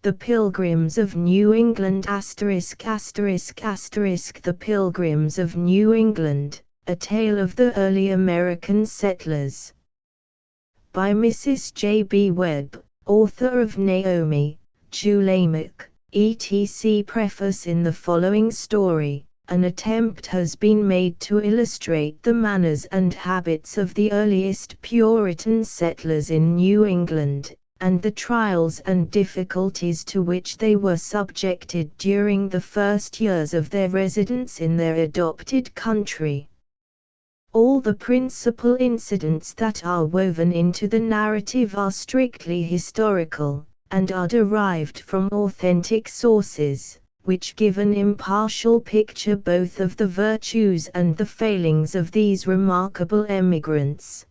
The Pilgrims of New England ******* The Pilgrims of New England, A Tale of the Early American Settlers. By Mrs. J. B. Webb, author of Naomi, Lamech, etc. Preface. In the following story, an attempt has been made to illustrate the manners and habits of the earliest Puritan settlers in New England, and the trials and difficulties to which they were subjected during the first years of their residence in their adopted country. All the principal incidents that are woven into the narrative are strictly historical, and are derived from authentic sources, which give an impartial picture both of the virtues and the failings of these remarkable emigrants.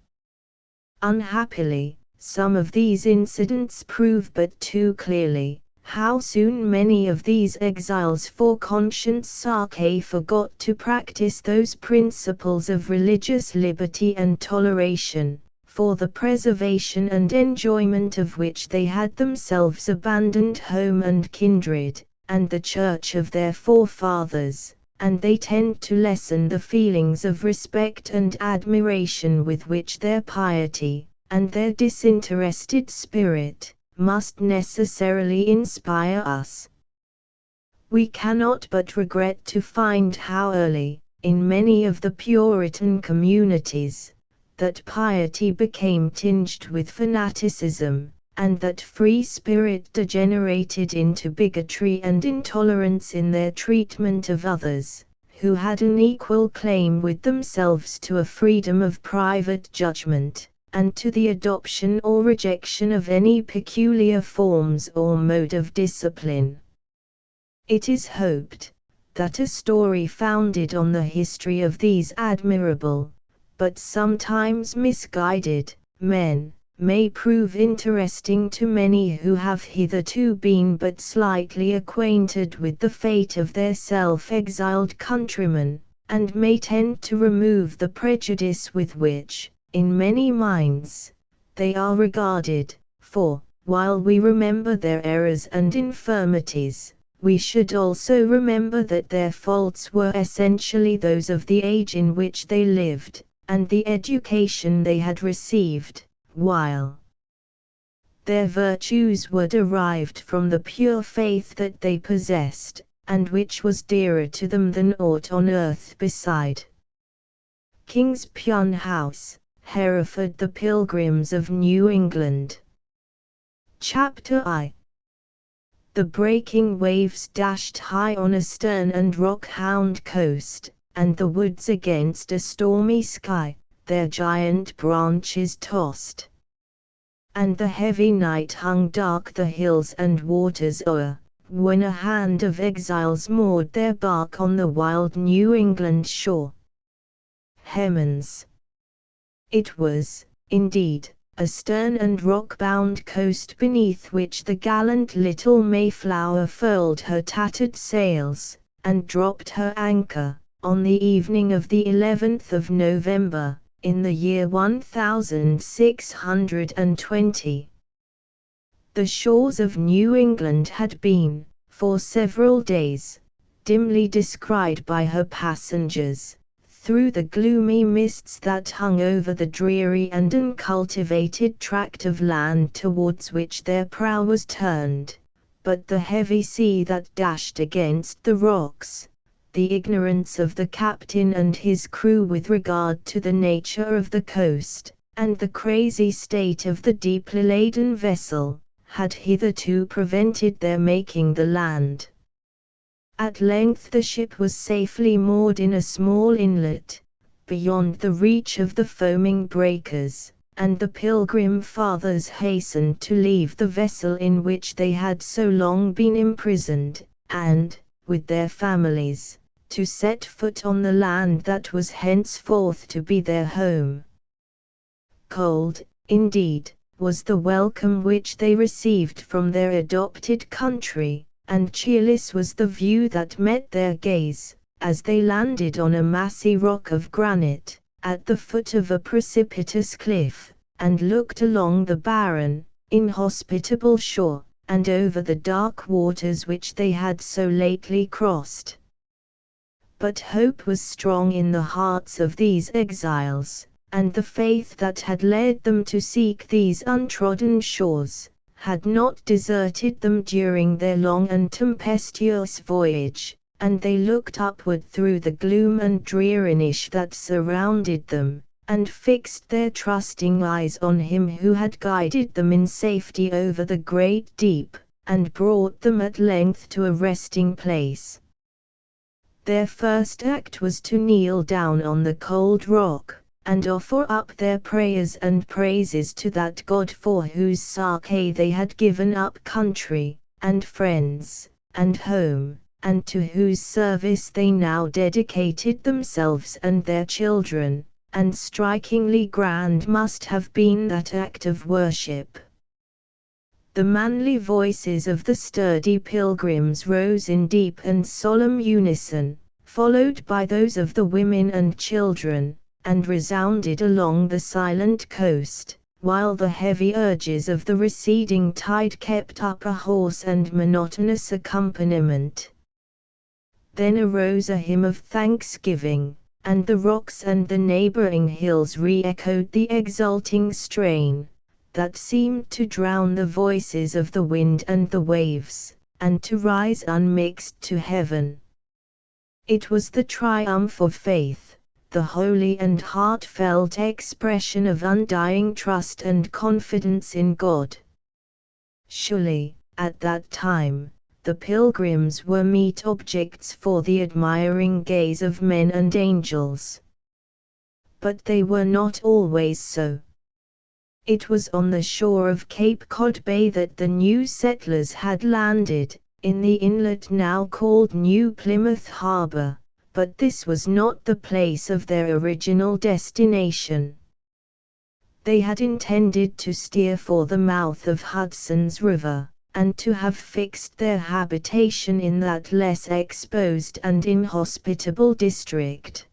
Unhappily, some of these incidents prove but too clearly how soon many of these exiles for conscience sake forgot to practice those principles of religious liberty and toleration, for the preservation and enjoyment of which they had themselves abandoned home and kindred, and the church of their forefathers, and they tend to lessen the feelings of respect and admiration with which their piety, and their disinterested spirit, must necessarily inspire us. We cannot but regret to find how early, in many of the Puritan communities, that piety became tinged with fanaticism, and that free spirit degenerated into bigotry and intolerance in their treatment of others, who had an equal claim with themselves to a freedom of private judgment, and to the adoption or rejection of any peculiar forms or mode of discipline. It is hoped that a story founded on the history of these admirable, but sometimes misguided, men, may prove interesting to many who have hitherto been but slightly acquainted with the fate of their self-exiled countrymen, and may tend to remove the prejudice with which, in many minds, they are regarded, for, while we remember their errors and infirmities, we should also remember that their faults were essentially those of the age in which they lived, and the education they had received, while their virtues were derived from the pure faith that they possessed, and which was dearer to them than aught on earth beside. King's Pun House, Hereford. The Pilgrims of New England. Chapter I. The breaking waves dashed high on a stern and rock-hound coast, and the woods against a stormy sky, their giant branches tossed. And the heavy night hung dark the hills and waters o'er, when a hand of exiles moored their bark on the wild New England shore. Hemans. It was, indeed, a stern and rock-bound coast beneath which the gallant little Mayflower furled her tattered sails, and dropped her anchor, on the evening of the 11th of November, in the year 1620. The shores of New England had been, for several days, dimly descried by her passengers, through the gloomy mists that hung over the dreary and uncultivated tract of land towards which their prow was turned, but the heavy sea that dashed against the rocks, the ignorance of the captain and his crew with regard to the nature of the coast, and the crazy state of the deeply laden vessel, had hitherto prevented their making the land. At length the ship was safely moored in a small inlet, beyond the reach of the foaming breakers, and the Pilgrim Fathers hastened to leave the vessel in which they had so long been imprisoned, and, with their families, to set foot on the land that was henceforth to be their home. Cold, indeed, was the welcome which they received from their adopted country, and cheerless was the view that met their gaze, as they landed on a massy rock of granite, at the foot of a precipitous cliff, and looked along the barren, inhospitable shore, and over the dark waters which they had so lately crossed. But hope was strong in the hearts of these exiles, and the faith that had led them to seek these untrodden shores, had not deserted them during their long and tempestuous voyage, and they looked upward through the gloom and dreariness that surrounded them, and fixed their trusting eyes on Him who had guided them in safety over the great deep, and brought them at length to a resting place. Their first act was to kneel down on the cold rock, and offer up their prayers and praises to that God for whose sake they had given up country, and friends, and home, and to whose service they now dedicated themselves and their children, and strikingly grand must have been that act of worship. The manly voices of the sturdy pilgrims rose in deep and solemn unison, followed by those of the women and children, and resounded along the silent coast, while the heavy urges of the receding tide kept up a hoarse and monotonous accompaniment. Then arose a hymn of thanksgiving, and the rocks and the neighboring hills re-echoed the exulting strain, that seemed to drown the voices of the wind and the waves, and to rise unmixed to heaven. It was the triumph of faith, the holy and heartfelt expression of undying trust and confidence in God. Surely, at that time, the pilgrims were meet objects for the admiring gaze of men and angels. But they were not always so. It was on the shore of Cape Cod Bay that the new settlers had landed, in the inlet now called New Plymouth Harbor, but this was not the place of their original destination. They had intended to steer for the mouth of Hudson's River, and to have fixed their habitation in that less exposed and inhospitable district.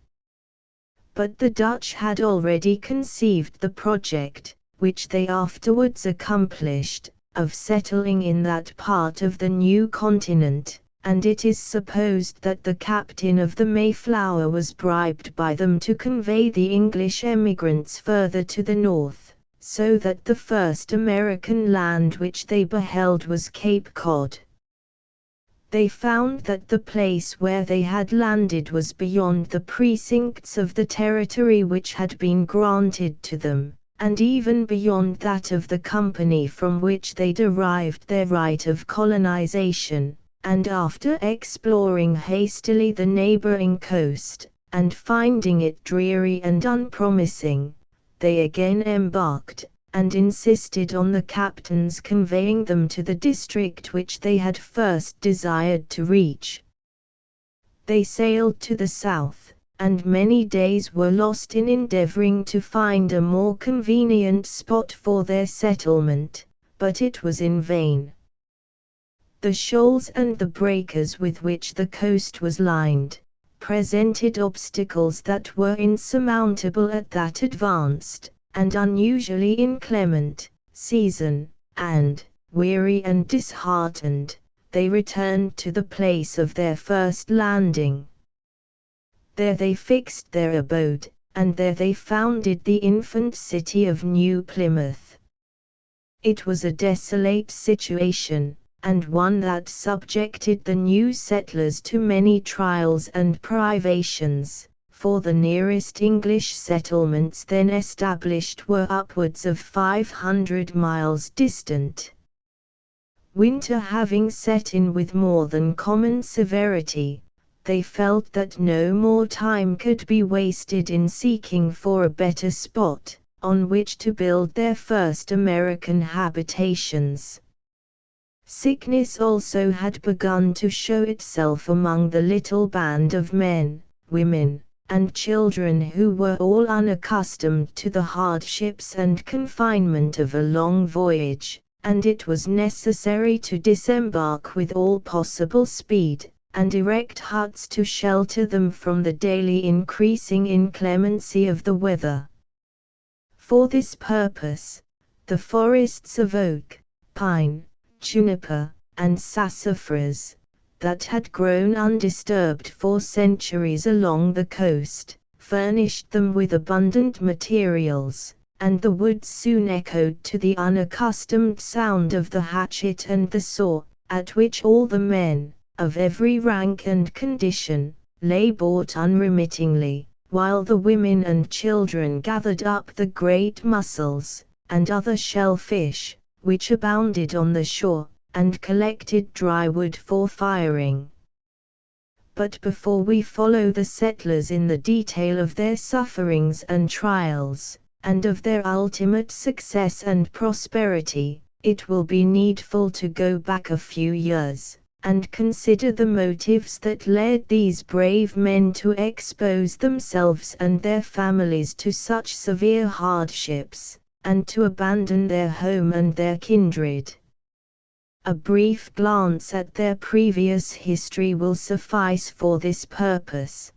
But the Dutch had already conceived the project, which they afterwards accomplished, of settling in that part of the new continent, and it is supposed that the captain of the Mayflower was bribed by them to convey the English emigrants further to the north, so that the first American land which they beheld was Cape Cod. They found that the place where they had landed was beyond the precincts of the territory which had been granted to them, and even beyond that of the company from which they derived their right of colonization, and after exploring hastily the neighboring coast, and finding it dreary and unpromising, they again embarked, and insisted on the captain's conveying them to the district which they had first desired to reach. They sailed to the south, and many days were lost in endeavoring to find a more convenient spot for their settlement, but it was in vain. The shoals and the breakers with which the coast was lined, presented obstacles that were insurmountable at that advanced, and unusually inclement, season, and, weary and disheartened, they returned to the place of their first landing. There they fixed their abode, and there they founded the infant city of New Plymouth. It was a desolate situation, and one that subjected the new settlers to many trials and privations, for the nearest English settlements then established were upwards of 500 miles distant. Winter having set in with more than common severity, they felt that no more time could be wasted in seeking for a better spot, on which to build their first American habitations. Sickness also had begun to show itself among the little band of men, women, and children who were all unaccustomed to the hardships and confinement of a long voyage, and it was necessary to disembark with all possible speed, and erect huts to shelter them from the daily increasing inclemency of the weather. For this purpose, the forests of oak, pine, juniper, and sassafras, that had grown undisturbed for centuries along the coast, furnished them with abundant materials, and the woods soon echoed to the unaccustomed sound of the hatchet and the saw, at which all the men, of every rank and condition, labored unremittingly, while the women and children gathered up the great mussels, and other shellfish, which abounded on the shore, and collected dry wood for firing. But before we follow the settlers in the detail of their sufferings and trials, and of their ultimate success and prosperity, it will be needful to go back a few years, and consider the motives that led these brave men to expose themselves and their families to such severe hardships, and to abandon their home and their kindred. A brief glance at their previous history will suffice for this purpose.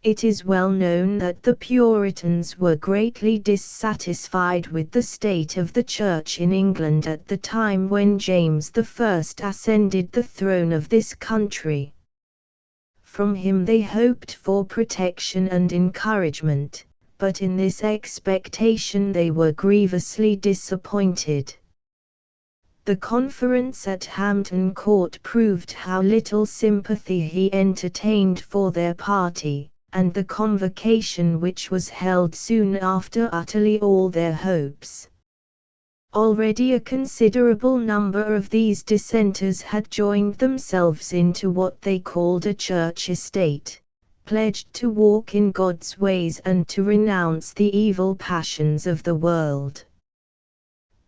It is well known that the Puritans were greatly dissatisfied with the state of the Church in England at the time when James I ascended the throne of this country. From him they hoped for protection and encouragement, but in this expectation they were grievously disappointed. The conference at Hampton Court proved how little sympathy he entertained for their party, and the convocation which was held soon after utterly all their hopes. Already a considerable number of these dissenters had joined themselves into what they called a church estate, pledged to walk in God's ways and to renounce the evil passions of the world.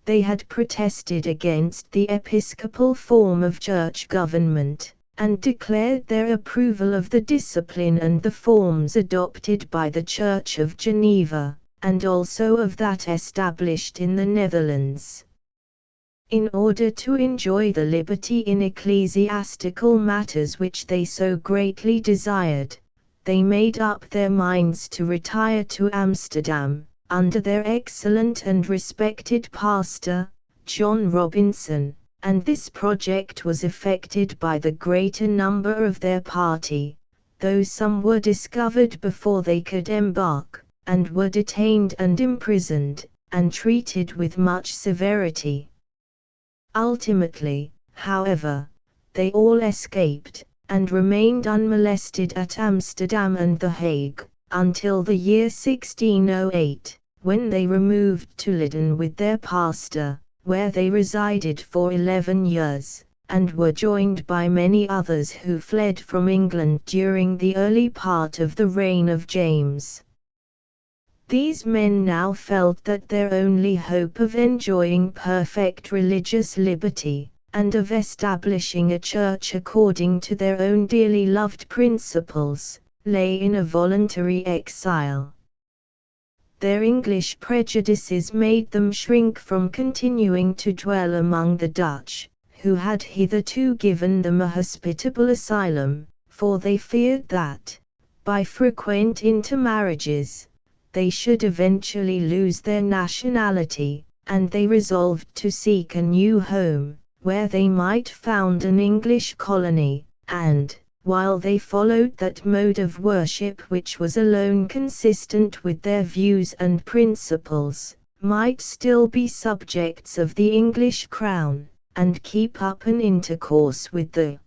They had protested against the episcopal form of church government, and declared their approval of the discipline and the forms adopted by the Church of Geneva, and also of that established in the Netherlands. In order to enjoy the liberty in ecclesiastical matters which they so greatly desired, they made up their minds to retire to Amsterdam, under their excellent and respected pastor, John Robinson, and this project was effected by the greater number of their party, though some were discovered before they could embark, and were detained and imprisoned, and treated with much severity. Ultimately, however, they all escaped, and remained unmolested at Amsterdam and The Hague, until the year 1608, when they removed to Leiden with their pastor, where they resided for 11 years, and were joined by many others who fled from England during the early part of the reign of James. These men now felt that their only hope of enjoying perfect religious liberty, and of establishing a church according to their own dearly loved principles, lay in a voluntary exile. Their English prejudices made them shrink from continuing to dwell among the Dutch, who had hitherto given them a hospitable asylum, for they feared that, by frequent intermarriages, they should eventually lose their nationality, and they resolved to seek a new home, where they might found an English colony, and, while they followed that mode of worship which was alone consistent with their views and principles, might still be subjects of the English crown, and keep up an intercourse with the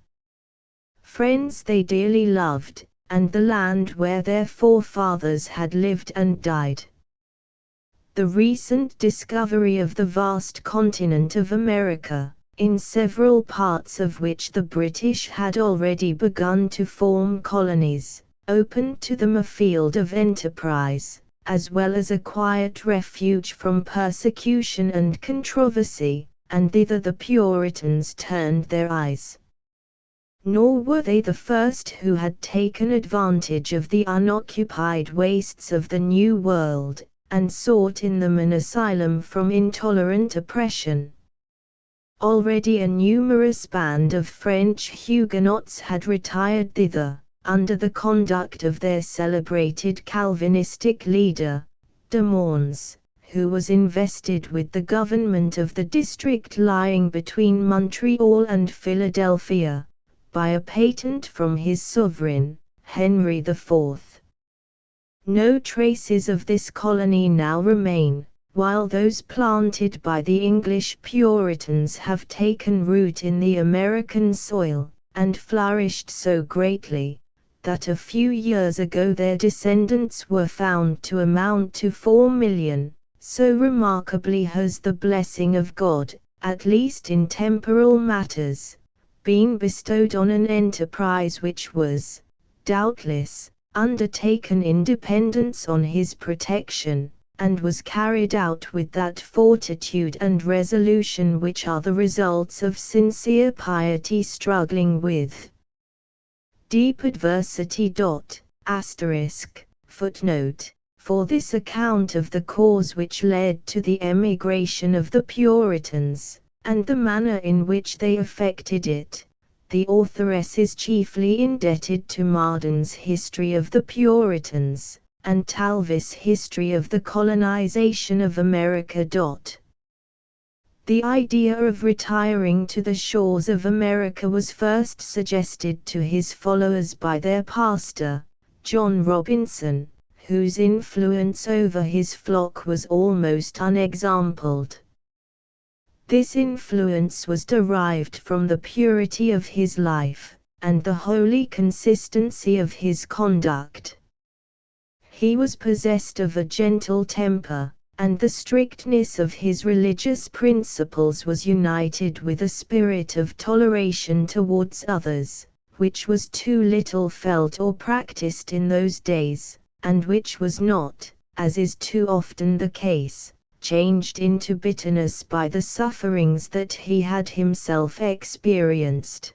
friends they dearly loved, and the land where their forefathers had lived and died. The recent discovery of the vast continent of America, in several parts of which the British had already begun to form colonies, opened to them a field of enterprise, as well as a quiet refuge from persecution and controversy, and thither the Puritans turned their eyes. Nor were they the first who had taken advantage of the unoccupied wastes of the New World, and sought in them an asylum from intolerant oppression. Already a numerous band of French Huguenots had retired thither, under the conduct of their celebrated Calvinistic leader, de Mons, who was invested with the government of the district lying between Montreal and Philadelphia, by a patent from his sovereign, Henry IV. No traces of this colony now remain, while those planted by the English Puritans have taken root in the American soil, and flourished so greatly, that a few years ago their descendants were found to amount to 4,000,000, so remarkably has the blessing of God, at least in temporal matters, been bestowed on an enterprise which was, doubtless, undertaken in dependence on his protection, and was carried out with that fortitude and resolution which are the results of sincere piety struggling with deep adversity. Footnote. For this account of the cause which led to the emigration of the Puritans, and the manner in which they effected it, the authoress is chiefly indebted to Marden's History of the Puritans, and Talvis' History of the Colonization of America. The idea of retiring to the shores of America was first suggested to his followers by their pastor, John Robinson, whose influence over his flock was almost unexampled. This influence was derived from the purity of his life, and the holy consistency of his conduct. He was possessed of a gentle temper, and the strictness of his religious principles was united with a spirit of toleration towards others, which was too little felt or practiced in those days, and which was not, as is too often the case, changed into bitterness by the sufferings that he had himself experienced.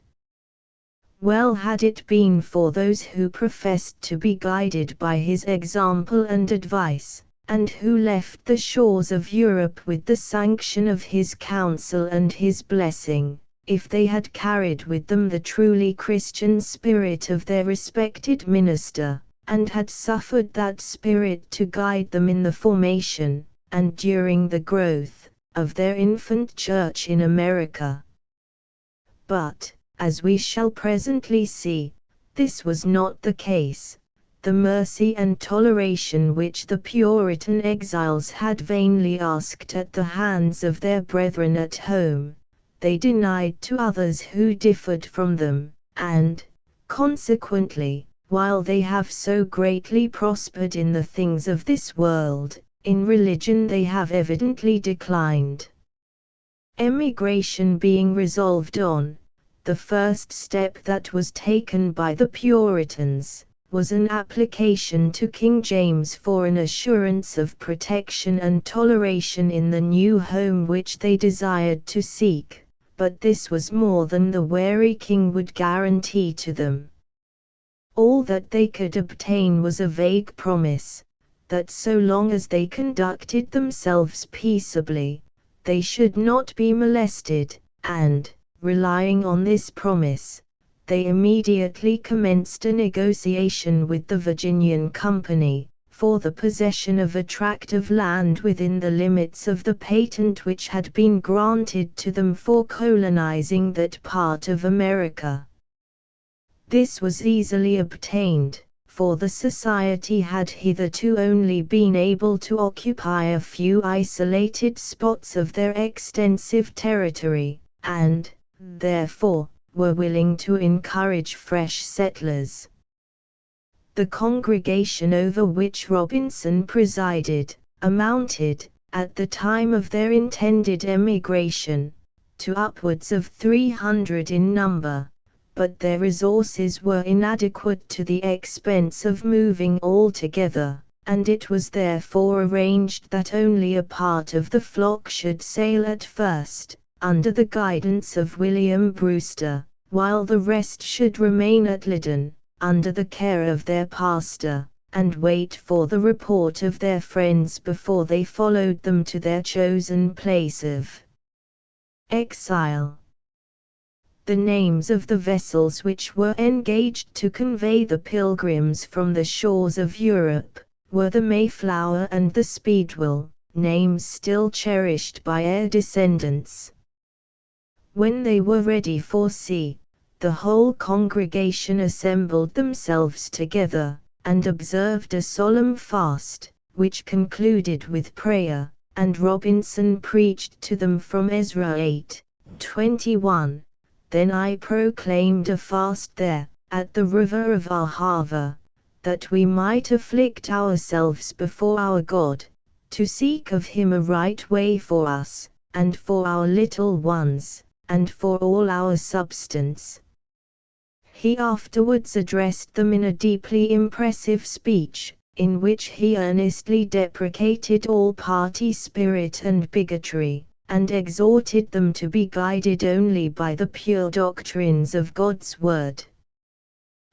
Well had it been for those who professed to be guided by his example and advice, and who left the shores of Europe with the sanction of his counsel and his blessing, if they had carried with them the truly Christian spirit of their respected minister, and had suffered that spirit to guide them in the formation, and during the growth, of their infant church in America. But, as we shall presently see, this was not the case. The mercy and toleration which the Puritan exiles had vainly asked at the hands of their brethren at home, they denied to others who differed from them, and, consequently, while they have so greatly prospered in the things of this world, in religion they have evidently declined. Emigration being resolved on, the first step that was taken by the Puritans was an application to King James for an assurance of protection and toleration in the new home which they desired to seek, but this was more than the wary king would guarantee to them. All that they could obtain was a vague promise, that so long as they conducted themselves peaceably, they should not be molested, and, relying on this promise, they immediately commenced a negotiation with the Virginian Company, for the possession of a tract of land within the limits of the patent which had been granted to them for colonizing that part of America. This was easily obtained, for the society had hitherto only been able to occupy a few isolated spots of their extensive territory, and, therefore, were willing to encourage fresh settlers. The congregation over which Robinson presided, amounted, at the time of their intended emigration, to upwards of 300 in number, but their resources were inadequate to the expense of moving all together, and it was therefore arranged that only a part of the flock should sail at first, under the guidance of William Brewster, while the rest should remain at Lydon, under the care of their pastor, and wait for the report of their friends before they followed them to their chosen place of exile. The names of the vessels which were engaged to convey the Pilgrims from the shores of Europe were the Mayflower and the Speedwell, names still cherished by heir descendants. When they were ready for sea, the whole congregation assembled themselves together, and observed a solemn fast, which concluded with prayer, and Robinson preached to them from Ezra 8:21. Then I proclaimed a fast there, at the river of Ahava, that we might afflict ourselves before our God, to seek of him a right way for us, and for our little ones, and for all our substance. He afterwards addressed them in a deeply impressive speech, in which he earnestly deprecated all party spirit and bigotry, and exhorted them to be guided only by the pure doctrines of God's Word.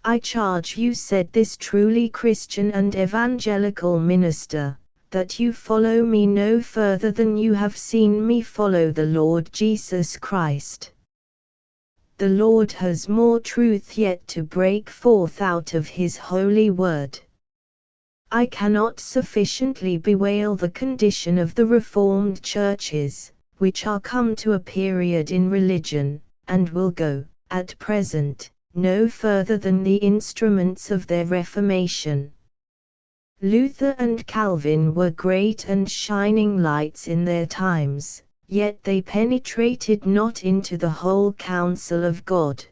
I charge you, said this truly Christian and evangelical minister, that you follow me no further than you have seen me follow the Lord Jesus Christ. The Lord has more truth yet to break forth out of his holy word. I cannot sufficiently bewail the condition of the Reformed churches, which are come to a period in religion, and will go, at present, no further than the instruments of their reformation. Luther and Calvin were great and shining lights in their times, yet they penetrated not into the whole counsel of God.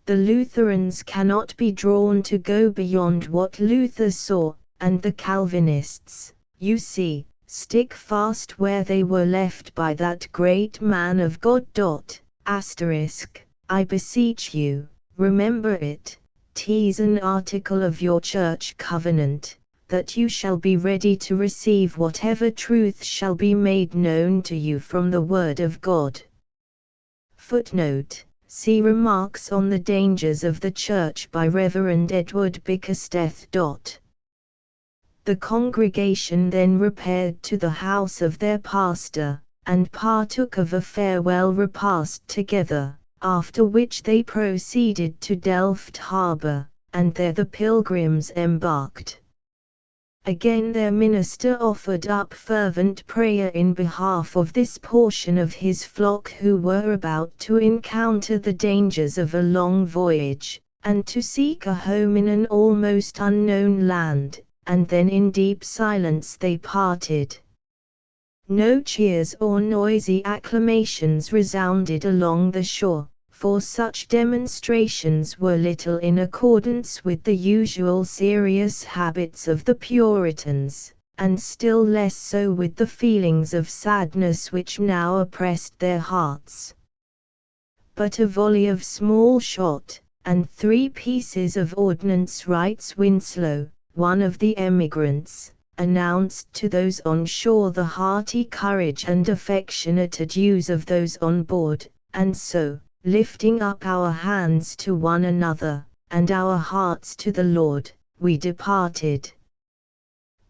The Lutherans cannot be drawn to go beyond what Luther saw, and the Calvinists, you see, stick fast where they were left by that great man of God. I beseech you, remember it. 'Tis an article of your church covenant, that you shall be ready to receive whatever truth shall be made known to you from the Word of God. Footnote: see Remarks on the Dangers of the Church by Reverend Edward Bickersteth. The congregation then repaired to the house of their pastor, and partook of a farewell repast together, after which they proceeded to Delft Harbour, and there the Pilgrims embarked. Again their minister offered up fervent prayer in behalf of this portion of his flock who were about to encounter the dangers of a long voyage, and to seek a home in an almost unknown land, and then in deep silence they parted. No cheers or noisy acclamations resounded along the shore, for such demonstrations were little in accordance with the usual serious habits of the Puritans, and still less so with the feelings of sadness which now oppressed their hearts. But a volley of small shot, and 3 pieces of ordnance, writes Winslow, one of the emigrants, announced to those on shore the hearty courage and affectionate adieus of those on board, and so, lifting up our hands to one another, and our hearts to the Lord, we departed.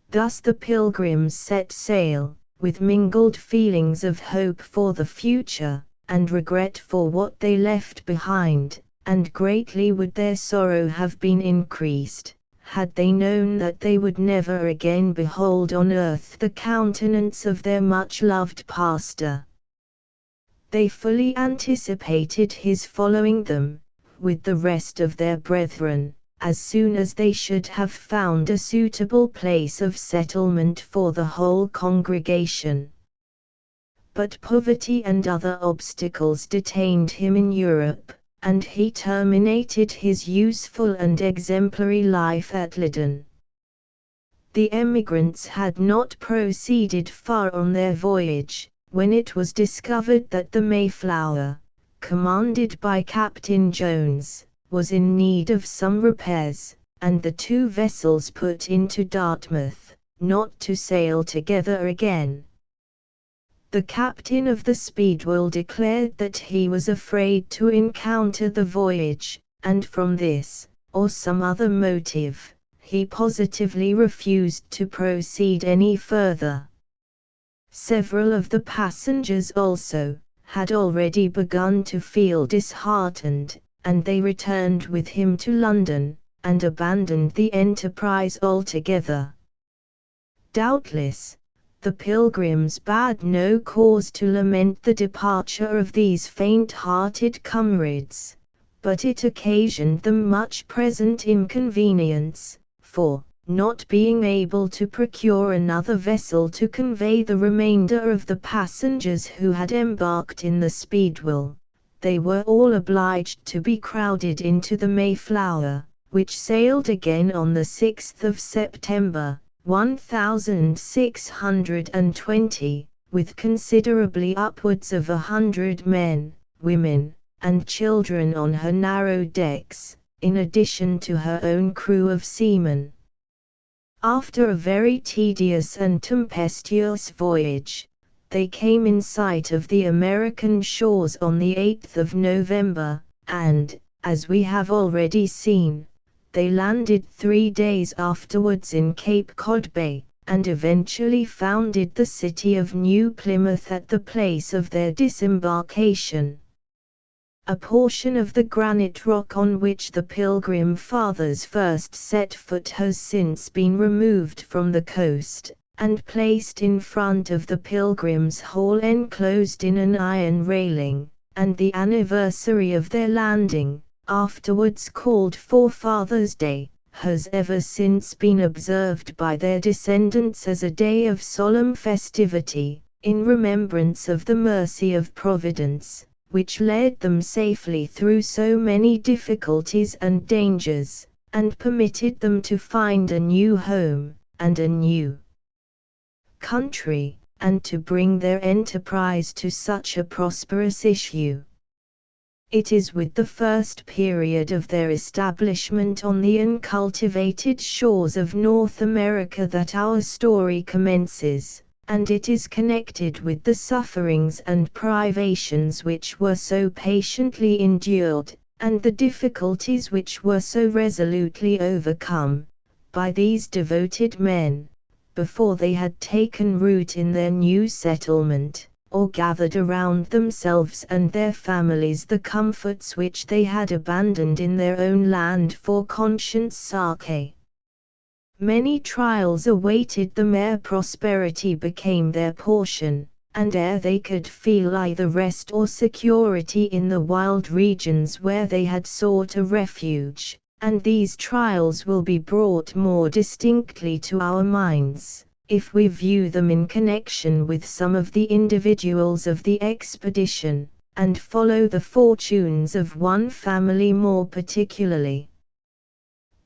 Thus the Pilgrims set sail, with mingled feelings of hope for the future, and regret for what they left behind, and greatly would their sorrow have been increased, had they known that they would never again behold on earth the countenance of their much-loved pastor. They fully anticipated his following them, with the rest of their brethren, as soon as they should have found a suitable place of settlement for the whole congregation. But poverty and other obstacles detained him in Europe, and he terminated his useful and exemplary life at Leyden. The emigrants had not proceeded far on their voyage, when it was discovered that the Mayflower, commanded by Captain Jones, was in need of some repairs, and the 2 vessels put into Dartmouth, not to sail together again. The captain of the Speedwell declared that he was afraid to encounter the voyage, and from this, or some other motive, he positively refused to proceed any further. Several of the passengers also had already begun to feel disheartened, and they returned with him to London, and abandoned the enterprise altogether. Doubtless, The Pilgrims bad no cause to lament the departure of these faint-hearted comrades, but it occasioned them much present inconvenience, for, not being able to procure another vessel to convey the remainder of the passengers who had embarked in the Speedwell, they were all obliged to be crowded into the Mayflower, which sailed again on the 6th of September, 1620, with considerably upwards of 100 men, women, and children on her narrow decks, in addition to her own crew of seamen. After a very tedious and tempestuous voyage, they came in sight of the American shores on the 8th of November, and, as we have already seen, they landed 3 days afterwards in Cape Cod Bay, and eventually founded the city of New Plymouth at the place of their disembarkation. A portion of the granite rock on which the Pilgrim Fathers first set foot has since been removed from the coast, and placed in front of the Pilgrims' Hall enclosed in an iron railing, and the anniversary of their landing, afterwards called Forefathers' Day, has ever since been observed by their descendants as a day of solemn festivity, in remembrance of the mercy of Providence, which led them safely through so many difficulties and dangers, and permitted them to find a new home, and a new country, and to bring their enterprise to such a prosperous issue. It is with the first period of their establishment on the uncultivated shores of North America that our story commences, and it is connected with the sufferings and privations which were so patiently endured, and the difficulties which were so resolutely overcome, by these devoted men, before they had taken root in their new settlement, or gathered around themselves and their families the comforts which they had abandoned in their own land for conscience' sake. Many trials awaited them ere prosperity became their portion, and ere they could feel either rest or security in the wild regions where they had sought a refuge, and these trials will be brought more distinctly to our minds, if we view them in connection with some of the individuals of the expedition, and follow the fortunes of one family more particularly.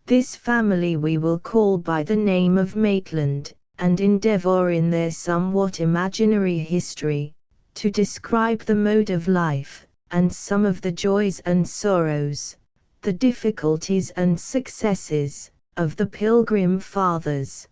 This family we will call by the name of Maitland, and endeavor in their somewhat imaginary history, to describe the mode of life, and some of the joys and sorrows, the difficulties and successes, of the Pilgrim Fathers.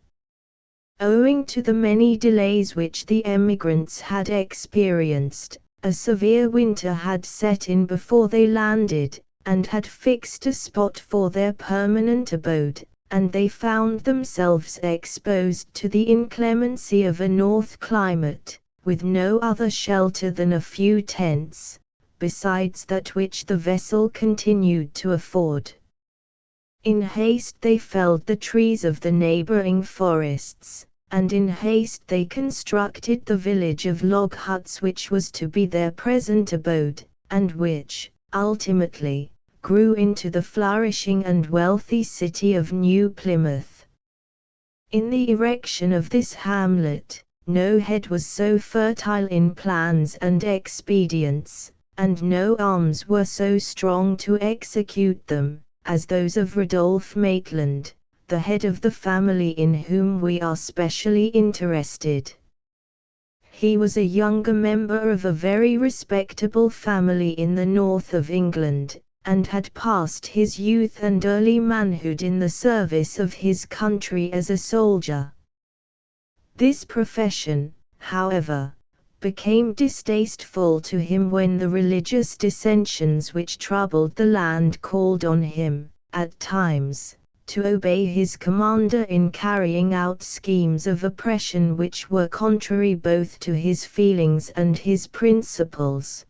Owing to the many delays which the emigrants had experienced, a severe winter had set in before they landed, and had fixed a spot for their permanent abode, and they found themselves exposed to the inclemency of a north climate, with no other shelter than a few tents, besides that which the vessel continued to afford. In haste they felled the trees of the neighboring forests, and in haste they constructed the village of log huts which was to be their present abode, and which, ultimately, grew into the flourishing and wealthy city of New Plymouth. In the erection of this hamlet, no head was so fertile in plans and expedients, and no arms were so strong to execute them, as those of Rodolph Maitland, the head of the family in whom we are specially interested. He was a younger member of a very respectable family in the north of England, and had passed his youth and early manhood in the service of his country as a soldier. This profession, however, became distasteful to him when the religious dissensions which troubled the land called on him, at times, to obey his commander in carrying out schemes of oppression which were contrary both to his feelings and his principles.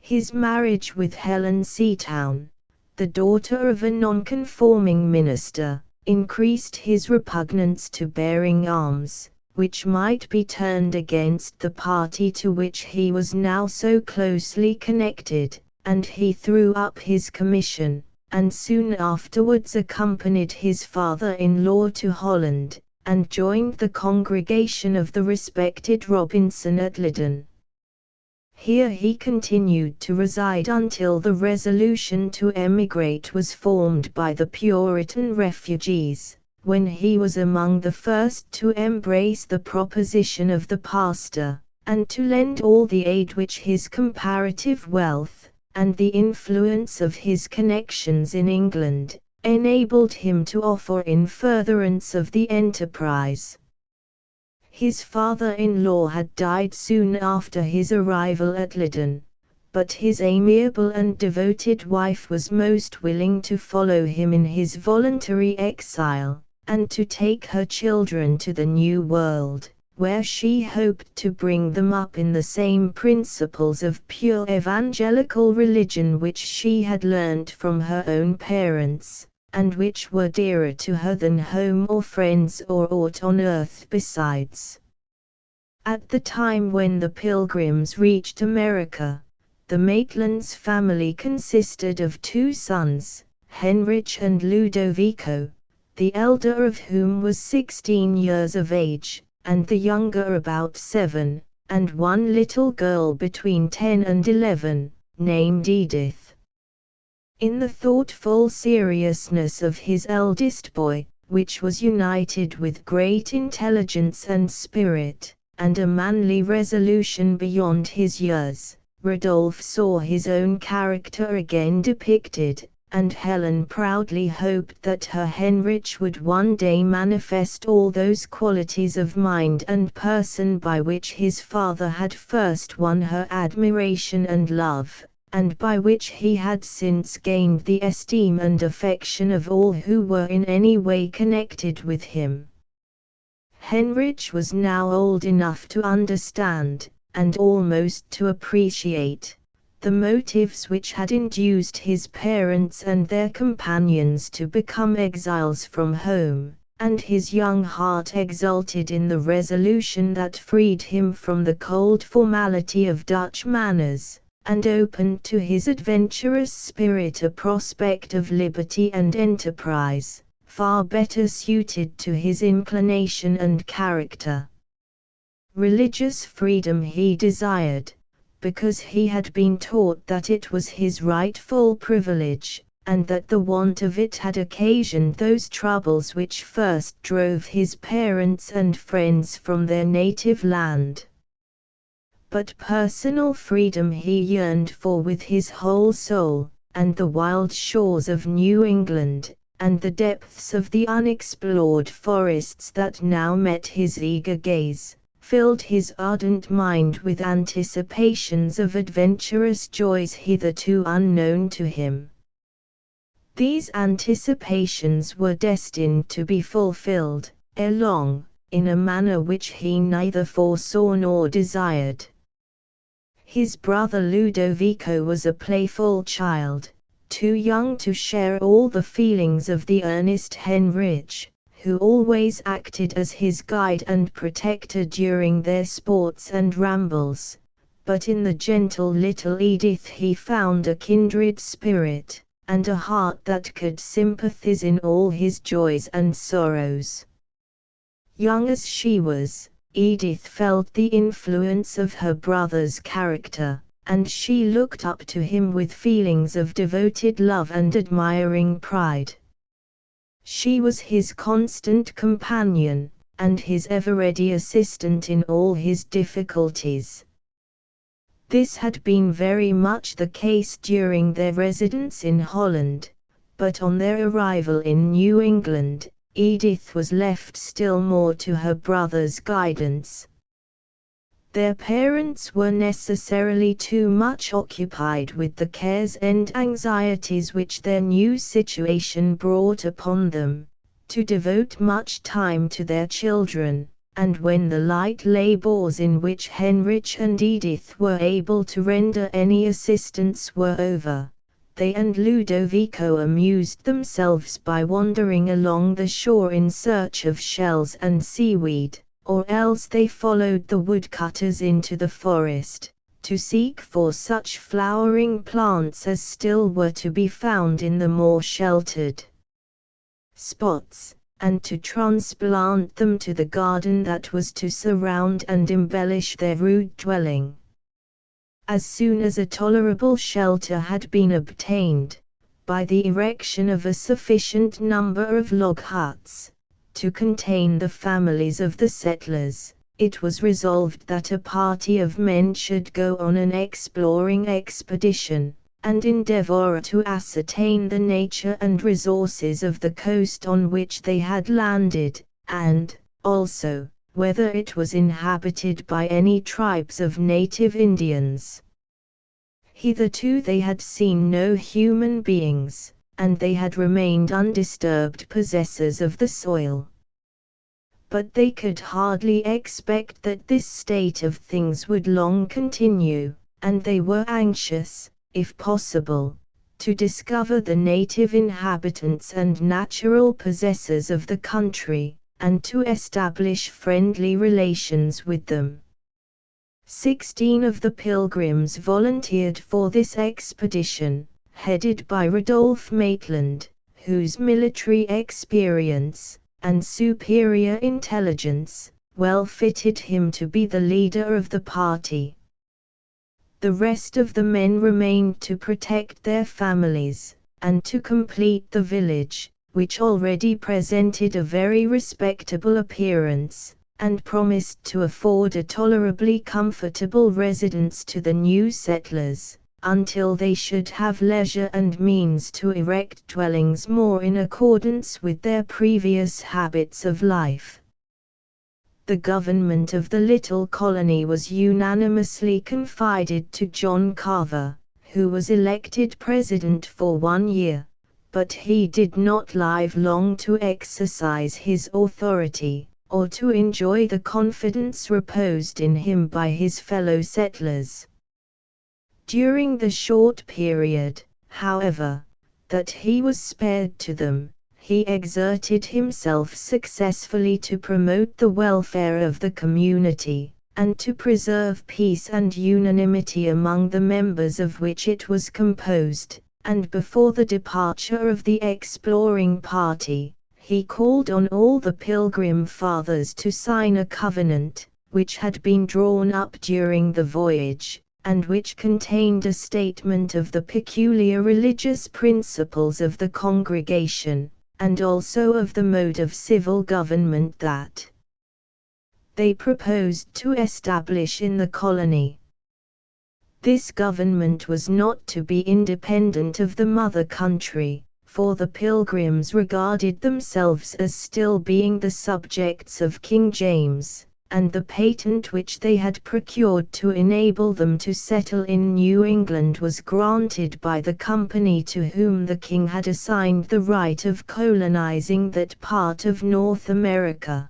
His marriage with Helen Seatown, the daughter of a nonconforming minister, increased his repugnance to bearing arms, which might be turned against the party to which he was now so closely connected, and he threw up his commission, and soon afterwards accompanied his father-in-law to Holland, and joined the congregation of the respected Robinson at Leyden. Here he continued to reside until the resolution to emigrate was formed by the Puritan refugees, when he was among the first to embrace the proposition of the pastor, and to lend all the aid which his comparative wealth, and the influence of his connections in England, enabled him to offer in furtherance of the enterprise. His father-in-law had died soon after his arrival at Leyden, but his amiable and devoted wife was most willing to follow him in his voluntary exile, and to take her children to the New World, where she hoped to bring them up in the same principles of pure evangelical religion which she had learnt from her own parents, and which were dearer to her than home or friends or aught on earth besides. At the time when the Pilgrims reached America, the Maitland's family consisted of 2 sons, Henrich and Ludovico, the elder of whom was 16 years of age, and the younger about 7, and one little girl between 10 and 11, named Edith. In the thoughtful seriousness of his eldest boy, which was united with great intelligence and spirit, and a manly resolution beyond his years, Rodolphe saw his own character again depicted, and Helen proudly hoped that her Henrich would one day manifest all those qualities of mind and person by which his father had first won her admiration and love, and by which he had since gained the esteem and affection of all who were in any way connected with him. Henrich was now old enough to understand, and almost to appreciate, the motives which had induced his parents and their companions to become exiles from home, and his young heart exulted in the resolution that freed him from the cold formality of Dutch manners, and opened to his adventurous spirit a prospect of liberty and enterprise, far better suited to his inclination and character. Religious freedom he desired, because he had been taught that it was his rightful privilege, and that the want of it had occasioned those troubles which first drove his parents and friends from their native land. But personal freedom he yearned for with his whole soul, and the wild shores of New England, and the depths of the unexplored forests that now met his eager gaze, filled his ardent mind with anticipations of adventurous joys hitherto unknown to him. These anticipations were destined to be fulfilled, ere long, in a manner which he neither foresaw nor desired. His brother Ludovico was a playful child, too young to share all the feelings of the earnest Henrich, who always acted as his guide and protector during their sports and rambles, but in the gentle little Edith he found a kindred spirit, and a heart that could sympathize in all his joys and sorrows. Young as she was, Edith felt the influence of her brother's character, and she looked up to him with feelings of devoted love and admiring pride. She was his constant companion, and his ever-ready assistant in all his difficulties. This had been very much the case during their residence in Holland, but on their arrival in New England, Edith was left still more to her brother's guidance. Their parents were necessarily too much occupied with the cares and anxieties which their new situation brought upon them, to devote much time to their children, and when the light labours in which Henrich and Edith were able to render any assistance were over, they and Ludovico amused themselves by wandering along the shore in search of shells and seaweed, or else they followed the woodcutters into the forest, to seek for such flowering plants as still were to be found in the more sheltered spots, and to transplant them to the garden that was to surround and embellish their rude dwelling. As soon as a tolerable shelter had been obtained, by the erection of a sufficient number of log huts, to contain the families of the settlers, it was resolved that a party of men should go on an exploring expedition, and endeavor to ascertain the nature and resources of the coast on which they had landed, and, also, whether it was inhabited by any tribes of native Indians. Hitherto they had seen no human beings, and they had remained undisturbed possessors of the soil. But they could hardly expect that this state of things would long continue, and they were anxious, if possible, to discover the native inhabitants and natural possessors of the country, and to establish friendly relations with them. 16 of the Pilgrims volunteered for this expedition, headed by Rodolph Maitland, whose military experience and superior intelligence well fitted him to be the leader of the party. The rest of the men remained to protect their families, and to complete the village, which already presented a very respectable appearance, and promised to afford a tolerably comfortable residence to the new settlers, until they should have leisure and means to erect dwellings more in accordance with their previous habits of life. The government of the little colony was unanimously confided to John Carver, who was elected president for 1 year, but he did not live long to exercise his authority, or to enjoy the confidence reposed in him by his fellow settlers. During the short period, however, that he was spared to them, he exerted himself successfully to promote the welfare of the community, and to preserve peace and unanimity among the members of which it was composed, and before the departure of the exploring party, he called on all the Pilgrim Fathers to sign a covenant, which had been drawn up during the voyage, and which contained a statement of the peculiar religious principles of the congregation, and also of the mode of civil government that they proposed to establish in the colony. This government was not to be independent of the mother country, for the Pilgrims regarded themselves as still being the subjects of King James, and the patent which they had procured to enable them to settle in New England was granted by the company to whom the king had assigned the right of colonizing that part of North America.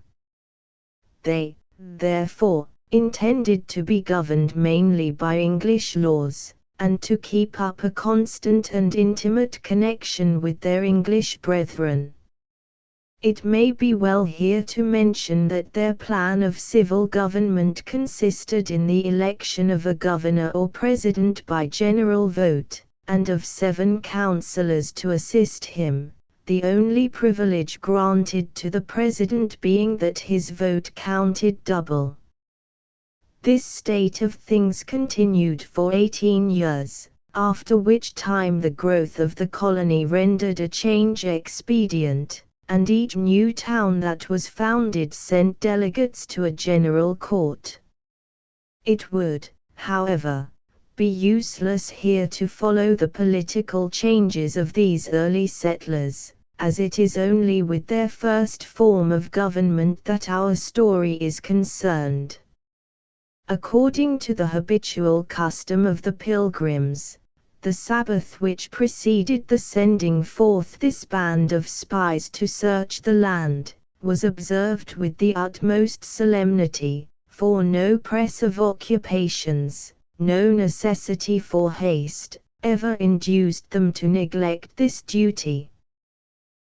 They, therefore, intended to be governed mainly by English laws, and to keep up a constant and intimate connection with their English brethren. It may be well here to mention that their plan of civil government consisted in the election of a governor or president by general vote, and of 7 councillors to assist him, the only privilege granted to the president being that his vote counted double. This state of things continued for 18 years, after which time the growth of the colony rendered a change expedient, and each new town that was founded sent delegates to a general court. It would, however, be useless here to follow the political changes of these early settlers, as it is only with their first form of government that our story is concerned. According to the habitual custom of the Pilgrims, the Sabbath which preceded the sending forth this band of spies to search the land, was observed with the utmost solemnity, for no press of occupations, no necessity for haste, ever induced them to neglect this duty.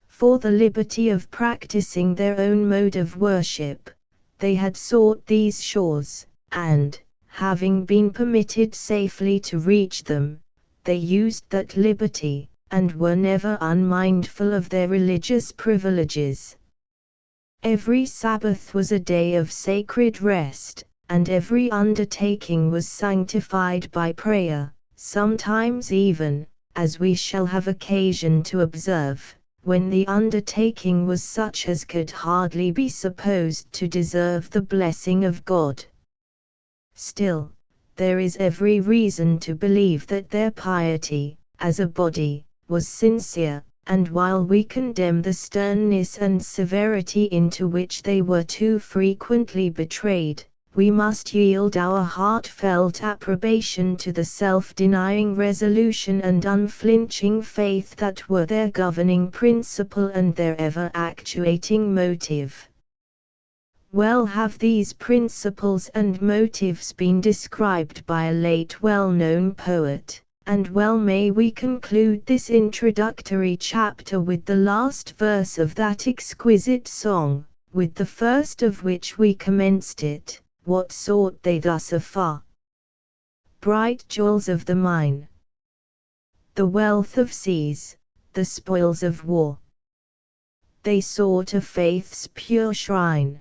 For the liberty of practicing their own mode of worship, They had sought these shores, and, having been permitted safely to reach them, they used that liberty, and were never unmindful of their religious privileges. Every Sabbath was a day of sacred rest, and every undertaking was sanctified by prayer, sometimes even, as we shall have occasion to observe, when the undertaking was such as could hardly be supposed to deserve the blessing of God. Still, there is every reason to believe that their piety, as a body, was sincere, and while we condemn the sternness and severity into which they were too frequently betrayed, we must yield our heartfelt approbation to the self-denying resolution and unflinching faith that were their governing principle and their ever-actuating motive. Well have these principles and motives been described by a late well-known poet, and well may we conclude this introductory chapter with the last verse of that exquisite song, with the first of which we commenced it. What sought they thus afar? Bright jewels of the mine, the wealth of seas, the spoils of war. They sought a faith's pure shrine.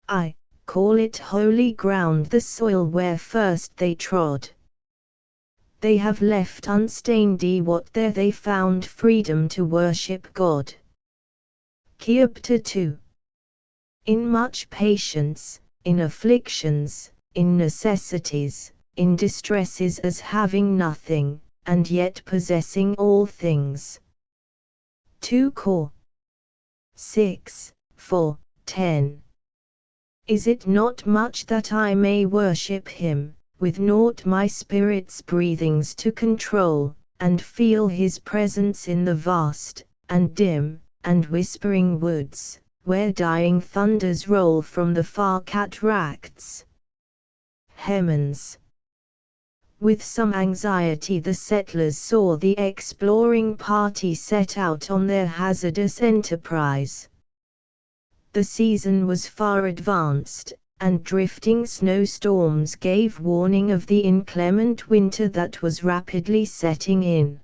I call it holy ground, the soil where first they trod. They have left unstained what there they found freedom to worship God. Chapter 2. In much patience, in afflictions, in necessities, in distresses, as having nothing, and yet possessing all things. 2 Cor. 6, 4, 10. Is it not much that I may worship him, with naught my spirit's breathings to control, and feel his presence in the vast, and dim, and whispering woods, where dying thunders roll from the far cataracts? Hemans. With some anxiety the settlers saw the exploring party set out on their hazardous enterprise. The season was far advanced, and drifting snowstorms gave warning of the inclement winter that was rapidly setting in.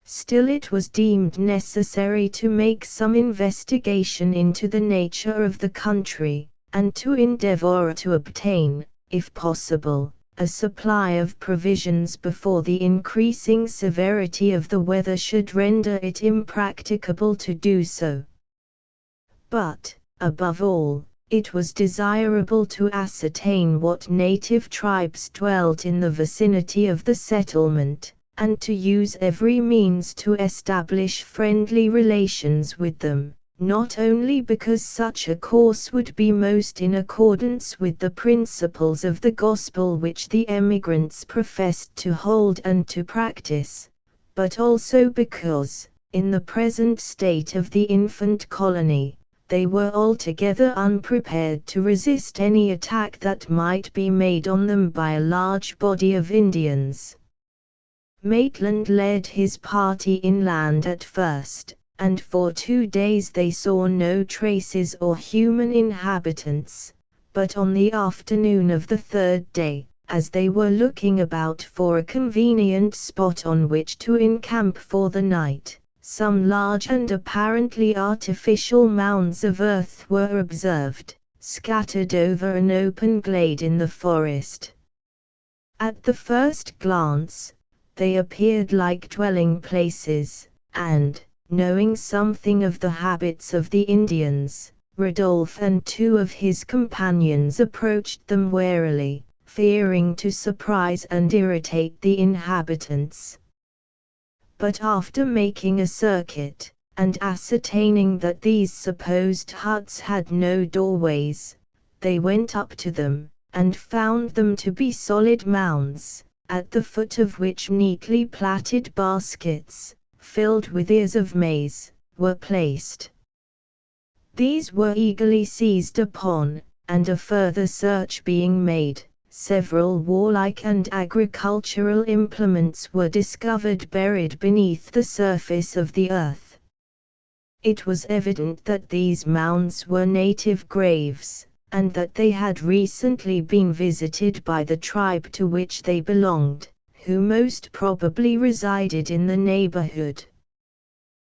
Still it was deemed necessary to make some investigation into the nature of the country, and to endeavor to obtain, if possible, a supply of provisions before the increasing severity of the weather should render it impracticable to do so. But, above all, it was desirable to ascertain what native tribes dwelt in the vicinity of the settlement, and to use every means to establish friendly relations with them, not only because such a course would be most in accordance with the principles of the gospel which the emigrants professed to hold and to practice, but also because, in the present state of the infant colony, they were altogether unprepared to resist any attack that might be made on them by a large body of Indians. Maitland led his party inland at first, and for 2 days they saw no traces or human inhabitants, but on the afternoon of the 3rd day, as they were looking about for a convenient spot on which to encamp for the night, some large and apparently artificial mounds of earth were observed, scattered over an open glade in the forest. At the first glance, they appeared like dwelling places, and, knowing something of the habits of the Indians, Rodolphe and 2 of his companions approached them warily, fearing to surprise and irritate the inhabitants. But after making a circuit, and ascertaining that these supposed huts had no doorways, they went up to them, and found them to be solid mounds, at the foot of which neatly plaited baskets, filled with ears of maize, were placed. These were eagerly seized upon, and a further search being made, several warlike and agricultural implements were discovered buried beneath the surface of the earth. It was evident that these mounds were native graves, and that they had recently been visited by the tribe to which they belonged, who most probably resided in the neighborhood.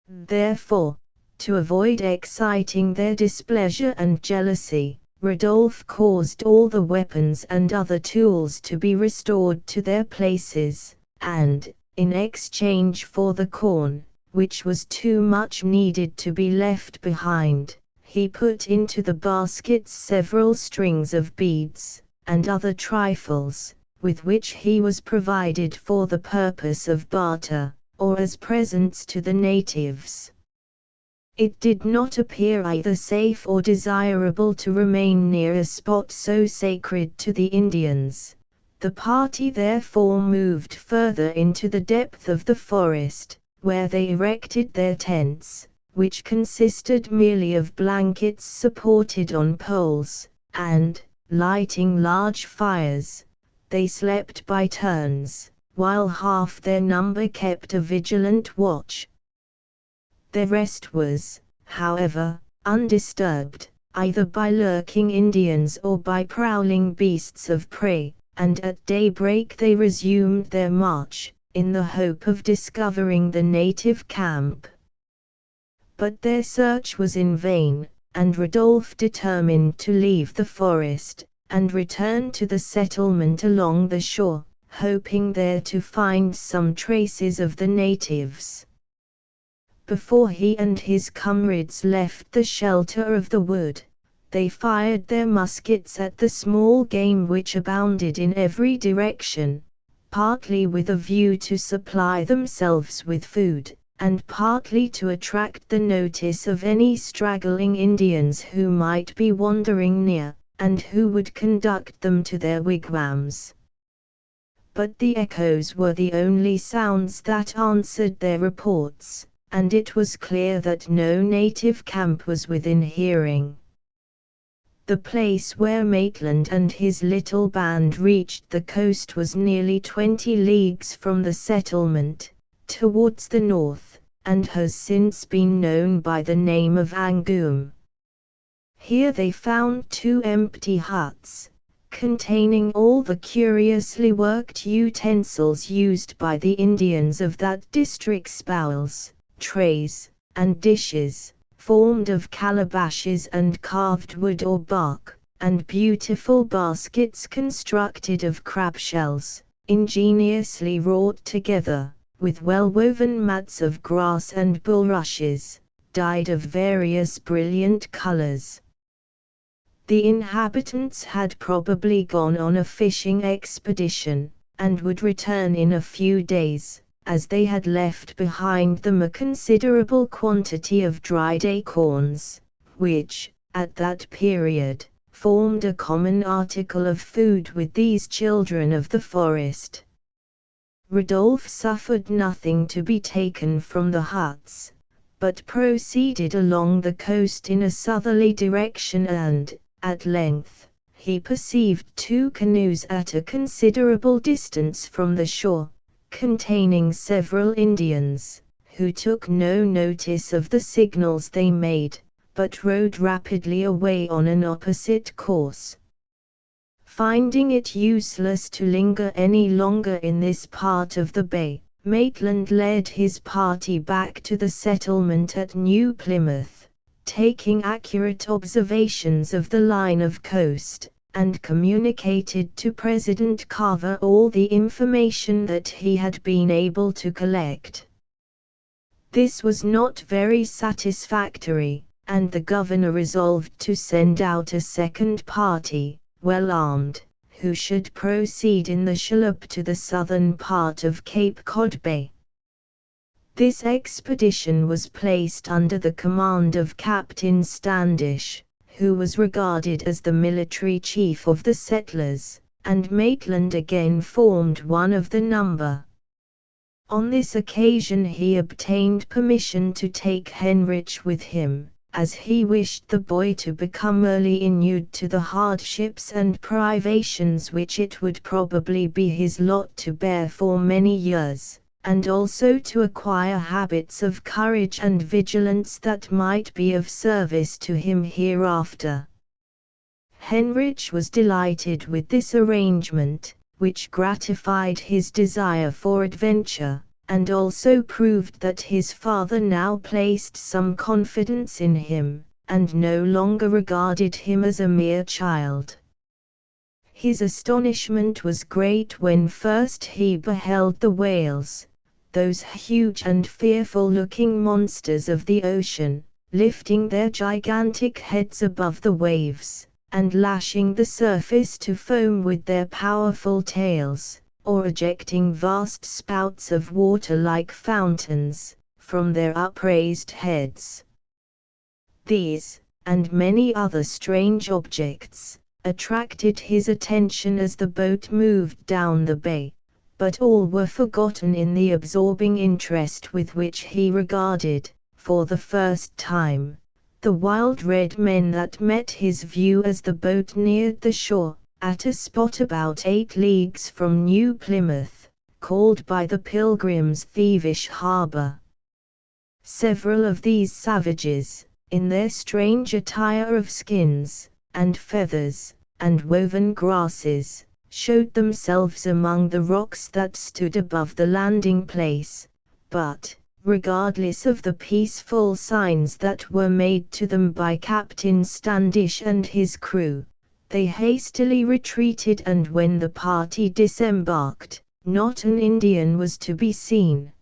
Therefore, to avoid exciting their displeasure and jealousy, Rodolphe caused all the weapons and other tools to be restored to their places, and, in exchange for the corn, which was too much needed to be left behind, he put into the baskets several strings of beads, and other trifles, with which he was provided for the purpose of barter, or as presents to the natives. It did not appear either safe or desirable to remain near a spot so sacred to the Indians. The party therefore moved further into the depth of the forest, where they erected their tents, which consisted merely of blankets supported on poles, and, lighting large fires, they slept by turns, while half their number kept a vigilant watch. Their rest was, however, undisturbed, either by lurking Indians or by prowling beasts of prey, and at daybreak they resumed their march, in the hope of discovering the native camp. But their search was in vain, and Rodolphe determined to leave the forest, and return to the settlement along the shore, hoping there to find some traces of the natives. Before he and his comrades left the shelter of the wood, they fired their muskets at the small game which abounded in every direction, partly with a view to supply themselves with food, and partly to attract the notice of any straggling Indians who might be wandering near, and who would conduct them to their wigwams. But the echoes were the only sounds that answered their reports, and it was clear that no native camp was within hearing. The place where Maitland and his little band reached the coast was nearly 20 leagues from the settlement, towards the north, and has since been known by the name of Angoum. Here they found 2 empty huts, containing all the curiously worked utensils used by the Indians of that district's bowls, trays, and dishes, formed of calabashes and carved wood or bark, and beautiful baskets constructed of crab shells, ingeniously wrought together, with well-woven mats of grass and bulrushes, dyed of various brilliant colors. The inhabitants had probably gone on a fishing expedition, and would return in a few days, as they had left behind them a considerable quantity of dried acorns, which, at that period, formed a common article of food with these children of the forest. Rodolphe suffered nothing to be taken from the huts, but proceeded along the coast in a southerly direction and, at length, he perceived 2 canoes at a considerable distance from the shore, containing several Indians, who took no notice of the signals they made, but rowed rapidly away on an opposite course. Finding it useless to linger any longer in this part of the bay, Maitland led his party back to the settlement at New Plymouth, taking accurate observations of the line of coast, and communicated to President Carver all the information that he had been able to collect. This was not very satisfactory, and the governor resolved to send out a second party, well armed, who should proceed in the shallop to the southern part of Cape Cod Bay. This expedition was placed under the command of Captain Standish, who was regarded as the military chief of the settlers, and Maitland again formed one of the number. On this occasion he obtained permission to take Henrich with him, as he wished the boy to become early inured to the hardships and privations which it would probably be his lot to bear for many years, and also to acquire habits of courage and vigilance that might be of service to him hereafter. Henrich was delighted with this arrangement, which gratified his desire for adventure, and also proved that his father now placed some confidence in him, and no longer regarded him as a mere child. His astonishment was great when first he beheld the whales, those huge and fearful-looking monsters of the ocean, lifting their gigantic heads above the waves, and lashing the surface to foam with their powerful tails, or ejecting vast spouts of water like fountains, from their upraised heads. These, and many other strange objects, attracted his attention as the boat moved down the bay, but all were forgotten in the absorbing interest with which he regarded, for the first time, the wild red men that met his view as the boat neared the shore, at a spot about 8 leagues from New Plymouth, called by the Pilgrims Thievish Harbour. Several of these savages, in their strange attire of skins, and feathers, and woven grasses, showed themselves among the rocks that stood above the landing place, but, regardless of the peaceful signs that were made to them by Captain Standish and his crew, they hastily retreated, and when the party disembarked, not an Indian was to be seen.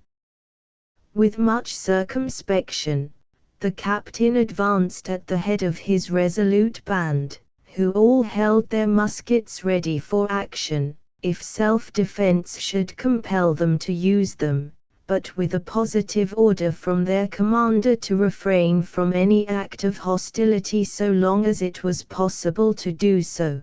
With much circumspection, the captain advanced at the head of his resolute band, who all held their muskets ready for action, if self-defense should compel them to use them, but with a positive order from their commander to refrain from any act of hostility so long as it was possible to do so.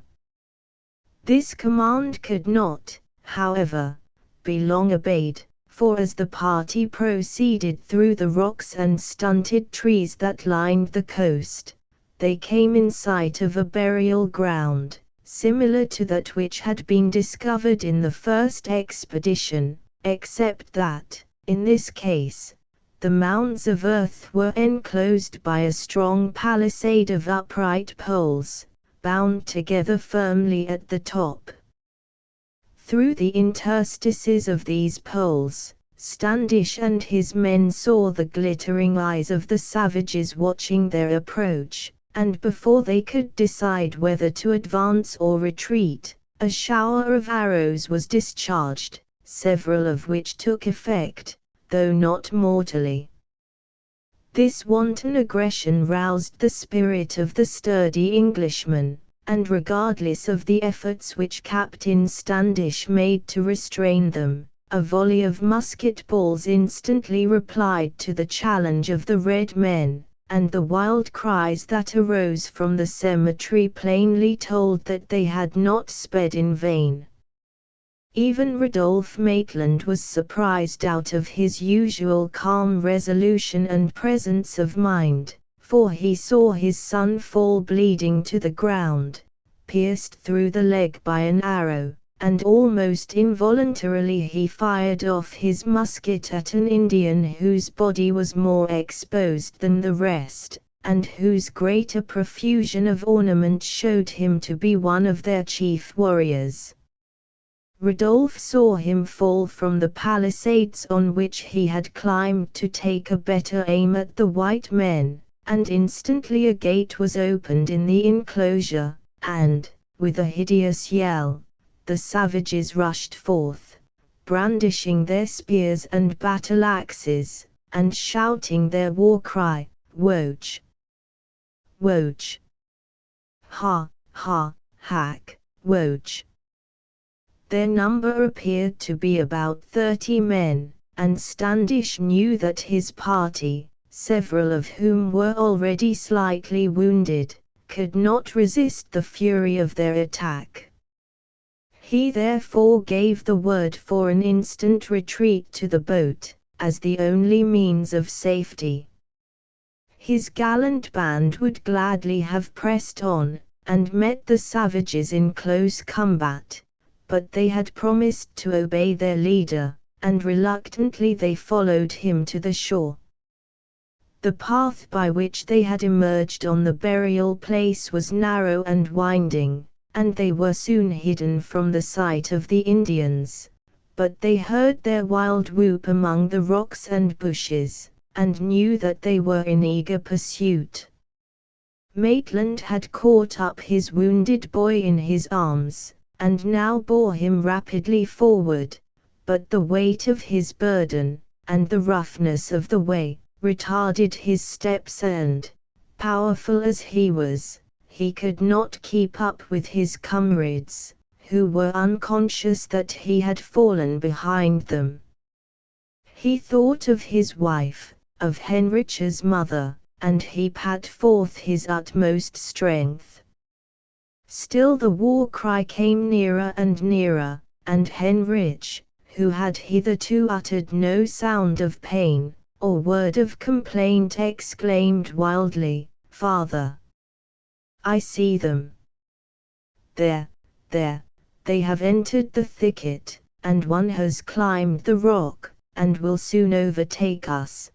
This command could not, however, be long obeyed, for as the party proceeded through the rocks and stunted trees that lined the coast, they came in sight of a burial ground, similar to that which had been discovered in the first expedition, except that, in this case, the mounds of earth were enclosed by a strong palisade of upright poles, bound together firmly at the top. Through the interstices of these poles, Standish and his men saw the glittering eyes of the savages watching their approach, and before they could decide whether to advance or retreat, a shower of arrows was discharged, several of which took effect, though not mortally. This wanton aggression roused the spirit of the sturdy Englishmen, and regardless of the efforts which Captain Standish made to restrain them, a volley of musket balls instantly replied to the challenge of the red men, and the wild cries that arose from the cemetery plainly told that they had not sped in vain. Even Rodolphe Maitland was surprised out of his usual calm resolution and presence of mind, for he saw his son fall bleeding to the ground, pierced through the leg by an arrow, and almost involuntarily he fired off his musket at an Indian whose body was more exposed than the rest, and whose greater profusion of ornament showed him to be one of their chief warriors. Rodolphe saw him fall from the palisades on which he had climbed to take a better aim at the white men, and instantly a gate was opened in the enclosure, and, with a hideous yell, the savages rushed forth, brandishing their spears and battle-axes, and shouting their war cry, "Woj! Woj! Ha, ha, hack, Woj!" Their number appeared to be about 30 men, and Standish knew that his party, several of whom were already slightly wounded, could not resist the fury of their attack. He therefore gave the word for an instant retreat to the boat, as the only means of safety. His gallant band would gladly have pressed on, and met the savages in close combat, but they had promised to obey their leader, and reluctantly they followed him to the shore. The path by which they had emerged on the burial place was narrow and winding, and they were soon hidden from the sight of the Indians, but they heard their wild whoop among the rocks and bushes, and knew that they were in eager pursuit. Maitland had caught up his wounded boy in his arms, and now bore him rapidly forward, but the weight of his burden, and the roughness of the way, retarded his steps and, powerful as he was, he could not keep up with his comrades, who were unconscious that he had fallen behind them. He thought of his wife, of Heinrich's mother, and he put forth his utmost strength. Still the war cry came nearer and nearer, and Heinrich, who had hitherto uttered no sound of pain, or word of complaint, exclaimed wildly, "Father! I see them! There, they have entered the thicket, and one has climbed the rock, and will soon overtake us.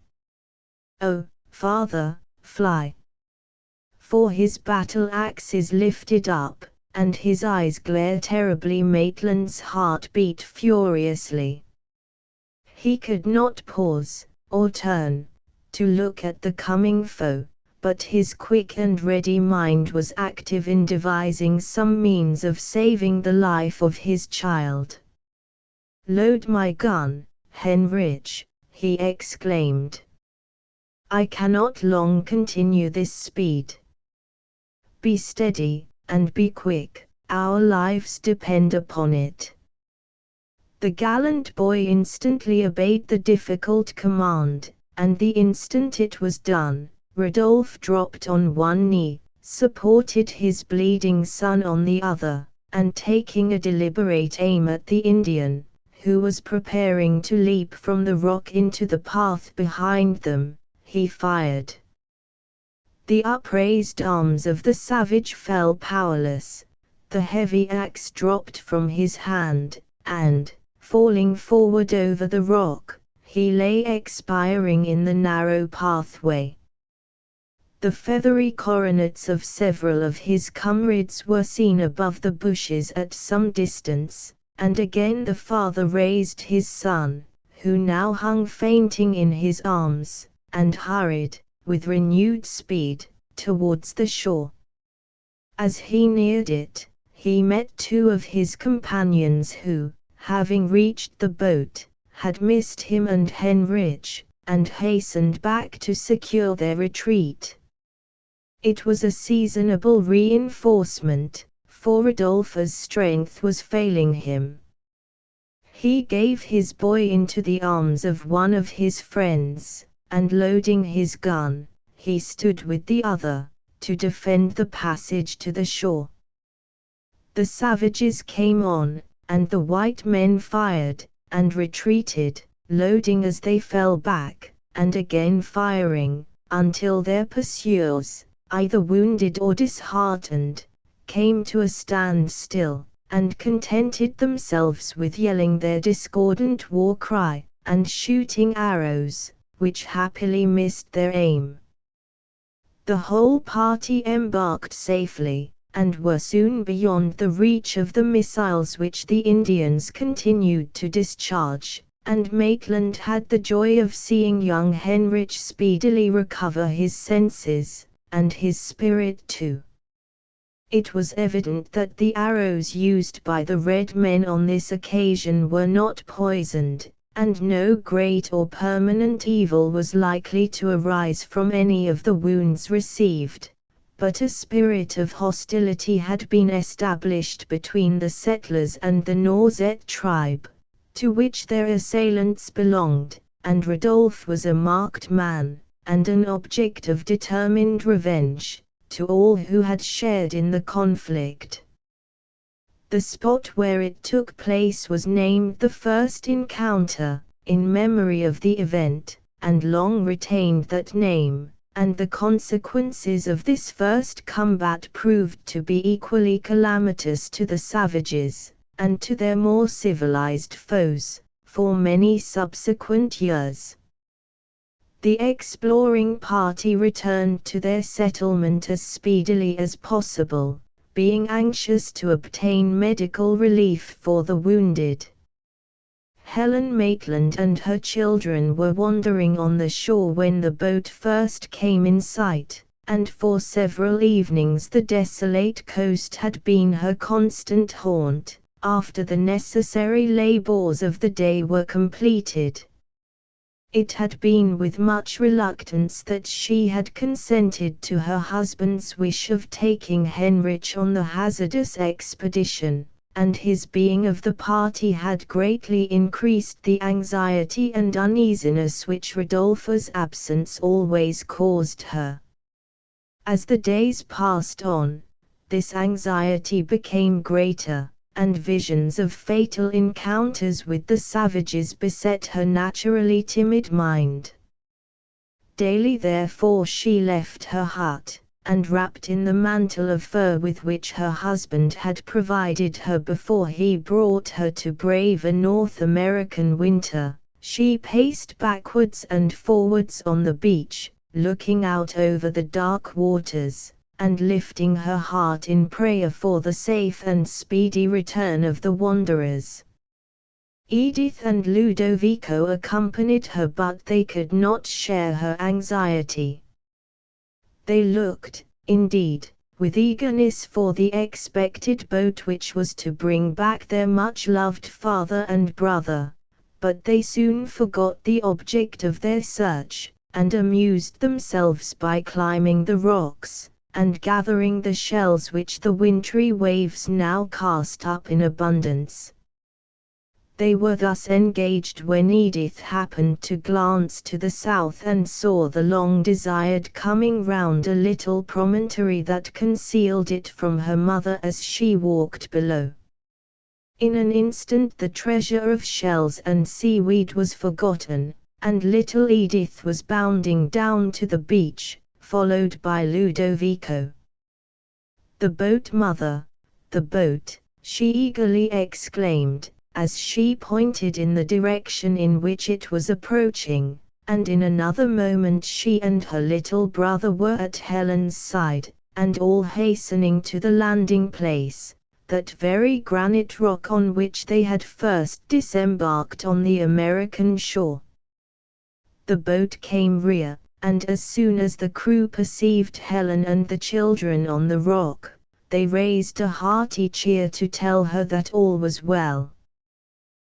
Oh, Father, fly!" For his battle axe is lifted up, and his eyes glare terribly. Maitland's heart beat furiously. He could not pause, or turn, to look at the coming foe, but his quick and ready mind was active in devising some means of saving the life of his child. "Load my gun, Heinrich," he exclaimed. "I cannot long continue this speed. Be steady, and be quick, our lives depend upon it." The gallant boy instantly obeyed the difficult command, and the instant it was done, Rodolphe dropped on one knee, supported his bleeding son on the other, and taking a deliberate aim at the Indian, who was preparing to leap from the rock into the path behind them, he fired. The upraised arms of the savage fell powerless, the heavy axe dropped from his hand, and, falling forward over the rock, he lay expiring in the narrow pathway. The feathery coronets of several of his comrades were seen above the bushes at some distance, and again the father raised his son, who now hung fainting in his arms, and hurried, with renewed speed, towards the shore. As he neared it, he met two of his companions who, having reached the boat, had missed him and Heinrich, and hastened back to secure their retreat. It was a seasonable reinforcement, for Rodolphe's strength was failing him. He gave his boy into the arms of one of his friends, and loading his gun, he stood with the other, to defend the passage to the shore. The savages came on, and the white men fired, and retreated, loading as they fell back, and again firing, until their pursuers, either wounded or disheartened, came to a standstill, and contented themselves with yelling their discordant war cry, and shooting arrows, which happily missed their aim. The whole party embarked safely, and were soon beyond the reach of the missiles which the Indians continued to discharge, and Maitland had the joy of seeing young Heinrich speedily recover his senses, and his spirit too. It was evident that the arrows used by the red men on this occasion were not poisoned, and no great or permanent evil was likely to arise from any of the wounds received, but a spirit of hostility had been established between the settlers and the Norzet tribe, to which their assailants belonged, and Rodolphe was a marked man, and an object of determined revenge, to all who had shared in the conflict. The spot where it took place was named the First Encounter, in memory of the event, and long retained that name, and the consequences of this first combat proved to be equally calamitous to the savages, and to their more civilized foes, for many subsequent years. The exploring party returned to their settlement as speedily as possible, being anxious to obtain medical relief for the wounded. Helen Maitland and her children were wandering on the shore when the boat first came in sight, and for several evenings the desolate coast had been her constant haunt, after the necessary labors of the day were completed. It had been with much reluctance that she had consented to her husband's wish of taking Heinrich on the hazardous expedition, and his being of the party had greatly increased the anxiety and uneasiness which Rodolphe's absence always caused her. As the days passed on, this anxiety became greater, and visions of fatal encounters with the savages beset her naturally timid mind. Daily therefore she left her hut, and wrapped in the mantle of fur with which her husband had provided her before he brought her to brave a North American winter, she paced backwards and forwards on the beach, looking out over the dark waters, and lifting her heart in prayer for the safe and speedy return of the wanderers. Edith and Ludovico accompanied her, but they could not share her anxiety. They looked, indeed, with eagerness for the expected boat which was to bring back their much-loved father and brother, but they soon forgot the object of their search, and amused themselves by climbing the rocks, and gathering the shells which the wintry waves now cast up in abundance. They were thus engaged when Edith happened to glance to the south and saw the long-desired coming round a little promontory that concealed it from her mother as she walked below. In an instant the treasure of shells and seaweed was forgotten, and little Edith was bounding down to the beach, followed by Ludovico. "The boat, mother! The boat!" she eagerly exclaimed, as she pointed in the direction in which it was approaching, and in another moment she and her little brother were at Helen's side, and all hastening to the landing place, that very granite rock on which they had first disembarked on the American shore. The boat came rear, and as soon as the crew perceived Helen and the children on the rock, they raised a hearty cheer to tell her that all was well.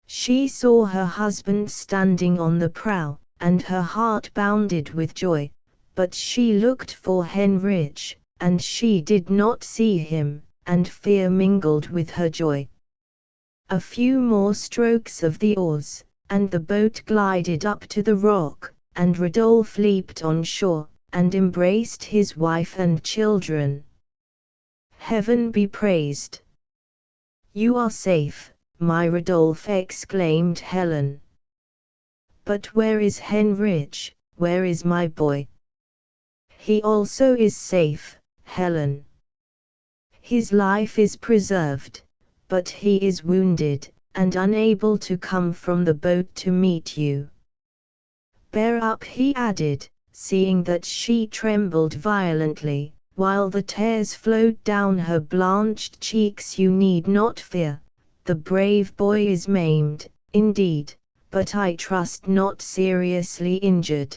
She saw her husband standing on the prow, and her heart bounded with joy, but she looked for Heinrich, and she did not see him, and fear mingled with her joy. A few more strokes of the oars, and the boat glided up to the rock, and Rodolphe leaped on shore, and embraced his wife and children. "Heaven be praised! You are safe, my Rodolphe," exclaimed Helen. "But where is Heinrich, where is my boy?" "He also is safe, Helen. His life is preserved, but he is wounded, and unable to come from the boat to meet you. Bear up," he added, seeing that she trembled violently, while the tears flowed down her blanched cheeks. "You need not fear. The brave boy is maimed, indeed, but I trust not seriously injured.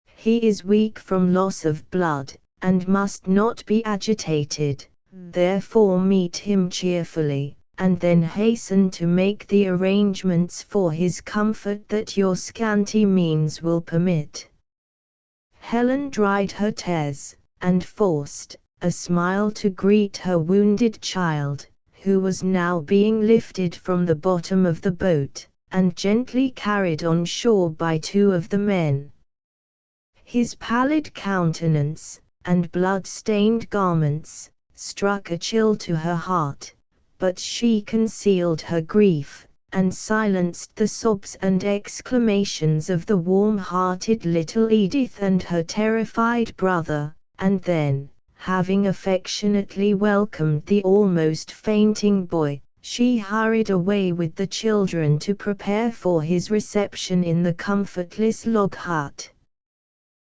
He is weak from loss of blood, and must not be agitated, therefore meet him cheerfully, and then hasten to make the arrangements for his comfort that your scanty means will permit." Helen dried her tears, and forced a smile to greet her wounded child, who was now being lifted from the bottom of the boat, and gently carried on shore by two of the men. His pallid countenance, and blood-stained garments, struck a chill to her heart, but she concealed her grief, and silenced the sobs and exclamations of the warm-hearted little Edith and her terrified brother, and then, having affectionately welcomed the almost fainting boy, she hurried away with the children to prepare for his reception in the comfortless log hut.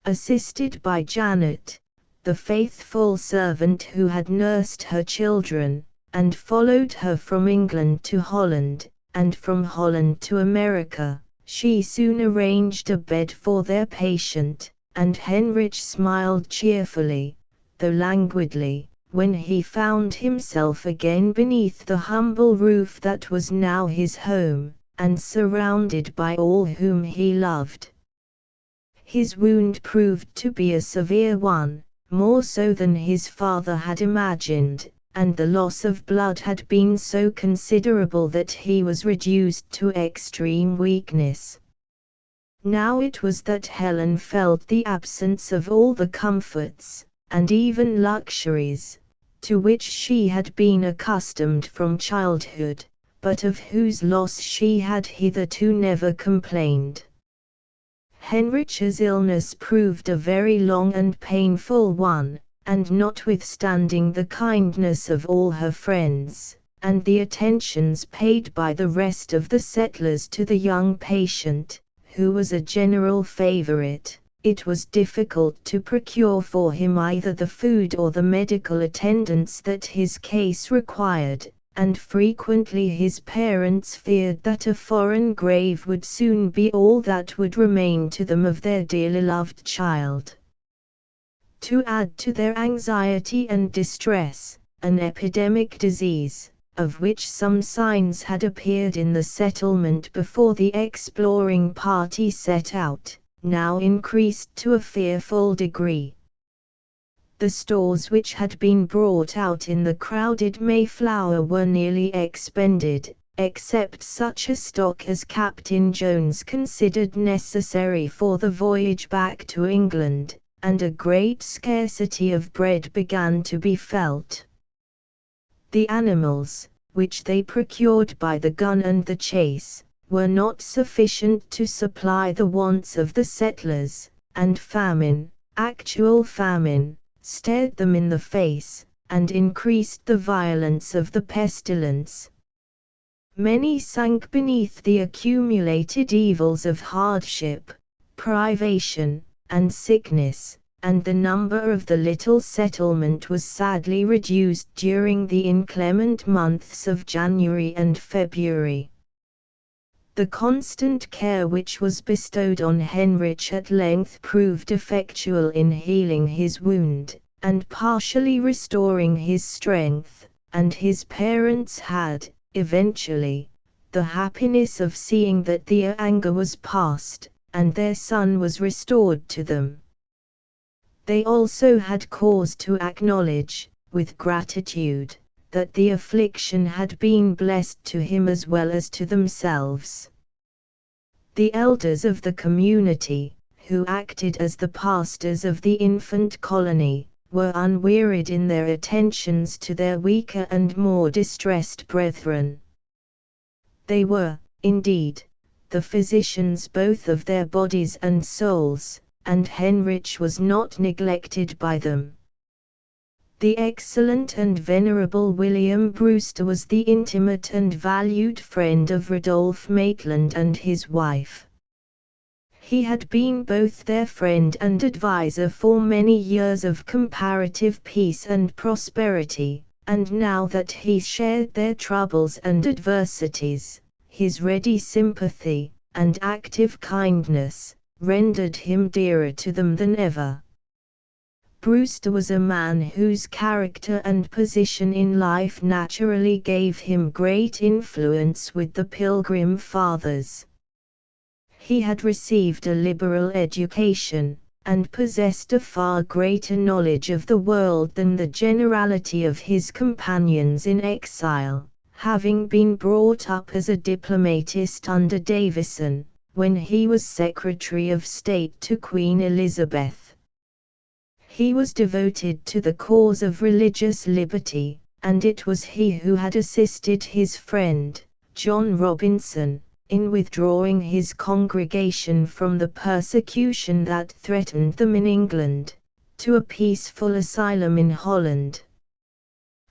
Assisted by Janet, the faithful servant who had nursed her children, and followed her from England to Holland, and from Holland to America, she soon arranged a bed for their patient, and Heinrich smiled cheerfully, though languidly, when he found himself again beneath the humble roof that was now his home, and surrounded by all whom he loved. His wound proved to be a severe one, more so than his father had imagined, and the loss of blood had been so considerable that he was reduced to extreme weakness. Now it was that Helen felt the absence of all the comforts, and even luxuries, to which she had been accustomed from childhood, but of whose loss she had hitherto never complained. Heinrich's illness proved a very long and painful one, and notwithstanding the kindness of all her friends, and the attentions paid by the rest of the settlers to the young patient, who was a general favorite, it was difficult to procure for him either the food or the medical attendance that his case required, and frequently his parents feared that a foreign grave would soon be all that would remain to them of their dearly loved child. To add to their anxiety and distress, an epidemic disease, of which some signs had appeared in the settlement before the exploring party set out, now increased to a fearful degree. The stores which had been brought out in the crowded Mayflower were nearly expended, except such a stock as Captain Jones considered necessary for the voyage back to England, and a great scarcity of bread began to be felt. The animals, which they procured by the gun and the chase, were not sufficient to supply the wants of the settlers, and famine, actual famine, stared them in the face, and increased the violence of the pestilence. Many sank beneath the accumulated evils of hardship, privation, and sickness, and the number of the little settlement was sadly reduced during the inclement months of January and February. The constant care which was bestowed on Heinrich at length proved effectual in healing his wound, and partially restoring his strength, and his parents had, eventually, the happiness of seeing that their anger was past, and their son was restored to them. They also had cause to acknowledge, with gratitude, that the affliction had been blessed to him as well as to themselves. The elders of the community, who acted as the pastors of the infant colony, were unwearied in their attentions to their weaker and more distressed brethren. They were, indeed, the physicians both of their bodies and souls, and Heinrich was not neglected by them. The excellent and venerable William Brewster was the intimate and valued friend of Rodolphe Maitland and his wife. He had been both their friend and adviser for many years of comparative peace and prosperity, and now that he shared their troubles and adversities, his ready sympathy, and active kindness, rendered him dearer to them than ever. Brewster was a man whose character and position in life naturally gave him great influence with the Pilgrim Fathers. He had received a liberal education, and possessed a far greater knowledge of the world than the generality of his companions in exile, having been brought up as a diplomatist under Davison, when he was Secretary of State to Queen Elizabeth. He was devoted to the cause of religious liberty, and it was he who had assisted his friend, John Robinson, in withdrawing his congregation from the persecution that threatened them in England, to a peaceful asylum in Holland.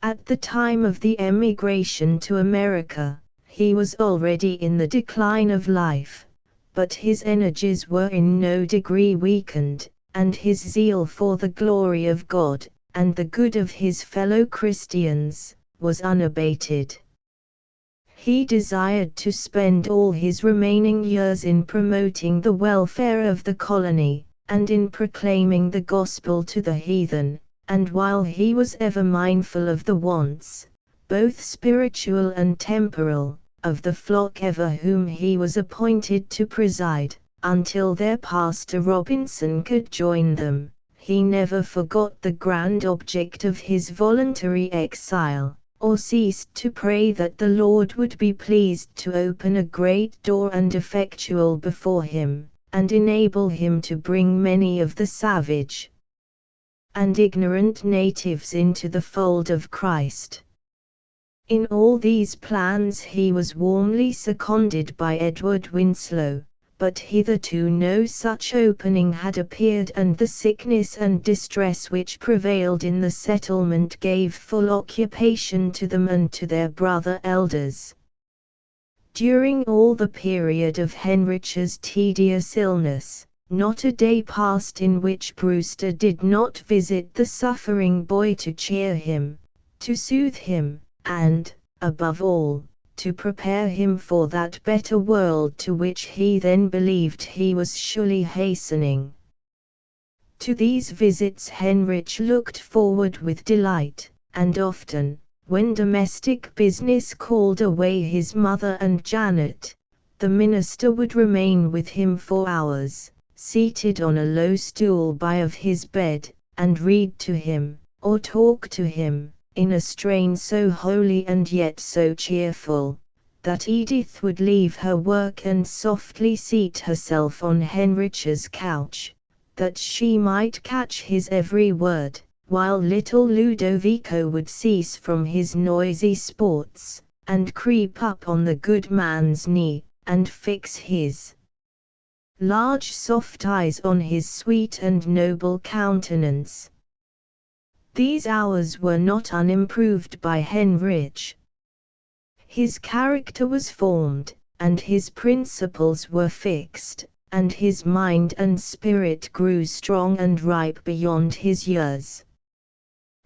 At the time of the emigration to America, he was already in the decline of life, but his energies were in no degree weakened, and his zeal for the glory of God, and the good of his fellow Christians, was unabated. He desired to spend all his remaining years in promoting the welfare of the colony, and in proclaiming the gospel to the heathen, and while he was ever mindful of the wants, both spiritual and temporal, of the flock over whom he was appointed to preside, until their pastor Robinson could join them, he never forgot the grand object of his voluntary exile, or ceased to pray that the Lord would be pleased to open a great door and effectual before him, and enable him to bring many of the savage and ignorant natives into the fold of Christ. In all these plans he was warmly seconded by Edward Winslow, but hitherto no such opening had appeared, and the sickness and distress which prevailed in the settlement gave full occupation to them and to their brother elders. During all the period of Henrich's tedious illness, not a day passed in which Brewster did not visit the suffering boy to cheer him, to soothe him, and, above all, to prepare him for that better world to which he then believed he was surely hastening. To these visits Henrich looked forward with delight, and often, when domestic business called away his mother and Janet, the minister would remain with him for hours, seated on a low stool by of his bed, and read to him, or talk to him, in a strain so holy and yet so cheerful, that Edith would leave her work and softly seat herself on Henrich's couch, that she might catch his every word, while little Ludovico would cease from his noisy sports, and creep up on the good man's knee, and fix his large soft eyes on his sweet and noble countenance. These hours were not unimproved by Henrich. His character was formed, and his principles were fixed, and his mind and spirit grew strong and ripe beyond his years.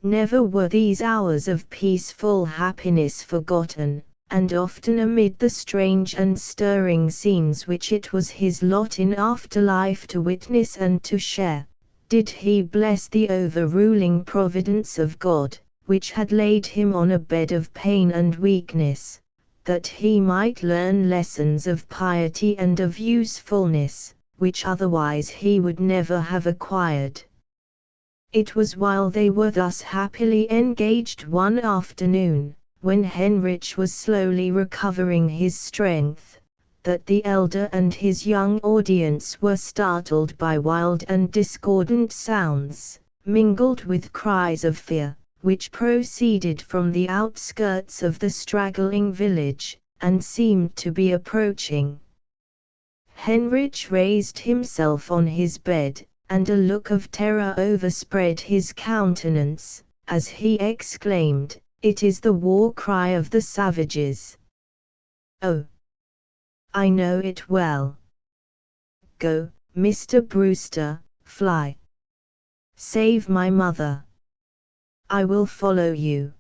Never were these hours of peaceful happiness forgotten, and often amid the strange and stirring scenes which it was his lot in after life to witness and to share, did he bless the overruling providence of God, which had laid him on a bed of pain and weakness, that he might learn lessons of piety and of usefulness, which otherwise he would never have acquired. It was while they were thus happily engaged one afternoon, when Henrich was slowly recovering his strength, that the elder and his young audience were startled by wild and discordant sounds, mingled with cries of fear, which proceeded from the outskirts of the straggling village, and seemed to be approaching. Henrich raised himself on his bed, and a look of terror overspread his countenance, as he exclaimed, "It is the war cry of the savages! Oh, I know it well. Go, Mr. Brewster, fly. Save my mother. I will follow you."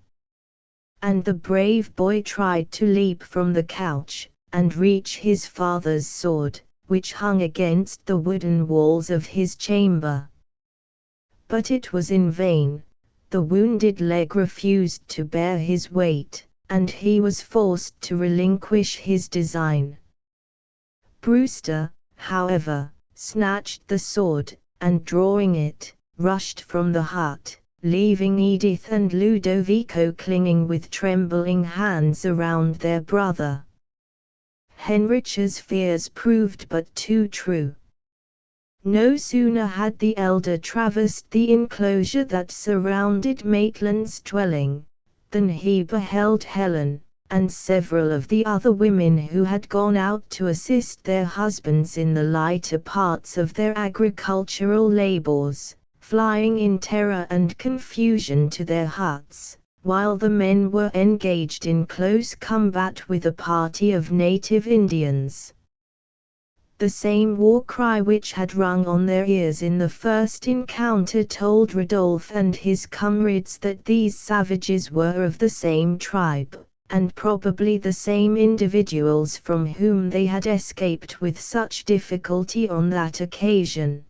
And the brave boy tried to leap from the couch, and reach his father's sword, which hung against the wooden walls of his chamber. But it was in vain. The wounded leg refused to bear his weight, and he was forced to relinquish his design. Brewster, however, snatched the sword, and drawing it, rushed from the hut, leaving Edith and Ludovico clinging with trembling hands around their brother. Henrich's fears proved but too true. No sooner had the elder traversed the enclosure that surrounded Maitland's dwelling, than he beheld Helen, and several of the other women who had gone out to assist their husbands in the lighter parts of their agricultural labors, flying in terror and confusion to their huts, while the men were engaged in close combat with a party of native Indians. The same war cry which had rung on their ears in the first encounter told Rodolphe and his comrades that these savages were of the same tribe, and probably the same individuals from whom they had escaped with such difficulty on that occasion.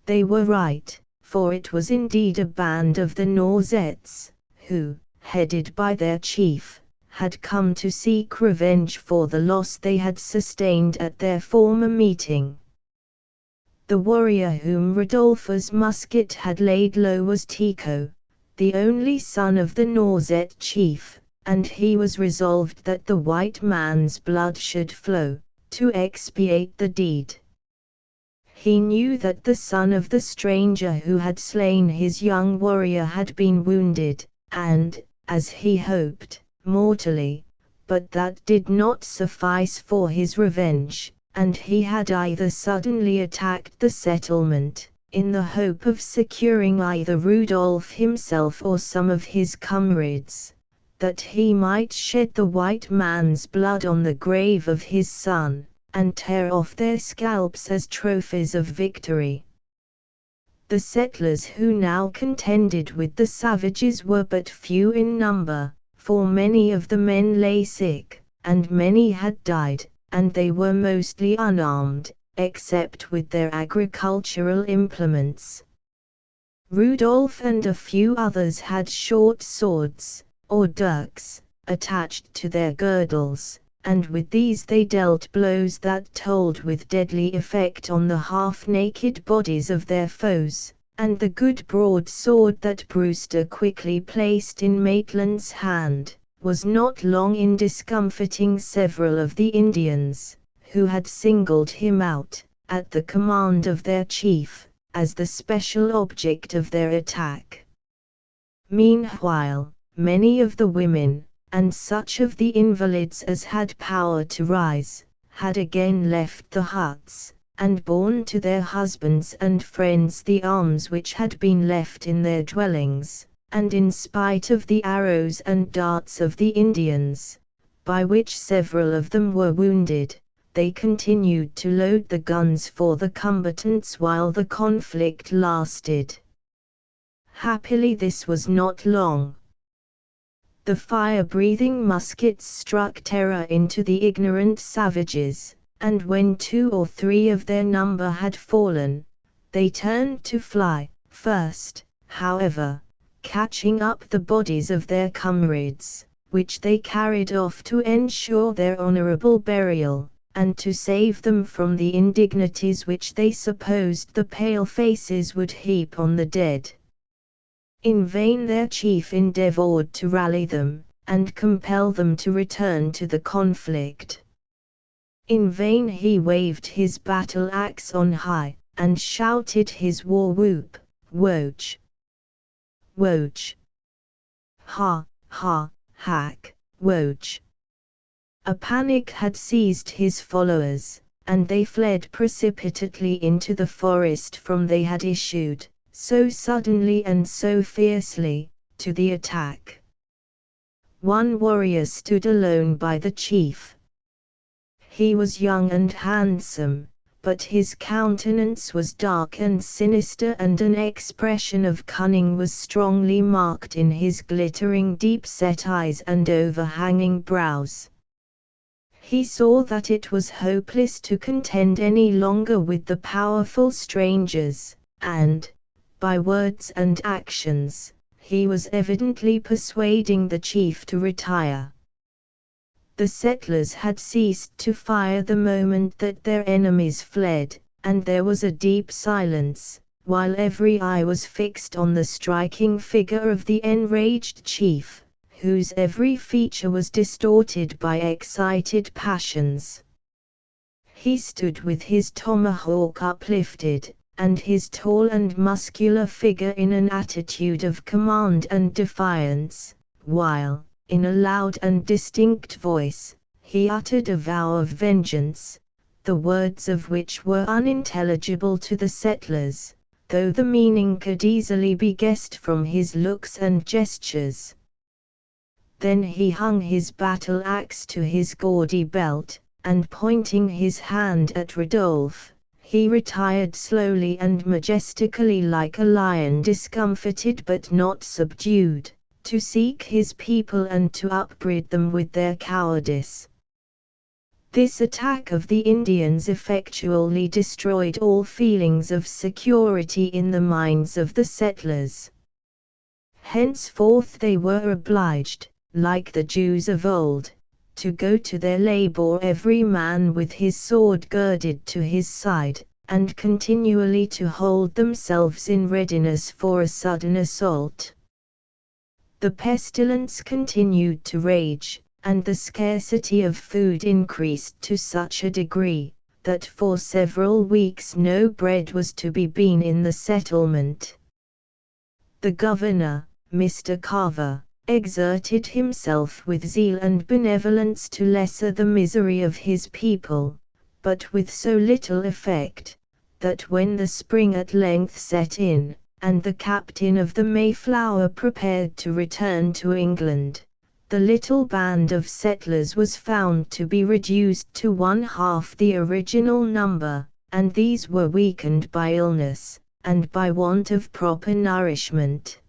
They were right, for it was indeed a band of the Norsettes, who, headed by their chief, had come to seek revenge for the loss they had sustained at their former meeting. The warrior whom Rodolphe's musket had laid low was Tycho, the only son of the Norsette chief, and he was resolved that the white man's blood should flow, to expiate the deed. He knew that the son of the stranger who had slain his young warrior had been wounded, and, as he hoped, mortally, but that did not suffice for his revenge, and he had either suddenly attacked the settlement, in the hope of securing either Rudolph himself or some of his comrades, that he might shed the white man's blood on the grave of his son, and tear off their scalps as trophies of victory. The settlers who now contended with the savages were but few in number, for many of the men lay sick, and many had died, and they were mostly unarmed, except with their agricultural implements. Rudolph and a few others had short swords, or dirks, attached to their girdles, and with these they dealt blows that told with deadly effect on the half-naked bodies of their foes, and the good broadsword that Brewster quickly placed in Maitland's hand, was not long in discomfiting several of the Indians, who had singled him out, at the command of their chief, as the special object of their attack. Meanwhile, many of the women, and such of the invalids as had power to rise, had again left the huts, and borne to their husbands and friends the arms which had been left in their dwellings, and in spite of the arrows and darts of the Indians, by which several of them were wounded, they continued to load the guns for the combatants while the conflict lasted. Happily this was not long. The fire-breathing muskets struck terror into the ignorant savages, and when 2 or 3 of their number had fallen, they turned to fly, first, however, catching up the bodies of their comrades, which they carried off to ensure their honorable burial, and to save them from the indignities which they supposed the pale-faces would heap on the dead. In vain their chief endeavored to rally them, and compel them to return to the conflict. In vain he waved his battle-axe on high, and shouted his war-whoop, "Woach! Woach! Ha, ha, hack, woach!" A panic had seized his followers, and they fled precipitately into the forest from they had issued, so suddenly and so fiercely, to the attack. One warrior stood alone by the chief. He was young and handsome, but his countenance was dark and sinister, and an expression of cunning was strongly marked in his glittering deep-set eyes and overhanging brows. He saw that it was hopeless to contend any longer with the powerful strangers, and, by words and actions, he was evidently persuading the chief to retire. The settlers had ceased to fire the moment that their enemies fled, and there was a deep silence, while every eye was fixed on the striking figure of the enraged chief, whose every feature was distorted by excited passions. He stood with his tomahawk uplifted, and his tall and muscular figure in an attitude of command and defiance, while, in a loud and distinct voice, he uttered a vow of vengeance, the words of which were unintelligible to the settlers, though the meaning could easily be guessed from his looks and gestures. Then he hung his battle-axe to his gaudy belt, and pointing his hand at Rodolphe, he retired slowly and majestically like a lion discomfited but not subdued, to seek his people and to upbraid them with their cowardice. This attack of the Indians effectually destroyed all feelings of security in the minds of the settlers. Henceforth they were obliged, like the Jews of old, to go to their labor every man with his sword girded to his side, and continually to hold themselves in readiness for a sudden assault. The pestilence continued to rage, and the scarcity of food increased to such a degree, that for several weeks no bread was to be seen in the settlement. The governor, Mr. Carver, exerted himself with zeal and benevolence to lessen the misery of his people, but with so little effect, that when the spring at length set in, and the captain of the Mayflower prepared to return to England, the little band of settlers was found to be reduced to 1/2 the original number, and these were weakened by illness, and by want of proper nourishment.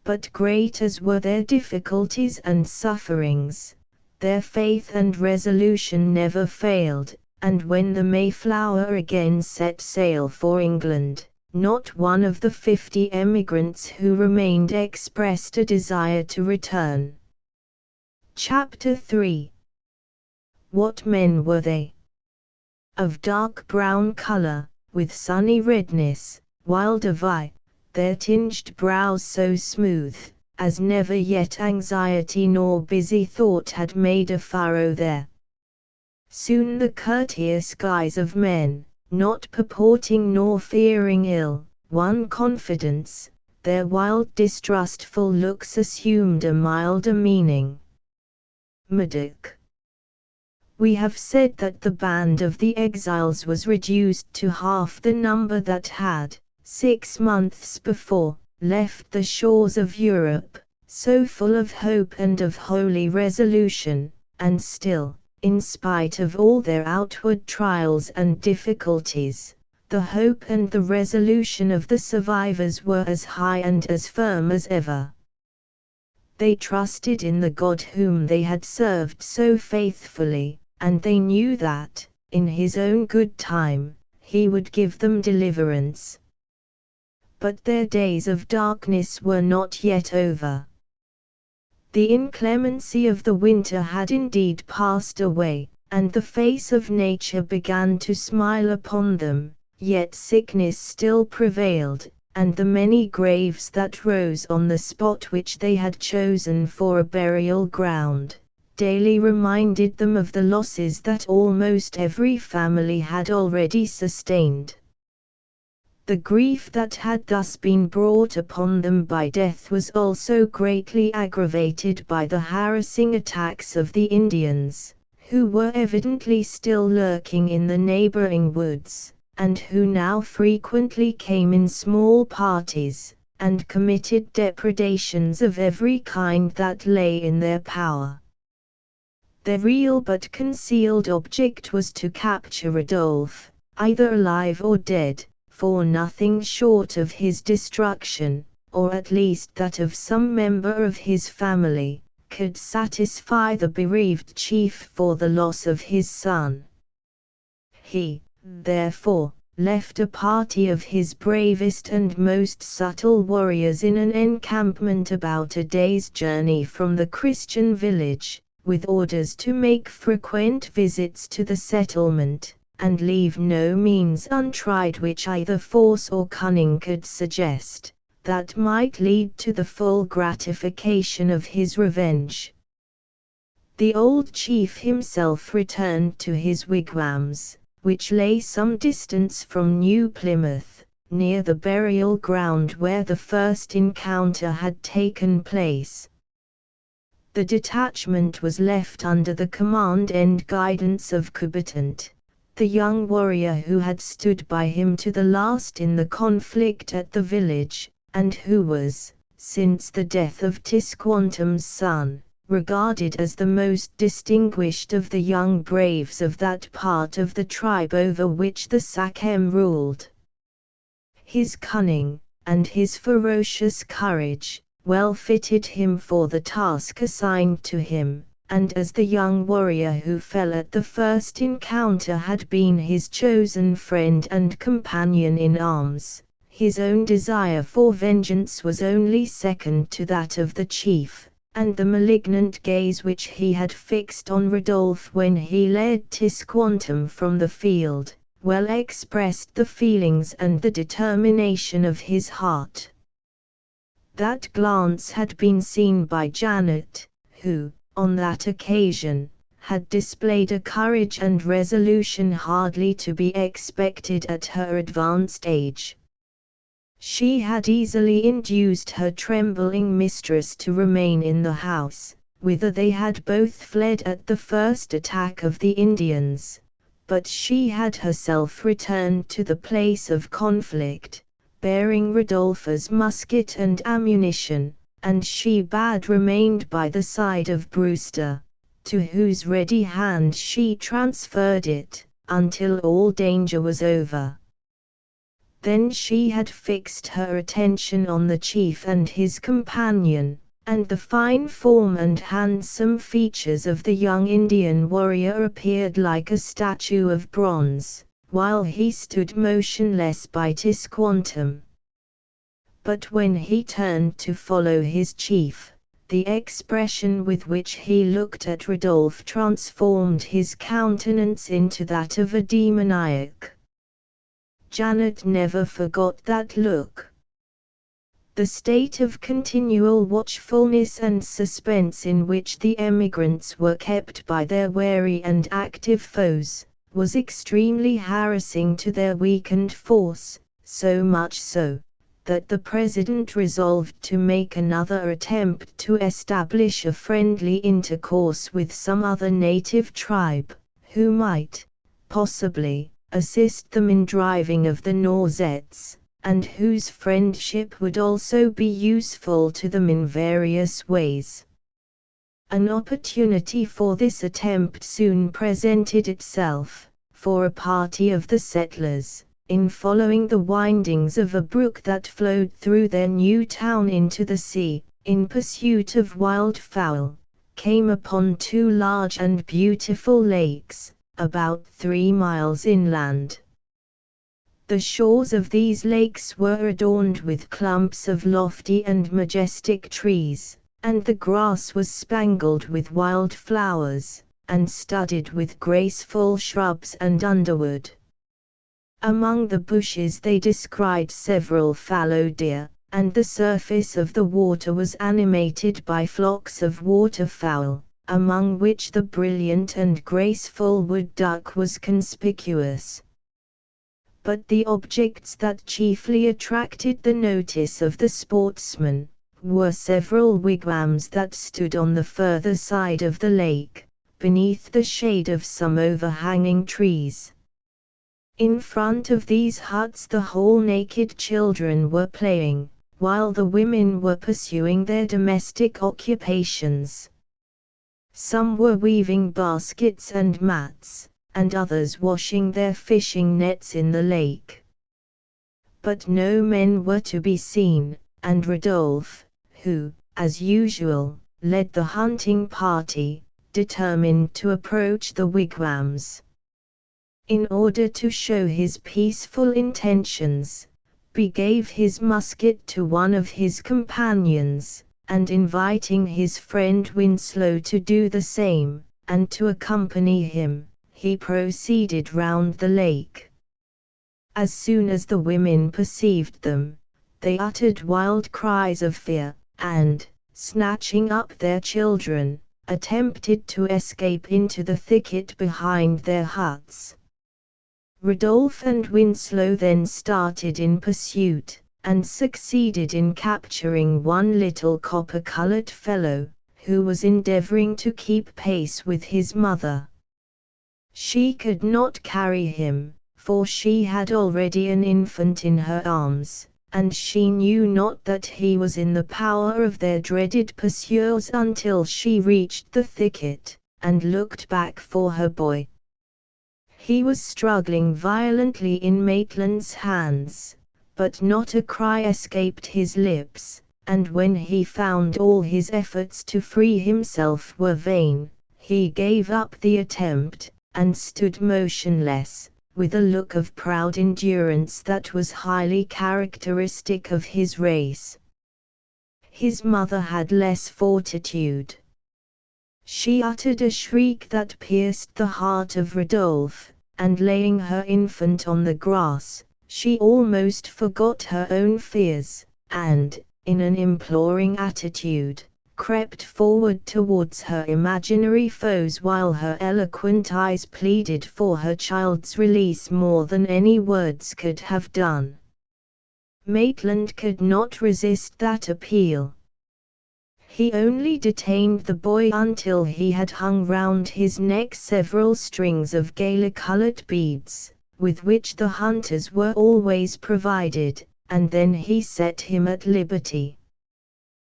But great as were their difficulties and sufferings, their faith and resolution never failed, and when the Mayflower again set sail for England, not one of the 50 emigrants who remained expressed a desire to return. Chapter 3. What men were they? Of dark brown color, with sunny redness, wild of eye, their tinged brows so smooth, as never yet anxiety nor busy thought had made a furrow there. Soon the courteous guise of men, not purporting nor fearing ill, won confidence, their wild distrustful looks assumed a milder meaning. Madoc. We have said that the band of the exiles was reduced to half the number that had, 6 months before, left the shores of Europe, so full of hope and of holy resolution, and still, in spite of all their outward trials and difficulties, the hope and the resolution of the survivors were as high and as firm as ever. They trusted in the God whom they had served so faithfully, and they knew that, in His own good time, He would give them deliverance. But their days of darkness were not yet over. The inclemency of the winter had indeed passed away, and the face of nature began to smile upon them, yet sickness still prevailed, and the many graves that rose on the spot which they had chosen for a burial ground, daily reminded them of the losses that almost every family had already sustained. The grief that had thus been brought upon them by death was also greatly aggravated by the harassing attacks of the Indians, who were evidently still lurking in the neighboring woods, and who now frequently came in small parties, and committed depredations of every kind that lay in their power. Their real but concealed object was to capture Rodolphe, either alive or dead, for nothing short of his destruction, or at least that of some member of his family, could satisfy the bereaved chief for the loss of his son. He, therefore, left a party of his bravest and most subtle warriors in an encampment about a day's journey from the Christian village, with orders to make frequent visits to the settlement, and leave no means untried which either force or cunning could suggest, that might lead to the full gratification of his revenge. The old chief himself returned to his wigwams, which lay some distance from New Plymouth, near the burial ground where the first encounter had taken place. The detachment was left under the command and guidance of Coubertin, the young warrior who had stood by him to the last in the conflict at the village, and who was, since the death of Tisquantum's son, regarded as the most distinguished of the young braves of that part of the tribe over which the Sachem ruled. His cunning, and his ferocious courage, well fitted him for the task assigned to him, and as the young warrior who fell at the first encounter had been his chosen friend and companion in arms, his own desire for vengeance was only second to that of the chief, and the malignant gaze which he had fixed on Rodolphe when he led Tisquantum from the field, well expressed the feelings and the determination of his heart. That glance had been seen by Janet, who, on that occasion, had displayed a courage and resolution hardly to be expected at her advanced age. She had easily induced her trembling mistress to remain in the house, whither they had both fled at the first attack of the Indians, but she had herself returned to the place of conflict, bearing Rodolphe's musket and ammunition, and she bad remained by the side of Brewster, to whose ready hand she transferred it, until all danger was over. Then she had fixed her attention on the chief and his companion, and the fine form and handsome features of the young Indian warrior appeared like a statue of bronze, while he stood motionless by Tisquantum. But when he turned to follow his chief, the expression with which he looked at Rodolphe transformed his countenance into that of a demoniac. Janet never forgot that look. The state of continual watchfulness and suspense in which the emigrants were kept by their wary and active foes, was extremely harassing to their weakened force, so much so, that the President resolved to make another attempt to establish a friendly intercourse with some other native tribe, who might, possibly, assist them in driving of the Norsettes, and whose friendship would also be useful to them in various ways. An opportunity for this attempt soon presented itself, for a party of the settlers, in following the windings of a brook that flowed through their new town into the sea, in pursuit of wildfowl, came upon two large and beautiful lakes, about 3 miles inland. The shores of these lakes were adorned with clumps of lofty and majestic trees, and the grass was spangled with wild flowers, and studded with graceful shrubs and underwood. Among the bushes they descried several fallow deer, and the surface of the water was animated by flocks of waterfowl, among which the brilliant and graceful wood duck was conspicuous. But the objects that chiefly attracted the notice of the sportsmen were several wigwams that stood on the further side of the lake, beneath the shade of some overhanging trees. In front of these huts the whole naked children were playing, while the women were pursuing their domestic occupations. Some were weaving baskets and mats, and others washing their fishing nets in the lake. But no men were to be seen, and Rodolphe, who, as usual, led the hunting party, determined to approach the wigwams. In order to show his peaceful intentions, he gave his musket to one of his companions, and inviting his friend Winslow to do the same, and to accompany him, he proceeded round the lake. As soon as the women perceived them, they uttered wild cries of fear, and, snatching up their children, attempted to escape into the thicket behind their huts. Rodolphe and Winslow then started in pursuit, and succeeded in capturing one little copper-colored fellow, who was endeavoring to keep pace with his mother. She could not carry him, for she had already an infant in her arms, and she knew not that he was in the power of their dreaded pursuers until she reached the thicket, and looked back for her boy. He was struggling violently in Maitland's hands, but not a cry escaped his lips, and when he found all his efforts to free himself were vain, he gave up the attempt, and stood motionless, with a look of proud endurance that was highly characteristic of his race. His mother had less fortitude. She uttered a shriek that pierced the heart of Rodolphe, and laying her infant on the grass, she almost forgot her own fears, and, in an imploring attitude, crept forward towards her imaginary foes while her eloquent eyes pleaded for her child's release more than any words could have done. Maitland could not resist that appeal. He only detained the boy until he had hung round his neck several strings of gaily-colored beads, with which the hunters were always provided, and then he set him at liberty.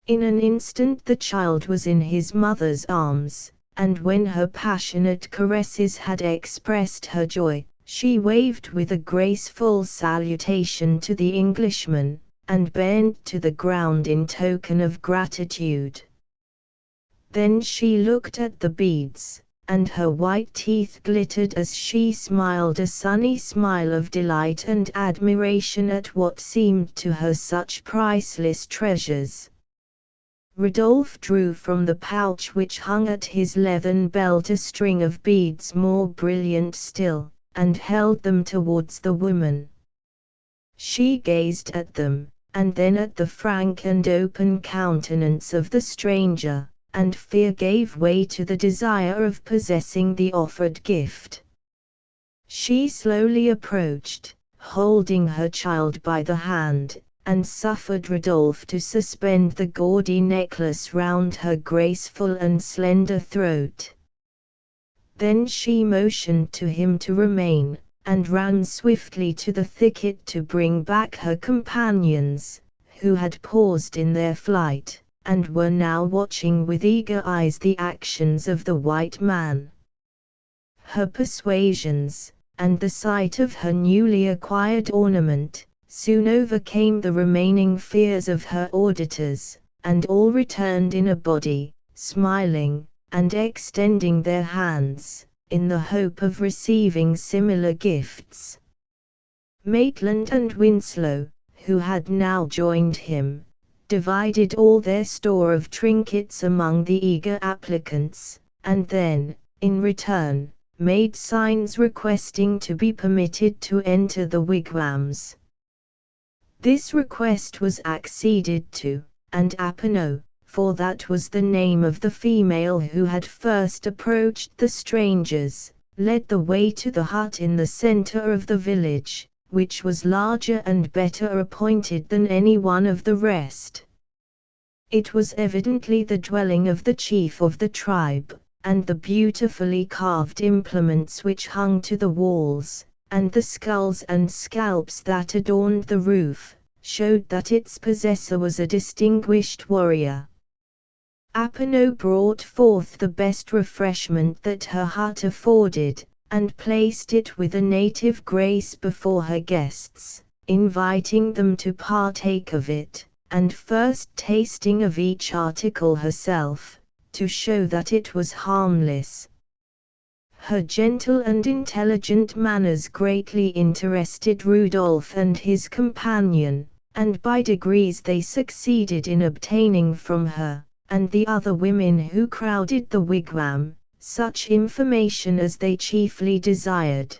In an instant the child was in his mother's arms, and when her passionate caresses had expressed her joy, she waved with a graceful salutation to the Englishman, and bent to the ground in token of gratitude. Then she looked at the beads, and her white teeth glittered as she smiled a sunny smile of delight and admiration at what seemed to her such priceless treasures. Rodolphe drew from the pouch which hung at his leathern belt a string of beads more brilliant still, and held them towards the woman. She gazed at them, and then at the frank and open countenance of the stranger, and fear gave way to the desire of possessing the offered gift. She slowly approached, holding her child by the hand, and suffered Rodolphe to suspend the gaudy necklace round her graceful and slender throat. Then she motioned to him to remain, and ran swiftly to the thicket to bring back her companions, who had paused in their flight, and were now watching with eager eyes the actions of the white man. Her persuasions, and the sight of her newly acquired ornament, soon overcame the remaining fears of her auditors, and all returned in a body, smiling, and extending their hands, in the hope of receiving similar gifts. Maitland and Winslow, who had now joined him, divided all their store of trinkets among the eager applicants, and then, in return, made signs requesting to be permitted to enter the wigwams. This request was acceded to, and Apono, for that was the name of the female who had first approached the strangers, led the way to the hut in the center of the village, which was larger and better appointed than any one of the rest. It was evidently the dwelling of the chief of the tribe, and the beautifully carved implements which hung to the walls, and the skulls and scalps that adorned the roof, showed that its possessor was a distinguished warrior. Apono brought forth the best refreshment that her hut afforded, and placed it with a native grace before her guests, inviting them to partake of it, and first tasting of each article herself, to show that it was harmless. Her gentle and intelligent manners greatly interested Rudolph and his companion, and by degrees they succeeded in obtaining from her, and the other women who crowded the wigwam, such information as they chiefly desired.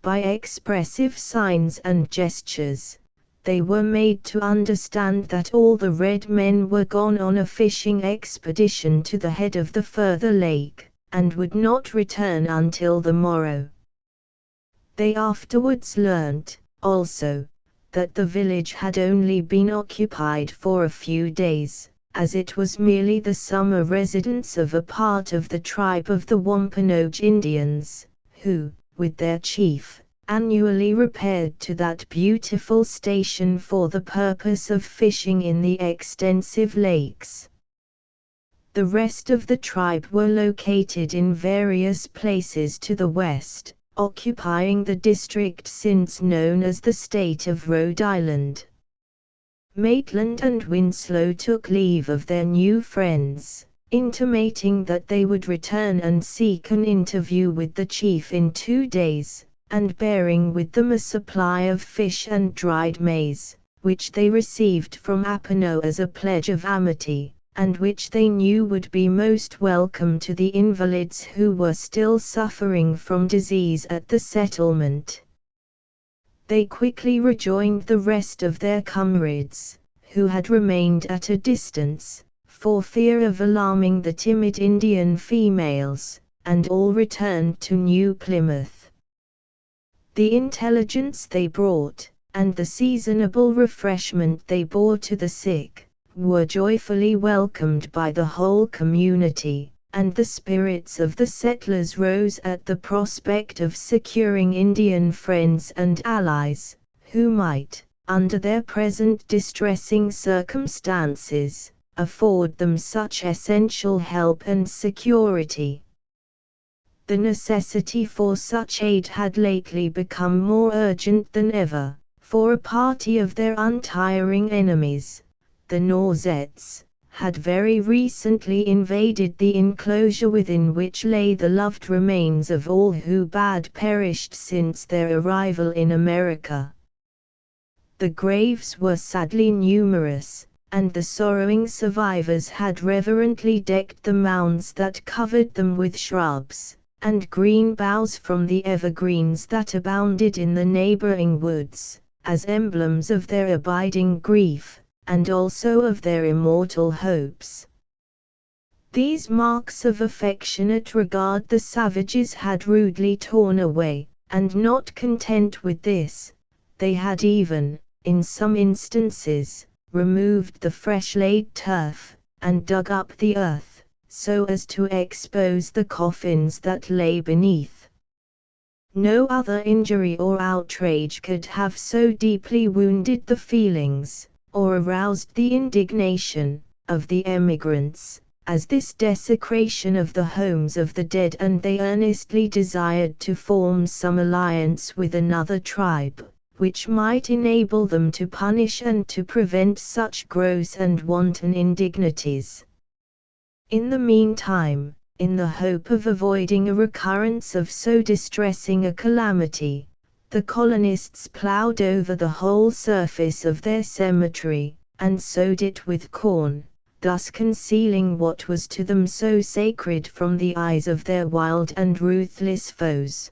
By expressive signs and gestures, they were made to understand that all the red men were gone on a fishing expedition to the head of the further lake, and would not return until the morrow. They afterwards learnt, also, that the village had only been occupied for a few days, as it was merely the summer residence of a part of the tribe of the Wampanoag Indians, who, with their chief, annually repaired to that beautiful station for the purpose of fishing in the extensive lakes. The rest of the tribe were located in various places to the west, occupying the district since known as the state of Rhode Island. Maitland and Winslow took leave of their new friends, intimating that they would return and seek an interview with the chief in 2 days, and bearing with them a supply of fish and dried maize, which they received from Apano as a pledge of amity, and which they knew would be most welcome to the invalids who were still suffering from disease at the settlement. They quickly rejoined the rest of their comrades, who had remained at a distance, for fear of alarming the timid Indian females, and all returned to New Plymouth. The intelligence they brought, and the seasonable refreshment they bore to the sick, were joyfully welcomed by the whole community, and the spirits of the settlers rose at the prospect of securing Indian friends and allies, who might, under their present distressing circumstances, afford them such essential help and security. The necessity for such aid had lately become more urgent than ever, for a party of their untiring enemies, the Norsettes, had very recently invaded the enclosure within which lay the loved remains of all who had perished since their arrival in America. The graves were sadly numerous, and the sorrowing survivors had reverently decked the mounds that covered them with shrubs and green boughs from the evergreens that abounded in the neighboring woods, as emblems of their abiding grief, and also of their immortal hopes. These marks of affectionate regard the savages had rudely torn away, and not content with this, they had even, in some instances, removed the fresh-laid turf, and dug up the earth, so as to expose the coffins that lay beneath. No other injury or outrage could have so deeply wounded the feelings, or aroused the indignation, of the emigrants, as this desecration of the homes of the dead, and they earnestly desired to form some alliance with another tribe, which might enable them to punish and to prevent such gross and wanton indignities. In the meantime, in the hope of avoiding a recurrence of so distressing a calamity, the colonists plowed over the whole surface of their cemetery, and sowed it with corn, thus concealing what was to them so sacred from the eyes of their wild and ruthless foes.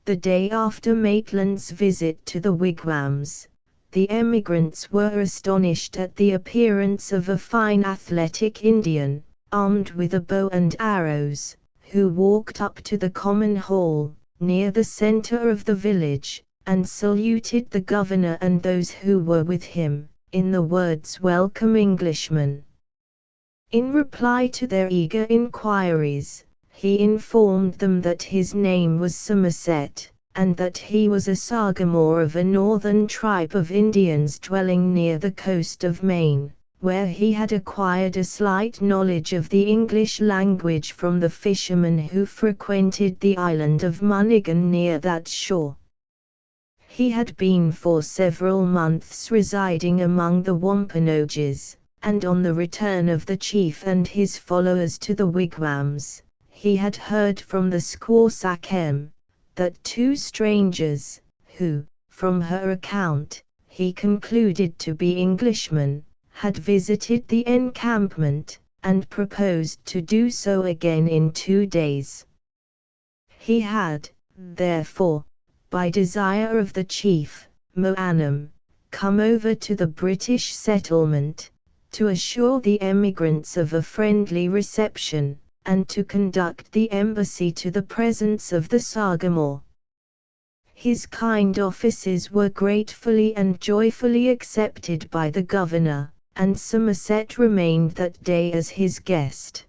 The day after Maitland's visit to the wigwams, the emigrants were astonished at the appearance of a fine athletic Indian, armed with a bow and arrows, who walked up to the common hall, near the center of the village, and saluted the governor and those who were with him, in the words "Welcome, Englishmen." In reply to their eager inquiries, he informed them that his name was Somerset, and that he was a Sagamore of a northern tribe of Indians dwelling near the coast of Maine, where he had acquired a slight knowledge of the English language from the fishermen who frequented the island of Munnigan near that shore. He had been for several months residing among the Wampanoags, and on the return of the chief and his followers to the wigwams, he had heard from the squaw Sakem, that 2 strangers, who, from her account, he concluded to be Englishmen, had visited the encampment, and proposed to do so again in 2 days. He had, therefore, by desire of the chief, Moanam, come over to the British settlement, to assure the emigrants of a friendly reception, and to conduct the embassy to the presence of the Sagamore. His kind offices were gratefully and joyfully accepted by the governor, and Somerset remained that day as his guest.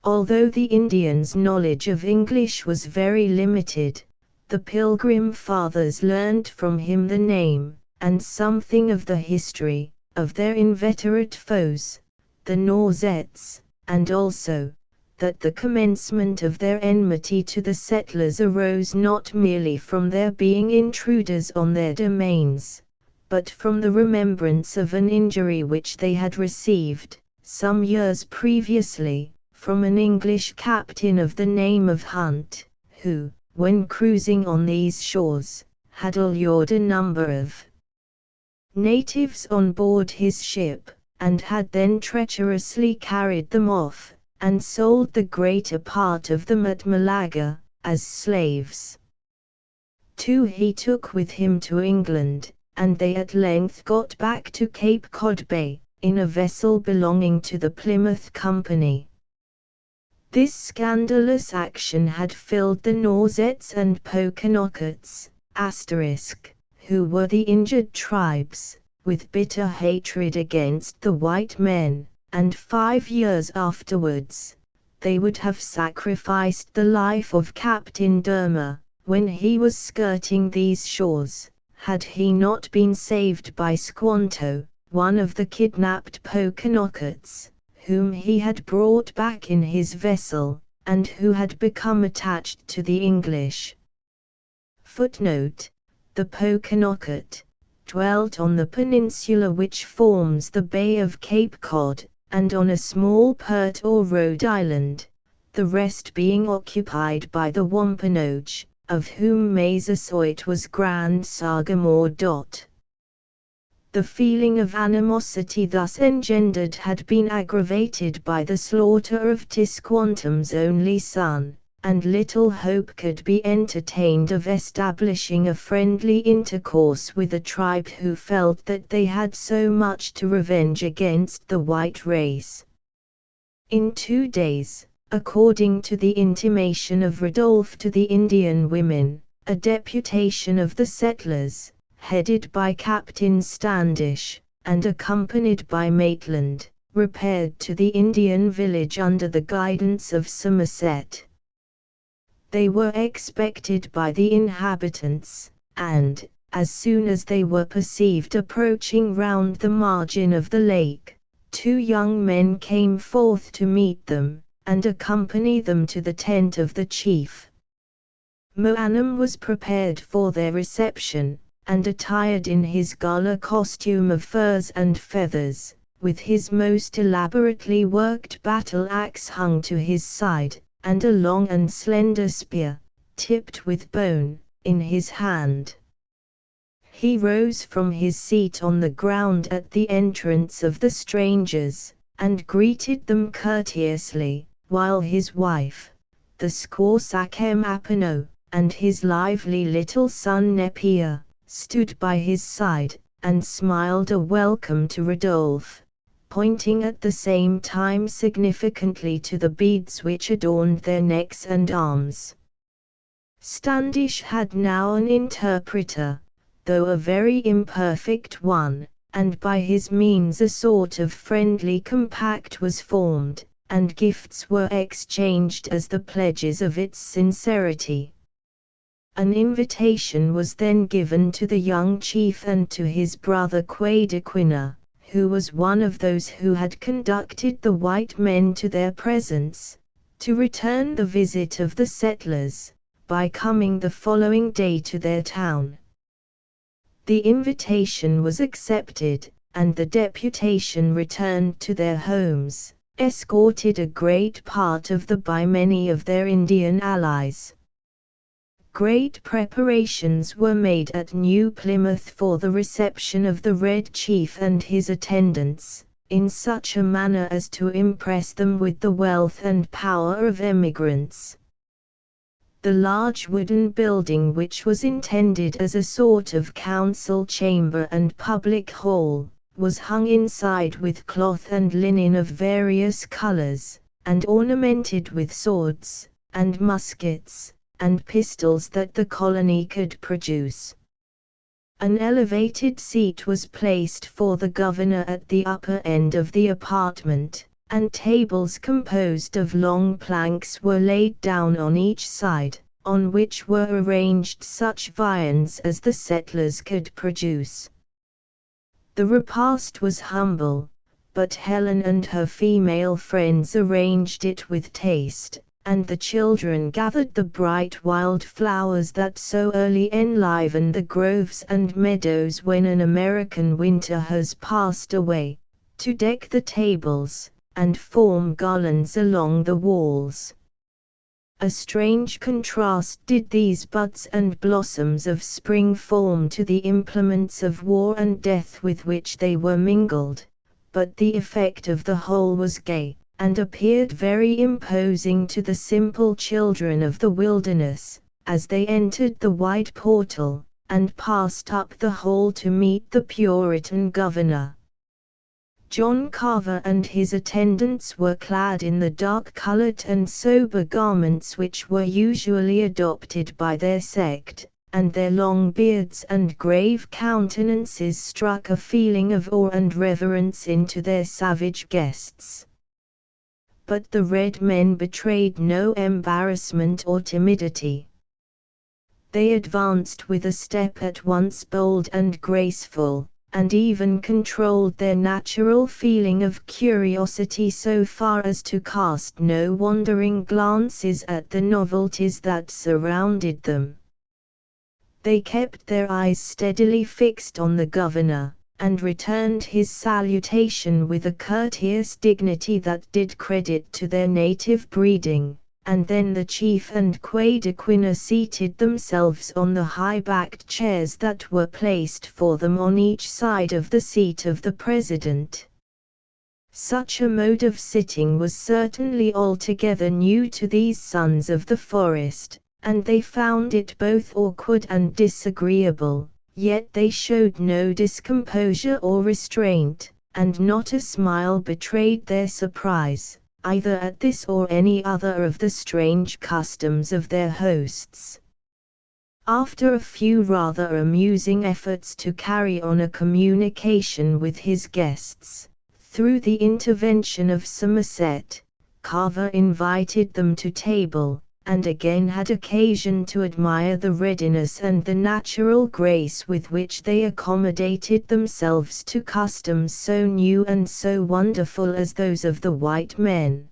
Although the Indians' knowledge of English was very limited, the Pilgrim Fathers learned from him the name, and something of the history, of their inveterate foes, the Norsettes, and also, that the commencement of their enmity to the settlers arose not merely from their being intruders on their domains, but from the remembrance of an injury which they had received, some years previously, from an English captain of the name of Hunt, who, when cruising on these shores, had allured a number of natives on board his ship, and had then treacherously carried them off, and sold the greater part of them at Malaga, as slaves. Two he took with him to England, and they at length got back to Cape Cod Bay, in a vessel belonging to the Plymouth Company. This scandalous action had filled the Norsettes and Poconockets, who were the injured tribes, with bitter hatred against the white men, and 5 years afterwards, they would have sacrificed the life of Captain Dermer, when he was skirting these shores, had he not been saved by Squanto, one of the kidnapped Poconockets, whom he had brought back in his vessel, and who had become attached to the English. Footnote: the Poconocket dwelt on the peninsula which forms the Bay of Cape Cod, and on a small port or Rhode Island, the rest being occupied by the Wampanoag, of whom Massasoit was Grand Sagamore. The feeling of animosity thus engendered had been aggravated by the slaughter of Tisquantum's only son, and little hope could be entertained of establishing a friendly intercourse with a tribe who felt that they had so much to revenge against the white race. In 2 days, according to the intimation of Rodolphe to the Indian women, a deputation of the settlers, headed by Captain Standish, and accompanied by Maitland, repaired to the Indian village under the guidance of Somerset. They were expected by the inhabitants, and, as soon as they were perceived approaching round the margin of the lake, 2 young men came forth to meet them, and accompany them to the tent of the chief. Moanam was prepared for their reception, and attired in his gala costume of furs and feathers, with his most elaborately worked battle-axe hung to his side, and a long and slender spear, tipped with bone, in his hand. He rose from his seat on the ground at the entrance of the strangers, and greeted them courteously, while his wife, the squaw Sakem Apano, and his lively little son Nepia, stood by his side, and smiled a welcome to Rodolphe, pointing at the same time significantly to the beads which adorned their necks and arms. Standish had now an interpreter, though a very imperfect one, and by his means a sort of friendly compact was formed, and gifts were exchanged as the pledges of its sincerity. An invitation was then given to the young chief and to his brother Quadequina, who was one of those who had conducted the white men to their presence, to return the visit of the settlers, by coming the following day to their town. The invitation was accepted, and the deputation returned to their homes, escorted a great part of them by many of their Indian allies. Great preparations were made at New Plymouth for the reception of the Red Chief and his attendants, in such a manner as to impress them with the wealth and power of emigrants. The large wooden building, which was intended as a sort of council chamber and public hall, was hung inside with cloth and linen of various colors, and ornamented with swords, and muskets, and pistols that the colony could produce. An elevated seat was placed for the governor at the upper end of the apartment, and tables composed of long planks were laid down on each side, on which were arranged such viands as the settlers could produce. The repast was humble, but Helen and her female friends arranged it with taste, and the children gathered the bright wild flowers that so early enliven the groves and meadows when an American winter has passed away, to deck the tables, and form garlands along the walls. A strange contrast did these buds and blossoms of spring form to the implements of war and death with which they were mingled, but the effect of the whole was gay, and appeared very imposing to the simple children of the wilderness, as they entered the wide portal, and passed up the hall to meet the Puritan governor. John Carver and his attendants were clad in the dark-colored and sober garments which were usually adopted by their sect, and their long beards and grave countenances struck a feeling of awe and reverence into their savage guests. But the red men betrayed no embarrassment or timidity. They advanced with a step at once bold and graceful, and even controlled their natural feeling of curiosity so far as to cast no wandering glances at the novelties that surrounded them. They kept their eyes steadily fixed on the governor, and returned his salutation with a courteous dignity that did credit to their native breeding, and then the chief and Quadequina seated themselves on the high-backed chairs that were placed for them on each side of the seat of the president. Such a mode of sitting was certainly altogether new to these sons of the forest, and they found it both awkward and disagreeable, yet they showed no discomposure or restraint, and not a smile betrayed their surprise, either at this or any other of the strange customs of their hosts. After a few rather amusing efforts to carry on a communication with his guests, through the intervention of Somerset, Carver invited them to table, and again had occasion to admire the readiness and the natural grace with which they accommodated themselves to customs so new and so wonderful as those of the white men.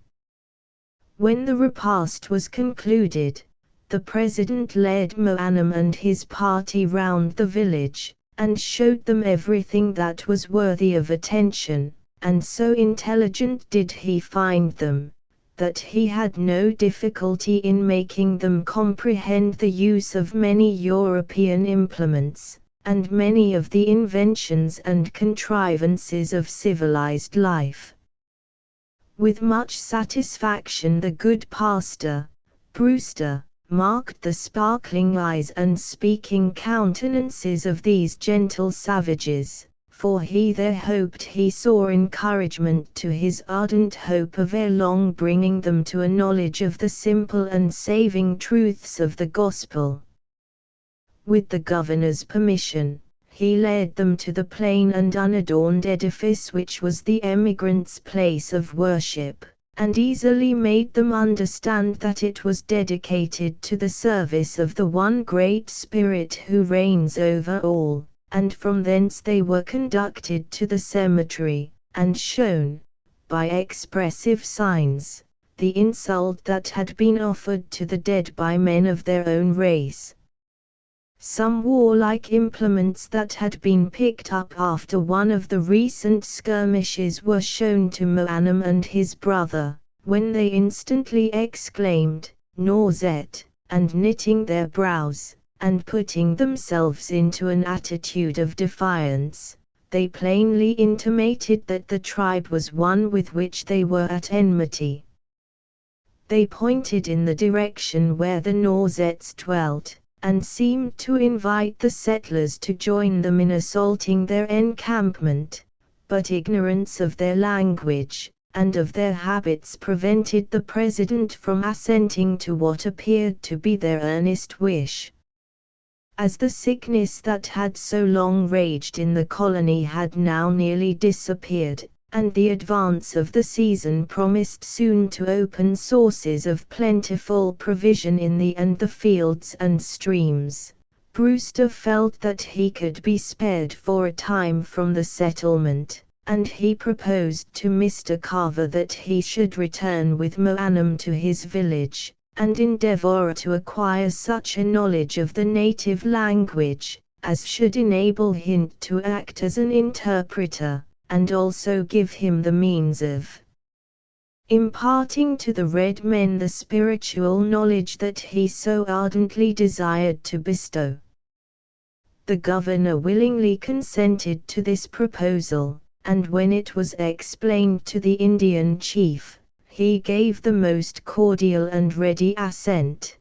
When the repast was concluded, the president led Moanam and his party round the village, and showed them everything that was worthy of attention, and so intelligent did he find them, that he had no difficulty in making them comprehend the use of many European implements, and many of the inventions and contrivances of civilized life. With much satisfaction the good pastor, Brewster, marked the sparkling eyes and speaking countenances of these gentle savages, for he there hoped he saw encouragement to his ardent hope of ere long bringing them to a knowledge of the simple and saving truths of the gospel. With the governor's permission, he led them to the plain and unadorned edifice which was the emigrants' place of worship, and easily made them understand that it was dedicated to the service of the one great Spirit who reigns over all. And from thence they were conducted to the cemetery, and shown, by expressive signs, the insult that had been offered to the dead by men of their own race. Some warlike implements that had been picked up after one of the recent skirmishes were shown to Moanam and his brother, when they instantly exclaimed, "Nauset," and knitting their brows, and putting themselves into an attitude of defiance, they plainly intimated that the tribe was one with which they were at enmity. They pointed in the direction where the Nausets dwelt, and seemed to invite the settlers to join them in assaulting their encampment, but ignorance of their language, and of their habits prevented the president from assenting to what appeared to be their earnest wish. As the sickness that had so long raged in the colony had now nearly disappeared, and the advance of the season promised soon to open sources of plentiful provision in the fields and streams, Brewster felt that he could be spared for a time from the settlement, and he proposed to Mr. Carver that he should return with Moanam to his village, and endeavor to acquire such a knowledge of the native language as should enable him to act as an interpreter, and also give him the means of imparting to the red men the spiritual knowledge that he so ardently desired to bestow. The governor willingly consented to this proposal, and when it was explained to the Indian chief, he gave the most cordial and ready assent.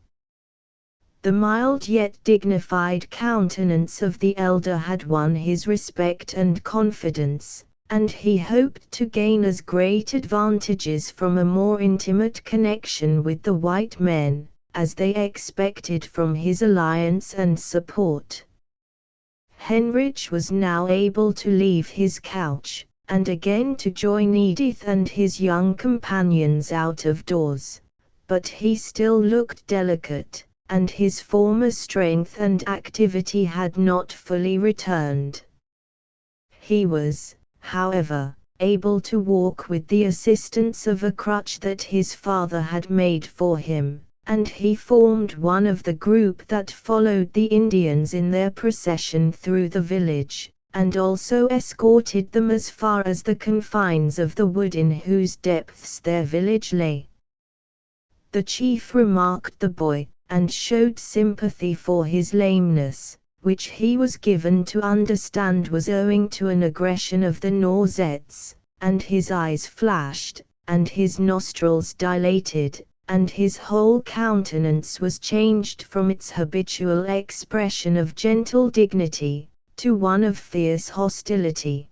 The mild yet dignified countenance of the elder had won his respect and confidence, and he hoped to gain as great advantages from a more intimate connection with the white men, as they expected from his alliance and support. Henrich was now able to leave his couch, and again to join Edith and his young companions out of doors, but he still looked delicate, and his former strength and activity had not fully returned. He was, however, able to walk with the assistance of a crutch that his father had made for him, and he formed one of the group that followed the Indians in their procession through the village, and also escorted them as far as the confines of the wood in whose depths their village lay. The chief remarked the boy, and showed sympathy for his lameness, which he was given to understand was owing to an aggression of the Norsettes, and his eyes flashed, and his nostrils dilated, and his whole countenance was changed from its habitual expression of gentle dignity to one of fierce hostility.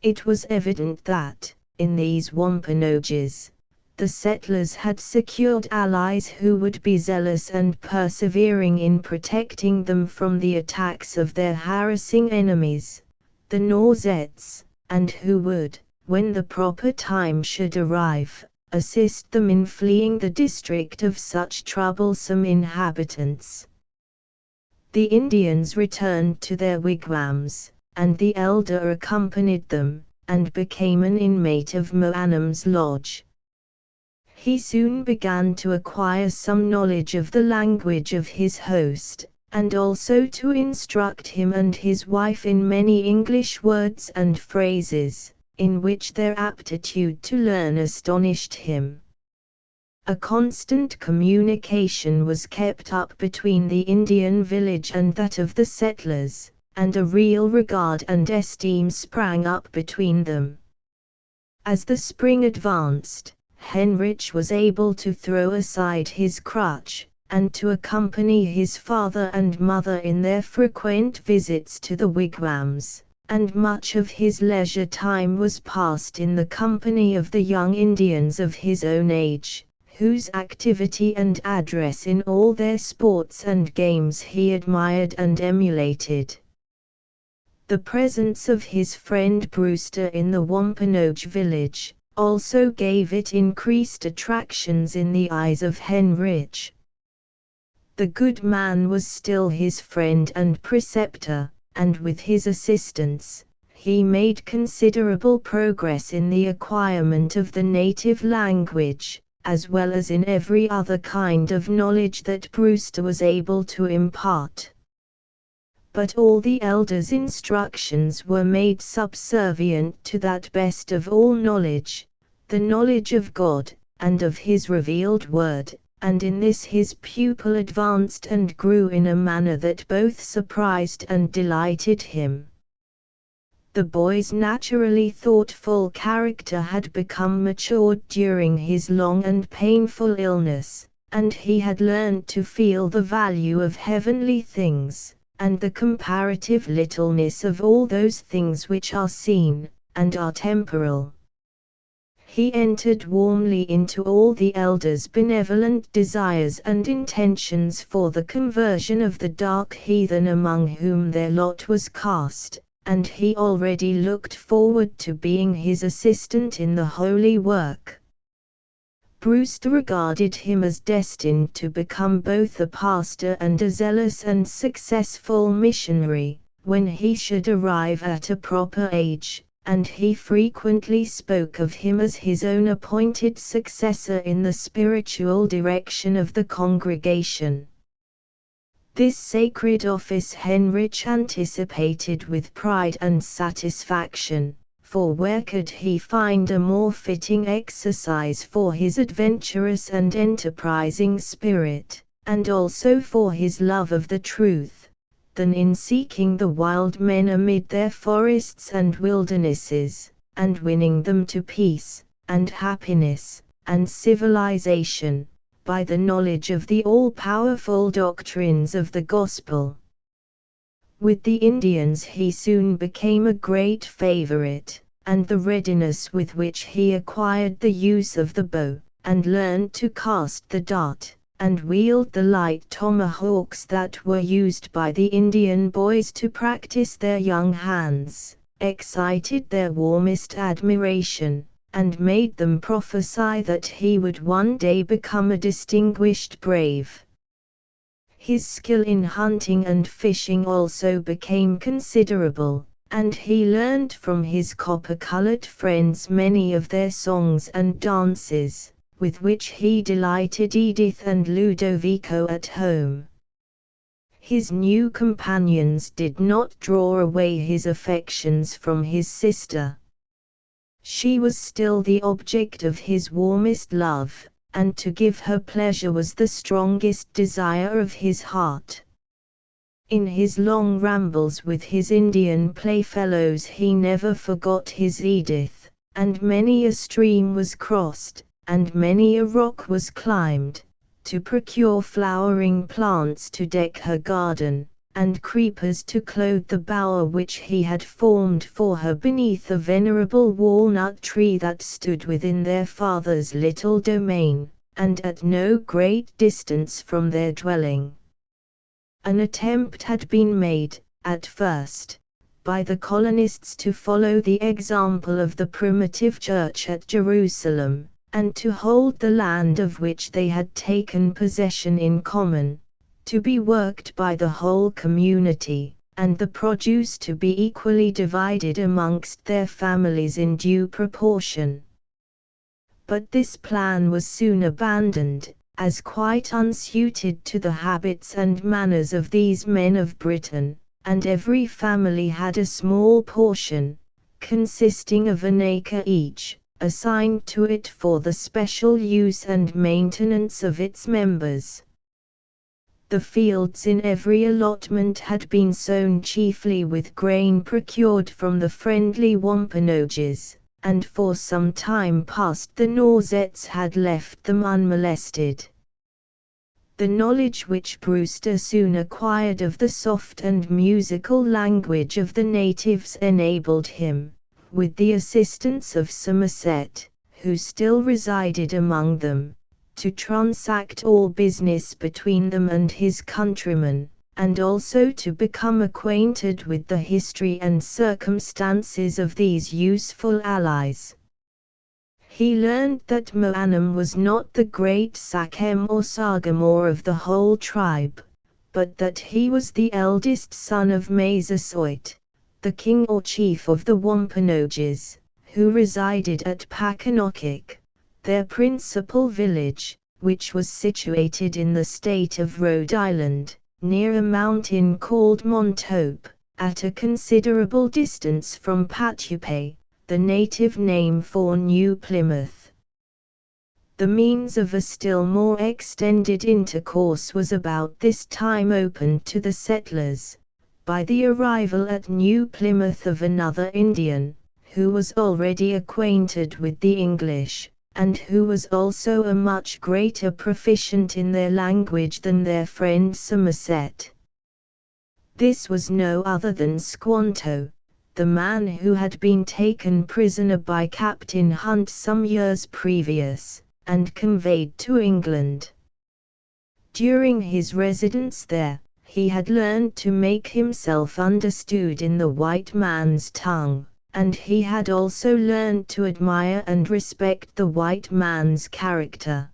It was evident that, in these Wampanoags, the settlers had secured allies who would be zealous and persevering in protecting them from the attacks of their harassing enemies, the Norsettes, and who would, when the proper time should arrive, assist them in fleeing the district of such troublesome inhabitants. The Indians returned to their wigwams, and the elder accompanied them, and became an inmate of Moanam's lodge. He soon began to acquire some knowledge of the language of his host, and also to instruct him and his wife in many English words and phrases, in which their aptitude to learn astonished him. A constant communication was kept up between the Indian village and that of the settlers, and a real regard and esteem sprang up between them. As the spring advanced, Henrich was able to throw aside his crutch, and to accompany his father and mother in their frequent visits to the wigwams, and much of his leisure time was passed in the company of the young Indians of his own age, whose activity and address in all their sports and games he admired and emulated. The presence of his friend Brewster in the Wampanoag village also gave it increased attractions in the eyes of Henrich. The good man was still his friend and preceptor, and with his assistance, he made considerable progress in the acquirement of the native language, as well as in every other kind of knowledge that Brewster was able to impart. But all the elders' instructions were made subservient to that best of all knowledge, the knowledge of God, and of His revealed word, and in this his pupil advanced and grew in a manner that both surprised and delighted him. The boy's naturally thoughtful character had become matured during his long and painful illness, and he had learned to feel the value of heavenly things, and the comparative littleness of all those things which are seen, and are temporal. He entered warmly into all the elders' benevolent desires and intentions for the conversion of the dark heathen among whom their lot was cast, and he already looked forward to being his assistant in the holy work. Brewster regarded him as destined to become both a pastor and a zealous and successful missionary, when he should arrive at a proper age, and he frequently spoke of him as his own appointed successor in the spiritual direction of the congregation. This sacred office Henrich anticipated with pride and satisfaction, for where could he find a more fitting exercise for his adventurous and enterprising spirit, and also for his love of the truth, than in seeking the wild men amid their forests and wildernesses, and winning them to peace, and happiness, and civilization, by the knowledge of the all-powerful doctrines of the gospel. With the Indians he soon became a great favorite, and the readiness with which he acquired the use of the bow, and learned to cast the dart, and wield the light tomahawks that were used by the Indian boys to practice their young hands, excited their warmest admiration, and made them prophesy that he would one day become a distinguished brave. His skill in hunting and fishing also became considerable, and he learned from his copper-colored friends many of their songs and dances, with which he delighted Edith and Ludovico at home. His new companions did not draw away his affections from his sister. She was still the object of his warmest love, and to give her pleasure was the strongest desire of his heart. In his long rambles with his Indian playfellows he never forgot his Edith, and many a stream was crossed, and many a rock was climbed, to procure flowering plants to deck her garden, and creepers to clothe the bower which he had formed for her beneath a venerable walnut tree that stood within their father's little domain, and at no great distance from their dwelling. An attempt had been made, at first, by the colonists to follow the example of the primitive church at Jerusalem, and to hold the land of which they had taken possession in common, to be worked by the whole community, and the produce to be equally divided amongst their families in due proportion. But this plan was soon abandoned, as quite unsuited to the habits and manners of these men of Britain, and every family had a small portion, consisting of an acre each, assigned to it for the special use and maintenance of its members. The fields in every allotment had been sown chiefly with grain procured from the friendly Wampanoags, and for some time past the Nausettes had left them unmolested. The knowledge which Brewster soon acquired of the soft and musical language of the natives enabled him, with the assistance of Somerset, who still resided among them, to transact all business between them and his countrymen, and also to become acquainted with the history and circumstances of these useful allies. He learned that Moanam was not the great Sachem or Sagamore of the whole tribe, but that he was the eldest son of Massasoit, the king or chief of the Wampanoags, who resided at Packanock, their principal village, which was situated in the state of Rhode Island, near a mountain called Montope, at a considerable distance from Patupe, the native name for New Plymouth. The means of a still more extended intercourse was about this time opened to the settlers, by the arrival at New Plymouth of another Indian, who was already acquainted with the English, and who was also a much greater proficient in their language than their friend Somerset. This was no other than Squanto, the man who had been taken prisoner by Captain Hunt some years previous, and conveyed to England. During his residence there, he had learned to make himself understood in the white man's tongue, and he had also learned to admire and respect the white man's character.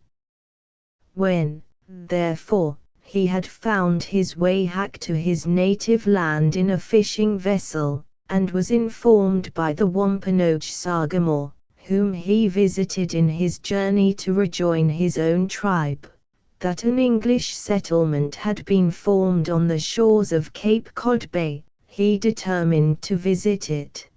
When, therefore, he had found his way back to his native land in a fishing vessel, and was informed by the Wampanoag Sagamore, whom he visited in his journey to rejoin his own tribe, that an English settlement had been formed on the shores of Cape Cod Bay, he determined to visit it.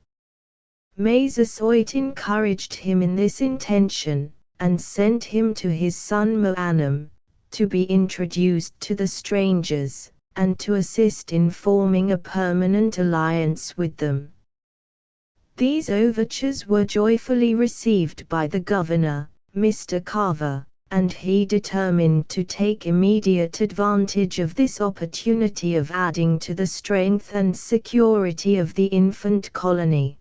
Massasoit encouraged him in this intention, and sent him to his son Moanam, to be introduced to the strangers, and to assist in forming a permanent alliance with them. These overtures were joyfully received by the governor, Mr. Carver, and he determined to take immediate advantage of this opportunity of adding to the strength and security of the infant colony.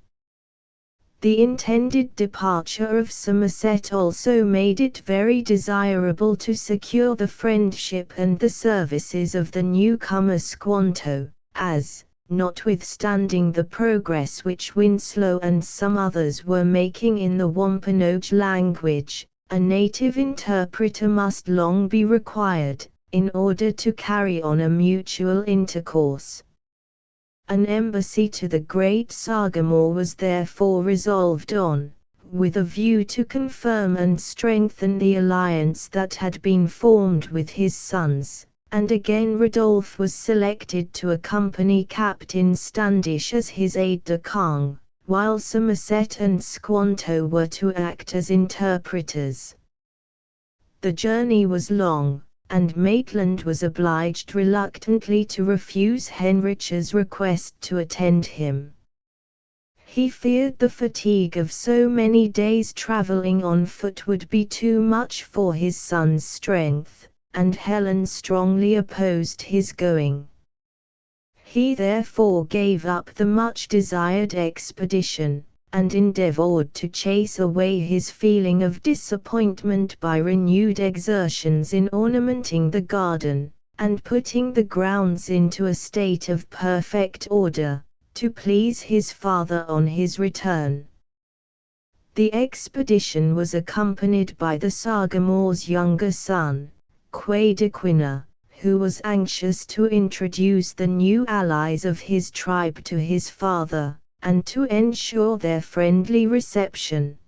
The intended departure of Somerset also made it very desirable to secure the friendship and the services of the newcomer Squanto, as, notwithstanding the progress which Winslow and some others were making in the Wampanoag language, a native interpreter must long be required, in order to carry on a mutual intercourse. An embassy to the great Sagamore was therefore resolved on, with a view to confirm and strengthen the alliance that had been formed with his sons, and again Rodolph was selected to accompany Captain Standish as his aide-de-camp, while Somerset and Squanto were to act as interpreters. The journey was long, and Maitland was obliged reluctantly to refuse Henrich's request to attend him. He feared the fatigue of so many days travelling on foot would be too much for his son's strength, and Helen strongly opposed his going. He therefore gave up the much-desired expedition, and endeavoured to chase away his feeling of disappointment by renewed exertions in ornamenting the garden, and putting the grounds into a state of perfect order, to please his father on his return. The expedition was accompanied by the Sagamore's younger son, Quaidequina, who was anxious to introduce the new allies of his tribe to his father, and to ensure their friendly reception.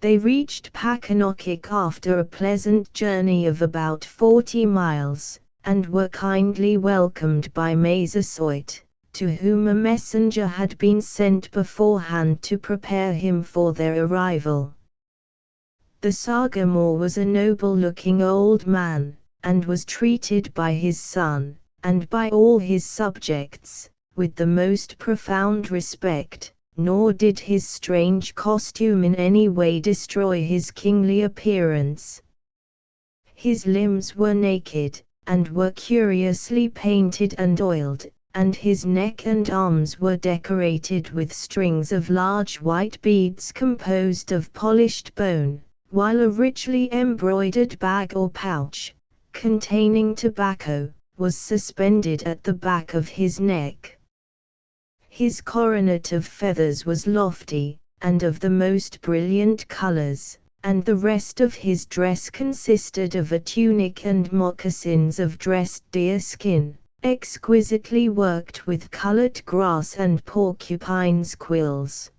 They reached Pakanokick after a pleasant journey of about 40 miles, and were kindly welcomed by Massasoit, to whom a messenger had been sent beforehand to prepare him for their arrival. The Sagamore was a noble-looking old man, and was treated by his son, and by all his subjects, with the most profound respect, nor did his strange costume in any way destroy his kingly appearance. His limbs were naked, and were curiously painted and oiled, and his neck and arms were decorated with strings of large white beads composed of polished bone, while a richly embroidered bag or pouch, containing tobacco, was suspended at the back of his neck. His coronet of feathers was lofty, and of the most brilliant colors, and the rest of his dress consisted of a tunic and moccasins of dressed deerskin, exquisitely worked with colored grass and porcupine's quills.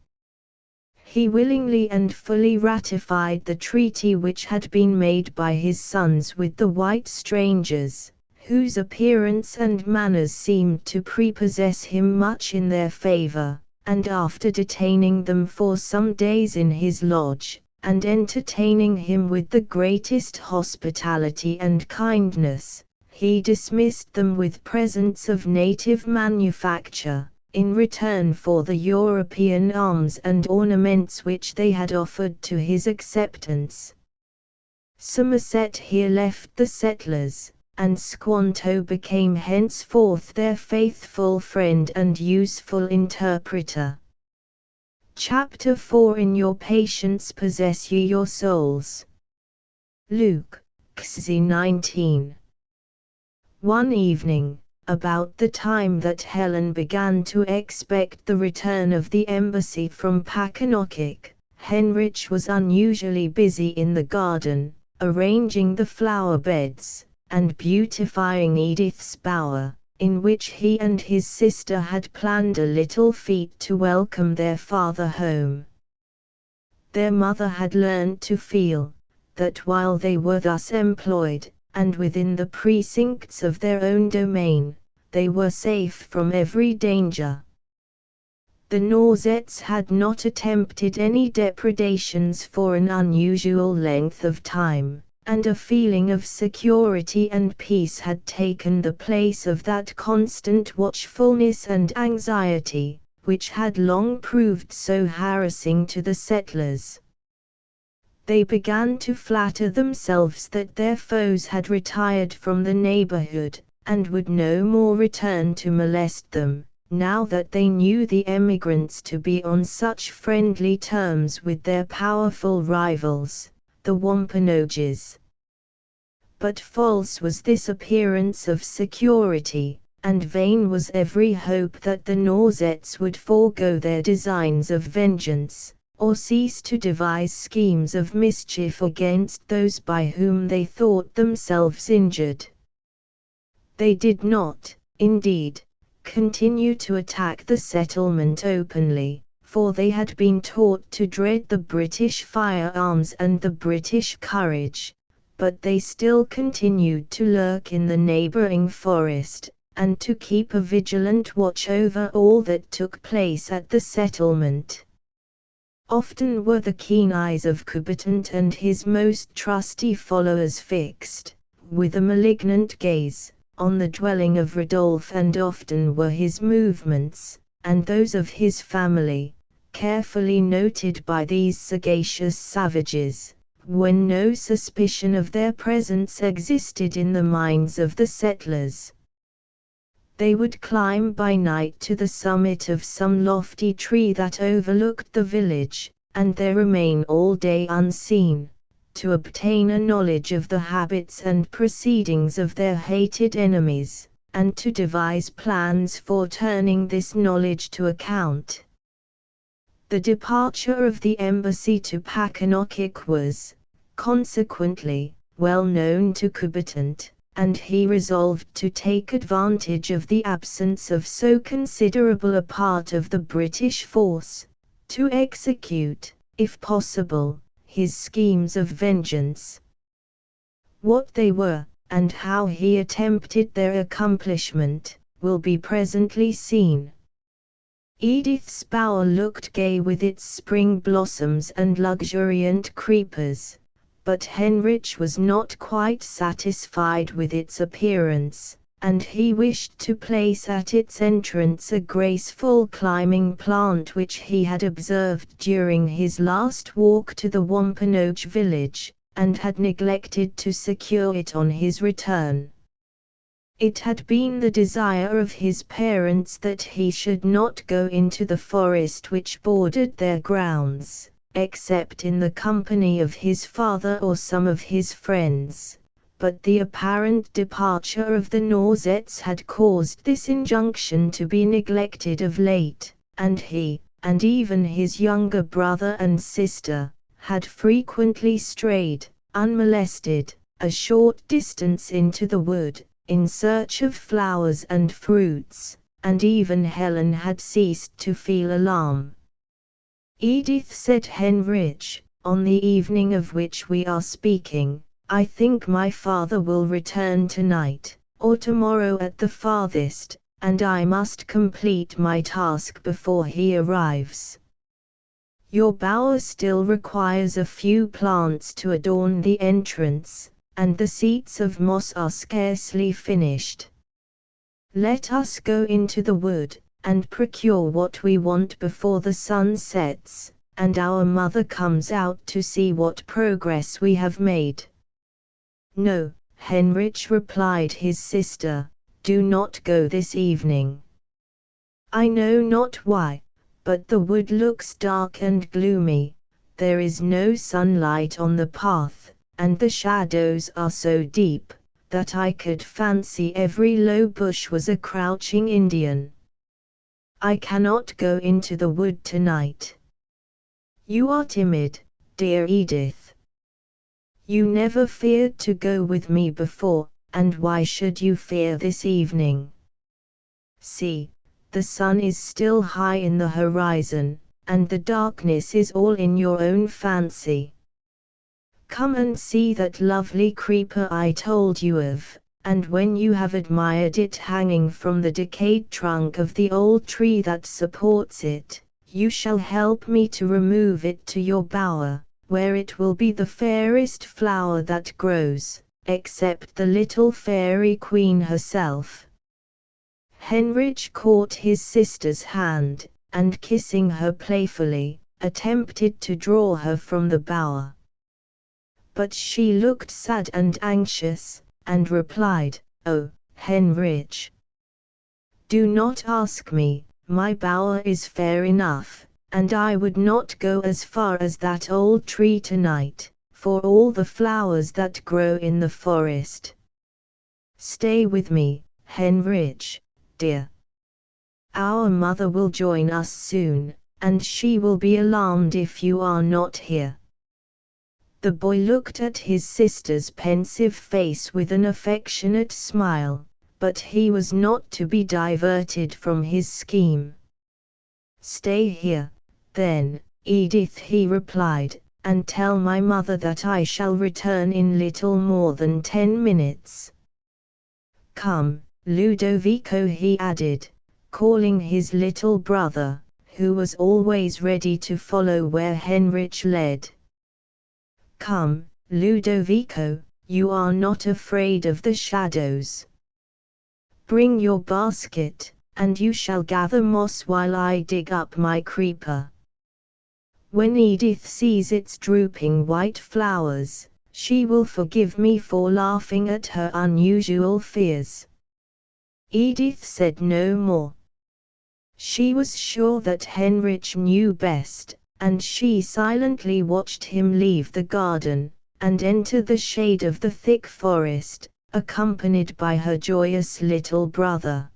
He willingly and fully ratified the treaty which had been made by his sons with the white strangers, whose appearance and manners seemed to prepossess him much in their favor, and after detaining them for some days in his lodge, and entertaining him with the greatest hospitality and kindness, he dismissed them with presents of native manufacture, in return for the European arms and ornaments which they had offered to his acceptance. Somerset here left the settlers, and Squanto became henceforth their faithful friend and useful interpreter. Chapter 4 In your patience possess ye your souls. Luke, XZ 19. One evening, about the time that Helen began to expect the return of the embassy from Pakanokic, Henrich was unusually busy in the garden, arranging the flower beds, and beautifying Edith's bower, in which he and his sister had planned a little fete to welcome their father home. Their mother had learned to feel that while they were thus employed, and within the precincts of their own domain, they were safe from every danger. The Norsettes had not attempted any depredations for an unusual length of time, and a feeling of security and peace had taken the place of that constant watchfulness and anxiety, which had long proved so harassing to the settlers. They began to flatter themselves that their foes had retired from the neighborhood, and would no more return to molest them, now that they knew the emigrants to be on such friendly terms with their powerful rivals, the Wampanoags. But false was this appearance of security, and vain was every hope that the Norsettes would forego their designs of vengeance, or cease to devise schemes of mischief against those by whom they thought themselves injured. They did not, indeed, continue to attack the settlement openly, for they had been taught to dread the British firearms and the British courage, but they still continued to lurk in the neighboring forest, and to keep a vigilant watch over all that took place at the settlement. Often were the keen eyes of Coubertin and his most trusty followers fixed, with a malignant gaze, on the dwelling of Rodolphe, and often were his movements, and those of his family, carefully noted by these sagacious savages, when no suspicion of their presence existed in the minds of the settlers. They would climb by night to the summit of some lofty tree that overlooked the village, and there remain all day unseen, to obtain a knowledge of the habits and proceedings of their hated enemies, and to devise plans for turning this knowledge to account. The departure of the embassy to Pakanokic was, consequently, well known to Coubertin, and he resolved to take advantage of the absence of so considerable a part of the British force, to execute, if possible, his schemes of vengeance. What they were, and how he attempted their accomplishment, will be presently seen. Edith's bower looked gay with its spring blossoms and luxuriant creepers, but Henrich was not quite satisfied with its appearance, and he wished to place at its entrance a graceful climbing plant which he had observed during his last walk to the Wampanoag village, and had neglected to secure it on his return. It had been the desire of his parents that he should not go into the forest which bordered their grounds, except in the company of his father or some of his friends, but the apparent departure of the Norsettes had caused this injunction to be neglected of late, and he, and even his younger brother and sister, had frequently strayed, unmolested, a short distance into the wood, in search of flowers and fruits, and even Helen had ceased to feel alarm. Edith said, Henrich, on the evening of which we are speaking, I think my father will return tonight, or tomorrow at the farthest, and I must complete my task before he arrives. Your bower still requires a few plants to adorn the entrance, and the seats of moss are scarcely finished. Let us go into the wood, and procure what we want before the sun sets, and our mother comes out to see what progress we have made. No, Heinrich, replied his sister, do not go this evening. I know not why, but the wood looks dark and gloomy, there is no sunlight on the path, and the shadows are so deep, that I could fancy every low bush was a crouching Indian. I cannot go into the wood tonight. You are timid, dear Edith. You never feared to go with me before, and why should you fear this evening? See, the sun is still high in the horizon, and the darkness is all in your own fancy. Come and see that lovely creeper I told you of, and when you have admired it hanging from the decayed trunk of the old tree that supports it, you shall help me to remove it to your bower, where it will be the fairest flower that grows, except the little fairy queen herself. Heinrich caught his sister's hand, and kissing her playfully, attempted to draw her from the bower. But she looked sad and anxious, and replied, "Oh, Heinrich, do not ask me, my bower is fair enough, and I would not go as far as that old tree tonight, for all the flowers that grow in the forest. Stay with me, Heinrich, dear. Our mother will join us soon, and she will be alarmed if you are not here." The boy looked at his sister's pensive face with an affectionate smile, but he was not to be diverted from his scheme. "Stay here, then, Edith," he replied, "and tell my mother that I shall return in little more than 10 minutes. Come, Ludovico," he added, calling his little brother, who was always ready to follow where Heinrich led. "Come, Ludovico, you are not afraid of the shadows. Bring your basket, and you shall gather moss while I dig up my creeper. When Edith sees its drooping white flowers, she will forgive me for laughing at her unusual fears." Edith said no more. She was sure that Heinrich knew best, and she silently watched him leave the garden, and enter the shade of the thick forest, accompanied by her joyous little brother.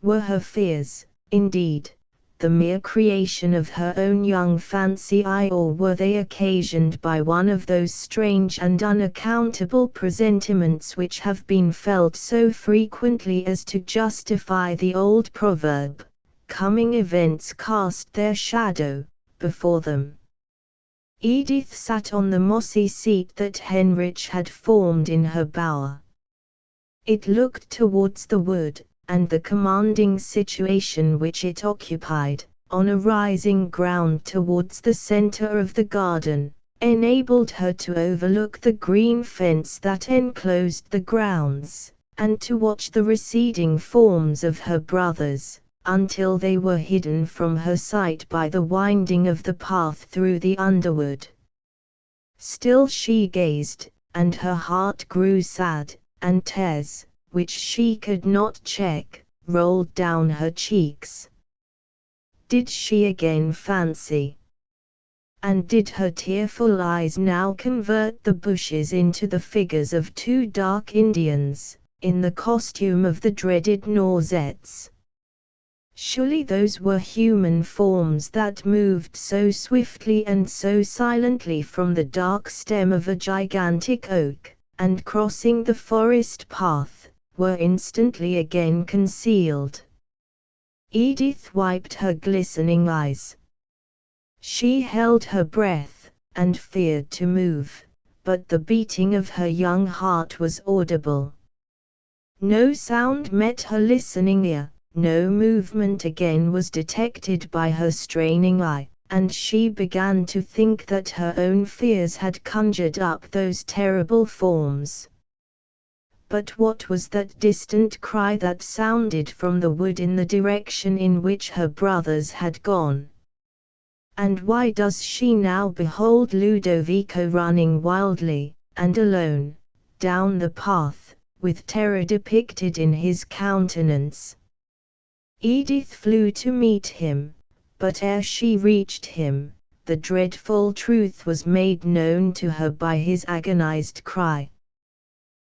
Were her fears, indeed, the mere creation of her own young fancy, or were they occasioned by one of those strange and unaccountable presentiments which have been felt so frequently as to justify the old proverb, "Coming events cast their shadow" before them? Edith sat on the mossy seat that Heinrich had formed in her bower. It looked towards the wood, and the commanding situation which it occupied, on a rising ground towards the center of the garden, enabled her to overlook the green fence that enclosed the grounds, and to watch the receding forms of her brothers, until they were hidden from her sight by the winding of the path through the underwood. Still she gazed, and her heart grew sad, and tears, which she could not check, rolled down her cheeks. Did she again fancy? And did her tearful eyes now convert the bushes into the figures of 2 dark Indians, in the costume of the dreaded Norsettes? Surely those were human forms that moved so swiftly and so silently from the dark stem of a gigantic oak, and crossing the forest path, were instantly again concealed. Edith wiped her glistening eyes. She held her breath, and feared to move, but the beating of her young heart was audible. No sound met her listening ear, no movement again was detected by her straining eye, and she began to think that her own fears had conjured up those terrible forms. But what was that distant cry that sounded from the wood in the direction in which her brothers had gone? And why does she now behold Ludovico running wildly, and alone, down the path, with terror depicted in his countenance. Edith flew to meet him, but ere she reached him, the dreadful truth was made known to her by his agonized cry.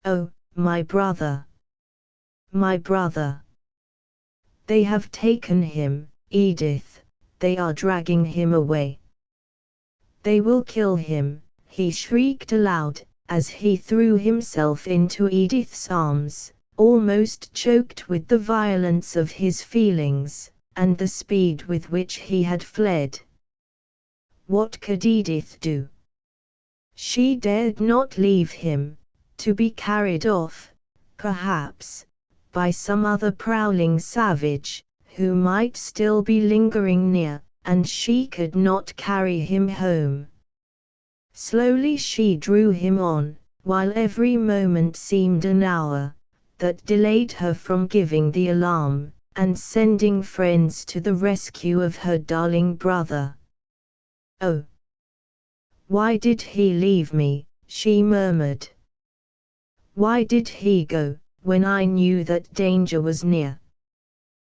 "Oh, my brother! My brother! They have taken him, Edith, they are dragging him away. They will kill him," he shrieked aloud, as he threw himself into Edith's arms, almost choked with the violence of his feelings, and the speed with which he had fled. What could Edith do? She dared not leave him, to be carried off, perhaps, by some other prowling savage, who might still be lingering near, and she could not carry him home. Slowly she drew him on, while every moment seemed an hour, that delayed her from giving the alarm, and sending friends to the rescue of her darling brother. "Oh! Why did he leave me?" she murmured. "Why did he go, when I knew that danger was near?"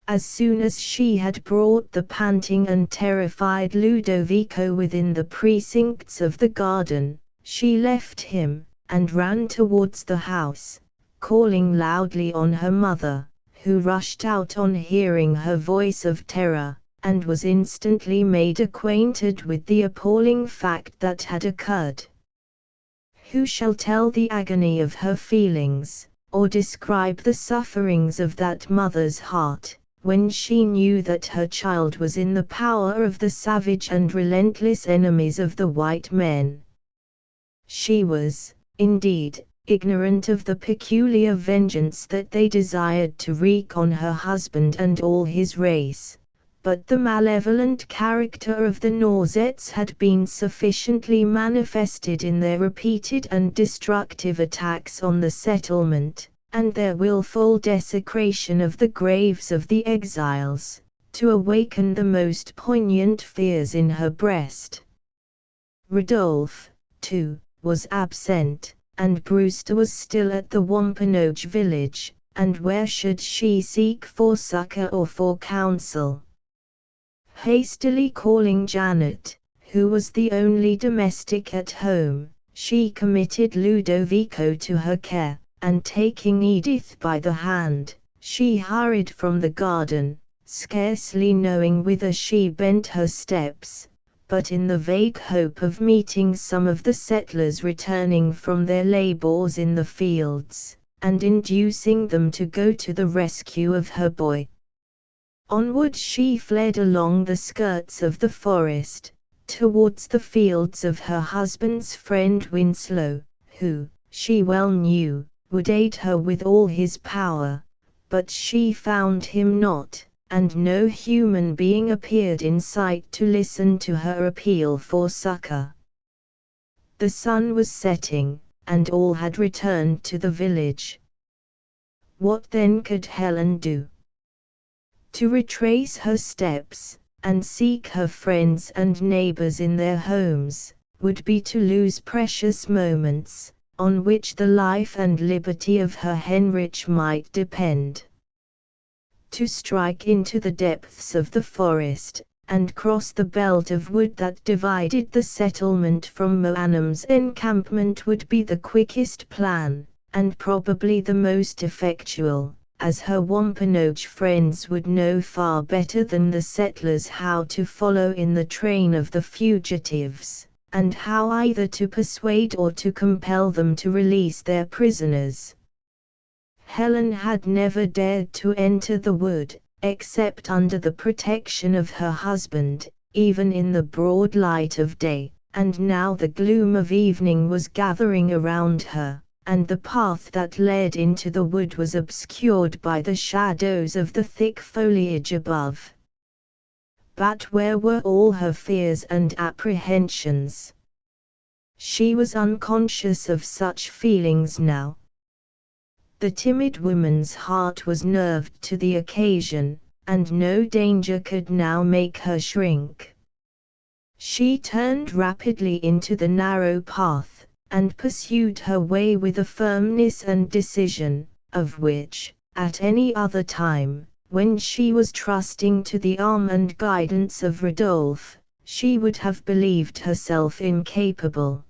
As soon as she had brought the panting and terrified Ludovico within the precincts of the garden, she left him, and ran towards the house, calling loudly on her mother, who rushed out on hearing her voice of terror, and was instantly made acquainted with the appalling fact that had occurred. Who shall tell the agony of her feelings, or describe the sufferings of that mother's heart, when she knew that her child was in the power of the savage and relentless enemies of the white men? She was, indeed, ignorant of the peculiar vengeance that they desired to wreak on her husband and all his race, but the malevolent character of the Nausettes had been sufficiently manifested in their repeated and destructive attacks on the settlement, and their wilful desecration of the graves of the exiles, to awaken the most poignant fears in her breast. Rodolphe, too, was absent, and Brewster was still at the Wampanoag village, and where should she seek for succor or for counsel? Hastily calling Janet, who was the only domestic at home, she committed Ludovico to her care, and taking Edith by the hand, she hurried from the garden, scarcely knowing whither she bent her steps, but in the vague hope of meeting some of the settlers returning from their labors in the fields, and inducing them to go to the rescue of her boy. Onward she fled along the skirts of the forest, towards the fields of her husband's friend Winslow, who, she well knew, would aid her with all his power, but she found him not, and no human being appeared in sight to listen to her appeal for succor. The sun was setting, and all had returned to the village. What then could Helen do? To retrace her steps, and seek her friends and neighbors in their homes, would be to lose precious moments, on which the life and liberty of her Heinrich might depend. To strike into the depths of the forest, and cross the belt of wood that divided the settlement from Moanum's encampment would be the quickest plan, and probably the most effectual, as her Wampanoag friends would know far better than the settlers how to follow in the train of the fugitives, and how either to persuade or to compel them to release their prisoners. Helen had never dared to enter the wood, except under the protection of her husband, even in the broad light of day, and now the gloom of evening was gathering around her, and the path that led into the wood was obscured by the shadows of the thick foliage above. But where were all her fears and apprehensions? She was unconscious of such feelings now. The timid woman's heart was nerved to the occasion, and no danger could now make her shrink. She turned rapidly into the narrow path, and pursued her way with a firmness and decision, of which, at any other time, when she was trusting to the arm and guidance of Rodolphe, she would have believed herself incapable.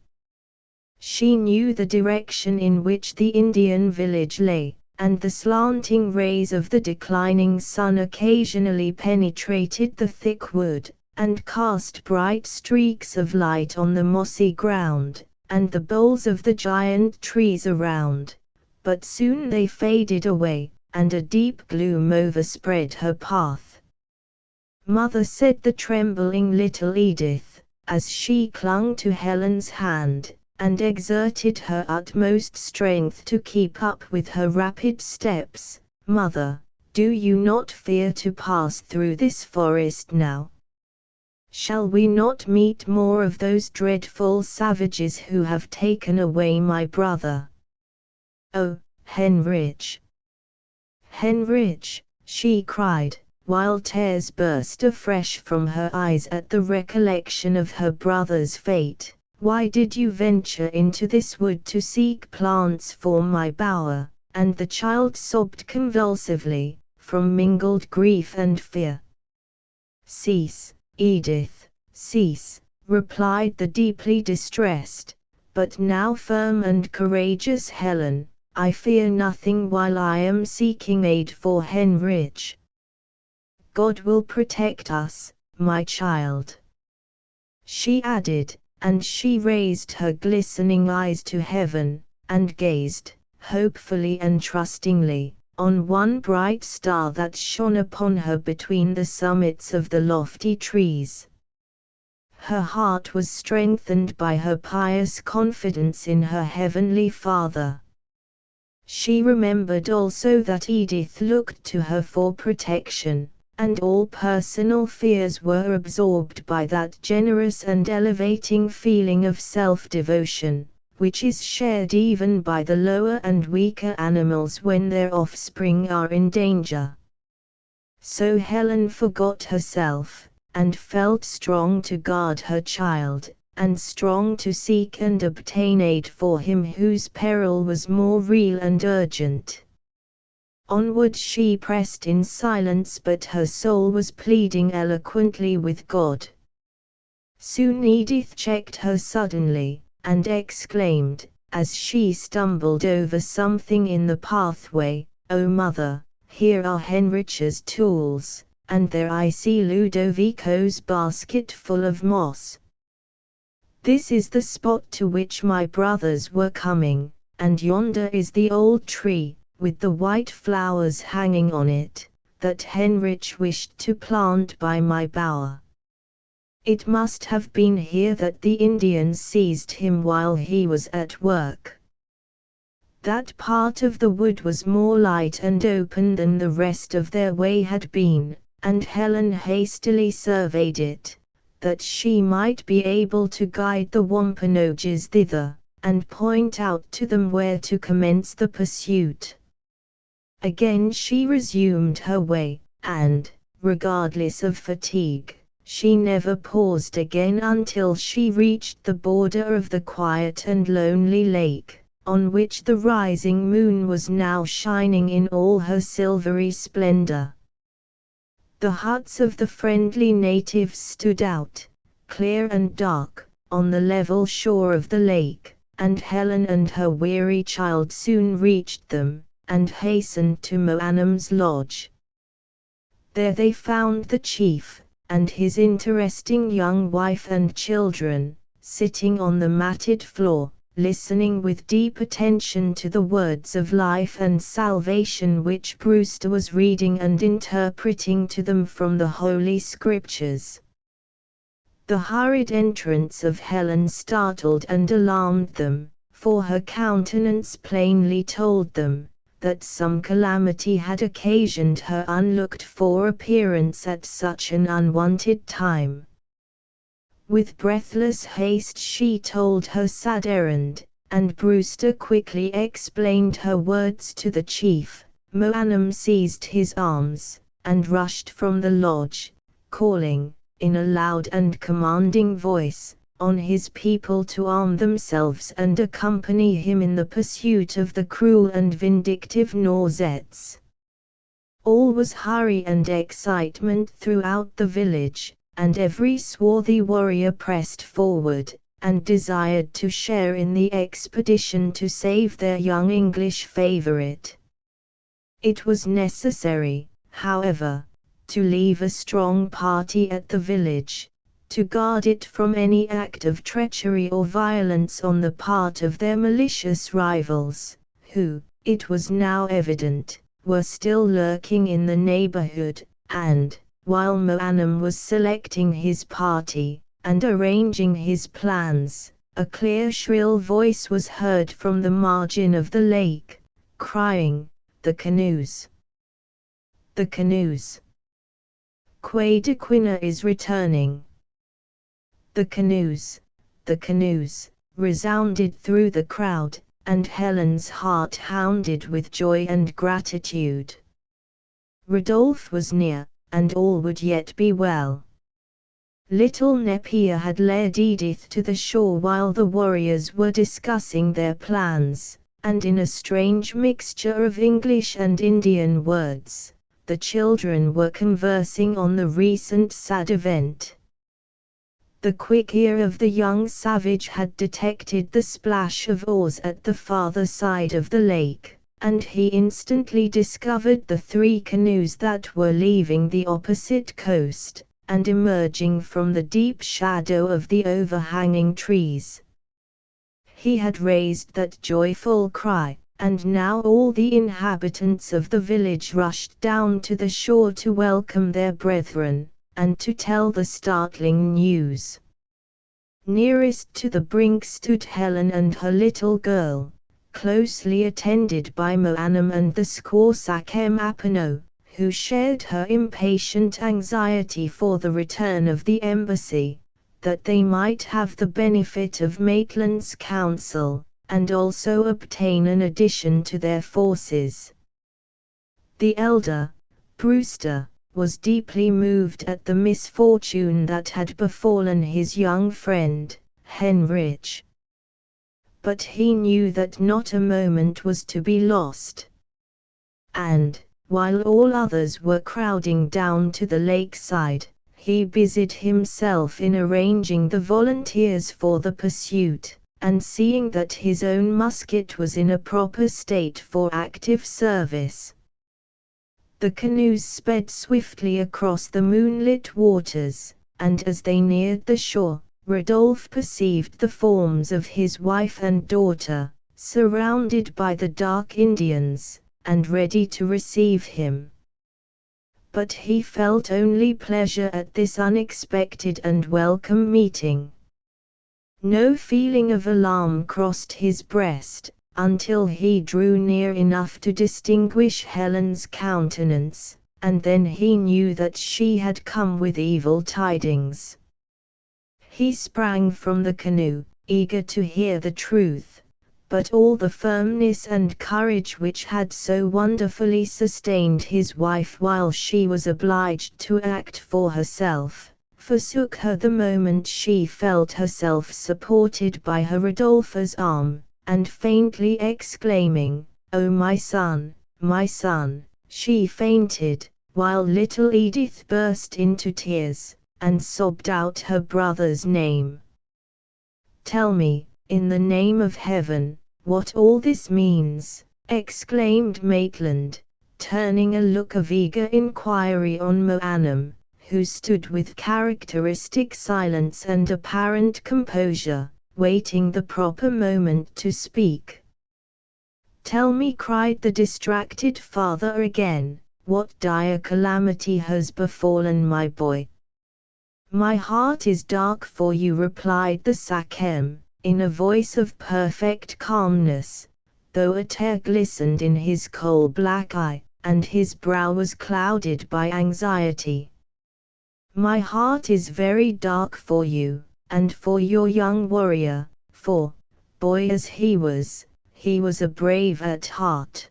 She knew the direction in which the Indian village lay, and the slanting rays of the declining sun occasionally penetrated the thick wood, and cast bright streaks of light on the mossy ground, and the boles of the giant trees around, but soon they faded away, and a deep gloom overspread her path. "Mother," said the trembling little Edith, as she clung to Helen's hand, and exerted her utmost strength to keep up with her rapid steps, "Mother, do you not fear to pass through this forest now? Shall we not meet more of those dreadful savages who have taken away my brother? Oh, Heinrich! Heinrich!" she cried, while tears burst afresh from her eyes at the recollection of her brother's fate. "Why did you venture into this wood to seek plants for my bower?" And the child sobbed convulsively, from mingled grief and fear. "Cease, Edith, cease," replied the deeply distressed, but now firm and courageous Helen. "I fear nothing while I am seeking aid for Heinrich. God will protect us, my child," she added, and she raised her glistening eyes to heaven, and gazed, hopefully and trustingly, on one bright star that shone upon her between the summits of the lofty trees. Her heart was strengthened by her pious confidence in her heavenly Father. She remembered also that Edith looked to her for protection, and all personal fears were absorbed by that generous and elevating feeling of self-devotion, which is shared even by the lower and weaker animals when their offspring are in danger. So Helen forgot herself, and felt strong to guard her child, and strong to seek and obtain aid for him whose peril was more real and urgent. Onward she pressed in silence, but her soul was pleading eloquently with God. Soon Edith checked her suddenly, and exclaimed, as she stumbled over something in the pathway, "Oh mother, here are Heinrich's tools, and there I see Ludovico's basket full of moss. This is the spot to which my brothers were coming, and yonder is the old tree, with the white flowers hanging on it, that Heinrich wished to plant by my bower. It must have been here that the Indians seized him while he was at work." That part of the wood was more light and open than the rest of their way had been, and Helen hastily surveyed it, that she might be able to guide the Wampanoags thither, and point out to them where to commence the pursuit. Again she resumed her way, and, regardless of fatigue, she never paused again until she reached the border of the quiet and lonely lake, on which the rising moon was now shining in all her silvery splendor. The huts of the friendly natives stood out, clear and dark, on the level shore of the lake, and Helen and her weary child soon reached them, and hastened to Moanam's lodge. There they found the chief, and his interesting young wife and children, sitting on the matted floor, listening with deep attention to the words of life and salvation which Brewster was reading and interpreting to them from the Holy Scriptures. The hurried entrance of Helen startled and alarmed them, for her countenance plainly told them that some calamity had occasioned her unlooked-for appearance at such an unwanted time. With breathless haste she told her sad errand, and Brewster quickly explained her words to the chief. Moanam seized his arms, and rushed from the lodge, calling, in a loud and commanding voice, on his people to arm themselves and accompany him in the pursuit of the cruel and vindictive Norsettes. All was hurry and excitement throughout the village, and every swarthy warrior pressed forward, and desired to share in the expedition to save their young English favorite. It was necessary, however, to leave a strong party at the village, to guard it from any act of treachery or violence on the part of their malicious rivals, who, it was now evident, were still lurking in the neighborhood, and, while Moanam was selecting his party, and arranging his plans, a clear shrill voice was heard from the margin of the lake, crying, "The canoes! The canoes! Quadequina is returning!" "The canoes! The canoes!" resounded through the crowd, and Helen's heart bounded with joy and gratitude. Rodolphe was near, and all would yet be well. Little Nepia had led Edith to the shore while the warriors were discussing their plans, and in a strange mixture of English and Indian words, the children were conversing on the recent sad event. The quick ear of the young savage had detected the splash of oars at the farther side of the lake, and he instantly discovered the 3 canoes that were leaving the opposite coast, and emerging from the deep shadow of the overhanging trees. He had raised that joyful cry, and now all the inhabitants of the village rushed down to the shore to welcome their brethren, and to tell the startling news. Nearest to the brink stood Helen and her little girl, closely attended by Moanam and the squaw Sakem Apano, who shared her impatient anxiety for the return of the embassy, that they might have the benefit of Maitland's counsel, and also obtain an addition to their forces. The elder, Brewster, was deeply moved at the misfortune that had befallen his young friend, Henrich. But he knew that not a moment was to be lost. And, while all others were crowding down to the lakeside, he busied himself in arranging the volunteers for the pursuit, and seeing that his own musket was in a proper state for active service. The canoes sped swiftly across the moonlit waters, and as they neared the shore, Rodolphe perceived the forms of his wife and daughter, surrounded by the dark Indians, and ready to receive him. But he felt only pleasure at this unexpected and welcome meeting. No feeling of alarm crossed his breast, until he drew near enough to distinguish Helen's countenance, and then he knew that she had come with evil tidings. He sprang from the canoe, eager to hear the truth, but all the firmness and courage which had so wonderfully sustained his wife while she was obliged to act for herself, forsook her the moment she felt herself supported by her Rodolphe's arm, and faintly exclaiming, "Oh my son," she fainted, while little Edith burst into tears, and sobbed out her brother's name. "Tell me, in the name of heaven, what all this means," exclaimed Maitland, turning a look of eager inquiry on Moanam, who stood with characteristic silence and apparent composure, waiting the proper moment to speak. "Tell me," cried the distracted father again, "what dire calamity has befallen my boy?" "My heart is dark for you," replied the Sakem, in a voice of perfect calmness, though a tear glistened in his coal-black eye, and his brow was clouded by anxiety. "My heart is very dark for you, and for your young warrior, for, boy as he was a brave at heart."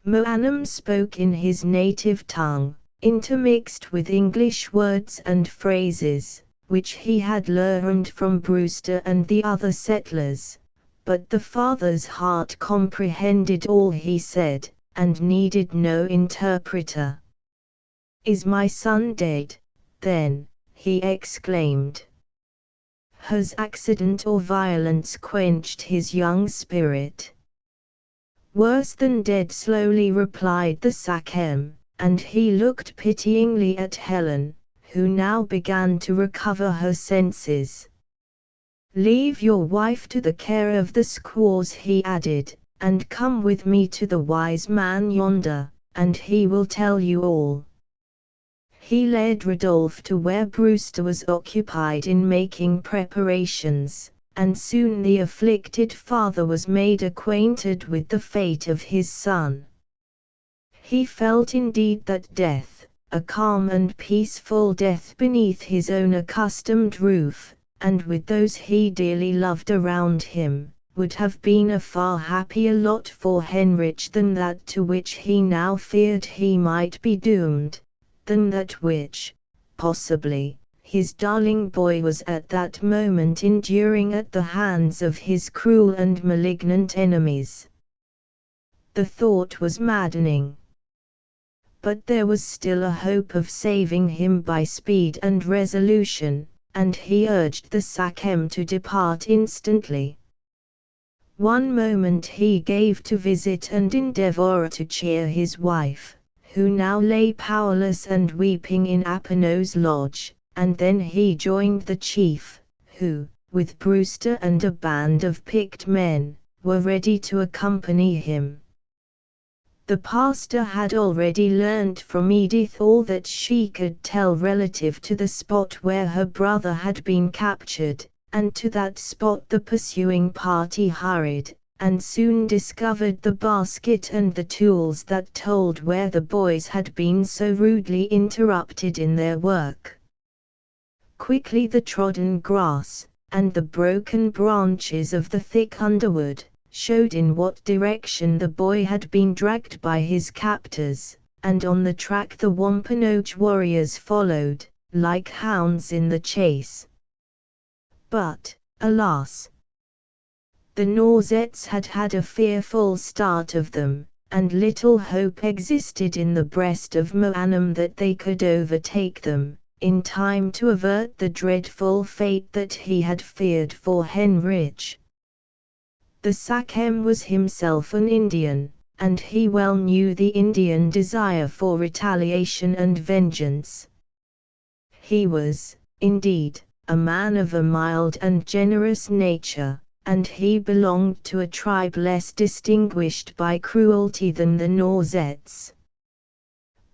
Moanam spoke in his native tongue, intermixed with English words and phrases, which he had learned from Brewster and the other settlers, but the father's heart comprehended all he said, and needed no interpreter. "Is my son dead, then?" he exclaimed. "Has accident or violence quenched his young spirit?" "Worse than dead," slowly replied the Sachem, and he looked pityingly at Helen, who now began to recover her senses. "Leave your wife to the care of the squaws," he added, "and come with me to the wise man yonder, and he will tell you all." He led Rodolphe to where Brewster was occupied in making preparations, and soon the afflicted father was made acquainted with the fate of his son. He felt indeed that death, a calm and peaceful death beneath his own accustomed roof, and with those he dearly loved around him, would have been a far happier lot for Heinrich than that to which he now feared he might be doomed, than that which, possibly, his darling boy was at that moment enduring at the hands of his cruel and malignant enemies. The thought was maddening. But there was still a hope of saving him by speed and resolution, and he urged the Sachem to depart instantly. One moment he gave to visit and endeavor to cheer his wife, who now lay powerless and weeping in Apono's lodge, and then he joined the chief, who, with Brewster and a band of picked men, were ready to accompany him. The pastor had already learnt from Edith all that she could tell relative to the spot where her brother had been captured, and to that spot the pursuing party hurried, and soon discovered the basket and the tools that told where the boys had been so rudely interrupted in their work. Quickly the trodden grass, and the broken branches of the thick underwood, showed in what direction the boy had been dragged by his captors, and on the track the Wampanoag warriors followed, like hounds in the chase. But, alas! The Norsettes had had a fearful start of them, and little hope existed in the breast of Moanam that they could overtake them, in time to avert the dreadful fate that he had feared for Heinrich. The Sachem was himself an Indian, and he well knew the Indian desire for retaliation and vengeance. He was, indeed, a man of a mild and generous nature, and he belonged to a tribe less distinguished by cruelty than the Norsettes.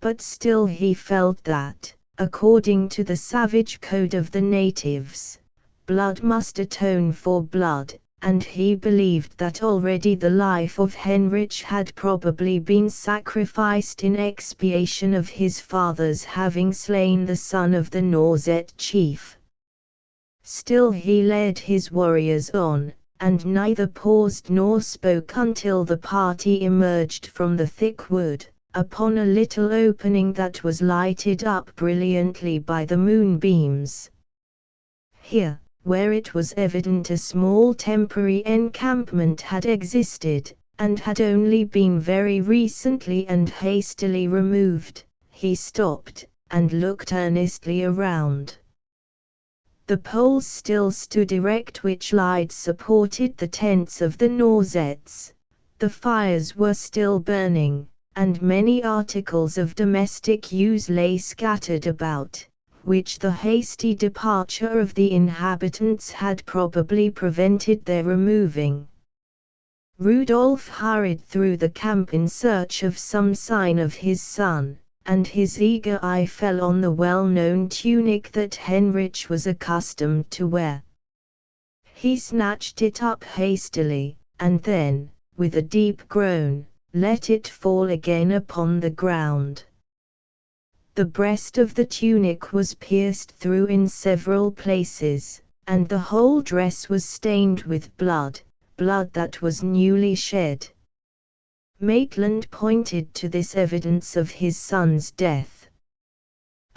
But still he felt that, according to the savage code of the natives, blood must atone for blood, and he believed that already the life of Heinrich had probably been sacrificed in expiation of his father's having slain the son of the Norsette chief. Still he led his warriors on, and neither paused nor spoke until the party emerged from the thick wood, upon a little opening that was lighted up brilliantly by the moonbeams. Here, where it was evident a small temporary encampment had existed, and had only been very recently and hastily removed, he stopped, and looked earnestly around. The poles still stood erect which lied supported the tents of the Norsettes, the fires were still burning, and many articles of domestic use lay scattered about, which the hasty departure of the inhabitants had probably prevented their removing. Rudolph hurried through the camp in search of some sign of his son, and his eager eye fell on the well-known tunic that Heinrich was accustomed to wear. He snatched it up hastily, and then, with a deep groan, let it fall again upon the ground. The breast of the tunic was pierced through in several places, and the whole dress was stained with blood, blood that was newly shed. Maitland pointed to this evidence of his son's death.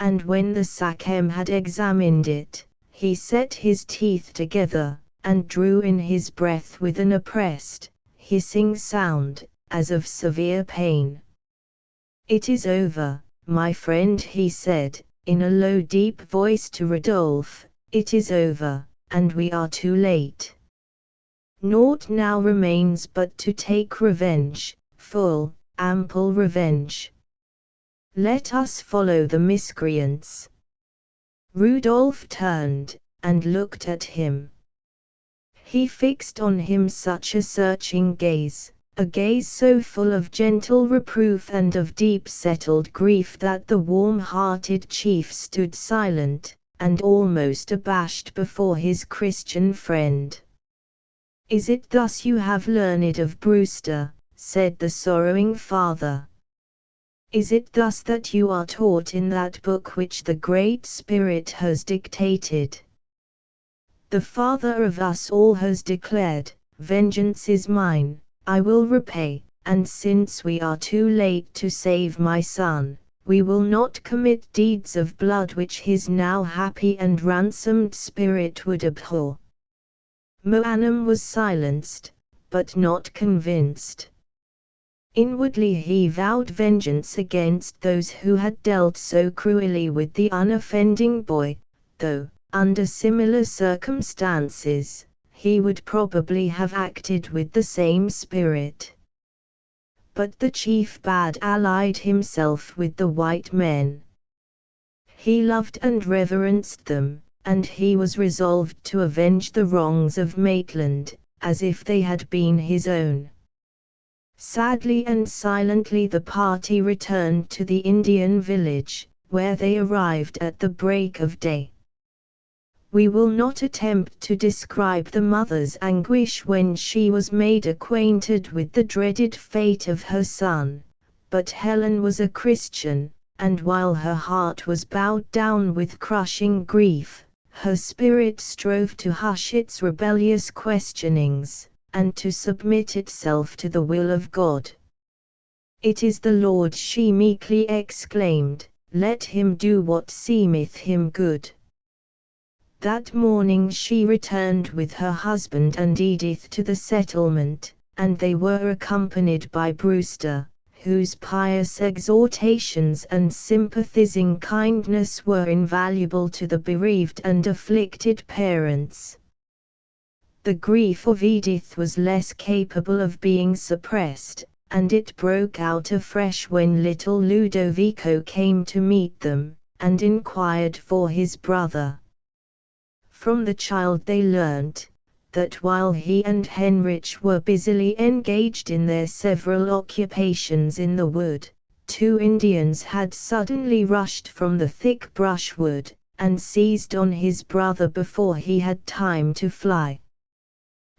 And when the Sachem had examined it, he set his teeth together, and drew in his breath with an oppressed, hissing sound, as of severe pain. "It is over, my friend," he said, in a low deep voice to Rodolphe, "it is over, and we are too late. Naught now remains but to take revenge, full, ample revenge. Let us follow the miscreants." Rudolph turned, and looked at him. He fixed on him such a searching gaze, a gaze so full of gentle reproof and of deep-settled grief that the warm-hearted chief stood silent, and almost abashed before his Christian friend. "Is it thus you have learned of Brewster?" said the sorrowing father. "Is it thus that you are taught in that book which the Great Spirit has dictated? The Father of us all has declared, 'Vengeance is mine, I will repay,' and since we are too late to save my son, we will not commit deeds of blood which his now happy and ransomed spirit would abhor." Moanam was silenced, but not convinced. Inwardly he vowed vengeance against those who had dealt so cruelly with the unoffending boy, though, under similar circumstances, he would probably have acted with the same spirit. But the chief bad allied himself with the white men. He loved and reverenced them, and he was resolved to avenge the wrongs of Maitland, as if they had been his own. Sadly and silently the party returned to the Indian village, where they arrived at the break of day. We will not attempt to describe the mother's anguish when she was made acquainted with the dreaded fate of her son, but Helen was a Christian, and while her heart was bowed down with crushing grief, her spirit strove to hush its rebellious questionings, and to submit itself to the will of God. "It is the Lord," she meekly exclaimed, "let him do what seemeth him good." That morning she returned with her husband and Edith to the settlement, and they were accompanied by Brewster, whose pious exhortations and sympathizing kindness were invaluable to the bereaved and afflicted parents. The grief of Edith was less capable of being suppressed, and it broke out afresh when little Ludovico came to meet them, and inquired for his brother. From the child they learnt, that while he and Heinrich were busily engaged in their several occupations in the wood, 2 Indians had suddenly rushed from the thick brushwood, and seized on his brother before he had time to fly.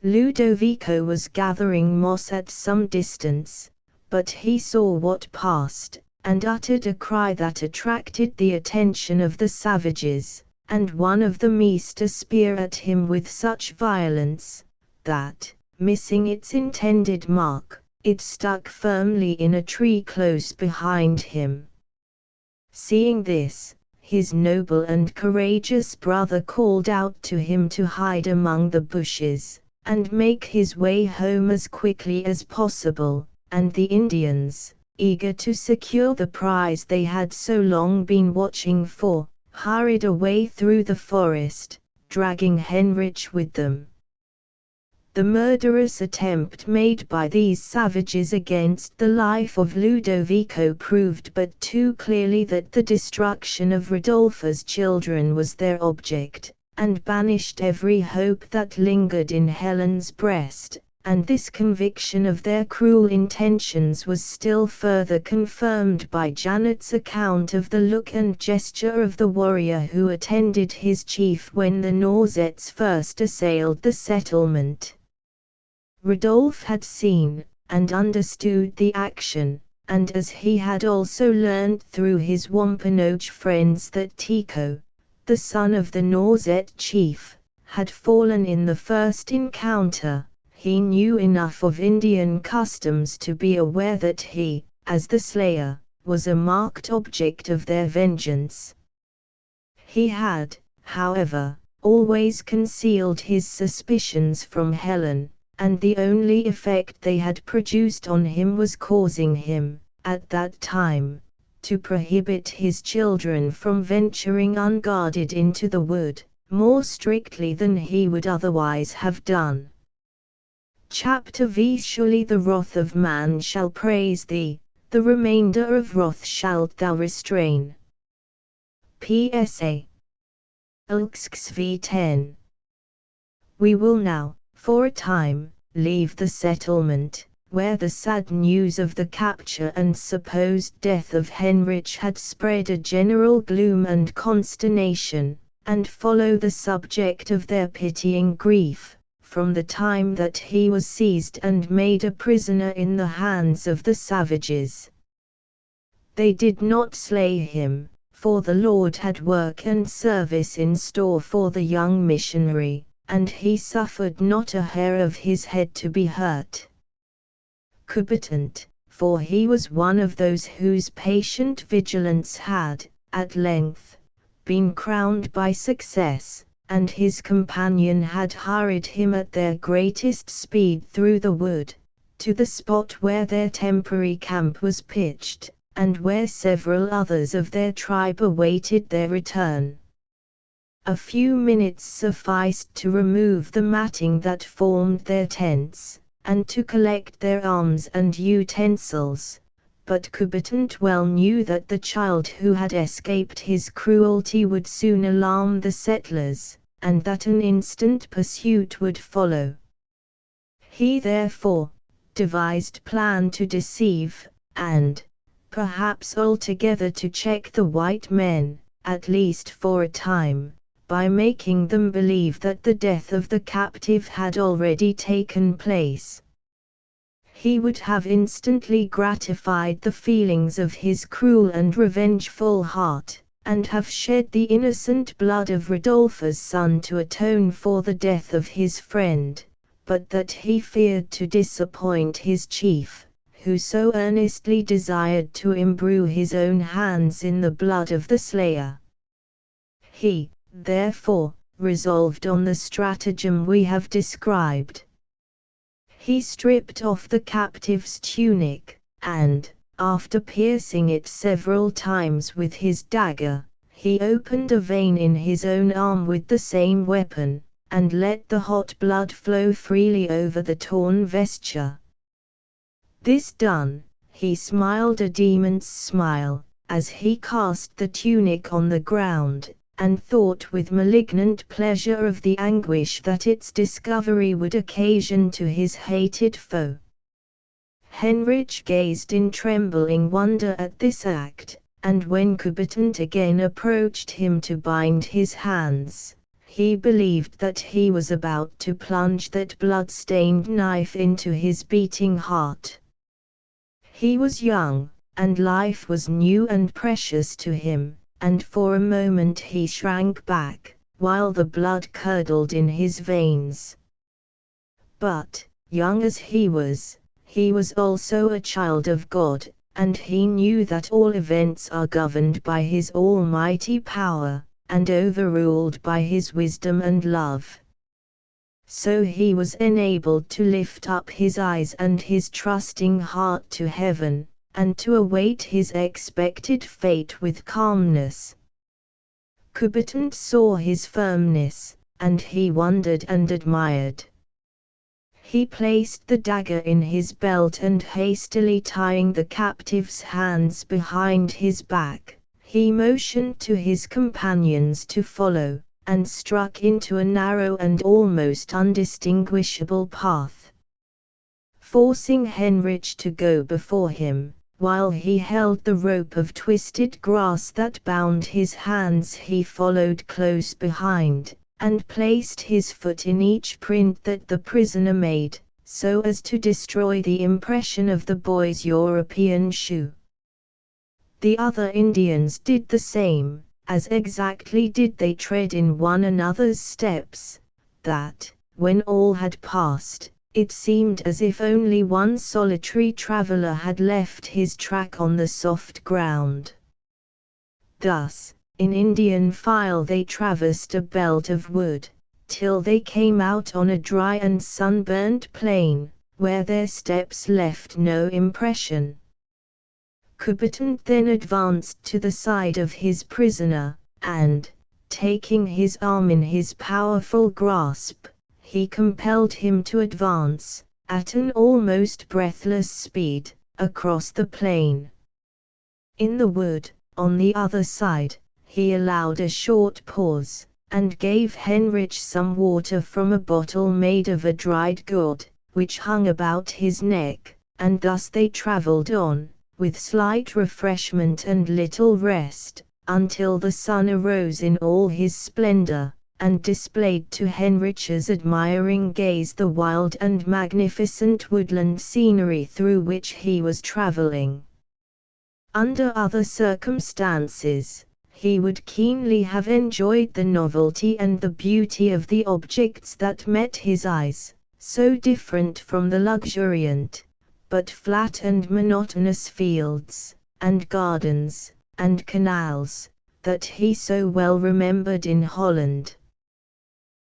Ludovico was gathering moss at some distance, but he saw what passed, and uttered a cry that attracted the attention of the savages, and one of them eased a spear at him with such violence, that, missing its intended mark, it stuck firmly in a tree close behind him. Seeing this, his noble and courageous brother called out to him to hide among the bushes, and make his way home as quickly as possible, and the Indians, eager to secure the prize they had so long been watching for, hurried away through the forest, dragging Heinrich with them. The murderous attempt made by these savages against the life of Ludovico proved but too clearly that the destruction of Rodolphe's children was their object, and banished every hope that lingered in Helen's breast, and this conviction of their cruel intentions was still further confirmed by Janet's account of the look and gesture of the warrior who attended his chief when the Nausettes first assailed the settlement. Rodolphe had seen, and understood the action, and as he had also learned through his Wampanoag friends that Tycho, the son of the Nausette chief, had fallen in the first encounter, he knew enough of Indian customs to be aware that he, as the slayer, was a marked object of their vengeance. He had, however, always concealed his suspicions from Helen, and the only effect they had produced on him was causing him, at that time, to prohibit his children from venturing unguarded into the wood, more strictly than he would otherwise have done. Chapter V. Surely the wrath of man shall praise thee, the remainder of wrath shalt thou restrain. PSA LXXV 10. We will now, for a time, leave the settlement, where the sad news of the capture and supposed death of Henrich had spread a general gloom and consternation, and follow the subject of their pitying grief, from the time that he was seized and made a prisoner in the hands of the savages. They did not slay him, for the Lord had work and service in store for the young missionary, and he suffered not a hair of his head to be hurt. Competent, for he was one of those whose patient vigilance had, at length, been crowned by success, and his companion had hurried him at their greatest speed through the wood, to the spot where their temporary camp was pitched, and where several others of their tribe awaited their return. A few minutes sufficed to remove the matting that formed their tents, and to collect their arms and utensils, but Coubertin well knew that the child who had escaped his cruelty would soon alarm the settlers, and that an instant pursuit would follow. He therefore devised plan to deceive, and, perhaps altogether to check the white men, at least for a time, by making them believe that the death of the captive had already taken place. He would have instantly gratified the feelings of his cruel and revengeful heart, and have shed the innocent blood of Rodolphe's son to atone for the death of his friend, but that he feared to disappoint his chief, who so earnestly desired to imbrue his own hands in the blood of the slayer. He, therefore, resolved on the stratagem we have described. He stripped off the captive's tunic, and, after piercing it several times with his dagger, he opened a vein in his own arm with the same weapon, and let the hot blood flow freely over the torn vesture. This done, he smiled a demon's smile, as he cast the tunic on the ground, and thought with malignant pleasure of the anguish that its discovery would occasion to his hated foe. Henrich gazed in trembling wonder at this act, and when Coubertin again approached him to bind his hands, he believed that he was about to plunge that blood-stained knife into his beating heart. He was young, and life was new and precious to him, and for a moment he shrank back, while the blood curdled in his veins. But, young as he was also a child of God, and he knew that all events are governed by his almighty power, and overruled by his wisdom and love. So he was enabled to lift up his eyes and his trusting heart to heaven, and to await his expected fate with calmness. Coubertin saw his firmness, and he wondered and admired. He placed the dagger in his belt and hastily tying the captive's hands behind his back, he motioned to his companions to follow, and struck into a narrow and almost undistinguishable path. Forcing Henrich to go before him, while he held the rope of twisted grass that bound his hands, he followed close behind, and placed his foot in each print that the prisoner made, so as to destroy the impression of the boy's European shoe. The other Indians did the same, as exactly did they tread in one another's steps, that, when all had passed, it seemed as if only one solitary traveler had left his track on the soft ground. Thus, In Indian file they traversed a belt of wood, till they came out on a dry and sunburnt plain, where their steps left no impression. Coubertin then advanced to the side of his prisoner, and, taking his arm in his powerful grasp, he compelled him to advance, at an almost breathless speed, across the plain. In the wood, on the other side, he allowed a short pause, and gave Heinrich some water from a bottle made of a dried gourd, which hung about his neck, and thus they travelled on, with slight refreshment and little rest, until the sun arose in all his splendor, and displayed to Heinrich's admiring gaze the wild and magnificent woodland scenery through which he was travelling. Under other circumstances, he would keenly have enjoyed the novelty and the beauty of the objects that met his eyes, so different from the luxuriant, but flat and monotonous fields, and gardens, and canals, that he so well remembered in Holland.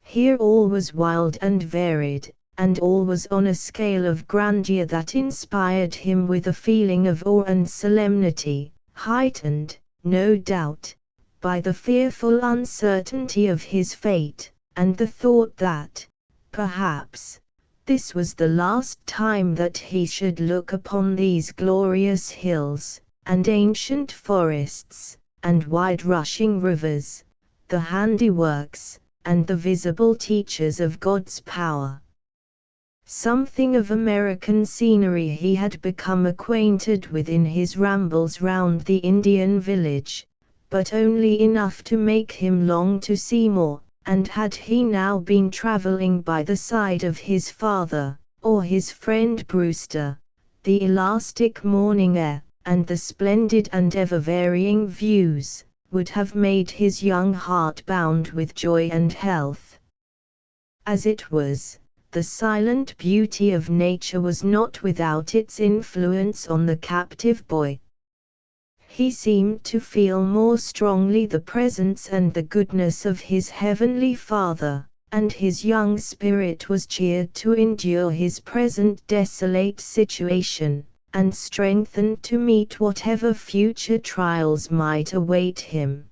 Here all was wild and varied, and all was on a scale of grandeur that inspired him with a feeling of awe and solemnity, heightened, no doubt, by the fearful uncertainty of his fate, and the thought that, perhaps, this was the last time that he should look upon these glorious hills, and ancient forests, and wide-rushing rivers, the handiworks, and the visible teachers of God's power. Something of American scenery he had become acquainted with in his rambles round the Indian village, but only enough to make him long to see more, and had he now been travelling by the side of his father, or his friend Brewster, the elastic morning air, and the splendid and ever-varying views, would have made his young heart bound with joy and health. As it was, the silent beauty of nature was not without its influence on the captive boy. He seemed to feel more strongly the presence and the goodness of his heavenly Father, and his young spirit was cheered to endure his present desolate situation, and strengthened to meet whatever future trials might await him.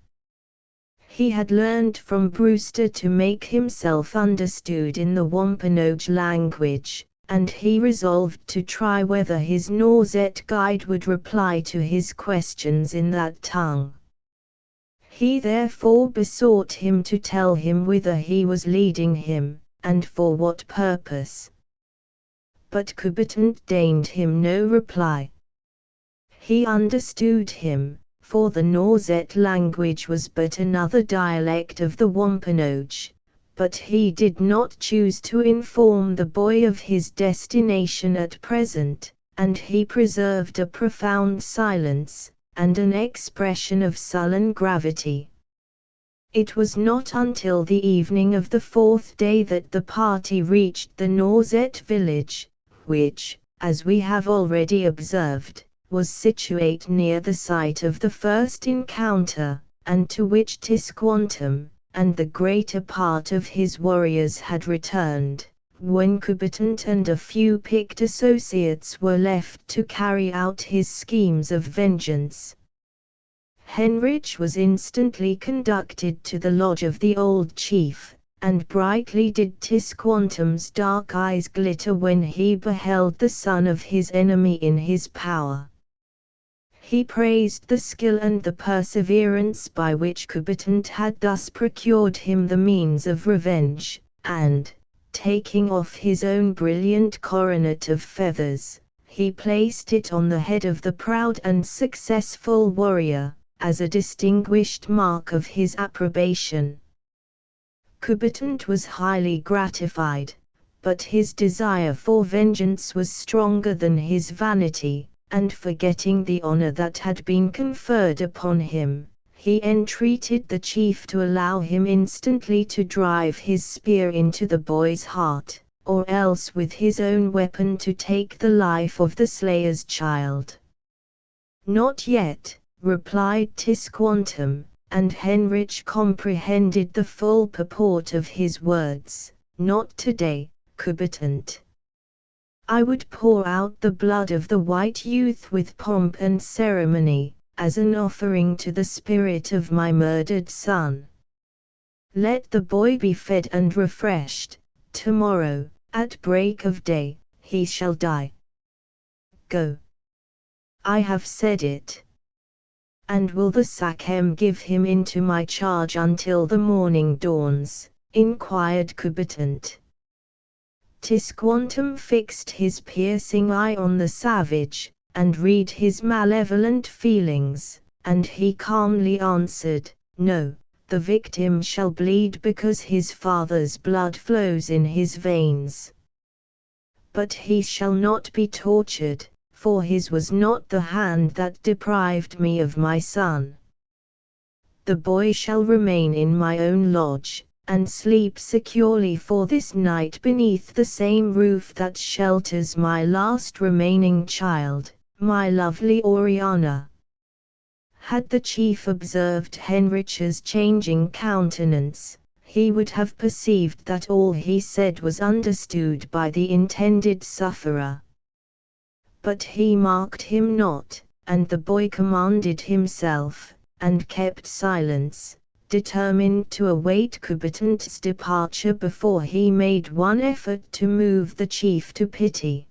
He had learned from Brewster to make himself understood in the Wampanoag language, and he resolved to try whether his Nauset guide would reply to his questions in that tongue. He therefore besought him to tell him whither he was leading him, and for what purpose. But Coubertin deigned him no reply. He understood him, for the Nauset language was but another dialect of the Wampanoag, but he did not choose to inform the boy of his destination at present, and he preserved a profound silence, and an expression of sullen gravity. It was not until the evening of the fourth day that the party reached the Nauset village, which, as we have already observed, was situate near the site of the first encounter, and to which Tisquantum, and the greater part of his warriors had returned, when Coubertin and a few picked associates were left to carry out his schemes of vengeance. Heinrich was instantly conducted to the lodge of the old chief, and brightly did Tisquantum's dark eyes glitter when he beheld the son of his enemy in his power. He praised the skill and the perseverance by which Coubertin had thus procured him the means of revenge, and, taking off his own brilliant coronet of feathers, he placed it on the head of the proud and successful warrior, as a distinguished mark of his approbation. Coubertin was highly gratified, but his desire for vengeance was stronger than his vanity, and forgetting the honor that had been conferred upon him, he entreated the chief to allow him instantly to drive his spear into the boy's heart, or else with his own weapon to take the life of the slayer's child. "Not yet," replied Tisquantum, and Heinrich comprehended the full purport of his words. "Not today, Coubertin. I would pour out the blood of the white youth with pomp and ceremony, as an offering to the spirit of my murdered son. Let the boy be fed and refreshed. Tomorrow, at break of day, he shall die. Go. I have said it." "And will the Sachem give him into my charge until the morning dawns?" inquired Coubertin. Tisquantum fixed his piercing eye on the savage, and read his malevolent feelings, and he calmly answered, "No, the victim shall bleed because his father's blood flows in his veins. But he shall not be tortured, for his was not the hand that deprived me of my son. The boy shall remain in my own lodge, and sleep securely for this night beneath the same roof that shelters my last remaining child, my lovely Oriana." Had the chief observed Heinrich's changing countenance, he would have perceived that all he said was understood by the intended sufferer. But he marked him not, and the boy commanded himself, and kept silence, determined to await Coubertin's departure before he made one effort to move the chief to pity.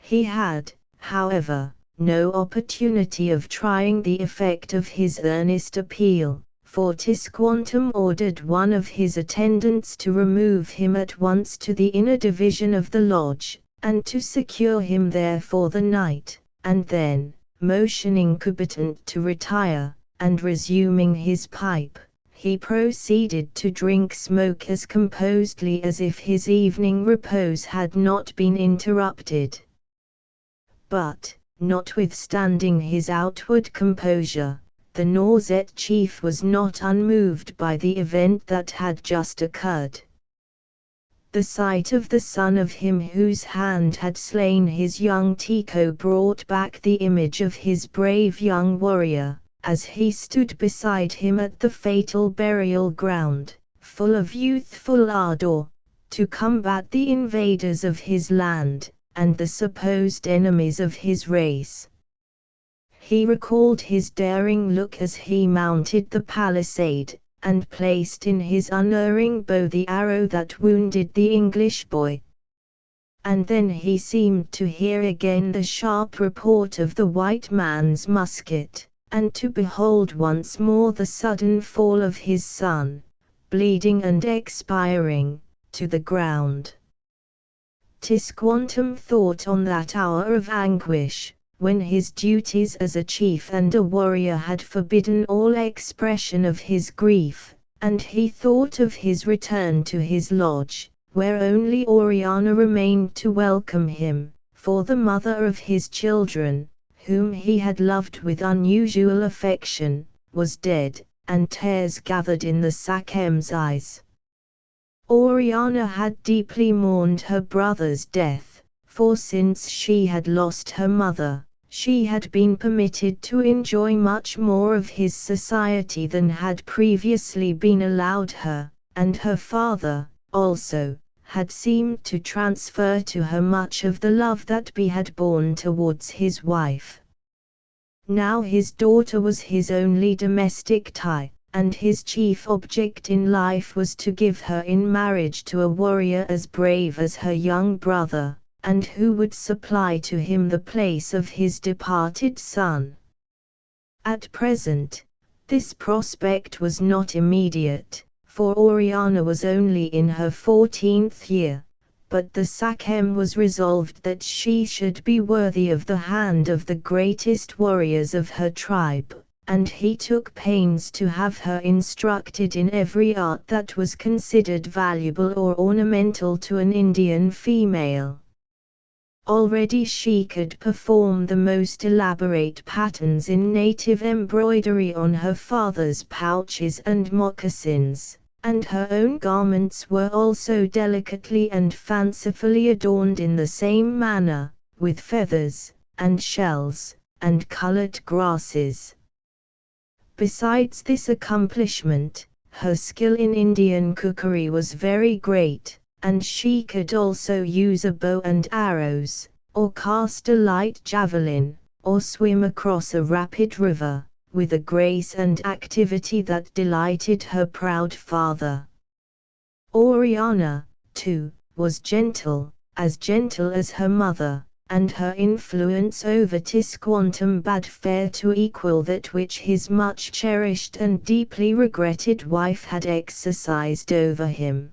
He had, however, no opportunity of trying the effect of his earnest appeal, for Tisquantum ordered one of his attendants to remove him at once to the inner division of the lodge, and to secure him there for the night, and then, motioning Coubertin to retire, and resuming his pipe, he proceeded to drink smoke as composedly as if his evening repose had not been interrupted. But, notwithstanding his outward composure, the Nauset chief was not unmoved by the event that had just occurred. The sight of the son of him whose hand had slain his young Tycho brought back the image of his brave young warrior, as he stood beside him at the fatal burial ground, full of youthful ardor, to combat the invaders of his land, and the supposed enemies of his race. He recalled his daring look as he mounted the palisade, and placed in his unerring bow the arrow that wounded the English boy. And then he seemed to hear again the sharp report of the white man's musket, and to behold once more the sudden fall of his son, bleeding and expiring, to the ground. Tisquantum thought on that hour of anguish, when his duties as a chief and a warrior had forbidden all expression of his grief, and he thought of his return to his lodge, where only Oriana remained to welcome him, for the mother of his children, whom he had loved with unusual affection, was dead, and tears gathered in the Sachem's eyes. Oriana had deeply mourned her brother's death, for since she had lost her mother, she had been permitted to enjoy much more of his society than had previously been allowed her, and her father, also, had seemed to transfer to her much of the love that he had borne towards his wife. Now his daughter was his only domestic tie, and his chief object in life was to give her in marriage to a warrior as brave as her young brother, and who would supply to him the place of his departed son. At present, this prospect was not immediate, for Oriana was only in her 14th year, but the Sachem was resolved that she should be worthy of the hand of the greatest warriors of her tribe, and he took pains to have her instructed in every art that was considered valuable or ornamental to an Indian female. Already she could perform the most elaborate patterns in native embroidery on her father's pouches and moccasins, and her own garments were also delicately and fancifully adorned in the same manner, with feathers, and shells, and colored grasses. Besides this accomplishment, her skill in Indian cookery was very great, and she could also use a bow and arrows, or cast a light javelin, or swim across a rapid river, with a grace and activity that delighted her proud father. Oriana, too, was gentle as her mother, and her influence over Tisquantum bade fair to equal that which his much cherished and deeply regretted wife had exercised over him.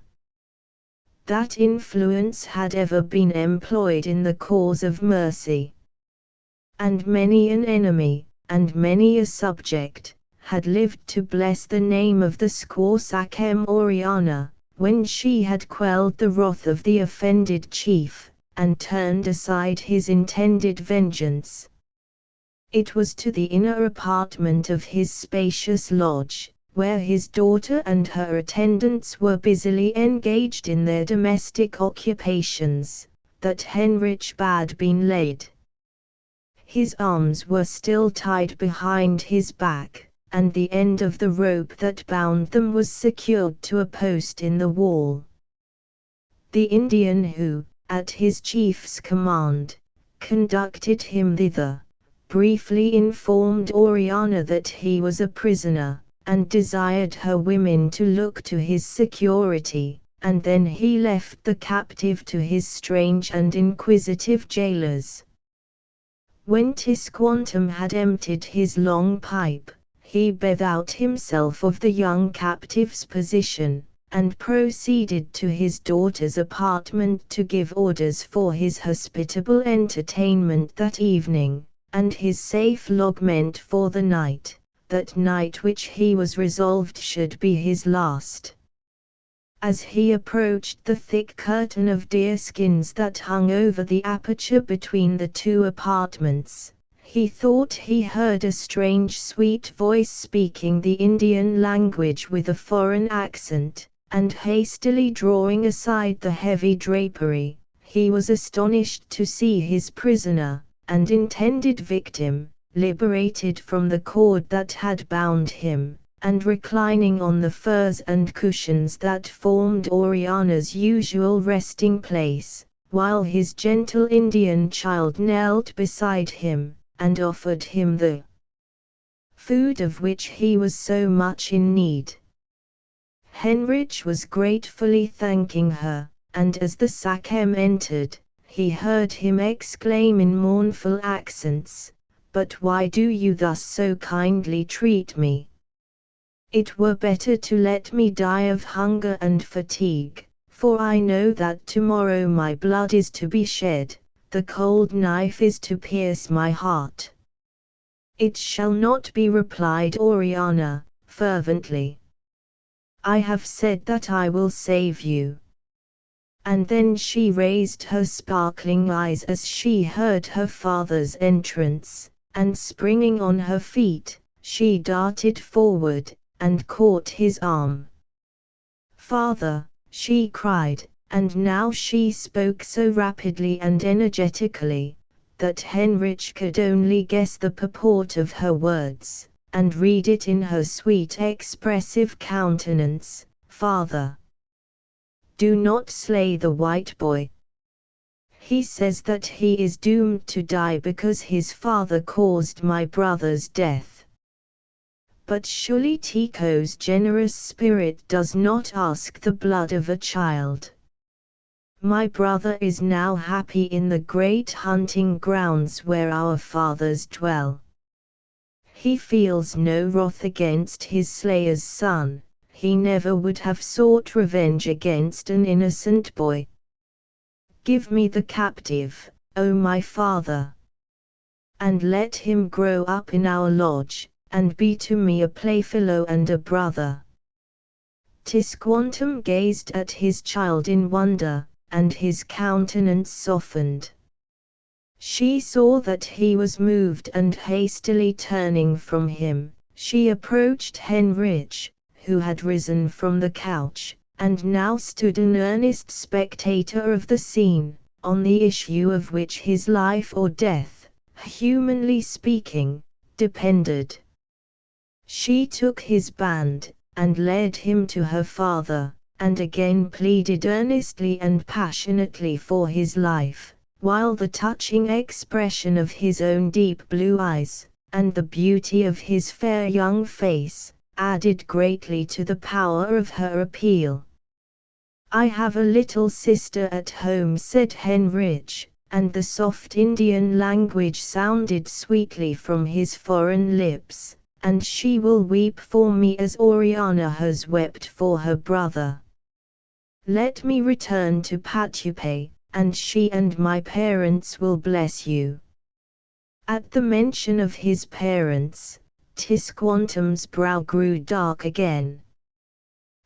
That influence had ever been employed in the cause of mercy. And many an enemy, and many a subject, had lived to bless the name of the squaw Sachem Oriana, when she had quelled the wrath of the offended chief, and turned aside his intended vengeance. It was to the inner apartment of his spacious lodge, where his daughter and her attendants were busily engaged in their domestic occupations, that Henrich bade been laid. His arms were still tied behind his back, and the end of the rope that bound them was secured to a post in the wall. The Indian who, at his chief's command, conducted him thither, briefly informed Oriana that he was a prisoner, and desired her women to look to his security, and then he left the captive to his strange and inquisitive jailers. When Tisquantum had emptied his long pipe, he bethought himself of the young captive's position, and proceeded to his daughter's apartment to give orders for his hospitable entertainment that evening, and his safe lodgment for the night, that night which he was resolved should be his last. As he approached the thick curtain of deerskins that hung over the aperture between the two apartments, he thought he heard a strange sweet voice speaking the Indian language with a foreign accent, and hastily drawing aside the heavy drapery, he was astonished to see his prisoner, and intended victim, liberated from the cord that had bound him, and reclining on the furs and cushions that formed Oriana's usual resting place, while his gentle Indian child knelt beside him, and offered him the food of which he was so much in need. Henrich was gratefully thanking her, and as the Sachem entered, he heard him exclaim in mournful accents, "But why do you thus so kindly treat me? It were better to let me die of hunger and fatigue, for I know that tomorrow my blood is to be shed, the cold knife is to pierce my heart." "It shall not be," replied Oriana, fervently. "I have said that I will save you." And then she raised her sparkling eyes as she heard her father's entrance, and springing on her feet, she darted forward, and caught his arm. "Father," she cried, and now she spoke so rapidly and energetically, that Henrich could only guess the purport of her words, and read it in her sweet expressive countenance. "Father, do not slay the white boy. He says that he is doomed to die because his father caused my brother's death. But surely Tico's generous spirit does not ask the blood of a child. My brother is now happy in the great hunting grounds where our fathers dwell. He feels no wrath against his slayer's son, he never would have sought revenge against an innocent boy. Give me the captive, O my father, and let him grow up in our lodge, and be to me a playfellow and a brother." Tisquantum gazed at his child in wonder, and his countenance softened. She saw that he was moved, and hastily turning from him, she approached Henrich, who had risen from the couch, and now stood an earnest spectator of the scene, on the issue of which his life or death, humanly speaking, depended. She took his band, and led him to her father, and again pleaded earnestly and passionately for his life, while the touching expression of his own deep blue eyes, and the beauty of his fair young face, added greatly to the power of her appeal. "I have a little sister at home," said Heinrich, and the soft Indian language sounded sweetly from his foreign lips, "and she will weep for me as Oriana has wept for her brother. Let me return to Patupe, and she and my parents will bless you." At the mention of his parents, Tisquantum's brow grew dark again.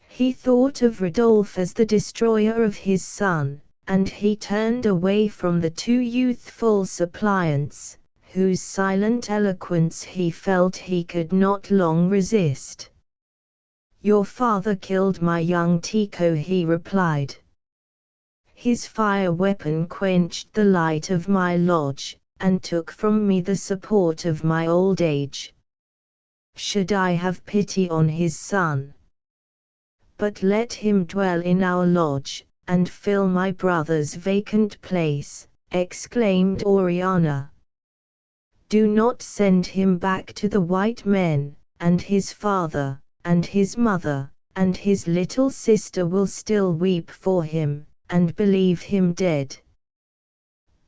He thought of Rodolphe as the destroyer of his son, and he turned away from the two youthful suppliants, whose silent eloquence he felt he could not long resist. "Your father killed my young Tico," he replied. "His fire weapon quenched the light of my lodge, and took from me the support of my old age. Should I have pity on his son? But let him dwell in our lodge, and fill my brother's vacant place," exclaimed Oriana. "Do not send him back to the white men, and his father, and his mother, and his little sister will still weep for him, and believe him dead."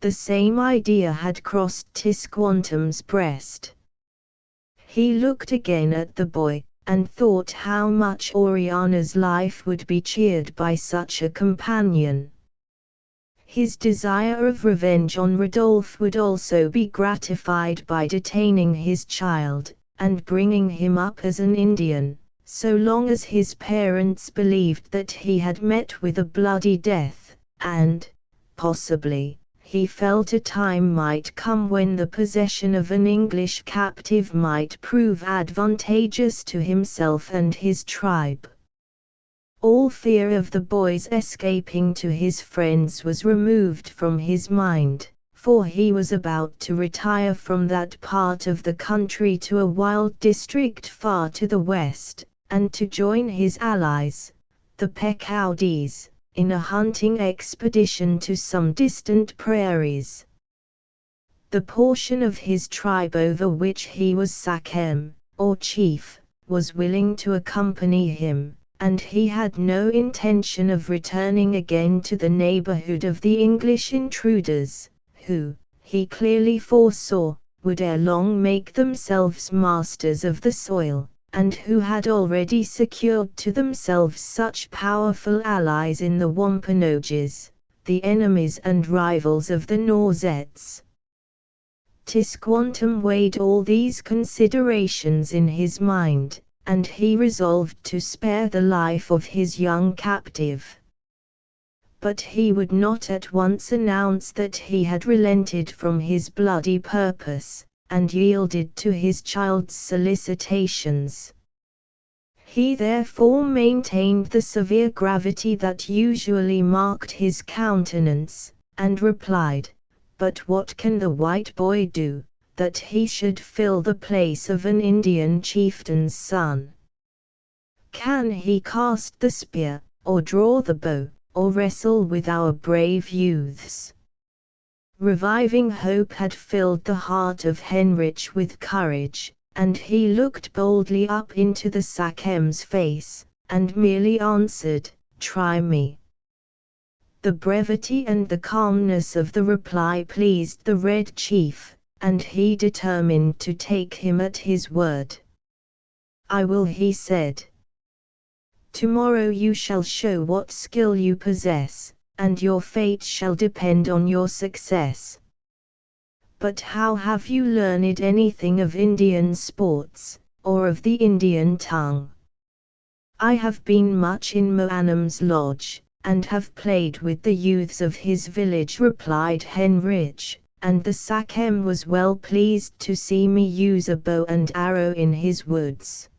The same idea had crossed Tisquantum's breast. He looked again at the boy, and thought how much Oriana's life would be cheered by such a companion. His desire of revenge on Rodolphe would also be gratified by detaining his child, and bringing him up as an Indian, so long as his parents believed that he had met with a bloody death, and, possibly, he felt a time might come when the possession of an English captive might prove advantageous to himself and his tribe. All fear of the boy's escaping to his friends was removed from his mind, for he was about to retire from that part of the country to a wild district far to the west, and to join his allies, the Pecaudes, in a hunting expedition to some distant prairies. The portion of his tribe over which he was Sachem, or chief, was willing to accompany him, and he had no intention of returning again to the neighborhood of the English intruders, who, he clearly foresaw, would ere long make themselves masters of the soil, and who had already secured to themselves such powerful allies in the Wampanoages, the enemies and rivals of the Norsettes. Tisquantum weighed all these considerations in his mind, and he resolved to spare the life of his young captive. But he would not at once announce that he had relented from his bloody purpose, and yielded to his child's solicitations. He therefore maintained the severe gravity that usually marked his countenance, and replied, "But what can the white boy do, that he should fill the place of an Indian chieftain's son? Can he cast the spear, or draw the bow, or wrestle with our brave youths?" Reviving hope had filled the heart of Heinrich with courage, and he looked boldly up into the Sachem's face, and merely answered, "Try me." The brevity and the calmness of the reply pleased the Red Chief, and he determined to take him at his word. "I will," he said. "Tomorrow you shall show what skill you possess, and your fate shall depend on your success. But how have you learned anything of Indian sports, or of the Indian tongue?" "I have been much in Moanam's lodge, and have played with the youths of his village," replied Heinrich, "and the Sachem was well pleased to see me use a bow and arrow in his woods.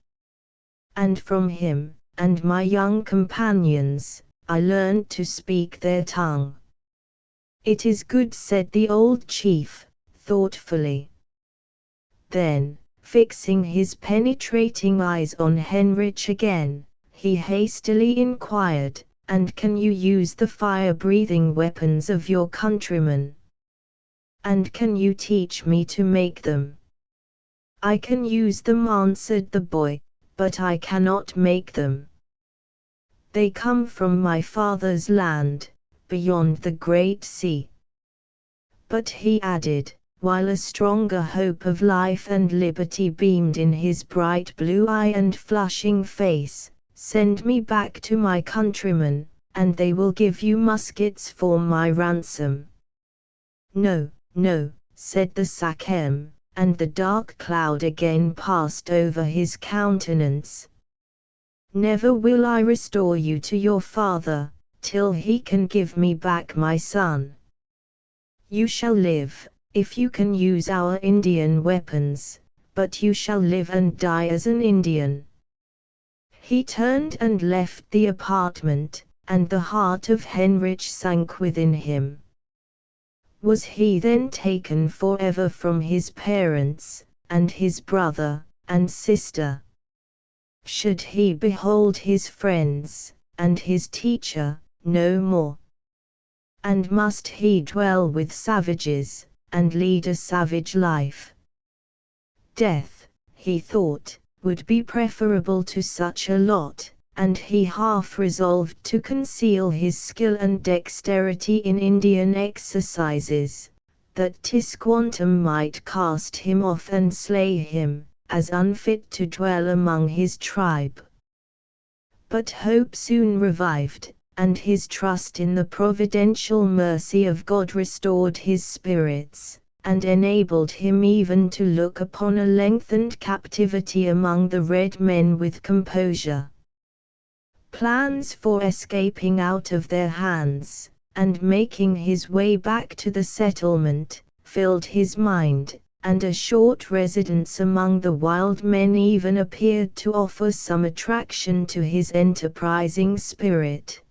And from him, and my young companions, I learned to speak their tongue." "It is good," said the old chief, thoughtfully. Then, Fixing his penetrating eyes on Heinrich again, he hastily inquired, "And can you use the fire-breathing weapons of your countrymen? And can you teach me to make them?" "I can use them," answered the boy, "but I cannot make them. They come from my father's land, beyond the great sea." But he added, while a stronger hope of life and liberty beamed in his bright blue eye and flushing face, "Send me back to my countrymen, and they will give you muskets for my ransom." "No, no," said the Sachem, and the dark cloud again passed over his countenance. "Never will I restore you to your father, till he can give me back my son. You shall live, if you can use our Indian weapons, but you shall live and die as an Indian." He turned and left the apartment, and the heart of Heinrich sank within him. Was he then taken forever from his parents, and his brother, and sister? Should he behold his friends, and his teacher, no more? And must he dwell with savages, and lead a savage life? Death, he thought, would be preferable to such a lot, and he half resolved to conceal his skill and dexterity in Indian exercises, that Tisquantum might cast him off and slay him, as unfit to dwell among his tribe. But hope soon revived, and his trust in the providential mercy of God restored his spirits, and enabled him even to look upon a lengthened captivity among the red men with composure. Plans for escaping out of their hands, and making his way back to the settlement, filled his mind, and a short residence among the wild men even appeared to offer some attraction to his enterprising spirit.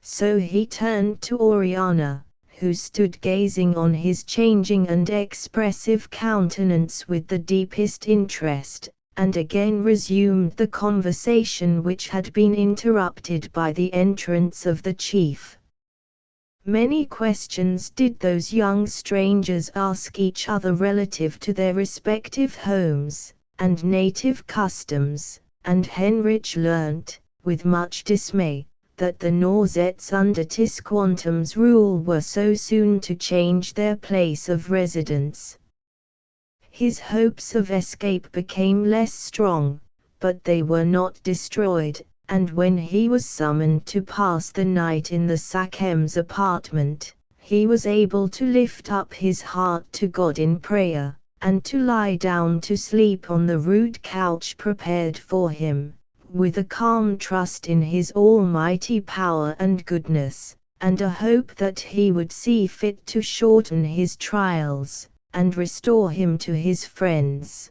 So he turned to Oriana, who stood gazing on his changing and expressive countenance with the deepest interest, and again resumed the conversation which had been interrupted by the entrance of the chief. Many questions did those young strangers ask each other relative to their respective homes, and native customs, and Heinrich learnt, with much dismay, that the Norsettes under Tisquantum's rule were so soon to change their place of residence. His hopes of escape became less strong, but they were not destroyed, and when he was summoned to pass the night in the Sachem's apartment, he was able to lift up his heart to God in prayer, and to lie down to sleep on the rude couch prepared for him, with a calm trust in his almighty power and goodness, and a hope that he would see fit to shorten his trials, and restore him to his friends.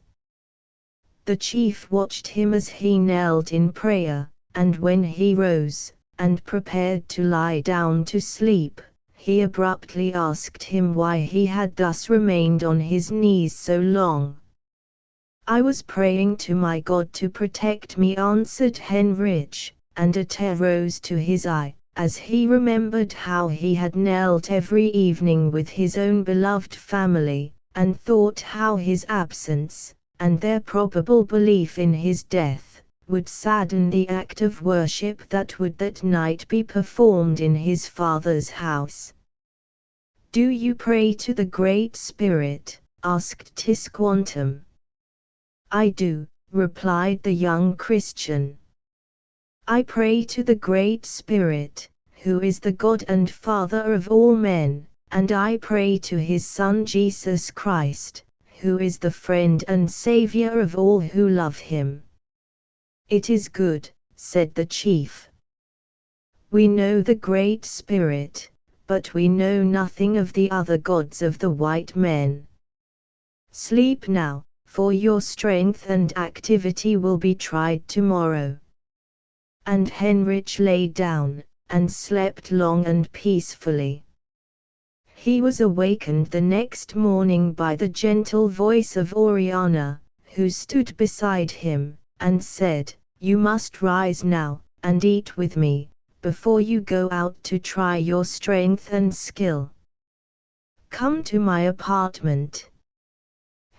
The chief watched him as he knelt in prayer, and when he rose, and prepared to lie down to sleep, he abruptly asked him why he had thus remained on his knees so long. "I was praying to my God to protect me," answered Heinrich, and a tear rose to his eye, as he remembered how he had knelt every evening with his own beloved family, and thought how his absence, and their probable belief in his death, would sadden the act of worship that would that night be performed in his father's house. "Do you pray to the Great Spirit?" asked Tisquantum. "I do," replied the young Christian. "I pray to the Great Spirit, who is the God and Father of all men, and I pray to his Son Jesus Christ, who is the friend and Savior of all who love him." "It is good," said the chief. "We know the Great Spirit, but we know nothing of the other gods of the white men. Sleep now, for your strength and activity will be tried tomorrow." And Heinrich lay down, and slept long and peacefully. He was awakened the next morning by the gentle voice of Oriana, who stood beside him, and said, "You must rise now, and eat with me, before you go out to try your strength and skill. Come to my apartment."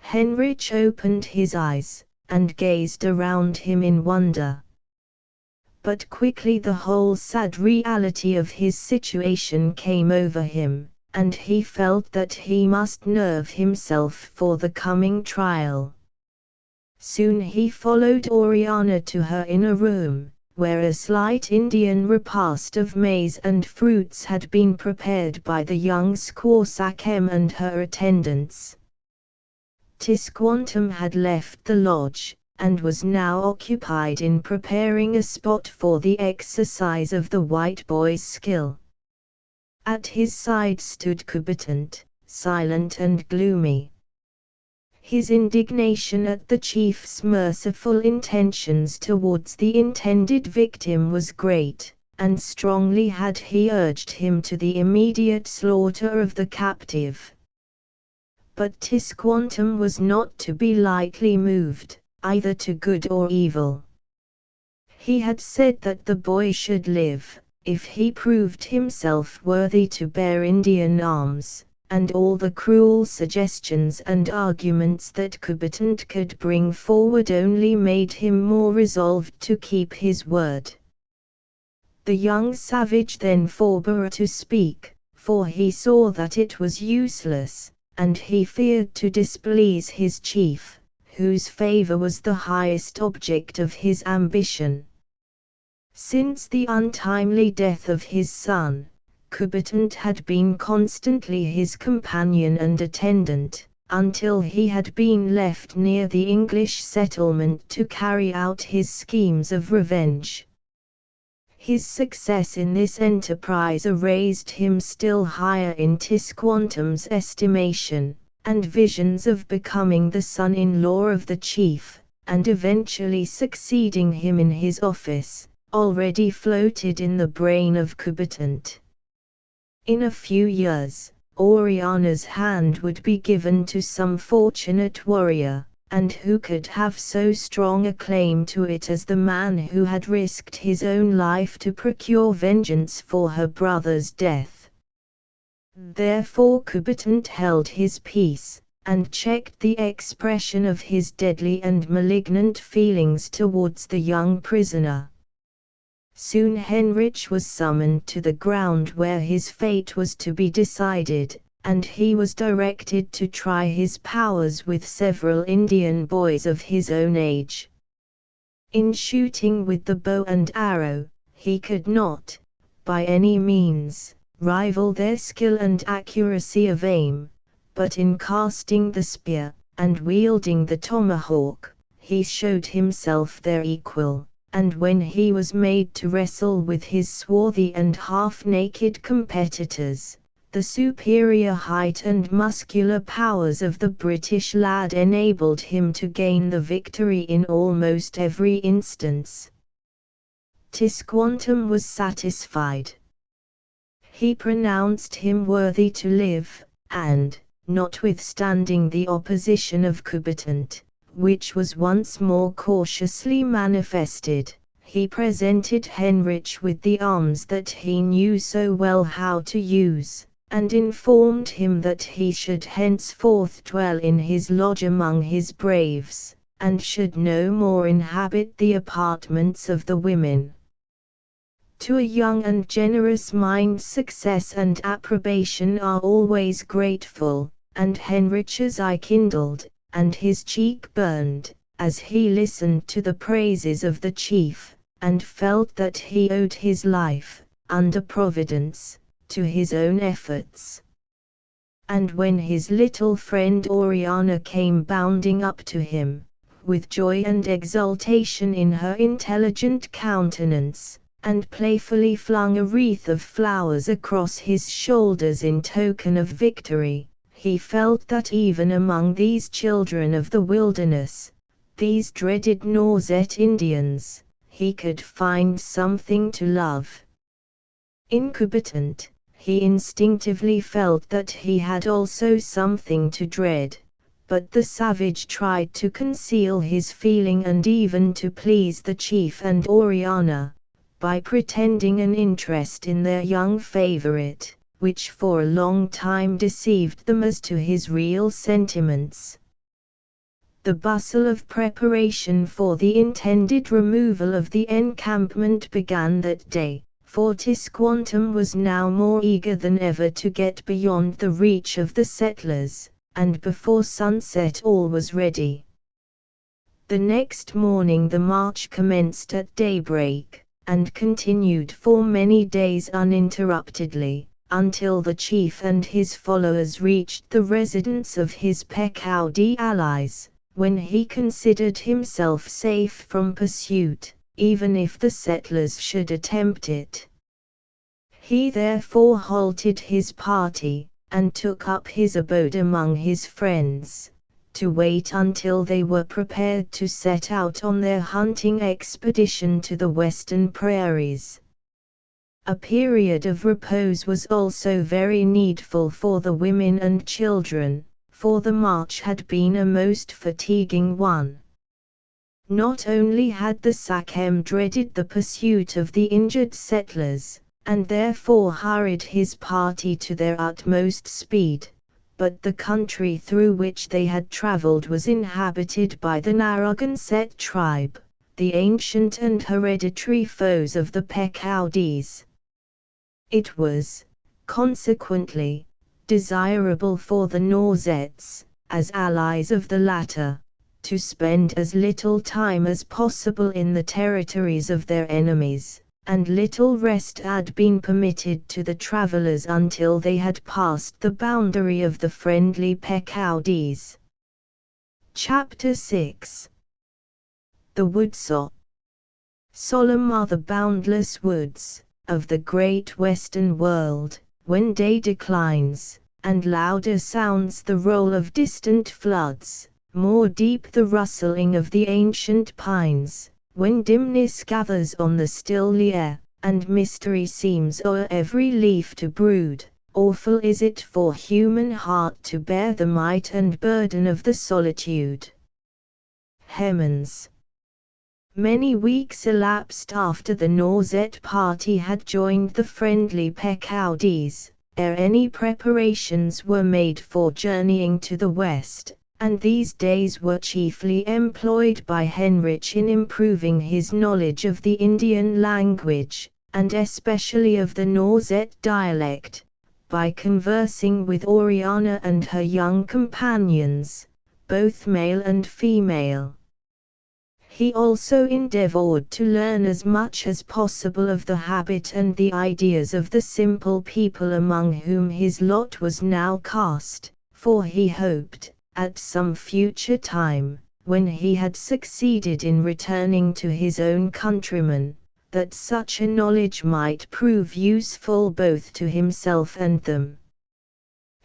Heinrich opened his eyes, and gazed around him in wonder. But quickly the whole sad reality of his situation came over him, and he felt that he must nerve himself for the coming trial. Soon he followed Oriana to her inner room, where a slight Indian repast of maize and fruits had been prepared by the young squaw Sakem and her attendants. Tisquantum had left the lodge, and was now occupied in preparing a spot for the exercise of the white boy's skill. At his side stood Kubertant, silent and gloomy. His indignation at the chief's merciful intentions towards the intended victim was great, and strongly had he urged him to the immediate slaughter of the captive. But Tisquantum was not to be lightly moved, either to good or evil. He had said that the boy should live, if he proved himself worthy to bear Indian arms, and all the cruel suggestions and arguments that Kubertant could bring forward only made him more resolved to keep his word. The young savage then forbore to speak, for he saw that it was useless, and he feared to displease his chief, whose favor was the highest object of his ambition. Since the untimely death of his son, Kubertant had been constantly his companion and attendant, until he had been left near the English settlement to carry out his schemes of revenge. His success in this enterprise raised him still higher in Tisquantum's estimation, and visions of becoming the son-in-law of the chief, and eventually succeeding him in his office, already floated in the brain of Kubertant. In a few years, Oriana's hand would be given to some fortunate warrior, and who could have so strong a claim to it as the man who had risked his own life to procure vengeance for her brother's death. Therefore Kubertant held his peace, and checked the expression of his deadly and malignant feelings towards the young prisoner. Soon Heinrich was summoned to the ground where his fate was to be decided, and he was directed to try his powers with several Indian boys of his own age. In shooting with the bow and arrow, he could not, by any means, rival their skill and accuracy of aim, but in casting the spear, and wielding the tomahawk, he showed himself their equal, and when he was made to wrestle with his swarthy and half-naked competitors, the superior height and muscular powers of the British lad enabled him to gain the victory in almost every instance. Tisquantum was satisfied. He pronounced him worthy to live, and, notwithstanding the opposition of Kubertant, which was once more cautiously manifested, he presented Heinrich with the arms that he knew so well how to use, and informed him that he should henceforth dwell in his lodge among his braves, and should no more inhabit the apartments of the women. To a young and generous mind success and approbation are always grateful, and Heinrich's eye kindled, and his cheek burned, as he listened to the praises of the chief, and felt that he owed his life, under Providence, to his own efforts. And when his little friend Oriana came bounding up to him, with joy and exultation in her intelligent countenance, and playfully flung a wreath of flowers across his shoulders in token of victory, he felt that even among these children of the wilderness, these dreaded Nauset Indians, he could find something to love. In Kubertant, he instinctively felt that he had also something to dread, but the savage tried to conceal his feeling and even to please the chief and Oriana, by pretending an interest in their young favorite, which for a long time deceived them as to his real sentiments. The bustle of preparation for the intended removal of the encampment began that day, for Tisquantum was now more eager than ever to get beyond the reach of the settlers, and before sunset all was ready. The next morning the march commenced at daybreak, and continued for many days uninterruptedly, until the chief and his followers reached the residence of his Pequawdee allies, when he considered himself safe from pursuit, even if the settlers should attempt it. He therefore halted his party, and took up his abode among his friends, to wait until they were prepared to set out on their hunting expedition to the western prairies. A period of repose was also very needful for the women and children, for the march had been a most fatiguing one. Not only had the Sachem dreaded the pursuit of the injured settlers, and therefore hurried his party to their utmost speed, but the country through which they had travelled was inhabited by the Narragansett tribe, the ancient and hereditary foes of the Pequawdees. It was, consequently, desirable for the Norzets, as allies of the latter, to spend as little time as possible in the territories of their enemies, and little rest had been permitted to the travelers until they had passed the boundary of the friendly Pequawdees. Chapter 6. The Woodsaw. Solemn are the boundless woods of the great western world, when day declines, and louder sounds the roll of distant floods, more deep the rustling of the ancient pines, when dimness gathers on the still air, and mystery seems o'er every leaf to brood. Awful is it for human heart to bear the might and burden of the solitude. Hemans. Many weeks elapsed after the Norzet party had joined the friendly Pequawdees, ere any preparations were made for journeying to the west, and these days were chiefly employed by Henrich in improving his knowledge of the Indian language, and especially of the Norzet dialect, by conversing with Oriana and her young companions, both male and female. He also endeavored to learn as much as possible of the habit and the ideas of the simple people among whom his lot was now cast, for he hoped, at some future time, when he had succeeded in returning to his own countrymen, that such a knowledge might prove useful both to himself and them.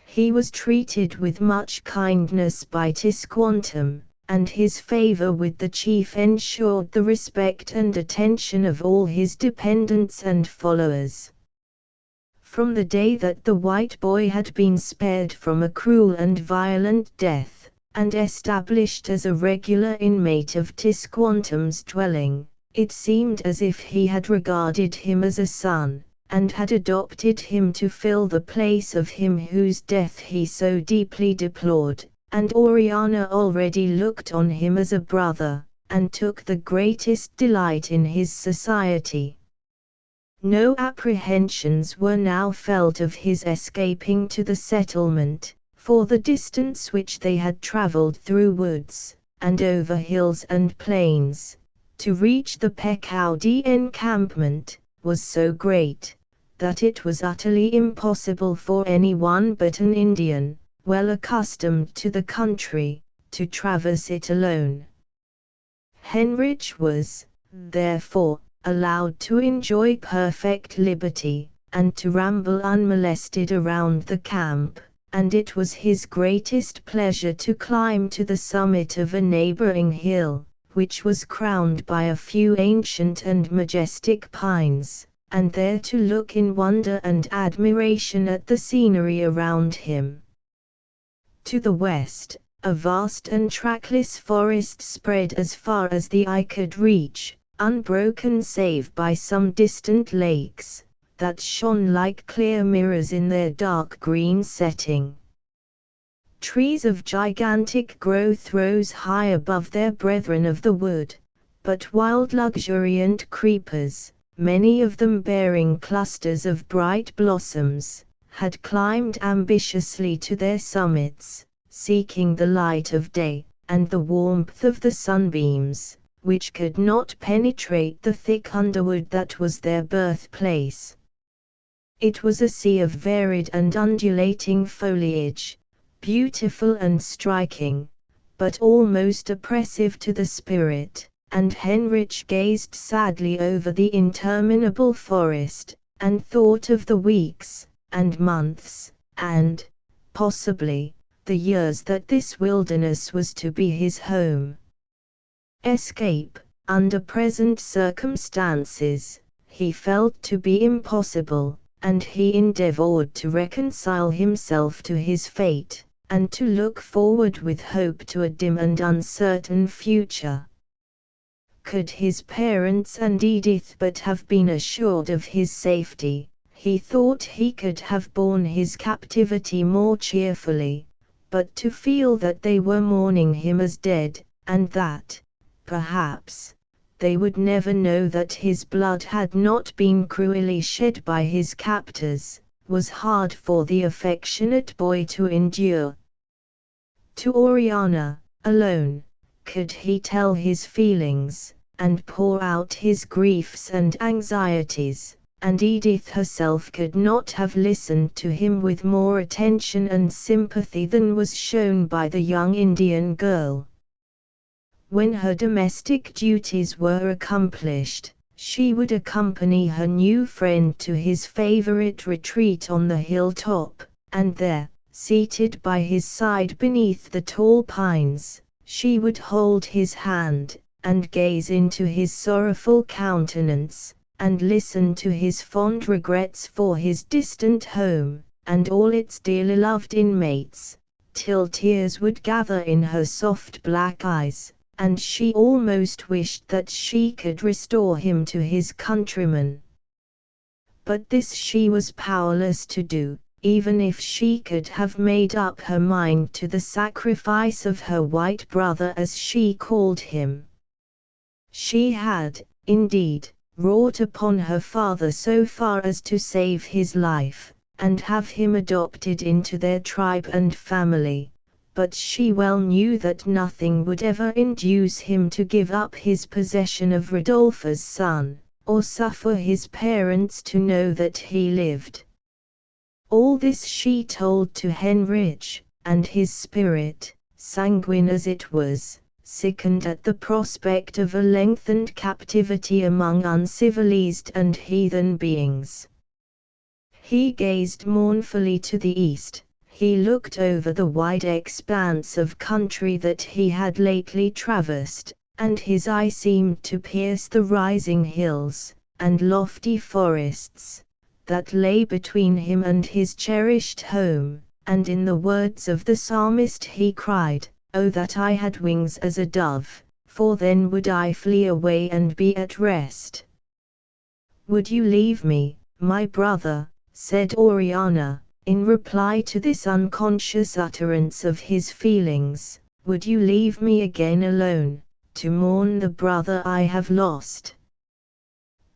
He was treated with much kindness by Tisquantum, and his favor with the chief ensured the respect and attention of all his dependents and followers. From the day that the white boy had been spared from a cruel and violent death, and established as a regular inmate of Tisquantum's dwelling, it seemed as if he had regarded him as a son, and had adopted him to fill the place of him whose death he so deeply deplored, and Oriana already looked on him as a brother, and took the greatest delight in his society. No apprehensions were now felt of his escaping to the settlement, for the distance which they had travelled through woods, and over hills and plains, to reach the Pequawdee encampment, was so great, that it was utterly impossible for anyone but an Indian, well accustomed to the country, to traverse it alone. Henrich was, therefore, allowed to enjoy perfect liberty, and to ramble unmolested around the camp, and it was his greatest pleasure to climb to the summit of a neighboring hill, which was crowned by a few ancient and majestic pines, and there to look in wonder and admiration at the scenery around him. To the west, A vast and trackless forest spread as far as the eye could reach, unbroken save by some distant lakes, that shone like clear mirrors in their dark green setting. Trees of gigantic growth rose high above their brethren of the wood, but wild luxuriant creepers, many of them bearing clusters of bright blossoms, had climbed ambitiously to their summits, seeking the light of day, and the warmth of the sunbeams, which could not penetrate the thick underwood that was their birthplace. It was a sea of varied and undulating foliage, beautiful and striking, but almost oppressive to the spirit, and Heinrich gazed sadly over the interminable forest, and thought of the weeks, and months, and, possibly, the years that this wilderness was to be his home. Escape, under present circumstances, he felt to be impossible, and he endeavored to reconcile himself to his fate, and to look forward with hope to a dim and uncertain future. Could his parents and Edith but have been assured of his safety, he thought he could have borne his captivity more cheerfully, but to feel that they were mourning him as dead, and that, perhaps, they would never know that his blood had not been cruelly shed by his captors, was hard for the affectionate boy to endure. To Oriana, alone, could he tell his feelings, and pour out his griefs and anxieties, and Edith herself could not have listened to him with more attention and sympathy than was shown by the young Indian girl. When her domestic duties were accomplished, she would accompany her new friend to his favorite retreat on the hilltop, and there, seated by his side beneath the tall pines, she would hold his hand, and gaze into his sorrowful countenance, and listen to his fond regrets for his distant home, and all its dearly loved inmates, till tears would gather in her soft black eyes, and she almost wished that she could restore him to his countrymen. But this she was powerless to do, even if she could have made up her mind to the sacrifice of her white brother as she called him. She had, indeed, wrought upon her father so far as to save his life, and have him adopted into their tribe and family, but she well knew that nothing would ever induce him to give up his possession of Rodolphe's son, or suffer his parents to know that he lived. All this she told to Heinrich, and his spirit, sanguine as it was, sickened at the prospect of a lengthened captivity among uncivilized and heathen beings. He gazed mournfully to the east. He looked over the wide expanse of country that he had lately traversed, and his eye seemed to pierce the rising hills, and lofty forests, that lay between him and his cherished home, and in the words of the psalmist he cried, "Oh that I had wings as a dove, for then would I flee away and be at rest." "Would you leave me, my brother?" said Oriana. In reply to this unconscious utterance of his feelings, "would you leave me again alone, to mourn the brother I have lost?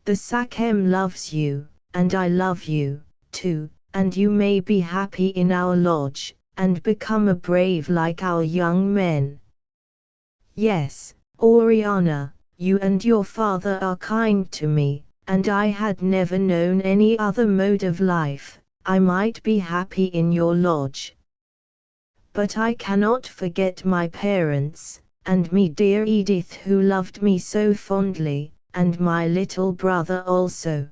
The Sachem loves you, and I love you, too, and you may be happy in our lodge, and become a brave like our young men. Yes, Oriana, you and your father are kind to me, and I had never known any other mode of life. I might be happy in your lodge. But I cannot forget my parents, and me dear Edith who loved me so fondly, and my little brother also.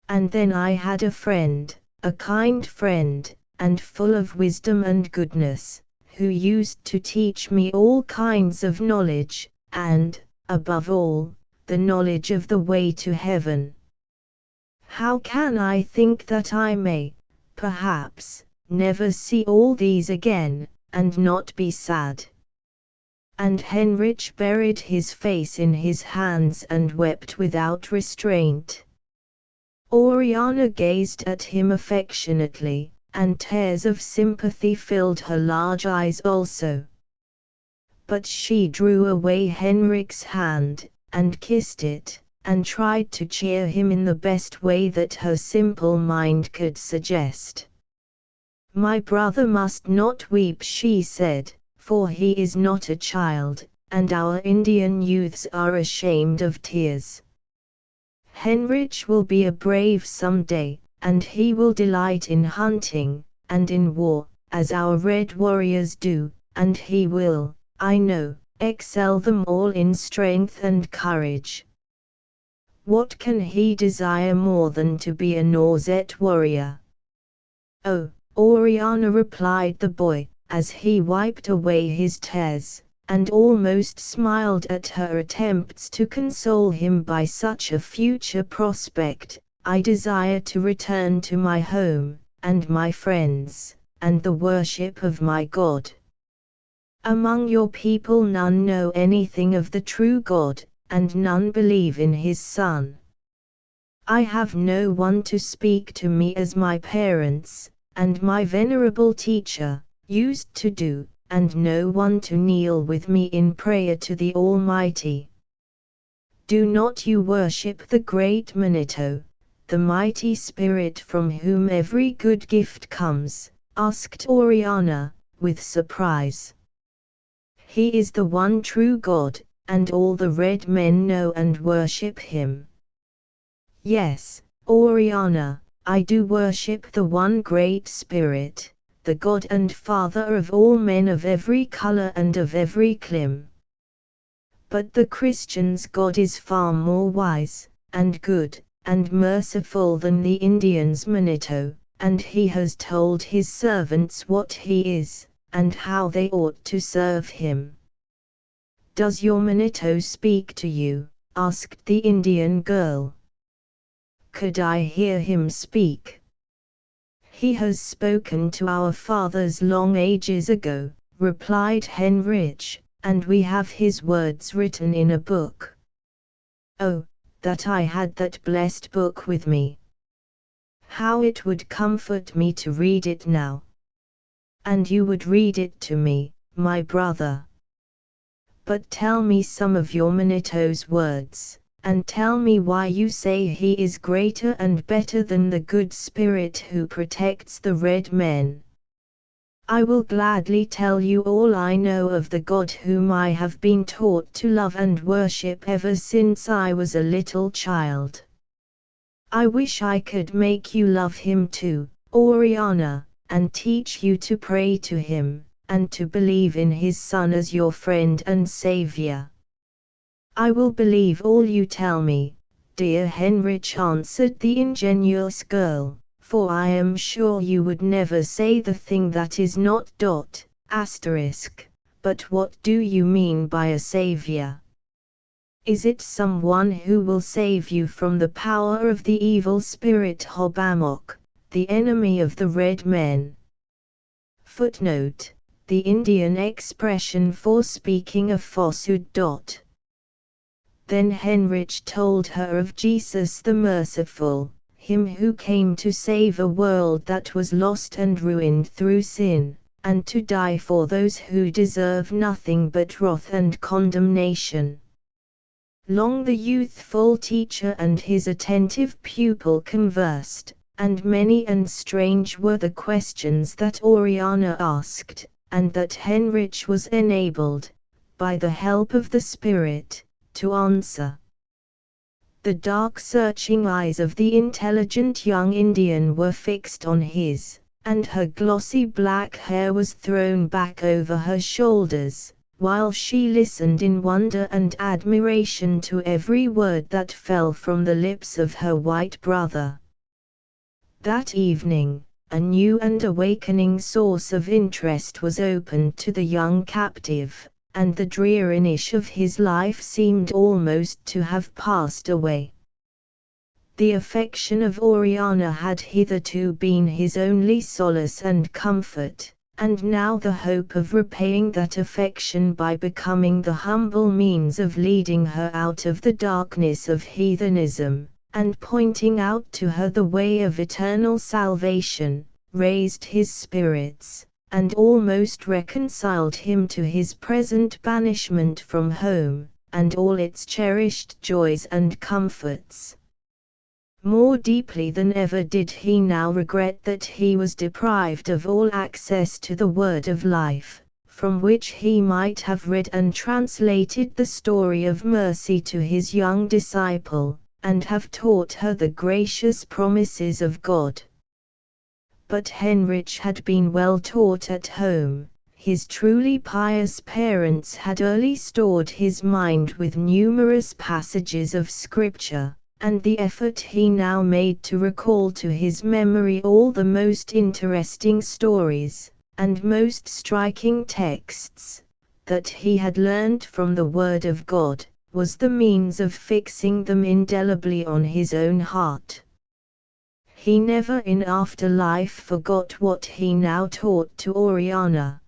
And then I had a friend, a kind friend, and full of wisdom and goodness, who used to teach me all kinds of knowledge, and, above all, the knowledge of the way to heaven. How can I think that I may, perhaps, never see all these again, and not be sad." And Heinrich buried his face in his hands and wept without restraint. Oriana gazed at him affectionately, and tears of sympathy filled her large eyes also. But she drew away Heinrich's hand, and kissed it, and tried to cheer him in the best way that her simple mind could suggest. "My brother must not weep," she said, "for he is not a child, and our Indian youths are ashamed of tears. Heinrich will be a brave some day, and he will delight in hunting, and in war, as our red warriors do, and he will, I know, excel them all in strength and courage. What can he desire more than to be a Norset warrior?" "Oh," Oriana replied the boy, as he wiped away his tears, and almost smiled at her attempts to console him by such a future prospect, "I desire to return to my home, and my friends, and the worship of my God. Among your people none know anything of the true God, and none believe in his Son. I have no one to speak to me as my parents, and my venerable teacher, used to do, and no one to kneel with me in prayer to the Almighty. Do not you worship the great Manito, the mighty spirit from whom every good gift comes?" asked Oriana, with surprise. "He is the one true God, and all the red men know and worship him." "Yes, Oriana, I do worship the one great spirit, the God and Father of all men of every color and of every clime. But the Christian's God is far more wise, and good, and merciful than the Indian's Manito, and he has told his servants what he is, and how they ought to serve him." "Does your Manito speak to you?" asked the Indian girl. "Could I hear him speak?" "He has spoken to our fathers long ages ago," replied Heinrich, "and we have his words written in a book. Oh, that I had that blessed book with me! How it would comfort me to read it now! And you would read it to me, my brother. But tell me some of your Manito's words, and tell me why you say he is greater and better than the good spirit who protects the red men." "I will gladly tell you all I know of the God whom I have been taught to love and worship ever since I was a little child. I wish I could make you love him too, Oriana, and teach you to pray to him, and to believe in his Son as your friend and Savior." "I will believe all you tell me, dear Heinrich," answered the ingenuous girl, "for I am sure you would never say the thing that is not ... But what do you mean by a savior? Is it someone who will save you from the power of the evil spirit Hobamok, the enemy of the red men?" Footnote: the Indian expression for speaking a falsehood. Then Heinrich told her of Jesus the Merciful, him who came to save a world that was lost and ruined through sin, and to die for those who deserve nothing but wrath and condemnation. Long the youthful teacher and his attentive pupil conversed, and many and strange were the questions that Oriana asked, and that Heinrich was enabled, by the help of the Spirit, to answer. The dark searching eyes of the intelligent young Indian were fixed on his, and her glossy black hair was thrown back over her shoulders, while she listened in wonder and admiration to every word that fell from the lips of her white brother. That evening, a new and awakening source of interest was opened to the young captive, and the dreariness of his life seemed almost to have passed away. The affection of Oriana had hitherto been his only solace and comfort, and now the hope of repaying that affection by becoming the humble means of leading her out of the darkness of heathenism, and pointing out to her the way of eternal salvation, raised his spirits, and almost reconciled him to his present banishment from home, and all its cherished joys and comforts. More deeply than ever did he now regret that he was deprived of all access to the word of life, from which he might have read and translated the story of mercy to his young disciple, and have taught her the gracious promises of God. But Heinrich had been well taught at home. His truly pious parents had early stored his mind with numerous passages of Scripture, and the effort he now made to recall to his memory all the most interesting stories, and most striking texts, that he had learnt from the Word of God, was the means of fixing them indelibly on his own heart. He never in after life forgot what he now taught to Oriana.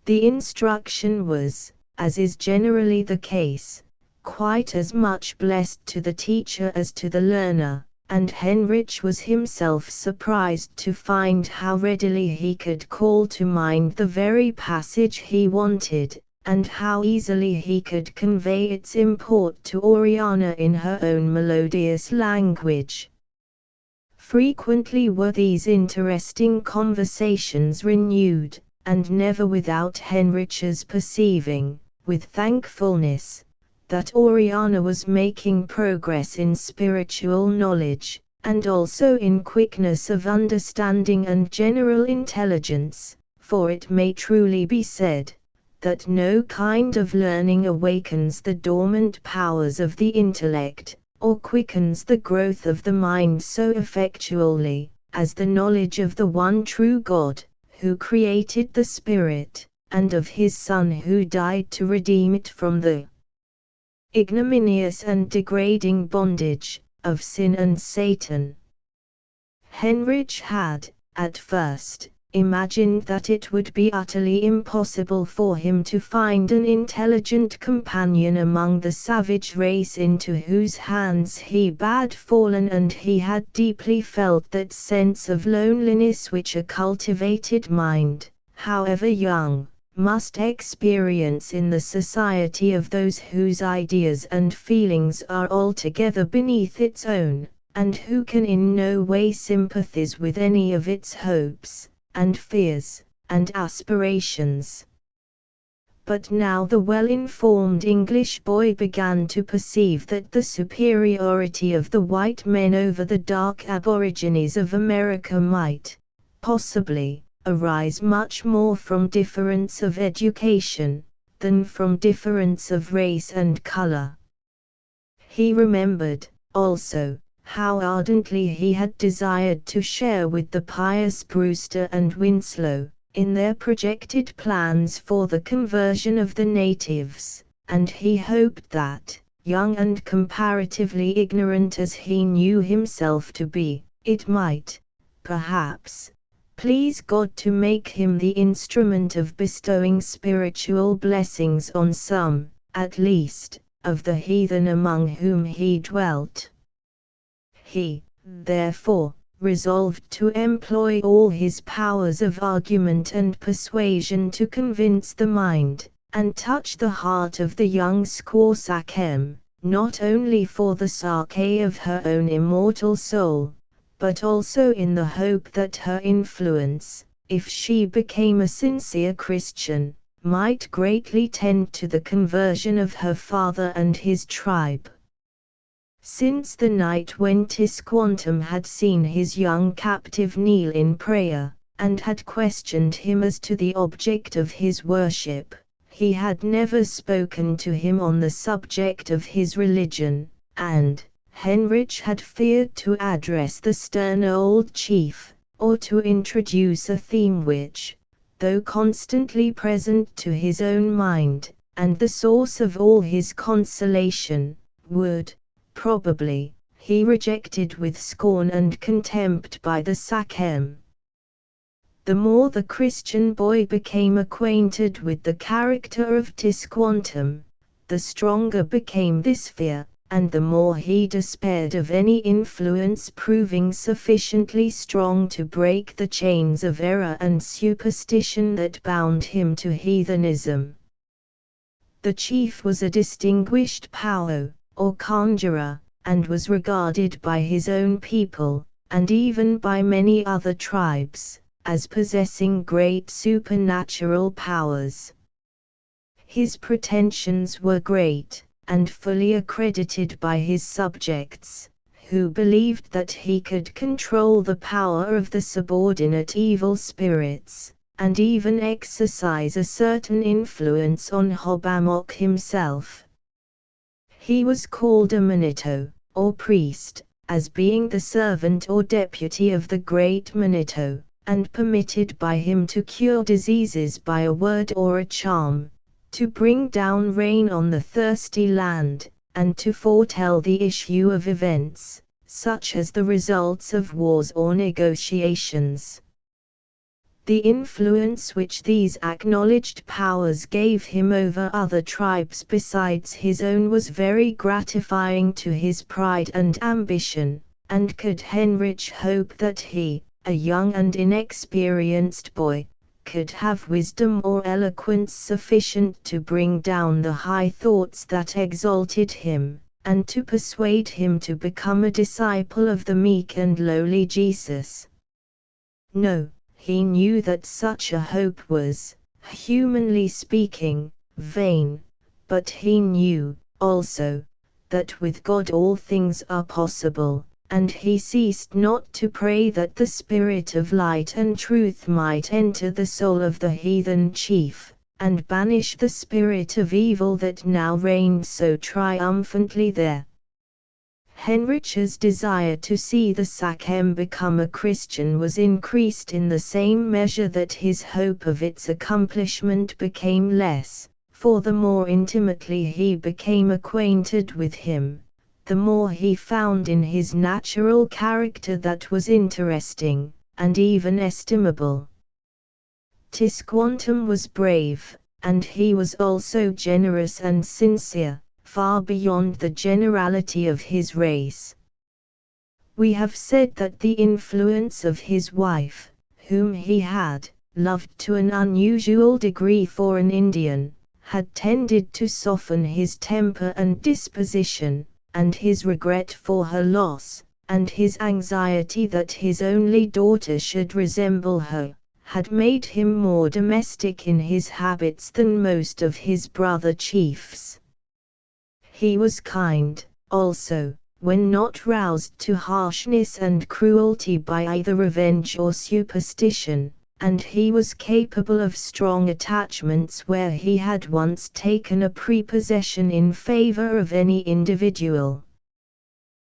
The instruction was, as is generally the case, quite as much blessed to the teacher as to the learner, and Heinrich was himself surprised to find how readily he could call to mind the very passage he wanted, and how easily he could convey its import to Oriana in her own melodious language. Frequently were these interesting conversations renewed, and never without Heinrich's perceiving, with thankfulness, that Oriana was making progress in spiritual knowledge, and also in quickness of understanding and general intelligence, for it may truly be said, that no kind of learning awakens the dormant powers of the intellect, or quickens the growth of the mind so effectually, as the knowledge of the one true God, who created the spirit, and of his Son who died to redeem it from the ignominious and degrading bondage of sin and Satan. Heinrich had, at first, imagined that it would be utterly impossible for him to find an intelligent companion among the savage race into whose hands he had fallen, and he had deeply felt that sense of loneliness which a cultivated mind, however young, must experience in the society of those whose ideas and feelings are altogether beneath its own, and who can in no way sympathize with any of its hopes, and fears, and aspirations. But now the well-informed English boy began to perceive that the superiority of the white men over the dark aborigines of America might, possibly, arise much more from difference of education, than from difference of race and color. He remembered, also, how ardently he had desired to share with the pious Brewster and Winslow, in their projected plans for the conversion of the natives, and he hoped that, young and comparatively ignorant as he knew himself to be, it might, perhaps, please God to make him the instrument of bestowing spiritual blessings on some, at least, of the heathen among whom he dwelt. He, therefore, resolved to employ all his powers of argument and persuasion to convince the mind, and touch the heart of the young squaw Sachem, not only for the sake of her own immortal soul, but also in the hope that her influence, if she became a sincere Christian, might greatly tend to the conversion of her father and his tribe. Since the night when Tisquantum had seen his young captive kneel in prayer, and had questioned him as to the object of his worship, he had never spoken to him on the subject of his religion, and Heinrich had feared to address the stern old chief, or to introduce a theme which, though constantly present to his own mind, and the source of all his consolation, would, probably, he rejected with scorn and contempt by the Sachem. The more the Christian boy became acquainted with the character of Tisquantum, the stronger became this fear, and the more he despaired of any influence proving sufficiently strong to break the chains of error and superstition that bound him to heathenism. The chief was a distinguished Pao, or conjurer, and was regarded by his own people, and even by many other tribes, as possessing great supernatural powers. His pretensions were great, and fully accredited by his subjects, who believed that he could control the power of the subordinate evil spirits, and even exercise a certain influence on Hobbamok himself. He was called a Manito, or priest, as being the servant or deputy of the great Manito, and permitted by him to cure diseases by a word or a charm, to bring down rain on the thirsty land, and to foretell the issue of events, such as the results of wars or negotiations. The influence which these acknowledged powers gave him over other tribes besides his own was very gratifying to his pride and ambition, and could Heinrich hope that he, a young and inexperienced boy, could have wisdom or eloquence sufficient to bring down the high thoughts that exalted him, and to persuade him to become a disciple of the meek and lowly Jesus? No. He knew that such a hope was, humanly speaking, vain, but he knew, also, that with God all things are possible, and he ceased not to pray that the Spirit of light and truth might enter the soul of the heathen chief, and banish the spirit of evil that now reigned so triumphantly there. Heinrich's desire to see the Sachem become a Christian was increased in the same measure that his hope of its accomplishment became less, for the more intimately he became acquainted with him, the more he found in his natural character that was interesting, and even estimable. Tisquantum was brave, and he was also generous and sincere, far beyond the generality of his race. We have said that the influence of his wife, whom he had loved to an unusual degree for an Indian, had tended to soften his temper and disposition, and his regret for her loss, and his anxiety that his only daughter should resemble her, had made him more domestic in his habits than most of his brother chiefs. He was kind, also, when not roused to harshness and cruelty by either revenge or superstition, and he was capable of strong attachments where he had once taken a prepossession in favor of any individual.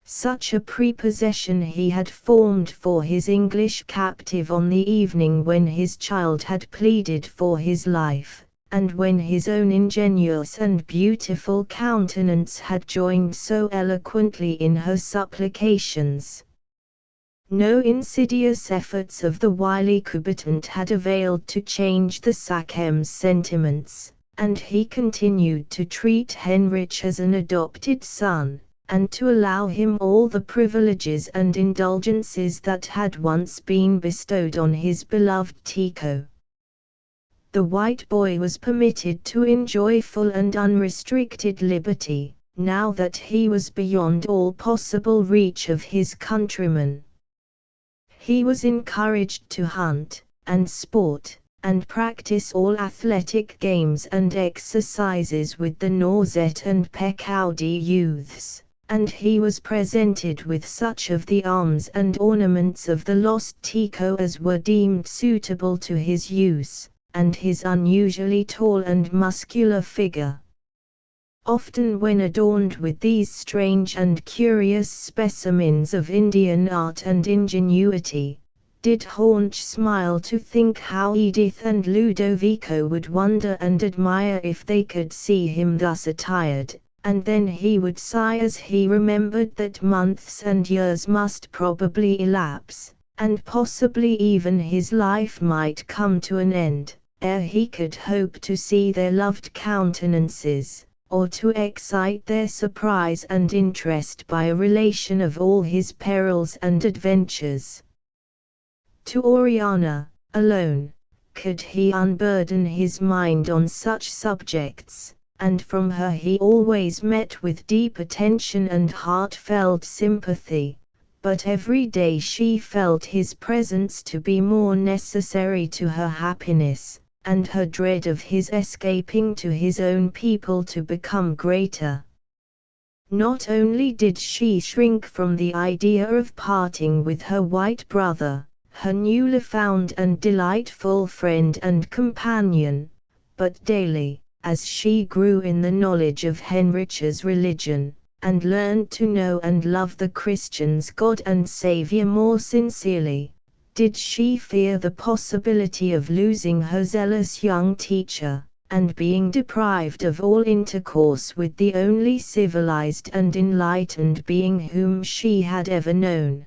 Such a prepossession he had formed for his English captive on the evening when his child had pleaded for his life, and when his own ingenuous and beautiful countenance had joined so eloquently in her supplications. No insidious efforts of the wily combatant had availed to change the Sachem's sentiments, and he continued to treat Heinrich as an adopted son, and to allow him all the privileges and indulgences that had once been bestowed on his beloved Tycho. The white boy was permitted to enjoy full and unrestricted liberty, now that he was beyond all possible reach of his countrymen. He was encouraged to hunt, and sport, and practice all athletic games and exercises with the Norzet and Pecaudi youths, and he was presented with such of the arms and ornaments of the lost Tycho as were deemed suitable to his use, and his unusually tall and muscular figure. Often when adorned with these strange and curious specimens of Indian art and ingenuity, did Haunch smile to think how Edith and Ludovico would wonder and admire if they could see him thus attired, and then he would sigh as he remembered that months and years must probably elapse, and possibly even his life might come to an end, ere he could hope to see their loved countenances, or to excite their surprise and interest by a relation of all his perils and adventures. To Oriana, alone, could he unburden his mind on such subjects, and from her he always met with deep attention and heartfelt sympathy, but every day she felt his presence to be more necessary to her happiness, and her dread of his escaping to his own people to become greater. Not only did she shrink from the idea of parting with her white brother, her newly found and delightful friend and companion, but daily, as she grew in the knowledge of Heinrich's religion, and learned to know and love the Christian's God and Saviour more sincerely, did she fear the possibility of losing her zealous young teacher, and being deprived of all intercourse with the only civilized and enlightened being whom she had ever known.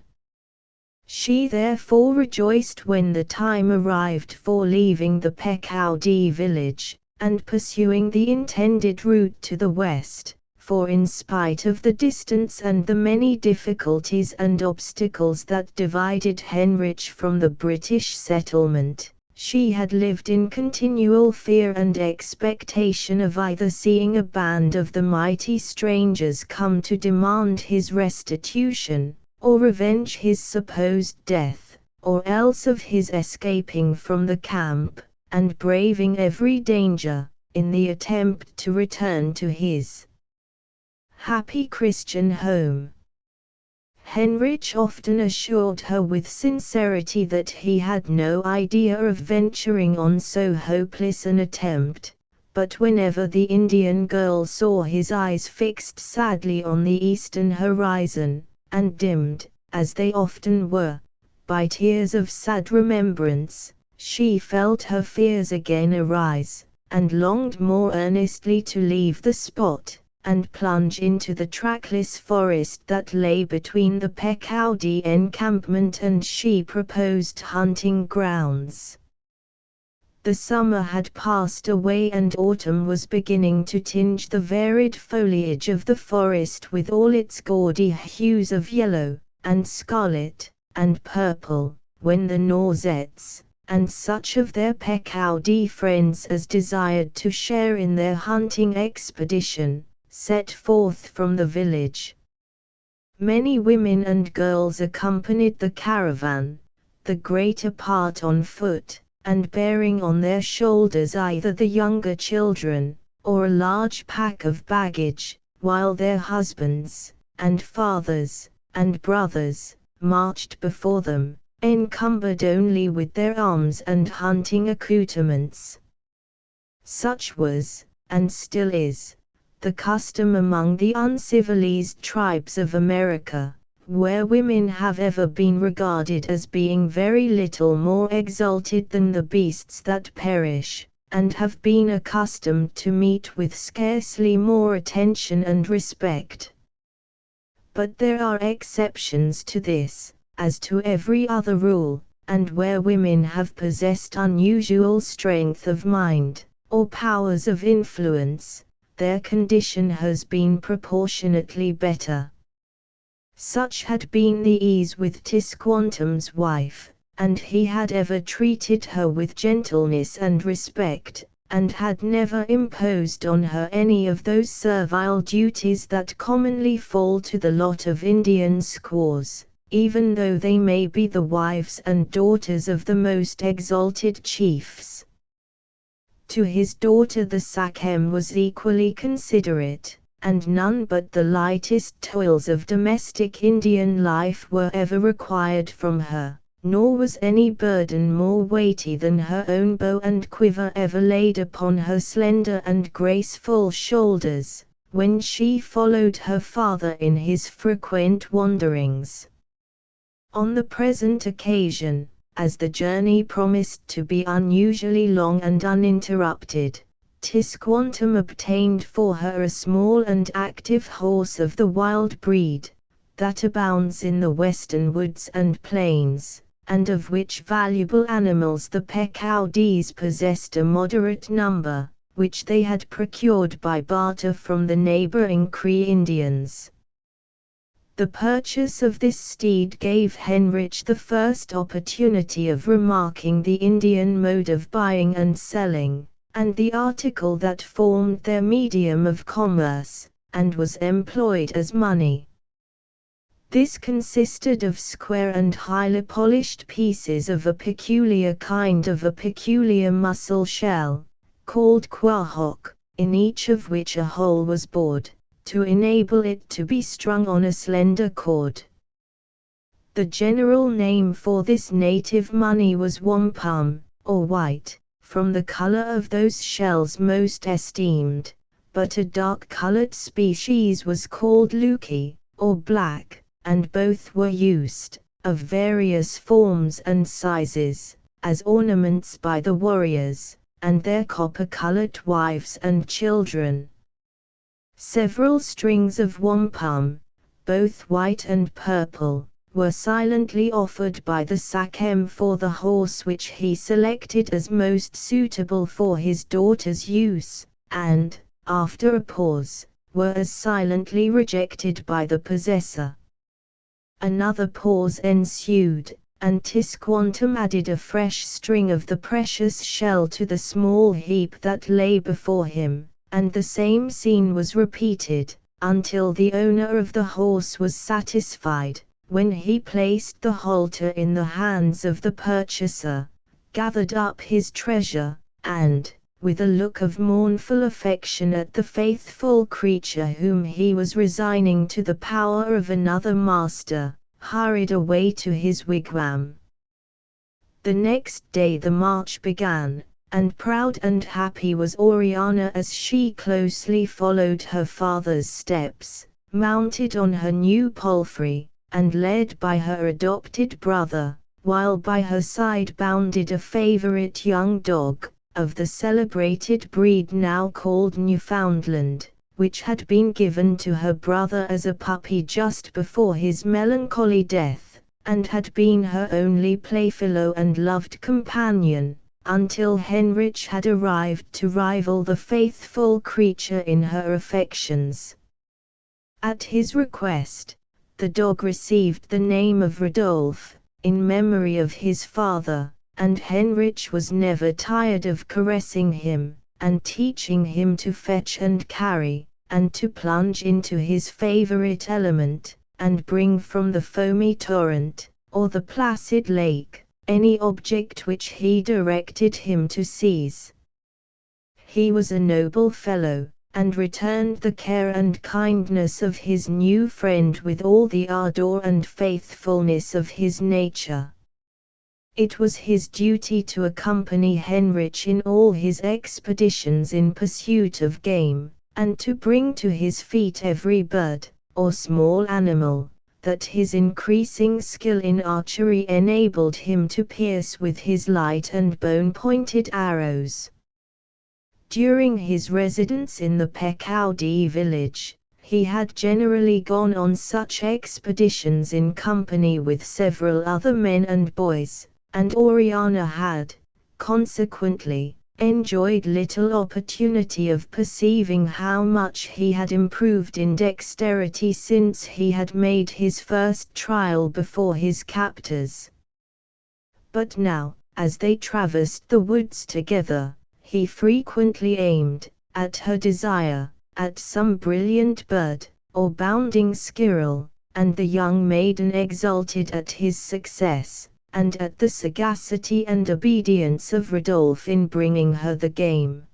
She therefore rejoiced when the time arrived for leaving the Pecaudi village, and pursuing the intended route to the west, for in spite of the distance and the many difficulties and obstacles that divided Heinrich from the British settlement, she had lived in continual fear and expectation of either seeing a band of the mighty strangers come to demand his restitution, or revenge his supposed death, or else of his escaping from the camp, and braving every danger, in the attempt to return to his happy Christian home. Heinrich often assured her with sincerity that he had no idea of venturing on so hopeless an attempt, but whenever the Indian girl saw his eyes fixed sadly on the eastern horizon, and dimmed, as they often were, by tears of sad remembrance, she felt her fears again arise, and longed more earnestly to leave the spot, and plunge into the trackless forest that lay between the Pecaudi encampment and she proposed hunting grounds. The summer had passed away and autumn was beginning to tinge the varied foliage of the forest with all its gaudy hues of yellow, and scarlet, and purple, when the Norsettes, and such of their Pecaudi friends as desired to share in their hunting expedition, set forth from the village. Many women and girls accompanied the caravan, the greater part on foot, and bearing on their shoulders either the younger children, or a large pack of baggage, while their husbands, and fathers, and brothers, marched before them, encumbered only with their arms and hunting accoutrements. Such was, and still is, the custom among the uncivilized tribes of America, where women have ever been regarded as being very little more exalted than the beasts that perish, and have been accustomed to meet with scarcely more attention and respect. But there are exceptions to this, as to every other rule, and where women have possessed unusual strength of mind, or powers of influence, their condition has been proportionately better. Such had been the ease with Tisquantum's wife, and he had ever treated her with gentleness and respect, and had never imposed on her any of those servile duties that commonly fall to the lot of Indian squaws, even though they may be the wives and daughters of the most exalted chiefs. To his daughter the Sachem was equally considerate, and none but the lightest toils of domestic Indian life were ever required from her, nor was any burden more weighty than her own bow and quiver ever laid upon her slender and graceful shoulders, when she followed her father in his frequent wanderings. On the present occasion, as the journey promised to be unusually long and uninterrupted, Tisquantum obtained for her a small and active horse of the wild breed, that abounds in the western woods and plains, and of which valuable animals the Pequawdees possessed a moderate number, which they had procured by barter from the neighboring Cree Indians. The purchase of this steed gave Henrich the first opportunity of remarking the Indian mode of buying and selling, and the article that formed their medium of commerce, and was employed as money. This consisted of square and highly polished pieces of a peculiar kind of a peculiar mussel shell, called quahog, in each of which a hole was bored, to enable it to be strung on a slender cord. The general name for this native money was wampum, or white, from the color of those shells most esteemed, but a dark-colored species was called lukey, or black, and both were used, of various forms and sizes, as ornaments by the warriors, and their copper-colored wives and children. Several strings of wampum, both white and purple, were silently offered by the Sachem for the horse which he selected as most suitable for his daughter's use, and, after a pause, were as silently rejected by the possessor. Another pause ensued, and Tisquantum added a fresh string of the precious shell to the small heap that lay before him, and the same scene was repeated, until the owner of the horse was satisfied, when he placed the halter in the hands of the purchaser, gathered up his treasure, and, with a look of mournful affection at the faithful creature whom he was resigning to the power of another master, hurried away to his wigwam. The next day the march began, and proud and happy was Oriana as she closely followed her father's steps, mounted on her new palfrey, and led by her adopted brother, while by her side bounded a favorite young dog, of the celebrated breed now called Newfoundland, which had been given to her brother as a puppy just before his melancholy death, and had been her only playfellow and loved companion, until Henrich had arrived to rival the faithful creature in her affections. At his request, the dog received the name of Rodolphe, in memory of his father, and Henrich was never tired of caressing him, and teaching him to fetch and carry, and to plunge into his favorite element, and bring from the foamy torrent, or the placid lake, any object which he directed him to seize. He was a noble fellow, and returned the care and kindness of his new friend with all the ardor and faithfulness of his nature. It was his duty to accompany Henrich in all his expeditions in pursuit of game, and to bring to his feet every bird, or small animal, that his increasing skill in archery enabled him to pierce with his light and bone-pointed arrows. During his residence in the Pequawdee village, he had generally gone on such expeditions in company with several other men and boys, and Oriana had, consequently, enjoyed little opportunity of perceiving how much he had improved in dexterity since he had made his first trial before his captors. But now, as they traversed the woods together, he frequently aimed, at her desire, at some brilliant bird, or bounding squirrel, and the young maiden exulted at his success, and at the sagacity and obedience of Rodolphe in bringing her the game.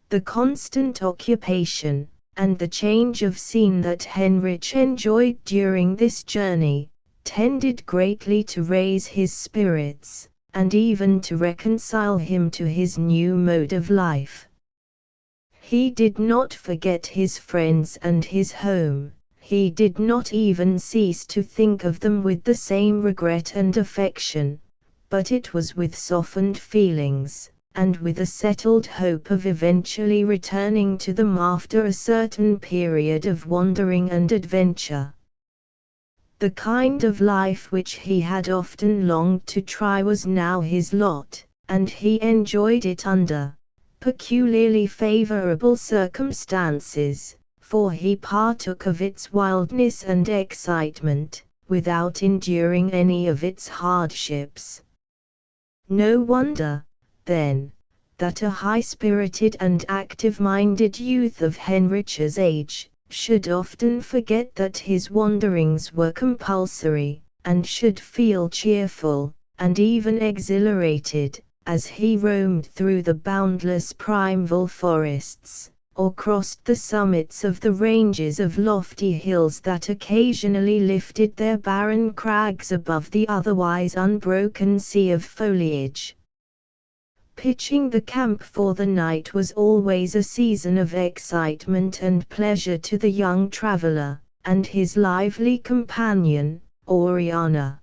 The constant occupation, and the change of scene that Henrich enjoyed during this journey, tended greatly to raise his spirits, and even to reconcile him to his new mode of life. He did not forget his friends and his home. He did not even cease to think of them with the same regret and affection, but it was with softened feelings, and with a settled hope of eventually returning to them after a certain period of wandering and adventure. The kind of life which he had often longed to try was now his lot, and he enjoyed it under peculiarly favorable circumstances, for he partook of its wildness and excitement, without enduring any of its hardships. No wonder, then, that a high-spirited and active-minded youth of Heinrich's age should often forget that his wanderings were compulsory, and should feel cheerful, and even exhilarated, as he roamed through the boundless primeval forests, or crossed the summits of the ranges of lofty hills that occasionally lifted their barren crags above the otherwise unbroken sea of foliage. Pitching the camp for the night was always a season of excitement and pleasure to the young traveler, and his lively companion, Oriana.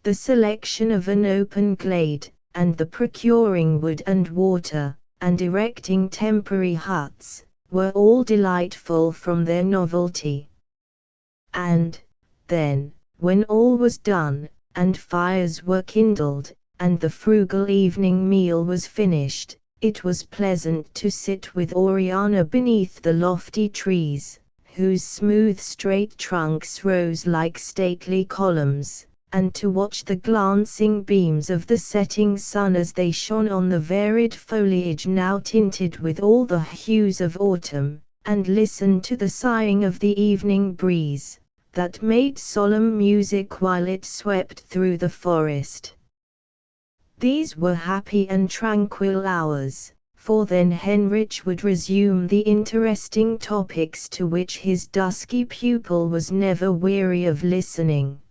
The selection of an open glade, and the procuring wood and water, and erecting temporary huts, were all delightful from their novelty. And, then, when all was done, and fires were kindled, and the frugal evening meal was finished, it was pleasant to sit with Oriana beneath the lofty trees, whose smooth straight trunks rose like stately columns, and to watch the glancing beams of the setting sun as they shone on the varied foliage now tinted with all the hues of autumn, and listen to the sighing of the evening breeze, that made solemn music while it swept through the forest. These were happy and tranquil hours, for then Heinrich would resume the interesting topics to which his dusky pupil was never weary of listening.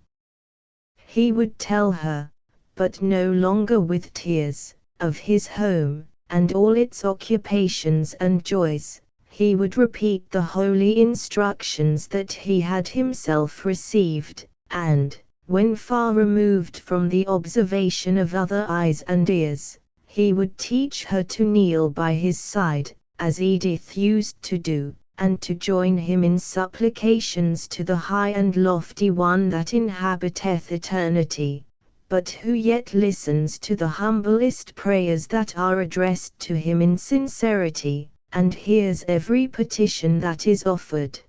He would tell her, but no longer with tears, of his home, and all its occupations and joys. He would repeat the holy instructions that he had himself received, and, when far removed from the observation of other eyes and ears, he would teach her to kneel by his side, as Edith used to do, and to join him in supplications to the high and lofty one that inhabiteth eternity, but who yet listens to the humblest prayers that are addressed to him in sincerity, and hears every petition that is offered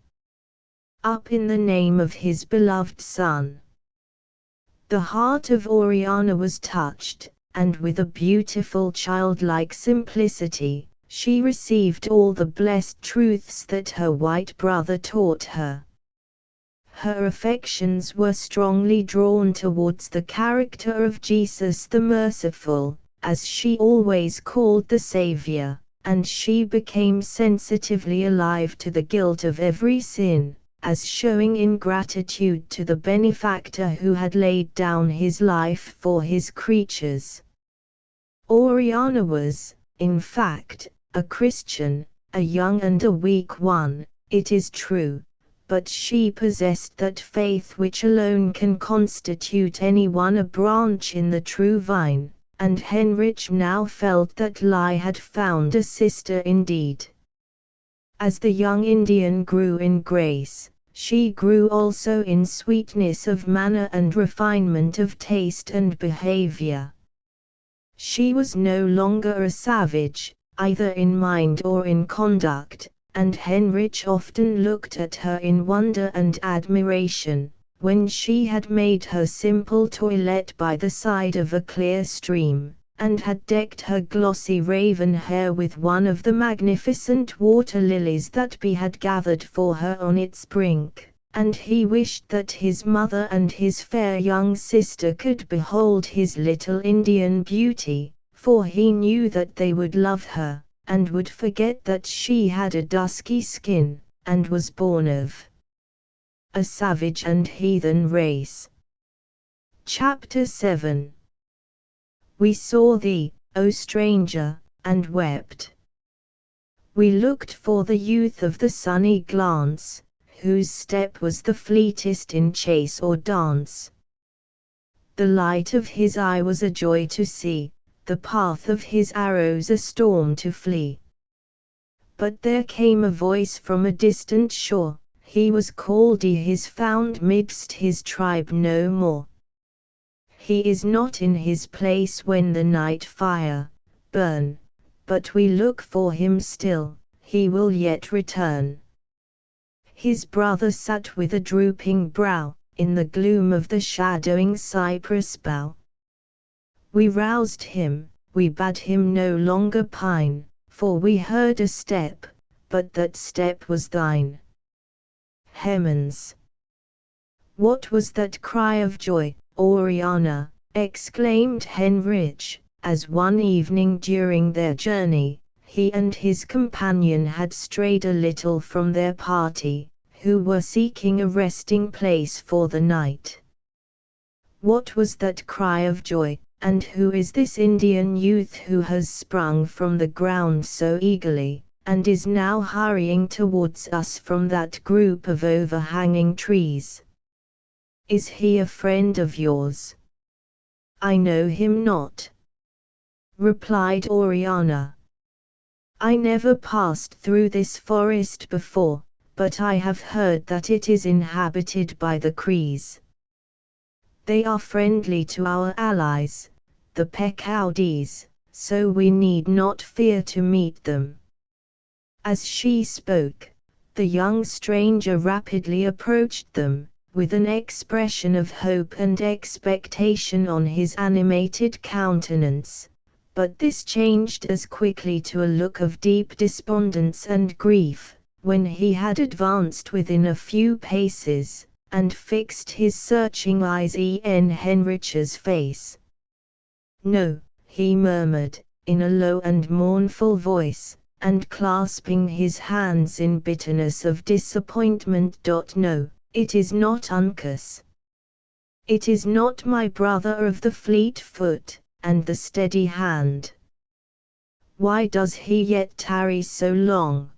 up in the name of his beloved Son. The heart of Oriana was touched, and with a beautiful childlike simplicity, she received all the blessed truths that her white brother taught her. Her affections were strongly drawn towards the character of Jesus the Merciful, as she always called the Saviour, and she became sensitively alive to the guilt of every sin, as showing ingratitude to the benefactor who had laid down his life for his creatures. Oriana was, in fact, a Christian, a young and a weak one, it is true, but she possessed that faith which alone can constitute anyone a branch in the true vine, and Heinrich now felt that Lai had found a sister indeed. As the young Indian grew in grace, she grew also in sweetness of manner and refinement of taste and behavior. She was no longer a savage, either in mind or in conduct, and Heinrich often looked at her in wonder and admiration, when she had made her simple toilette by the side of a clear stream, and had decked her glossy raven hair with one of the magnificent water lilies that he had gathered for her on its brink, and he wished that his mother and his fair young sister could behold his little Indian beauty, for he knew that they would love her, and would forget that she had a dusky skin, and was born of a savage and heathen race. Chapter 7. We saw thee, O stranger, and wept. We looked for the youth of the sunny glance, whose step was the fleetest in chase or dance. The light of his eye was a joy to see, the path of his arrows a storm to flee. But there came a voice from a distant shore, He was called He is found midst his tribe no more. He is not in his place when the night fire burn, but we look for him still, he will yet return. His brother sat with a drooping brow, in the gloom of the shadowing cypress bough. We roused him, we bade him no longer pine, for we heard a step, but that step was thine. Hemans. What was that cry of joy, Oriana? Exclaimed Henrich, as one evening during their journey, he and his companion had strayed a little from their party, who were seeking a resting place for the night. What was that cry of joy, and who is this Indian youth who has sprung from the ground so eagerly, and is now hurrying towards us from that group of overhanging trees? Is he a friend of yours? I know him not, replied Oriana. I never passed through this forest before, but I have heard that it is inhabited by the Crees. They are friendly to our allies, the Pequawdees, so we need not fear to meet them. As she spoke, the young stranger rapidly approached them, with an expression of hope and expectation on his animated countenance, but this changed as quickly to a look of deep despondence and grief, when he had advanced within a few paces, and fixed his searching eyes in Henrich's face. No, he murmured, in a low and mournful voice, and clasping his hands in bitterness of disappointment. No, it is not Uncas. It is not my brother of the fleet foot, and the steady hand. Why does he yet tarry so long?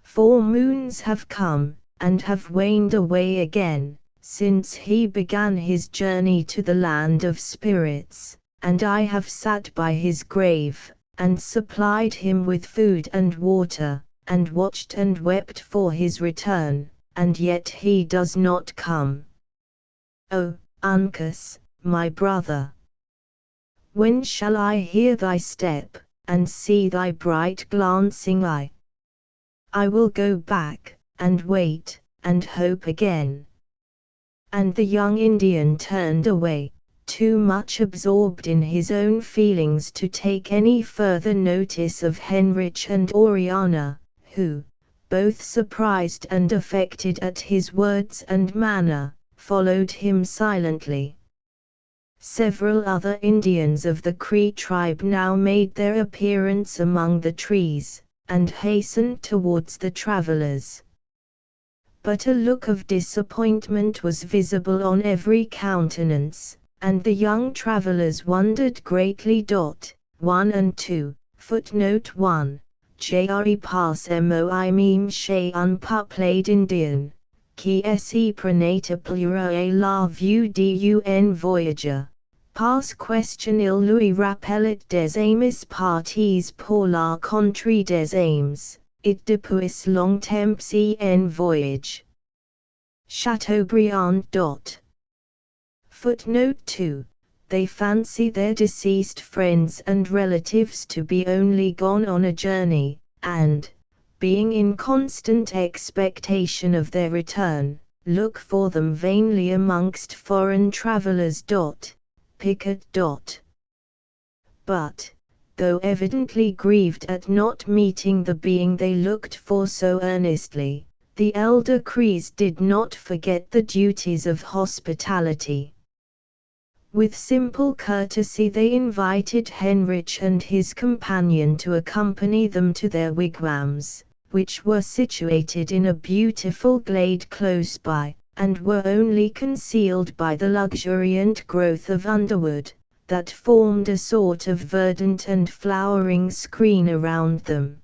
4 moons have come, and have waned away again, since he began his journey to the land of spirits, and I have sat by his grave, and supplied him with food and water, and watched and wept for his return, and yet he does not come. O, Uncas, my brother! When shall I hear thy step, and see thy bright glancing eye? I will go back, and wait, and hope again. And the young Indian turned away, too much absorbed in his own feelings to take any further notice of Henrich and Oriana, who, both surprised and affected at his words and manner, followed him silently. Several other Indians of the Cree tribe now made their appearance among the trees, and hastened towards the travelers. But a look of disappointment was visible on every countenance, and the young travelers wondered greatly. 1 and 2, footnote 1, Jre pass moi meme chez un peuple indien, qui se prenait pour la vue d'un voyageur. Parce question il lui rappelait des amis partis pour la contrée des amis, et depuis longtemps en voyage. Chateaubriand. Footnote 2. They fancy their deceased friends and relatives to be only gone on a journey, and, being in constant expectation of their return, look for them vainly amongst foreign travellers. Pickett. But, though evidently grieved at not meeting the being they looked for so earnestly, the elder Crees did not forget the duties of hospitality. With simple courtesy they invited Henrich and his companion to accompany them to their wigwams, which were situated in a beautiful glade close by, and were only concealed by the luxuriant growth of underwood, that formed a sort of verdant and flowering screen around them.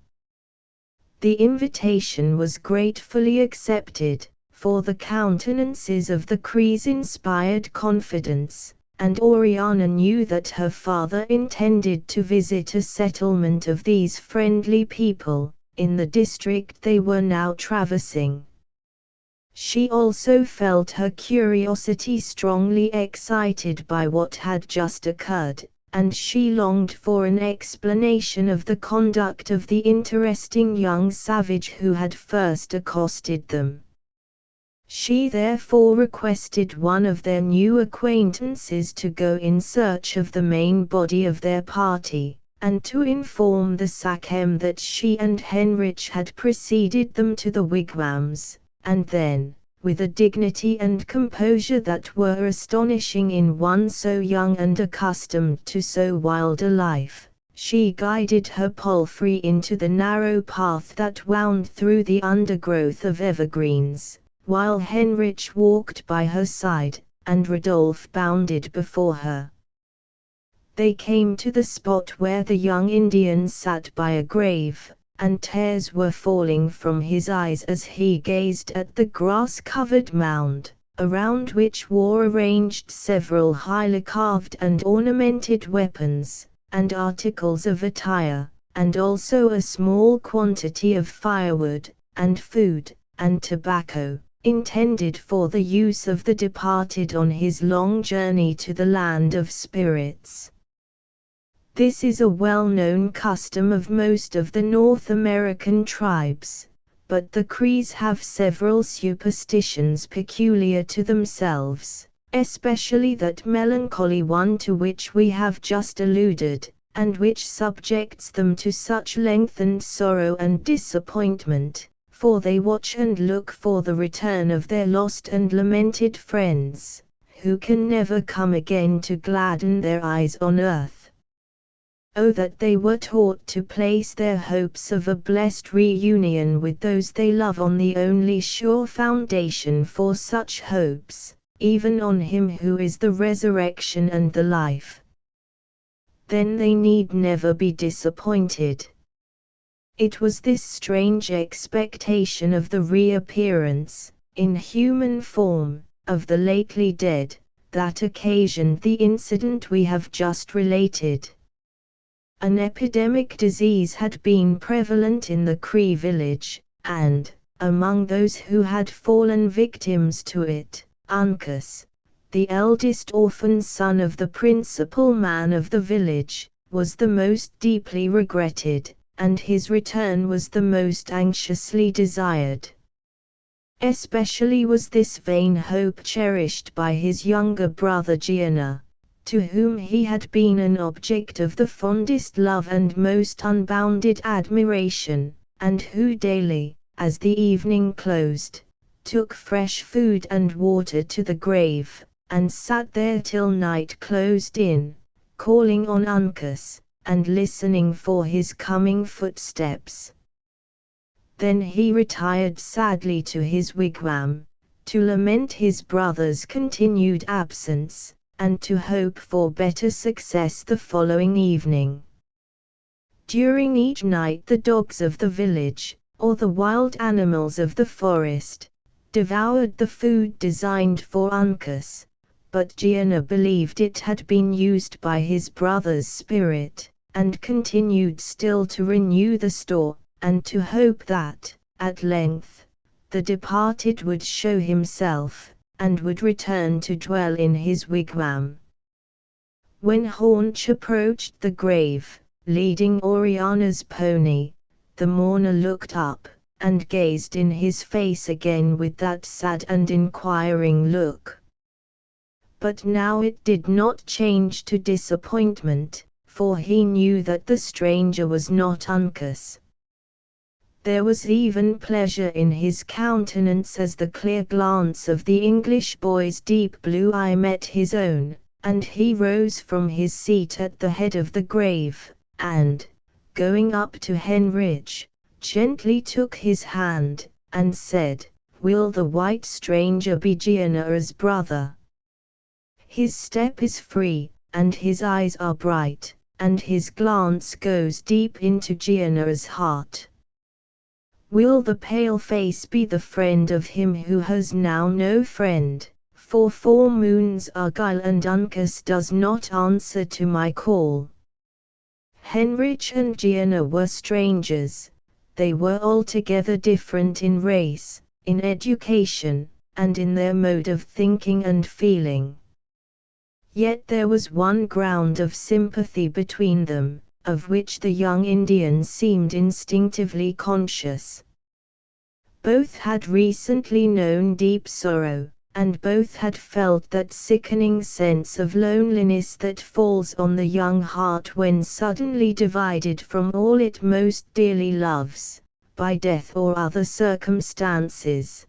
The invitation was gratefully accepted, for the countenances of the Crees inspired confidence, and Oriana knew that her father intended to visit a settlement of these friendly people, in the district they were now traversing. She also felt her curiosity strongly excited by what had just occurred, and she longed for an explanation of the conduct of the interesting young savage who had first accosted them. She therefore requested one of their new acquaintances to go in search of the main body of their party, and to inform the Sachem that she and Henrich had preceded them to the wigwams, and then, with a dignity and composure that were astonishing in one so young and accustomed to so wild a life, she guided her palfrey into the narrow path that wound through the undergrowth of evergreens, while Henrich walked by her side, and Rodolphe bounded before her. They came to the spot where the young Indian sat by a grave, and tears were falling from his eyes as he gazed at the grass-covered mound, around which were arranged several highly carved and ornamented weapons, and articles of attire, and also a small quantity of firewood, and food, and tobacco, intended for the use of the departed on his long journey to the land of spirits. This is a well-known custom of most of the North American tribes, but the Crees have several superstitions peculiar to themselves, especially that melancholy one to which we have just alluded, and which subjects them to such lengthened sorrow and disappointment, for they watch and look for the return of their lost and lamented friends, who can never come again to gladden their eyes on earth. Oh, that they were taught to place their hopes of a blessed reunion with those they love on the only sure foundation for such hopes, even on Him who is the resurrection and the life. Then they need never be disappointed. It was this strange expectation of the reappearance, in human form, of the lately dead, that occasioned the incident we have just related. An epidemic disease had been prevalent in the Cree village, and, among those who had fallen victims to it, Uncas, the eldest orphan son of the principal man of the village, was the most deeply regretted, and his return was the most anxiously desired. Especially was this vain hope cherished by his younger brother Gianna, to whom he had been an object of the fondest love and most unbounded admiration, and who daily, as the evening closed, took fresh food and water to the grave, and sat there till night closed in, calling on Uncas, and listening for his coming footsteps. Then he retired sadly to his wigwam, to lament his brother's continued absence, and to hope for better success the following evening. During each night the dogs of the village, or the wild animals of the forest, devoured the food designed for Uncas, but Gianna believed it had been used by his brother's spirit, and continued still to renew the store, and to hope that, at length, the departed would show himself, and would return to dwell in his wigwam. When Haunch approached the grave, leading Oriana's pony, the mourner looked up, and gazed in his face again with that sad and inquiring look. But now it did not change to disappointment, for he knew that the stranger was not Uncas. There was even pleasure in his countenance as the clear glance of the English boy's deep blue eye met his own, and he rose from his seat at the head of the grave, and, going up to Henrich, gently took his hand, and said, "Will the white stranger be Gianna's brother?" His step is free, and his eyes are bright, and his glance goes deep into Gianna's heart. Will the pale face be the friend of him who has now no friend? For 4 moons Argyle and Uncas does not answer to my call. Henrich and Gianna were strangers. They were altogether different in race, in education, and in their mode of thinking and feeling. Yet there was one ground of sympathy between them, of which the young Indian seemed instinctively conscious. Both had recently known deep sorrow, and both had felt that sickening sense of loneliness that falls on the young heart when suddenly divided from all it most dearly loves, by death or other circumstances.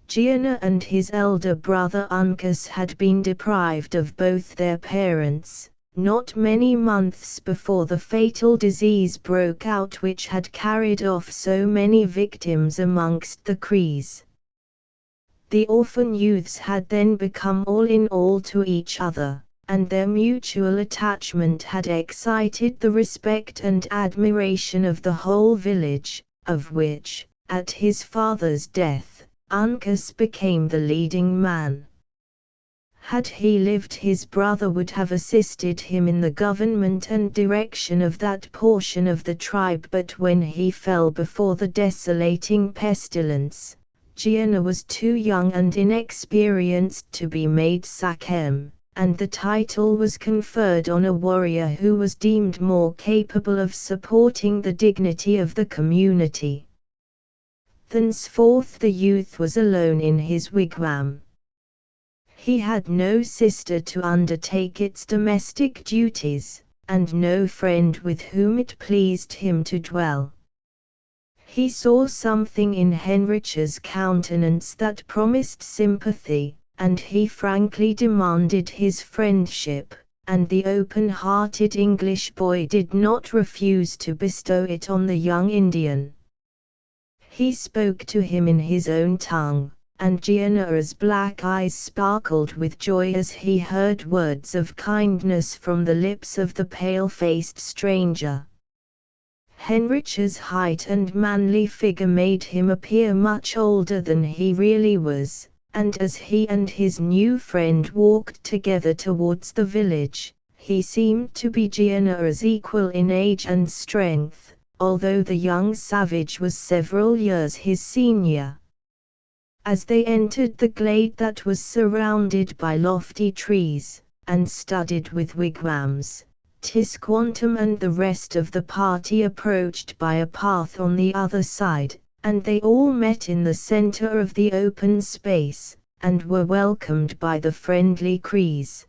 Gianna and his elder brother Uncas had been deprived of both their parents, not many months before the fatal disease broke out which had carried off so many victims amongst the Crees. The orphan youths had then become all in all to each other, and their mutual attachment had excited the respect and admiration of the whole village, of which, at his father's death, Uncas became the leading man. Had he lived, his brother would have assisted him in the government and direction of that portion of the tribe, but when he fell before the desolating pestilence, Gianna was too young and inexperienced to be made Sachem, and the title was conferred on a warrior who was deemed more capable of supporting the dignity of the community. Thenceforth the youth was alone in his wigwam. He had no sister to undertake its domestic duties, and no friend with whom it pleased him to dwell. He saw something in Henrich's countenance that promised sympathy, and he frankly demanded his friendship, and the open-hearted English boy did not refuse to bestow it on the young Indian. He spoke to him in his own tongue, and Gianna's black eyes sparkled with joy as he heard words of kindness from the lips of the pale-faced stranger. Henrich's height and manly figure made him appear much older than he really was, and as he and his new friend walked together towards the village, he seemed to be Gianna's equal in age and strength, although the young savage was several years his senior. As they entered the glade that was surrounded by lofty trees, and studded with wigwams, Tisquantum and the rest of the party approached by a path on the other side, and they all met in the center of the open space, and were welcomed by the friendly Crees.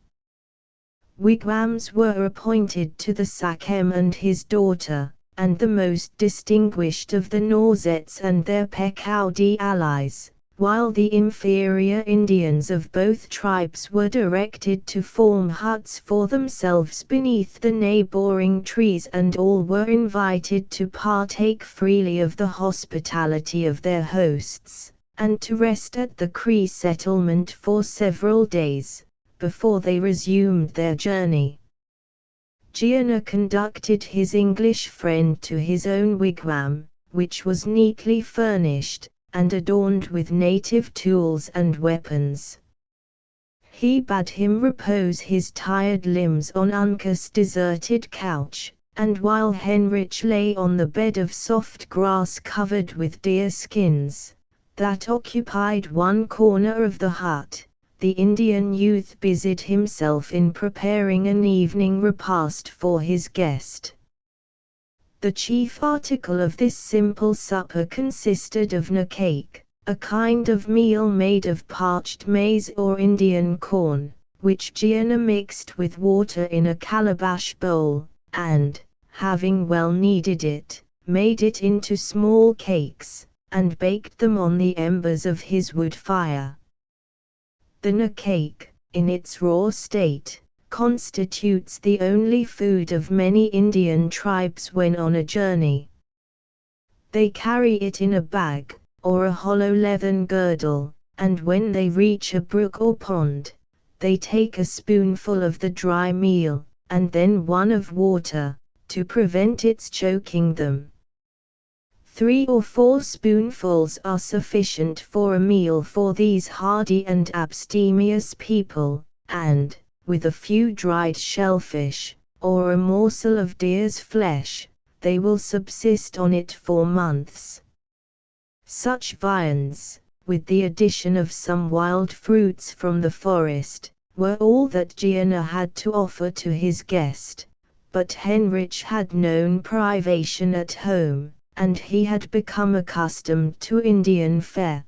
Wigwams were appointed to the Sachem and his daughter, and the most distinguished of the Nausettes and their Pequawdee allies, while the inferior Indians of both tribes were directed to form huts for themselves beneath the neighboring trees, and all were invited to partake freely of the hospitality of their hosts, and to rest at the Cree settlement for several days, before they resumed their journey. Gianna conducted his English friend to his own wigwam, which was neatly furnished, and adorned with native tools and weapons. He bade him repose his tired limbs on Uncas' deserted couch, and while Henrich lay on the bed of soft grass covered with deer skins, that occupied one corner of the hut, the Indian youth busied himself in preparing an evening repast for his guest. The chief article of this simple supper consisted of na cake, a kind of meal made of parched maize or Indian corn, which Gianna mixed with water in a calabash bowl, and, having well kneaded it, made it into small cakes, and baked them on the embers of his wood fire. The na cake, in its raw state, constitutes the only food of many Indian tribes when on a journey. They carry it in a bag, or a hollow leathern girdle, and when they reach a brook or pond, they take a spoonful of the dry meal, and then one of water, to prevent its choking them. 3 or 4 spoonfuls are sufficient for a meal for these hardy and abstemious people, and, with a few dried shellfish, or a morsel of deer's flesh, they will subsist on it for months. Such viands, with the addition of some wild fruits from the forest, were all that Gianna had to offer to his guest, but Heinrich had known privation at home, and he had become accustomed to Indian fare.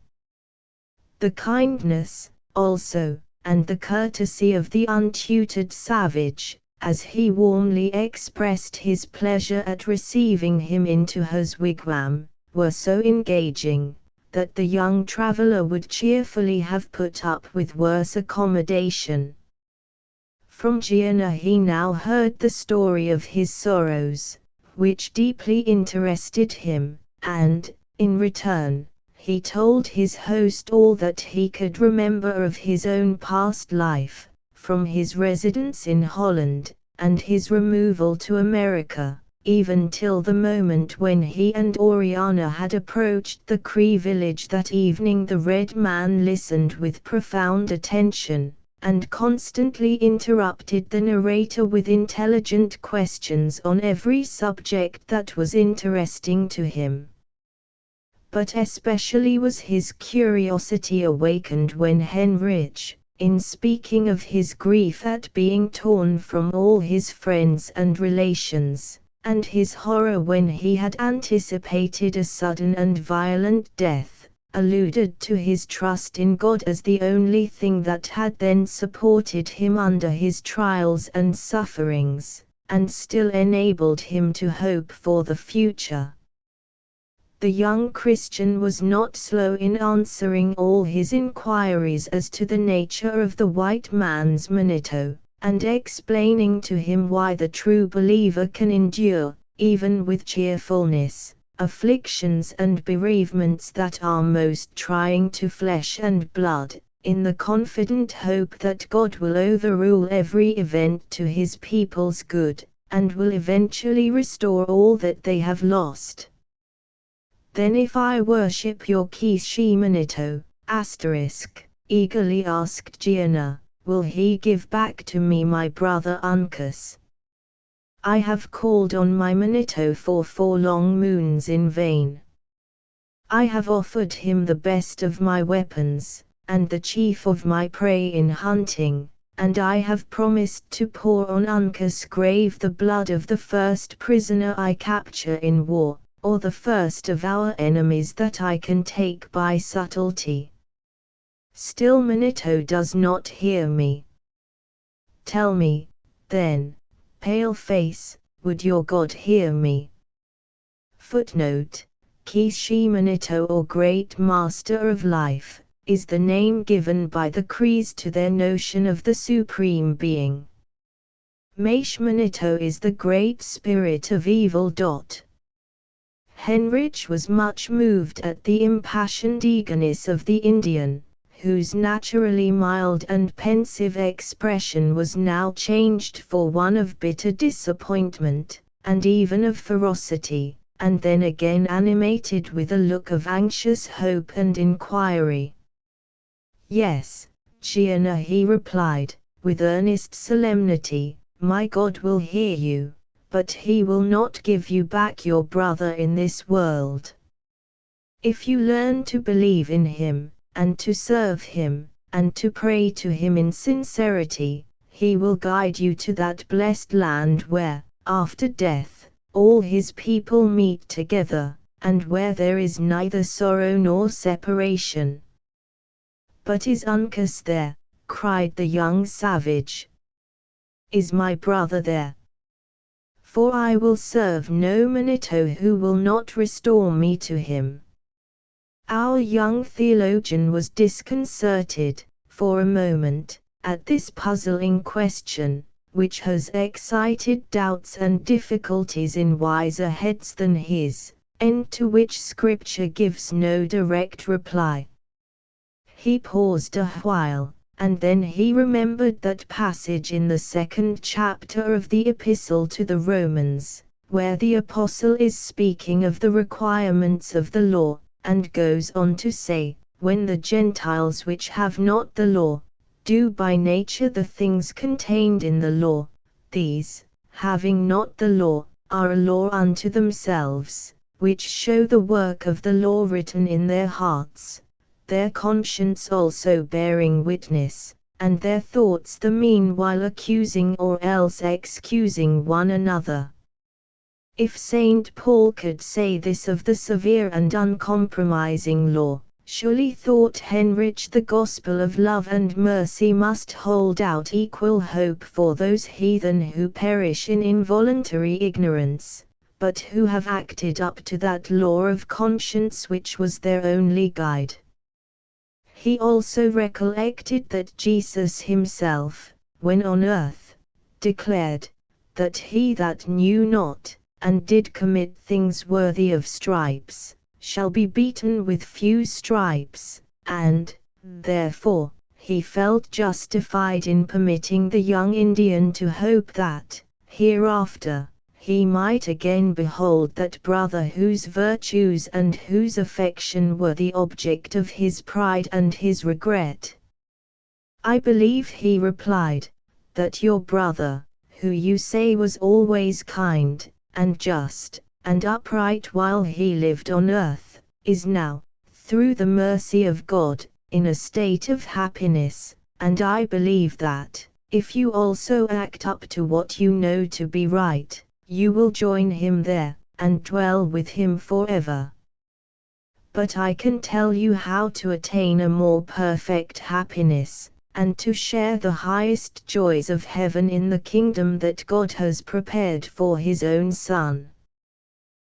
The kindness, also, and the courtesy of the untutored savage, as he warmly expressed his pleasure at receiving him into his wigwam, were so engaging, that the young traveler would cheerfully have put up with worse accommodation. From Gianna he now heard the story of his sorrows, which deeply interested him, and, in return, he told his host all that he could remember of his own past life, from his residence in Holland, and his removal to America, even till the moment when he and Oriana had approached the Cree village that evening. The red man listened with profound attention, and constantly interrupted the narrator with intelligent questions on every subject that was interesting to him. But especially was his curiosity awakened when Heinrich, in speaking of his grief at being torn from all his friends and relations, and his horror when he had anticipated a sudden and violent death, alluded to his trust in God as the only thing that had then supported him under his trials and sufferings, and still enabled him to hope for the future. The young Christian was not slow in answering all his inquiries as to the nature of the white man's manito, and explaining to him why the true believer can endure, even with cheerfulness, afflictions and bereavements that are most trying to flesh and blood, in the confident hope that God will overrule every event to his people's good, and will eventually restore all that they have lost. Then if I worship your Kishi Manito, eagerly asked Gianna, will he give back to me my brother Uncas? I have called on my Manito for 4 long moons in vain. I have offered him the best of my weapons, and the chief of my prey in hunting, and I have promised to pour on Uncas' grave the blood of the first prisoner I capture in war, or the first of our enemies that I can take by subtlety. Still Manito does not hear me. Tell me, then, Paleface, would your God hear me? Footnote: Kishi Manito, or Great Master of Life, is the name given by the Crees to their notion of the Supreme Being. Maish Manito is the Great Spirit of Evil. Heinrich was much moved at the impassioned eagerness of the Indian, whose naturally mild and pensive expression was now changed for one of bitter disappointment, and even of ferocity, and then again animated with a look of anxious hope and inquiry. Yes, Gianna, he replied, with earnest solemnity, my God will hear you, but he will not give you back your brother in this world. If you learn to believe in him, and to serve him, and to pray to him in sincerity, he will guide you to that blessed land where, after death, all his people meet together, and where there is neither sorrow nor separation. But is Uncas there? Cried the young savage. Is my brother there? For I will serve no Manito who will not restore me to him. Our young theologian was disconcerted, for a moment, at this puzzling question, which has excited doubts and difficulties in wiser heads than his, and to which Scripture gives no direct reply. He paused a while, and then he remembered that passage in the 2nd chapter of the Epistle to the Romans, where the Apostle is speaking of the requirements of the law, and goes on to say, when the Gentiles which have not the law, do by nature the things contained in the law, these, having not the law, are a law unto themselves, which show the work of the law written in their hearts, their conscience also bearing witness, and their thoughts the meanwhile accusing or else excusing one another. If St. Paul could say this of the severe and uncompromising law, surely thought Heinrich the gospel of love and mercy must hold out equal hope for those heathen who perish in involuntary ignorance, but who have acted up to that law of conscience which was their only guide. He also recollected that Jesus himself, when on earth, declared, that he that knew not, and did commit things worthy of stripes, shall be beaten with few stripes, and, therefore, he felt justified in permitting the young Indian to hope that, hereafter, he might again behold that brother whose virtues and whose affection were the object of his pride and his regret. I believe, he replied, that your brother, who you say was always kind, and just, and upright while he lived on earth, is now, through the mercy of God, in a state of happiness, and I believe that, if you also act up to what you know to be right, you will join him there, and dwell with him forever. But I can tell you how to attain a more perfect happiness, and to share the highest joys of heaven in the kingdom that God has prepared for his own Son.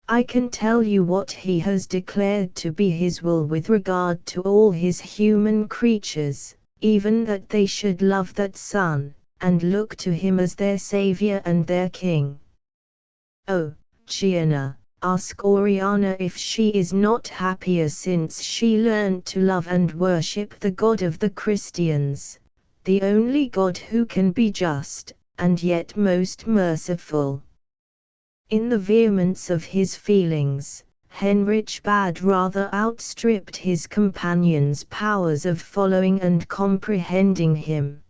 I can tell you what he has declared to be his will with regard to all his human creatures, even that they should love that Son, and look to him as their Saviour and their King. Oh, Gianna, ask Oriana if she is not happier since she learned to love and worship the God of the Christians, the only God who can be just, and yet most merciful. In the vehemence of his feelings, Heinrich Bad rather outstripped his companion's powers of following and comprehending him.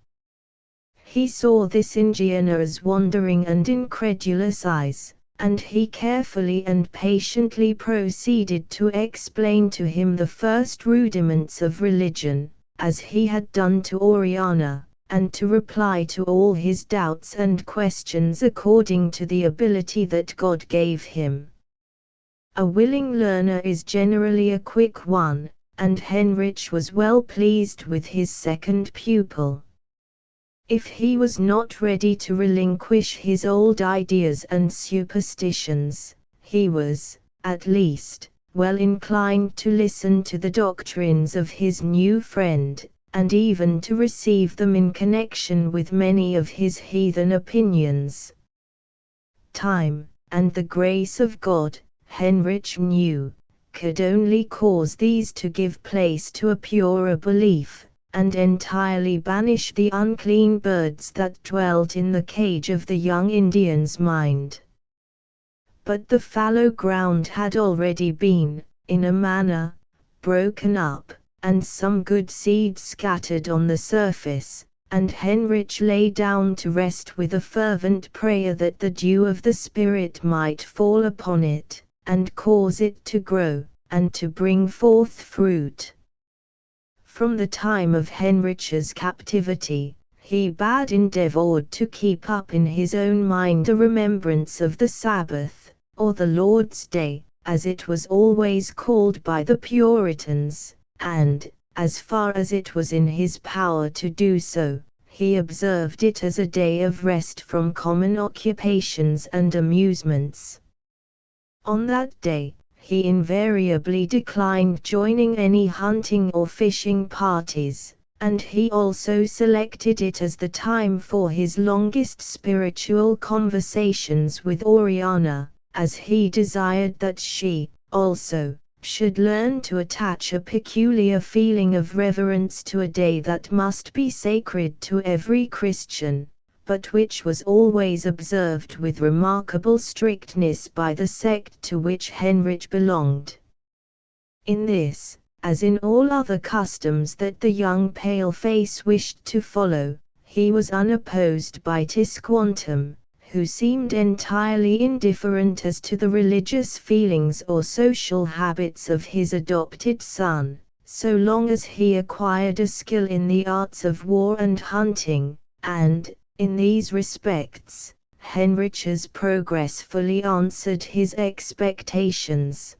He saw this in Gianna as wandering and incredulous eyes, and he carefully and patiently proceeded to explain to him the first rudiments of religion, as he had done to Oriana, and to reply to all his doubts and questions according to the ability that God gave him. A willing learner is generally a quick one, and Heinrich was well pleased with his second pupil. If he was not ready to relinquish his old ideas and superstitions, he was, at least, well inclined to listen to the doctrines of his new friend, and even to receive them in connection with many of his heathen opinions. Time, and the grace of God, Heinrich knew, could only cause these to give place to a purer belief, and entirely banish the unclean birds that dwelt in the cage of the young Indian's mind. But the fallow ground had already been, in a manner, broken up, and some good seed scattered on the surface, and Heinrich lay down to rest with a fervent prayer that the dew of the Spirit might fall upon it, and cause it to grow, and to bring forth fruit. From the time of Heinrich's captivity, he bad endeavored to keep up in his own mind a remembrance of the Sabbath, or the Lord's Day, as it was always called by the Puritans, and, as far as it was in his power to do so, he observed it as a day of rest from common occupations and amusements. On that day, he invariably declined joining any hunting or fishing parties, and he also selected it as the time for his longest spiritual conversations with Oriana, as he desired that she, also, should learn to attach a peculiar feeling of reverence to a day that must be sacred to every Christian, but which was always observed with remarkable strictness by the sect to which Heinrich belonged. In this, as in all other customs that the young paleface wished to follow, he was unopposed by Tisquantum, who seemed entirely indifferent as to the religious feelings or social habits of his adopted son, so long as he acquired a skill in the arts of war and hunting, and, in these respects, Heinrich's progress fully answered his expectations.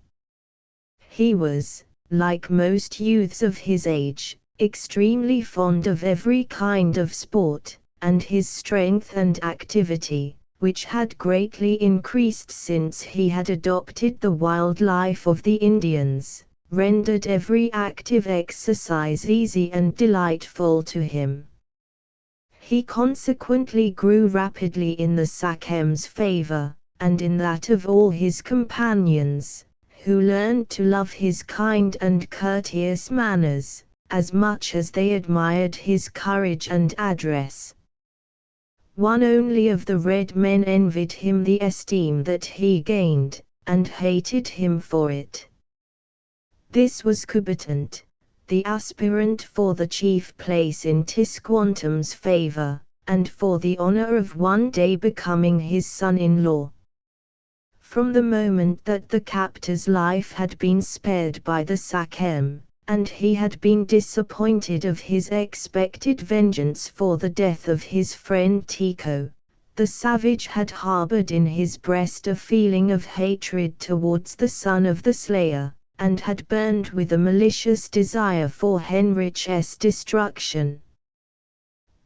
He was, like most youths of his age, extremely fond of every kind of sport, and his strength and activity, which had greatly increased since he had adopted the wild life of the Indians, rendered every active exercise easy and delightful to him. He consequently grew rapidly in the Sakem's favor, and in that of all his companions, who learned to love his kind and courteous manners, as much as they admired his courage and address. One only of the red men envied him the esteem that he gained, and hated him for it. This was Coubertin, the aspirant for the chief place in Tisquantum's favor, and for the honor of one day becoming his son-in-law. From the moment that the captor's life had been spared by the Sakem, and he had been disappointed of his expected vengeance for the death of his friend Tycho, the savage had harbored in his breast a feeling of hatred towards the son of the slayer, and had burned with a malicious desire for Heinrich's destruction.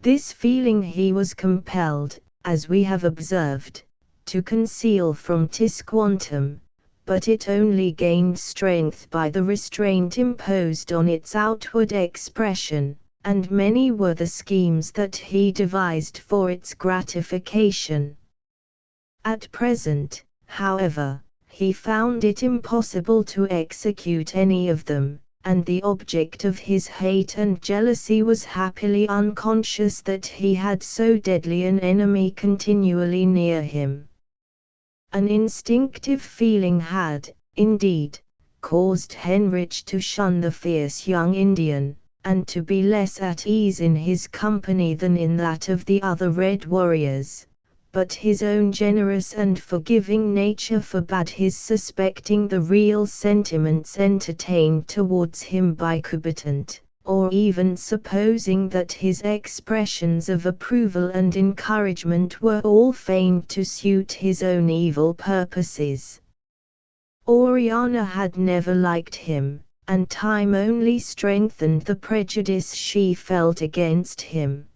This feeling he was compelled, as we have observed, to conceal from Tisquantum, but it only gained strength by the restraint imposed on its outward expression, and many were the schemes that he devised for its gratification. At present, however, he found it impossible to execute any of them, and the object of his hate and jealousy was happily unconscious that he had so deadly an enemy continually near him. An instinctive feeling had, indeed, caused Heinrich to shun the fierce young Indian, and to be less at ease in his company than in that of the other red warriors, but his own generous and forgiving nature forbade his suspecting the real sentiments entertained towards him by Coubertin, or even supposing that his expressions of approval and encouragement were all feigned to suit his own evil purposes. Oriana had never liked him, and time only strengthened the prejudice she felt against him.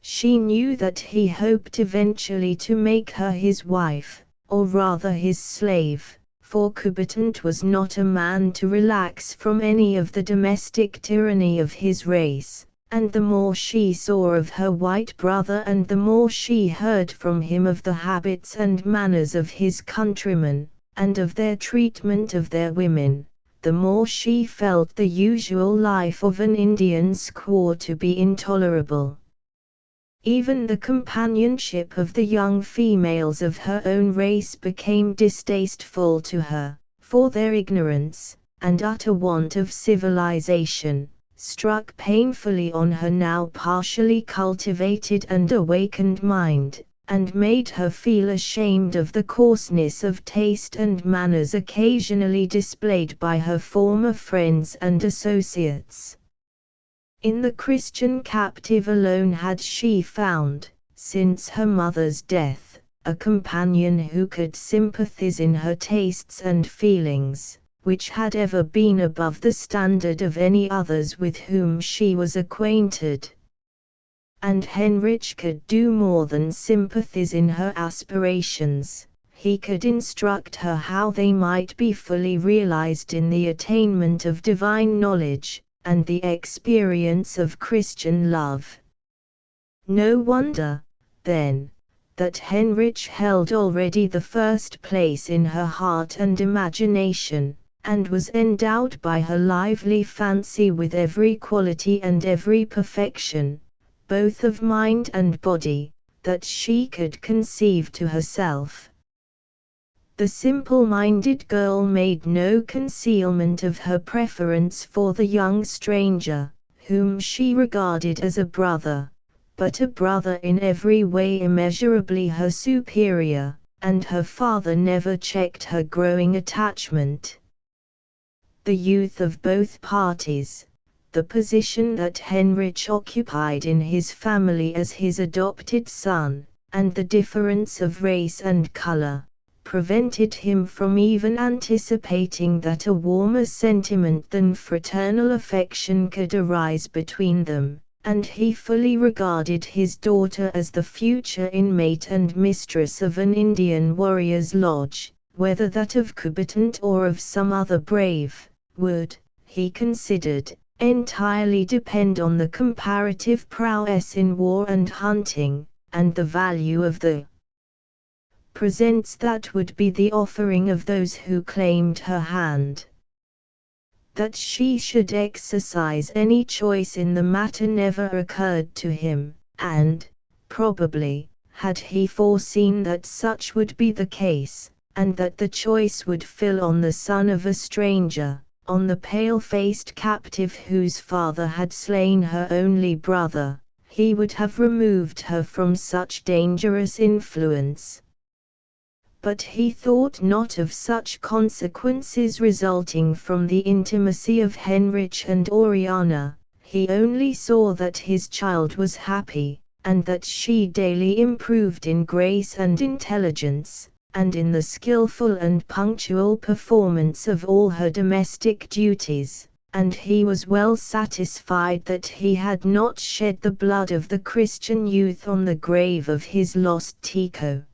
She knew that he hoped eventually to make her his wife, or rather his slave, for Coubertin was not a man to relax from any of the domestic tyranny of his race, and the more she saw of her white brother and the more she heard from him of the habits and manners of his countrymen, and of their treatment of their women, the more she felt the usual life of an Indian squaw to be intolerable. Even the companionship of the young females of her own race became distasteful to her, for their ignorance, and utter want of civilization, struck painfully on her now partially cultivated and awakened mind, and made her feel ashamed of the coarseness of taste and manners occasionally displayed by her former friends and associates. In the Christian captive alone had she found, since her mother's death, a companion who could sympathize in her tastes and feelings, which had ever been above the standard of any others with whom she was acquainted. And Heinrich could do more than sympathize in her aspirations, he could instruct her how they might be fully realized in the attainment of divine knowledge, and the experience of Christian love. No wonder, then, that Heinrich held already the first place in her heart and imagination, and was endowed by her lively fancy with every quality and every perfection, both of mind and body, that she could conceive to herself. The simple-minded girl made no concealment of her preference for the young stranger, whom she regarded as a brother, but a brother in every way immeasurably her superior, and her father never checked her growing attachment. The youth of both parties, the position that Heinrich occupied in his family as his adopted son, and the difference of race and color, prevented him from even anticipating that a warmer sentiment than fraternal affection could arise between them, and he fully regarded his daughter as the future inmate and mistress of an Indian warrior's lodge, whether that of Kubertant or of some other brave, would, he considered, entirely depend on the comparative prowess in war and hunting, and the value of the presents that would be the offering of those who claimed her hand. That she should exercise any choice in the matter never occurred to him, and, probably, had he foreseen that such would be the case, and that the choice would fall on the son of a stranger, on the pale-faced captive whose father had slain her only brother, he would have removed her from such dangerous influence. But he thought not of such consequences resulting from the intimacy of Heinrich and Oriana. He only saw that his child was happy, and that she daily improved in grace and intelligence, and in the skillful and punctual performance of all her domestic duties, and he was well satisfied that he had not shed the blood of the Christian youth on the grave of his lost Tycho.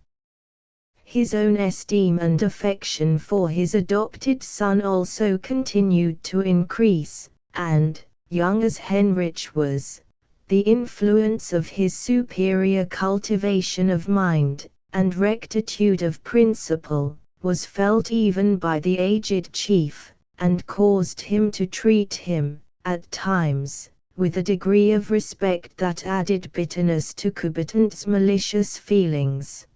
His own esteem and affection for his adopted son also continued to increase, and, young as Heinrich was, the influence of his superior cultivation of mind, and rectitude of principle, was felt even by the aged chief, and caused him to treat him, at times, with a degree of respect that added bitterness to Kubertant's malicious feelings.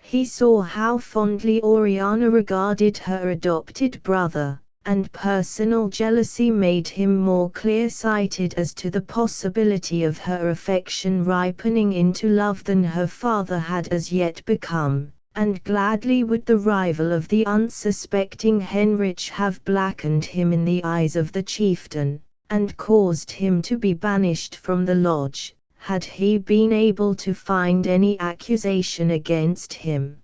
He saw how fondly Oriana regarded her adopted brother, and personal jealousy made him more clear-sighted as to the possibility of her affection ripening into love than her father had as yet become, and gladly would the rival of the unsuspecting Heinrich have blackened him in the eyes of the chieftain, and caused him to be banished from the lodge, had he been able to find any accusation against him.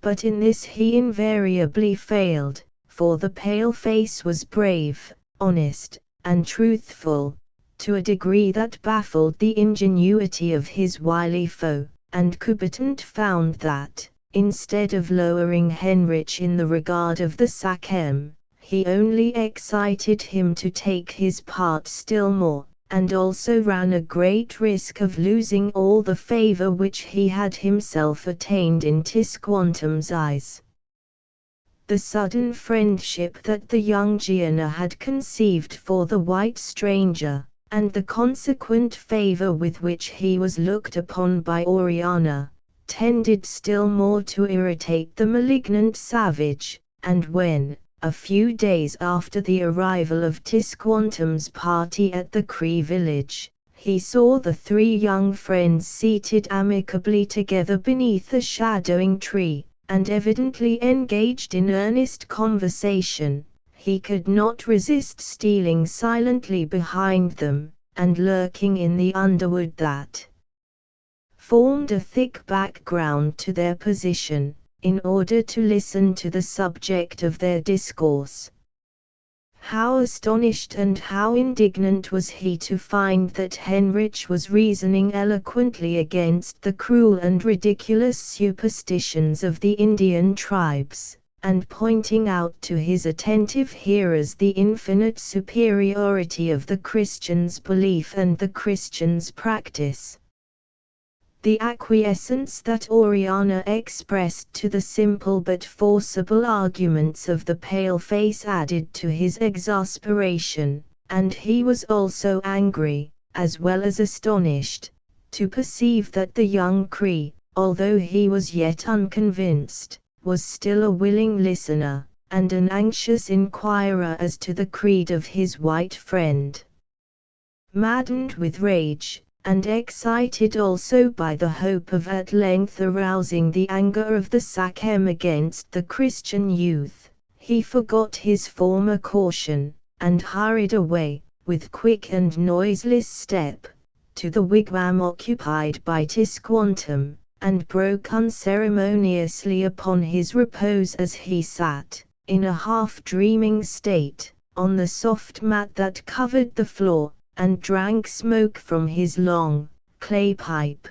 But in this he invariably failed, for the pale-face was brave, honest, and truthful, to a degree that baffled the ingenuity of his wily foe, and Kubertant found that, instead of lowering Heinrich in the regard of the Sachem, he only excited him to take his part still more, and also ran a great risk of losing all the favor which he had himself attained in Tisquantum's eyes. The sudden friendship that the young Gianna had conceived for the white stranger, and the consequent favor with which he was looked upon by Oriana, tended still more to irritate the malignant savage, and when, a few days after the arrival of Tisquantum's party at the Cree village, he saw the three young friends seated amicably together beneath a shadowing tree, and evidently engaged in earnest conversation, he could not resist stealing silently behind them, and lurking in the underwood that formed a thick background to their position, in order to listen to the subject of their discourse. How astonished and how indignant was he to find that Heinrich was reasoning eloquently against the cruel and ridiculous superstitions of the Indian tribes, and pointing out to his attentive hearers the infinite superiority of the Christian's belief and the Christian's practice. The acquiescence that Oriana expressed to the simple but forcible arguments of the pale-face added to his exasperation, and he was also angry, as well as astonished, to perceive that the young Cree, although he was yet unconvinced, was still a willing listener, and an anxious inquirer as to the creed of his white friend. Maddened with rage, and excited also by the hope of at length arousing the anger of the Sachem against the Christian youth, he forgot his former caution, and hurried away, with quick and noiseless step, to the wigwam occupied by Tisquantum, and broke unceremoniously upon his repose as he sat, in a half-dreaming state, on the soft mat that covered the floor, and drank smoke from his long, clay pipe.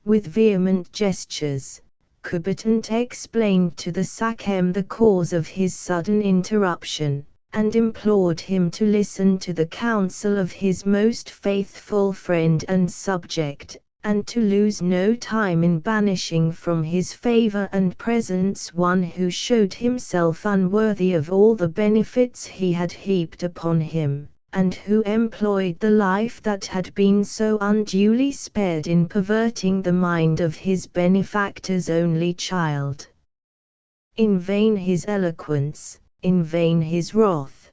With vehement gestures, Coubertin explained to the Sachem the cause of his sudden interruption, and implored him to listen to the counsel of his most faithful friend and subject, and to lose no time in banishing from his favor and presence one who showed himself unworthy of all the benefits he had heaped upon him, and who employed the life that had been so unduly spared in perverting the mind of his benefactor's only child. In vain his eloquence, in vain his wrath.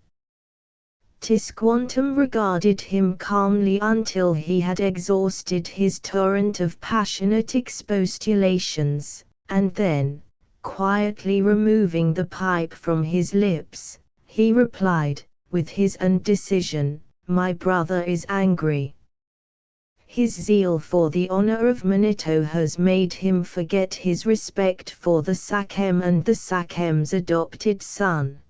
Tisquantum regarded him calmly until he had exhausted his torrent of passionate expostulations, and then, quietly removing the pipe from his lips, he replied, with his own decision, "My brother is angry. His zeal for the honor of Manitou has made him forget his respect for the Sachem and the Sachem's adopted son.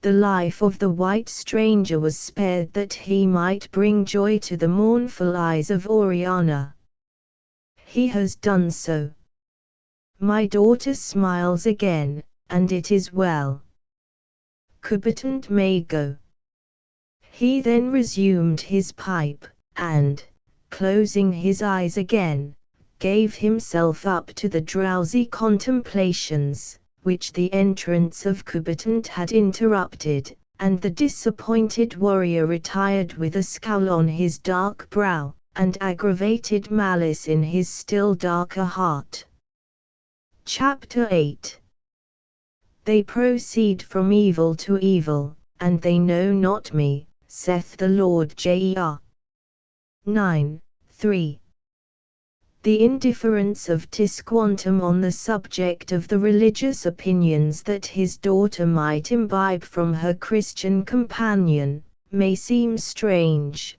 The life of the white stranger was spared that he might bring joy to the mournful eyes of Oriana. He has done so. My daughter smiles again, and it is well. Coubertin may go." He then resumed his pipe, and, closing his eyes again, gave himself up to the drowsy contemplations, which the entrance of Coubertin had interrupted, and the disappointed warrior retired with a scowl on his dark brow, and aggravated malice in his still darker heart. Chapter 8. They proceed from evil to evil, and they know not me, saith the Lord. Jer. 9:3. The indifference of Tisquantum on the subject of the religious opinions that his daughter might imbibe from her Christian companion, may seem strange.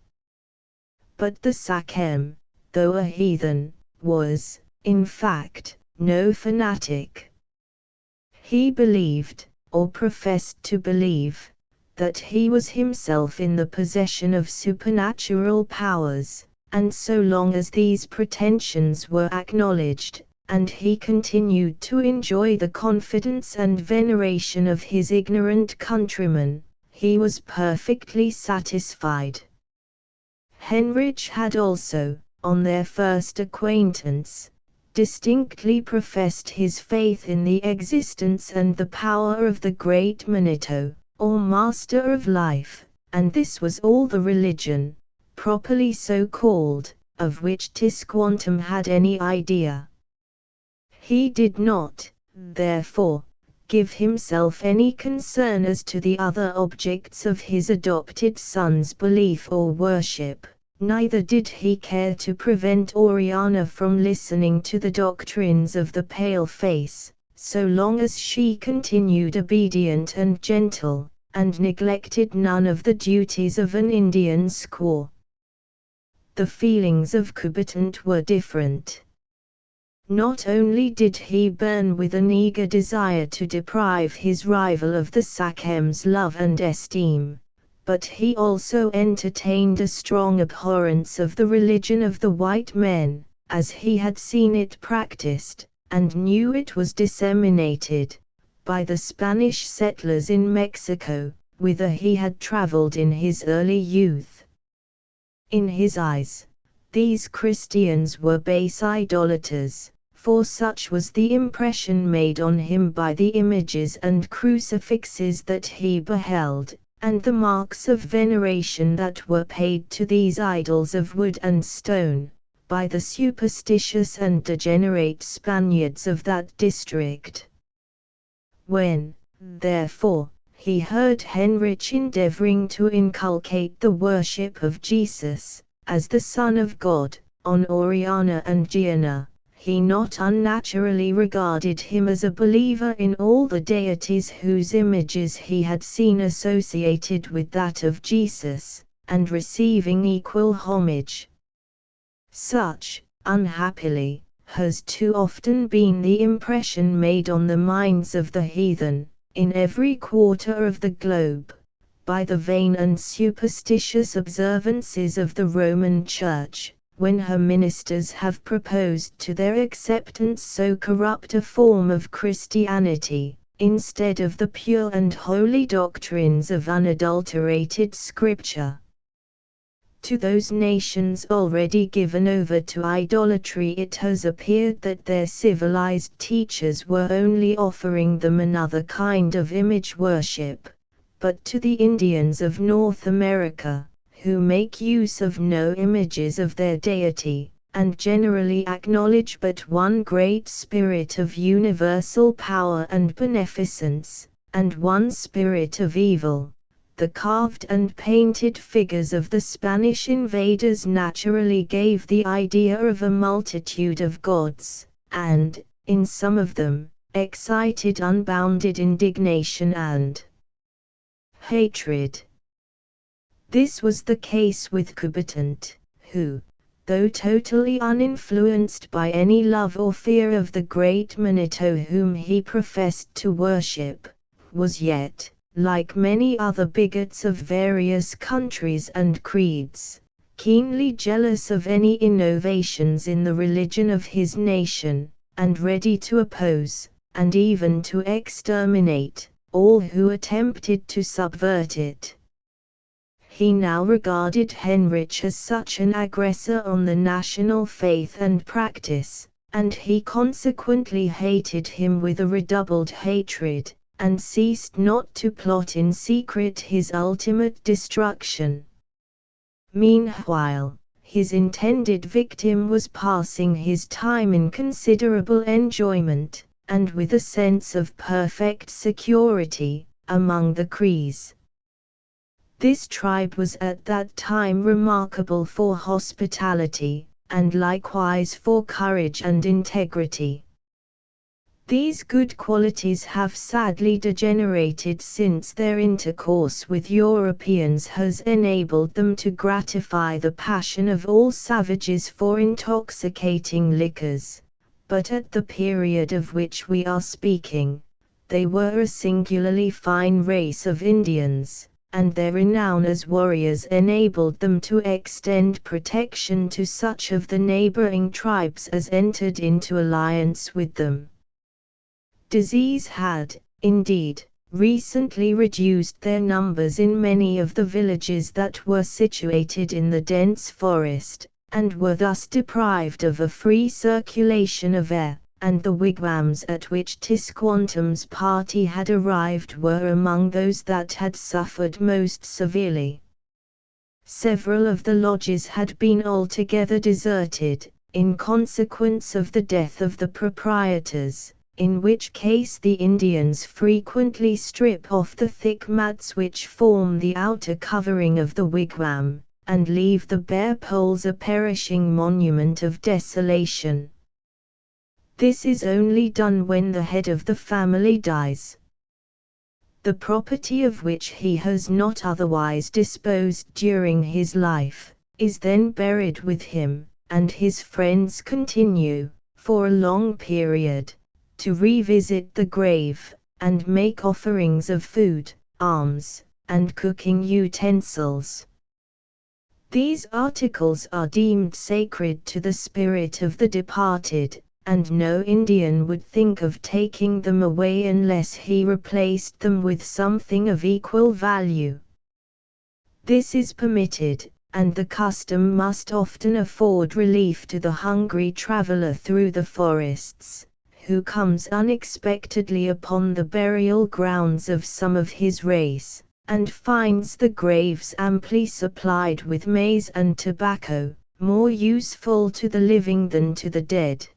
But the Sachem, though a heathen, was, in fact, no fanatic. He believed, or professed to believe, that he was himself in the possession of supernatural powers, and so long as these pretensions were acknowledged, and he continued to enjoy the confidence and veneration of his ignorant countrymen, he was perfectly satisfied. Henrich had also, on their first acquaintance, distinctly professed his faith in the existence and the power of the great Manitou, or Master of Life, and this was all the religion, properly so called, of which Tisquantum had any idea. He did not, therefore, give himself any concern as to the other objects of his adopted son's belief or worship, neither did he care to prevent Oriana from listening to the doctrines of the pale face, so long as she continued obedient and gentle, and neglected none of the duties of an Indian squaw. The feelings of Coubertin were different. Not only did he burn with an eager desire to deprive his rival of the Sachem's love and esteem, but he also entertained a strong abhorrence of the religion of the white men, as he had seen it practiced, and knew it was disseminated, by the Spanish settlers in Mexico, whither he had traveled in his early youth. In his eyes, these Christians were base idolaters, for such was the impression made on him by the images and crucifixes that he beheld, and the marks of veneration that were paid to these idols of wood and stone, by the superstitious and degenerate Spaniards of that district. When, therefore, he heard Henrich endeavoring to inculcate the worship of Jesus, as the Son of God. On Oriana and Gienah, he not unnaturally regarded him as a believer in all the deities whose images he had seen associated with that of Jesus, and receiving equal homage. Such, unhappily, has too often been the impression made on the minds of the heathen, in every quarter of the globe, by the vain and superstitious observances of the Roman Church, when her ministers have proposed to their acceptance so corrupt a form of Christianity, instead of the pure and holy doctrines of unadulterated Scripture. To those nations already given over to idolatry, it has appeared that their civilized teachers were only offering them another kind of image worship. But to the Indians of North America, who make use of no images of their deity, and generally acknowledge but one great spirit of universal power and beneficence, and one spirit of evil, the carved and painted figures of the Spanish invaders naturally gave the idea of a multitude of gods, and, in some of them, excited unbounded indignation and hatred. This was the case with Coubertin, who, though totally uninfluenced by any love or fear of the great Manitou whom he professed to worship, was yet, like many other bigots of various countries and creeds, keenly jealous of any innovations in the religion of his nation, and ready to oppose, and even to exterminate, all who attempted to subvert it. He now regarded Heinrich as such an aggressor on the national faith and practice, and he consequently hated him with a redoubled hatred, and ceased not to plot in secret his ultimate destruction. Meanwhile, his intended victim was passing his time in considerable enjoyment, and with a sense of perfect security, among the Crees. This tribe was at that time remarkable for hospitality, and likewise for courage and integrity. These good qualities have sadly degenerated since their intercourse with Europeans has enabled them to gratify the passion of all savages for intoxicating liquors, but at the period of which we are speaking, they were a singularly fine race of Indians, and their renown as warriors enabled them to extend protection to such of the neighboring tribes as entered into alliance with them. Disease had, indeed, recently reduced their numbers in many of the villages that were situated in the dense forest, and were thus deprived of a free circulation of air, and the wigwams at which Tisquantum's party had arrived were among those that had suffered most severely. Several of the lodges had been altogether deserted, in consequence of the death of the proprietors, in which case the Indians frequently strip off the thick mats which form the outer covering of the wigwam, and leave the bare poles a perishing monument of desolation. This is only done when the head of the family dies. The property of which he has not otherwise disposed during his life, is then buried with him, and his friends continue, for a long period, to revisit the grave, and make offerings of food, alms, and cooking utensils. These articles are deemed sacred to the spirit of the departed, and no Indian would think of taking them away unless he replaced them with something of equal value. This is permitted, and the custom must often afford relief to the hungry traveler through the forests, who comes unexpectedly upon the burial grounds of some of his race, and finds the graves amply supplied with maize and tobacco, more useful to the living than to the dead.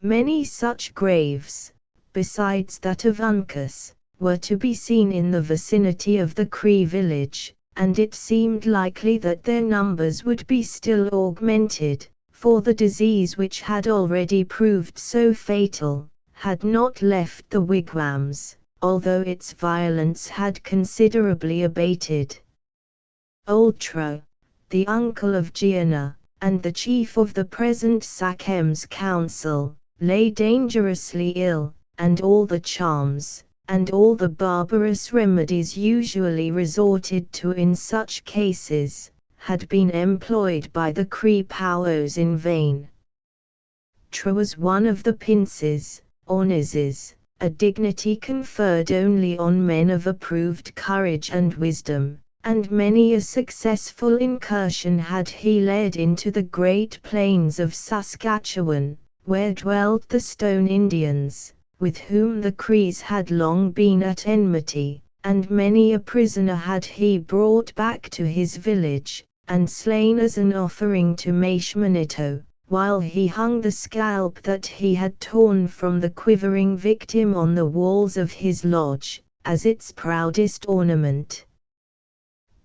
Many such graves, besides that of Uncas, were to be seen in the vicinity of the Cree village, and it seemed likely that their numbers would be still augmented, for the disease which had already proved so fatal had not left the wigwams, although its violence had considerably abated. Old Tro, the uncle of Gianna, and the chief of the present Sakem's council, lay dangerously ill, and all the charms, and all the barbarous remedies usually resorted to in such cases, had been employed by the Cree powers in vain. Tro was one of the pinces, or nizes, a dignity conferred only on men of approved courage and wisdom, and many a successful incursion had he led into the great plains of Saskatchewan, where dwelt the Stone Indians, with whom the Crees had long been at enmity, and many a prisoner had he brought back to his village, and slain as an offering to Mashmanito, while he hung the scalp that he had torn from the quivering victim on the walls of his lodge, as its proudest ornament.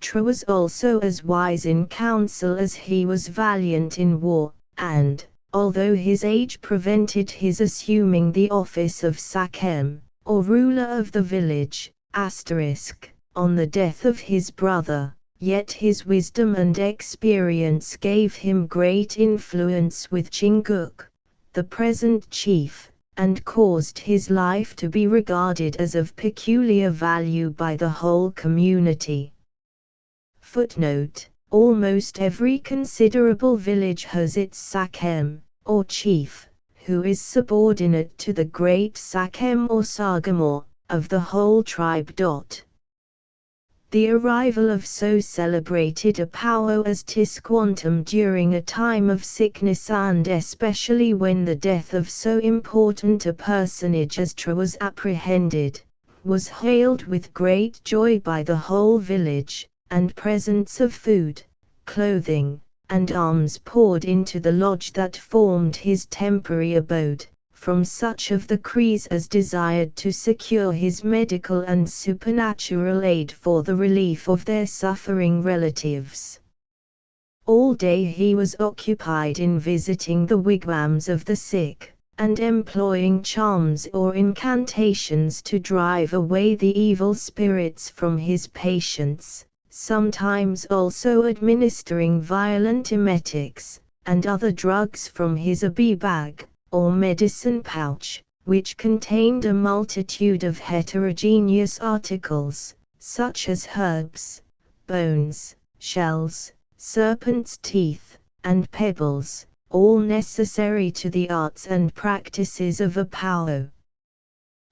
Tro was also as wise in council as he was valiant in war, and, although his age prevented his assuming the office of Sakem, or ruler of the village, on the death of his brother, yet his wisdom and experience gave him great influence with Chinguk, the present chief, and caused his life to be regarded as of peculiar value by the whole community. Footnote: almost every considerable village has its Sakem, or chief, who is subordinate to the great Sakem or Sagamore, of the whole tribe. The arrival of so celebrated a power as Tisquantum during a time of sickness, and especially when the death of so important a personage as Tro was apprehended, was hailed with great joy by the whole village, and presents of food, clothing, and arms poured into the lodge that formed his temporary abode, from such of the Crees as desired to secure his medical and supernatural aid for the relief of their suffering relatives. All day he was occupied in visiting the wigwams of the sick, and employing charms or incantations to drive away the evil spirits from his patients, sometimes also administering violent emetics, and other drugs from his abi-bag, or medicine pouch, which contained a multitude of heterogeneous articles, such as herbs, bones, shells, serpents' teeth, and pebbles, all necessary to the arts and practices of a Pao.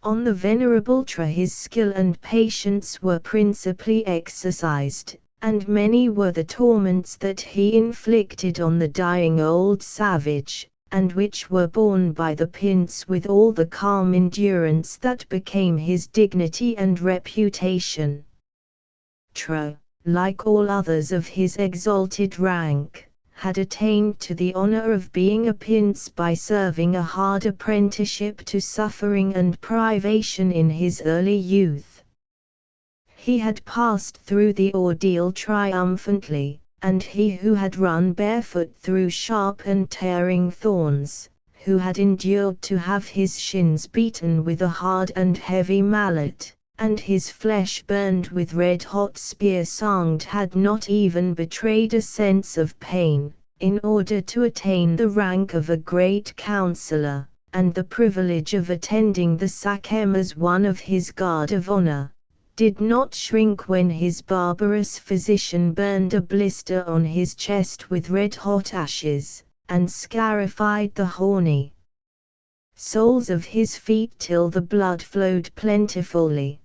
On the venerable Tra his skill and patience were principally exercised, and many were the torments that he inflicted on the dying old savage, and which were borne by the Pince with all the calm endurance that became his dignity and reputation. Tra, like all others of his exalted rank, had attained to the honor of being a Pince by serving a hard apprenticeship to suffering and privation in his early youth. He had passed through the ordeal triumphantly, and he who had run barefoot through sharp and tearing thorns, who had endured to have his shins beaten with a hard and heavy mallet, and his flesh burned with red-hot spear-songed, had not even betrayed a sense of pain, in order to attain the rank of a great counselor, and the privilege of attending the Sakem as one of his guard of honor, did not shrink when his barbarous physician burned a blister on his chest with red-hot ashes, and scarified the horny soles of his feet till the blood flowed plentifully.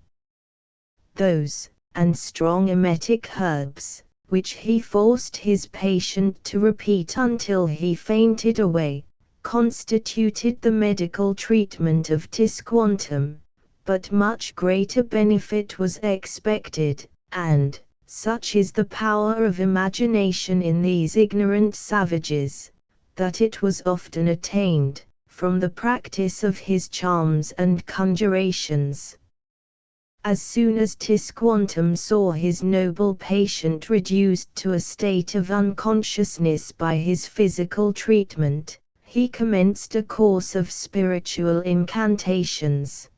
Those, and strong emetic herbs, which he forced his patient to repeat until he fainted away, constituted the medical treatment of Tisquantum, but much greater benefit was expected, and, such is the power of imagination in these ignorant savages, that it was often attained, from the practice of his charms and conjurations. As soon as Tisquantum saw his noble patient reduced to a state of unconsciousness by his physical treatment, he commenced a course of spiritual incantations.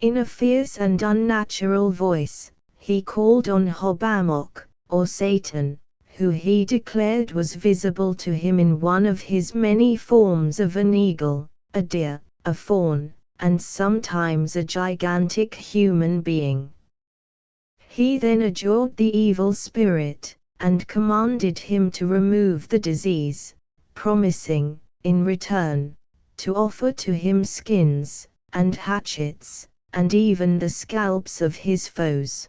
In a fierce and unnatural voice, he called on Hobamok, or Satan, who he declared was visible to him in one of his many forms of an eagle, a deer, a fawn, and sometimes a gigantic human being. He then adjured the evil spirit, and commanded him to remove the disease, promising, in return, to offer to him skins, and hatchets, and even the scalps of his foes.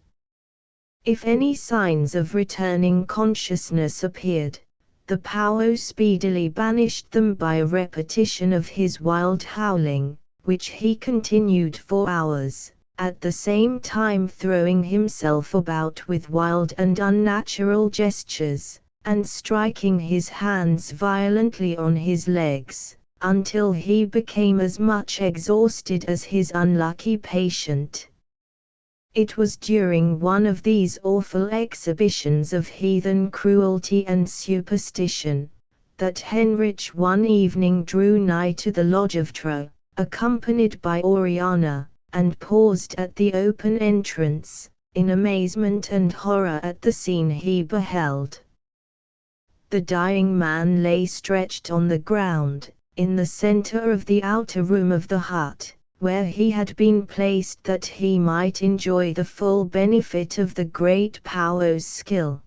If any signs of returning consciousness appeared, the Powo speedily banished them by a repetition of his wild howling, which he continued for hours, at the same time throwing himself about with wild and unnatural gestures, and striking his hands violently on his legs, until he became as much exhausted as his unlucky patient. It was during one of these awful exhibitions of heathen cruelty and superstition, that Heinrich one evening drew nigh to the lodge of Tro, accompanied by Oriana, and paused at the open entrance, in amazement and horror at the scene he beheld. The dying man lay stretched on the ground, in the center of the outer room of the hut, where he had been placed that he might enjoy the full benefit of the great Powo's skill.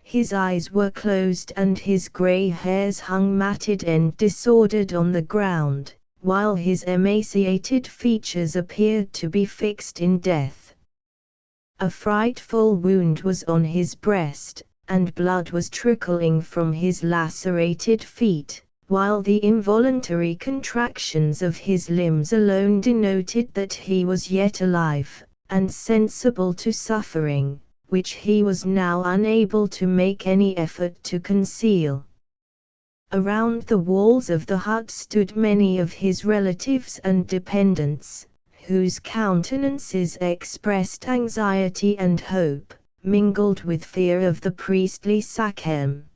His eyes were closed and his grey hairs hung matted and disordered on the ground, while his emaciated features appeared to be fixed in death. A frightful wound was on his breast, and blood was trickling from his lacerated feet, while the involuntary contractions of his limbs alone denoted that he was yet alive, and sensible to suffering, which he was now unable to make any effort to conceal. Around the walls of the hut stood many of his relatives and dependents, whose countenances expressed anxiety and hope, mingled with fear of the priestly Sachem.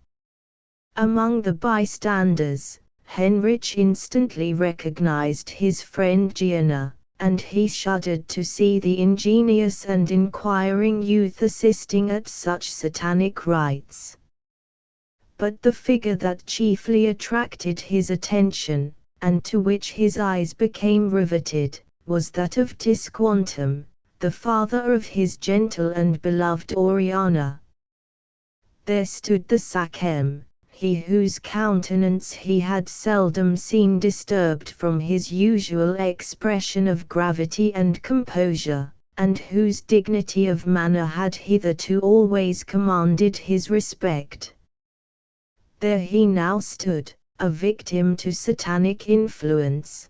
Among the bystanders, Heinrich instantly recognized his friend Gianna, and he shuddered to see the ingenious and inquiring youth assisting at such satanic rites. But the figure that chiefly attracted his attention, and to which his eyes became riveted, was that of Tisquantum, the father of his gentle and beloved Oriana. There stood the Sachem, he whose countenance he had seldom seen disturbed from his usual expression of gravity and composure, and whose dignity of manner had hitherto always commanded his respect. There he now stood, a victim to satanic influence.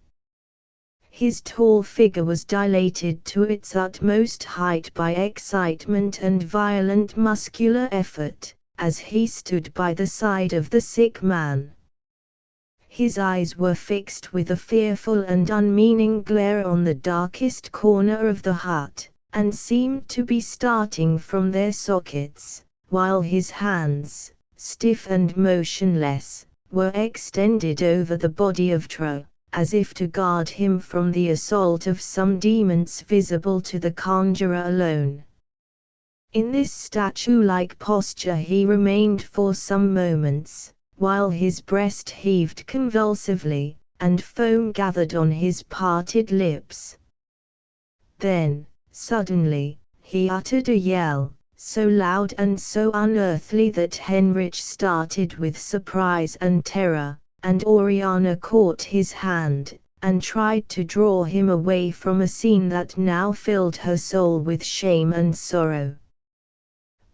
His tall figure was dilated to its utmost height by excitement and violent muscular effort, as he stood by the side of the sick man. His eyes were fixed with a fearful and unmeaning glare on the darkest corner of the hut, and seemed to be starting from their sockets, while his hands, stiff and motionless, were extended over the body of Tro, as if to guard him from the assault of some demons visible to the conjurer alone. In this statue-like posture he remained for some moments, while his breast heaved convulsively, and foam gathered on his parted lips. Then, suddenly, he uttered a yell, so loud and so unearthly that Heinrich started with surprise and terror, and Oriana caught his hand, and tried to draw him away from a scene that now filled her soul with shame and sorrow.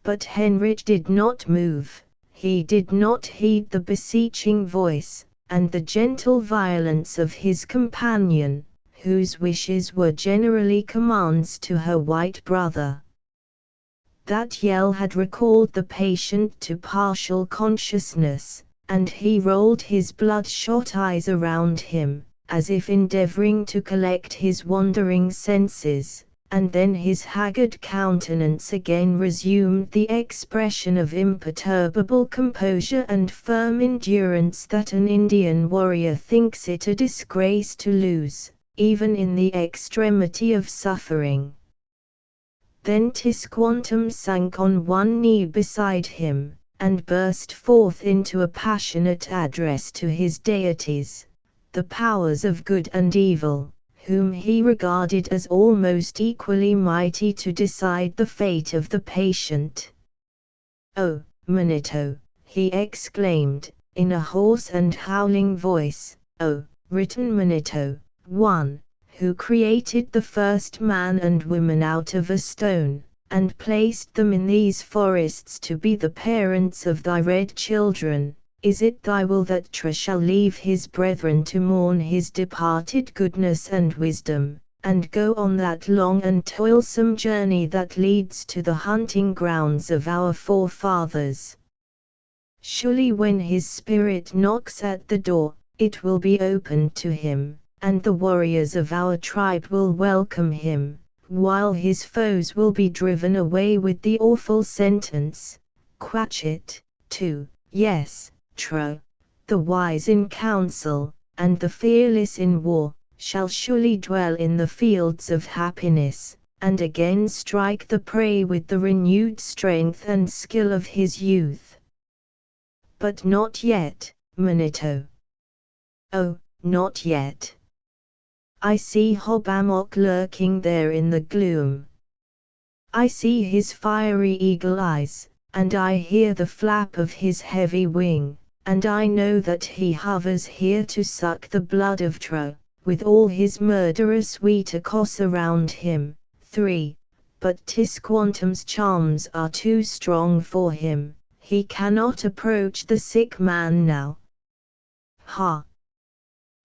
But Heinrich did not move, he did not heed the beseeching voice, and the gentle violence of his companion, whose wishes were generally commands to her white brother. That yell had recalled the patient to partial consciousness, and he rolled his bloodshot eyes around him, as if endeavoring to collect his wandering senses, and then his haggard countenance again resumed the expression of imperturbable composure and firm endurance that an Indian warrior thinks it a disgrace to lose, even in the extremity of suffering. Then Tisquantum sank on one knee beside him, and burst forth into a passionate address to his deities, the powers of good and evil, whom he regarded as almost equally mighty to decide the fate of the patient. "Oh, Manito," he exclaimed, in a hoarse and howling voice, "oh, written Manito, one, who created the first man and woman out of a stone, and placed them in these forests to be the parents of thy red children, is it thy will that Tra shall leave his brethren to mourn his departed goodness and wisdom, and go on that long and toilsome journey that leads to the hunting grounds of our forefathers? Surely when his spirit knocks at the door, it will be opened to him, and the warriors of our tribe will welcome him, while his foes will be driven away with the awful sentence, Quachet, to, yes, Tra, the wise in council, and the fearless in war, shall surely dwell in the fields of happiness, and again strike the prey with the renewed strength and skill of his youth. But not yet, Manito. Oh, not yet. I see Hobamok lurking there in the gloom. I see his fiery eagle eyes, and I hear the flap of his heavy wing, and I know that he hovers here to suck the blood of Tra, with all his murderous Wetakos around him. 3. But Tisquantum's charms are too strong for him, he cannot approach the sick man now. Ha!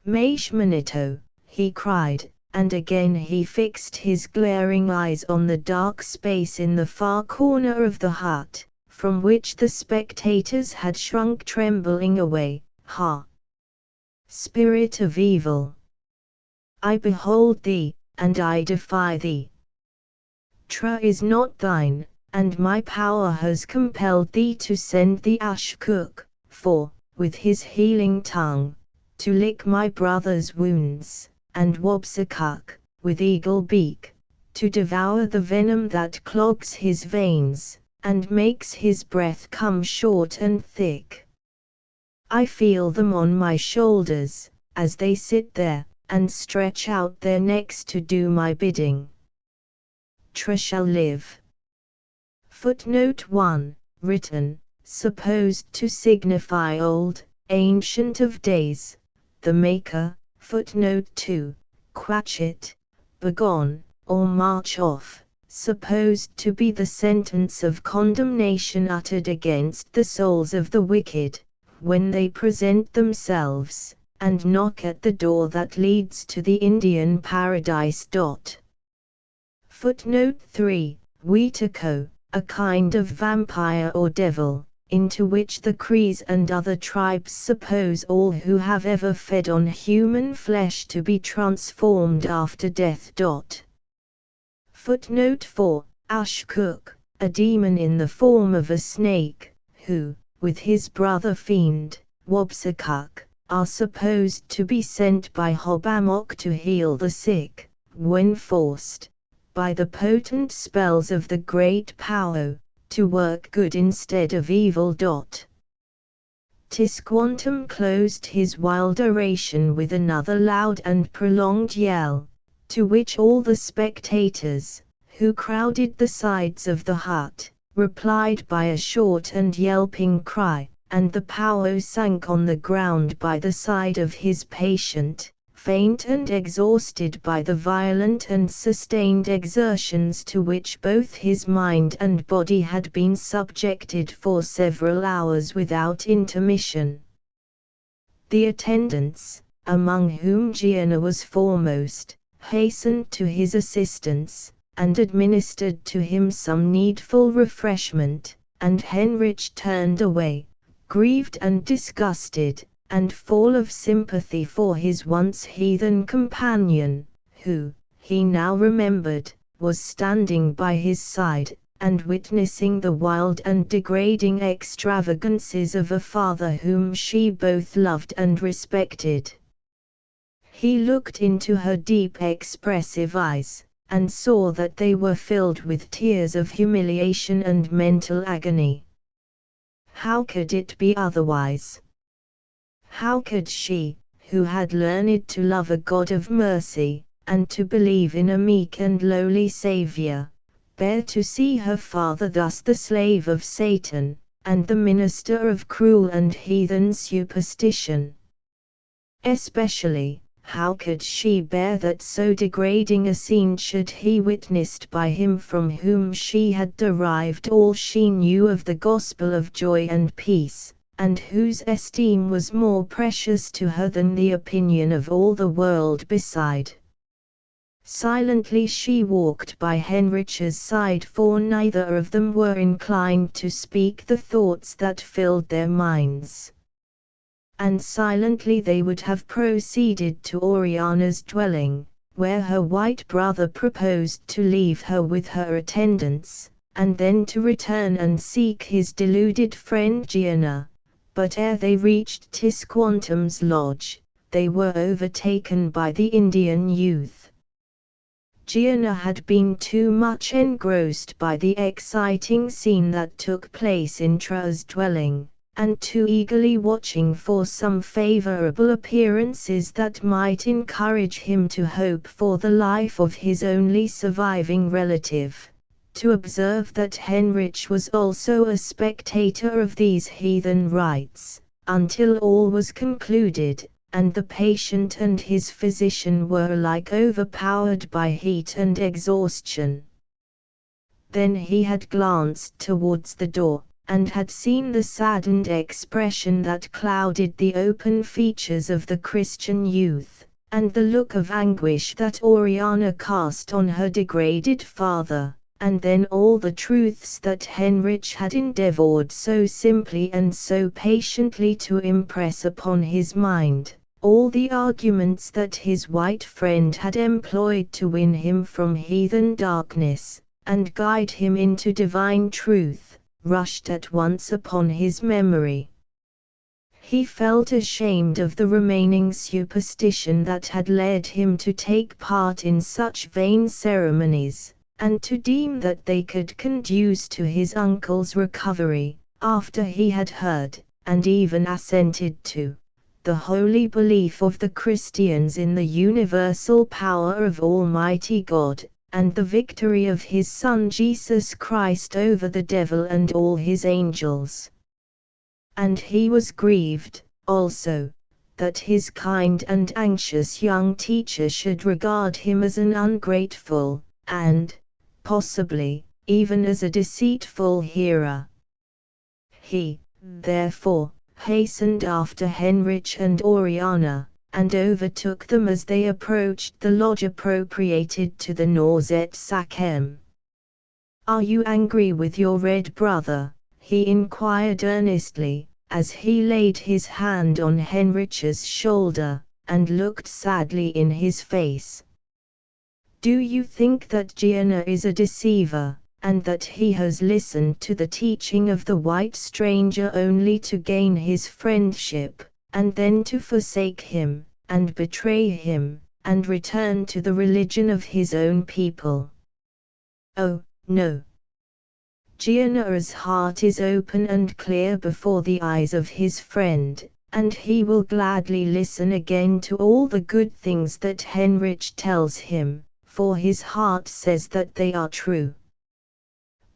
Maish Manito, he cried, and again he fixed his glaring eyes on the dark space in the far corner of the hut, from which the spectators had shrunk trembling away. Ha! Spirit of evil! I behold thee, and I defy thee. Tra is not thine, and my power has compelled thee to send the Ashkuk, for, with his healing tongue, to lick my brother's wounds, and Wobsakuk, with eagle beak, to devour the venom that clogs his veins, and makes his breath come short and thick. I feel them on my shoulders, as they sit there, and stretch out their necks to do my bidding. Tra shall live. Footnote 1, written, supposed to signify old, ancient of days, the maker. Footnote 2, Quachet, begone, or march off, supposed to be the sentence of condemnation uttered against the souls of the wicked, when they present themselves, and knock at the door that leads to the Indian paradise. Footnote 3, Wetako, a kind of vampire or devil, into which the Crees and other tribes suppose all who have ever fed on human flesh to be transformed after death. Footnote 4, Ashkuk, a demon in the form of a snake, who, with his brother fiend, Wobsakuk, are supposed to be sent by Hobamok to heal the sick, when forced, by the potent spells of the great Pow, to work good instead of evil. Tisquantum closed his wild oration with another loud and prolonged yell, to which all the spectators, who crowded the sides of the hut, replied by a short and yelping cry, and the Pow sank on the ground by the side of his patient, faint and exhausted by the violent and sustained exertions to which both his mind and body had been subjected for several hours without intermission. The attendants, among whom Gianna was foremost, hastened to his assistance, and administered to him some needful refreshment, and Henrich turned away, grieved and disgusted, and full of sympathy for his once heathen companion, who, he now remembered, was standing by his side, and witnessing the wild and degrading extravagances of a father whom she both loved and respected. He looked into her deep expressive eyes, and saw that they were filled with tears of humiliation and mental agony. How could it be otherwise? How could she, who had learned to love a God of mercy, and to believe in a meek and lowly Saviour, bear to see her father thus the slave of Satan, and the minister of cruel and heathen superstition? Especially, how could she bear that so degrading a scene should be witnessed by him from whom she had derived all she knew of the gospel of joy and peace, and whose esteem was more precious to her than the opinion of all the world beside? Silently she walked by Heinrich's side, for neither of them were inclined to speak the thoughts that filled their minds. And silently they would have proceeded to Oriana's dwelling, where her white brother proposed to leave her with her attendants, and then to return and seek his deluded friend Gianna. But ere they reached Tisquantum's lodge, they were overtaken by the Indian youth. Gianna had been too much engrossed by the exciting scene that took place in Tra's dwelling, and too eagerly watching for some favorable appearances that might encourage him to hope for the life of his only surviving relative, to observe that Heinrich was also a spectator of these heathen rites, until all was concluded, and the patient and his physician were alike overpowered by heat and exhaustion. Then he had glanced towards the door, and had seen the saddened expression that clouded the open features of the Christian youth, and the look of anguish that Oriana cast on her degraded father, and then all the truths that Heinrich had endeavored so simply and so patiently to impress upon his mind, all the arguments that his white friend had employed to win him from heathen darkness, and guide him into divine truth, rushed at once upon his memory. He felt ashamed of the remaining superstition that had led him to take part in such vain ceremonies, and to deem that they could conduce to his uncle's recovery, after he had heard, and even assented to, the holy belief of the Christians in the universal power of Almighty God, and the victory of his Son Jesus Christ over the devil and all his angels. And he was grieved, also, that his kind and anxious young teacher should regard him as an ungrateful, and, possibly, even as a deceitful hearer. He, therefore, hastened after Heinrich and Oriana, and overtook them as they approached the lodge appropriated to the Norzet Sachem. "Are you angry with your red brother?" he inquired earnestly, as he laid his hand on Heinrich's shoulder, and looked sadly in his face. "Do you think that Gianna is a deceiver, and that he has listened to the teaching of the white stranger only to gain his friendship, and then to forsake him, and betray him, and return to the religion of his own people? Oh, no. Gianna's heart is open and clear before the eyes of his friend, and he will gladly listen again to all the good things that Heinrich tells him, for his heart says that they are true.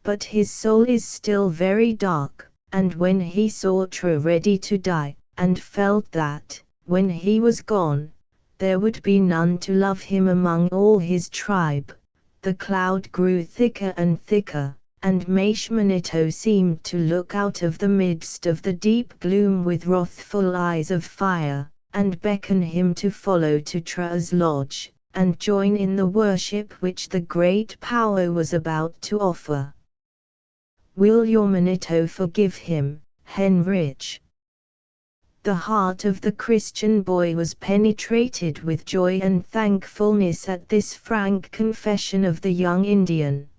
But his soul is still very dark, and when he saw Tra ready to die, and felt that, when he was gone, there would be none to love him among all his tribe, the cloud grew thicker and thicker, and Maishmanito seemed to look out of the midst of the deep gloom with wrathful eyes of fire, and beckon him to follow to Tra's lodge, and join in the worship which the great power was about to offer. "Will your Manito forgive him, Heinrich?" The heart of the Christian boy was penetrated with joy and thankfulness at this frank confession of the young Indian.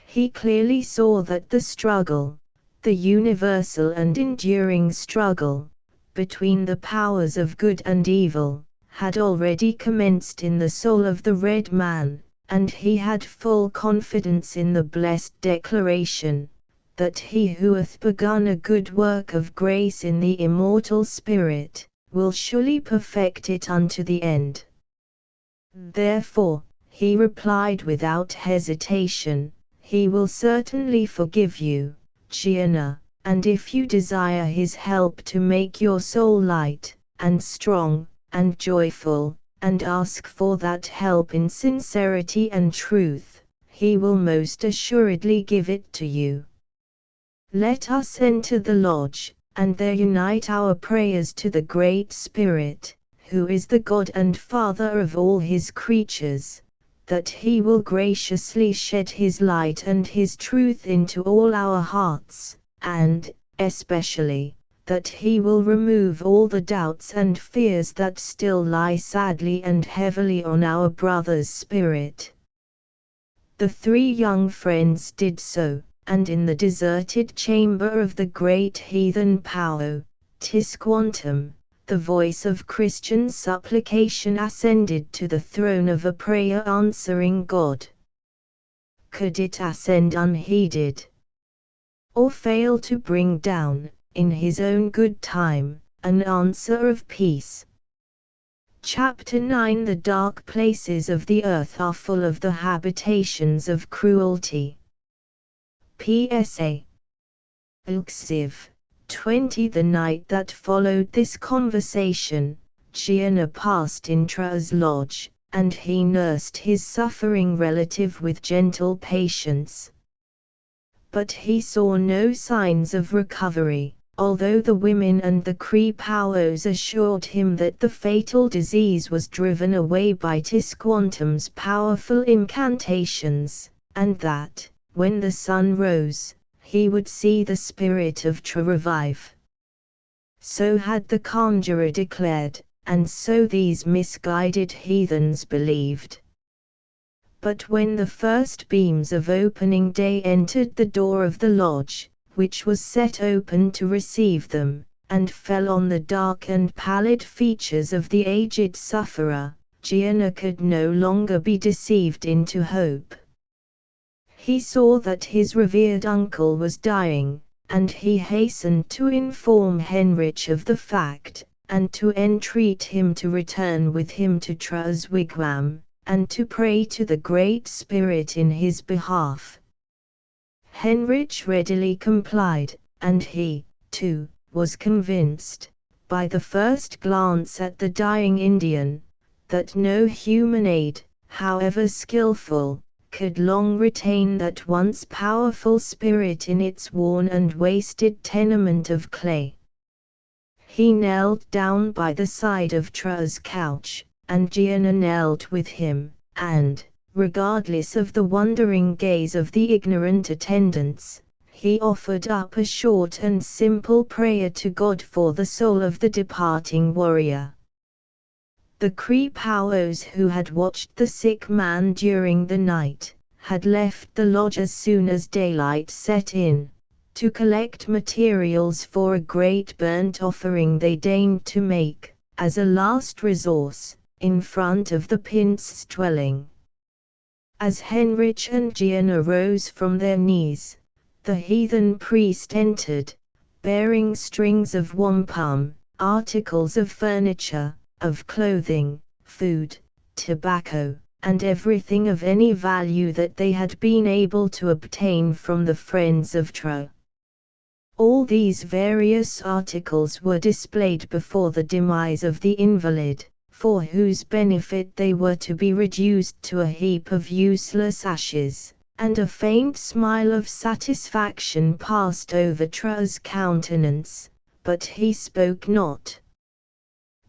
He clearly saw that the struggle, the universal and enduring struggle, between the powers of good and evil, had already commenced in the soul of the red man, and he had full confidence in the blessed declaration, that he who hath begun a good work of grace in the immortal spirit, will surely perfect it unto the end. Therefore, he replied without hesitation, he will certainly forgive you, Gianna, and if you desire his help to make your soul light, and strong, and joyful, and ask for that help in sincerity and truth, he will most assuredly give it to you. Let us enter the lodge, and there unite our prayers to the Great Spirit, who is the God and Father of all his creatures, that he will graciously shed his light and his truth into all our hearts, and, especially, that he will remove all the doubts and fears that still lie sadly and heavily on our brother's spirit. The three young friends did so, and in the deserted chamber of the great heathen Pao, Tisquantum, the voice of Christian supplication ascended to the throne of a prayer-answering God. Could it ascend unheeded? Or fail to bring down, in his own good time, an answer of peace? Chapter 9. The dark places of the earth are full of the habitations of cruelty. PSA. Uxiv. 20. The night that followed this conversation, Gianna passed in Tra's lodge, and he nursed his suffering relative with gentle patience. But he saw no signs of recovery, although the women and the Cree Paos assured him that the fatal disease was driven away by Tisquantum's powerful incantations, and that, when the sun rose, he would see the spirit of Tra revive. So had the conjurer declared, and so these misguided heathens believed. But when the first beams of opening day entered the door of the lodge, which was set open to receive them, and fell on the dark and pallid features of the aged sufferer, Gianna could no longer be deceived into hope. He saw that his revered uncle was dying, and he hastened to inform Henrich of the fact, and to entreat him to return with him to Tra's wigwam, and to pray to the Great Spirit in his behalf. Henrich readily complied, and he, too, was convinced, by the first glance at the dying Indian, that no human aid, however skillful, could long retain that once powerful spirit in its worn and wasted tenement of clay. He knelt down by the side of Tra's couch, and Gianna knelt with him, and, regardless of the wondering gaze of the ignorant attendants, he offered up a short and simple prayer to God for the soul of the departing warrior. The Cree Paos who had watched the sick man during the night, had left the lodge as soon as daylight set in, to collect materials for a great burnt offering they deigned to make, as a last resource, in front of the prince's dwelling. As Henrich and Gianna rose from their knees, the heathen priest entered, bearing strings of wampum, articles of furniture, of clothing, food, tobacco, and everything of any value that they had been able to obtain from the friends of Tra. All these various articles were displayed before the demise of the invalid, for whose benefit they were to be reduced to a heap of useless ashes, and a faint smile of satisfaction passed over Tra's countenance, but he spoke not.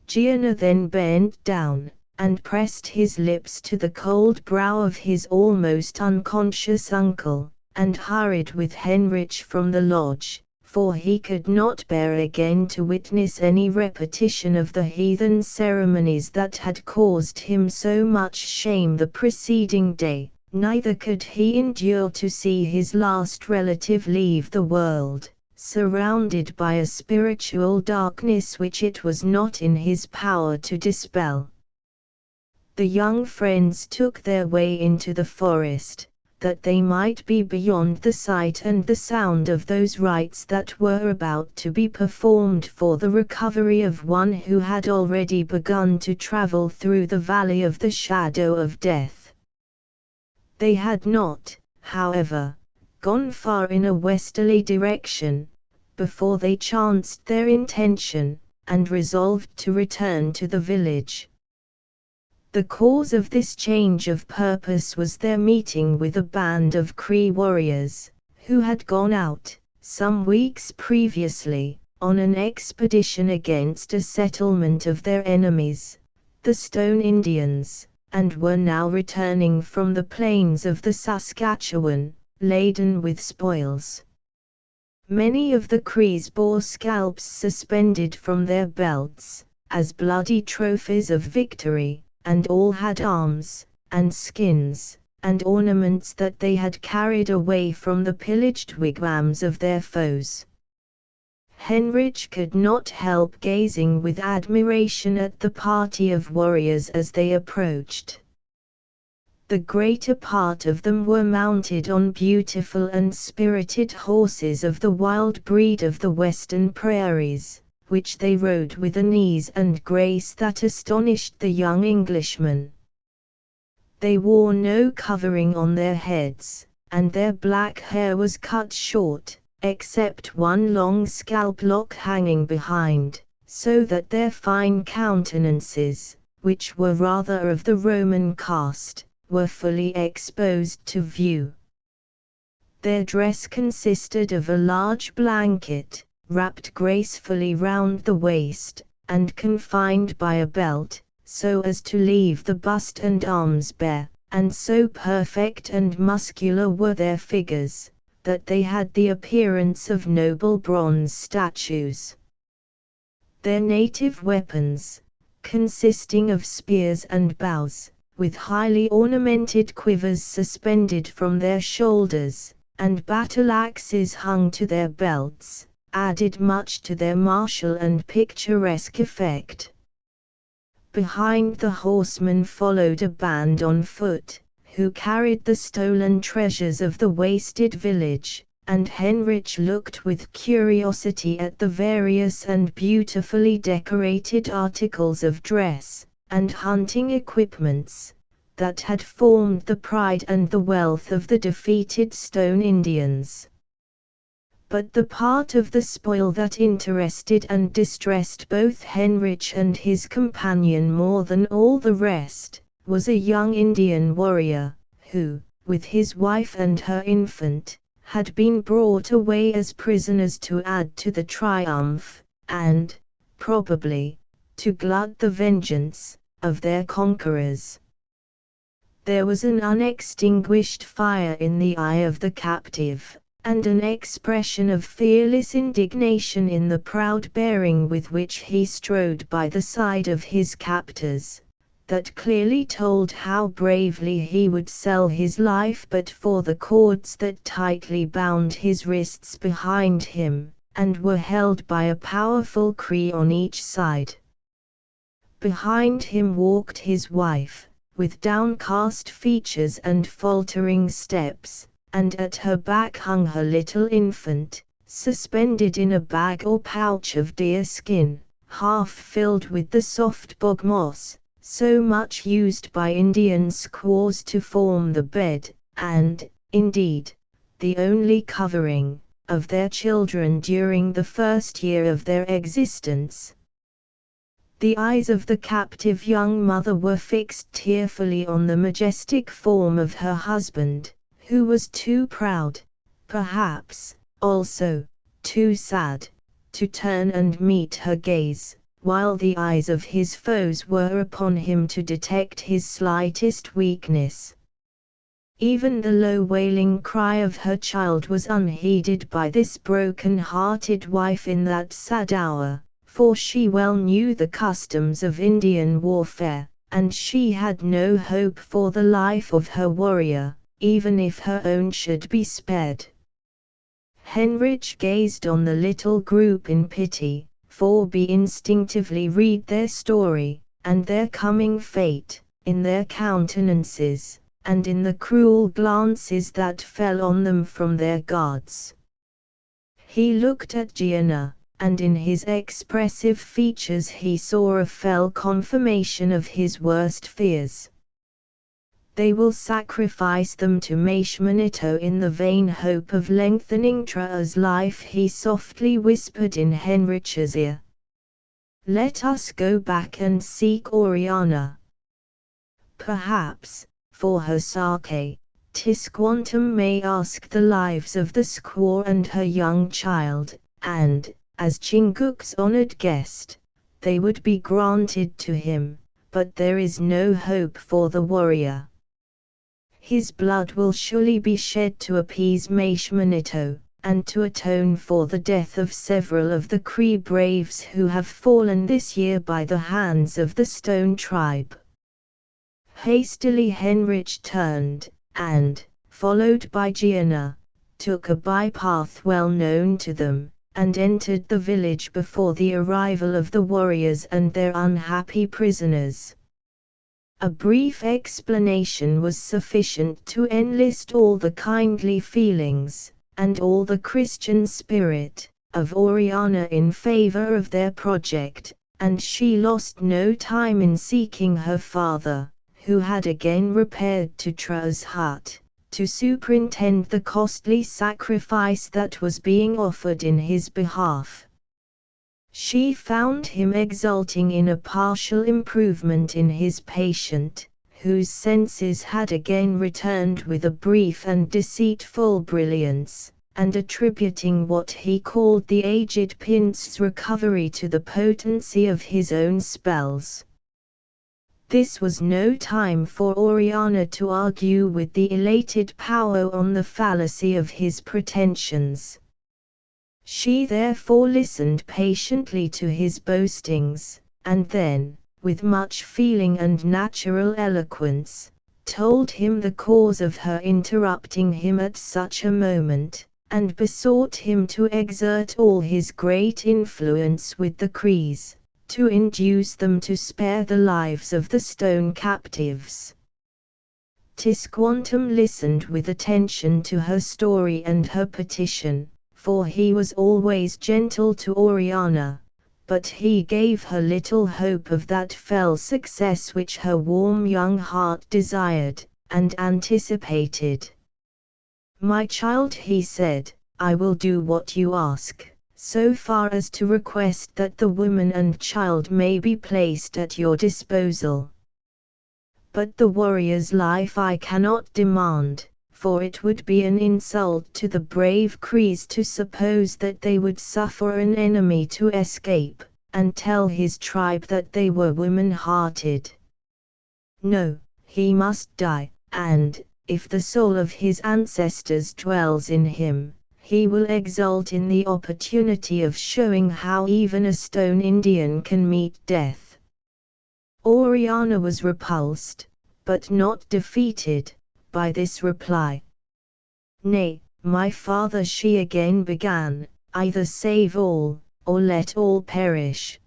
Gianna then bent down, and pressed his lips to the cold brow of his almost unconscious uncle, and hurried with Henrich from the lodge, for he could not bear again to witness any repetition of the heathen ceremonies that had caused him so much shame the preceding day, neither could he endure to see his last relative leave the world, surrounded by a spiritual darkness which it was not in his power to dispel. The young friends took their way into the forest, that they might be beyond the sight and the sound of those rites that were about to be performed for the recovery of one who had already begun to travel through the valley of the shadow of death. They had not, however, gone far in a westerly direction, before they chanced their intention, and resolved to return to the village. The cause of this change of purpose was their meeting with a band of Cree warriors, who had gone out, some weeks previously, on an expedition against a settlement of their enemies, the Stone Indians, and were now returning from the plains of the Saskatchewan, laden with spoils. Many of the Crees bore scalps suspended from their belts, as bloody trophies of victory, and all had arms, and skins, and ornaments that they had carried away from the pillaged wigwams of their foes. Henrich could not help gazing with admiration at the party of warriors as they approached. The greater part of them were mounted on beautiful and spirited horses of the wild breed of the western prairies, which they rode with an ease and grace that astonished the young Englishman. They wore no covering on their heads, and their black hair was cut short, except one long scalp lock hanging behind, so that their fine countenances, which were rather of the Roman cast, were fully exposed to view. Their dress consisted of a large blanket, wrapped gracefully round the waist, and confined by a belt, so as to leave the bust and arms bare, and so perfect and muscular were their figures, that they had the appearance of noble bronze statues. Their native weapons, consisting of spears and bows, with highly ornamented quivers suspended from their shoulders, and battle-axes hung to their belts, added much to their martial and picturesque effect. Behind the horsemen followed a band on foot, who carried the stolen treasures of the wasted village, and Henrich looked with curiosity at the various and beautifully decorated articles of dress, and hunting equipments, that had formed the pride and the wealth of the defeated Stone Indians. But the part of the spoil that interested and distressed both Henrich and his companion more than all the rest, was a young Indian warrior, who, with his wife and her infant, had been brought away as prisoners to add to the triumph, and, probably, to glut the vengeance of their conquerors. There was an unextinguished fire in the eye of the captive, and an expression of fearless indignation in the proud bearing with which he strode by the side of his captors, that clearly told how bravely he would sell his life but for the cords that tightly bound his wrists behind him, and were held by a powerful Cree on each side. Behind him walked his wife, with downcast features and faltering steps, and at her back hung her little infant, suspended in a bag or pouch of deer skin, half filled with the soft bog moss, so much used by Indian squaws to form the bed, and, indeed, the only covering, of their children during the first year of their existence. The eyes of the captive young mother were fixed tearfully on the majestic form of her husband, who was too proud, perhaps, also, too sad, to turn and meet her gaze, while the eyes of his foes were upon him to detect his slightest weakness. Even the low wailing cry of her child was unheeded by this broken-hearted wife in that sad hour, for she well knew the customs of Indian warfare, and she had no hope for the life of her warrior, even if her own should be spared. Heinrich gazed on the little group in pity, for he instinctively read their story, and their coming fate, in their countenances, and in the cruel glances that fell on them from their guards. He looked at Gianna, and in his expressive features he saw a fell confirmation of his worst fears. They will sacrifice them to Manetho in the vain hope of lengthening Tra's life, he softly whispered in Heinrich's ear. Let us go back and seek Oriana. Perhaps, for her sake, Tisquantum may ask the lives of the squaw and her young child, and, as Chinguk's honored guest, they would be granted to him, but there is no hope for the warrior. His blood will surely be shed to appease Manetho, and to atone for the death of several of the Cree braves who have fallen this year by the hands of the Stone tribe. Hastily Heinrich turned, and, followed by Gianna, took a bypath well known to them, and entered the village before the arrival of the warriors and their unhappy prisoners. A brief explanation was sufficient to enlist all the kindly feelings, and all the Christian spirit, of Oriana in favor of their project, and she lost no time in seeking her father, who had again repaired to Tra's hut, to superintend the costly sacrifice that was being offered in his behalf. She found him exulting in a partial improvement in his patient, whose senses had again returned with a brief and deceitful brilliance, and attributing what he called the aged prince's recovery to the potency of his own spells. This was no time for Oriana to argue with the elated Powwow on the fallacy of his pretensions. She therefore listened patiently to his boastings, and then, with much feeling and natural eloquence, told him the cause of her interrupting him at such a moment, and besought him to exert all his great influence with the Crees, to induce them to spare the lives of the Stone captives. Tisquantum listened with attention to her story and her petition, for he was always gentle to Oriana, but he gave her little hope of that fell success which her warm young heart desired, and anticipated. My child, he said, I will do what you ask, so far as to request that the woman and child may be placed at your disposal. But the warrior's life I cannot demand, for it would be an insult to the brave Crees to suppose that they would suffer an enemy to escape, and tell his tribe that they were woman-hearted. No, he must die, and, if the soul of his ancestors dwells in him, he will exult in the opportunity of showing how even a Stone Indian can meet death. Oriana was repulsed, but not defeated, by this reply. Nay, my father, she again began, either save all, or let all perish.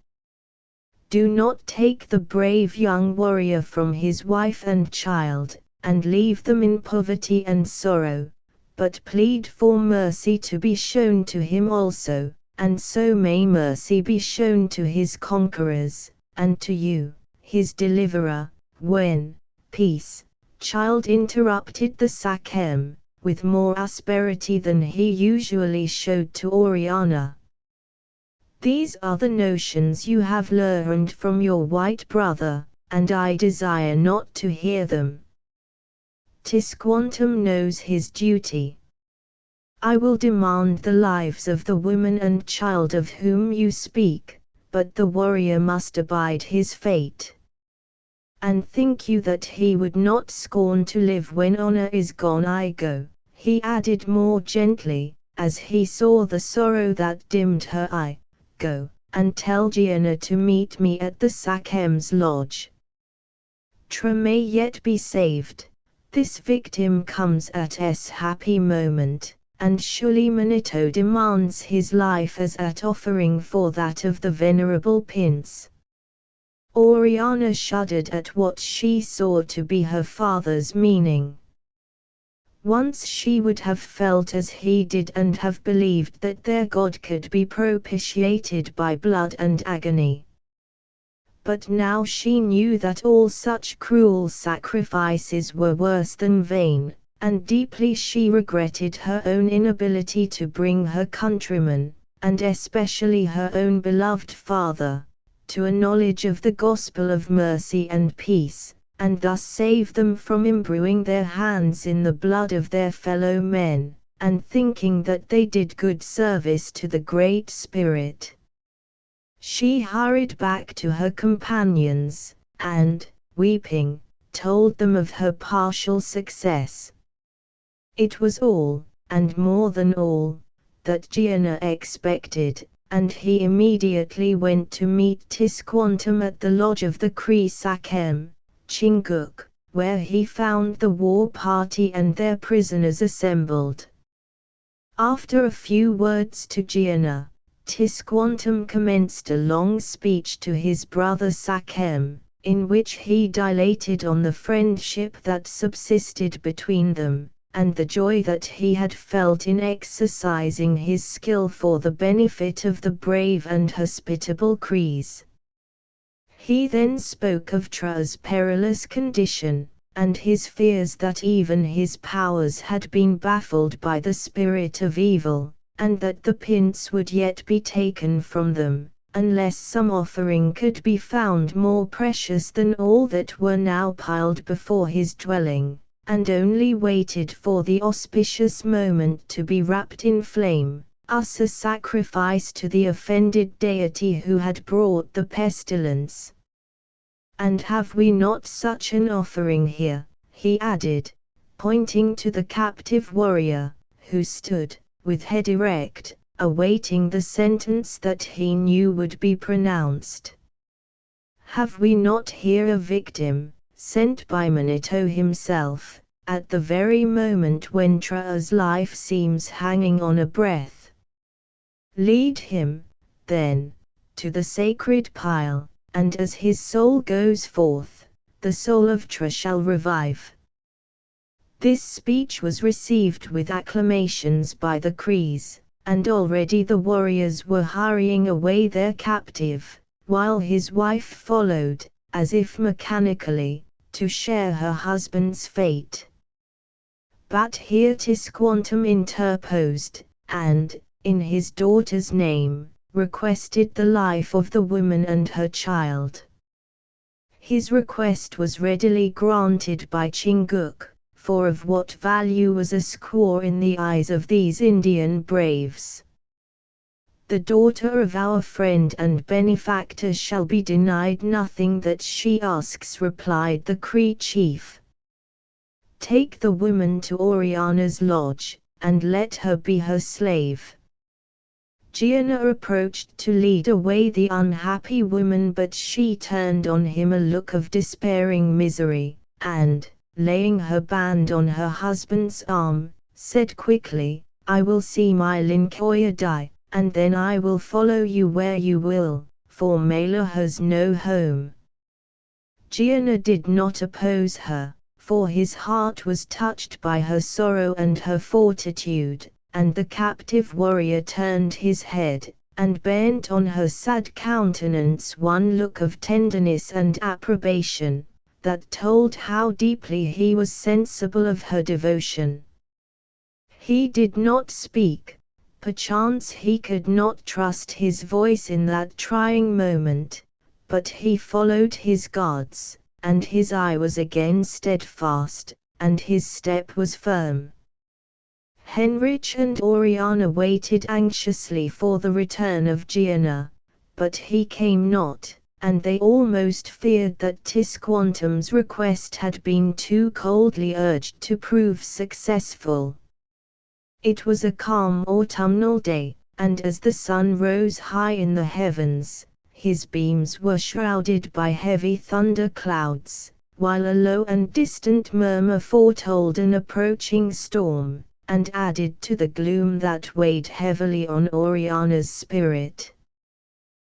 Do not take the brave young warrior from his wife and child, and leave them in poverty and sorrow, but plead for mercy to be shown to him also, and so may mercy be shown to his conquerors, and to you, his deliverer, when, peace, child, interrupted the Sachem, with more asperity than he usually showed to Oriana. These are the notions you have learned from your white brother, and I desire not to hear them. Tisquantum knows his duty. I will demand the lives of the woman and child of whom you speak, but the warrior must abide his fate. And think you that he would not scorn to live when honor is gone? I go, he added more gently, as he saw the sorrow that dimmed her eye, go, and tell Gianna to meet me at the Sakhem's lodge. Tra may yet be saved. This victim comes at s happy moment, and surely Manito demands his life as at offering for that of the venerable Prince. Oriana shuddered at what she saw to be her father's meaning. Once she would have felt as he did and have believed that their God could be propitiated by blood and agony. But now she knew that all such cruel sacrifices were worse than vain, and deeply she regretted her own inability to bring her countrymen, and especially her own beloved father, to a knowledge of the gospel of mercy and peace, and thus save them from imbruing their hands in the blood of their fellow men, and thinking that they did good service to the Great Spirit. She hurried back to her companions, and, weeping, told them of her partial success. It was all, and more than all, that Gianna expected, and he immediately went to meet Tisquantum at the lodge of the Cree Sakhem, Chinguk, where he found the war party and their prisoners assembled. After a few words to Gianna, Tisquantum commenced a long speech to his brother Sakhem, in which he dilated on the friendship that subsisted between them, and the joy that he had felt in exercising his skill for the benefit of the brave and hospitable Crees. He then spoke of Tra's perilous condition, and his fears that even his powers had been baffled by the spirit of evil, and that the prince would yet be taken from them, unless some offering could be found more precious than all that were now piled before his dwelling, and only waited for the auspicious moment to be wrapped in flame, us a sacrifice to the offended deity who had brought the pestilence. And have we not such an offering here, he added, pointing to the captive warrior, who stood, with head erect, awaiting the sentence that he knew would be pronounced. Have we not here a victim, sent by Manito himself, at the very moment when Tra's life seems hanging on a breath? Lead him, then, to the sacred pile, and as his soul goes forth, the soul of Tra shall revive. This speech was received with acclamations by the Crees, and already the warriors were hurrying away their captive, while his wife followed, as if mechanically, to share her husband's fate. But here Tisquantum interposed, and, in his daughter's name, requested the life of the woman and her child. His request was readily granted by Chinguk, for of what value was a squaw in the eyes of these Indian braves? The daughter of our friend and benefactor shall be denied nothing that she asks, replied the Cree chief. Take the woman to Oriana's lodge, and let her be her slave. Gianna approached to lead away the unhappy woman, but she turned on him a look of despairing misery, and, laying her band on her husband's arm, said quickly, I will see my Linkoya die, and then I will follow you where you will, for Mela has no home. Gianna did not oppose her, for his heart was touched by her sorrow and her fortitude, and the captive warrior turned his head, and bent on her sad countenance one look of tenderness and approbation, that told how deeply he was sensible of her devotion. He did not speak, perchance he could not trust his voice in that trying moment, but he followed his guards, and his eye was again steadfast, and his step was firm. Henrich and Oriana waited anxiously for the return of Gianna, but he came not, and they almost feared that Tisquantum's request had been too coldly urged to prove successful. It was a calm autumnal day, and as the sun rose high in the heavens, his beams were shrouded by heavy thunder clouds, while a low and distant murmur foretold an approaching storm, and added to the gloom that weighed heavily on Oriana's spirit.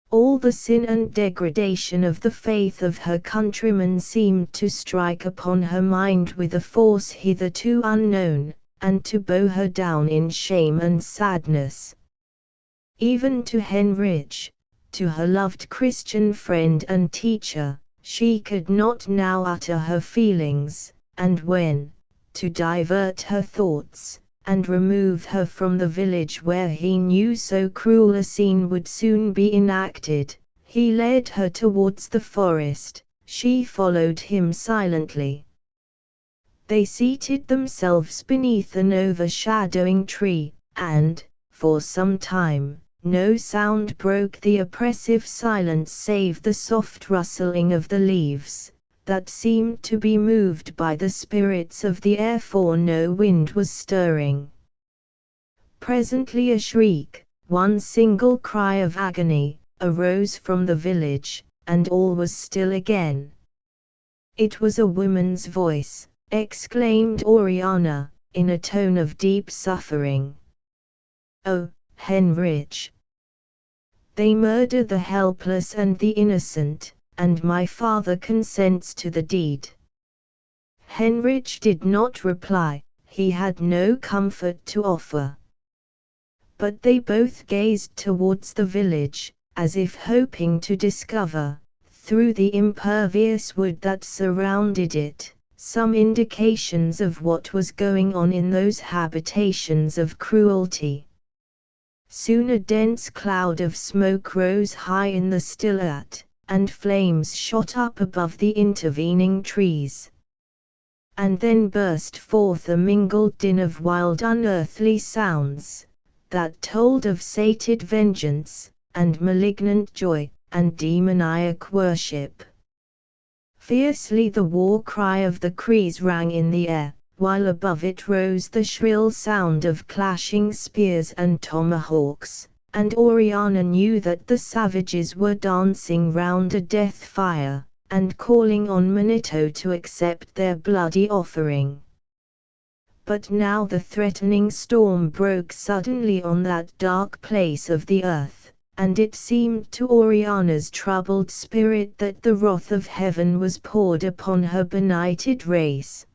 All the sin and degradation of the faith of her countrymen seemed to strike upon her mind with a force hitherto unknown, and to bow her down in shame and sadness. Even to Henrich, to her loved Christian friend and teacher, she could not now utter her feelings, and when, to divert her thoughts, and remove her from the village where he knew so cruel a scene would soon be enacted, he led her towards the forest, she followed him silently. They seated themselves beneath an overshadowing tree, and, for some time, no sound broke the oppressive silence save the soft rustling of the leaves, that seemed to be moved by the spirits of the air, for no wind was stirring. Presently a shriek, one single cry of agony, arose from the village, and all was still again. "It was a woman's voice," exclaimed Oriana, in a tone of deep suffering. "Oh, Henrich! They murder the helpless and the innocent, and my father consents to the deed." Henrich did not reply, he had no comfort to offer. But they both gazed towards the village, as if hoping to discover, through the impervious wood that surrounded it, some indications of what was going on in those habitations of cruelty. Soon a dense cloud of smoke rose high in the still air, and flames shot up above the intervening trees. And then burst forth a mingled din of wild unearthly sounds, that told of sated vengeance, and malignant joy, and demoniac worship. Fiercely the war cry of the Crees rang in the air, while above it rose the shrill sound of clashing spears and tomahawks, and Oriana knew that the savages were dancing round a death fire, and calling on Manito to accept their bloody offering. But now the threatening storm broke suddenly on that dark place of the earth, and it seemed to Oriana's troubled spirit that the wrath of heaven was poured upon her benighted race.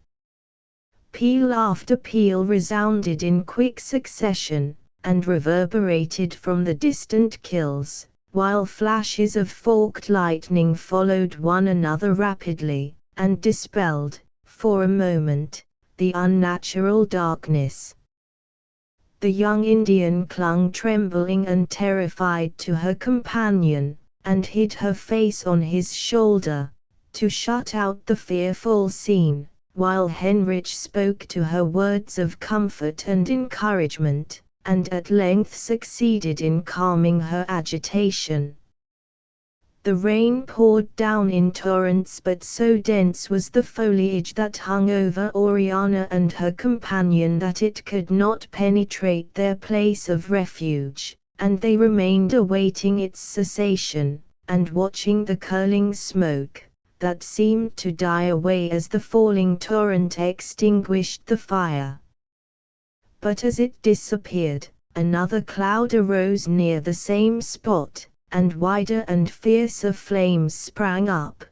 Peal after peal resounded in quick succession, and reverberated from the distant kills, while flashes of forked lightning followed one another rapidly, and dispelled, for a moment, the unnatural darkness. The young Indian clung trembling and terrified to her companion, and hid her face on his shoulder, to shut out the fearful scene, while Henrich spoke to her words of comfort and encouragement, and at length succeeded in calming her agitation. The rain poured down in torrents, but so dense was the foliage that hung over Oriana and her companion that it could not penetrate their place of refuge, and they remained awaiting its cessation, and watching the curling smoke, that seemed to die away as the falling torrent extinguished the fire. But as it disappeared, another cloud arose near the same spot, and wider and fiercer flames sprang up,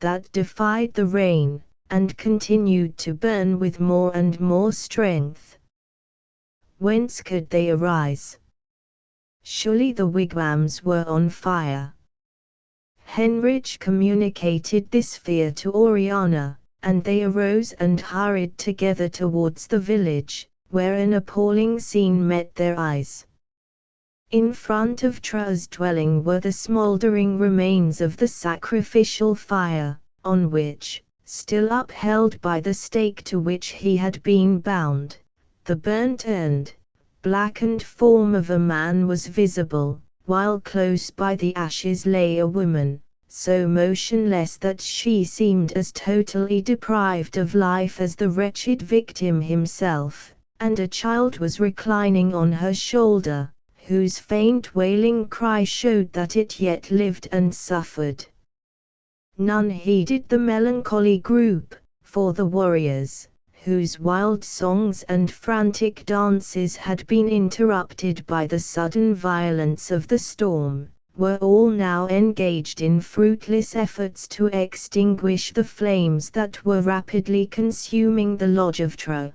that defied the rain, and continued to burn with more and more strength. Whence could they arise? Surely the wigwams were on fire. Henrich communicated this fear to Oriana, and they arose and hurried together towards the village, where an appalling scene met their eyes. In front of Tra's dwelling were the smouldering remains of the sacrificial fire, on which, still upheld by the stake to which he had been bound, the burnt and blackened form of a man was visible, while close by the ashes lay a woman, so motionless that she seemed as totally deprived of life as the wretched victim himself, and a child was reclining on her shoulder, whose faint wailing cry showed that it yet lived and suffered. None heeded the melancholy group, for the warriors, whose wild songs and frantic dances had been interrupted by the sudden violence of the storm, were all now engaged in fruitless efforts to extinguish the flames that were rapidly consuming the lodge of Tra.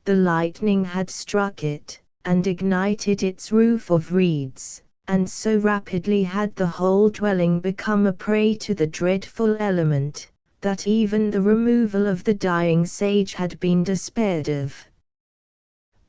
The lightning had struck it, and ignited its roof of reeds, and so rapidly had the whole dwelling become a prey to the dreadful element, that even the removal of the dying sage had been despaired of.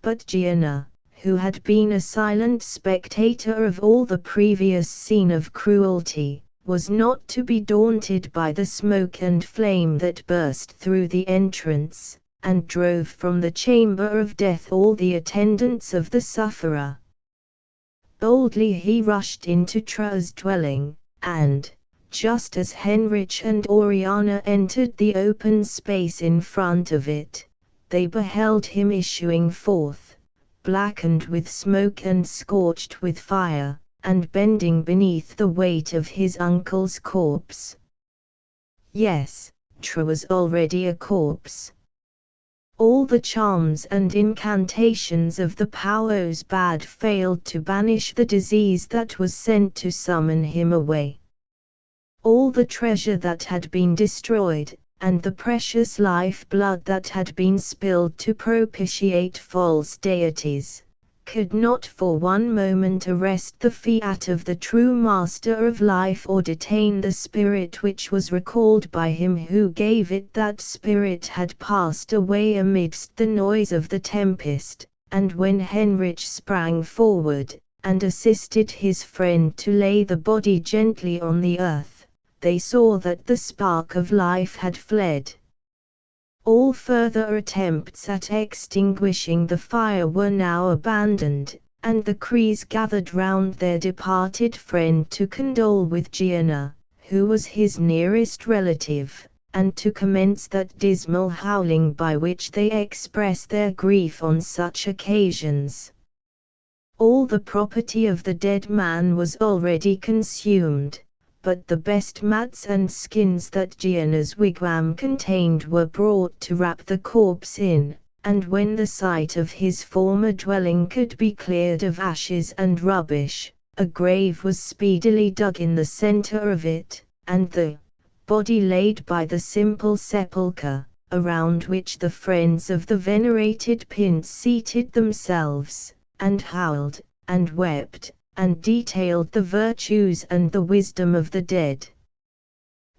But Gianna, who had been a silent spectator of all the previous scene of cruelty, was not to be daunted by the smoke and flame that burst through the entrance, and drove from the chamber of death all the attendants of the sufferer. Boldly he rushed into Tra's dwelling, and, just as Heinrich and Oriana entered the open space in front of it, they beheld him issuing forth, blackened with smoke and scorched with fire, and bending beneath the weight of his uncle's corpse. Yes, Tra was already a corpse. All the charms and incantations of the powers bad failed to banish the disease that was sent to summon him away. All the treasure that had been destroyed, and the precious life-blood that had been spilled to propitiate false deities, could not for one moment arrest the fiat of the true Master of life or detain the spirit which was recalled by him who gave it. That spirit had passed away amidst the noise of the tempest, and when Heinrich sprang forward, and assisted his friend to lay the body gently on the earth, they saw that the spark of life had fled. All further attempts at extinguishing the fire were now abandoned, and the Crees gathered round their departed friend to condole with Gianna, who was his nearest relative, and to commence that dismal howling by which they express their grief on such occasions. All the property of the dead man was already consumed, but the best mats and skins that Gianna's wigwam contained were brought to wrap the corpse in, and when the site of his former dwelling could be cleared of ashes and rubbish, a grave was speedily dug in the center of it, and the body laid by the simple sepulchre, around which the friends of the venerated Prince seated themselves, and howled, and wept, and detailed the virtues and the wisdom of the dead.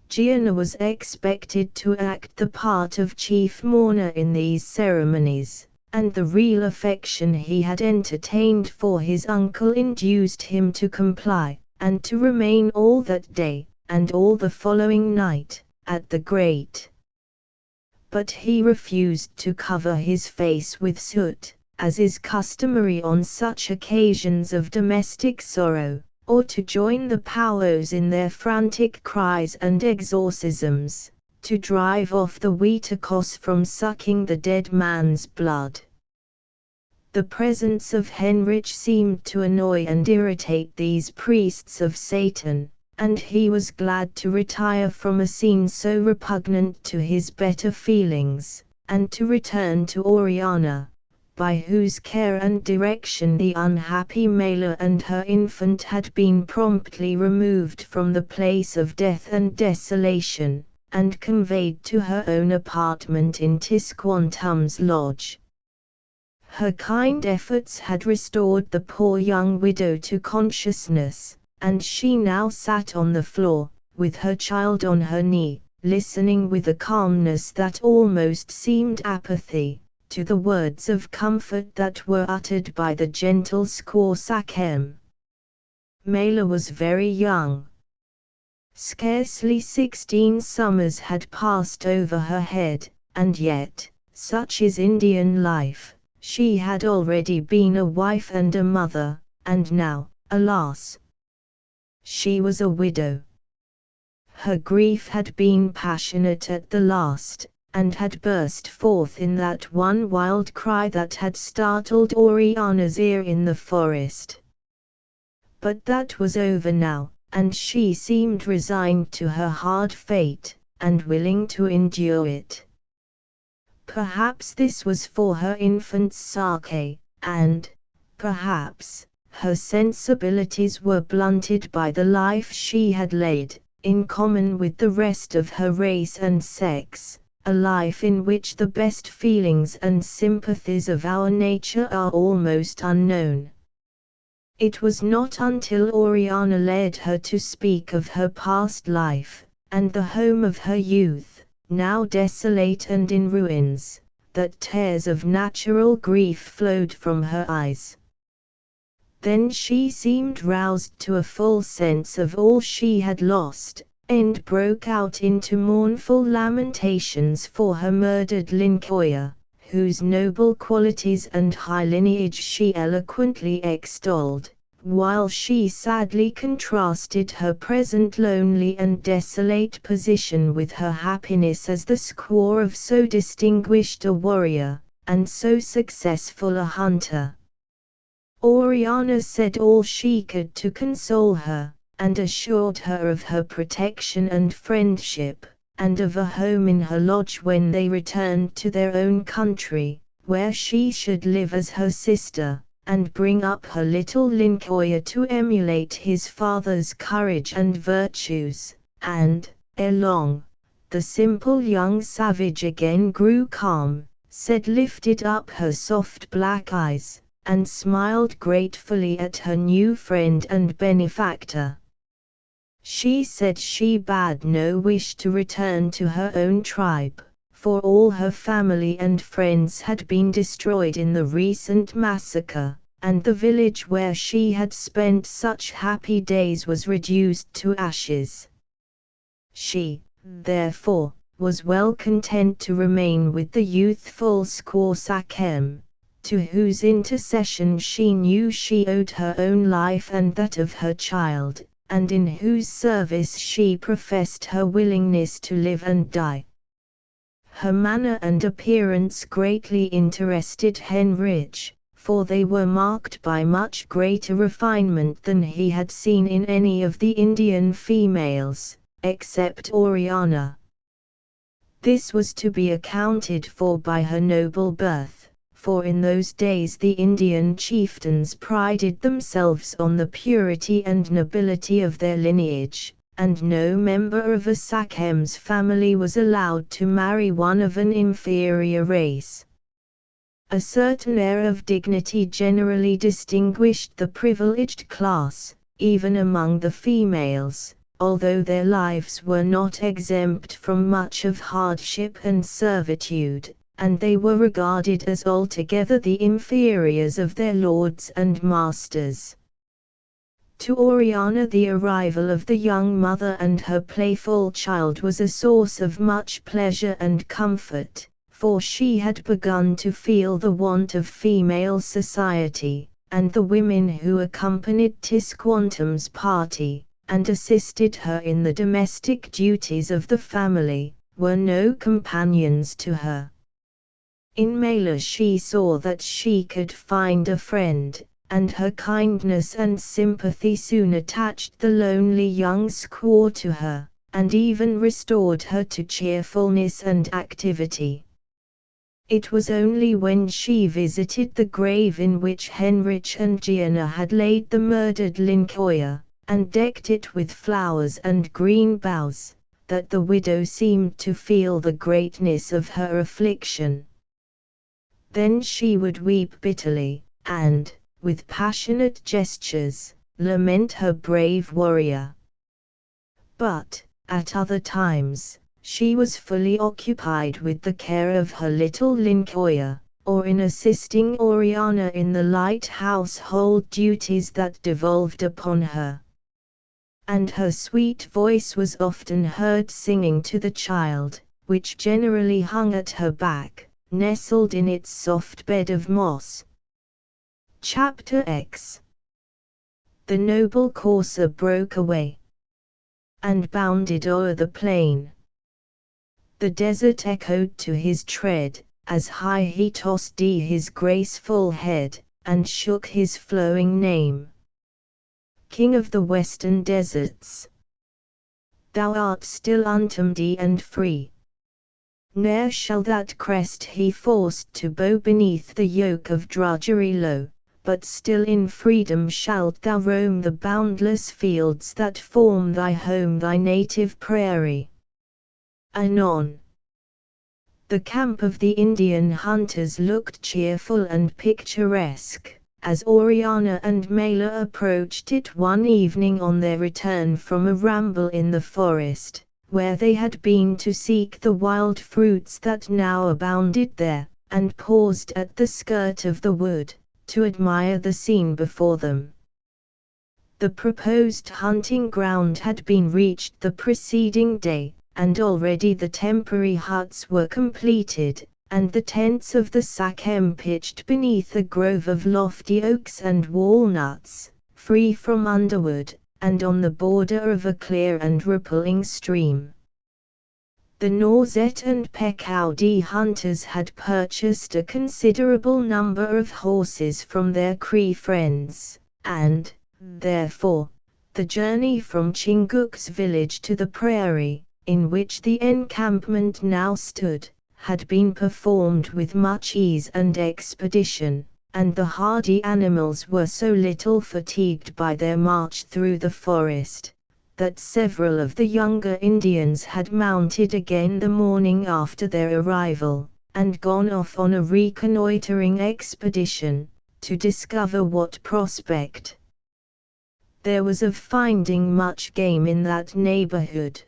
Gianna was expected to act the part of chief mourner in these ceremonies, and the real affection he had entertained for his uncle induced him to comply, and to remain all that day, and all the following night, at the grate. But he refused to cover his face with soot, as is customary on such occasions of domestic sorrow, or to join the powers in their frantic cries and exorcisms, to drive off the Wheaticos from sucking the dead man's blood. The presence of Heinrich seemed to annoy and irritate these priests of Satan, and he was glad to retire from a scene so repugnant to his better feelings, and to return to Oriana, by whose care and direction the unhappy Mela and her infant had been promptly removed from the place of death and desolation, and conveyed to her own apartment in Tisquantum's lodge. Her kind efforts had restored the poor young widow to consciousness, and she now sat on the floor, with her child on her knee, listening with a calmness that almost seemed apathy to the words of comfort that were uttered by the gentle squaw Sakem. Mela was very young. Scarcely 16 summers had passed over her head, and yet, such is Indian life, she had already been a wife and a mother, and now, alas, she was a widow. Her grief had been passionate at the last, and had burst forth in that one wild cry that had startled Oriana's ear in the forest. But that was over now, and she seemed resigned to her hard fate, and willing to endure it. Perhaps this was for her infant Sake, and, perhaps, her sensibilities were blunted by the life she had led, in common with the rest of her race and sex, a life in which the best feelings and sympathies of our nature are almost unknown. It was not until Oriana led her to speak of her past life, and the home of her youth, now desolate and in ruins, that tears of natural grief flowed from her eyes. Then she seemed roused to a full sense of all she had lost, and broke out into mournful lamentations for her murdered Lincoya, whose noble qualities and high lineage she eloquently extolled, while she sadly contrasted her present lonely and desolate position with her happiness as the squaw of so distinguished a warrior, and so successful a hunter. Oriana said all she could to console her, and assured her of her protection and friendship, and of a home in her lodge when they returned to their own country, where she should live as her sister, and bring up her little Lincoya to emulate his father's courage and virtues, and, ere long, the simple young savage again grew calm, said lifted up her soft black eyes, and smiled gratefully at her new friend and benefactor. She said she bad no wish to return to her own tribe, for all her family and friends had been destroyed in the recent massacre, and the village where she had spent such happy days was reduced to ashes. She, therefore, was well content to remain with the youthful squaw Sakem, to whose intercession she knew she owed her own life and that of her child, and in whose service she professed her willingness to live and die. Her manner and appearance greatly interested Henrich, for they were marked by much greater refinement than he had seen in any of the Indian females, except Oriana. This was to be accounted for by her noble birth, for in those days the Indian chieftains prided themselves on the purity and nobility of their lineage, and no member of a Sakem's family was allowed to marry one of an inferior race. A certain air of dignity generally distinguished the privileged class, even among the females, although their lives were not exempt from much of hardship and servitude, and they were regarded as altogether the inferiors of their lords and masters. To Oriana the arrival of the young mother and her playful child was a source of much pleasure and comfort, for she had begun to feel the want of female society, and the women who accompanied Tisquantum's party, and assisted her in the domestic duties of the family, were no companions to her. In Mela she saw that she could find a friend, and her kindness and sympathy soon attached the lonely young squaw to her, and even restored her to cheerfulness and activity. It was only when she visited the grave in which Henrich and Gianna had laid the murdered Lincoya, and decked it with flowers and green boughs, that the widow seemed to feel the greatness of her affliction. Then she would weep bitterly, and, with passionate gestures, lament her brave warrior. But, at other times, she was fully occupied with the care of her little Lincoya, or in assisting Oriana in the light household duties that devolved upon her. And her sweet voice was often heard singing to the child, which generally hung at her back, nestled in its soft bed of moss. Chapter X. The noble courser broke away. and bounded o'er the plain. The desert echoed to his tread, as high he tossed his graceful head, and shook his flowing name. King of the western deserts, thou art still untamed and free. Ne'er shall that crest he forced to bow beneath the yoke of drudgery low, but still in freedom shalt thou roam the boundless fields that form thy home, thy native prairie. Anon, the camp of the Indian hunters looked cheerful and picturesque, as Oriana and Mela approached it one evening on their return from a ramble in the forest, where they had been to seek the wild fruits that now abounded there, and paused at the skirt of the wood, to admire the scene before them. The proposed hunting ground had been reached the preceding day, and already the temporary huts were completed, and the tents of the Sachem pitched beneath a grove of lofty oaks and walnuts, free from underwood, and on the border of a clear and rippling stream. The Nauset and Pequawdee hunters had purchased a considerable number of horses from their Cree friends, and, therefore, the journey from Chinguk's village to the prairie, in which the encampment now stood, had been performed with much ease and expedition, and the hardy animals were so little fatigued by their march through the forest, that several of the younger Indians had mounted again the morning after their arrival, and gone off on a reconnoitering expedition, to discover what prospect there was of finding much game in that neighborhood.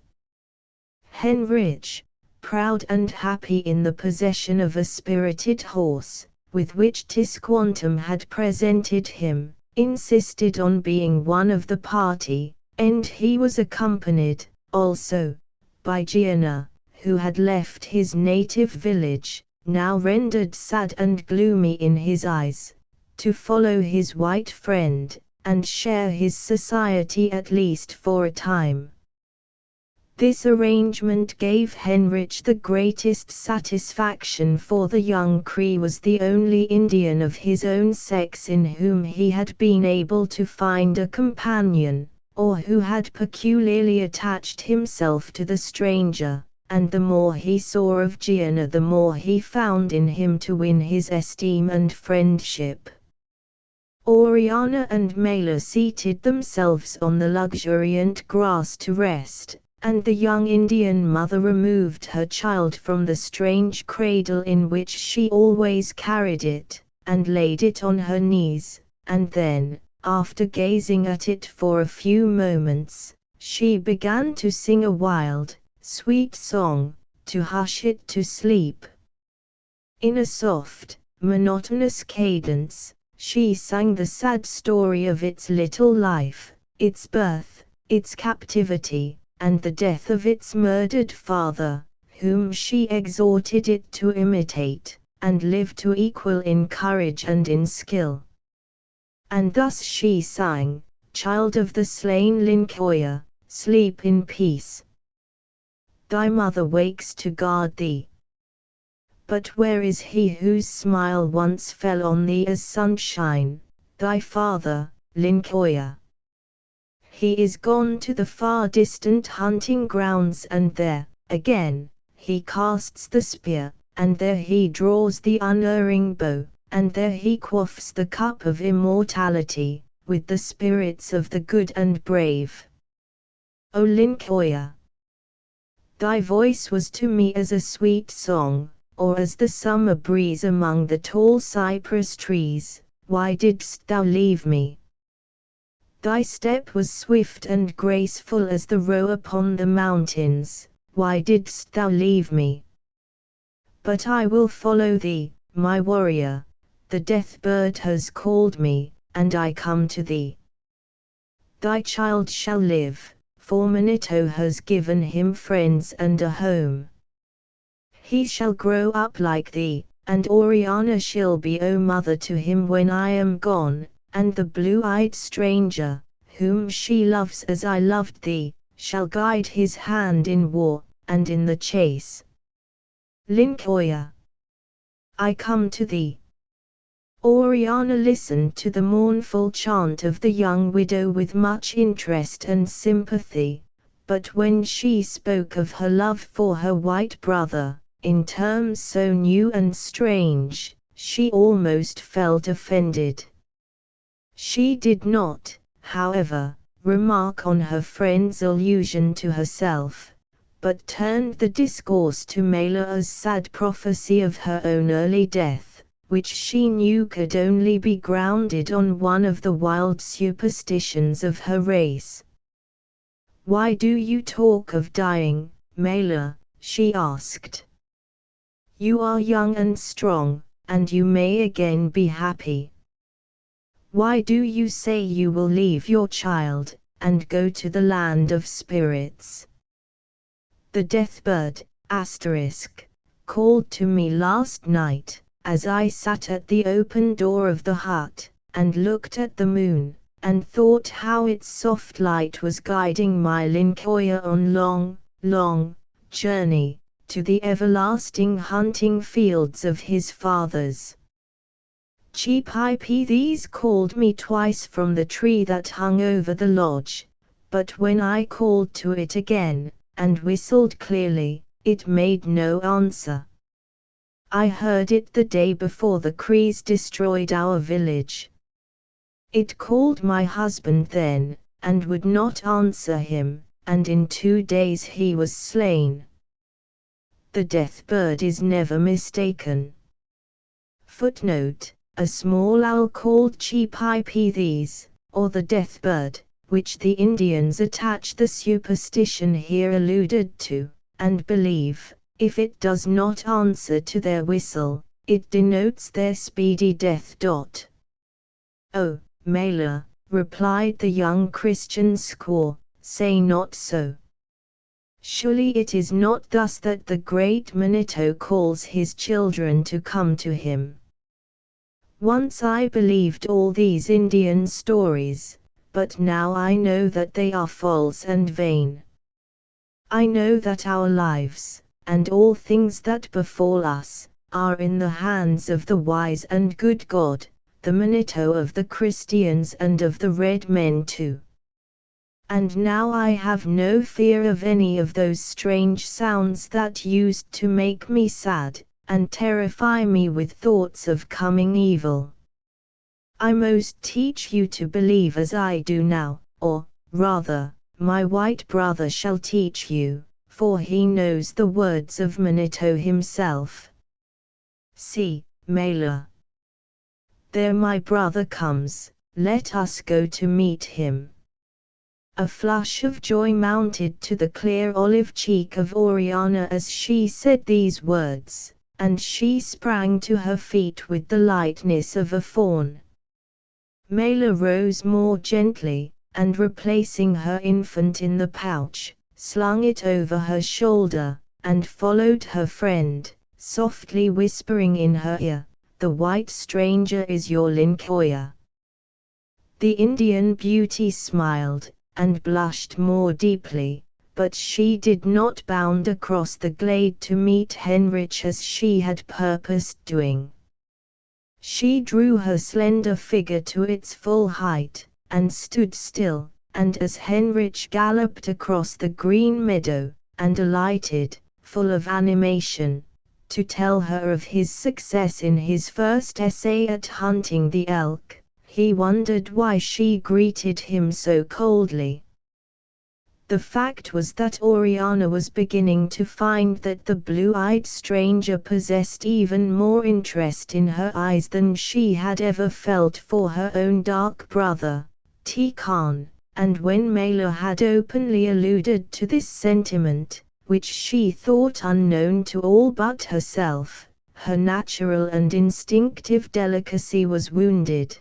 Henrich, proud and happy in the possession of a spirited horse, with which Tisquantum had presented him, insisted on being one of the party, and he was accompanied, also, by Gianna, who had left his native village, now rendered sad and gloomy in his eyes, to follow his white friend, and share his society at least for a time. This arrangement gave Henrich the greatest satisfaction, for the young Cree was the only Indian of his own sex in whom he had been able to find a companion, or who had peculiarly attached himself to the stranger, and the more he saw of Gianna the more he found in him to win his esteem and friendship. Oriana and Mela seated themselves on the luxuriant grass to rest, and the young Indian mother removed her child from the strange cradle in which she always carried it, and laid it on her knees, and then, after gazing at it for a few moments, she began to sing a wild, sweet song, to hush it to sleep. In a soft, monotonous cadence, she sang the sad story of its little life, its birth, its captivity, and the death of its murdered father, whom she exhorted it to imitate, and live to equal in courage and in skill. And thus she sang, "Child of the slain Linkoya, sleep in peace. Thy mother wakes to guard thee. But where is he whose smile once fell on thee as sunshine, thy father, Linkoya? He is gone to the far distant hunting grounds, and there, again, he casts the spear, and there he draws the unerring bow, and there he quaffs the cup of immortality, with the spirits of the good and brave. O Linkoya! Thy voice was to me as a sweet song, or as the summer breeze among the tall cypress trees. Why didst thou leave me? Thy step was swift and graceful as the roe upon the mountains. Why didst thou leave me? But I will follow thee, my warrior. The death bird has called me, and I come to thee. Thy child shall live, for Manito has given him friends and a home. He shall grow up like thee, and Oriana shall be O mother to him when I am gone, and the blue-eyed stranger, whom she loves as I loved thee, shall guide his hand in war, and in the chase. Lincoya, I come to thee. Oriana listened to the mournful chant of the young widow with much interest and sympathy, but when she spoke of her love for her white brother, in terms so new and strange, she almost felt offended. She did not, however, remark on her friend's allusion to herself, but turned the discourse to Mela's sad prophecy of her own early death, which she knew could only be grounded on one of the wild superstitions of her race. "Why do you talk of dying, Mela?" she asked. "You are young and strong, and you may again be happy. Why do you say you will leave your child, and go to the land of spirits? The deathbird, called to me last night, as I sat at the open door of the hut, and looked at the moon, and thought how its soft light was guiding my Lincoya on long journey, to the everlasting hunting fields of his fathers. These called me twice from the tree that hung over the lodge, but when I called to it again, and whistled clearly, it made no answer. I heard it the day before the Crees destroyed our village. It called my husband then, and would not answer him, and in 2 days he was slain. The death-bird is never mistaken." Footnote: a small owl called Cheepipethes, or the death-bird, which the Indians attach the superstition here alluded to, and believe, if it does not answer to their whistle, it denotes their speedy death. "Oh, Mela," replied the young Christian squaw, "say not so. Surely it is not thus that the great Manito calls his children to come to him. Once I believed all these Indian stories, but now I know that they are false and vain. I know that our lives, and all things that befall us, are in the hands of the wise and good God, the Manito of the Christians and of the red men too. And now I have no fear of any of those strange sounds that used to make me sad, and terrify me with thoughts of coming evil. I most teach you to believe as I do now, or, rather, my white brother shall teach you, for he knows the words of Manito himself. See, Mela. There my brother comes, let us go to meet him." A flush of joy mounted to the clear olive cheek of Oriana as she said these words, and she sprang to her feet with the lightness of a fawn. Mela rose more gently, and replacing her infant in the pouch, slung it over her shoulder, and followed her friend, softly whispering in her ear, "The white stranger is your Lincoya." The Indian beauty smiled, and blushed more deeply, but she did not bound across the glade to meet Henrich as she had purposed doing. She drew her slender figure to its full height, and stood still, and as Henrich galloped across the green meadow, and alighted, full of animation, to tell her of his success in his first essay at hunting the elk, he wondered why she greeted him so coldly. The fact was that Oriana was beginning to find that the blue-eyed stranger possessed even more interest in her eyes than she had ever felt for her own dark brother, Tikan, and when Mela had openly alluded to this sentiment, which she thought unknown to all but herself, her natural and instinctive delicacy was wounded.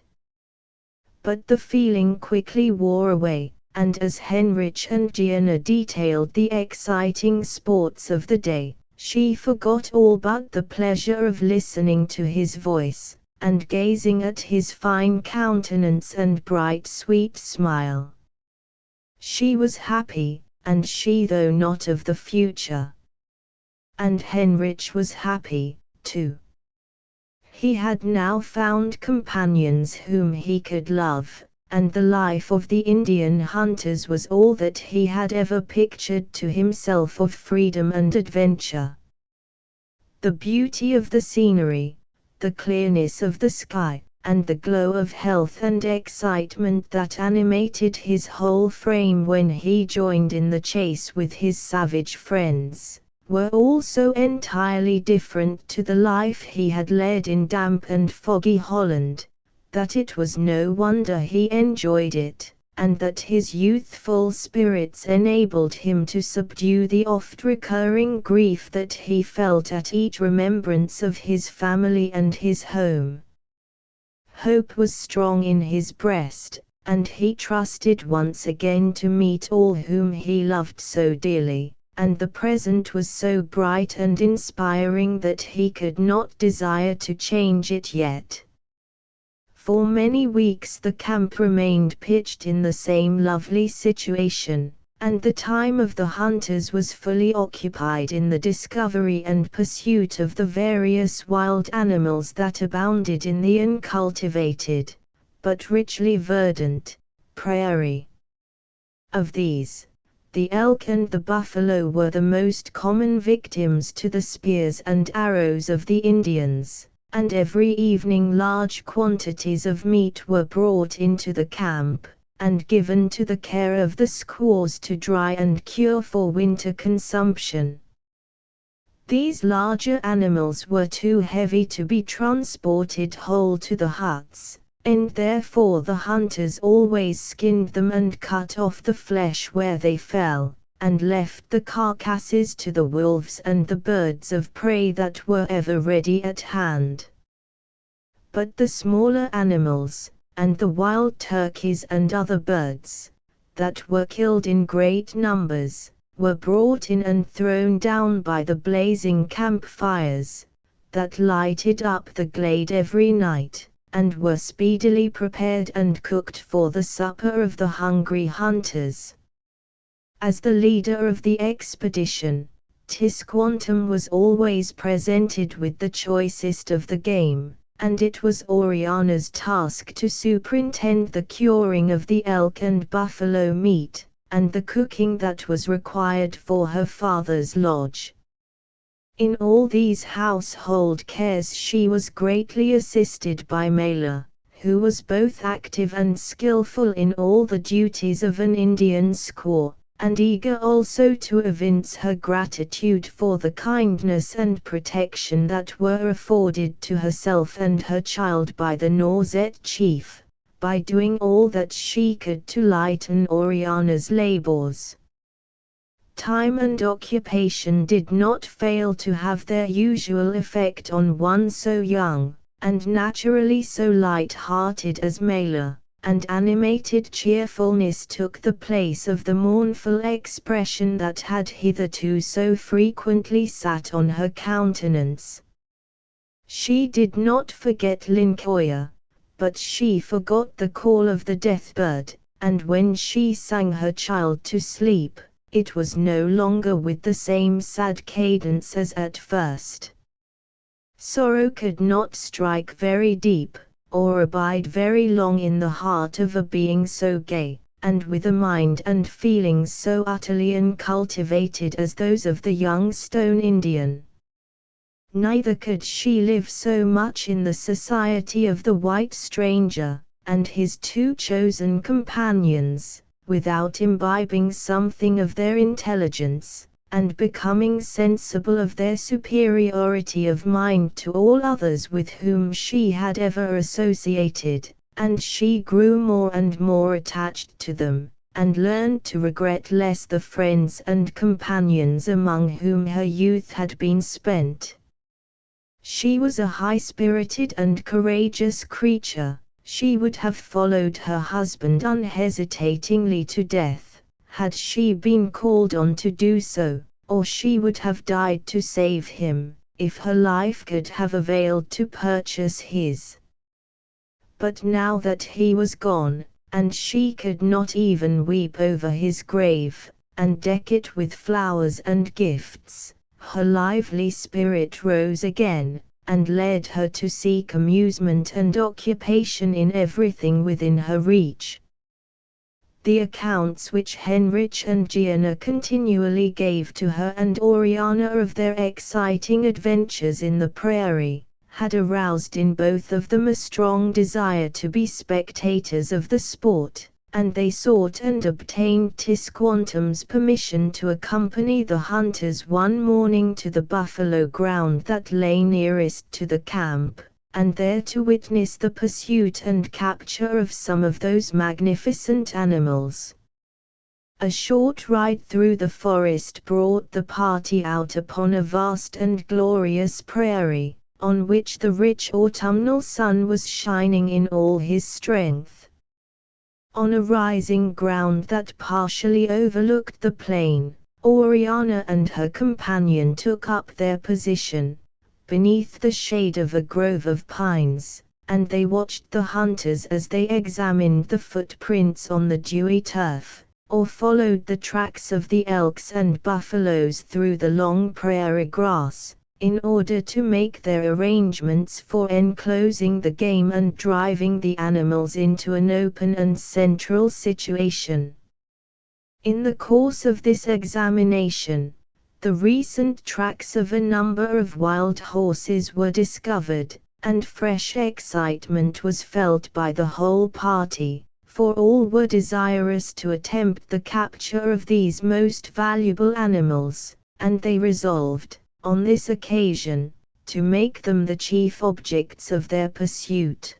But the feeling quickly wore away, and as Henrich and Gianna detailed the exciting sports of the day, she forgot all but the pleasure of listening to his voice, and gazing at his fine countenance and bright sweet smile. She was happy, and she though not of the future. And Heinrich was happy, too. He had now found companions whom he could love, and the life of the Indian hunters was all that he had ever pictured to himself of freedom and adventure. The beauty of the scenery, the clearness of the sky, and the glow of health and excitement that animated his whole frame when he joined in the chase with his savage friends, were all so entirely different to the life he had led in damp and foggy Holland, that it was no wonder he enjoyed it, and that his youthful spirits enabled him to subdue the oft-recurring grief that he felt at each remembrance of his family and his home. Hope was strong in his breast, and he trusted once again to meet all whom he loved so dearly, and the present was so bright and inspiring that he could not desire to change it yet. For many weeks the camp remained pitched in the same lovely situation, and the time of the hunters was fully occupied in the discovery and pursuit of the various wild animals that abounded in the uncultivated, but richly verdant, prairie. Of these, the elk and the buffalo were the most common victims to the spears and arrows of the Indians, and every evening large quantities of meat were brought into the camp, and given to the care of the squaws to dry and cure for winter consumption. These larger animals were too heavy to be transported whole to the huts, and therefore the hunters always skinned them and cut off the flesh where they fell, and left the carcasses to the wolves and the birds of prey that were ever ready at hand. But the smaller animals, and the wild turkeys and other birds, that were killed in great numbers, were brought in and thrown down by the blazing campfires, that lighted up the glade every night, and were speedily prepared and cooked for the supper of the hungry hunters. As the leader of the expedition, Tisquantum was always presented with the choicest of the game, and it was Oriana's task to superintend the curing of the elk and buffalo meat, and the cooking that was required for her father's lodge. In all these household cares she was greatly assisted by Mela, who was both active and skillful in all the duties of an Indian squaw, and eager also to evince her gratitude for the kindness and protection that were afforded to herself and her child by the Norzet chief, by doing all that she could to lighten Oriana's labors. Time and occupation did not fail to have their usual effect on one so young, and naturally so light-hearted as Mela, and animated cheerfulness took the place of the mournful expression that had hitherto so frequently sat on her countenance. She did not forget Lincoya, but she forgot the call of the deathbird, and when she sang her child to sleep, it was no longer with the same sad cadence as at first. Sorrow could not strike very deep, or abide very long in the heart of a being so gay, and with a mind and feelings so utterly uncultivated as those of the young stone Indian. Neither could she live so much in the society of the white stranger, and his two chosen companions, without imbibing something of their intelligence, and becoming sensible of their superiority of mind to all others with whom she had ever associated, and she grew more and more attached to them, and learned to regret less the friends and companions among whom her youth had been spent. She was a high-spirited and courageous creature. She would have followed her husband unhesitatingly to death, had she been called on to do so, or she would have died to save him, if her life could have availed to purchase his. But now that he was gone, and she could not even weep over his grave, and deck it with flowers and gifts, her lively spirit rose again, and led her to seek amusement and occupation in everything within her reach. The accounts which Heinrich and Gianna continually gave to her and Oriana of their exciting adventures in the prairie, had aroused in both of them a strong desire to be spectators of the sport, and they sought and obtained Tisquantum's permission to accompany the hunters one morning to the buffalo ground that lay nearest to the camp, and there to witness the pursuit and capture of some of those magnificent animals. A short ride through the forest brought the party out upon a vast and glorious prairie, on which the rich autumnal sun was shining in all his strength. On a rising ground that partially overlooked the plain, Oriana and her companion took up their position, beneath the shade of a grove of pines, and they watched the hunters as they examined the footprints on the dewy turf, or followed the tracks of the elks and buffaloes through the long prairie grass, in order to make their arrangements for enclosing the game and driving the animals into an open and central situation. In the course of this examination, the recent tracks of a number of wild horses were discovered, and fresh excitement was felt by the whole party, for all were desirous to attempt the capture of these most valuable animals, and they resolved, on this occasion, to make them the chief objects of their pursuit.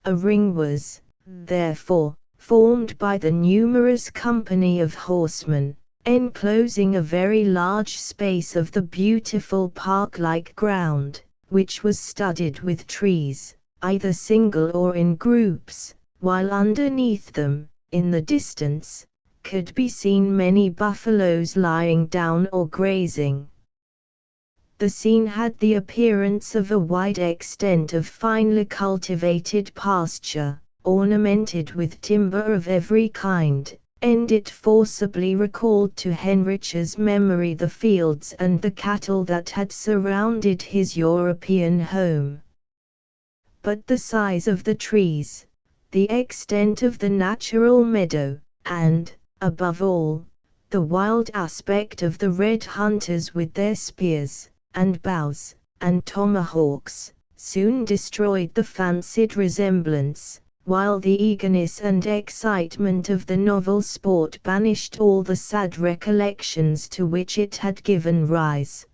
A ring was, therefore, formed by the numerous company of horsemen, enclosing a very large space of the beautiful park-like ground, which was studded with trees, either single or in groups, while underneath them, in the distance, could be seen many buffaloes lying down or grazing. The scene had the appearance of a wide extent of finely cultivated pasture, ornamented with timber of every kind, and it forcibly recalled to Heinrich's memory the fields and the cattle that had surrounded his European home. But the size of the trees, the extent of the natural meadow, and, above all, the wild aspect of the red hunters with their spears, and bows, and tomahawks, soon destroyed the fancied resemblance, while the eagerness and excitement of the novel sport banished all the sad recollections to which it had given rise.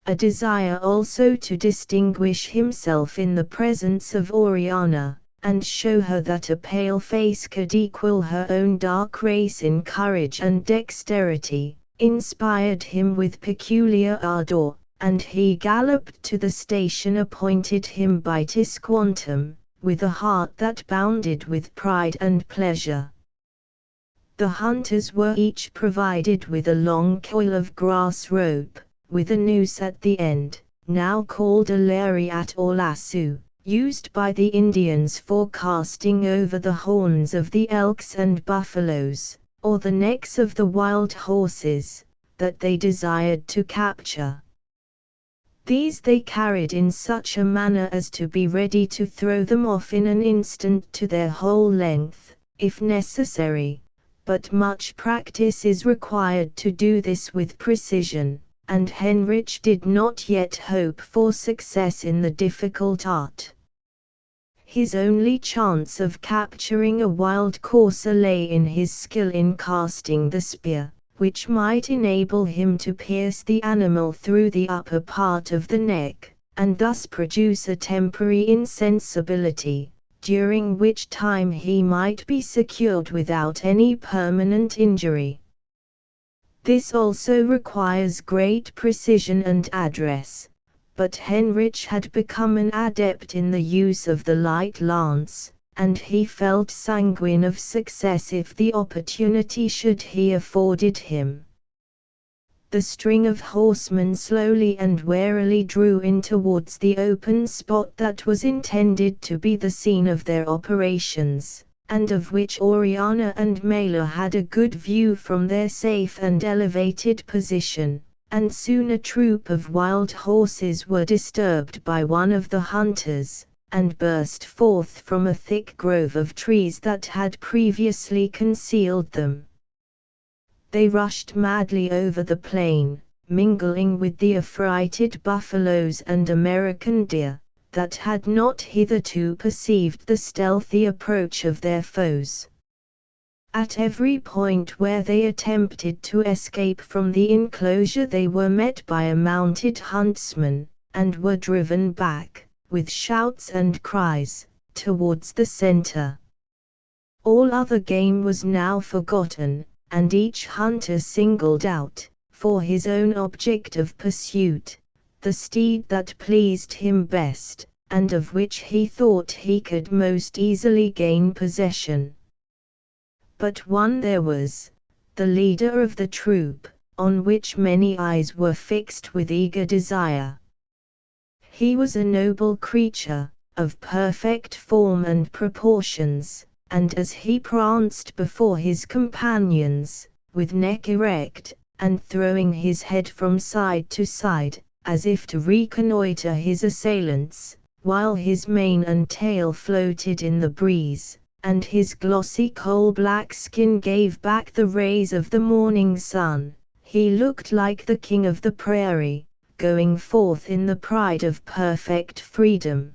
A desire also to distinguish himself in the presence of Oriana, and show her that a pale face could equal her own dark race in courage and dexterity, inspired him with peculiar ardor, and he galloped to the station appointed him by Tisquantum, with a heart that bounded with pride and pleasure. The hunters were each provided with a long coil of grass rope, with a noose at the end, now called a lariat or lasso, used by the Indians for casting over the horns of the elks and buffaloes, or the necks of the wild horses, that they desired to capture. These they carried in such a manner as to be ready to throw them off in an instant to their whole length, if necessary, but much practice is required to do this with precision, and Heinrich did not yet hope for success in the difficult art. His only chance of capturing a wild courser lay in his skill in casting the spear, which might enable him to pierce the animal through the upper part of the neck, and thus produce a temporary insensibility, during which time he might be secured without any permanent injury. This also requires great precision and address, but Heinrich had become an adept in the use of the light lance, and he felt sanguine of success if the opportunity should be afforded him. The string of horsemen slowly and warily drew in towards the open spot that was intended to be the scene of their operations, and of which Oriana and Mela had a good view from their safe and elevated position, and soon a troop of wild horses were disturbed by one of the hunters, and burst forth from a thick grove of trees that had previously concealed them. They rushed madly over the plain, mingling with the affrighted buffaloes and American deer, that had not hitherto perceived the stealthy approach of their foes. At every point where they attempted to escape from the enclosure they were met by a mounted huntsman, and were driven back, with shouts and cries, towards the center. All other game was now forgotten, and each hunter singled out, for his own object of pursuit, the steed that pleased him best, and of which he thought he could most easily gain possession. But one there was, the leader of the troop, on which many eyes were fixed with eager desire. He was a noble creature, of perfect form and proportions, and as he pranced before his companions, with neck erect, and throwing his head from side to side, as if to reconnoiter his assailants, while his mane and tail floated in the breeze, and his glossy coal-black skin gave back the rays of the morning sun, he looked like the king of the prairie, going forth in the pride of perfect freedom.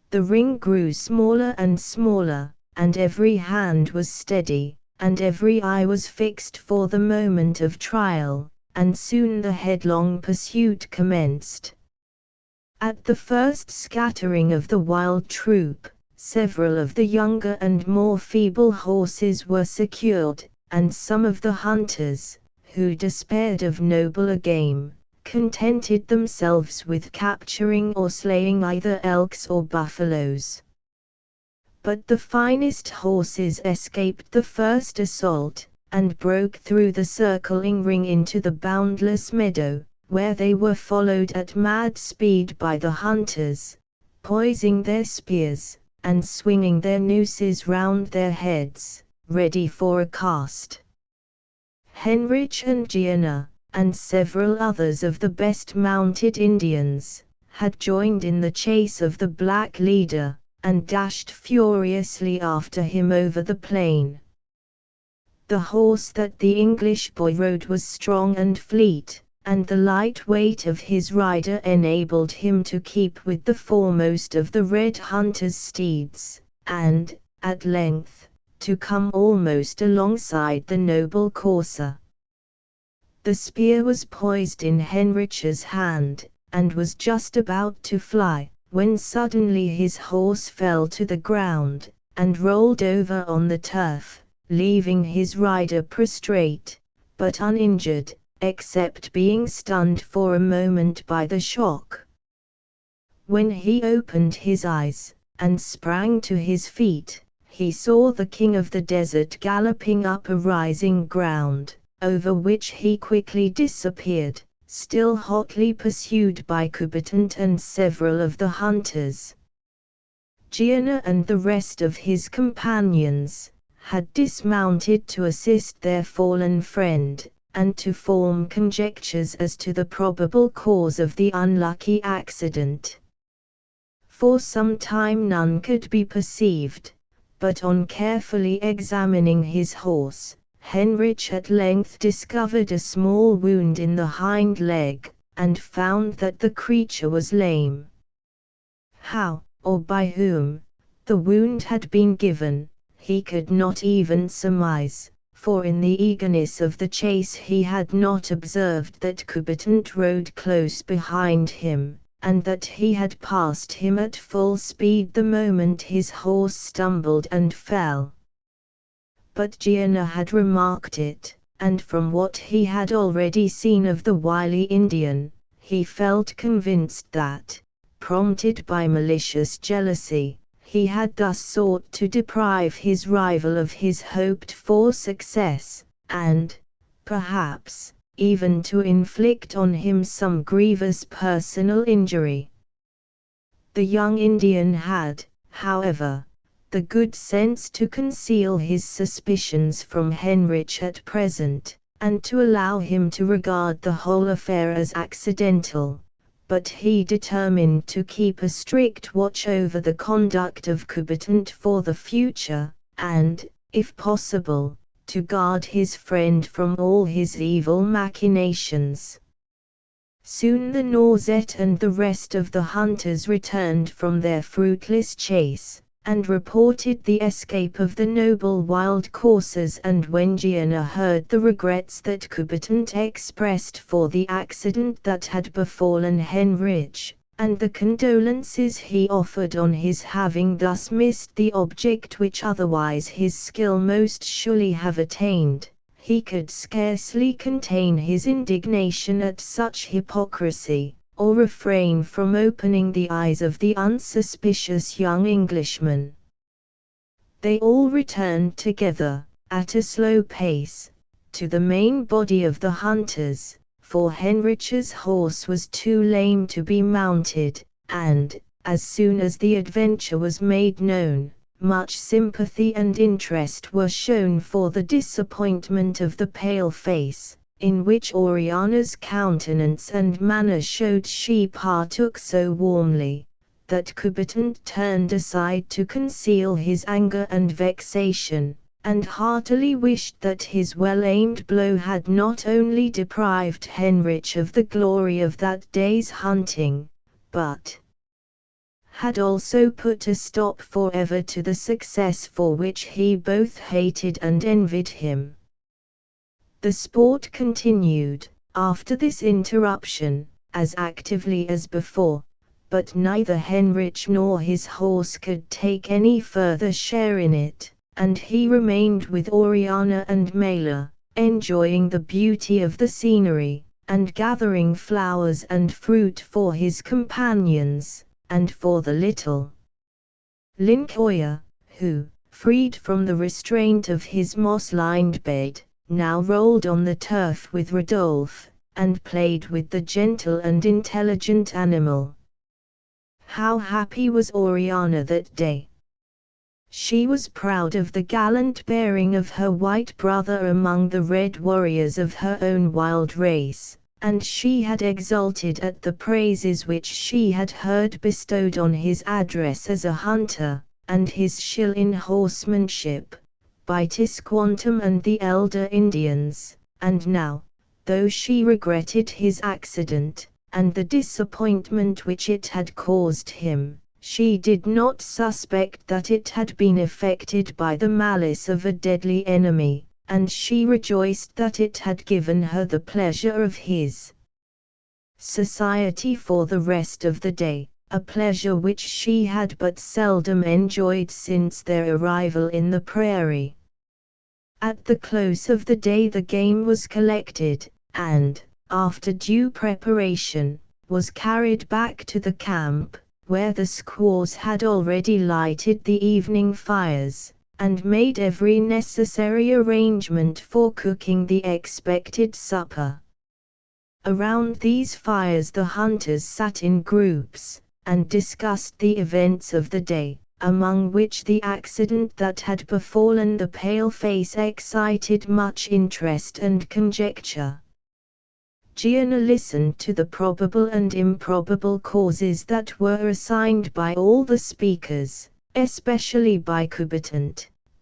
The ring grew smaller and smaller, and every hand was steady, and every eye was fixed for the moment of trial, and soon the headlong pursuit commenced. At the first scattering of the wild troop, several of the younger and more feeble horses were secured, and some of the hunters, who despaired of nobler game, contented themselves with capturing or slaying either elks or buffaloes. But the finest horses escaped the first assault, and broke through the circling ring into the boundless meadow, where they were followed at mad speed by the hunters, poising their spears, and swinging their nooses round their heads, ready for a cast. Henrich and Gianna, and several others of the best mounted Indians, had joined in the chase of the black leader, and dashed furiously after him over the plain. The horse that the English boy rode was strong and fleet, and the light weight of his rider enabled him to keep with the foremost of the red hunter's steeds, and, at length, to come almost alongside the noble courser. The spear was poised in Henrich's hand, and was just about to fly, when suddenly his horse fell to the ground, and rolled over on the turf, leaving his rider prostrate, but uninjured, except being stunned for a moment by the shock. When he opened his eyes, and sprang to his feet, he saw the king of the desert galloping up a rising ground, over which he quickly disappeared, still hotly pursued by Kubertant and several of the hunters. Gianna and the rest of his companions had dismounted to assist their fallen friend, and to form conjectures as to the probable cause of the unlucky accident. For some time none could be perceived, but on carefully examining his horse, Henrich at length discovered a small wound in the hind leg, and found that the creature was lame. How, or by whom, the wound had been given, he could not even surmise, for in the eagerness of the chase he had not observed that Kubertant rode close behind him, and that he had passed him at full speed the moment his horse stumbled and fell. But Gianna had remarked it, and from what he had already seen of the wily Indian, he felt convinced that, prompted by malicious jealousy, he had thus sought to deprive his rival of his hoped-for success, and, perhaps, even to inflict on him some grievous personal injury. The young Indian had, however, the good sense to conceal his suspicions from Heinrich at present, and to allow him to regard the whole affair as accidental, but he determined to keep a strict watch over the conduct of Coubertin for the future, and, if possible, to guard his friend from all his evil machinations. Soon the Norzet and the rest of the hunters returned from their fruitless chase, and reported the escape of the noble wild coursers, and when Gianna heard the regrets that Coubertin expressed for the accident that had befallen Heinrich, and the condolences he offered on his having thus missed the object which otherwise his skill most surely have attained, he could scarcely contain his indignation at such hypocrisy, or refrain from opening the eyes of the unsuspicious young Englishman. They all returned together, at a slow pace, to the main body of the hunters, for Heinrich's horse was too lame to be mounted, and, as soon as the adventure was made known, much sympathy and interest were shown for the disappointment of the pale face, in which Oriana's countenance and manner showed she partook so warmly, that Coubertin turned aside to conceal his anger and vexation, and heartily wished that his well-aimed blow had not only deprived Heinrich of the glory of that day's hunting, but had also put a stop forever to the success for which he both hated and envied him. The sport continued, after this interruption, as actively as before, but neither Heinrich nor his horse could take any further share in it, and he remained with Oriana and Mela, enjoying the beauty of the scenery, and gathering flowers and fruit for his companions, and for the little Linkoya, who, freed from the restraint of his moss-lined bed, now rolled on the turf with Rodolphe, and played with the gentle and intelligent animal. How happy was Oriana that day! She was proud of the gallant bearing of her white brother among the red warriors of her own wild race, and she had exulted at the praises which she had heard bestowed on his address as a hunter, and his skill in horsemanship, by Tisquantum and the elder Indians, and now, though she regretted his accident, and the disappointment which it had caused him, she did not suspect that it had been effected by the malice of a deadly enemy, and she rejoiced that it had given her the pleasure of his society for the rest of the day, a pleasure which she had but seldom enjoyed since their arrival in the prairie. At the close of the day the game was collected, and, after due preparation, was carried back to the camp, where the squaws had already lighted the evening fires, and made every necessary arrangement for cooking the expected supper. Around these fires the hunters sat in groups, and discussed the events of the day, among which the accident that had befallen the pale-face excited much interest and conjecture. Gianna listened to the probable and improbable causes that were assigned by all the speakers, especially by Coubertin,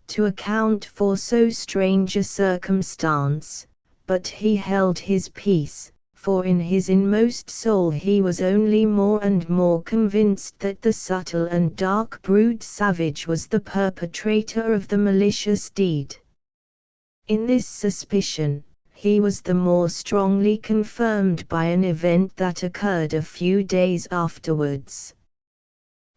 to account for so strange a circumstance, but he held his peace, for in his inmost soul he was only more and more convinced that the subtle and dark-brewed savage was the perpetrator of the malicious deed. In this suspicion, he was the more strongly confirmed by an event that occurred a few days afterwards.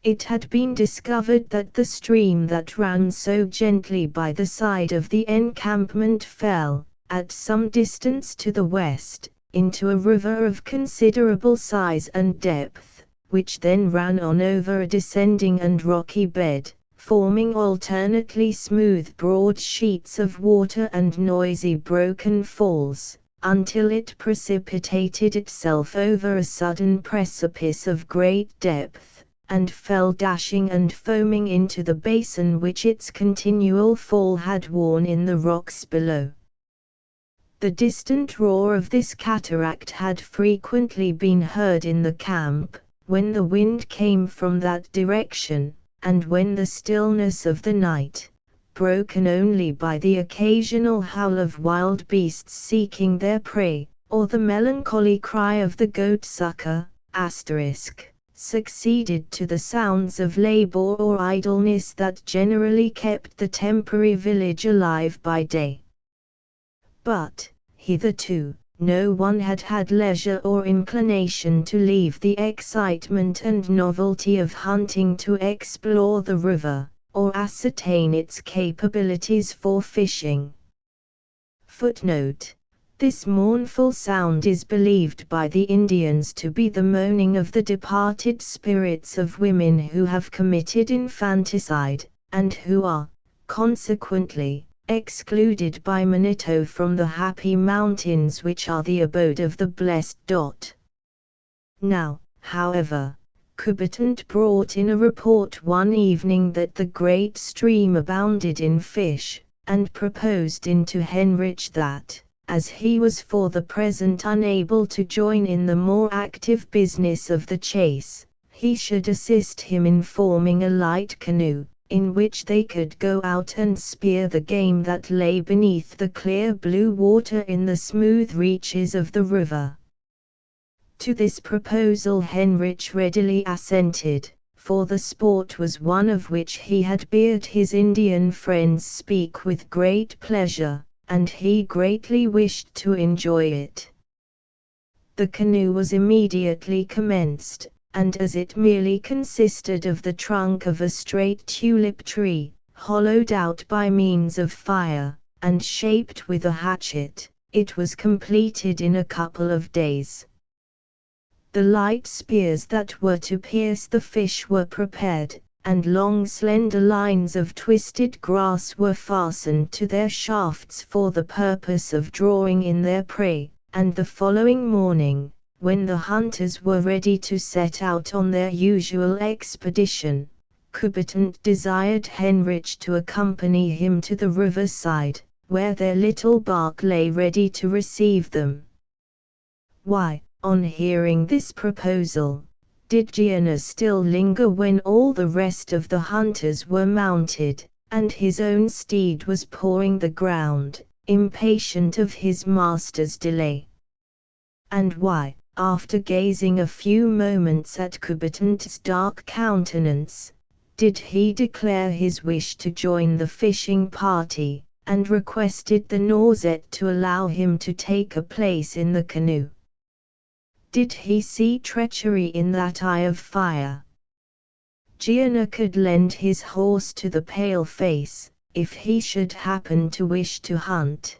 It had been discovered that the stream that ran so gently by the side of the encampment fell, at some distance to the west, into a river of considerable size and depth, which then ran on over a descending and rocky bed, forming alternately smooth broad sheets of water and noisy broken falls, until it precipitated itself over a sudden precipice of great depth, and fell dashing and foaming into the basin which its continual fall had worn in the rocks below. The distant roar of this cataract had frequently been heard in the camp, when the wind came from that direction, and when the stillness of the night, broken only by the occasional howl of wild beasts seeking their prey, or the melancholy cry of the goat-sucker, succeeded to the sounds of labor or idleness that generally kept the temporary village alive by day. But, hitherto, no one had had leisure or inclination to leave the excitement and novelty of hunting to explore the river, or ascertain its capabilities for fishing. Footnote: this mournful sound is believed by the Indians to be the moaning of the departed spirits of women who have committed infanticide, and who are, consequently, excluded by Manito from the happy mountains which are the abode of the blessed. Now, however, Coubertin brought in a report one evening that the great stream abounded in fish, and proposed to Henrich that, as he was for the present unable to join in the more active business of the chase, he should assist him in forming a light canoe, in which they could go out and spear the game that lay beneath the clear blue water in the smooth reaches of the river. To this proposal Henrich readily assented, for the sport was one of which he had heard his Indian friends speak with great pleasure, and he greatly wished to enjoy it. The canoe was immediately commenced, and as it merely consisted of the trunk of a straight tulip tree, hollowed out by means of fire, and shaped with a hatchet, it was completed in a couple of days. The light spears that were to pierce the fish were prepared, and long slender lines of twisted grass were fastened to their shafts for the purpose of drawing in their prey, and the following morning, when the hunters were ready to set out on their usual expedition, Coubertin desired Henrich to accompany him to the riverside, where their little bark lay ready to receive them. Why, on hearing this proposal, did Gianna still linger when all the rest of the hunters were mounted, and his own steed was pawing the ground, impatient of his master's delay? And why, after gazing a few moments at Coubertin's dark countenance, did he declare his wish to join the fishing party, and requested the Norzet to allow him to take a place in the canoe? Did he see treachery in that eye of fire? Gianna could lend his horse to the pale-face, if he should happen to wish to hunt.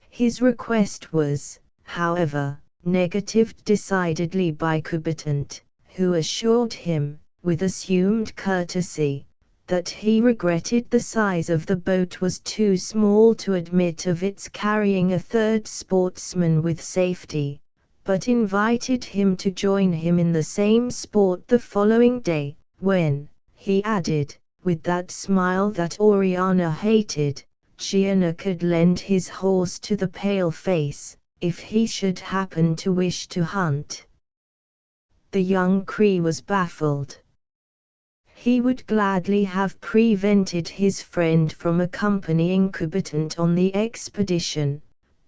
His request was, however, negatived decidedly by Coubertin, who assured him, with assumed courtesy, that he regretted the size of the boat was too small to admit of its carrying a third sportsman with safety, but invited him to join him in the same sport the following day, when, he added, with that smile that Oriana hated, Gianna could lend his horse to the pale-face, if he should happen to wish to hunt. The young Cree was baffled. He would gladly have prevented his friend from accompanying Coubertin on the expedition,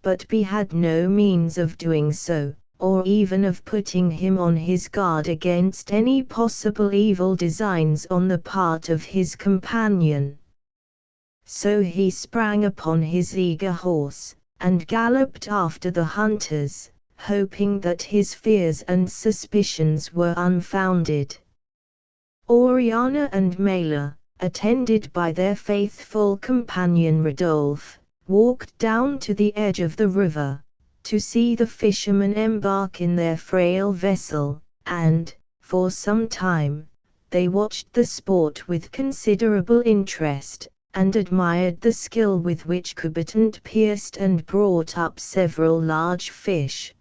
but he had no means of doing so, or even of putting him on his guard against any possible evil designs on the part of his companion. So he sprang upon his eager horse, and galloped after the hunters, hoping that his fears and suspicions were unfounded. Oriana and Mela, attended by their faithful companion Rodolphe, walked down to the edge of the river, to see the fishermen embark in their frail vessel, and, for some time, they watched the sport with considerable interest, and admired the skill with which Coubertin pierced and brought up several large fish.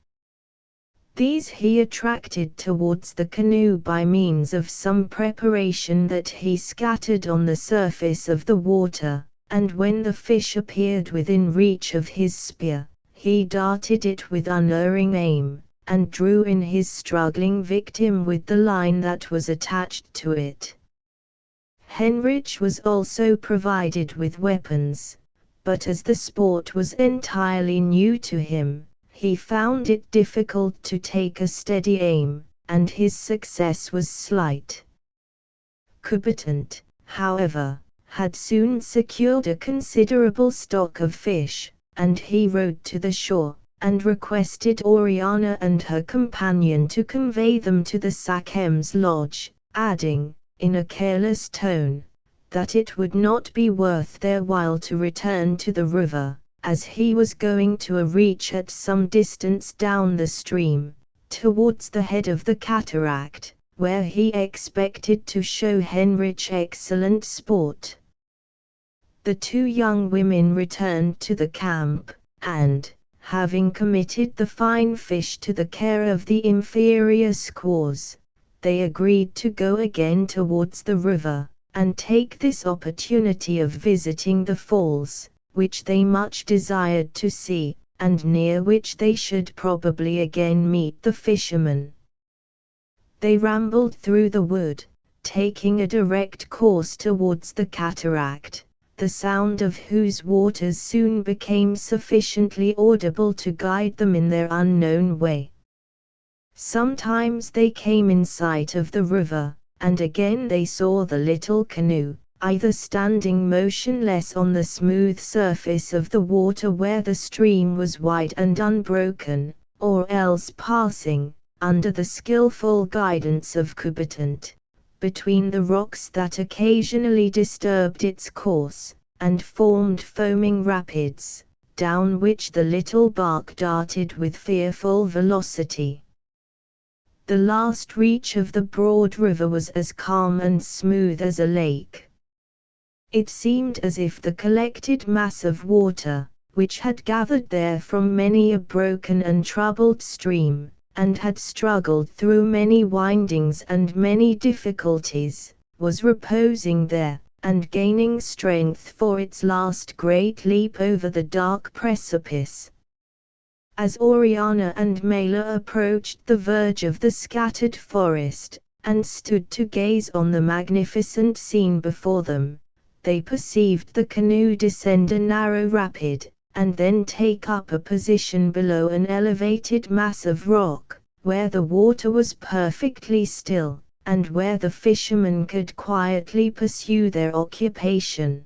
These he attracted towards the canoe by means of some preparation that he scattered on the surface of the water, and when the fish appeared within reach of his spear, he darted it with unerring aim, and drew in his struggling victim with the line that was attached to it. Henrich was also provided with weapons, but as the sport was entirely new to him, he found it difficult to take a steady aim, and his success was slight. Coubertin, however, had soon secured a considerable stock of fish, and he rowed to the shore, and requested Oriana and her companion to convey them to the Sakem's lodge, adding, in a careless tone, that it would not be worth their while to return to the river, as he was going to a reach at some distance down the stream, towards the head of the cataract, where he expected to show Henrich excellent sport. The two young women returned to the camp, and, having committed the fine fish to the care of the inferior squaws, they agreed to go again towards the river, and take this opportunity of visiting the falls, which they much desired to see, and near which they should probably again meet the fishermen. They rambled through the wood, taking a direct course towards the cataract, the sound of whose waters soon became sufficiently audible to guide them in their unknown way. Sometimes they came in sight of the river, and again they saw the little canoe, either standing motionless on the smooth surface of the water where the stream was wide and unbroken, or else passing, under the skillful guidance of Coubertin, between the rocks that occasionally disturbed its course, and formed foaming rapids, down which the little bark darted with fearful velocity. The last reach of the broad river was as calm and smooth as a lake. It seemed as if the collected mass of water, which had gathered there from many a broken and troubled stream, and had struggled through many windings and many difficulties, was reposing there, and gaining strength for its last great leap over the dark precipice. As Oriana and Mela approached the verge of the scattered forest, and stood to gaze on the magnificent scene before them, they perceived the canoe descend a narrow rapid, and then take up a position below an elevated mass of rock, where the water was perfectly still, and where the fishermen could quietly pursue their occupation.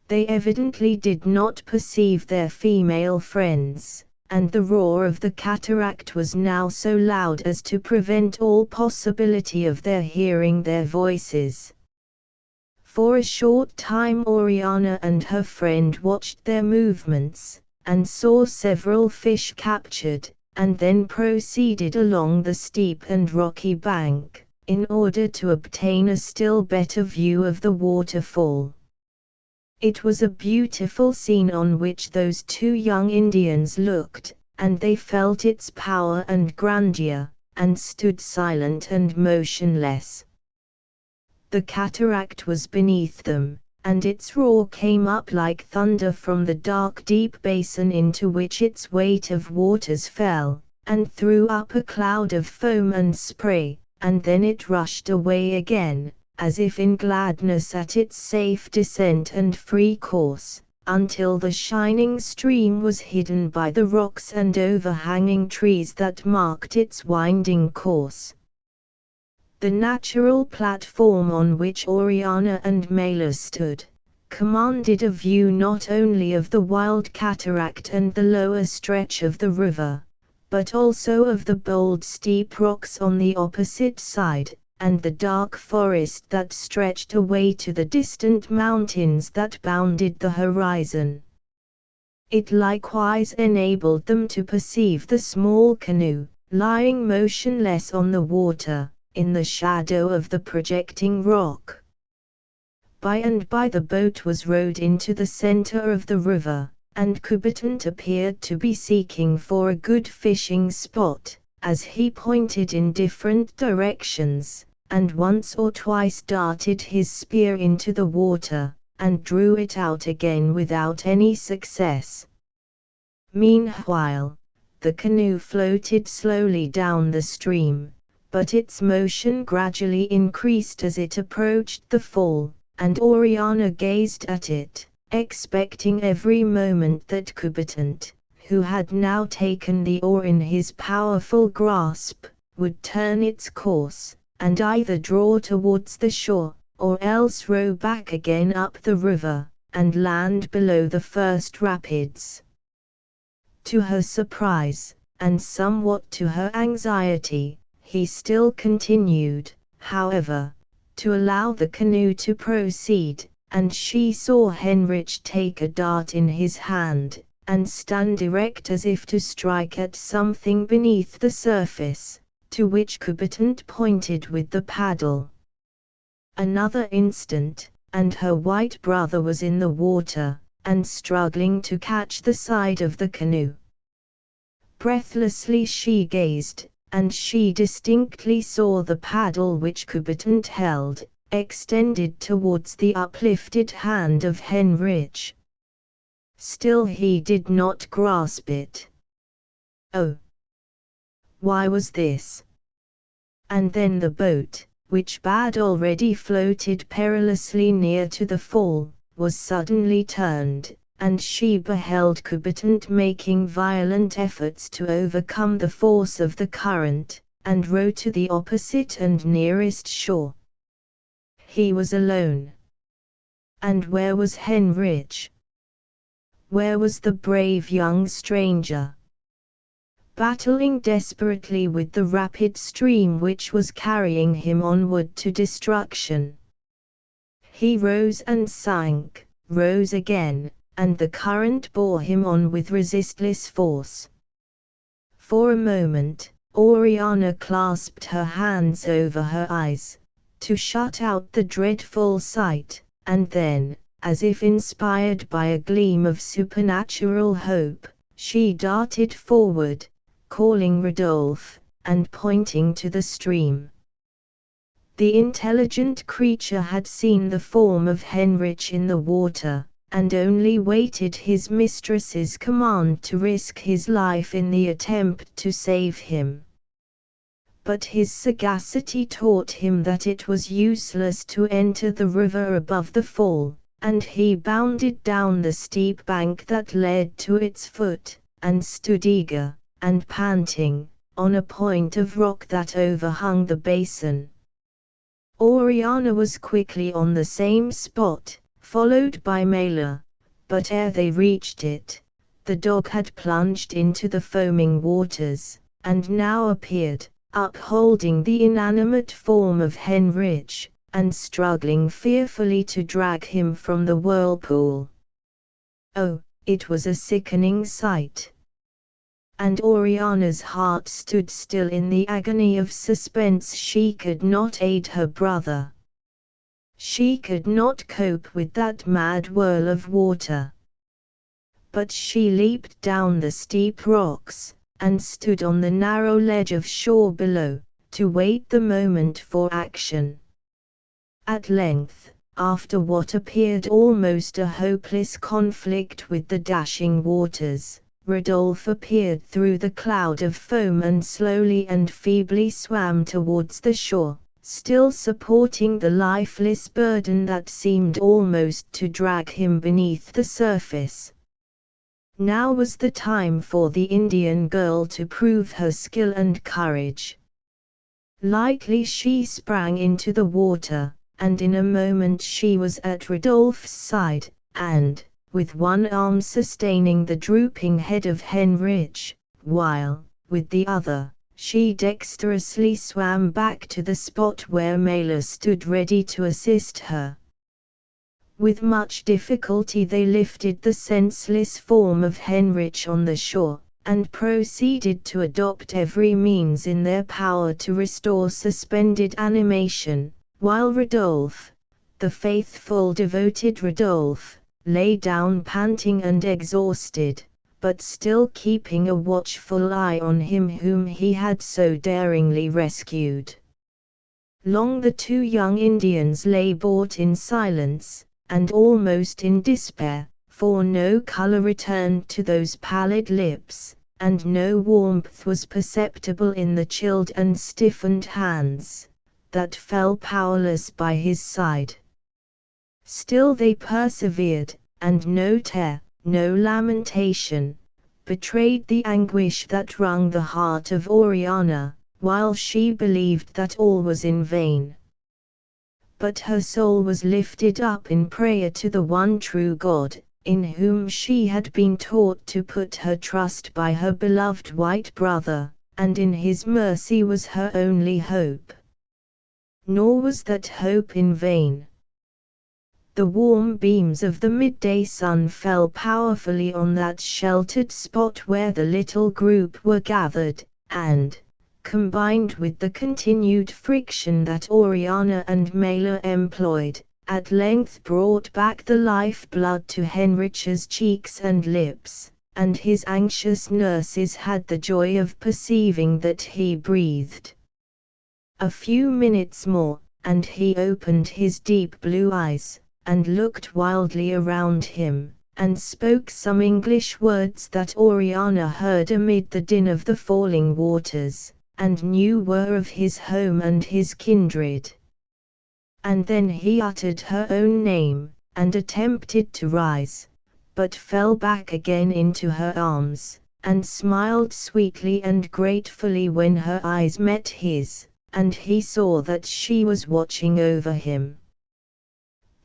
They evidently did not perceive their female friends, and the roar of the cataract was now so loud as to prevent all possibility of their hearing their voices. For a short time Oriana and her friend watched their movements, and saw several fish captured, and then proceeded along the steep and rocky bank, in order to obtain a still better view of the waterfall. It was a beautiful scene on which those two young Indians looked, and they felt its power and grandeur, and stood silent and motionless. The cataract was beneath them, and its roar came up like thunder from the dark deep basin into which its weight of waters fell, and threw up a cloud of foam and spray, and then it rushed away again, as if in gladness at its safe descent and free course, until the shining stream was hidden by the rocks and overhanging trees that marked its winding course. The natural platform on which Oriana and Mela stood, commanded a view not only of the wild cataract and the lower stretch of the river, but also of the bold steep rocks on the opposite side, and the dark forest that stretched away to the distant mountains that bounded the horizon. It likewise enabled them to perceive the small canoe, lying motionless on the water, in the shadow of the projecting rock. By and by the boat was rowed into the center of the river, and Coubertin appeared to be seeking for a good fishing spot, as he pointed in different directions, and once or twice darted his spear into the water, and drew it out again without any success. Meanwhile, the canoe floated slowly down the stream, but its motion gradually increased as it approached the fall, and Oriana gazed at it, expecting every moment that Kubertant, who had now taken the oar in his powerful grasp, would turn its course, and either draw towards the shore, or else row back again up the river, and land below the first rapids. To her surprise, and somewhat to her anxiety, he still continued, however, to allow the canoe to proceed, and she saw Heinrich take a dart in his hand, and stand erect as if to strike at something beneath the surface, to which Kubertant pointed with the paddle. Another instant, and her white brother was in the water, and struggling to catch the side of the canoe. Breathlessly she gazed, and she distinctly saw the paddle which Kubertant held, extended towards the uplifted hand of Heinrich. Still he did not grasp it. Oh! Why was this? And then the boat, which had already floated perilously near to the fall, was suddenly turned, and she beheld Kubertant making violent efforts to overcome the force of the current, and row to the opposite and nearest shore. He was alone. And where was Heinrich? Where was the brave young stranger? Battling desperately with the rapid stream which was carrying him onward to destruction. He rose and sank, rose again, and the current bore him on with resistless force. For a moment, Oriana clasped her hands over her eyes, to shut out the dreadful sight, and then, as if inspired by a gleam of supernatural hope, she darted forward, calling Rodolphe, and pointing to the stream. The intelligent creature had seen the form of Heinrich in the water, and only waited his mistress's command to risk his life in the attempt to save him. But his sagacity taught him that it was useless to enter the river above the fall, and he bounded down the steep bank that led to its foot, and stood eager, and panting, on a point of rock that overhung the basin. Oriana was quickly on the same spot, followed by Mela, but ere they reached it, the dog had plunged into the foaming waters, and now appeared, upholding the inanimate form of Heinrich, and struggling fearfully to drag him from the whirlpool. Oh, it was a sickening sight. And Oriana's heart stood still in the agony of suspense. She could not aid her brother. She could not cope with that mad whirl of water. But she leaped down the steep rocks, and stood on the narrow ledge of shore below, to wait the moment for action. At length, after what appeared almost a hopeless conflict with the dashing waters, Rodolphe appeared through the cloud of foam and slowly and feebly swam towards the shore, still supporting the lifeless burden that seemed almost to drag him beneath the surface. Now was the time for the Indian girl to prove her skill and courage. Lightly she sprang into the water, and in a moment she was at Rodolphe's side, and, with one arm sustaining the drooping head of Heinrich, while, with the other, she dexterously swam back to the spot where Mela stood ready to assist her. With much difficulty they lifted the senseless form of Heinrich on the shore, and proceeded to adopt every means in their power to restore suspended animation, while Rodolphe, the faithful devoted Rodolphe, lay down panting and exhausted, but still keeping a watchful eye on him whom he had so daringly rescued. Long the two young Indians lay brought in silence, and almost in despair, for no color returned to those pallid lips, and no warmth was perceptible in the chilled and stiffened hands that fell powerless by his side. Still they persevered, and no tear, no lamentation, betrayed the anguish that wrung the heart of Oriana, while she believed that all was in vain. But her soul was lifted up in prayer to the one true God, in whom she had been taught to put her trust by her beloved white brother, and in his mercy was her only hope. Nor was that hope in vain. The warm beams of the midday sun fell powerfully on that sheltered spot where the little group were gathered, and, combined with the continued friction that Oriana and Mela employed, at length brought back the life blood to Henrich's cheeks and lips, and his anxious nurses had the joy of perceiving that he breathed. A few minutes more, and he opened his deep blue eyes, and looked wildly around him, and spoke some English words that Oriana heard amid the din of the falling waters, and knew were of his home and his kindred. And then he uttered her own name, and attempted to rise, but fell back again into her arms, and smiled sweetly and gratefully when her eyes met his, and he saw that she was watching over him.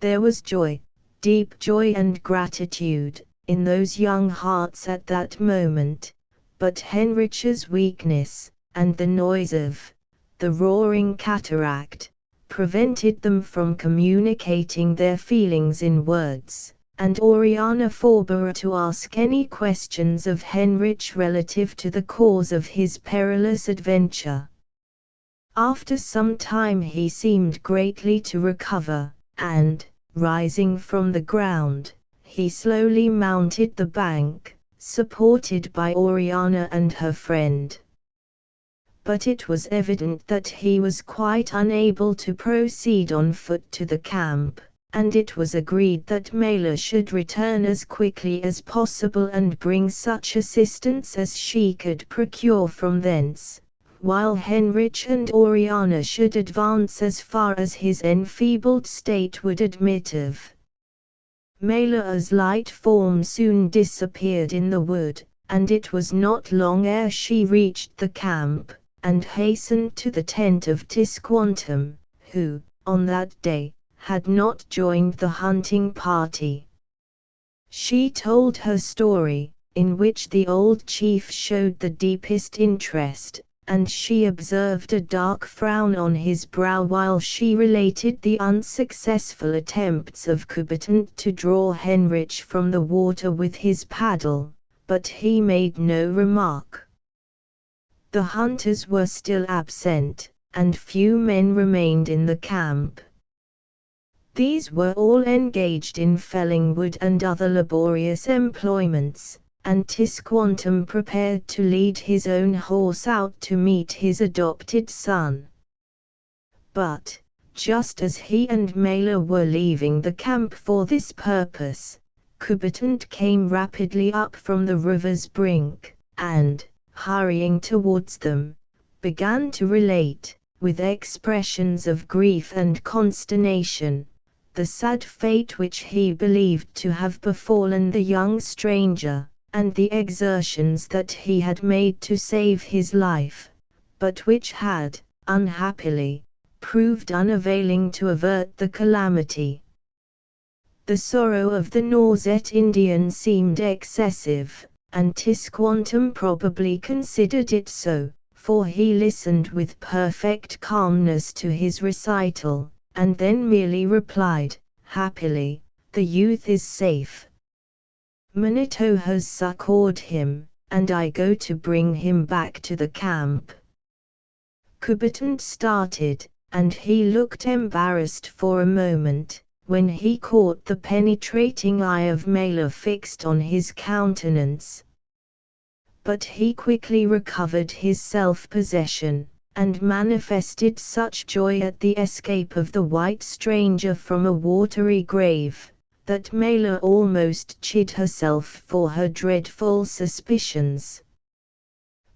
There was joy, deep joy and gratitude, in those young hearts at that moment, but Henrich's weakness, and the noise of the roaring cataract, prevented them from communicating their feelings in words, and Oriana forbore to ask any questions of Henrich relative to the cause of his perilous adventure. After some time he seemed greatly to recover, and, rising from the ground, he slowly mounted the bank, supported by Oriana and her friend. But it was evident that he was quite unable to proceed on foot to the camp, and it was agreed that Mela should return as quickly as possible and bring such assistance as she could procure from thence, while Henrich and Oriana should advance as far as his enfeebled state would admit of. Mela's light form soon disappeared in the wood, and it was not long ere she reached the camp, and hastened to the tent of Tisquantum, who, on that day, had not joined the hunting party. She told her story, in which the old chief showed the deepest interest, and she observed a dark frown on his brow while she related the unsuccessful attempts of Coubertin to draw Henrich from the water with his paddle, but he made no remark. The hunters were still absent, and few men remained in the camp. These were all engaged in felling wood and other laborious employments, and Tisquantum prepared to lead his own horse out to meet his adopted son. But, just as he and Mela were leaving the camp for this purpose, Coubertin came rapidly up from the river's brink, and, hurrying towards them, began to relate, with expressions of grief and consternation, the sad fate which he believed to have befallen the young stranger, and the exertions that he had made to save his life, but which had, unhappily, proved unavailing to avert the calamity. The sorrow of the Nauset Indian seemed excessive, and Tisquantum probably considered it so, for he listened with perfect calmness to his recital, and then merely replied, "Happily, the youth is safe. Manito has succored him, and I go to bring him back to the camp." Coubertin started, and he looked embarrassed for a moment, when he caught the penetrating eye of Mela fixed on his countenance, but he quickly recovered his self-possession, and manifested such joy at the escape of the white stranger from a watery grave, that Mela almost chid herself for her dreadful suspicions.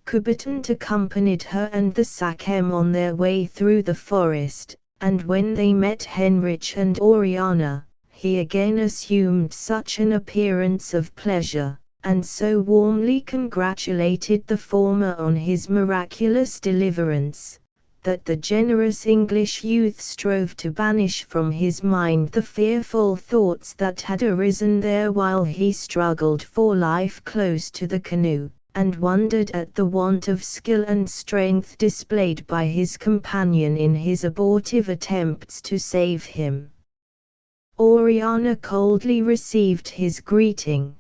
Coubertin accompanied her and the Sachem on their way through the forest, and when they met Henrich and Oriana, he again assumed such an appearance of pleasure, and so warmly congratulated the former on his miraculous deliverance, that the generous English youth strove to banish from his mind the fearful thoughts that had arisen there while he struggled for life close to the canoe, and wondered at the want of skill and strength displayed by his companion in his abortive attempts to save him. Oriana coldly received his greeting.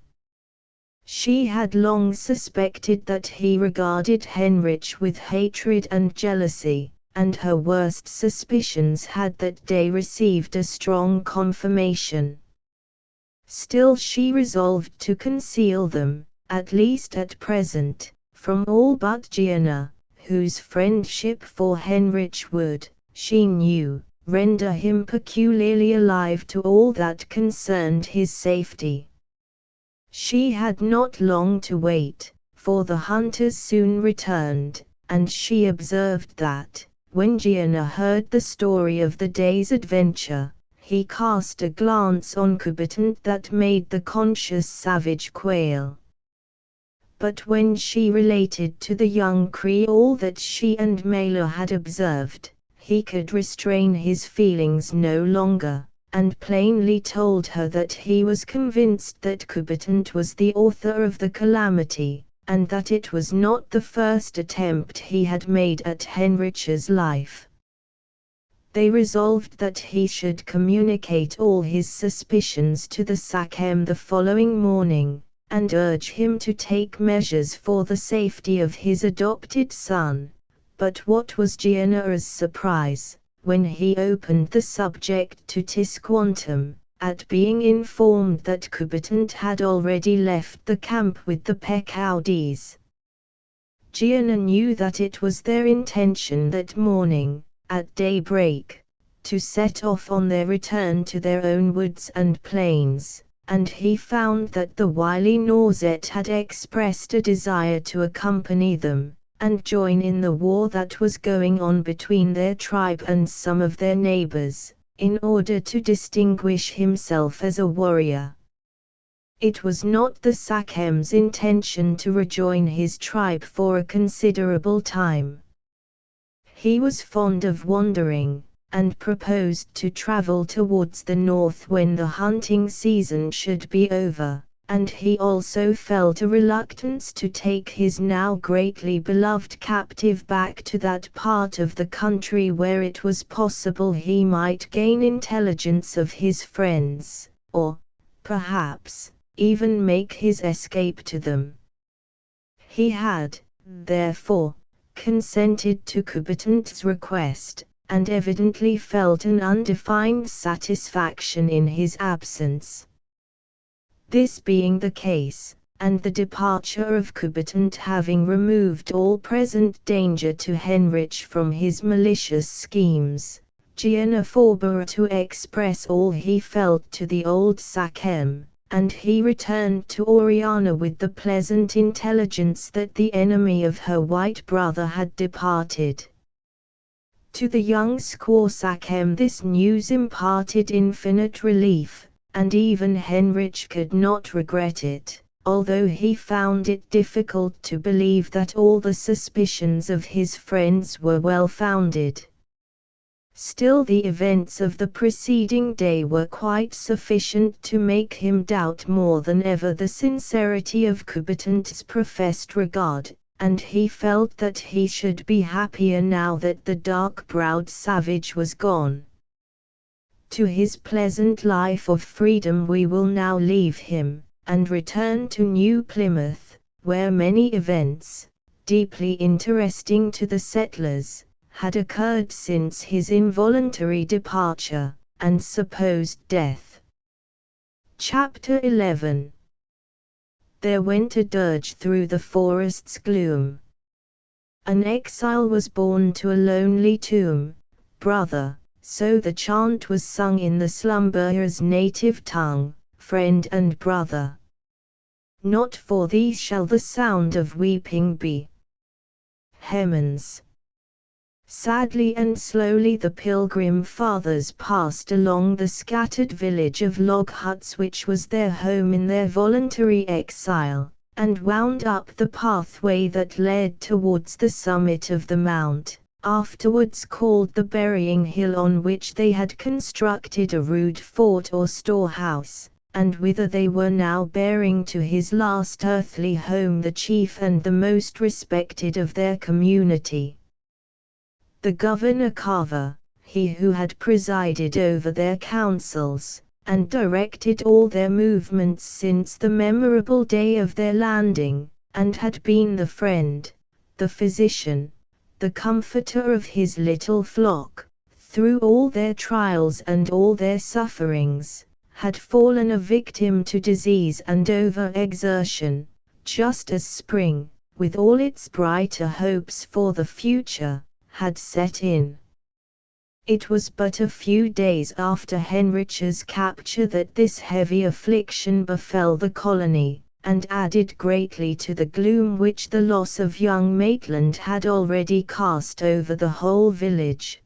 She had long suspected that he regarded Henrich with hatred and jealousy, and her worst suspicions had that day received a strong confirmation. Still she resolved to conceal them, at least at present, from all but Gianna, whose friendship for Henrich would, she knew, render him peculiarly alive to all that concerned his safety. She had not long to wait, for the hunters soon returned, and she observed that, when Gianna heard the story of the day's adventure, he cast a glance on Coubertin that made the conscious savage quail. But when she related to the young Creole that she and Mela had observed, he could restrain his feelings no longer, and plainly told her that he was convinced that Coubertin was the author of the calamity, and that it was not the first attempt he had made at Henrich's life. They resolved that he should communicate all his suspicions to the Sachem the following morning, and urge him to take measures for the safety of his adopted son. But what was Gianna's surprise, when he opened the subject to Tisquantum, at being informed that Coubertin had already left the camp with the Pecaudis. Gianna knew that it was their intention that morning, at daybreak, to set off on their return to their own woods and plains, and he found that the wily Norzet had expressed a desire to accompany them, and join in the war that was going on between their tribe and some of their neighbors, in order to distinguish himself as a warrior. It was not the Sachem's intention to rejoin his tribe for a considerable time. He was fond of wandering, and proposed to travel towards the north when the hunting season should be over, and he also felt a reluctance to take his now greatly beloved captive back to that part of the country where it was possible he might gain intelligence of his friends, or, perhaps, even make his escape to them. He had, therefore, consented to Coubertin's request, and evidently felt an undefined satisfaction in his absence. This being the case, and the departure of Coubertin having removed all present danger to Henrich from his malicious schemes, Gianna forbore to express all he felt to the old Sachem, and he returned to Oriana with the pleasant intelligence that the enemy of her white brother had departed. To the young squaw Sachem this news imparted infinite relief, and even Henrich could not regret it, although he found it difficult to believe that all the suspicions of his friends were well founded. Still the events of the preceding day were quite sufficient to make him doubt more than ever the sincerity of Coubertin's professed regard, and he felt that he should be happier now that the dark-browed savage was gone. To his pleasant life of freedom we will now leave him, and return to New Plymouth, where many events, deeply interesting to the settlers, had occurred since his involuntary departure, and supposed death. Chapter 11. there went a dirge through the forest's gloom. An exile was borne to a lonely tomb, brother, so the chant was sung in the slumberer's native tongue, friend and brother. Not for thee shall the sound of weeping be. Hemans. Sadly and slowly the Pilgrim Fathers passed along the scattered village of log huts which was their home in their voluntary exile, and wound up the pathway that led towards the summit of the mount, afterwards called the Burying Hill, on which they had constructed a rude fort or storehouse, and whither they were now bearing to his last earthly home the chief and the most respected of their community. The Governor Carver, he who had presided over their councils, and directed all their movements since the memorable day of their landing, and had been the friend, the physician, the comforter of his little flock, through all their trials and all their sufferings, had fallen a victim to disease and over-exertion, just as spring, with all its brighter hopes for the future, had set in. It was but a few days after Henrich's capture that this heavy affliction befell the colony, and added greatly to the gloom which the loss of young Maitland had already cast over the whole village.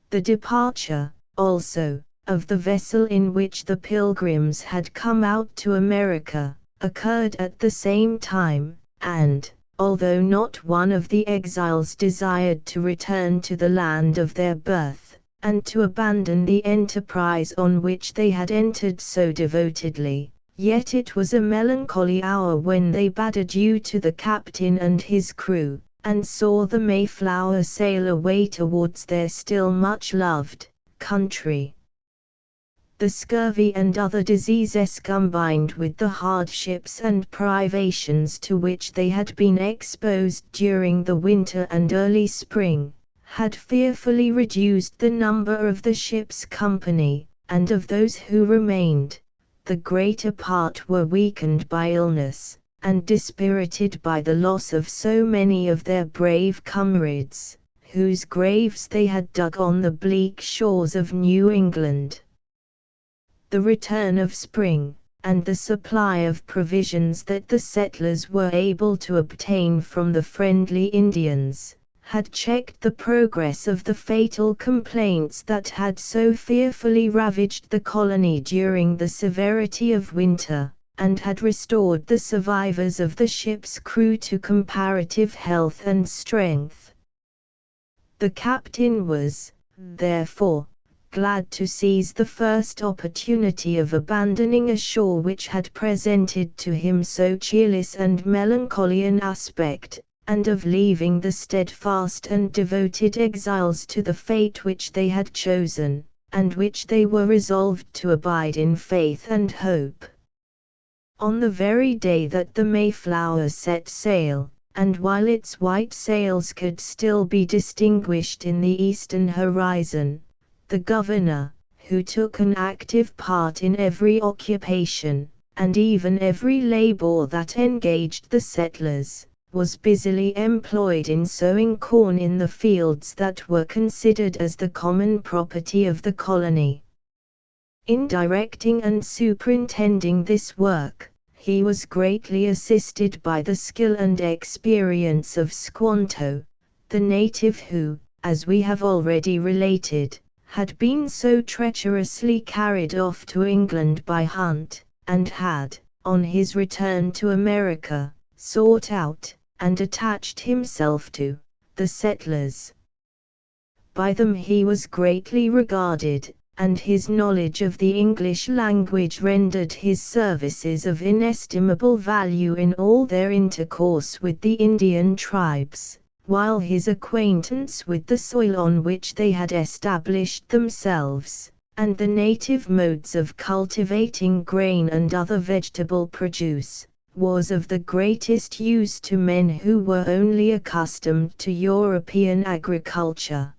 The departure, also, of the vessel in which the Pilgrims had come out to America, occurred at the same time, and, although not one of the exiles desired to return to the land of their birth, and to abandon the enterprise on which they had entered so devotedly, yet it was a melancholy hour when they bade adieu to the captain and his crew, and saw the Mayflower sail away towards their still much-loved country. The scurvy and other diseases combined with the hardships and privations to which they had been exposed during the winter and early spring, had fearfully reduced the number of the ship's company, and of those who remained, the greater part were weakened by illness, and dispirited by the loss of so many of their brave comrades, whose graves they had dug on the bleak shores of New England. The return of spring, and the supply of provisions that the settlers were able to obtain from the friendly Indians, had checked the progress of the fatal complaints that had so fearfully ravaged the colony during the severity of winter, and had restored the survivors of the ship's crew to comparative health and strength. The captain was, therefore, glad to seize the first opportunity of abandoning a shore which had presented to him so cheerless and melancholy an aspect, and of leaving the steadfast and devoted exiles to the fate which they had chosen, and which they were resolved to abide in faith and hope. On the very day that the Mayflower set sail, and while its white sails could still be distinguished in the eastern horizon, the governor, who took an active part in every occupation, and even every labor that engaged the settlers, was busily employed in sowing corn in the fields that were considered as the common property of the colony. In directing and superintending this work, he was greatly assisted by the skill and experience of Squanto, the native who, as we have already related, had been so treacherously carried off to England by Hunt, and had, on his return to America, sought out, and attached himself to, the settlers. By them he was greatly regarded, and his knowledge of the English language rendered his services of inestimable value in all their intercourse with the Indian tribes, while his acquaintance with the soil on which they had established themselves, and the native modes of cultivating grain and other vegetable produce, was of the greatest use to men who were only accustomed to European agriculture.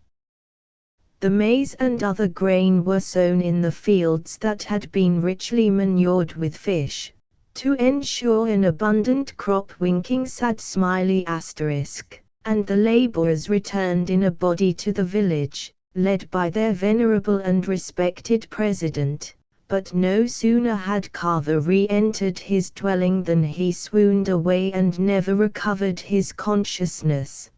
The maize and other grain were sown in the fields that had been richly manured with fish, to ensure an abundant crop. Sad smiley asterisk, and the laborers returned in a body to the village, led by their venerable and respected president. But no sooner had Carver re-entered his dwelling than he swooned away and never recovered his consciousness.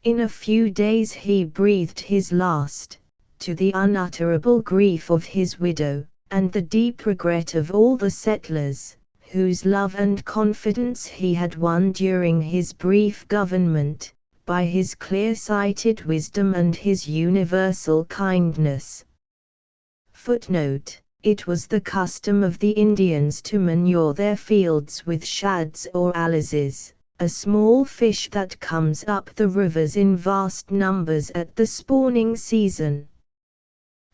In a few days he breathed his last, to the unutterable grief of his widow, and the deep regret of all the settlers, whose love and confidence he had won during his brief government, by his clear-sighted wisdom and his universal kindness. Footnote: it was the custom of the Indians to manure their fields with shads or alizes, a small fish that comes up the rivers in vast numbers at the spawning season.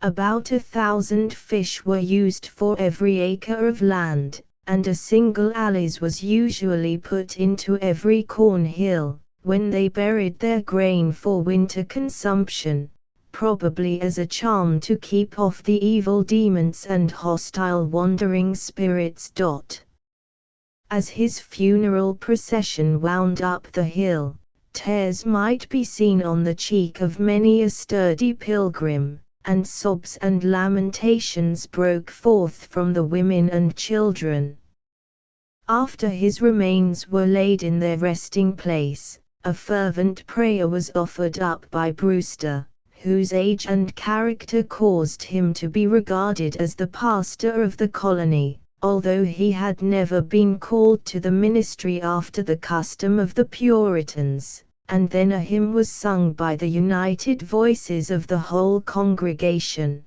About 1,000 fish were used for every acre of land, and a single alize was usually put into every corn hill, when they buried their grain for winter consumption, probably as a charm to keep off the evil demons and hostile wandering spirits. As his funeral procession wound up the hill, tears might be seen on the cheek of many a sturdy pilgrim, and sobs and lamentations broke forth from the women and children. After his remains were laid in their resting place, a fervent prayer was offered up by Brewster, whose age and character caused him to be regarded as the pastor of the colony, although he had never been called to the ministry after the custom of the Puritans, and then a hymn was sung by the united voices of the whole congregation.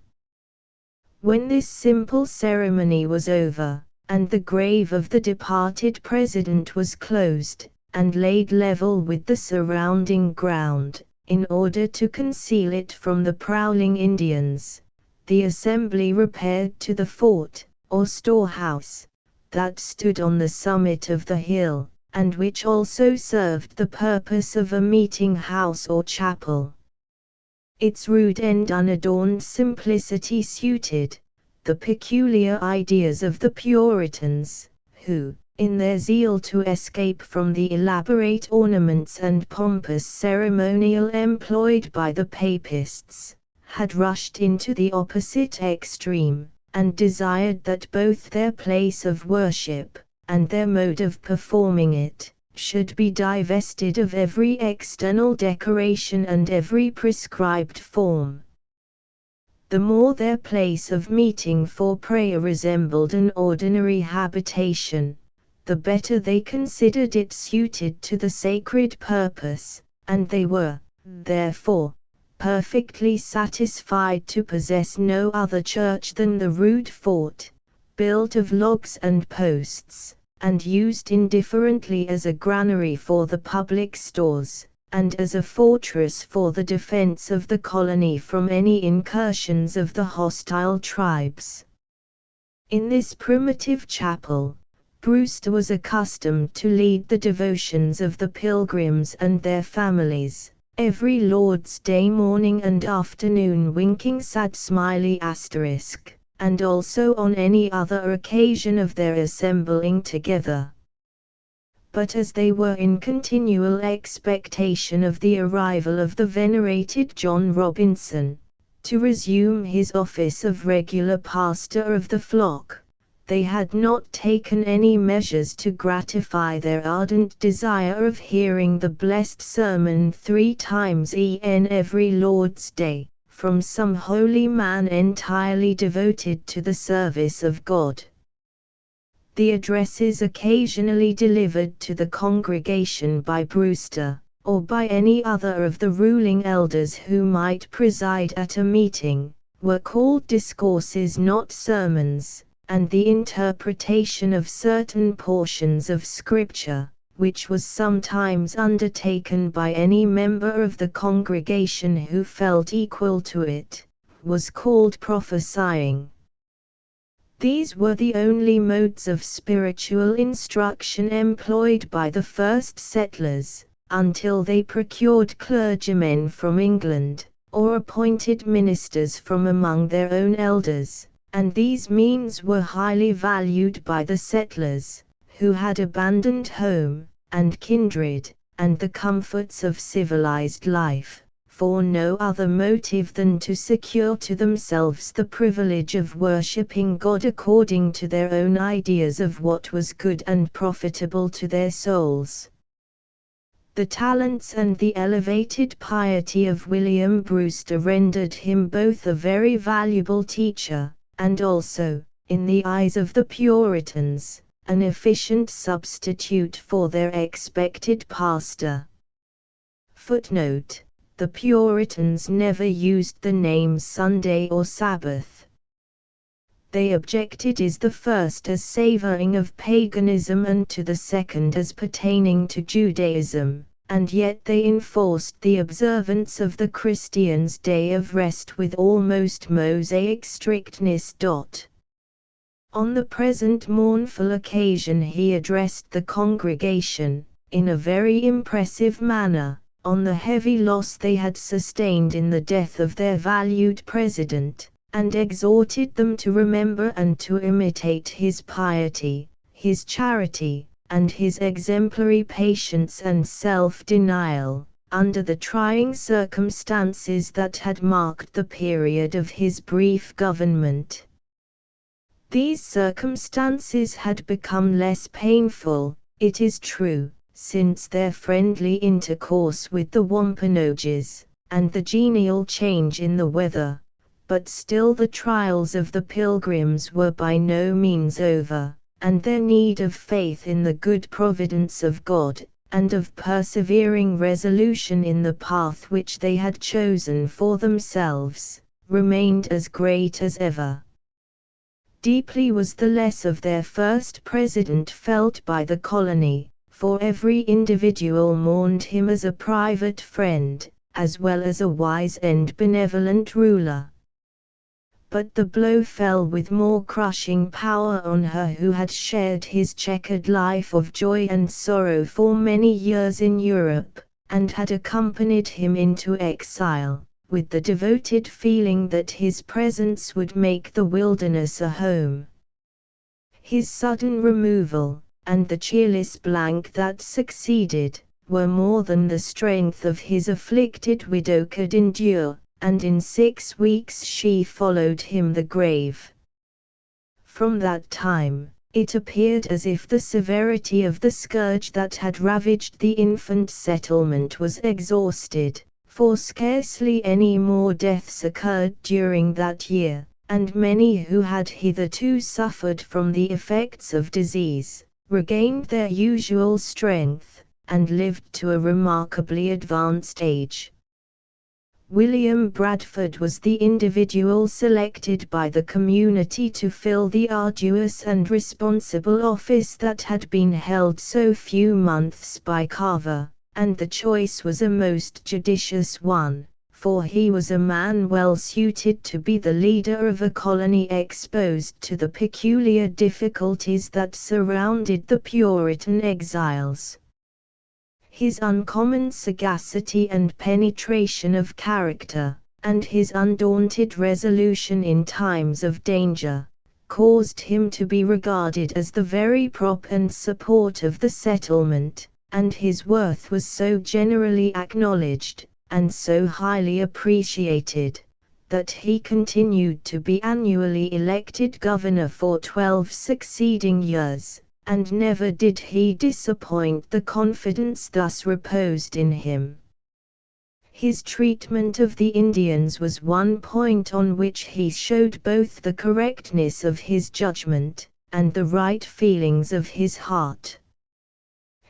When this simple ceremony was over, and the grave of the departed president was closed, and laid level with the surrounding ground, in order to conceal it from the prowling Indians, the assembly repaired to the fort, or storehouse, that stood on the summit of the hill, and which also served the purpose of a meeting house or chapel. Its rude and unadorned simplicity suited the peculiar ideas of the Puritans, who, in their zeal to escape from the elaborate ornaments and pompous ceremonial employed by the Papists, had rushed into the opposite extreme, and desired that both their place of worship, and their mode of performing it, should be divested of every external decoration and every prescribed form. The more their place of meeting for prayer resembled an ordinary habitation, the better they considered it suited to the sacred purpose, and they were, therefore, perfectly satisfied to possess no other church than the rude fort, built of logs and posts, and used indifferently as a granary for the public stores, and as a fortress for the defense of the colony from any incursions of the hostile tribes. In this primitive chapel, Brewster was accustomed to lead the devotions of the Pilgrims and their families, every Lord's Day morning and afternoon. Sad smiley asterisk, and also on any other occasion of their assembling together. But as they were in continual expectation of the arrival of the venerated John Robinson, to resume his office of regular pastor of the flock, they had not taken any measures to gratify their ardent desire of hearing the blessed sermon 3 times every Lord's Day, from some holy man entirely devoted to the service of God. The addresses occasionally delivered to the congregation by Brewster, or by any other of the ruling elders who might preside at a meeting, were called discourses, not sermons, and the interpretation of certain portions of Scripture, which was sometimes undertaken by any member of the congregation who felt equal to it, was called prophesying. These were the only modes of spiritual instruction employed by the first settlers, until they procured clergymen from England, or appointed ministers from among their own elders, and these means were highly valued by the settlers, who had abandoned home, and kindred, and the comforts of civilized life, for no other motive than to secure to themselves the privilege of worshipping God according to their own ideas of what was good and profitable to their souls. The talents and the elevated piety of William Brewster rendered him both a very valuable teacher, and also, in the eyes of the Puritans, an efficient substitute for their expected pastor. Footnote: the Puritans never used the names Sunday or Sabbath. They objected is the first as savoring of paganism and to the second as pertaining to Judaism, and yet they enforced the observance of the Christians' day of rest with almost Mosaic strictness. On the present mournful occasion he addressed the congregation, in a very impressive manner, on the heavy loss they had sustained in the death of their valued president, and exhorted them to remember and to imitate his piety, his charity, and his exemplary patience and self-denial, under the trying circumstances that had marked the period of his brief government. These circumstances had become less painful, it is true, since their friendly intercourse with the Wampanoags, and the genial change in the weather, but still the trials of the Pilgrims were by no means over, and their need of faith in the good providence of God, and of persevering resolution in the path which they had chosen for themselves, remained as great as ever. Deeply was the loss of their first president felt by the colony, for every individual mourned him as a private friend, as well as a wise and benevolent ruler. But the blow fell with more crushing power on her who had shared his checkered life of joy and sorrow for many years in Europe, and had accompanied him into exile, with the devoted feeling that his presence would make the wilderness a home. His sudden removal, and the cheerless blank that succeeded, were more than the strength of his afflicted widow could endure, and in 6 weeks she followed him the grave. From that time, it appeared as if the severity of the scourge that had ravaged the infant settlement was exhausted, for scarcely any more deaths occurred during that year, and many who had hitherto suffered from the effects of disease, regained their usual strength, and lived to a remarkably advanced age. William Bradford was the individual selected by the community to fill the arduous and responsible office that had been held so few months by Carver, and the choice was a most judicious one, for he was a man well suited to be the leader of a colony exposed to the peculiar difficulties that surrounded the Puritan exiles. His uncommon sagacity and penetration of character, and his undaunted resolution in times of danger, caused him to be regarded as the very prop and support of the settlement, and his worth was so generally acknowledged, and so highly appreciated, that he continued to be annually elected governor for 12 succeeding years, and never did he disappoint the confidence thus reposed in him. His treatment of the Indians was one point on which he showed both the correctness of his judgment, and the right feelings of his heart.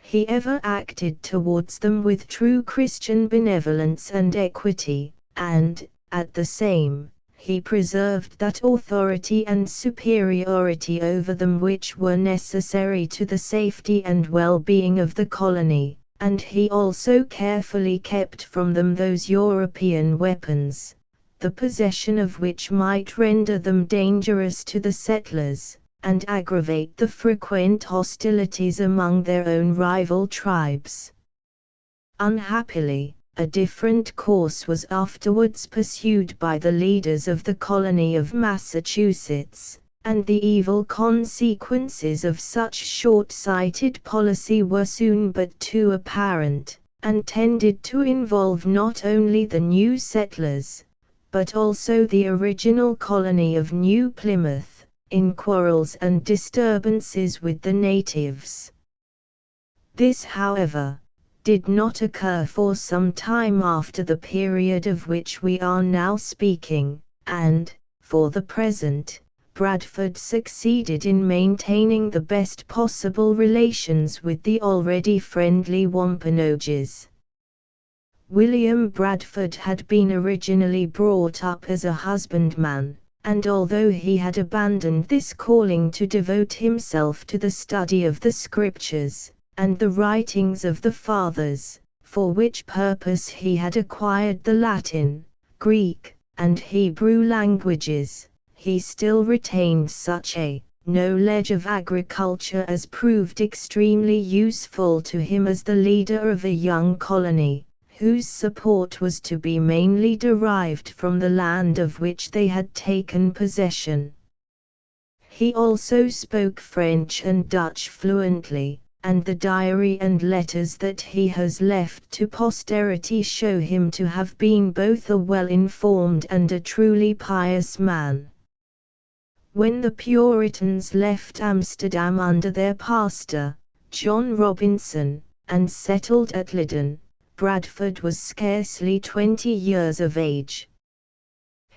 He ever acted towards them with true Christian benevolence and equity, and, at the same, he preserved that authority and superiority over them which were necessary to the safety and well-being of the colony, and he also carefully kept from them those European weapons, the possession of which might render them dangerous to the settlers, and aggravate the frequent hostilities among their own rival tribes. Unhappily, A different course was afterwards pursued by the leaders of the colony of Massachusetts, and the evil consequences of such short-sighted policy were soon but too apparent, and tended to involve not only the new settlers, but also the original colony of New Plymouth, in quarrels and disturbances with the natives. This, however, did not occur for some time after the period of which we are now speaking, and, for the present, Bradford succeeded in maintaining the best possible relations with the already friendly Wampanoags. William Bradford had been originally brought up as a husbandman, and although he had abandoned this calling to devote himself to the study of the Scriptures, and the writings of the Fathers, for which purpose he had acquired the Latin, Greek, and Hebrew languages, he still retained such a knowledge of agriculture as proved extremely useful to him as the leader of a young colony, whose support was to be mainly derived from the land of which they had taken possession. He also spoke French and Dutch fluently, and the diary and letters that he has left to posterity show him to have been both a well-informed and a truly pious man. When the Puritans left Amsterdam under their pastor, John Robinson, and settled at Leyden, Bradford was scarcely 20 years of age.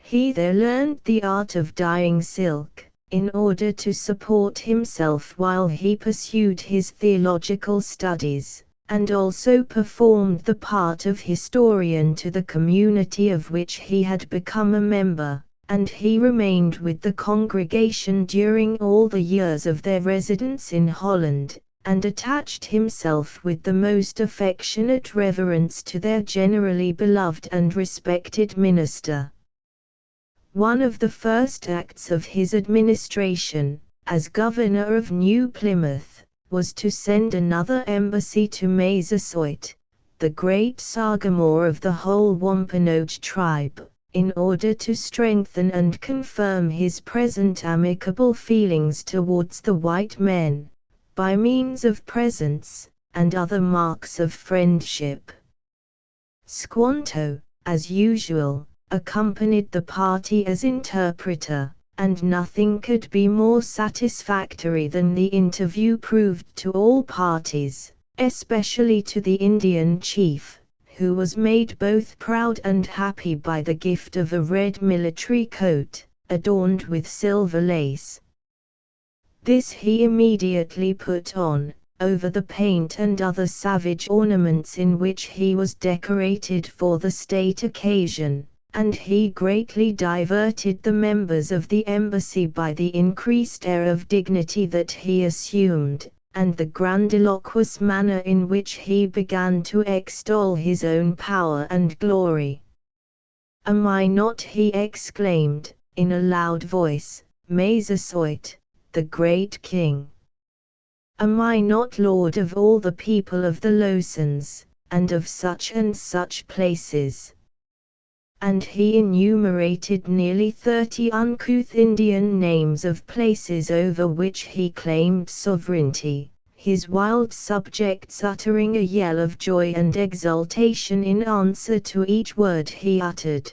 He there learned the art of dyeing silk, in order to support himself while he pursued his theological studies, and also performed the part of historian to the community of which he had become a member, and he remained with the congregation during all the years of their residence in Holland, and attached himself with the most affectionate reverence to their generally beloved and respected minister. One of the first acts of his administration, as governor of New Plymouth, was to send another embassy to Massasoit, the great sagamore of the whole Wampanoag tribe, in order to strengthen and confirm his present amicable feelings towards the white men, by means of presents, and other marks of friendship. Squanto, as usual, accompanied the party as interpreter, and nothing could be more satisfactory than the interview proved to all parties, especially to the Indian chief, who was made both proud and happy by the gift of a red military coat, adorned with silver lace. This he immediately put on, over the paint and other savage ornaments in which he was decorated for the state occasion, and he greatly diverted the members of the embassy by the increased air of dignity that he assumed, and the grandiloquous manner in which he began to extol his own power and glory. "Am I not," he exclaimed, in a loud voice, "Massasoit, the great king? Am I not lord of all the people of the Lowsons, and of such and such places?" And he enumerated nearly 30 uncouth Indian names of places over which he claimed sovereignty, his wild subjects uttering a yell of joy and exultation in answer to each word he uttered.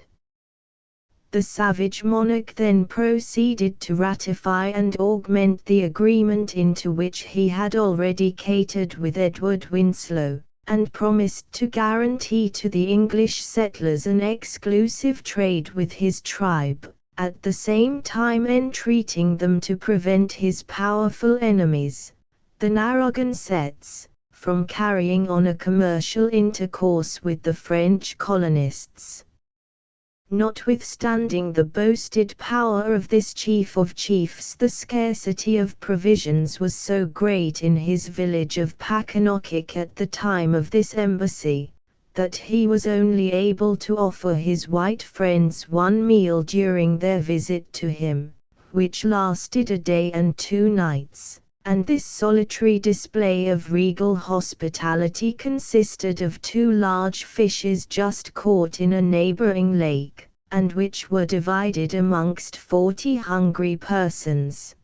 The savage monarch then proceeded to ratify and augment the agreement into which he had already catered with Edward Winslow, and promised to guarantee to the English settlers an exclusive trade with his tribe, at the same time entreating them to prevent his powerful enemies, the Narragansetts, from carrying on a commercial intercourse with the French colonists. Notwithstanding the boasted power of this chief of chiefs, the scarcity of provisions was so great in his village of Packanock at the time of this embassy, that he was only able to offer his white friends one meal during their visit to him, which lasted a day and 2 nights, and this solitary display of regal hospitality consisted of 2 large fishes just caught in a neighboring lake, and which were divided amongst 40 hungry persons.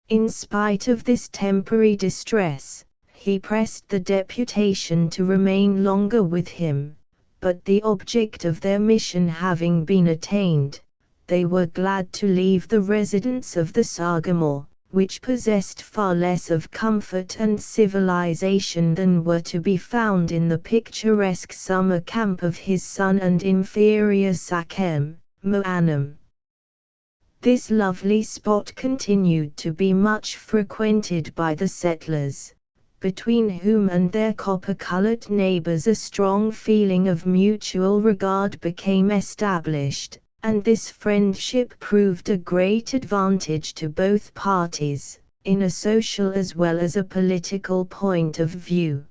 In spite of this temporary distress, he pressed the deputation to remain longer with him, but the object of their mission having been attained, they were glad to leave the residence of the Sagamore, which possessed far less of comfort and civilization than were to be found in the picturesque summer camp of his son and inferior Sachem, Moanam. This lovely spot continued to be much frequented by the settlers, between whom and their copper-colored neighbors a strong feeling of mutual regard became established, and this friendship proved a great advantage to both parties, in a social as well as a political point of view.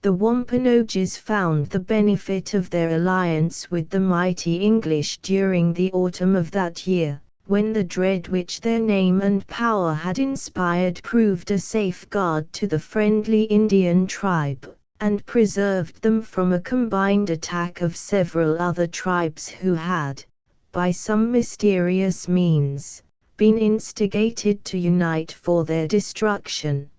The Wampanoags found the benefit of their alliance with the mighty English during the autumn of that year, when the dread which their name and power had inspired proved a safeguard to the friendly Indian tribe, and preserved them from a combined attack of several other tribes who had, by some mysterious means, been instigated to unite for their destruction.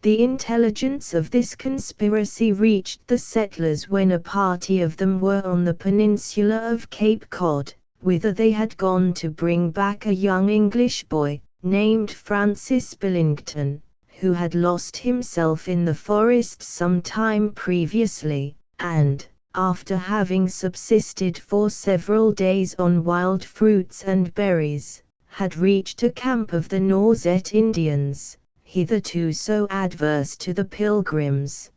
The intelligence of this conspiracy reached the settlers when a party of them were on the peninsula of Cape Cod, whither they had gone to bring back a young English boy, named Francis Billington, who had lost himself in the forest some time previously, and, after having subsisted for several days on wild fruits and berries, had reached a camp of the Nauset Indians, hitherto so adverse to the Pilgrims.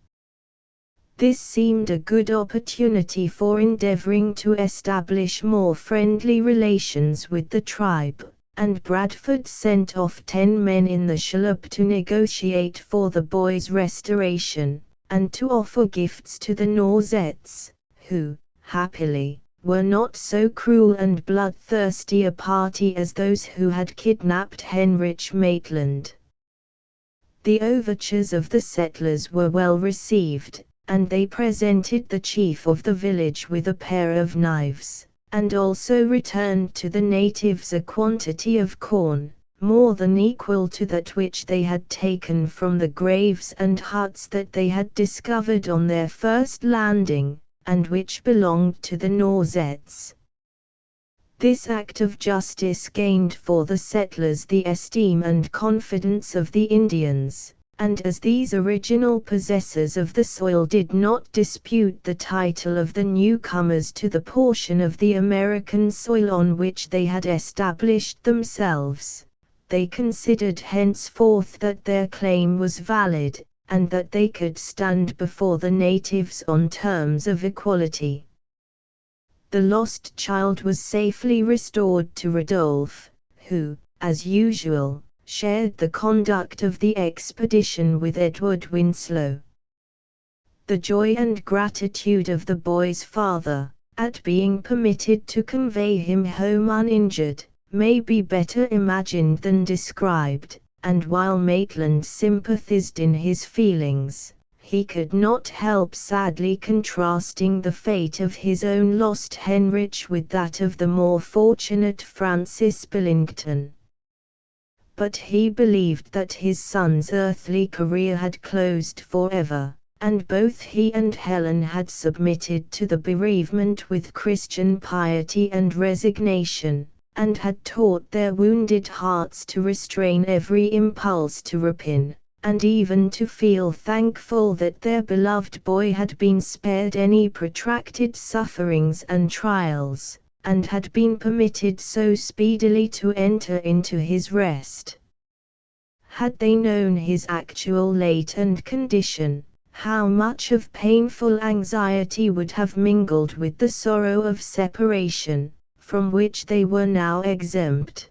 This seemed a good opportunity for endeavoring to establish more friendly relations with the tribe, and Bradford sent off 10 men in the shallop to negotiate for the boy's restoration, and to offer gifts to the Nausets, who, happily, were not so cruel and bloodthirsty a party as those who had kidnapped Heinrich Maitland. The overtures of the settlers were well received, and they presented the chief of the village with a pair of knives, and also returned to the natives a quantity of corn, more than equal to that which they had taken from the graves and huts that they had discovered on their first landing, and which belonged to the Nausets. This act of justice gained for the settlers the esteem and confidence of the Indians, and as these original possessors of the soil did not dispute the title of the newcomers to the portion of the American soil on which they had established themselves, they considered henceforth that their claim was valid, and that they could stand before the natives on terms of equality. The lost child was safely restored to Rodolphe, who, as usual, shared the conduct of the expedition with Edward Winslow. The joy and gratitude of the boy's father, at being permitted to convey him home uninjured, may be better imagined than described, and while Maitland sympathized in his feelings, he could not help sadly contrasting the fate of his own lost Heinrich with that of the more fortunate Francis Billington. But he believed that his son's earthly career had closed forever, and both he and Helen had submitted to the bereavement with Christian piety and resignation, and had taught their wounded hearts to restrain every impulse to repine, and even to feel thankful that their beloved boy had been spared any protracted sufferings and trials, and had been permitted so speedily to enter into his rest. Had they known his actual latent condition, how much of painful anxiety would have mingled with the sorrow of separation, from which they were now exempt.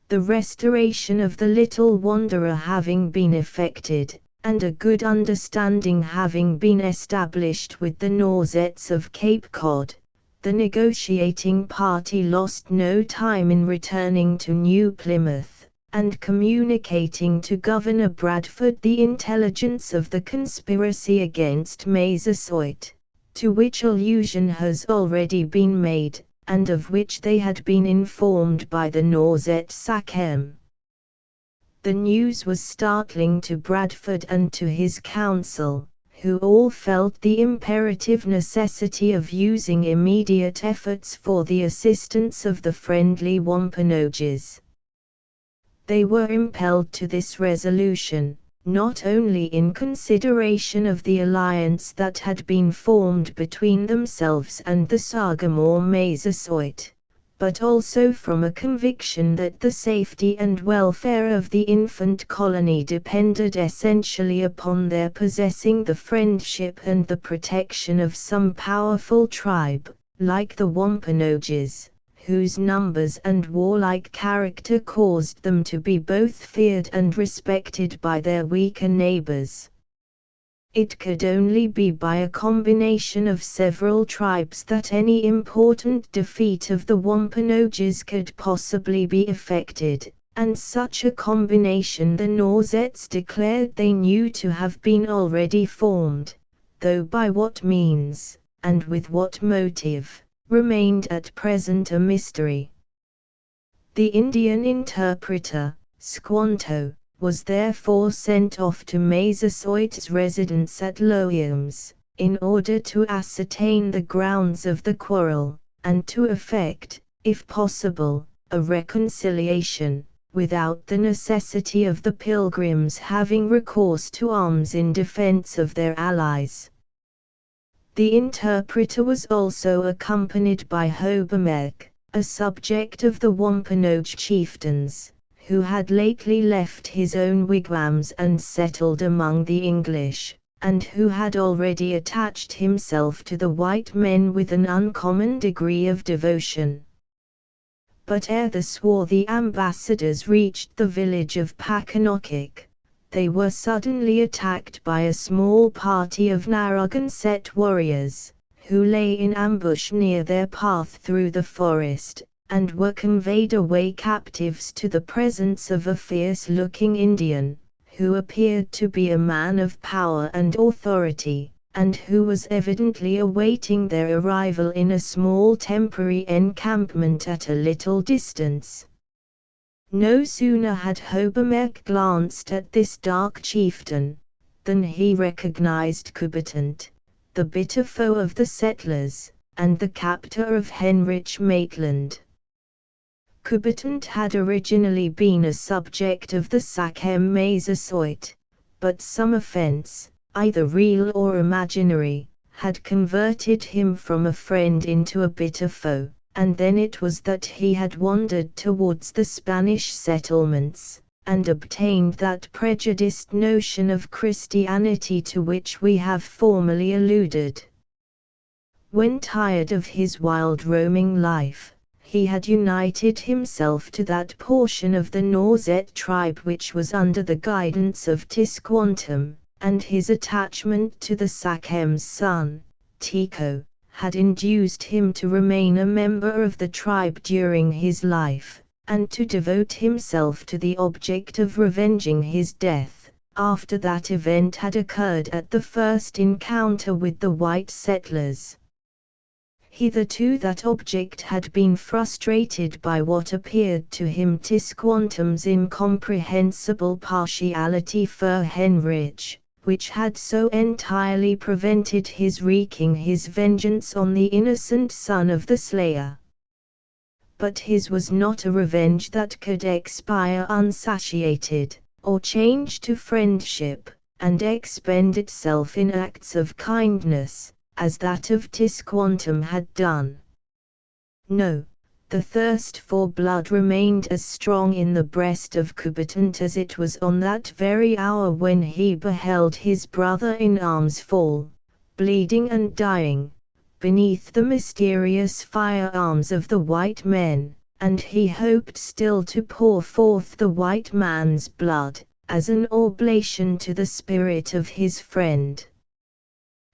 The restoration of the little wanderer having been effected, and a good understanding having been established with the Nausets of Cape Cod, the negotiating party lost no time in returning to New Plymouth, and communicating to Governor Bradford the intelligence of the conspiracy against Massasoit, to which allusion has already been made, and of which they had been informed by the Norzet Sachem. The news was startling to Bradford and to his council, who all felt the imperative necessity of using immediate efforts for the assistance of the friendly Wampanoags. They were impelled to this resolution, not only in consideration of the alliance that had been formed between themselves and the Sagamore Massasoit, but also from a conviction that the safety and welfare of the infant colony depended essentially upon their possessing the friendship and the protection of some powerful tribe, like the Wampanoags, whose numbers and warlike character caused them to be both feared and respected by their weaker neighbors. It could only be by a combination of several tribes that any important defeat of the Wampanoags could possibly be effected, and such a combination the Norzets declared they knew to have been already formed, though by what means, and with what motive, remained at present a mystery. The Indian interpreter, Squanto, was therefore sent off to Massasoit's residence at Loyams, in order to ascertain the grounds of the quarrel, and to effect, if possible, a reconciliation, without the necessity of the Pilgrims having recourse to arms in defense of their allies. The interpreter was also accompanied by Hobermec, a subject of the Wampanoag chieftains, who had lately left his own wigwams and settled among the English, and who had already attached himself to the white men with an uncommon degree of devotion. But ere the swarthy ambassadors reached the village of Packanock, they were suddenly attacked by a small party of Narragansett warriors, who lay in ambush near their path through the forest, and were conveyed away captives to the presence of a fierce-looking Indian, who appeared to be a man of power and authority, and who was evidently awaiting their arrival in a small temporary encampment at a little distance. No sooner had Hobermec glanced at this dark chieftain, than he recognized Coubertin, the bitter foe of the settlers, and the captor of Henrich Maitland. Coubertin had originally been a subject of the Sachem Massasoit, but some offense, either real or imaginary, had converted him from a friend into a bitter foe, and then it was that he had wandered towards the Spanish settlements, and obtained that prejudiced notion of Christianity to which we have formerly alluded. When tired of his wild roaming life, he had united himself to that portion of the Norzet tribe which was under the guidance of Tisquantum, and his attachment to the Sachem's son, Tycho, had induced him to remain a member of the tribe during his life, and to devote himself to the object of revenging his death, after that event had occurred at the first encounter with the white settlers. Hitherto that object had been frustrated by what appeared to him Tisquantum's incomprehensible partiality for Henrich, which had so entirely prevented his wreaking his vengeance on the innocent son of the slayer. But his was not a revenge that could expire unsatiated, or change to friendship, and expend itself in acts of kindness, as that of Tisquantum had done. No, the thirst for blood remained as strong in the breast of Coubertin as it was on that very hour when he beheld his brother in arms fall, bleeding and dying, beneath the mysterious firearms of the white men, and he hoped still to pour forth the white man's blood, as an oblation to the spirit of his friend.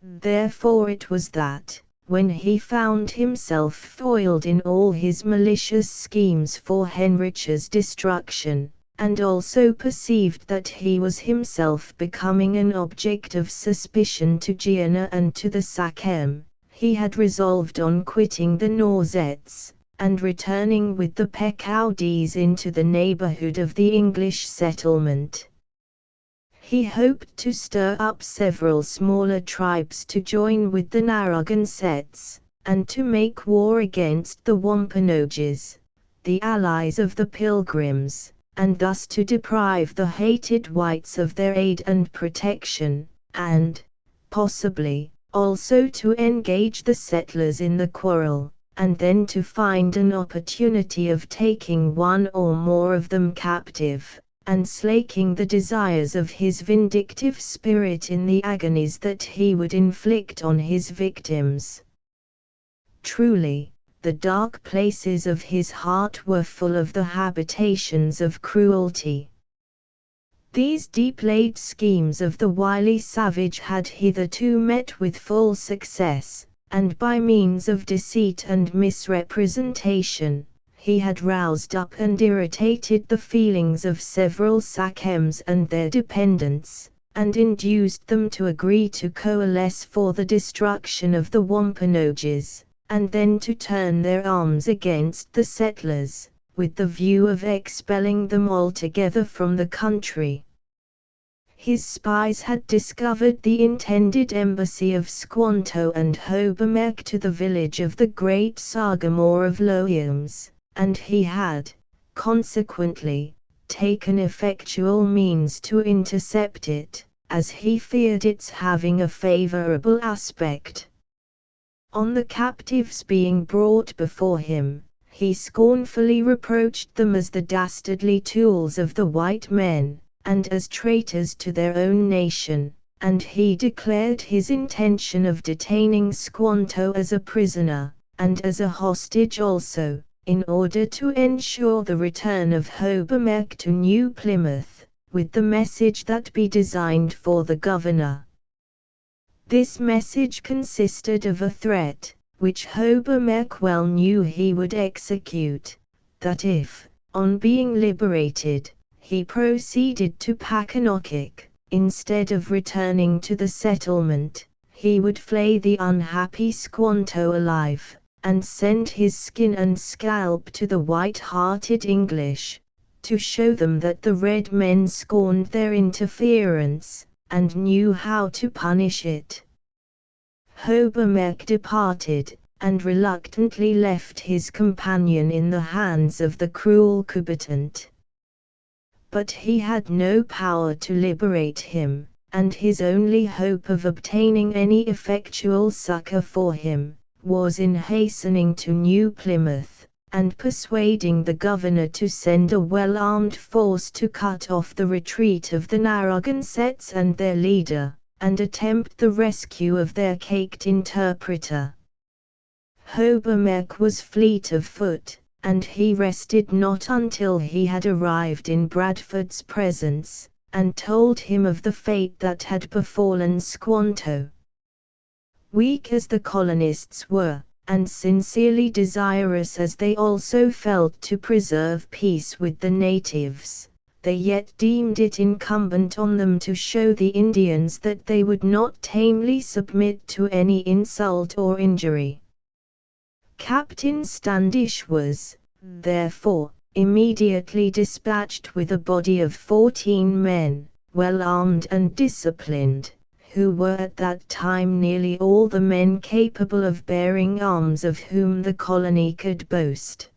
Therefore it was that, when he found himself foiled in all his malicious schemes for Henrich's destruction, and also perceived that he was himself becoming an object of suspicion to Gianna and to the Sachem, he had resolved on quitting the Norsettes, and returning with the Pequodis into the neighborhood of the English settlement. He hoped to stir up several smaller tribes to join with the Narragansetts, and to make war against the Wampanoags, the allies of the Pilgrims, and thus to deprive the hated whites of their aid and protection, and, possibly, also to engage the settlers in the quarrel, and then to find an opportunity of taking one or more of them captive, and slaking the desires of his vindictive spirit in the agonies that he would inflict on his victims. Truly, the dark places of his heart were full of the habitations of cruelty. These deep-laid schemes of the wily savage had hitherto met with full success, and by means of deceit and misrepresentation, he had roused up and irritated the feelings of several Sachems and their dependents, and induced them to agree to coalesce for the destruction of the Wampanoags, and then to turn their arms against the settlers, with the view of expelling them altogether from the country. His spies had discovered the intended embassy of Squanto and Hobermeck to the village of the great Sagamore of Loyums, and he had, consequently, taken effectual means to intercept it, as he feared its having a favorable aspect. On the captives being brought before him, he scornfully reproached them as the dastardly tools of the white men, and as traitors to their own nation, and he declared his intention of detaining Squanto as a prisoner, and as a hostage also, in order to ensure the return of Hobermeck to New Plymouth, with the message that be designed for the governor. This message consisted of a threat, which Hobermeck well knew he would execute, that if, on being liberated, he proceeded to Packanock, instead of returning to the settlement, he would flay the unhappy Squanto alive, and send his skin and scalp to the white-hearted English, to show them that the red men scorned their interference, and knew how to punish it. Hobermeck departed, and reluctantly left his companion in the hands of the cruel combatant. But he had no power to liberate him, and his only hope of obtaining any effectual succor for him, was in hastening to New Plymouth, and persuading the governor to send a well-armed force to cut off the retreat of the Narragansetts and their leader, and attempt the rescue of their caked interpreter. Hobermeck was fleet of foot, and he rested not until he had arrived in Bradford's presence, and told him of the fate that had befallen Squanto. Weak as the colonists were, and sincerely desirous as they also felt to preserve peace with the natives, they yet deemed it incumbent on them to show the Indians that they would not tamely submit to any insult or injury. Captain Standish was, therefore, immediately dispatched with a body of 14 men, well armed and disciplined, who were at that time nearly all the men capable of bearing arms of whom the colony could boast.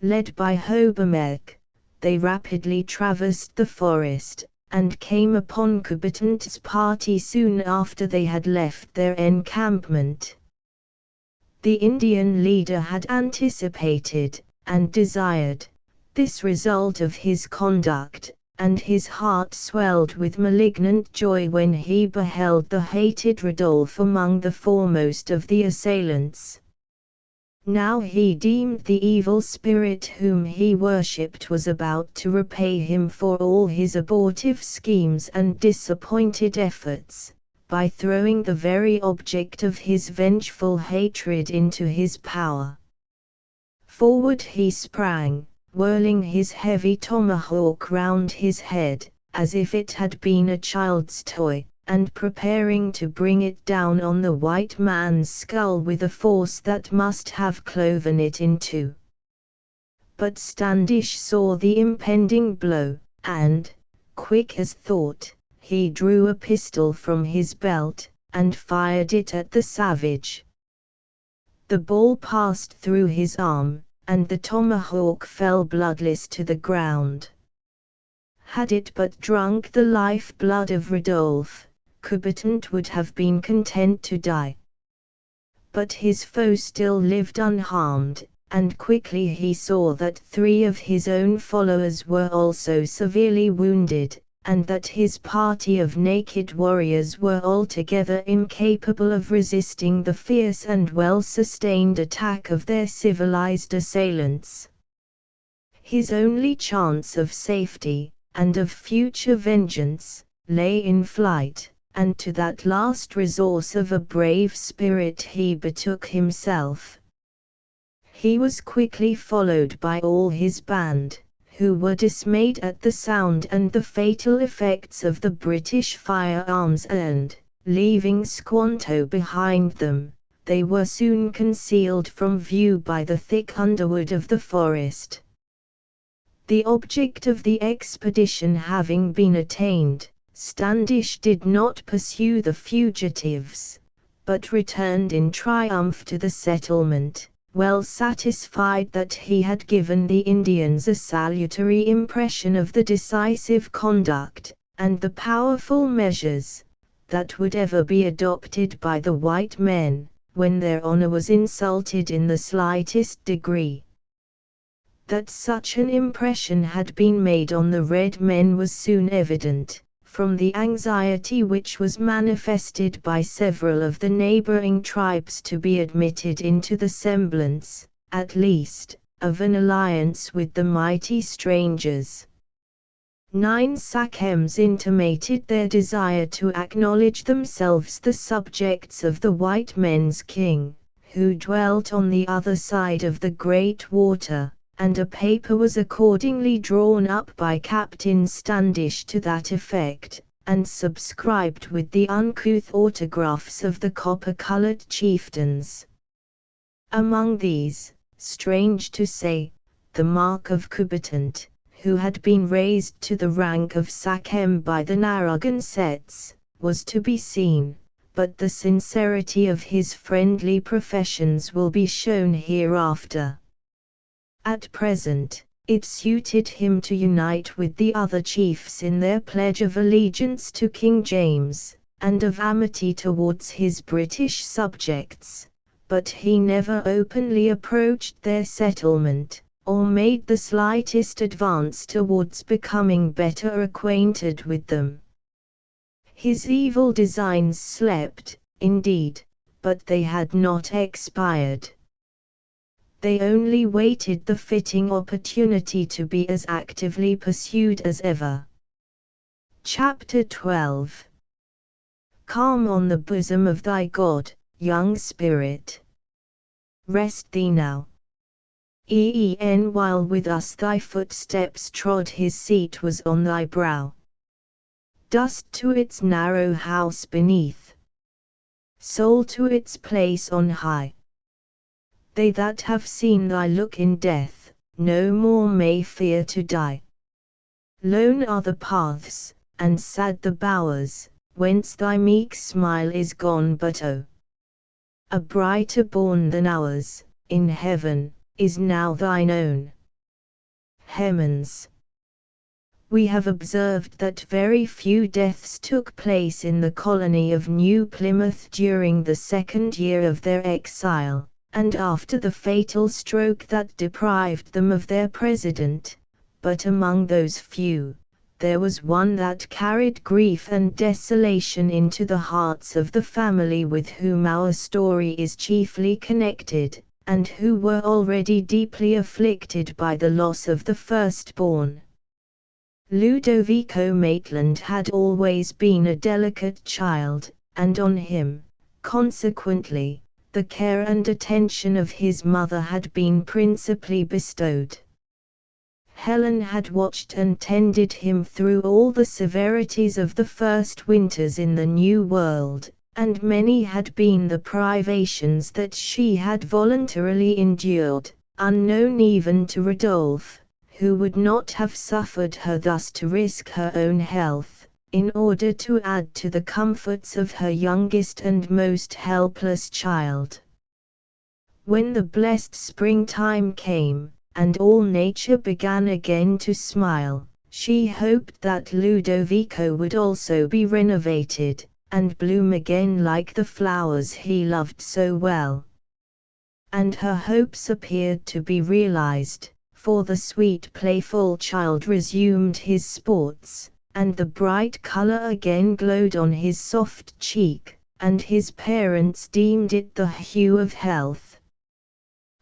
Led by Hobermeck, they rapidly traversed the forest, and came upon combatant's party soon after they had left their encampment. The Indian leader had anticipated, and desired, this result of his conduct, and his heart swelled with malignant joy when he beheld the hated Rodolph among the foremost of the assailants. Now he deemed the evil spirit whom he worshipped was about to repay him for all his abortive schemes and disappointed efforts, by throwing the very object of his vengeful hatred into his power. Forward he sprang, whirling his heavy tomahawk round his head, as if it had been a child's toy, and preparing to bring it down on the white man's skull with a force that must have cloven it in two. But Standish saw the impending blow, and, quick as thought, he drew a pistol from his belt, and fired it at the savage. The ball passed through his arm, and the tomahawk fell bloodless to the ground. Had it but drunk the life-blood of Rodolphe, Coubertin would have been content to die. But his foe still lived unharmed, and quickly he saw that 3 of his own followers were also severely wounded, and that his party of naked warriors were altogether incapable of resisting the fierce and well-sustained attack of their civilized assailants. His only chance of safety, and of future vengeance, lay in flight, and to that last resource of a brave spirit he betook himself. He was quickly followed by all his band, who were dismayed at the sound and the fatal effects of the British firearms and, leaving Squanto behind them, they were soon concealed from view by the thick underwood of the forest. The object of the expedition having been attained, Standish did not pursue the fugitives, but returned in triumph to the settlement, well satisfied that he had given the Indians a salutary impression of the decisive conduct, and the powerful measures, that would ever be adopted by the white men, when their honor was insulted in the slightest degree. That such an impression had been made on the red men was soon evident, from the anxiety which was manifested by several of the neighboring tribes to be admitted into the semblance, at least, of an alliance with the mighty strangers. 9 Sachems intimated their desire to acknowledge themselves the subjects of the white men's king, who dwelt on the other side of the great water, and a paper was accordingly drawn up by Captain Standish to that effect, and subscribed with the uncouth autographs of the copper-colored chieftains. Among these, strange to say, the mark of Coubertin, who had been raised to the rank of Sachem by the Narragansetts, was to be seen, but the sincerity of his friendly professions will be shown hereafter. At present, it suited him to unite with the other chiefs in their pledge of allegiance to King James, and of amity towards his British subjects, but he never openly approached their settlement, or made the slightest advance towards becoming better acquainted with them. His evil designs slept, indeed, but they had not expired. They only waited the fitting opportunity to be as actively pursued as ever. Chapter 12. Calm on the bosom of thy God, young spirit. Rest thee now. While with us thy footsteps trod, his seat was on thy brow. Dust to its narrow house beneath, soul to its place on high. They that have seen thy look in death, no more may fear to die. Lone are the paths, and sad the bowers, whence thy meek smile is gone, but oh! A brighter bourne than ours, in heaven, is now thine own. Hemans. We have observed that very few deaths took place in the colony of New Plymouth during the 2nd year of their exile, and after the fatal stroke that deprived them of their president, but among those few, there was one that carried grief and desolation into the hearts of the family with whom our story is chiefly connected, and who were already deeply afflicted by the loss of the firstborn. Ludovico Maitland had always been a delicate child, and on him, consequently, the care and attention of his mother had been principally bestowed. Helen had watched and tended him through all the severities of the first winters in the New World, and many had been the privations that she had voluntarily endured, unknown even to Rodolphe, who would not have suffered her thus to risk her own health, in order to add to the comforts of her youngest and most helpless child. When the blessed springtime came, and all nature began again to smile, she hoped that Ludovico would also be renovated, and bloom again like the flowers he loved so well. And her hopes appeared to be realized, for the sweet playful child resumed his sports, and the bright color again glowed on his soft cheek, and his parents deemed it the hue of health.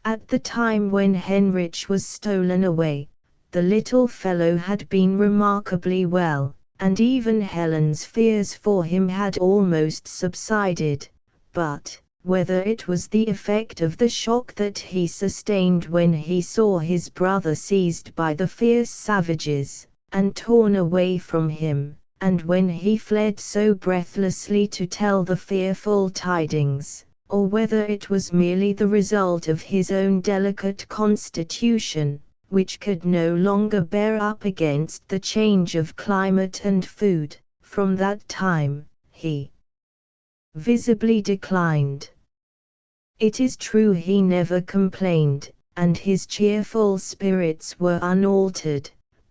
At the time when Heinrich was stolen away, the little fellow had been remarkably well, and even Helen's fears for him had almost subsided, but, whether it was the effect of the shock that he sustained when he saw his brother seized by the fierce savages, and torn away from him, and when he fled so breathlessly to tell the fearful tidings, or whether it was merely the result of his own delicate constitution, which could no longer bear up against the change of climate and food, from that time, he visibly declined. It is true he never complained, and his cheerful spirits were unaltered,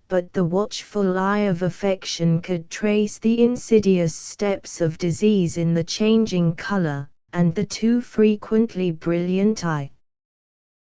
but the watchful eye of affection could trace the insidious steps of disease in the changing color, and the too frequently brilliant eye.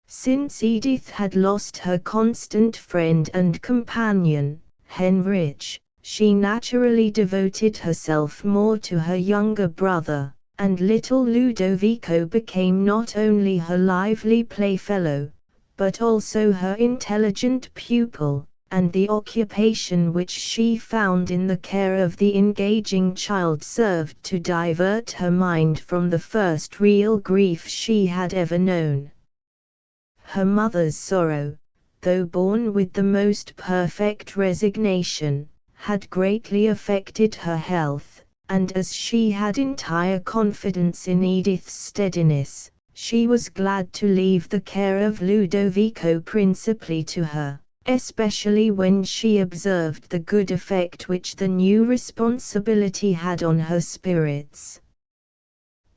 Since Edith had lost her constant friend and companion, Heinrich, she naturally devoted herself more to her younger brother, and little Ludovico became not only her lively playfellow, but also her intelligent pupil, and the occupation which she found in the care of the engaging child served to divert her mind from the first real grief she had ever known. Her mother's sorrow, though borne with the most perfect resignation, had greatly affected her health, and as she had entire confidence in Edith's steadiness, she was glad to leave the care of Ludovico principally to her, especially when she observed the good effect which the new responsibility had on her spirits.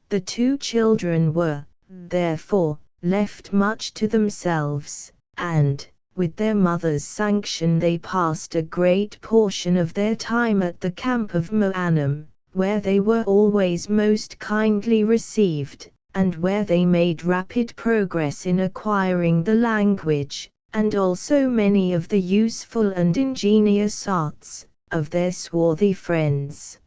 The two children were, therefore, left much to themselves, and, with their mother's sanction, they passed a great portion of their time at the camp of Moanum, where they were always most kindly received, and where they made rapid progress in acquiring the language, and also many of the useful and ingenious arts, of their swarthy friends.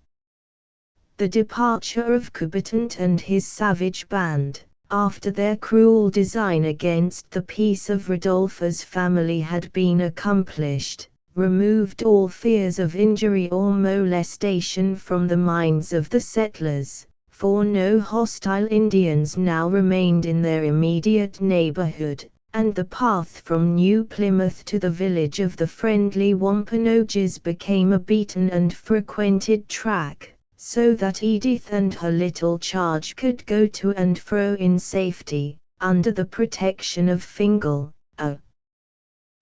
The departure of Coubertin and his savage band, after their cruel design against the peace of Rodolphe's family had been accomplished, removed all fears of injury or molestation from the minds of the settlers, for no hostile Indians now remained in their immediate neighborhood, and the path from New Plymouth to the village of the friendly Wampanoags became a beaten and frequented track, so that Edith and her little charge could go to and fro in safety, under the protection of Fingal, a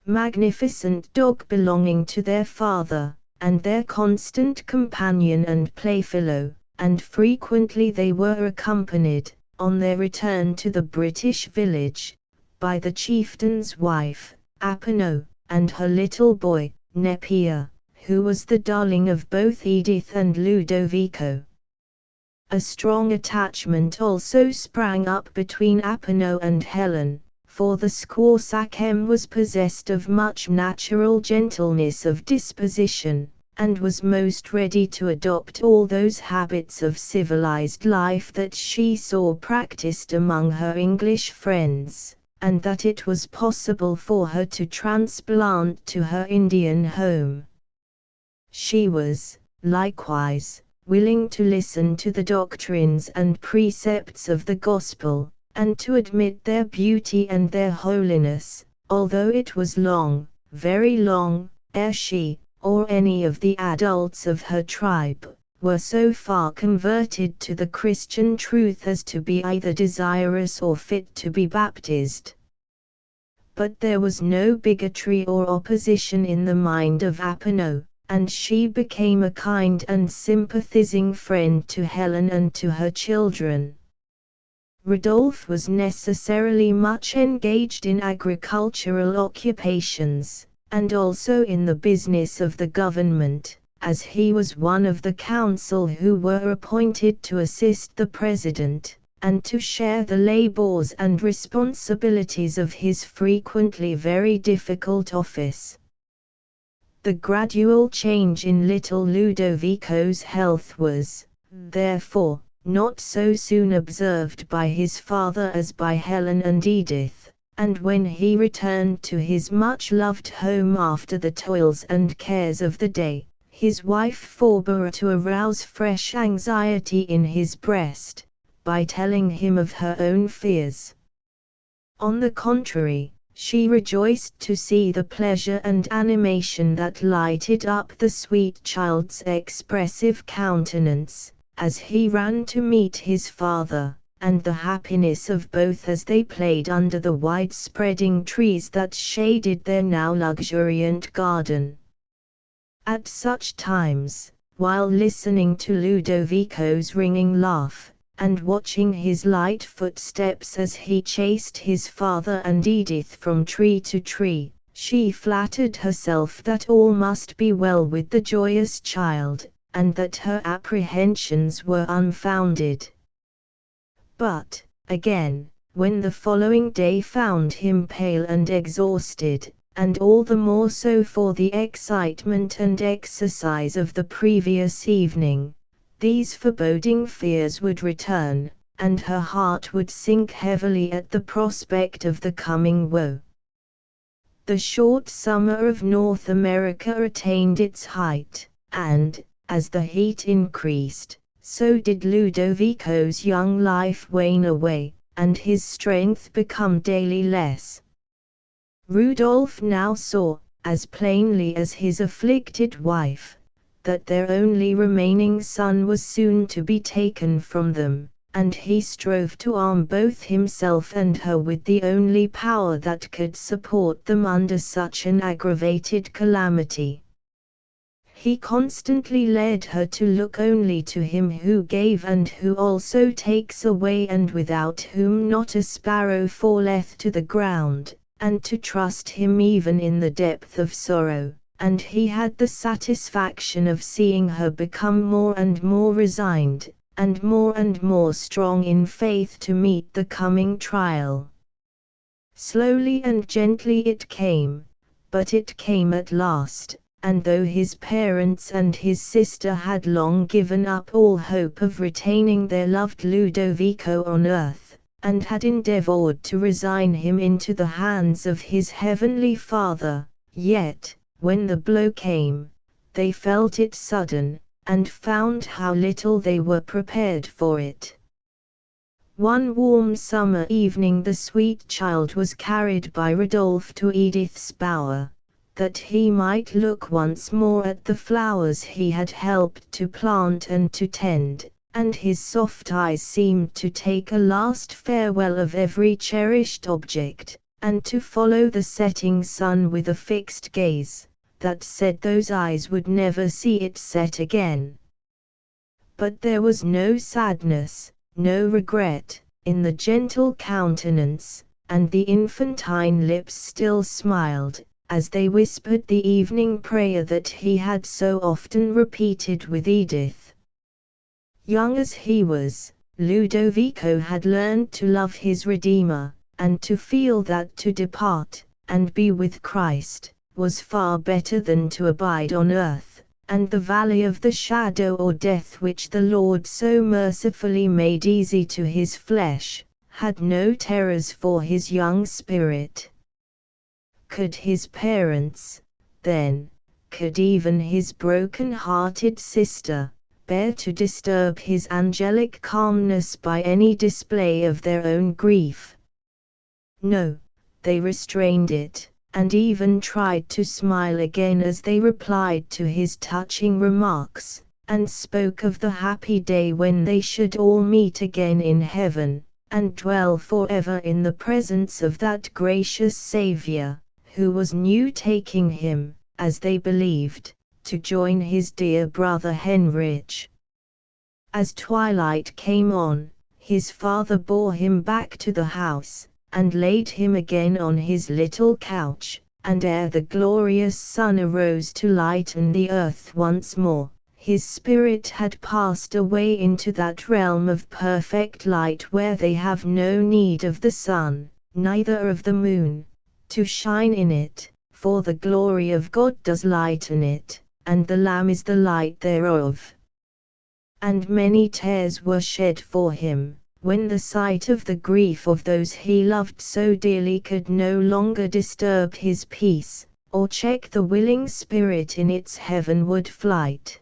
magnificent dog belonging to their father, and their constant companion and playfellow, and frequently they were accompanied, on their return to the British village, by the chieftain's wife, Apano, and her little boy, Napier, who was the darling of both Edith and Ludovico. A strong attachment also sprang up between Apano and Helen, for the squaw Sachem was possessed of much natural gentleness of disposition, and was most ready to adopt all those habits of civilized life that she saw practiced among her English friends, and that it was possible for her to transplant to her Indian home. She was, likewise, willing to listen to the doctrines and precepts of the gospel, and to admit their beauty and their holiness, although it was long, very long, ere she, or any of the adults of her tribe, were so far converted to the Christian truth as to be either desirous or fit to be baptized. But there was no bigotry or opposition in the mind of Apollo, and she became a kind and sympathizing friend to Helen and to her children. Rodolphe was necessarily much engaged in agricultural occupations, and also in the business of the government, as he was one of the council who were appointed to assist the president, and to share the labors and responsibilities of his frequently very difficult office. The gradual change in little Ludovico's health was, therefore, not so soon observed by his father as by Helen and Edith, and when he returned to his much-loved home after the toils and cares of the day, his wife forbore to arouse fresh anxiety in his breast, by telling him of her own fears. On the contrary, she rejoiced to see the pleasure and animation that lighted up the sweet child's expressive countenance, as he ran to meet his father, and the happiness of both as they played under the wide-spreading trees that shaded their now luxuriant garden. At such times, while listening to Ludovico's ringing laugh, and watching his light footsteps as he chased his father and Edith from tree to tree, she flattered herself that all must be well with the joyous child, and that her apprehensions were unfounded. But, again, when the following day found him pale and exhausted, and all the more so for the excitement and exercise of the previous evening, these foreboding fears would return, and her heart would sink heavily at the prospect of the coming woe. The short summer of North America attained its height, and, as the heat increased, so did Ludovico's young life wane away, and his strength become daily less. Rudolph now saw, as plainly as his afflicted wife, that their only remaining son was soon to be taken from them, and he strove to arm both himself and her with the only power that could support them under such an aggravated calamity. He constantly led her to look only to him who gave and who also takes away, and without whom not a sparrow falleth to the ground, and to trust him even in the depth of sorrow, and he had the satisfaction of seeing her become more and more resigned, and more strong in faith to meet the coming trial. Slowly and gently it came, but it came at last, and though his parents and his sister had long given up all hope of retaining their loved Ludovico on earth, and had endeavored to resign him into the hands of his heavenly Father, yet, when the blow came, they felt it sudden, and found how little they were prepared for it. One warm summer evening the sweet child was carried by Rodolphe to Edith's bower, that he might look once more at the flowers he had helped to plant and to tend, and his soft eyes seemed to take a last farewell of every cherished object, and to follow the setting sun with a fixed gaze, that said those eyes would never see it set again. But there was no sadness, no regret, in the gentle countenance, and the infantine lips still smiled, as they whispered the evening prayer that he had so often repeated with Edith. Young as he was, Ludovico had learned to love his Redeemer, and to feel that to depart, and be with Christ, was far better than to abide on earth, and the valley of the shadow or death which the Lord so mercifully made easy to his flesh, had no terrors for his young spirit. Could his parents, then, could even his broken-hearted sister, bear to disturb his angelic calmness by any display of their own grief? No, they restrained it, and even tried to smile again as they replied to his touching remarks, and spoke of the happy day when they should all meet again in heaven, and dwell forever in the presence of that gracious Saviour, who was new taking him, as they believed, to join his dear brother Henrich. As twilight came on, his father bore him back to the house, and laid him again on his little couch, and ere the glorious sun arose to lighten the earth once more, his spirit had passed away into that realm of perfect light where they have no need of the sun, neither of the moon, to shine in it, for the glory of God does lighten it, and the Lamb is the light thereof. And many tears were shed for him, when the sight of the grief of those he loved so dearly could no longer disturb his peace, or check the willing spirit in its heavenward flight.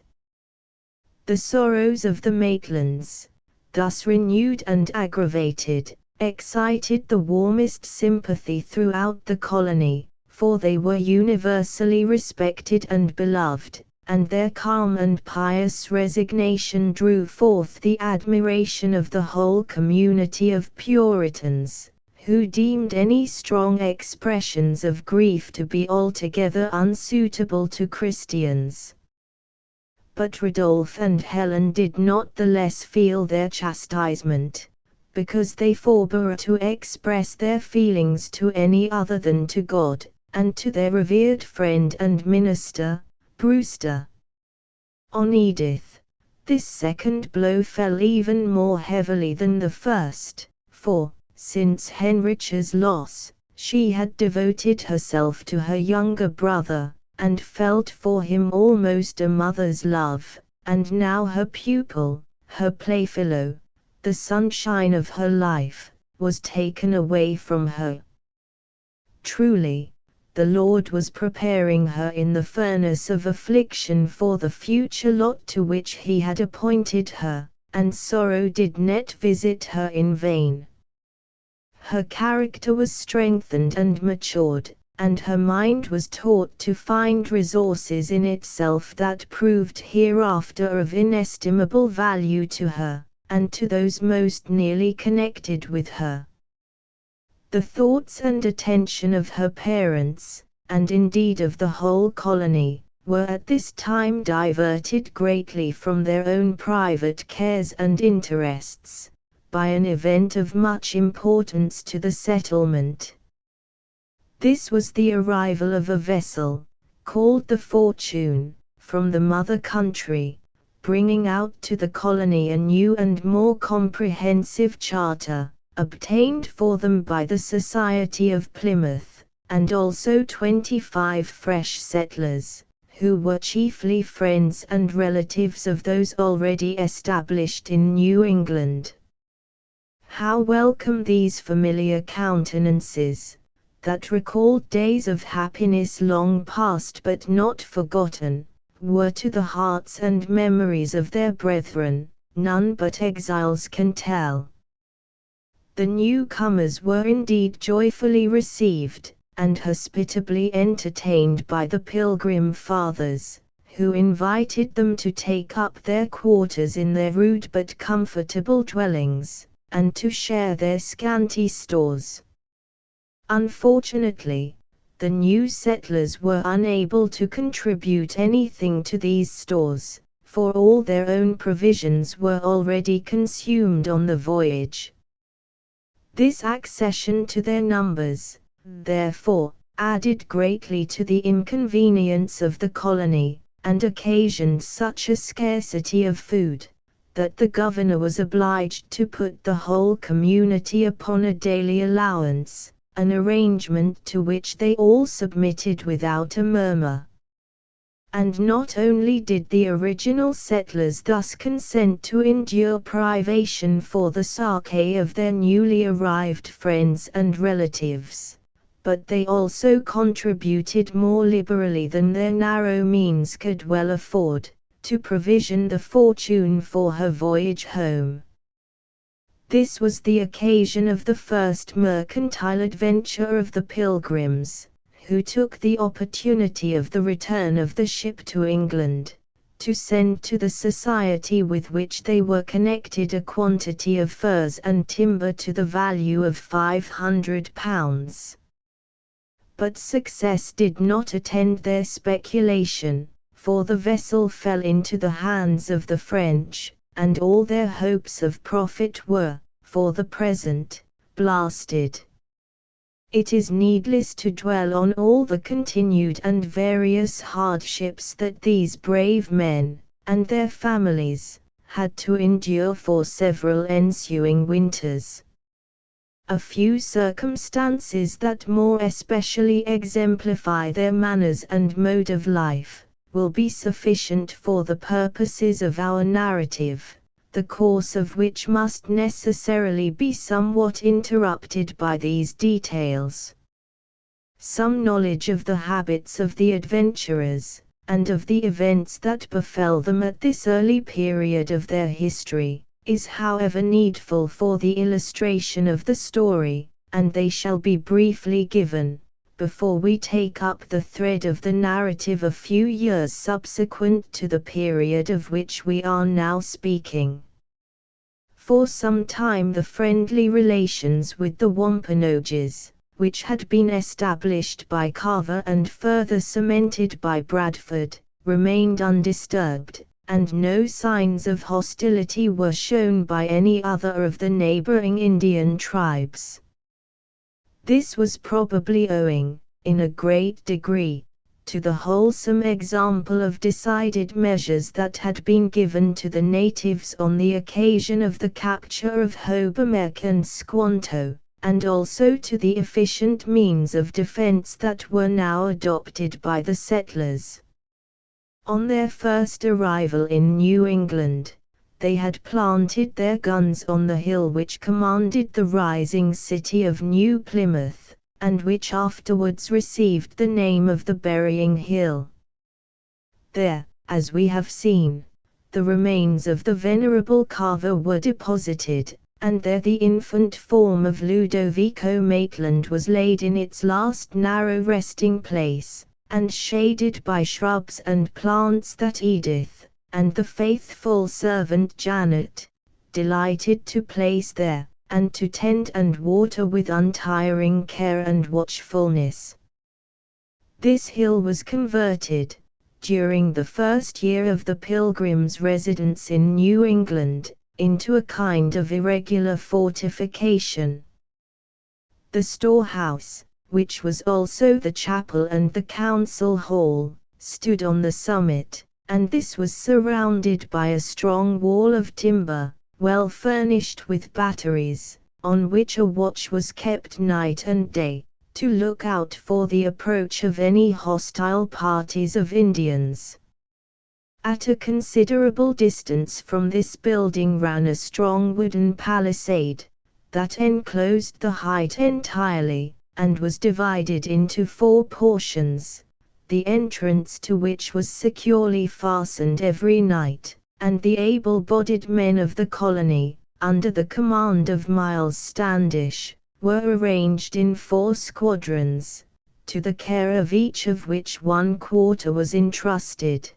The sorrows of the Maitlands, thus renewed and aggravated, excited the warmest sympathy throughout the colony, for they were universally respected and beloved, and their calm and pious resignation drew forth the admiration of the whole community of Puritans, who deemed any strong expressions of grief to be altogether unsuitable to Christians. But Rodolphe and Helen did not the less feel their chastisement, because they forbore to express their feelings to any other than to God, and to their revered friend and minister, Brewster. On Edith, this second blow fell even more heavily than the first, for, since Henrich's loss, she had devoted herself to her younger brother, and felt for him almost a mother's love, and now her pupil, her playfellow, the sunshine of her life, was taken away from her. Truly, the Lord was preparing her in the furnace of affliction for the future lot to which he had appointed her, and sorrow did not visit her in vain. Her character was strengthened and matured, and her mind was taught to find resources in itself that proved hereafter of inestimable value to her, and to those most nearly connected with her. The thoughts and attention of her parents, and indeed of the whole colony, were at this time diverted greatly from their own private cares and interests, by an event of much importance to the settlement. This was the arrival of a vessel, called the Fortune, from the mother country, bringing out to the colony a new and more comprehensive charter, obtained for them by the Society of Plymouth, and also 25 fresh settlers, who were chiefly friends and relatives of those already established in New England. How welcome these familiar countenances, that recalled days of happiness long past but not forgotten, were to the hearts and memories of their brethren, none but exiles can tell. The newcomers were indeed joyfully received, and hospitably entertained by the Pilgrim Fathers, who invited them to take up their quarters in their rude but comfortable dwellings, and to share their scanty stores. Unfortunately, the new settlers were unable to contribute anything to these stores, for all their own provisions were already consumed on the voyage. This accession to their numbers, therefore, added greatly to the inconvenience of the colony, and occasioned such a scarcity of food, that the governor was obliged to put the whole community upon a daily allowance, an arrangement to which they all submitted without a murmur. And not only did the original settlers thus consent to endure privation for the sake of their newly arrived friends and relatives, but they also contributed more liberally than their narrow means could well afford, to provision the Fortune for her voyage home. This was the occasion of the first mercantile adventure of the Pilgrims, who took the opportunity of the return of the ship to England, to send to the society with which they were connected a quantity of furs and timber to the value of £500. But success did not attend their speculation, for the vessel fell into the hands of the French, and all their hopes of profit were, for the present, blasted. It is needless to dwell on all the continued and various hardships that these brave men, and their families, had to endure for several ensuing winters. A few circumstances that more especially exemplify their manners and mode of life, will be sufficient for the purposes of our narrative, the course of which must necessarily be somewhat interrupted by these details. Some knowledge of the habits of the adventurers, and of the events that befell them at this early period of their history, is however needful for the illustration of the story, and they shall be briefly given, before we take up the thread of the narrative a few years subsequent to the period of which we are now speaking. For some time the friendly relations with the Wampanoags, which had been established by Carver and further cemented by Bradford, remained undisturbed, and no signs of hostility were shown by any other of the neighboring Indian tribes. This was probably owing, in a great degree, to the wholesome example of decided measures that had been given to the natives on the occasion of the capture of Hoboken and Squanto, and also to the efficient means of defense that were now adopted by the settlers. On their first arrival in New England, they had planted their guns on the hill which commanded the rising city of New Plymouth, and which afterwards received the name of the Burying Hill. There, as we have seen, the remains of the venerable Carver were deposited, and there the infant form of Ludovico Maitland was laid in its last narrow resting place, and shaded by shrubs and plants that Edith, and the faithful servant Janet, delighted to place there, and to tend and water with untiring care and watchfulness. This hill was converted, during the first year of the Pilgrims' residence in New England, into a kind of irregular fortification. The storehouse, which was also the chapel and the council hall, stood on the summit, and this was surrounded by a strong wall of timber, well furnished with batteries, on which a watch was kept night and day, to look out for the approach of any hostile parties of Indians. At a considerable distance from this building ran a strong wooden palisade, that enclosed the height entirely, and was divided into 4 portions, the entrance to which was securely fastened every night, and the able-bodied men of the colony, under the command of Miles Standish, were arranged in 4 squadrons, to the care of each of which 1 quarter was entrusted.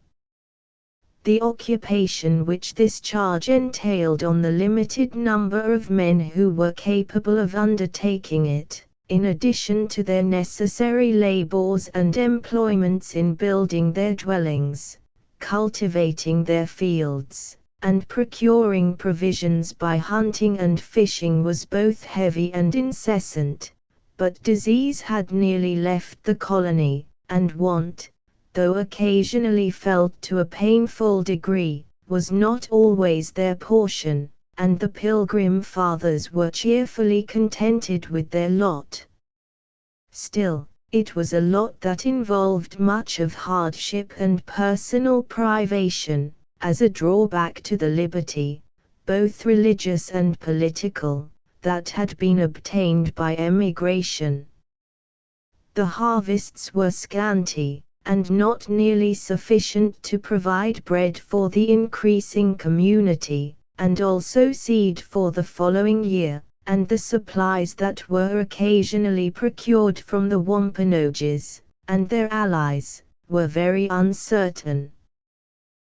The occupation which this charge entailed on the limited number of men who were capable of undertaking it, in addition to their necessary labors and employments in building their dwellings, cultivating their fields, and procuring provisions by hunting and fishing, was both heavy and incessant. But disease had nearly left the colony, and want, though occasionally felt to a painful degree, was not always their portion, and the Pilgrim Fathers were cheerfully contented with their lot. Still, it was a lot that involved much of hardship and personal privation, as a drawback to the liberty, both religious and political, that had been obtained by emigration. The harvests were scanty, and not nearly sufficient to provide bread for the increasing community, and also seed for the following year, and the supplies that were occasionally procured from the Wampanoags and their allies were very uncertain.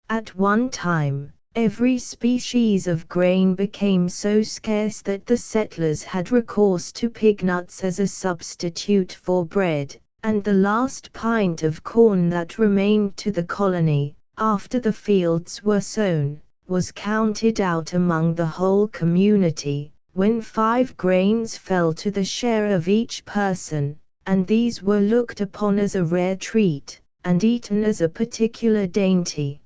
At one time, every species of grain became so scarce that the settlers had recourse to pig nuts as a substitute for bread, and the last pint of corn that remained to the colony, after the fields were sown, was counted out among the whole community, when 5 grains fell to the share of each person, and these were looked upon as a rare treat, and eaten as a particular dainty.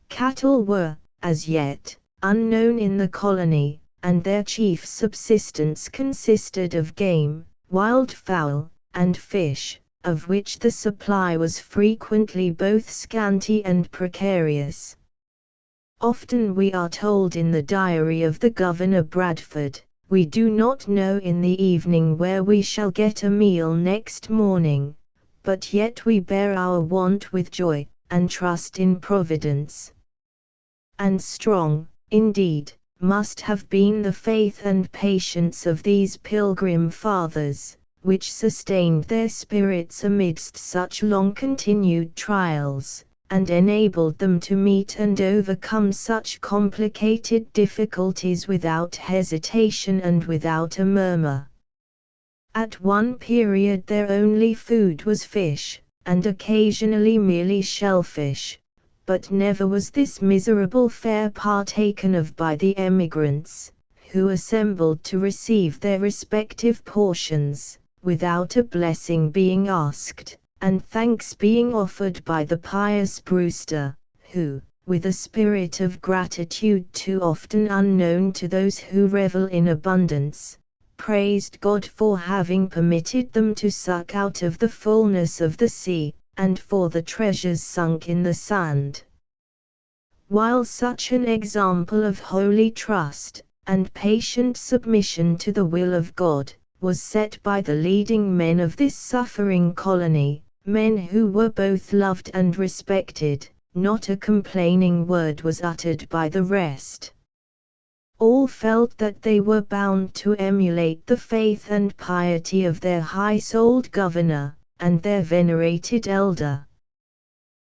Cattle were, as yet, unknown in the colony, and their chief subsistence consisted of game, wild fowl, and fish, of which the supply was frequently both scanty and precarious. Often we are told in the diary of the Governor Bradford, "We do not know in the evening where we shall get a meal next morning, but yet we bear our want with joy, and trust in Providence." And strong, indeed, must have been the faith and patience of these Pilgrim Fathers, which sustained their spirits amidst such long-continued trials, and enabled them to meet and overcome such complicated difficulties without hesitation and without a murmur. At one period their only food was fish, and occasionally merely shellfish, but never was this miserable fare partaken of by the emigrants, who assembled to receive their respective portions, without a blessing being asked, and thanks being offered by the pious Brewster, who, with a spirit of gratitude too often unknown to those who revel in abundance, praised God for having permitted them to suck out of the fullness of the sea, and for the treasures sunk in the sand. While such an example of holy trust, and patient submission to the will of God, was set by the leading men of this suffering colony, men who were both loved and respected, not a complaining word was uttered by the rest. All felt that they were bound to emulate the faith and piety of their high-souled governor, and their venerated elder.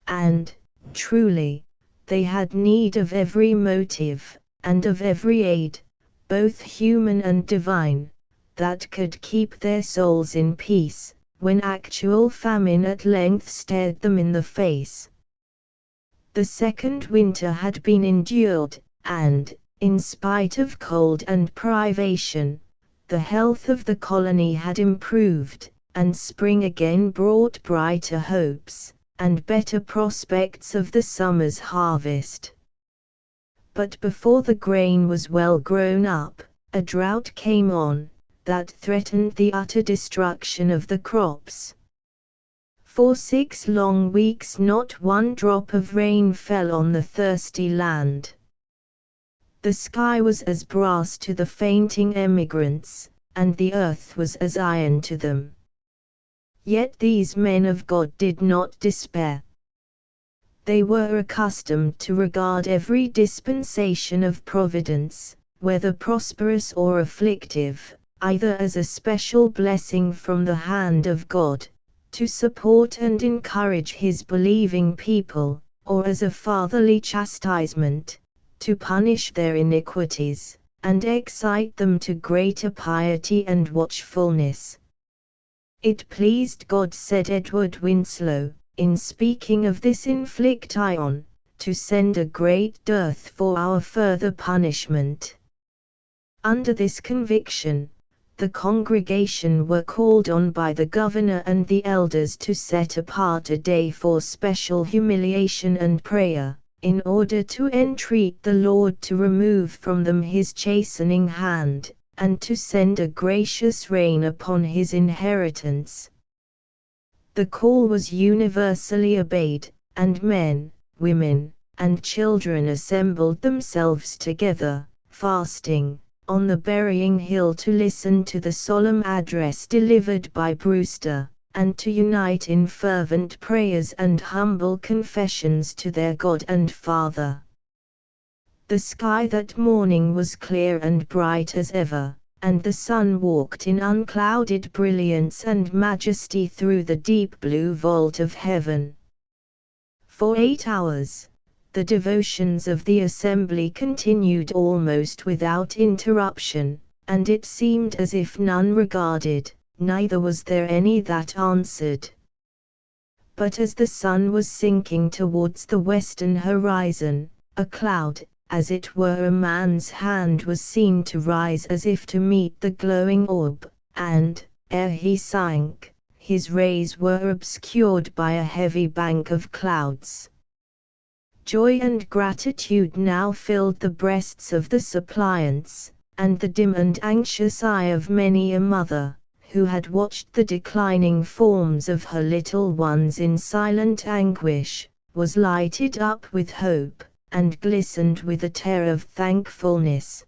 And, truly, they had need of every motive, and of every aid, both human and divine, that could keep their souls in peace, when actual famine at length stared them in the face. The second winter had been endured, and, in spite of cold and privation, the health of the colony had improved, and spring again brought brighter hopes, and better prospects of the summer's harvest. But before the grain was well grown up, a drought came on, that threatened the utter destruction of the crops. For 6 long weeks not one drop of rain fell on the thirsty land. The sky was as brass to the fainting emigrants, and the earth was as iron to them. Yet these men of God did not despair. They were accustomed to regard every dispensation of providence, whether prosperous or afflictive, either as a special blessing from the hand of God, to support and encourage his believing people, or as a fatherly chastisement, to punish their iniquities, and excite them to greater piety and watchfulness. It pleased God, said Edward Winslow, in speaking of this infliction, to send a great dearth for our further punishment. Under this conviction, the congregation were called on by the governor and the elders to set apart a day for special humiliation and prayer, in order to entreat the Lord to remove from them his chastening hand, and to send a gracious rain upon his inheritance. The call was universally obeyed, and men, women, and children assembled themselves together, fasting, on the burying hill to listen to the solemn address delivered by Brewster, and to unite in fervent prayers and humble confessions to their God and Father. The sky that morning was clear and bright as ever, and the sun walked in unclouded brilliance and majesty through the deep blue vault of heaven. For 8 hours, the devotions of the assembly continued almost without interruption, and it seemed as if none regarded, neither was there any that answered. But as the sun was sinking towards the western horizon, a cloud, as it were a man's hand, was seen to rise as if to meet the glowing orb, and, ere he sank, his rays were obscured by a heavy bank of clouds. Joy and gratitude now filled the breasts of the suppliants, and the dim and anxious eye of many a mother, who had watched the declining forms of her little ones in silent anguish, was lighted up with hope, and glistened with a tear of thankfulness.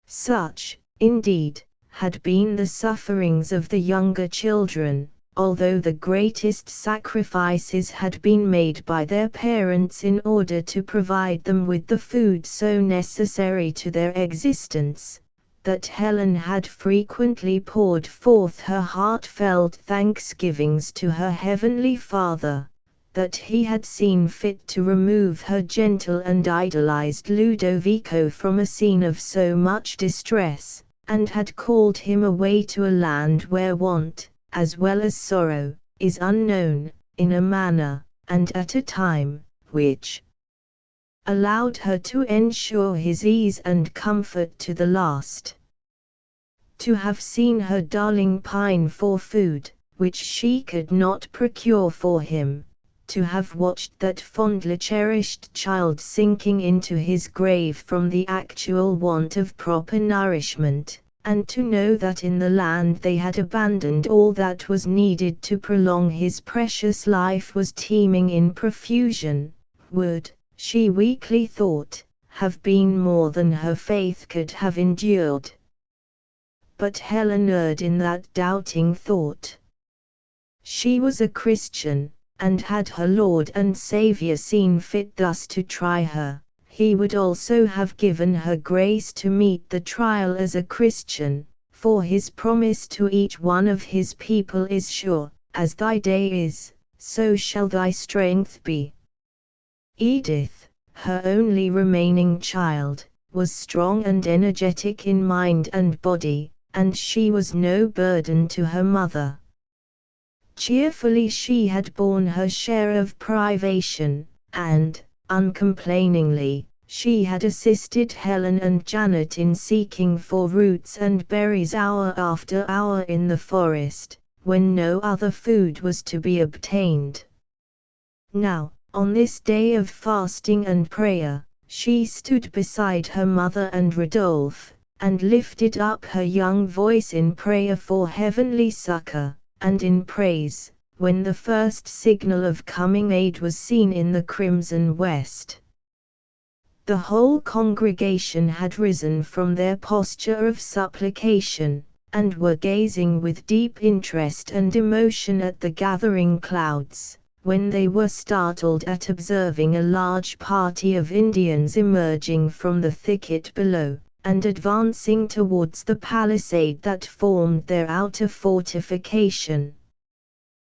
Such, indeed, had been the sufferings of the younger children, although the greatest sacrifices had been made by their parents in order to provide them with the food so necessary to their existence, that Helen had frequently poured forth her heartfelt thanksgivings to her Heavenly Father, that he had seen fit to remove her gentle and idolized Ludovico from a scene of so much distress, and had called him away to a land where want, as well as sorrow, is unknown, in a manner, and at a time, which allowed her to ensure his ease and comfort to the last. To have seen her darling pine for food, which she could not procure for him, to have watched that fondly cherished child sinking into his grave from the actual want of proper nourishment, and to know that in the land they had abandoned all that was needed to prolong his precious life was teeming in profusion, would, she weakly thought, have been more than her faith could have endured. But Helen erred in that doubting thought. She was a Christian, and had her Lord and Saviour seen fit thus to try her, he would also have given her grace to meet the trial as a Christian, for his promise to each one of his people is sure, as thy day is, so shall thy strength be. Edith, her only remaining child, was strong and energetic in mind and body, and she was no burden to her mother. Cheerfully she had borne her share of privation, and, uncomplainingly, she had assisted Helen and Janet in seeking for roots and berries hour after hour in the forest, when no other food was to be obtained. Now, on this day of fasting and prayer, she stood beside her mother and Rodolphe, and lifted up her young voice in prayer for heavenly succor, and in praise, when the first signal of coming aid was seen in the crimson west. The whole congregation had risen from their posture of supplication, and were gazing with deep interest and emotion at the gathering clouds, when they were startled at observing a large party of Indians emerging from the thicket below, and advancing towards the palisade that formed their outer fortification.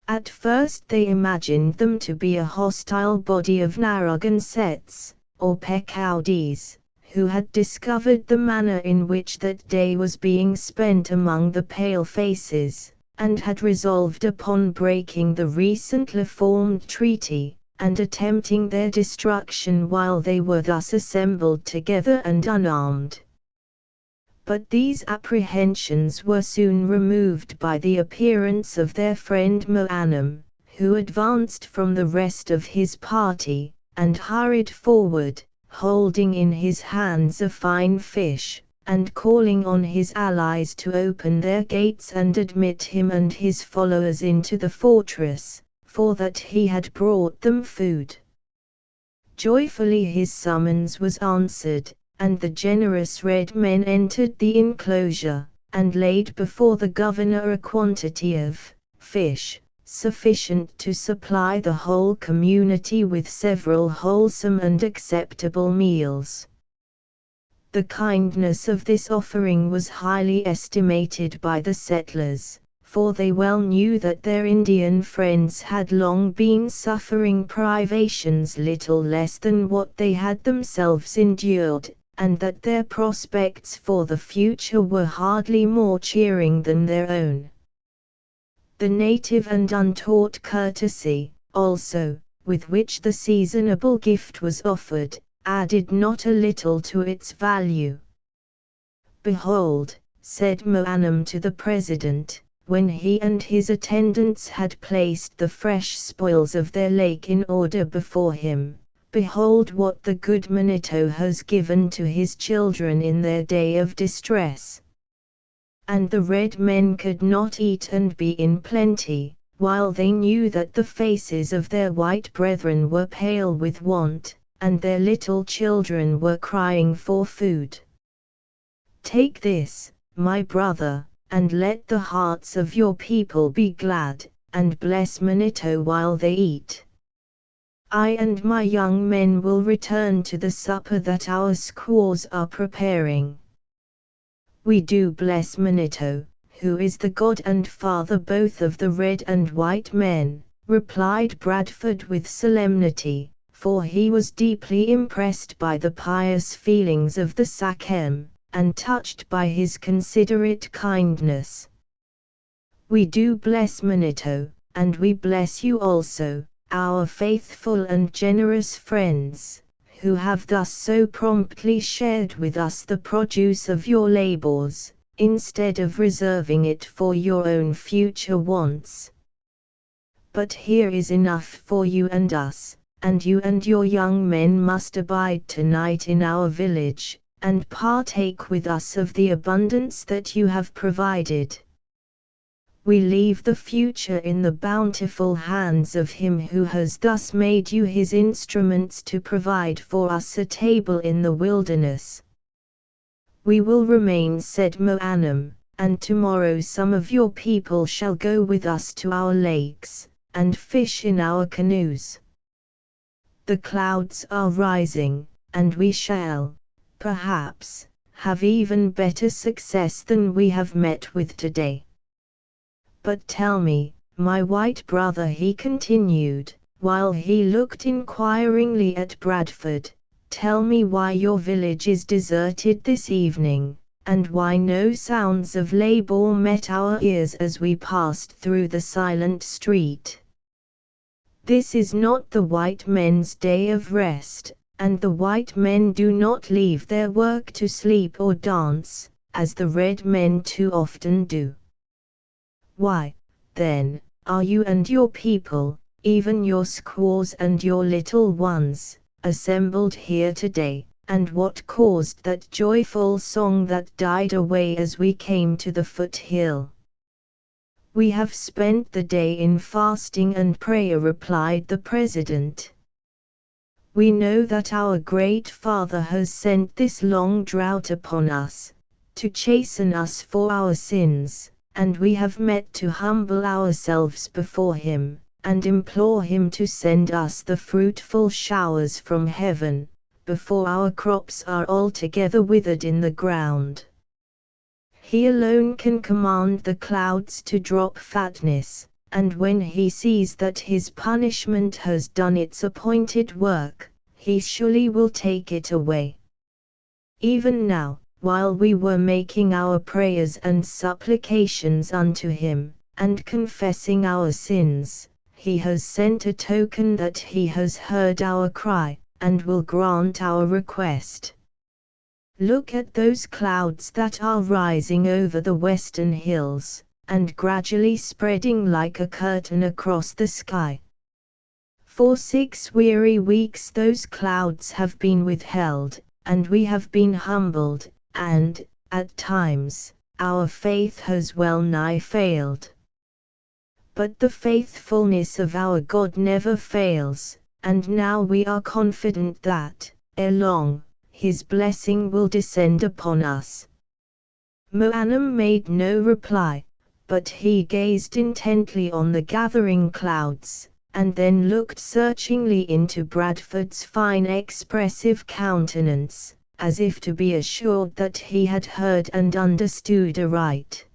At first they imagined them to be a hostile body of Narragansetts, or Pequodis, who had discovered the manner in which that day was being spent among the palefaces, and had resolved upon breaking the recently formed treaty, and attempting their destruction while they were thus assembled together and unarmed. But these apprehensions were soon removed by the appearance of their friend Moanam, who advanced from the rest of his party, and hurried forward, holding in his hands a fine fish, and calling on his allies to open their gates and admit him and his followers into the fortress, for that he had brought them food. Joyfully his summons was answered, and the generous red men entered the enclosure, and laid before the governor a quantity of fish, sufficient to supply the whole community with several wholesome and acceptable meals. The kindness of this offering was highly estimated by the settlers, for they well knew that their Indian friends had long been suffering privations little less than what they had themselves endured, and that their prospects for the future were hardly more cheering than their own. The native and untaught courtesy, also, with which the seasonable gift was offered, added not a little to its value. "Behold," said Moanam to the president, when he and his attendants had placed the fresh spoils of their lake in order before him, "behold what the good Manito has given to his children in their day of distress." And the red men could not eat and be in plenty, while they knew that the faces of their white brethren were pale with want, and their little children were crying for food. "Take this, my brother, and let the hearts of your people be glad, and bless Manito while they eat. I and my young men will return to the supper that our squaws are preparing." "We do bless Manito, who is the god and father both of the red and white men," replied Bradford with solemnity, for he was deeply impressed by the pious feelings of the Sachem, and touched by his considerate kindness. "We do bless Manito, and we bless you also, our faithful and generous friends, who have thus so promptly shared with us the produce of your labors, instead of reserving it for your own future wants. But here is enough for you and us, and you and your young men must abide tonight in our village, and partake with us of the abundance that you have provided. We leave the future in the bountiful hands of him who has thus made you his instruments to provide for us a table in the wilderness." "We will remain," said Moanam, "and tomorrow some of your people shall go with us to our lakes, and fish in our canoes. The clouds are rising, and we shall, perhaps, have even better success than we have met with today. But tell me, my white brother," he continued, while he looked inquiringly at Bradford, "tell me why your village is deserted this evening, and why no sounds of labor met our ears as we passed through the silent street. This is not the white men's day of rest, and the white men do not leave their work to sleep or dance, as the red men too often do. Why, then, are you and your people, even your squaws and your little ones, assembled here today, and what caused that joyful song that died away as we came to the foothill?" "We have spent the day in fasting and prayer," replied the president. "We know that our great Father has sent this long drought upon us, to chasten us for our sins, and we have met to humble ourselves before him, and implore him to send us the fruitful showers from heaven, before our crops are altogether withered in the ground. He alone can command the clouds to drop fatness, and when he sees that his punishment has done its appointed work, he surely will take it away. Even now, while we were making our prayers and supplications unto him, and confessing our sins, he has sent a token that he has heard our cry, and will grant our request. Look at those clouds that are rising over the western hills, and gradually spreading like a curtain across the sky. For 6 weary weeks those clouds have been withheld, and we have been humbled, and, at times, our faith has well nigh failed. But the faithfulness of our God never fails, and now we are confident that, ere long, his blessing will descend upon us." Moanam made no reply, but he gazed intently on the gathering clouds, and then looked searchingly into Bradford's fine expressive countenance, as if to be assured that he had heard and understood aright.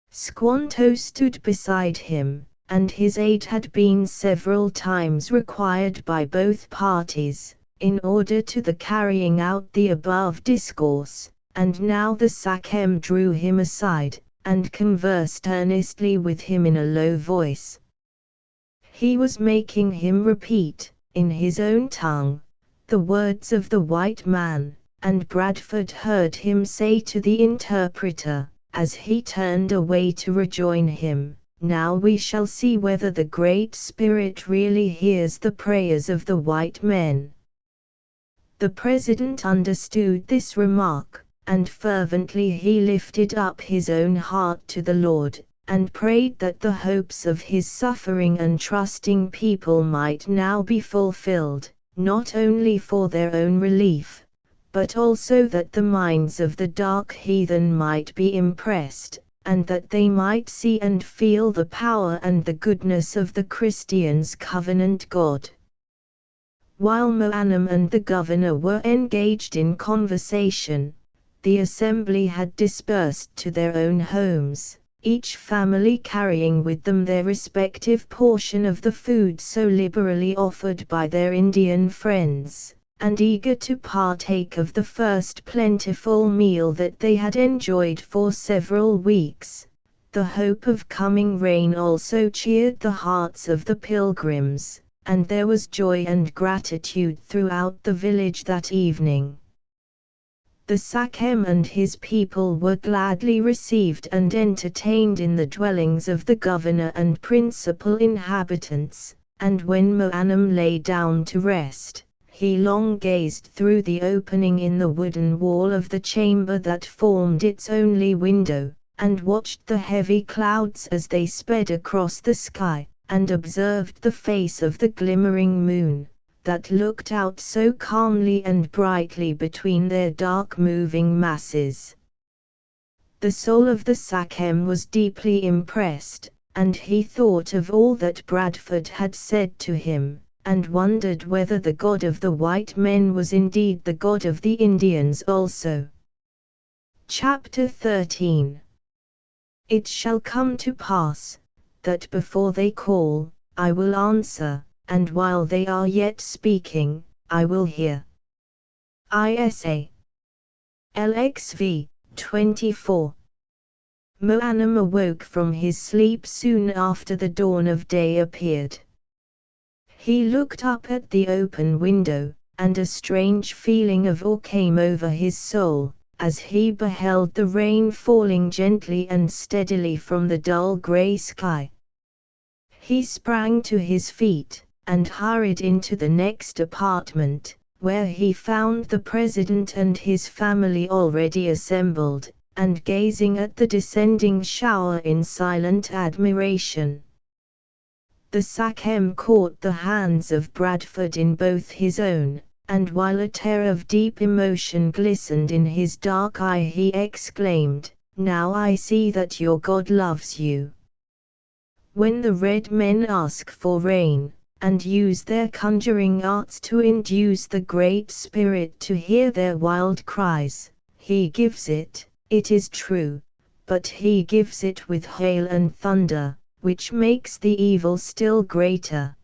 Squanto stood beside him, and his aid had been several times required by both parties, in order to the carrying out the above discourse, and now the Sachem drew him aside, and conversed earnestly with him in a low voice. He was making him repeat, in his own tongue, the words of the white man, and Bradford heard him say to the interpreter, as he turned away to rejoin him, "Now we shall see whether the Great Spirit really hears the prayers of the white men." The President understood this remark, and fervently he lifted up his own heart to the Lord, and prayed that the hopes of his suffering and trusting people might now be fulfilled, not only for their own relief, but also that the minds of the dark heathen might be impressed, and that they might see and feel the power and the goodness of the Christians' covenant God. While Moanam and the governor were engaged in conversation, the assembly had dispersed to their own homes, each family carrying with them their respective portion of the food so liberally offered by their Indian friends, and eager to partake of the first plentiful meal that they had enjoyed for several weeks. The hope of coming rain also cheered the hearts of the pilgrims, and there was joy and gratitude throughout the village that evening. The Sachem and his people were gladly received and entertained in the dwellings of the governor and principal inhabitants, and when Moanam lay down to rest, he long gazed through the opening in the wooden wall of the chamber that formed its only window, and watched the heavy clouds as they sped across the sky, and observed the face of the glimmering moon, that looked out so calmly and brightly between their dark moving masses. The soul of the Sachem was deeply impressed, and he thought of all that Bradford had said to him, and wondered whether the God of the white men was indeed the God of the Indians also. Chapter 13. It shall come to pass, that before they call, I will answer, and while they are yet speaking, I will hear. Isa. LXV, 24. Moanam awoke from his sleep soon after the dawn of day appeared. He looked up at the open window, and a strange feeling of awe came over his soul, as he beheld the rain falling gently and steadily from the dull grey sky. He sprang to his feet, and hurried into the next apartment, where he found the president and his family already assembled, and gazing at the descending shower in silent admiration. The Sachem caught the hands of Bradford in both his own, and while a tear of deep emotion glistened in his dark eye, he exclaimed, "Now I see that your God loves you." When the red men ask for rain, and use their conjuring arts to induce the Great Spirit to hear their wild cries, he gives it, it is true, but he gives it with hail and thunder, which makes the evil still greater.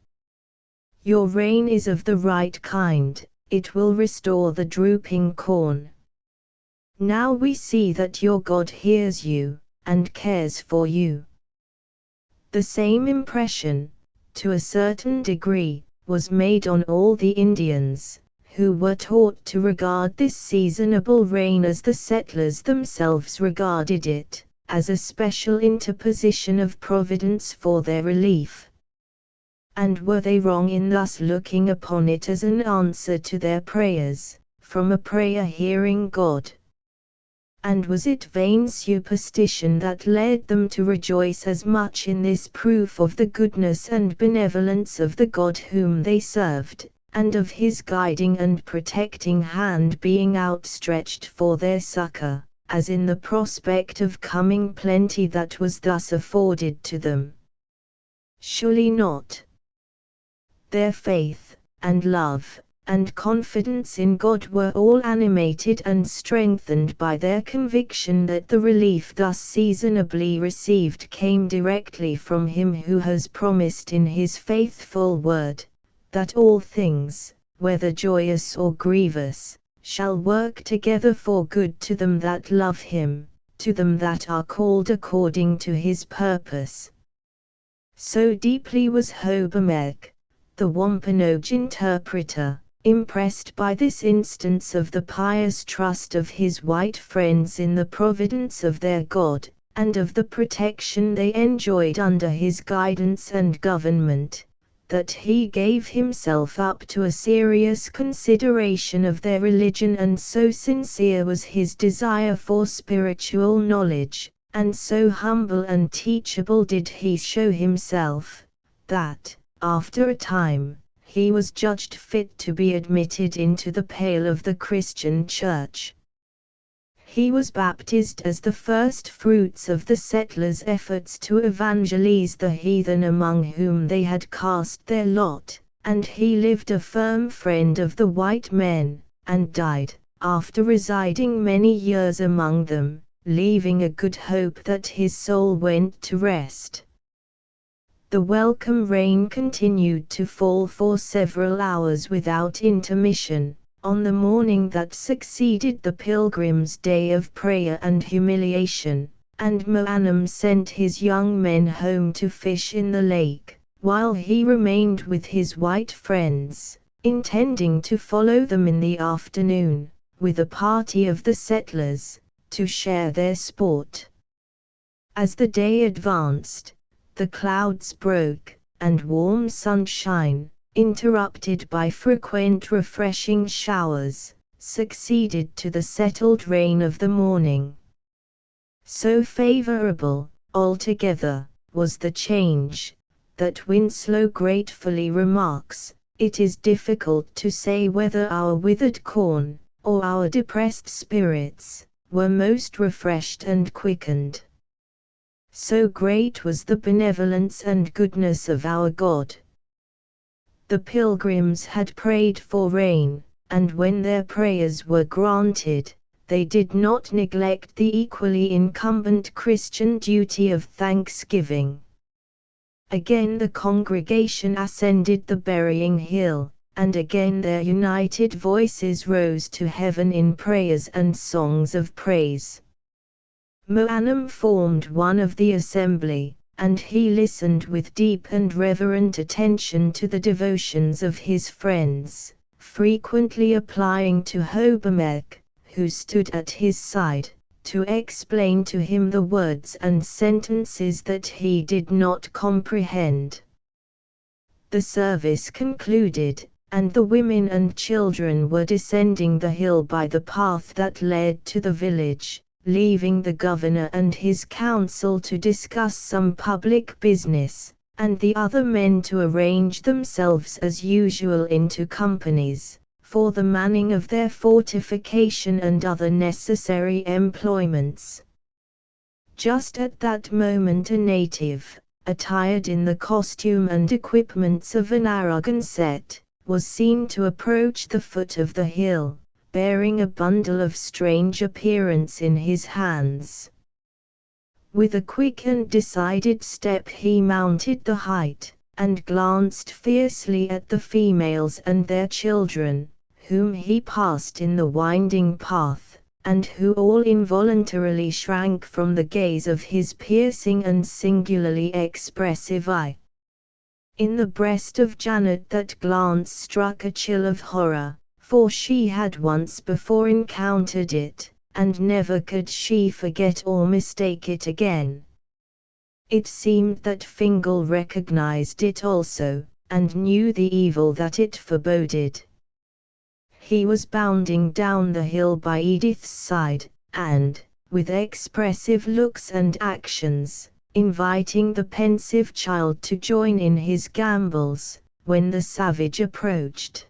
Your rain is of the right kind, it will restore the drooping corn. Now we see that your God hears you, and cares for you. The same impression, to a certain degree, was made on all the Indians, who were taught to regard this seasonable rain as the settlers themselves regarded it, as a special interposition of Providence for their relief. And were they wrong in thus looking upon it as an answer to their prayers, from a prayer-hearing God? And was it vain superstition that led them to rejoice as much in this proof of the goodness and benevolence of the God whom they served, and of his guiding and protecting hand being outstretched for their succor, as in the prospect of coming plenty that was thus afforded to them? Surely not. Their faith, and love, and confidence in God were all animated and strengthened by their conviction that the relief thus seasonably received came directly from Him who has promised in His faithful word, that all things, whether joyous or grievous, shall work together for good to them that love Him, to them that are called according to His purpose. So deeply was Hobermec, the Wampanoag interpreter, impressed by this instance of the pious trust of his white friends in the providence of their God, and of the protection they enjoyed under his guidance and government, that he gave himself up to a serious consideration of their religion, and so sincere was his desire for spiritual knowledge, and so humble and teachable did he show himself, that, after a time, he was judged fit to be admitted into the pale of the Christian Church. He was baptized as the first fruits of the settlers' efforts to evangelize the heathen among whom they had cast their lot, and he lived a firm friend of the white men, and died, after residing many years among them, leaving a good hope that his soul went to rest. The welcome rain continued to fall for several hours without intermission, on the morning that succeeded the Pilgrims' day of prayer and humiliation, and Moanam sent his young men home to fish in the lake, while he remained with his white friends, intending to follow them in the afternoon, with a party of the settlers, to share their sport. As the day advanced, the clouds broke, and warm sunshine, interrupted by frequent refreshing showers, succeeded to the settled rain of the morning. So favorable, altogether, was the change, that Winslow gratefully remarks, "It is difficult to say whether our withered corn, or our depressed spirits, were most refreshed and quickened. So great was the benevolence and goodness of our God." The Pilgrims had prayed for rain, and when their prayers were granted, they did not neglect the equally incumbent Christian duty of thanksgiving. Again the congregation ascended the burying hill, and again their united voices rose to heaven in prayers and songs of praise. Moanam formed one of the assembly, and he listened with deep and reverent attention to the devotions of his friends, frequently applying to Hobermec, who stood at his side, to explain to him the words and sentences that he did not comprehend. The service concluded, and the women and children were descending the hill by the path that led to the village, leaving the governor and his council to discuss some public business, and the other men to arrange themselves as usual into companies, for the manning of their fortification and other necessary employments. Just at that moment a native, attired in the costume and equipments of an Narragansett, was seen to approach the foot of the hill, bearing a bundle of strange appearance in his hands. With a quick and decided step he mounted the height, and glanced fiercely at the females and their children, whom he passed in the winding path, and who all involuntarily shrank from the gaze of his piercing and singularly expressive eye. In the breast of Janet that glance struck a chill of horror, for she had once before encountered it, and never could she forget or mistake it again. It seemed that Fingal recognized it also, and knew the evil that it foreboded. He was bounding down the hill by Edith's side, and, with expressive looks and actions, inviting the pensive child to join in his gambols, when the savage approached.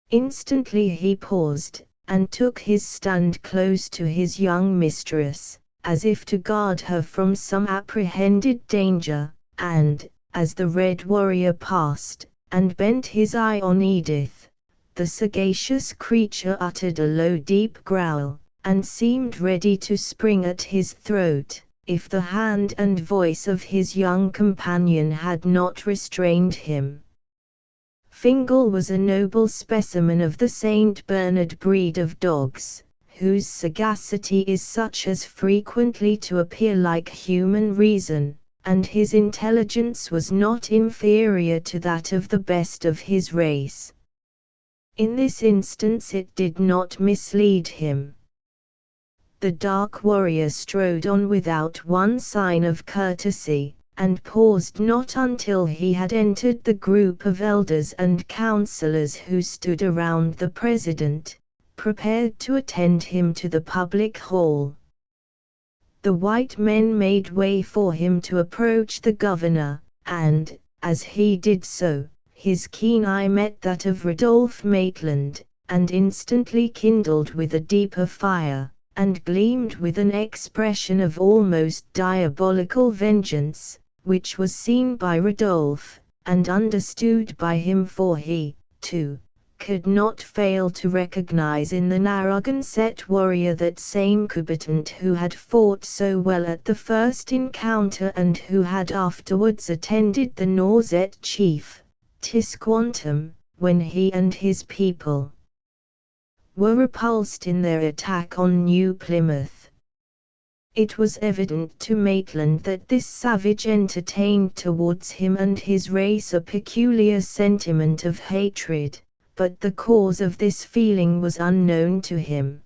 Instantly he paused, and took his stand close to his young mistress, as if to guard her from some apprehended danger, and, as the red warrior passed, and bent his eye on Edith, The sagacious creature uttered a low deep growl, and seemed ready to spring at his throat, if the hand and voice of his young companion had not restrained him. Fingal was a noble specimen of the St. Bernard breed of dogs, whose sagacity is such as frequently to appear like human reason, and his intelligence was not inferior to that of the best of his race. In this instance it did not mislead him. The dark warrior strode on without one sign of courtesy, and paused not until he had entered the group of elders and councillors who stood around the president, prepared to attend him to the public hall. The white men made way for him to approach the governor, and, as he did so, his keen eye met that of Rodolphe Maitland, and instantly kindled with a deeper fire, and gleamed with an expression of almost diabolical vengeance, which was seen by Rodolphe, and understood by him, for he, too, could not fail to recognize in the Narragansett warrior that same combatant who had fought so well at the first encounter and who had afterwards attended the Nauset chief, Tisquantum, when he and his people were repulsed in their attack on New Plymouth. It was evident to Maitland that this savage entertained towards him and his race a peculiar sentiment of hatred, but the cause of this feeling was unknown to him.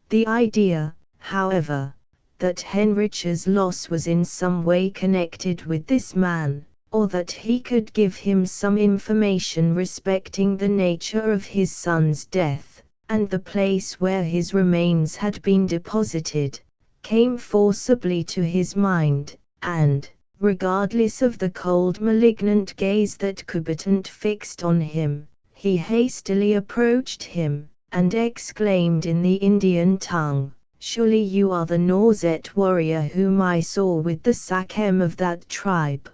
The idea, however, that Henrich's loss was in some way connected with this man, or that he could give him some information respecting the nature of his son's death, and the place where his remains had been deposited, came forcibly to his mind, and, regardless of the cold malignant gaze that combatant fixed on him, he hastily approached him, and exclaimed in the Indian tongue, "Surely you are the Nauset warrior whom I saw with the Sachem of that tribe.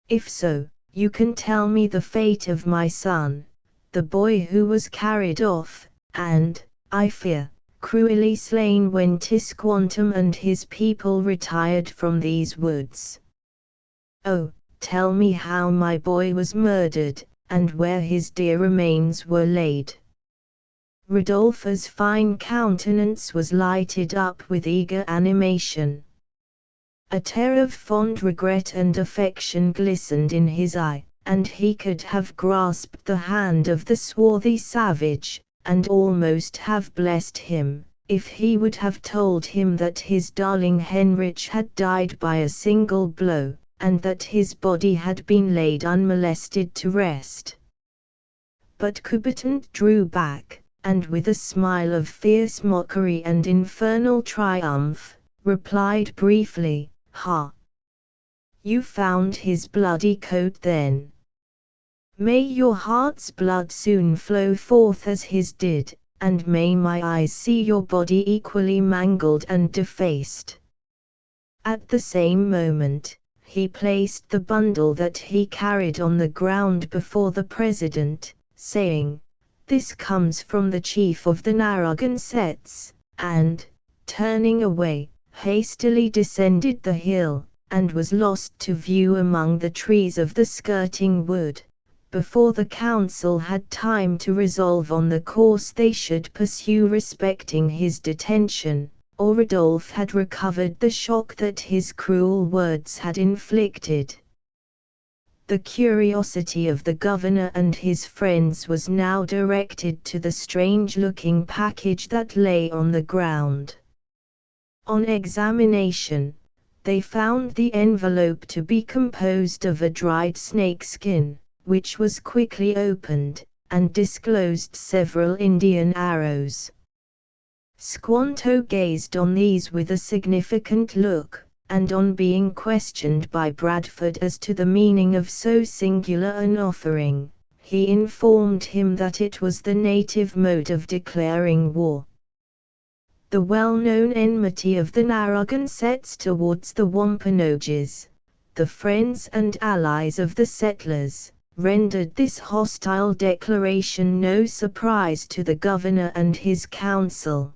If so, you can tell me the fate of my son, the boy who was carried off, and, I fear, cruelly slain when Tisquantum and his people retired from these woods. Oh, tell me how my boy was murdered, and where his dear remains were laid." Rodolphe's fine countenance was lighted up with eager animation. A tear of fond regret and affection glistened in his eye, and he could have grasped the hand of the swarthy savage, and almost have blessed him, if he would have told him that his darling Henrich had died by a single blow, and that his body had been laid unmolested to rest. But combatant drew back, and with a smile of fierce mockery and infernal triumph, replied briefly, "Ha! You found his bloody coat then? May your heart's blood soon flow forth as his did, and may my eyes see your body equally mangled and defaced." At the same moment, he placed the bundle that he carried on the ground before the president, saying, "This comes from the chief of the Narragansetts," and, turning away, hastily descended the hill, and was lost to view among the trees of the skirting wood, before the council had time to resolve on the course they should pursue respecting his detention, or Rodolphe had recovered the shock that his cruel words had inflicted. The curiosity of the governor and his friends was now directed to the strange-looking package that lay on the ground. On examination, they found the envelope to be composed of a dried snakeskin, which was quickly opened, and disclosed several Indian arrows. Squanto gazed on these with a significant look, and on being questioned by Bradford as to the meaning of so singular an offering, he informed him that it was the native mode of declaring war. The well-known enmity of the Narragansetts towards the Wampanoags, the friends and allies of the settlers, rendered this hostile declaration no surprise to the governor and his council.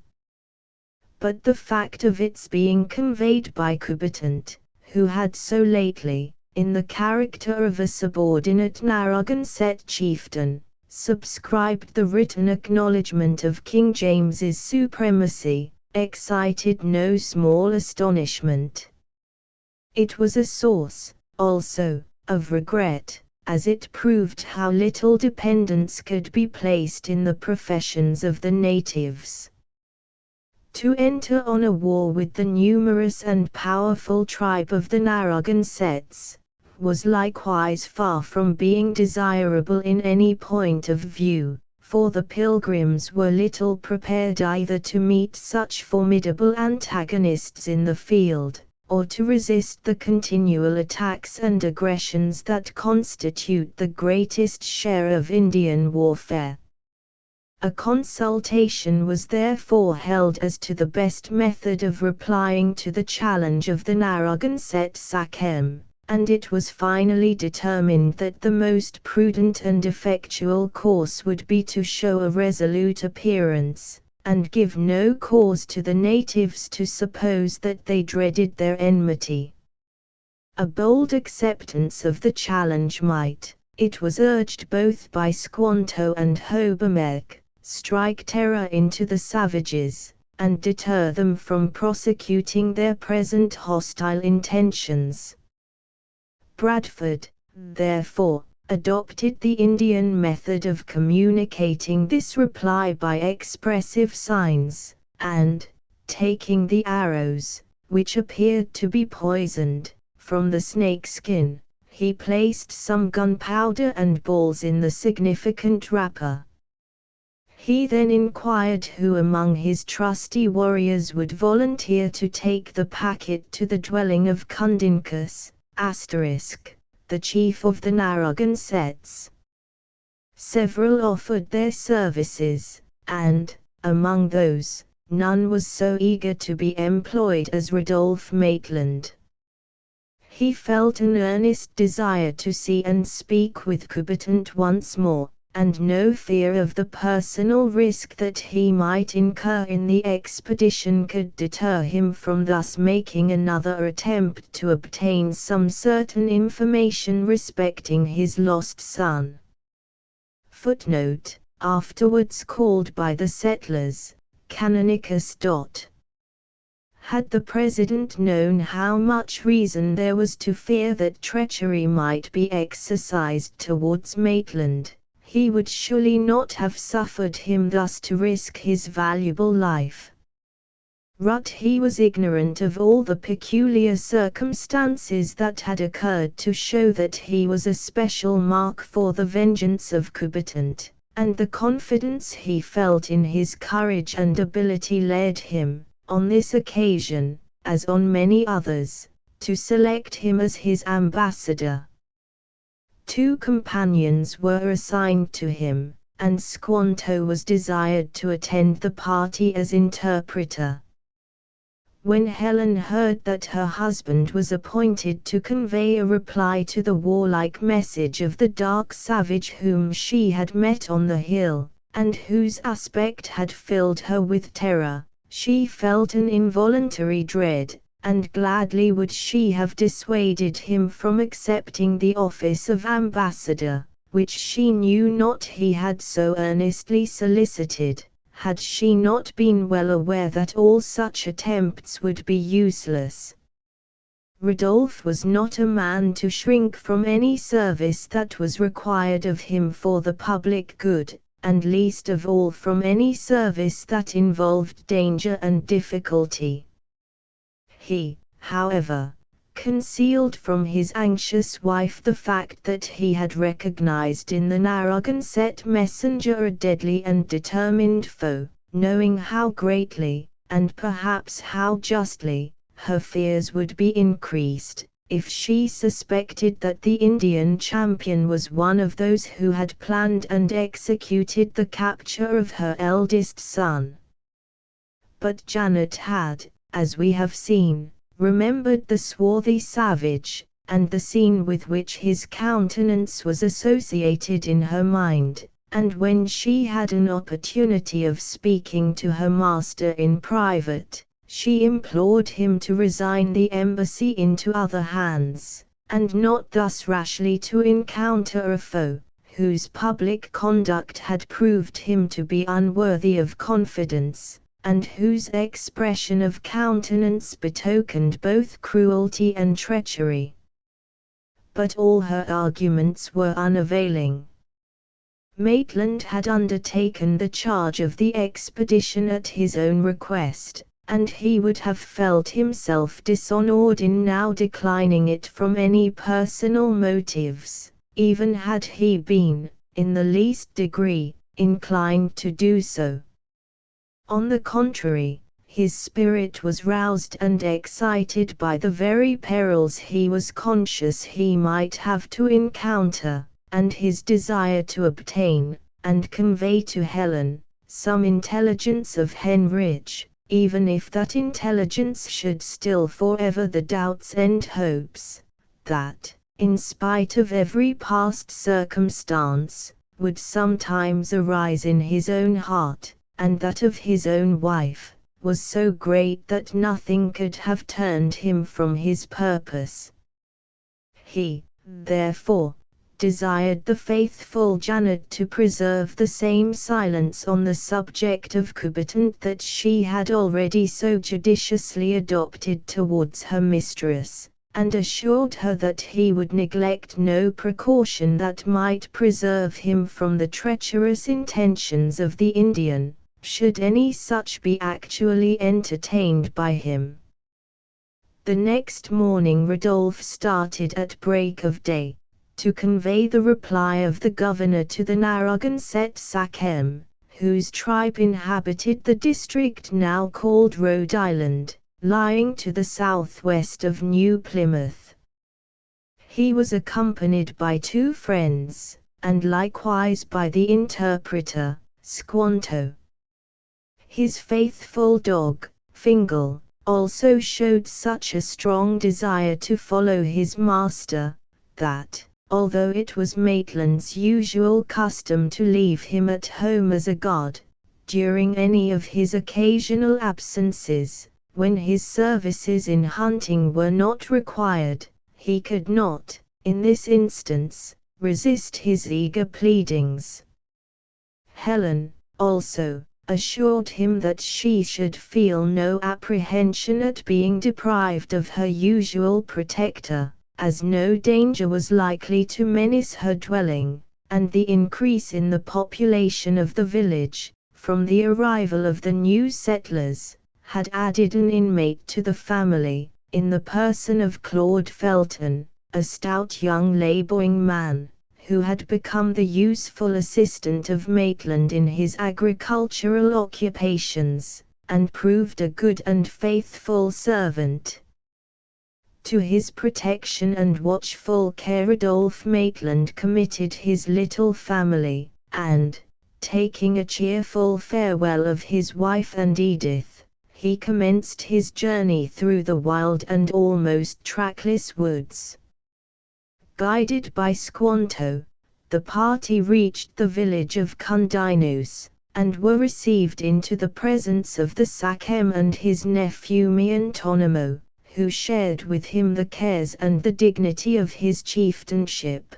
But the fact of its being conveyed by Kubertant, who had so lately, in the character of a subordinate Narragansett chieftain, subscribed the written acknowledgment of King James's supremacy, excited no small astonishment. It was a source, also, of regret, as it proved how little dependence could be placed in the professions of the natives. To enter on a war with the numerous and powerful tribe of the Narragansetts was likewise far from being desirable in any point of view, for the Pilgrims were little prepared either to meet such formidable antagonists in the field, or to resist the continual attacks and aggressions that constitute the greatest share of Indian warfare. A consultation was therefore held as to the best method of replying to the challenge of the Narragansett Sachem, and it was finally determined that the most prudent and effectual course would be to show a resolute appearance, and give no cause to the natives to suppose that they dreaded their enmity. A bold acceptance of the challenge might, it was urged both by Squanto and Hobermec, strike terror into the savages, and deter them from prosecuting their present hostile intentions. Bradford, therefore, adopted the Indian method of communicating this reply by expressive signs, and, taking the arrows, which appeared to be poisoned, from the snakeskin, he placed some gunpowder and balls in the significant wrapper. He then inquired who among his trusty warriors would volunteer to take the packet to the dwelling of Cundincus, the chief of the Narragansetts. Several offered their services, and, among those, none was so eager to be employed as Rodolph Maitland. He felt an earnest desire to see and speak with Kubertant once more, and no fear of the personal risk that he might incur in the expedition could deter him from thus making another attempt to obtain some certain information respecting his lost son. Footnote, afterwards called by the settlers, Canonicus. Had the President known how much reason there was to fear that treachery might be exercised towards Maitland, he would surely not have suffered him thus to risk his valuable life. But he was ignorant of all the peculiar circumstances that had occurred to show that he was a special mark for the vengeance of Kubertant, and the confidence he felt in his courage and ability led him, on this occasion, as on many others, to select him as his ambassador. 2 companions were assigned to him, and Squanto was desired to attend the party as interpreter. When Helen heard that her husband was appointed to convey a reply to the warlike message of the dark savage whom she had met on the hill, and whose aspect had filled her with terror, she felt an involuntary dread, and gladly would she have dissuaded him from accepting the office of ambassador, which she knew not he had so earnestly solicited, had she not been well aware that all such attempts would be useless. Rodolph was not a man to shrink from any service that was required of him for the public good, and least of all from any service that involved danger and difficulty. He, however, concealed from his anxious wife the fact that he had recognized in the Narragansett messenger a deadly and determined foe, knowing how greatly, and perhaps how justly, her fears would be increased, if she suspected that the Indian champion was one of those who had planned and executed the capture of her eldest son. But Janet had, as we have seen, remembered the swarthy savage, and the scene with which his countenance was associated in her mind, and when she had an opportunity of speaking to her master in private, she implored him to resign the embassy into other hands, and not thus rashly to encounter a foe, whose public conduct had proved him to be unworthy of confidence, and whose expression of countenance betokened both cruelty and treachery. But all her arguments were unavailing. Maitland had undertaken the charge of the expedition at his own request, and he would have felt himself dishonored in now declining it from any personal motives, even had he been, in the least degree, inclined to do so. On the contrary, his spirit was roused and excited by the very perils he was conscious he might have to encounter, and his desire to obtain, and convey to Helen, some intelligence of Henrich, even if that intelligence should still forever the doubts and hopes, that, in spite of every past circumstance, would sometimes arise in his own heart, and that of his own wife, was so great that nothing could have turned him from his purpose. He, therefore, desired the faithful Janet to preserve the same silence on the subject of Coubertin that she had already so judiciously adopted towards her mistress, and assured her that he would neglect no precaution that might preserve him from the treacherous intentions of the Indian, should any such be actually entertained by him. The next morning Rodolphe started at break of day, to convey the reply of the governor to the Narragansett Sachem, whose tribe inhabited the district now called Rhode Island, lying to the southwest of New Plymouth. He was accompanied by 2 friends, and likewise by the interpreter, Squanto. His faithful dog, Fingal, also showed such a strong desire to follow his master, that, although it was Maitland's usual custom to leave him at home as a guard, during any of his occasional absences, when his services in hunting were not required, he could not, in this instance, resist his eager pleadings. Helen, also, assured him that she should feel no apprehension at being deprived of her usual protector, as no danger was likely to menace her dwelling, and the increase in the population of the village, from the arrival of the new settlers, had added an inmate to the family, in the person of Claude Felton, a stout young laboring man, who had become the useful assistant of Maitland in his agricultural occupations, and proved a good and faithful servant. To his protection and watchful care Rodolphe Maitland committed his little family, and, taking a cheerful farewell of his wife and Edith, he commenced his journey through the wild and almost trackless woods. Guided by Squanto, the party reached the village of Cundinus, and were received into the presence of the Sachem and his nephew Miantonimo, who shared with him the cares and the dignity of his chieftainship.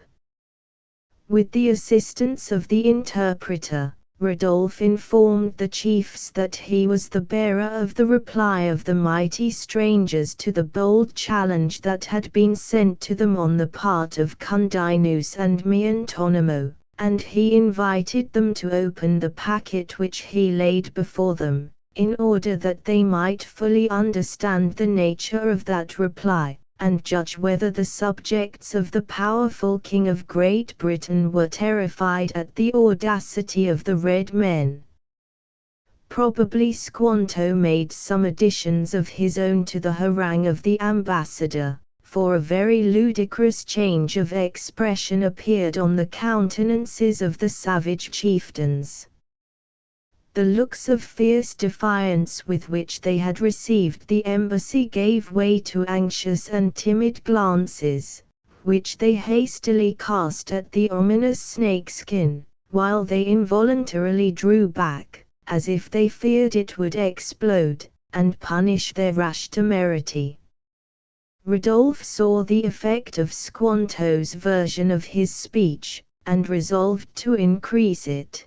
With the assistance of the interpreter, Rodolphe informed the chiefs that he was the bearer of the reply of the mighty strangers to the bold challenge that had been sent to them on the part of Cundinus and Miantonimo, and he invited them to open the packet which he laid before them, in order that they might fully understand the nature of that reply, and judge whether the subjects of the powerful King of Great Britain were terrified at the audacity of the red men. Probably Squanto made some additions of his own to the harangue of the ambassador, for a very ludicrous change of expression appeared on the countenances of the savage chieftains. The looks of fierce defiance with which they had received the embassy gave way to anxious and timid glances, which they hastily cast at the ominous snakeskin, while they involuntarily drew back, as if they feared it would explode, and punish their rash temerity. Rodolphe saw the effect of Squanto's version of his speech, and resolved to increase it.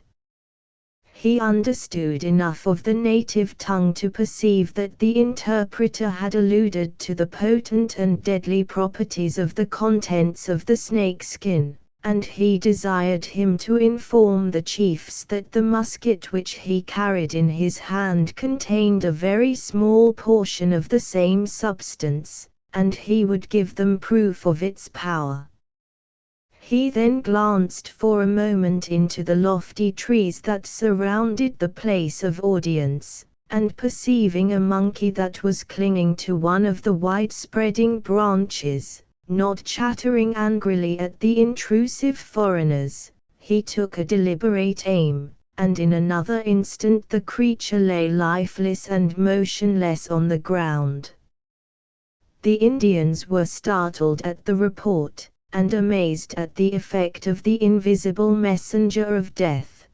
He understood enough of the native tongue to perceive that the interpreter had alluded to the potent and deadly properties of the contents of the snakeskin, and he desired him to inform the chiefs that the musket which he carried in his hand contained a very small portion of the same substance, and he would give them proof of its power. He then glanced for a moment into the lofty trees that surrounded the place of audience, and perceiving a monkey that was clinging to one of the wide-spreading branches, not chattering angrily at the intrusive foreigners, he took a deliberate aim, and in another instant the creature lay lifeless and motionless on the ground. The Indians were startled at the report, and amazed at the effect of the invisible messenger of death.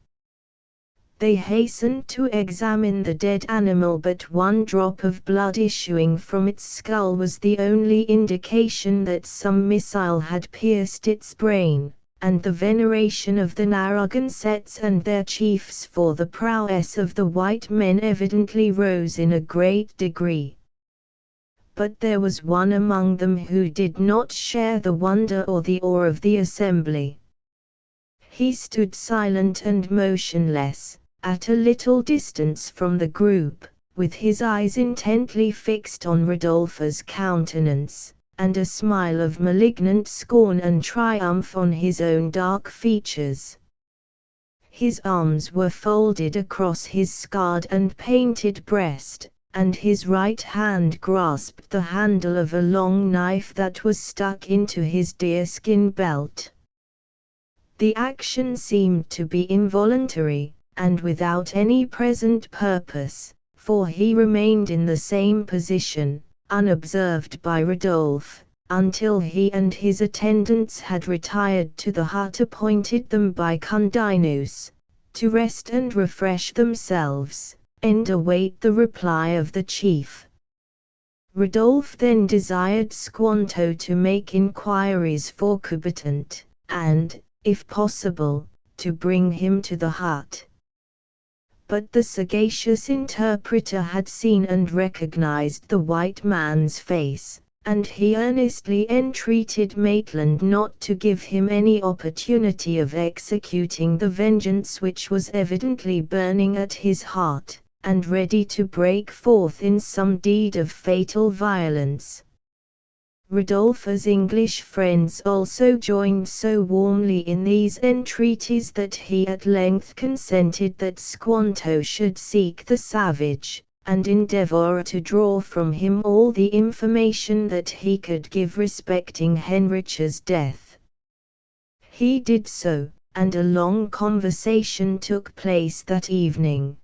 They hastened to examine the dead animal, but one drop of blood issuing from its skull was the only indication that some missile had pierced its brain, and the veneration of the Narragansetts and their chiefs for the prowess of the white men evidently rose in a great degree. But there was one among them who did not share the wonder or the awe of the assembly. He stood silent and motionless, at a little distance from the group, with his eyes intently fixed on Rodolphe's countenance, and a smile of malignant scorn and triumph on his own dark features. His arms were folded across his scarred and painted breast, and his right hand grasped the handle of a long knife that was stuck into his deerskin belt. The action seemed to be involuntary, and without any present purpose, for he remained in the same position, unobserved by Rodolphe, until he and his attendants had retired to the hut appointed them by Cundinus, to rest and refresh themselves, and await the reply of the chief. Rodolphe then desired Squanto to make inquiries for Coubertin, and, if possible, to bring him to the hut. But the sagacious interpreter had seen and recognized the white man's face, and he earnestly entreated Maitland not to give him any opportunity of executing the vengeance which was evidently burning at his heart, and ready to break forth in some deed of fatal violence. Rodolphe's English friends also joined so warmly in these entreaties that he at length consented that Squanto should seek the savage, and endeavour to draw from him all the information that he could give respecting Henrich's death. He did so, and a long conversation took place that evening,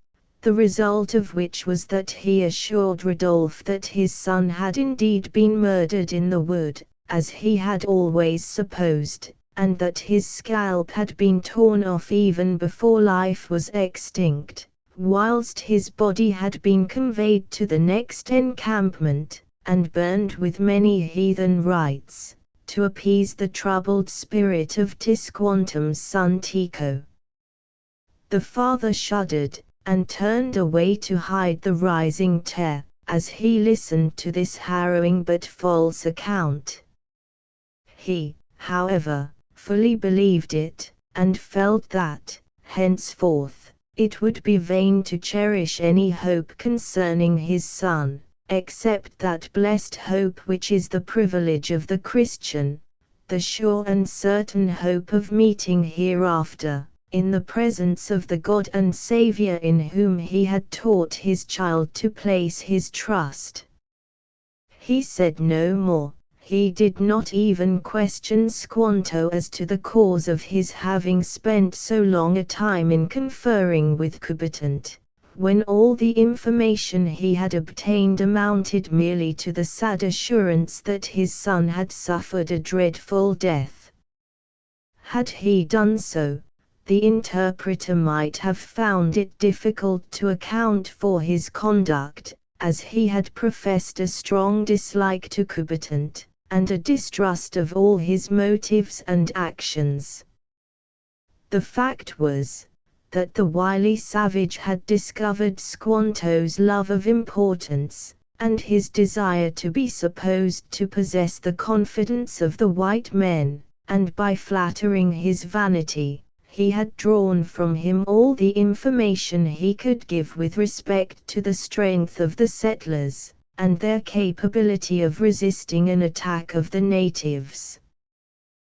the result of which was that he assured Rodolphe that his son had indeed been murdered in the wood, as he had always supposed, and that his scalp had been torn off even before life was extinct, whilst his body had been conveyed to the next encampment, and burned with many heathen rites, to appease the troubled spirit of Tisquantum's son Tycho. The father shuddered, and turned away to hide the rising terror, as he listened to this harrowing but false account. He, however, fully believed it, and felt that, henceforth, it would be vain to cherish any hope concerning his son, except that blessed hope which is the privilege of the Christian, the sure and certain hope of meeting hereafter, in the presence of the God and Saviour in whom he had taught his child to place his trust. He said no more. He did not even question Squanto as to the cause of his having spent so long a time in conferring with Coubertin, when all the information he had obtained amounted merely to the sad assurance that his son had suffered a dreadful death. Had he done so, the interpreter might have found it difficult to account for his conduct, as he had professed a strong dislike to Coubertin, and a distrust of all his motives and actions. The fact was, that the wily savage had discovered Squanto's love of importance, and his desire to be supposed to possess the confidence of the white men, and by flattering his vanity, he had drawn from him all the information he could give with respect to the strength of the settlers, and their capability of resisting an attack of the natives.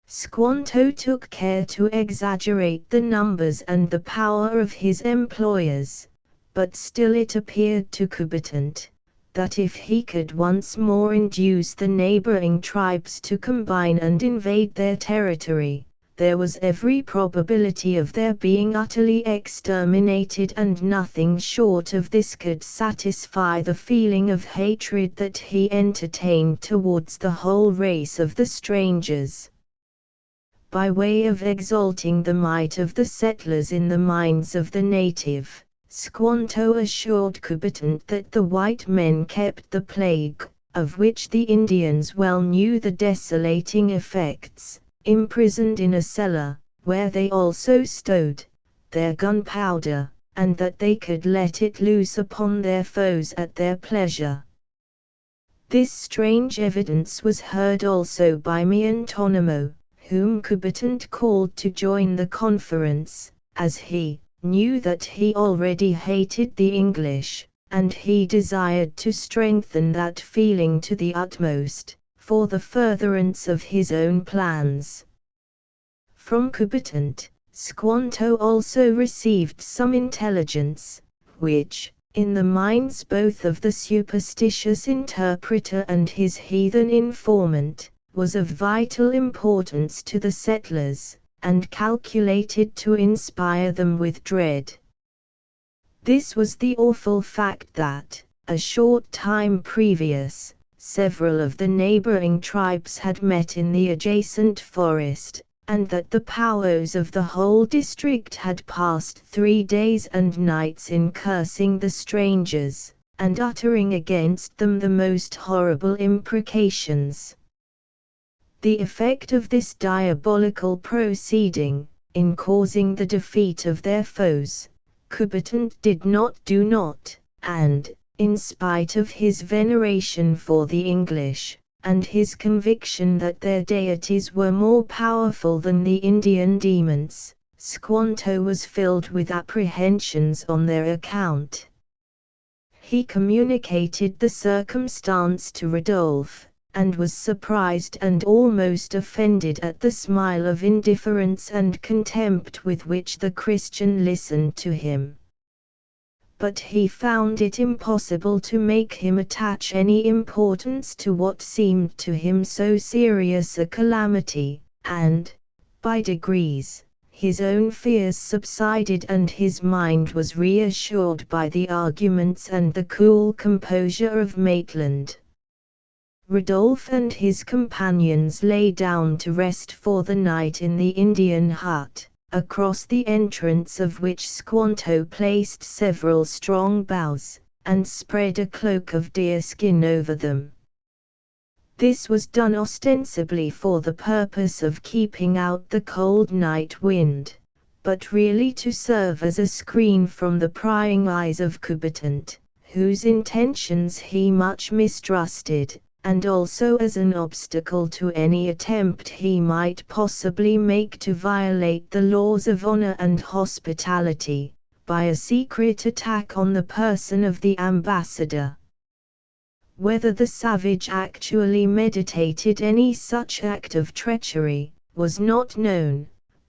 Squanto took care to exaggerate the numbers and the power of his employers, but still it appeared to Coubertin that if he could once more induce the neighboring tribes to combine and invade their territory, there was every probability of their being utterly exterminated, and nothing short of this could satisfy the feeling of hatred that he entertained towards the whole race of the strangers. By way of exalting the might of the settlers in the minds of the native, Squanto assured Coubertin that the white men kept the plague, of which the Indians well knew the desolating effects, imprisoned in a cellar, where they also stowed their gunpowder, and that they could let it loose upon their foes at their pleasure. This strange evidence was heard also by Miantonimo, whom Coubertin called to join the conference, as he knew that he already hated the English, and he desired to strengthen that feeling to the utmost, for the furtherance of his own plans. From Coubertin, Squanto also received some intelligence, which, in the minds both of the superstitious interpreter and his heathen informant, was of vital importance to the settlers, and calculated to inspire them with dread. This was the awful fact that, a short time previous, several of the neighboring tribes had met in the adjacent forest, and that the powwows of the whole district had passed 3 days and nights in cursing the strangers, and uttering against them the most horrible imprecations. The effect of this diabolical proceeding, in causing the defeat of their foes, Coubertin did not and, in spite of his veneration for the English, and his conviction that their deities were more powerful than the Indian demons, Squanto was filled with apprehensions on their account. He communicated the circumstance to Rodolphe, and was surprised and almost offended at the smile of indifference and contempt with which the Christian listened to him. But he found it impossible to make him attach any importance to what seemed to him so serious a calamity, and, by degrees, his own fears subsided and his mind was reassured by the arguments and the cool composure of Maitland. Rodolphe and his companions lay down to rest for the night in the Indian hut, across the entrance of which Squanto placed several strong boughs, and spread a cloak of deerskin over them. This was done ostensibly for the purpose of keeping out the cold night wind, but really to serve as a screen from the prying eyes of Coubertin, whose intentions he much mistrusted, and also as an obstacle to any attempt he might possibly make to violate the laws of honor and hospitality, by a secret attack on the person of the ambassador. Whether the savage actually meditated any such act of treachery, was not known,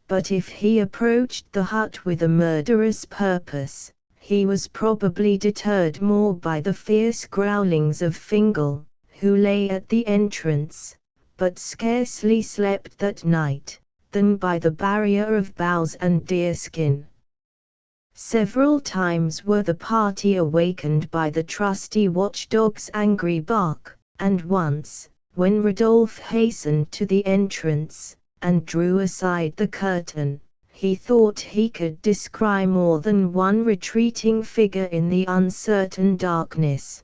but if he approached the hut with a murderous purpose, he was probably deterred more by the fierce growlings of Fingal, who lay at the entrance, but scarcely slept that night, than by the barrier of boughs and deerskin. Several times were the party awakened by the trusty watchdog's angry bark, and once, when Rodolphe hastened to the entrance, and drew aside the curtain, he thought he could descry more than one retreating figure in the uncertain darkness.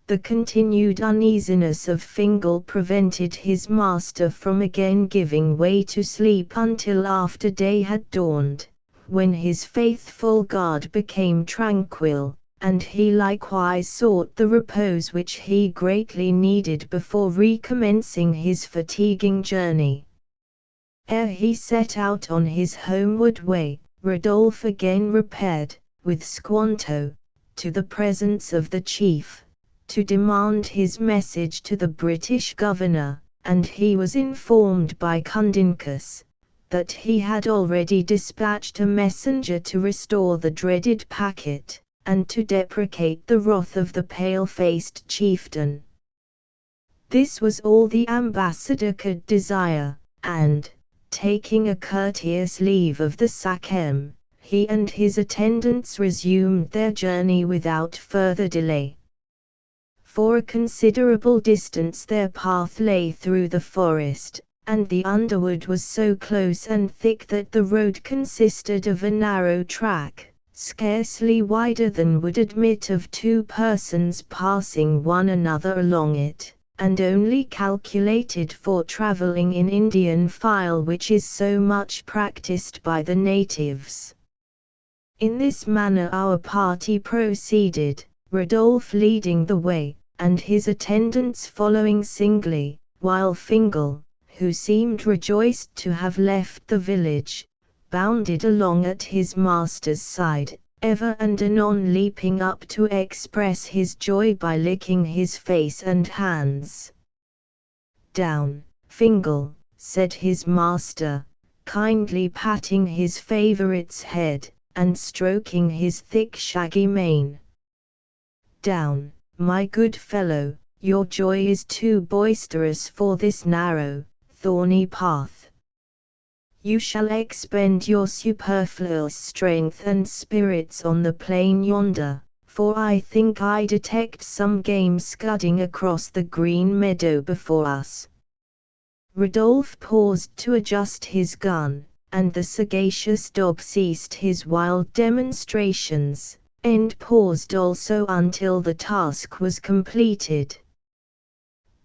The continued uneasiness of Fingal prevented his master from again giving way to sleep until after day had dawned, when his faithful guard became tranquil, and he likewise sought the repose which he greatly needed before recommencing his fatiguing journey. Ere he set out on his homeward way, Rodolphe again repaired, with Squanto, to the presence of the chief, to demand his message to the British governor, and he was informed by Cundincus that he had already dispatched a messenger to restore the dreaded packet, and to deprecate the wrath of the pale-faced chieftain. This was all the ambassador could desire, and, taking a courteous leave of the Sachem, he and his attendants resumed their journey without further delay. For a considerable distance their path lay through the forest, and the underwood was so close and thick that the road consisted of a narrow track, scarcely wider than would admit of two persons passing one another along it, and only calculated for traveling in Indian file, which is so much practiced by the natives. In this manner our party proceeded, Rodolphe leading the way, and his attendants following singly, while Fingal, who seemed rejoiced to have left the village, bounded along at his master's side, ever and anon leaping up to express his joy by licking his face and hands. "Down, Fingal," said his master, kindly patting his favourite's head, and stroking his thick shaggy mane. "Down, my good fellow, your joy is too boisterous for this narrow, thorny path. You shall expend your superfluous strength and spirits on the plain yonder, for I think I detect some game scudding across the green meadow before us." Rodolphe paused to adjust his gun, and the sagacious dog ceased his wild demonstrations, and paused also until the task was completed.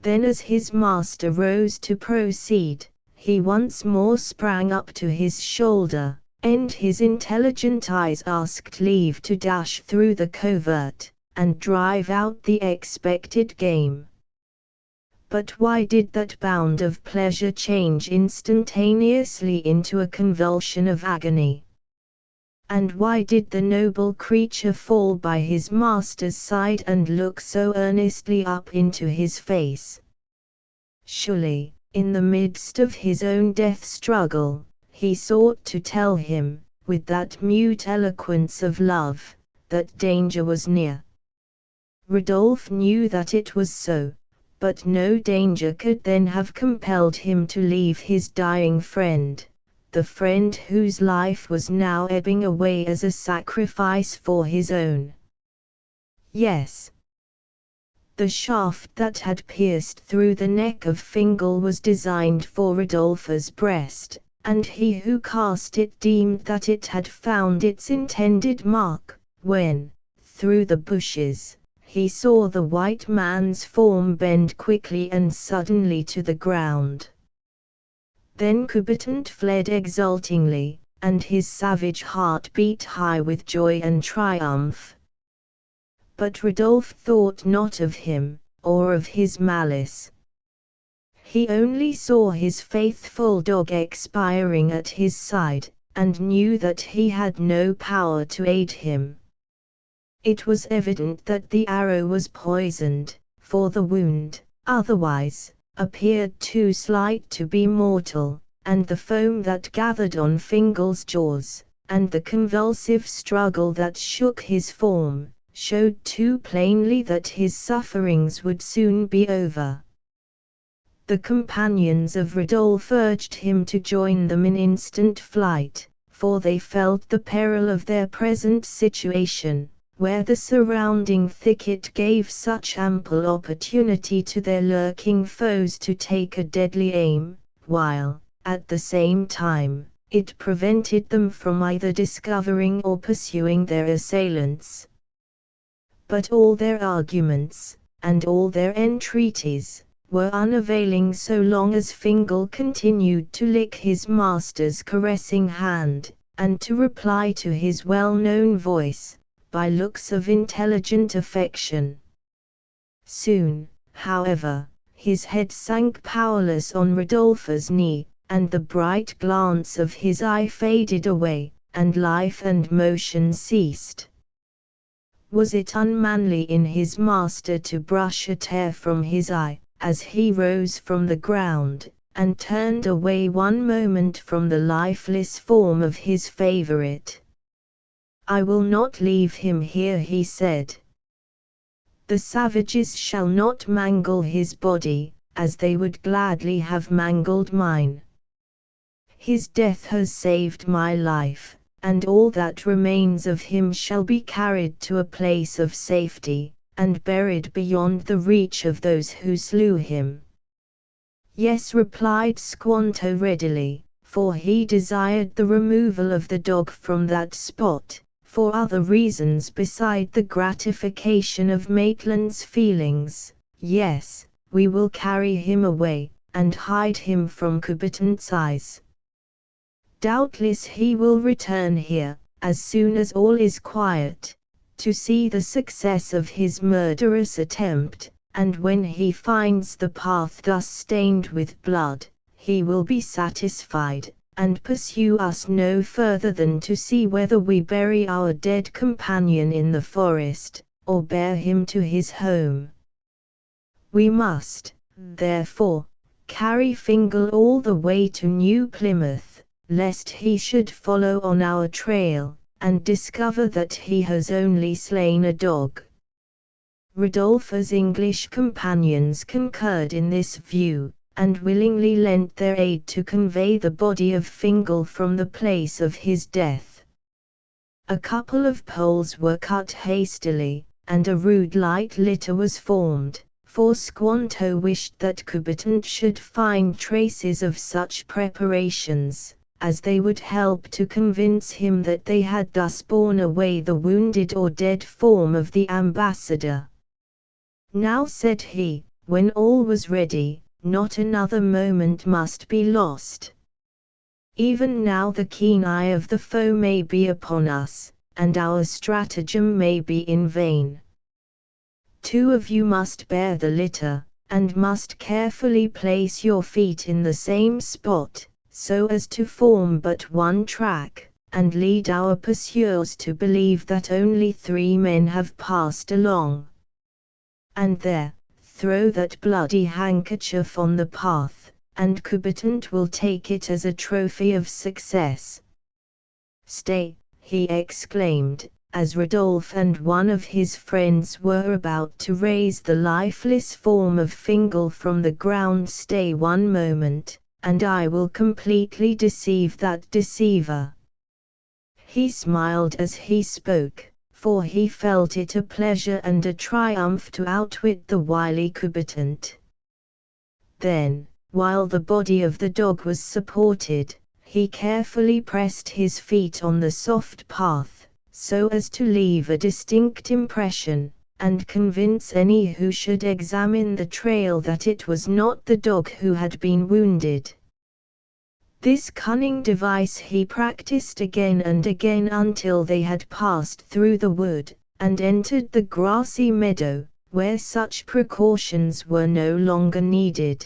Then, as his master rose to proceed, he once more sprang up to his shoulder, and his intelligent eyes asked leave to dash through the covert, and drive out the expected game. But why did that bound of pleasure change instantaneously into a convulsion of agony? And why did the noble creature fall by his master's side and look so earnestly up into his face? Surely, in the midst of his own death struggle, he sought to tell him, with that mute eloquence of love, that danger was near. Rodolphe knew that it was so, but no danger could then have compelled him to leave his dying friend, the friend whose life was now ebbing away as a sacrifice for his own. Yes. The shaft that had pierced through the neck of Fingal was designed for Rodolphe's breast, and he who cast it deemed that it had found its intended mark, when, through the bushes, he saw the white man's form bend quickly and suddenly to the ground. Then Coubertin fled exultingly, and his savage heart beat high with joy and triumph. But Rodolphe thought not of him, or of his malice. He only saw his faithful dog expiring at his side, and knew that he had no power to aid him. It was evident that the arrow was poisoned, for the wound, otherwise, appeared too slight to be mortal, and the foam that gathered on Fingal's jaws, and the convulsive struggle that shook his form, showed too plainly that his sufferings would soon be over. The companions of Rodolphe urged him to join them in instant flight, for they felt the peril of their present situation, where the surrounding thicket gave such ample opportunity to their lurking foes to take a deadly aim, while, at the same time, it prevented them from either discovering or pursuing their assailants. But all their arguments, and all their entreaties, were unavailing so long as Fingal continued to lick his master's caressing hand, and to reply to his well-known voice, by looks of intelligent affection. Soon, however, his head sank powerless on Rodolphe's knee, and the bright glance of his eye faded away, and life and motion ceased. Was it unmanly in his master to brush a tear from his eye, as he rose from the ground, and turned away one moment from the lifeless form of his favorite? "I will not leave him here," he said. "The savages shall not mangle his body, as they would gladly have mangled mine. His death has saved my life, and all that remains of him shall be carried to a place of safety, and buried beyond the reach of those who slew him." "Yes," replied Squanto readily, for he desired the removal of the dog from that spot, for other reasons beside the gratification of Maitland's feelings. "Yes, we will carry him away, and hide him from Coubertin's eyes. Doubtless he will return here, as soon as all is quiet, to see the success of his murderous attempt, and when he finds the path thus stained with blood, he will be satisfied, and pursue us no further than to see whether we bury our dead companion in the forest, or bear him to his home. We must, therefore, carry Fingal all the way to New Plymouth, lest he should follow on our trail, and discover that he has only slain a dog." Rodolphe's English companions concurred in this view, and willingly lent their aid to convey the body of Fingal from the place of his death. A couple of poles were cut hastily, and a rude light litter was formed, for Squanto wished that Coubertin should find traces of such preparations, as they would help to convince him that they had thus borne away the wounded or dead form of the ambassador. "Now," said he, when all was ready, "not another moment must be lost. Even now the keen eye of the foe may be upon us, and our stratagem may be in vain. 2 of you must bear the litter, and must carefully place your feet in the same spot, so as to form but one track, and lead our pursuers to believe that only 3 men have passed along. And there, throw that bloody handkerchief on the path, and Coubertin will take it as a trophy of success." "Stay," he exclaimed, as Rodolphe and one of his friends were about to raise the lifeless form of Fingal from the ground. "Stay one moment, and I will completely deceive that deceiver." He smiled as he spoke, for he felt it a pleasure and a triumph to outwit the wily Coubertin. Then, while the body of the dog was supported, he carefully pressed his feet on the soft path, so as to leave a distinct impression, and convince any who should examine the trail that it was not the dog who had been wounded. This cunning device he practiced again and again until they had passed through the wood, and entered the grassy meadow, where such precautions were no longer needed.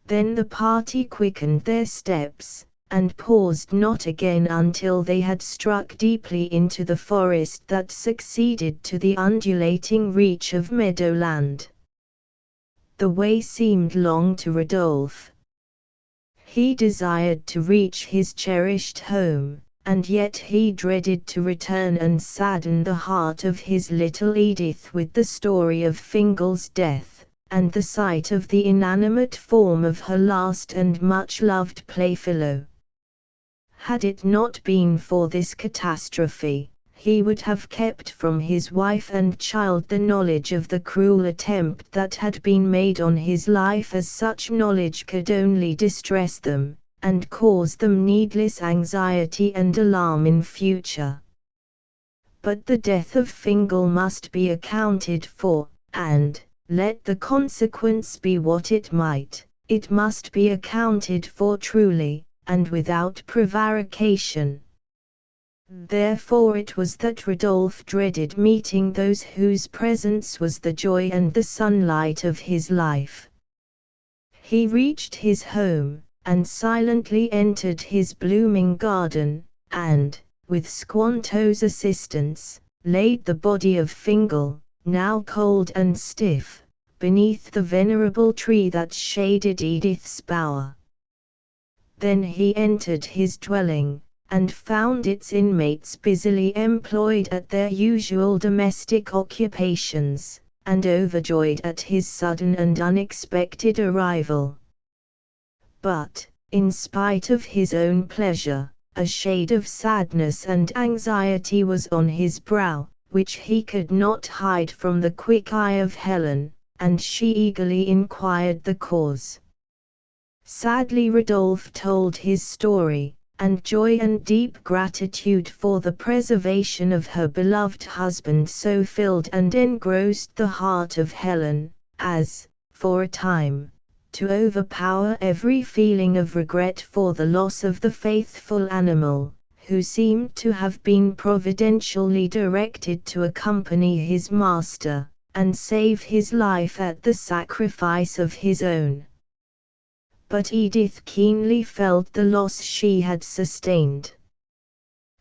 Then the party quickened their steps, and paused not again until they had struck deeply into the forest that succeeded to the undulating reach of meadowland. The way seemed long to Rodolphe. He desired to reach his cherished home, and yet he dreaded to return and sadden the heart of his little Edith with the story of Fingal's death, and the sight of the inanimate form of her last and much-loved playfellow. Had it not been for this catastrophe, he would have kept from his wife and child the knowledge of the cruel attempt that had been made on his life, as such knowledge could only distress them, and cause them needless anxiety and alarm in future. But the death of Fingal must be accounted for, and, let the consequence be what it might, it must be accounted for truly, and without prevarication. Therefore it was that Rodolphe dreaded meeting those whose presence was the joy and the sunlight of his life. He reached his home, and silently entered his blooming garden, and, with Squanto's assistance, laid the body of Fingal, now cold and stiff, beneath the venerable tree that shaded Edith's bower. Then he entered his dwelling, and found its inmates busily employed at their usual domestic occupations, and overjoyed at his sudden and unexpected arrival. But, in spite of his own pleasure, a shade of sadness and anxiety was on his brow, which he could not hide from the quick eye of Helen, and she eagerly inquired the cause. Sadly Rodolphe told his story, and joy and deep gratitude for the preservation of her beloved husband so filled and engrossed the heart of Helen, as, for a time, to overpower every feeling of regret for the loss of the faithful animal, who seemed to have been providentially directed to accompany his master, and save his life at the sacrifice of his own. But Edith keenly felt the loss she had sustained.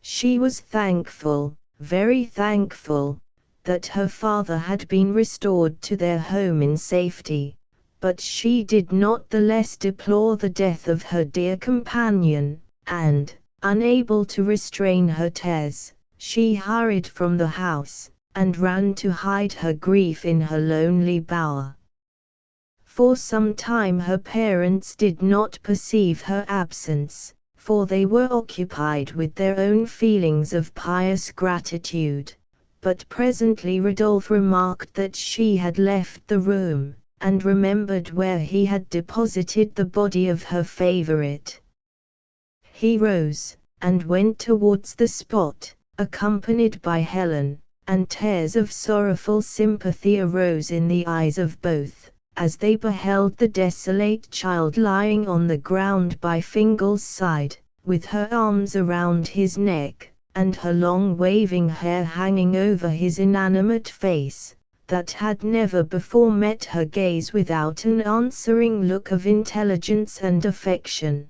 She was thankful, very thankful, that her father had been restored to their home in safety, but she did not the less deplore the death of her dear companion, and, unable to restrain her tears, she hurried from the house, and ran to hide her grief in her lonely bower. For some time her parents did not perceive her absence, for they were occupied with their own feelings of pious gratitude, but presently Rodolphe remarked that she had left the room, and remembered where he had deposited the body of her favorite. He rose, and went towards the spot, accompanied by Helen, and tears of sorrowful sympathy arose in the eyes of both, as they beheld the desolate child lying on the ground by Fingal's side, with her arms around his neck, and her long waving hair hanging over his inanimate face, that had never before met her gaze without an answering look of intelligence and affection.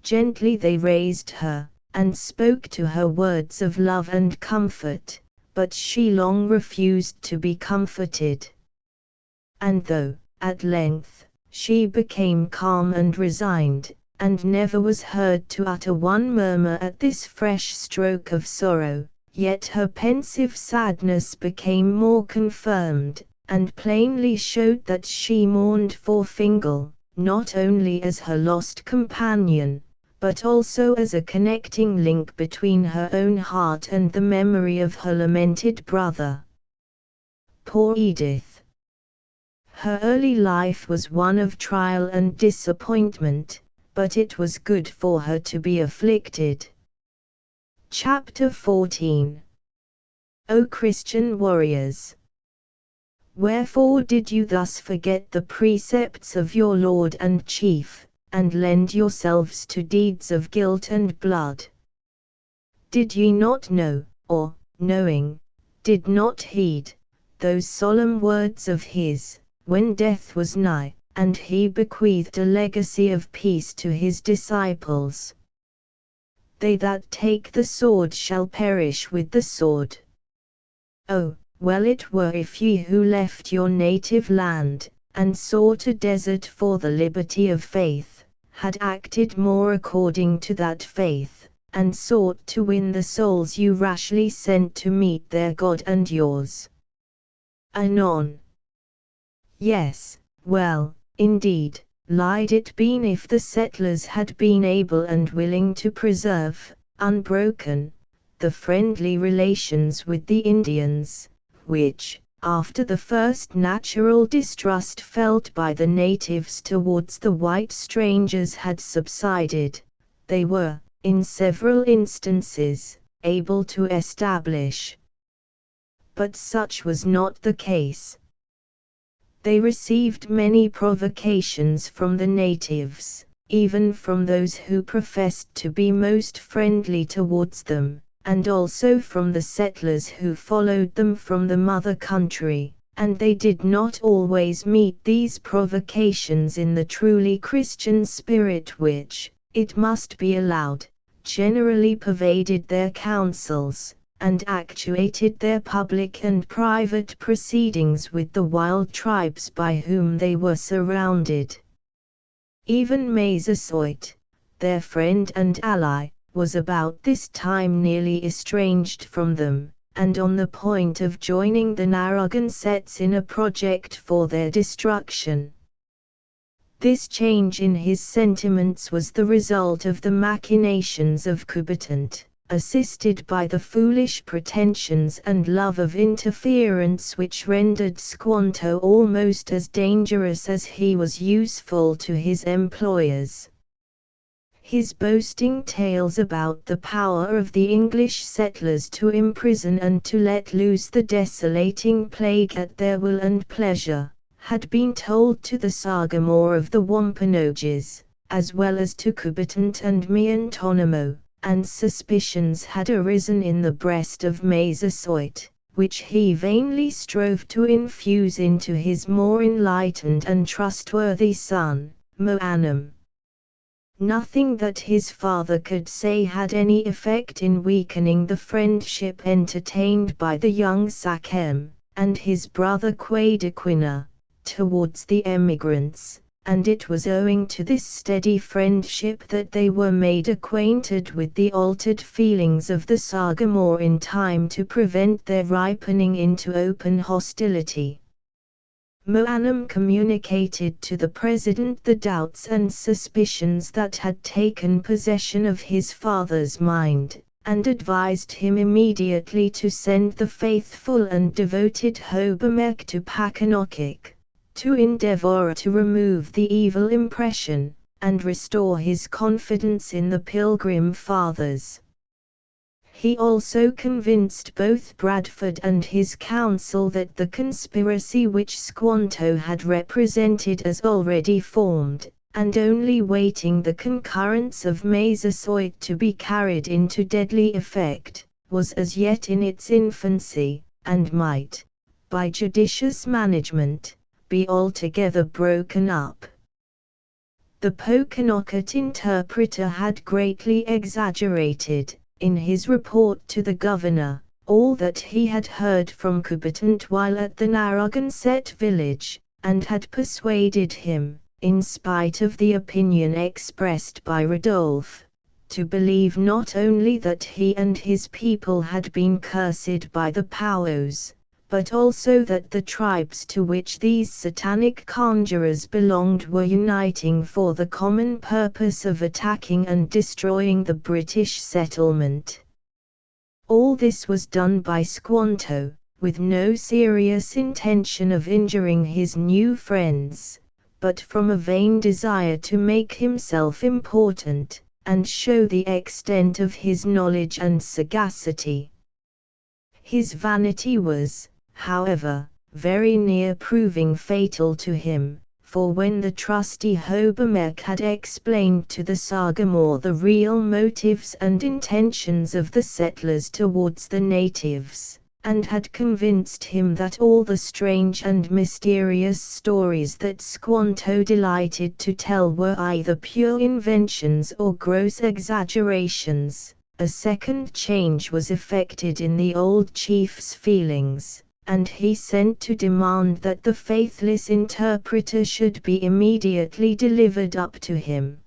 Gently they raised her, and spoke to her words of love and comfort, but she long refused to be comforted. And though, at length, she became calm and resigned, and never was heard to utter one murmur at this fresh stroke of sorrow, yet her pensive sadness became more confirmed, and plainly showed that she mourned for Fingal, not only as her lost companion, but also as a connecting link between her own heart and the memory of her lamented brother. Poor Edith! Her early life was one of trial and disappointment, but it was good for her to be afflicted. Chapter 14. O Christian warriors! Wherefore did you thus forget the precepts of your Lord and Chief, and lend yourselves to deeds of guilt and blood? Did ye not know, or, knowing, did not heed, those solemn words of his, when death was nigh, and he bequeathed a legacy of peace to his disciples? They that take the sword shall perish with the sword. Oh, well it were if ye who left your native land, and sought a desert for the liberty of faith, had acted more according to that faith, and sought to win the souls you rashly sent to meet their God and yours. Anon. Yes, well, indeed, lied it been if the settlers had been able and willing to preserve, unbroken, the friendly relations with the Indians, which, after the first natural distrust felt by the natives towards the white strangers had subsided, they were, in several instances, able to establish. But such was not the case. They received many provocations from the natives, even from those who professed to be most friendly towards them, and also from the settlers who followed them from the mother country, and they did not always meet these provocations in the truly Christian spirit which, it must be allowed, generally pervaded their councils, and actuated their public and private proceedings with the wild tribes by whom they were surrounded. Even Massasoit, their friend and ally, was about this time nearly estranged from them, and on the point of joining the Narragansetts in a project for their destruction. This change in his sentiments was the result of the machinations of Coubertin, assisted by the foolish pretensions and love of interference which rendered Squanto almost as dangerous as he was useful to his employers. His boasting tales about the power of the English settlers to imprison and to let loose the desolating plague at their will and pleasure, had been told to the Sagamore of the Wampanoags, as well as to Coubertin and Miantonomo, and suspicions had arisen in the breast of Massasoit, which he vainly strove to infuse into his more enlightened and trustworthy son, Moanam. Nothing that his father could say had any effect in weakening the friendship entertained by the young Sachem, and his brother Quadequina, towards the emigrants, and it was owing to this steady friendship that they were made acquainted with the altered feelings of the Sagamore in time to prevent their ripening into open hostility. Moanam communicated to the President the doubts and suspicions that had taken possession of his father's mind, and advised him immediately to send the faithful and devoted Hobomek to Pakanokic, to endeavor to remove the evil impression, and restore his confidence in the Pilgrim Fathers. He also convinced both Bradford and his council that the conspiracy which Squanto had represented as already formed, and only waiting the concurrence of Massasoit to be carried into deadly effect, was as yet in its infancy, and might, by judicious management, be altogether broken up. The Pokanoket interpreter had greatly exaggerated, in his report to the governor, all that he had heard from Coubertin while at the Narragansett village, and had persuaded him, in spite of the opinion expressed by Rodolphe, to believe not only that he and his people had been cursed by the Powers, but also that the tribes to which these satanic conjurers belonged were uniting for the common purpose of attacking and destroying the British settlement. All this was done by Squanto, with no serious intention of injuring his new friends, but from a vain desire to make himself important, and show the extent of his knowledge and sagacity. His vanity was, however, very near proving fatal to him, for when the trusty Hobomek had explained to the Sagamore the real motives and intentions of the settlers towards the natives, and had convinced him that all the strange and mysterious stories that Squanto delighted to tell were either pure inventions or gross exaggerations, a second change was effected in the old chief's feelings, and he sent to demand that the faithless interpreter should be immediately delivered up to him.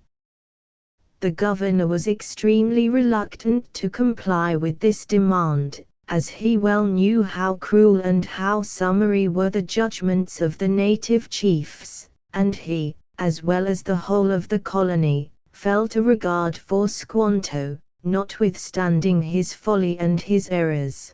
The governor was extremely reluctant to comply with this demand, as he well knew how cruel and how summary were the judgments of the native chiefs, and he, as well as the whole of the colony, felt a regard for Squanto, notwithstanding his folly and his errors.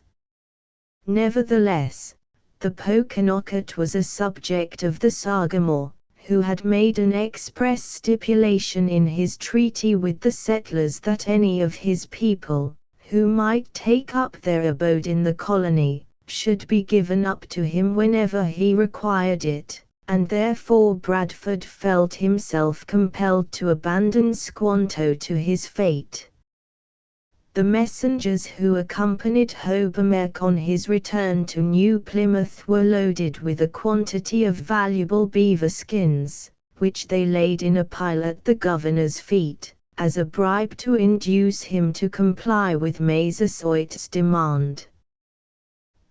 Nevertheless, the Pokanoket was a subject of the Sagamore, who had made an express stipulation in his treaty with the settlers that any of his people, who might take up their abode in the colony, should be given up to him whenever he required it, and therefore Bradford felt himself compelled to abandon Squanto to his fate. The messengers who accompanied Hobermeck on his return to New Plymouth were loaded with a quantity of valuable beaver skins, which they laid in a pile at the governor's feet, as a bribe to induce him to comply with Massasoit's demand.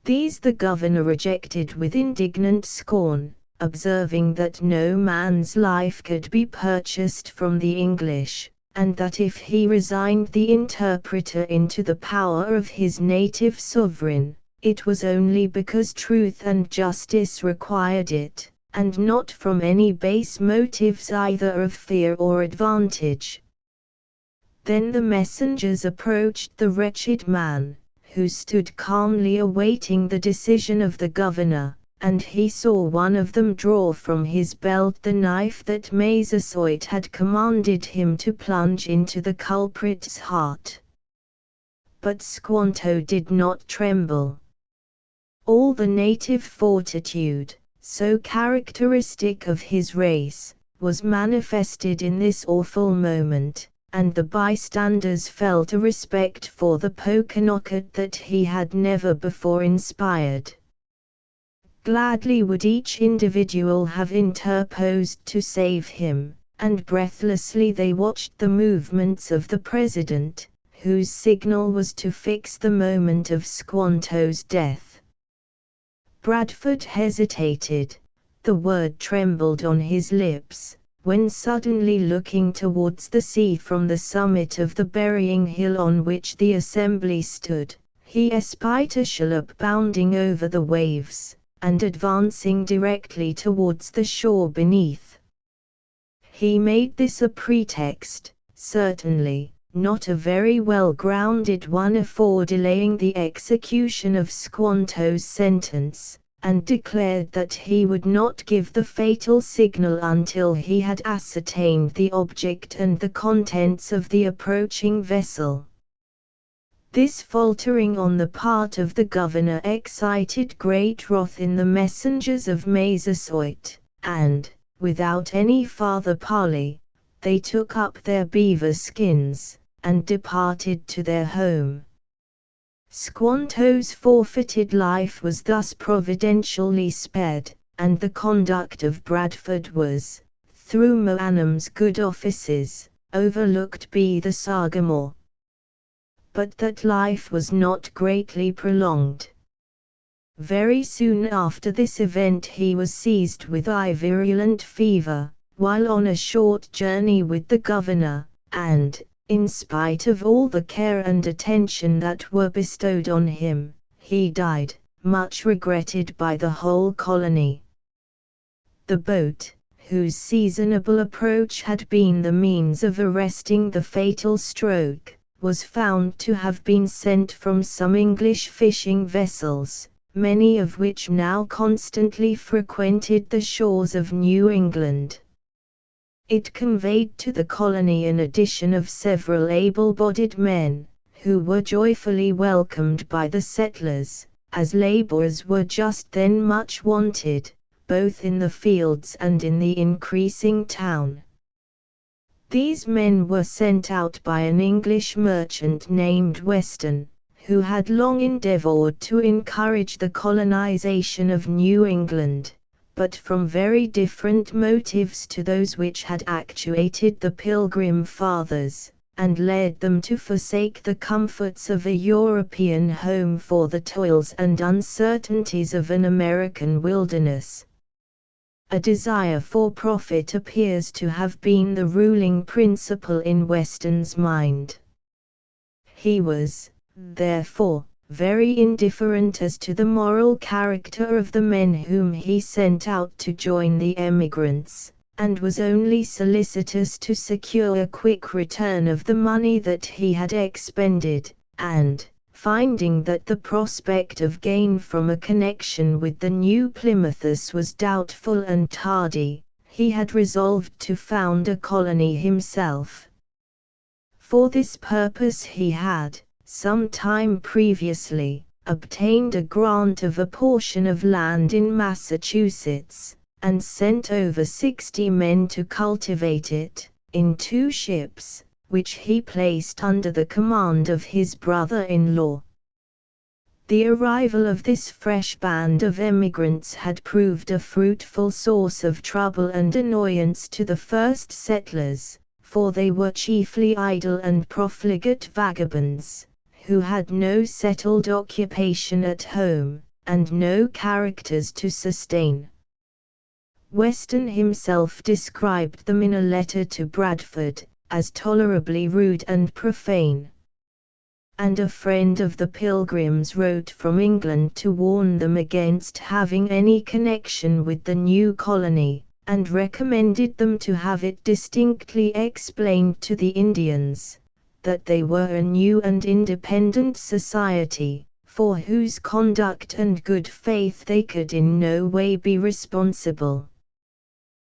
These the governor rejected with indignant scorn, observing that no man's life could be purchased from the English, and that if he resigned the interpreter into the power of his native sovereign, it was only because truth and justice required it, and not from any base motives either of fear or advantage. Then the messengers approached the wretched man, who stood calmly awaiting the decision of the governor, and he saw one of them draw from his belt the knife that Massasoit had commanded him to plunge into the culprit's heart. But Squanto did not tremble. All the native fortitude, so characteristic of his race, was manifested in this awful moment, and the bystanders felt a respect for the Pokanoket that he had never before inspired. Gladly would each individual have interposed to save him, and breathlessly they watched the movements of the president, whose signal was to fix the moment of Squanto's death. Bradford hesitated, the word trembled on his lips, when suddenly looking towards the sea from the summit of the burying hill on which the assembly stood, he espied a shallop bounding over the waves, and advancing directly towards the shore beneath. He made this a pretext, certainly, not a very well-grounded one for delaying the execution of Squanto's sentence, and declared that he would not give the fatal signal until he had ascertained the object and the contents of the approaching vessel. This faltering on the part of the governor excited great wrath in the messengers of Massasoit, and, without any farther parley, they took up their beaver skins, and departed to their home. Squanto's forfeited life was thus providentially spared, and the conduct of Bradford was, through Moannam's good offices, overlooked by the Sagamore. But that life was not greatly prolonged. Very soon after this event he was seized with a virulent fever, while on a short journey with the governor, and, in spite of all the care and attention that were bestowed on him, he died, much regretted by the whole colony. The boat, whose seasonable approach had been the means of arresting the fatal stroke, was found to have been sent from some English fishing vessels, many of which now constantly frequented the shores of New England. It conveyed to the colony an addition of several able-bodied men, who were joyfully welcomed by the settlers, as laborers were just then much wanted, both in the fields and in the increasing town. These men were sent out by an English merchant named Weston, who had long endeavored to encourage the colonization of New England, but from very different motives to those which had actuated the Pilgrim Fathers, and led them to forsake the comforts of a European home for the toils and uncertainties of an American wilderness. A desire for profit appears to have been the ruling principle in Weston's mind. He was, therefore, very indifferent as to the moral character of the men whom he sent out to join the emigrants, and was only solicitous to secure a quick return of the money that he had expended, and, finding that the prospect of gain from a connection with the New Plymouths was doubtful and tardy, he had resolved to found a colony himself. For this purpose he had, some time previously, obtained a grant of a portion of land in Massachusetts, and sent over 60 men to cultivate it, in 2 ships, which he placed under the command of his brother-in-law. The arrival of this fresh band of emigrants had proved a fruitful source of trouble and annoyance to the first settlers, for they were chiefly idle and profligate vagabonds, who had no settled occupation at home, and no characters to sustain. Weston himself described them in a letter to Bradford, as tolerably rude and profane. And a friend of the Pilgrims wrote from England to warn them against having any connection with the new colony, and recommended them to have it distinctly explained to the Indians, that they were a new and independent society, for whose conduct and good faith they could in no way be responsible.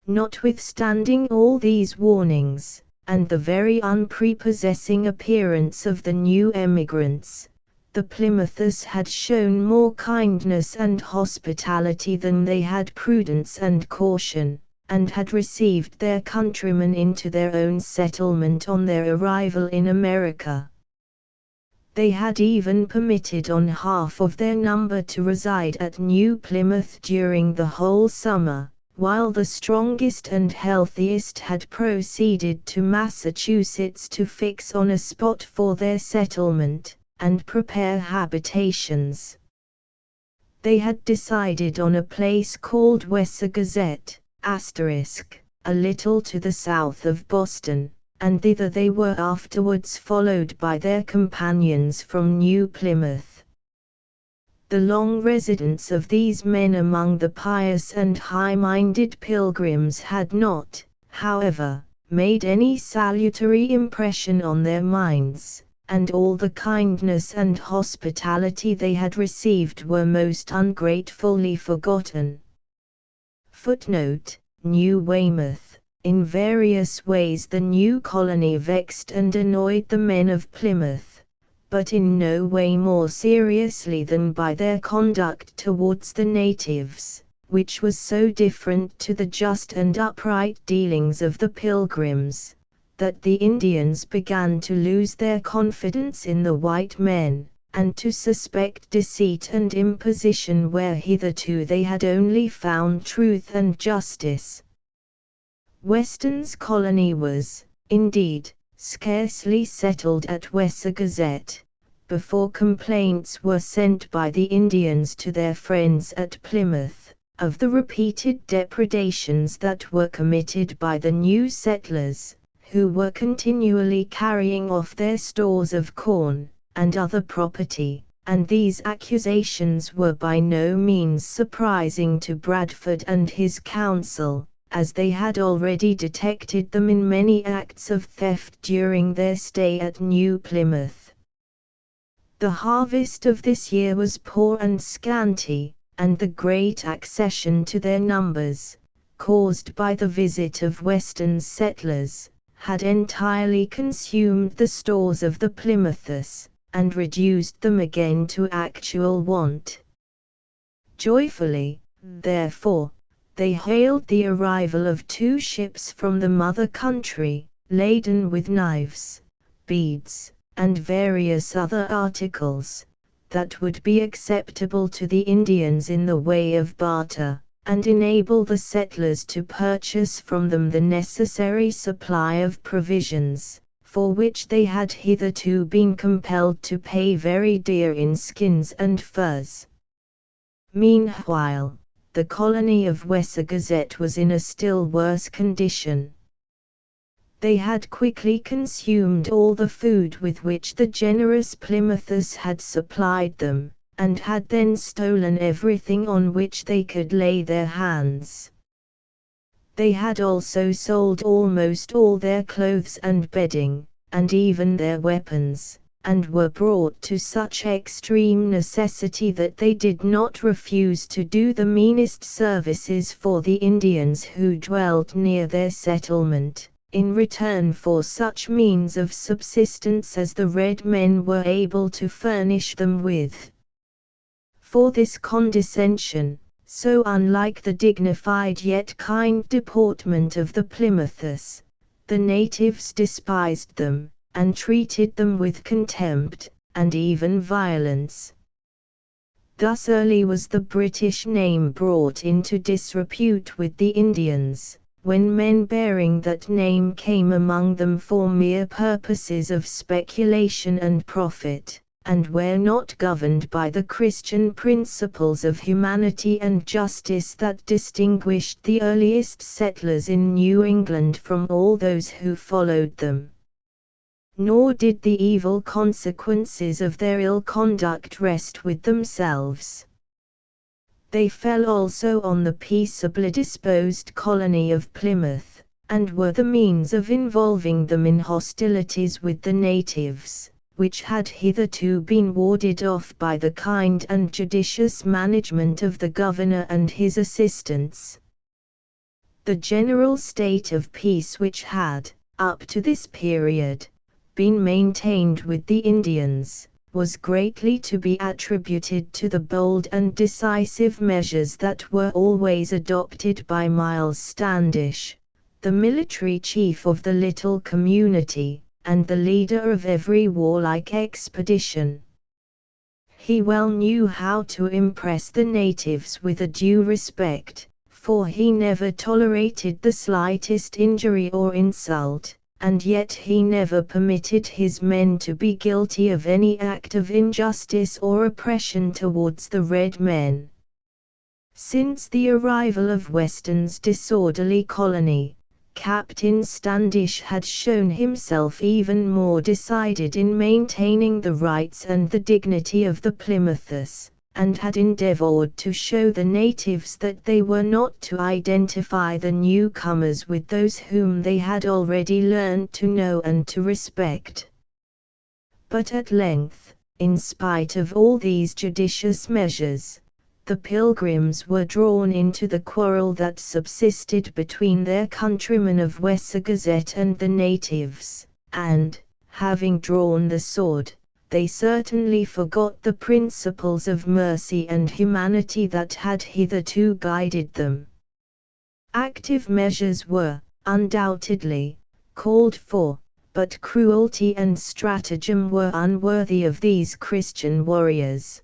Notwithstanding all these warnings, and the very unprepossessing appearance of the new emigrants, the Plymouths had shown more kindness and hospitality than they had prudence and caution, and had received their countrymen into their own settlement on their arrival in America. They had even permitted on half of their number to reside at New Plymouth during the whole summer, while the strongest and healthiest had proceeded to Massachusetts to fix on a spot for their settlement, and prepare habitations. They had decided on a place called Wessagazette, a little to the south of Boston, and thither they were afterwards followed by their companions from New Plymouth. The long residence of these men among the pious and high-minded Pilgrims had not, however, made any salutary impression on their minds, and all the kindness and hospitality they had received were most ungratefully forgotten. Footnote: New Weymouth. In various ways the new colony vexed and annoyed the men of Plymouth, but in no way more seriously than by their conduct towards the natives, which was so different to the just and upright dealings of the Pilgrims, that the Indians began to lose their confidence in the white men, and to suspect deceit and imposition where hitherto they had only found truth and justice. Weston's colony was, indeed, scarcely settled at Wessagazette, before complaints were sent by the Indians to their friends at Plymouth, of the repeated depredations that were committed by the new settlers, who were continually carrying off their stores of corn, and other property, and these accusations were by no means surprising to Bradford and his council, as they had already detected them in many acts of theft during their stay at New Plymouth. The harvest of this year was poor and scanty, and the great accession to their numbers, caused by the visit of Western settlers, had entirely consumed the stores of the Plymouths, and reduced them again to actual want. Joyfully, therefore, they hailed the arrival of 2 ships from the mother country, laden with knives, beads, and various other articles, that would be acceptable to the Indians in the way of barter, and enable the settlers to purchase from them the necessary supply of provisions, for which they had hitherto been compelled to pay very dear in skins and furs. Meanwhile, the colony of Wessagazette was in a still worse condition. They had quickly consumed all the food with which the generous Plymouths had supplied them, and had then stolen everything on which they could lay their hands. They had also sold almost all their clothes and bedding, and even their weapons, and were brought to such extreme necessity that they did not refuse to do the meanest services for the Indians who dwelt near their settlement, in return for such means of subsistence as the red men were able to furnish them with. For this condescension, so unlike the dignified yet kind deportment of the Plymouthers, the natives despised them, and treated them with contempt, and even violence. Thus early was the British name brought into disrepute with the Indians, when men bearing that name came among them for mere purposes of speculation and profit, and were not governed by the Christian principles of humanity and justice that distinguished the earliest settlers in New England from all those who followed them. Nor did the evil consequences of their ill conduct rest with themselves. They fell also on the peaceably disposed colony of Plymouth, and were the means of involving them in hostilities with the natives, which had hitherto been warded off by the kind and judicious management of the governor and his assistants. The general state of peace which had, up to this period, been maintained with the Indians, was greatly to be attributed to the bold and decisive measures that were always adopted by Miles Standish, the military chief of the little community, and the leader of every warlike expedition. He well knew how to impress the natives with a due respect, for he never tolerated the slightest injury or insult, and yet he never permitted his men to be guilty of any act of injustice or oppression towards the red men. Since the arrival of Weston's disorderly colony, Captain Standish had shown himself even more decided in maintaining the rights and the dignity of the Plymouthers, and had endeavored to show the natives that they were not to identify the newcomers with those whom they had already learned to know and to respect. But at length, in spite of all these judicious measures, the Pilgrims were drawn into the quarrel that subsisted between their countrymen of Wessagazette and the natives, and, having drawn the sword, they certainly forgot the principles of mercy and humanity that had hitherto guided them. Active measures were, undoubtedly, called for, but cruelty and stratagem were unworthy of these Christian warriors.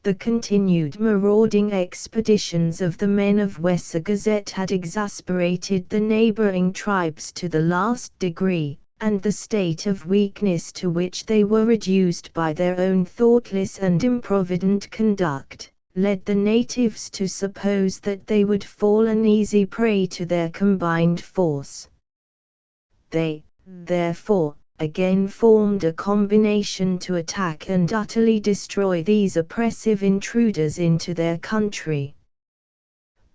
The continued marauding expeditions of the men of Wessagazette had exasperated the neighboring tribes to the last degree, and the state of weakness to which they were reduced by their own thoughtless and improvident conduct, led the natives to suppose that they would fall an easy prey to their combined force. They, therefore, again formed a combination to attack and utterly destroy these oppressive intruders into their country.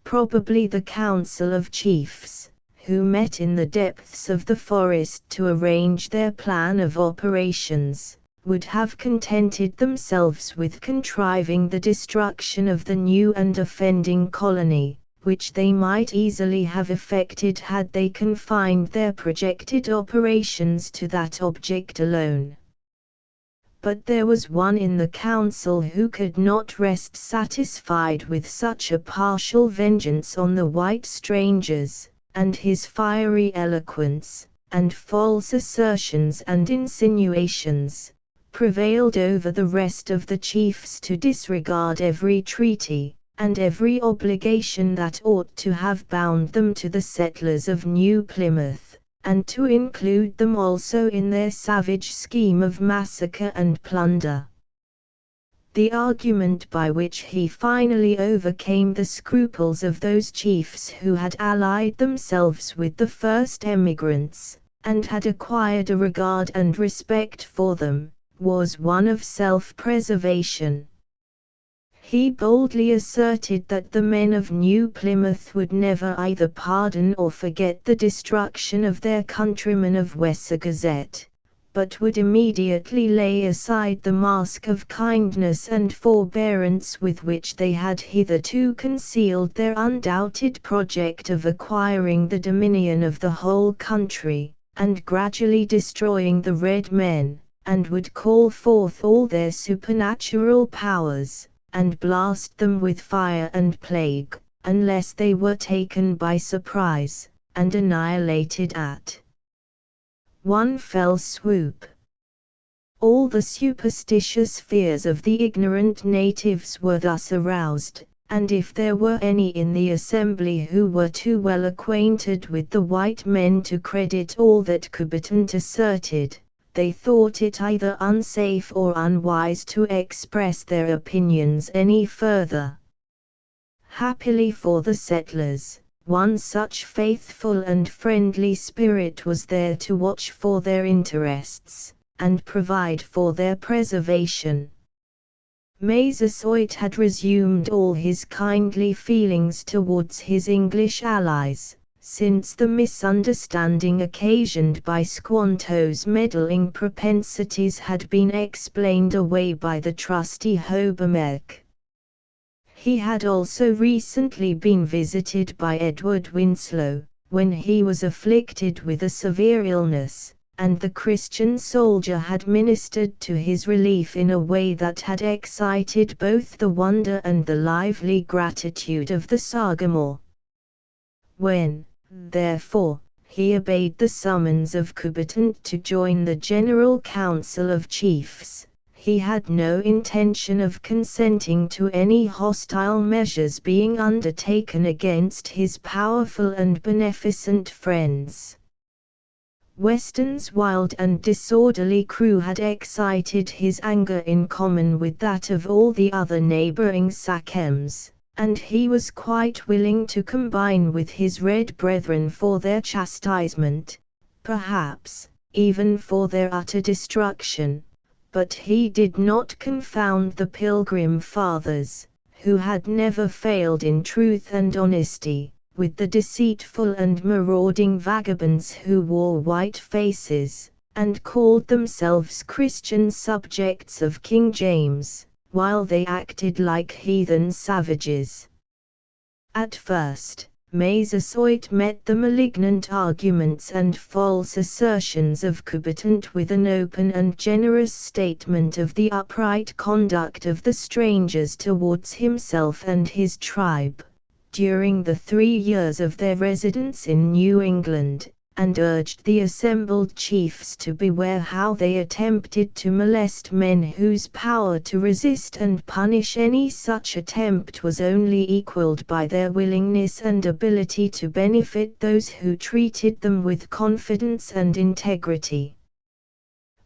Probably the council of chiefs, who met in the depths of the forest to arrange their plan of operations, would have contented themselves with contriving the destruction of the new and offending colony, which they might easily have effected had they confined their projected operations to that object alone. But there was one in the council who could not rest satisfied with such a partial vengeance on the white strangers, and his fiery eloquence, and false assertions and insinuations, prevailed over the rest of the chiefs to disregard every treaty, and every obligation that ought to have bound them to the settlers of New Plymouth, and to include them also in their savage scheme of massacre and plunder. The argument by which he finally overcame the scruples of those chiefs who had allied themselves with the first emigrants, and had acquired a regard and respect for them, was one of self-preservation. He boldly asserted that the men of New Plymouth would never either pardon or forget the destruction of their countrymen of Wessagazette, but would immediately lay aside the mask of kindness and forbearance with which they had hitherto concealed their undoubted project of acquiring the dominion of the whole country, and gradually destroying the red men, and would call forth all their supernatural powers, and blast them with fire and plague, unless they were taken by surprise, and annihilated at one fell swoop. All the superstitious fears of the ignorant natives were thus aroused, and if there were any in the assembly who were too well acquainted with the white men to credit all that Coubertin asserted, they thought it either unsafe or unwise to express their opinions any further. Happily for the settlers, one such faithful and friendly spirit was there to watch for their interests, and provide for their preservation. Massasoit had resumed all his kindly feelings towards his English allies, since the misunderstanding occasioned by Squanto's meddling propensities had been explained away by the trusty Hobermeck. He had also recently been visited by Edward Winslow, when he was afflicted with a severe illness, and the Christian soldier had ministered to his relief in a way that had excited both the wonder and the lively gratitude of the Sagamore. When, therefore, he obeyed the summons of Coubertin to join the General Council of Chiefs, he had no intention of consenting to any hostile measures being undertaken against his powerful and beneficent friends. Weston's wild and disorderly crew had excited his anger in common with that of all the other neighboring sachems, and he was quite willing to combine with his red brethren for their chastisement, perhaps, even for their utter destruction. But he did not confound the Pilgrim Fathers, who had never failed in truth and honesty, with the deceitful and marauding vagabonds who wore white faces, and called themselves Christian subjects of King James, while they acted like heathen savages. At first, Massasoit met the malignant arguments and false assertions of Coubertin with an open and generous statement of the upright conduct of the strangers towards himself and his tribe, during the 3 years of their residence in New England, and urged the assembled chiefs to beware how they attempted to molest men whose power to resist and punish any such attempt was only equaled by their willingness and ability to benefit those who treated them with confidence and integrity.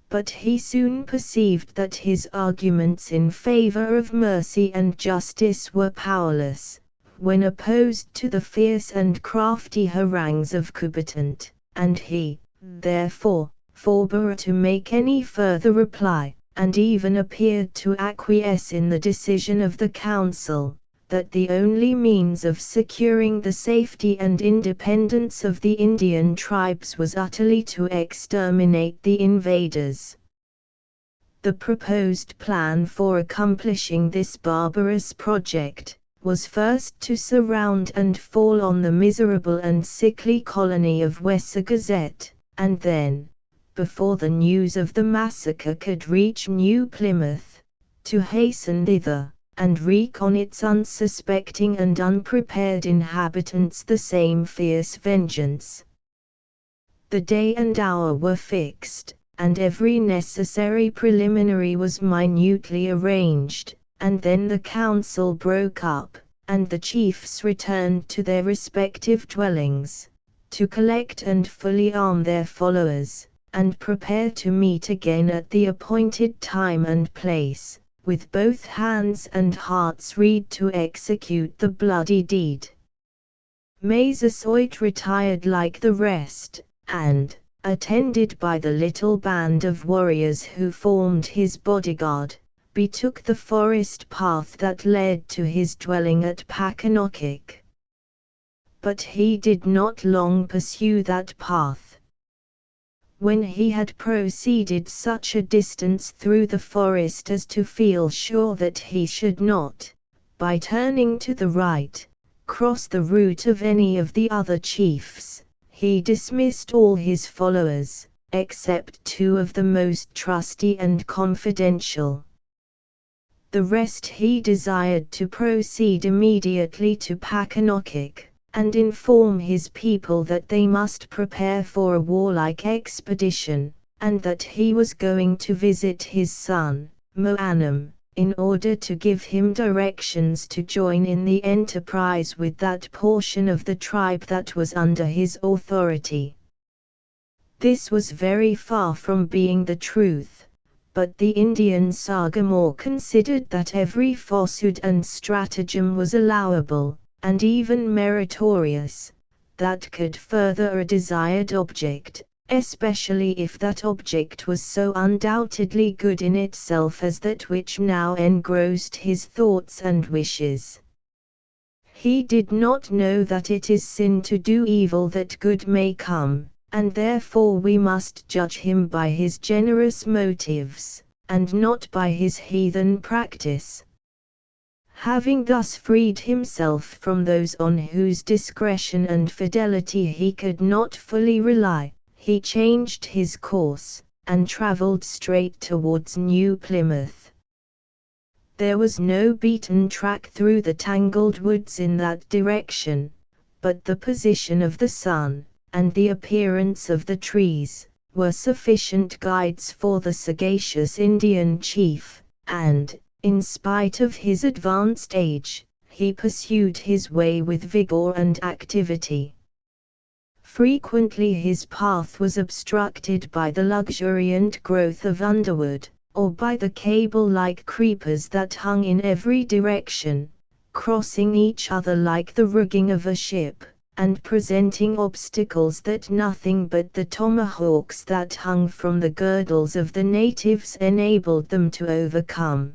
But he soon perceived that his arguments in favor of mercy and justice were powerless, when opposed to the fierce and crafty harangues of Coubertin, and he, therefore, forbore to make any further reply, and even appeared to acquiesce in the decision of the council, that the only means of securing the safety and independence of the Indian tribes was utterly to exterminate the invaders. The proposed plan for accomplishing this barbarous project was first to surround and fall on the miserable and sickly colony of Wessagazette, and then, before the news of the massacre could reach New Plymouth, to hasten thither, and wreak on its unsuspecting and unprepared inhabitants the same fierce vengeance. The day and hour were fixed, and every necessary preliminary was minutely arranged, and then the council broke up, and the chiefs returned to their respective dwellings, to collect and fully arm their followers, and prepare to meet again at the appointed time and place, with both hands and hearts ready to execute the bloody deed. Massasoit retired like the rest, and, attended by the little band of warriors who formed his bodyguard, betook the forest path that led to his dwelling at Pakanokick. But he did not long pursue that path. When he had proceeded such a distance through the forest as to feel sure that he should not, by turning to the right, cross the route of any of the other chiefs, he dismissed all his followers, except 2 of the most trusty and confidential. The rest he desired to proceed immediately to Pakanokick, and inform his people that they must prepare for a warlike expedition, and that he was going to visit his son, Moanam, in order to give him directions to join in the enterprise with that portion of the tribe that was under his authority. This was very far from being the truth, but the Indian Sagamore considered that every falsehood and stratagem was allowable, and even meritorious, that could further a desired object, especially if that object was so undoubtedly good in itself as that which now engrossed his thoughts and wishes. He did not know that it is sin to do evil that good may come, and therefore we must judge him by his generous motives, and not by his heathen practice. Having thus freed himself from those on whose discretion and fidelity he could not fully rely, he changed his course, and travelled straight towards New Plymouth. There was no beaten track through the tangled woods in that direction, but the position of the sun, and the appearance of the trees, were sufficient guides for the sagacious Indian chief, and, in spite of his advanced age, he pursued his way with vigor and activity. Frequently his path was obstructed by the luxuriant growth of underwood, or by the cable-like creepers that hung in every direction, crossing each other like the rigging of a ship, and presenting obstacles that nothing but the tomahawks that hung from the girdles of the natives enabled them to overcome.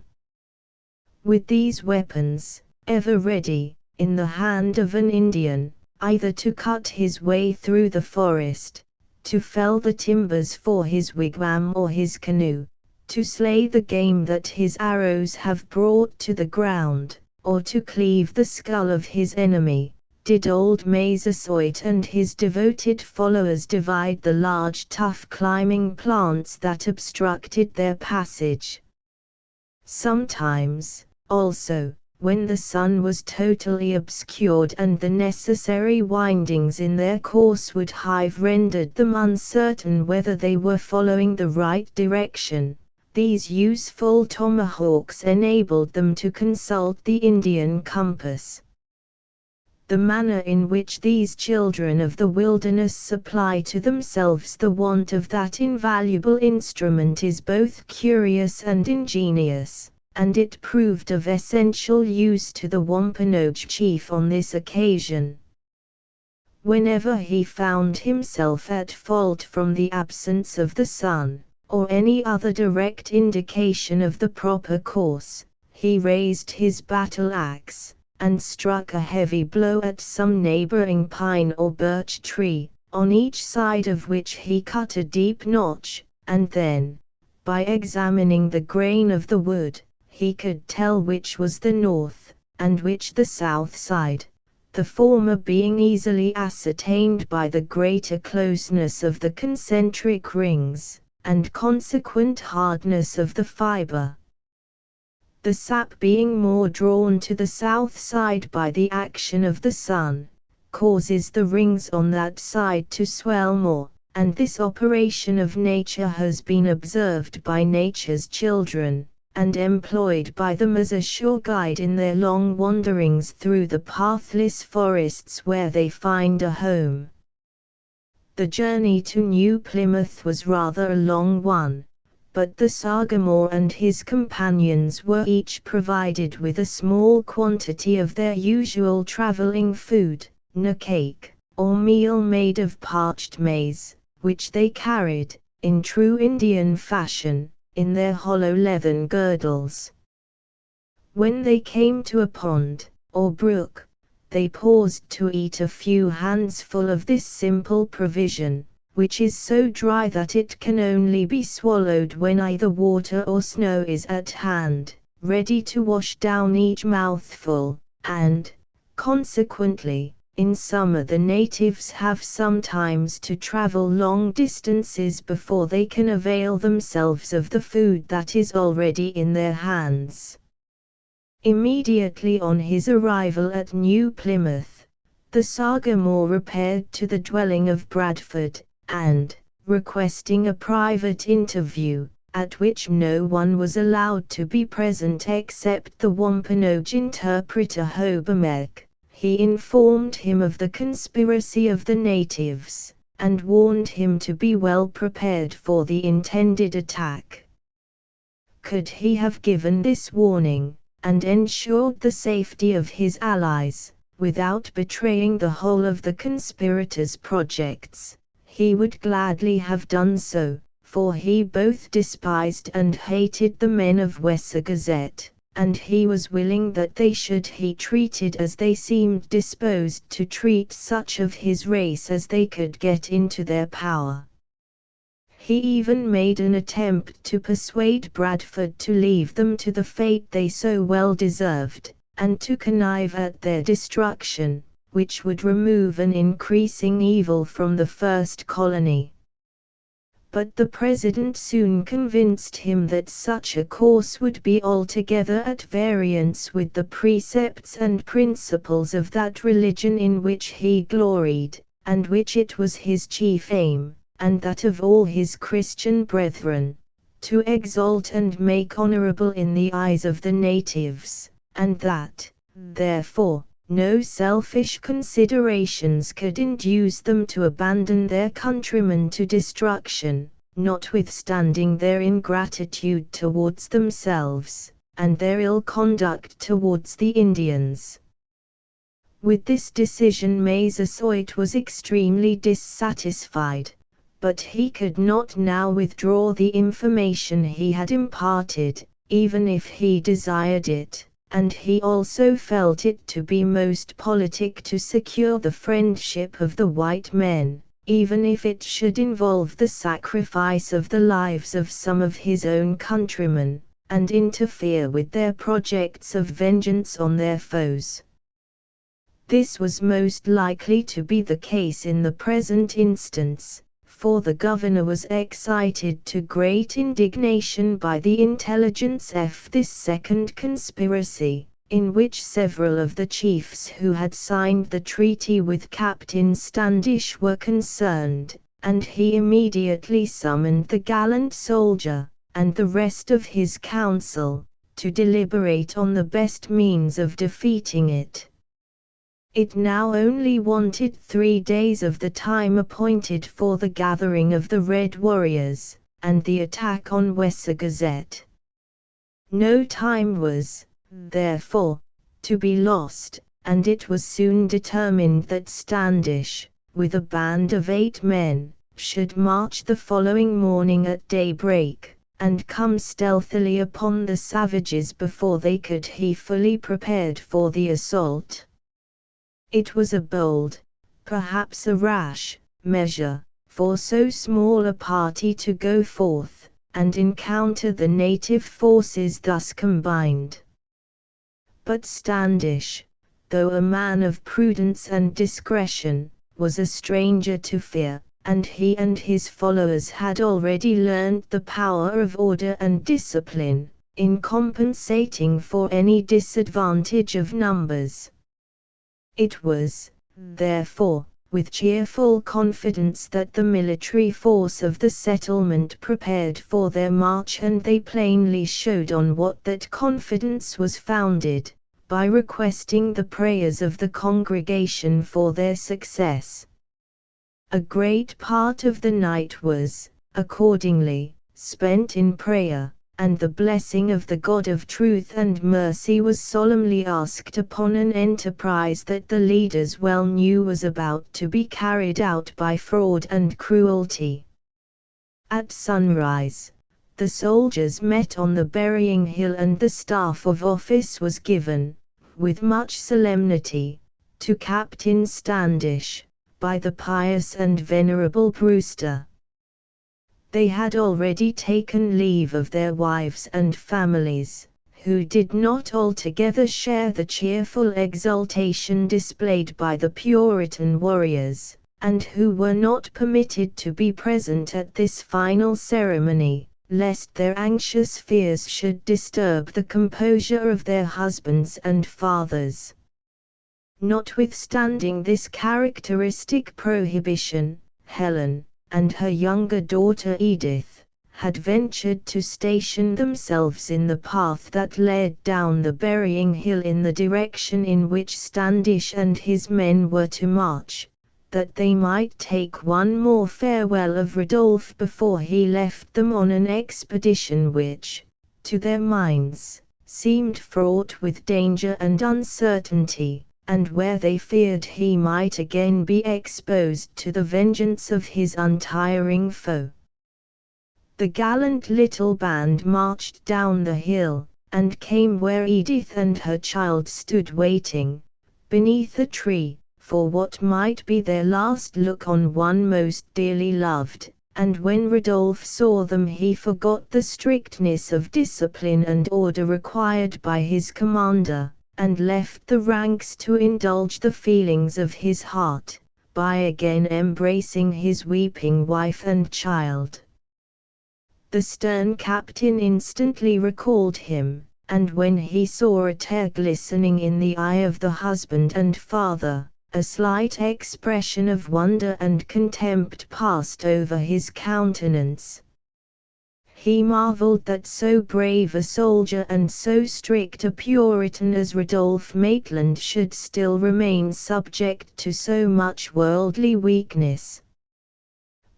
With these weapons, ever ready, in the hand of an Indian, either to cut his way through the forest, to fell the timbers for his wigwam or his canoe, to slay the game that his arrows have brought to the ground, or to cleave the skull of his enemy, did old Massasoit and his devoted followers divide the large tough climbing plants that obstructed their passage. Sometimes, also, when the sun was totally obscured and the necessary windings in their course would have rendered them uncertain whether they were following the right direction, these useful tomahawks enabled them to consult the Indian compass. The manner in which these children of the wilderness supply to themselves the want of that invaluable instrument is both curious and ingenious, and it proved of essential use to the Wampanoag chief on this occasion. Whenever he found himself at fault from the absence of the sun, or any other direct indication of the proper course, he raised his battle-axe, and struck a heavy blow at some neighboring pine or birch tree, on each side of which he cut a deep notch, and then, by examining the grain of the wood, he could tell which was the north, and which the south side, the former being easily ascertained by the greater closeness of the concentric rings, and consequent hardness of the fiber. The sap being more drawn to the south side by the action of the sun, causes the rings on that side to swell more, and this operation of nature has been observed by nature's children, and employed by them as a sure guide in their long wanderings through the pathless forests where they find a home. The journey to New Plymouth was rather a long one, but the Sagamore and his companions were each provided with a small quantity of their usual travelling food, a cake, or meal made of parched maize, which they carried, in true Indian fashion, in their hollow leathern girdles. When they came to a pond, or brook, they paused to eat a few handsful of this simple provision, which is so dry that it can only be swallowed when either water or snow is at hand, ready to wash down each mouthful, and, consequently, in summer the natives have sometimes to travel long distances before they can avail themselves of the food that is already in their hands. Immediately on his arrival at New Plymouth, the Sagamore repaired to the dwelling of Bradford, and, requesting a private interview, at which no one was allowed to be present except the Wampanoag interpreter Hobermec, he informed him of the conspiracy of the natives, and warned him to be well prepared for the intended attack. Could he have given this warning, and ensured the safety of his allies, without betraying the whole of the conspirators' projects, he would gladly have done so, for he both despised and hated the men of Wessagazette, and he was willing that they should be treated as they seemed disposed to treat such of his race as they could get into their power. He even made an attempt to persuade Bradford to leave them to the fate they so well deserved, and to connive at their destruction, which would remove an increasing evil from the first colony. But the President soon convinced him that such a course would be altogether at variance with the precepts and principles of that religion in which he gloried, and which it was his chief aim, and that of all his Christian brethren, to exalt and make honorable in the eyes of the natives, and that, therefore, no selfish considerations could induce them to abandon their countrymen to destruction, notwithstanding their ingratitude towards themselves, and their ill conduct towards the Indians. With this decision Massasoit was extremely dissatisfied, but he could not now withdraw the information he had imparted, even if he desired it. And he also felt it to be most politic to secure the friendship of the white men, even if it should involve the sacrifice of the lives of some of his own countrymen, and interfere with their projects of vengeance on their foes. This was most likely to be the case in the present instance, for the governor was excited to great indignation by the intelligence of this second conspiracy, in which several of the chiefs who had signed the treaty with Captain Standish were concerned, and he immediately summoned the gallant soldier, and the rest of his council, to deliberate on the best means of defeating it. It now only wanted 3 days of the time appointed for the gathering of the Red Warriors, and the attack on Wessagazette. No time was, therefore, to be lost, and it was soon determined that Standish, with a band of 8 men, should march the following morning at daybreak, and come stealthily upon the savages before they could be fully prepared for the assault. It was a bold, perhaps a rash, measure, for so small a party to go forth, and encounter the native forces thus combined. But Standish, though a man of prudence and discretion, was a stranger to fear, and he and his followers had already learned the power of order and discipline, in compensating for any disadvantage of numbers. It was, therefore, with cheerful confidence that the military force of the settlement prepared for their march, and they plainly showed on what that confidence was founded, by requesting the prayers of the congregation for their success. A great part of the night was, accordingly, spent in prayer, and the blessing of the God of truth and mercy was solemnly asked upon an enterprise that the leaders well knew was about to be carried out by fraud and cruelty. At sunrise, the soldiers met on the burying hill and the staff of office was given, with much solemnity, to Captain Standish, by the pious and venerable Brewster. They had already taken leave of their wives and families, who did not altogether share the cheerful exultation displayed by the Puritan warriors, and who were not permitted to be present at this final ceremony, lest their anxious fears should disturb the composure of their husbands and fathers. Notwithstanding this characteristic prohibition, Helen, and her younger daughter Edith, had ventured to station themselves in the path that led down the burying hill in the direction in which Standish and his men were to march, that they might take one more farewell of Rodolph before he left them on an expedition which, to their minds, seemed fraught with danger and uncertainty, and where they feared he might again be exposed to the vengeance of his untiring foe. The gallant little band marched down the hill, and came where Edith and her child stood waiting, beneath a tree, for what might be their last look on one most dearly loved, and when Rodolph saw them he forgot the strictness of discipline and order required by his commander, and left the ranks to indulge the feelings of his heart, by again embracing his weeping wife and child. The stern captain instantly recalled him, and when he saw a tear glistening in the eye of the husband and father, a slight expression of wonder and contempt passed over his countenance. He marveled that so brave a soldier and so strict a Puritan as Rodolph Maitland should still remain subject to so much worldly weakness.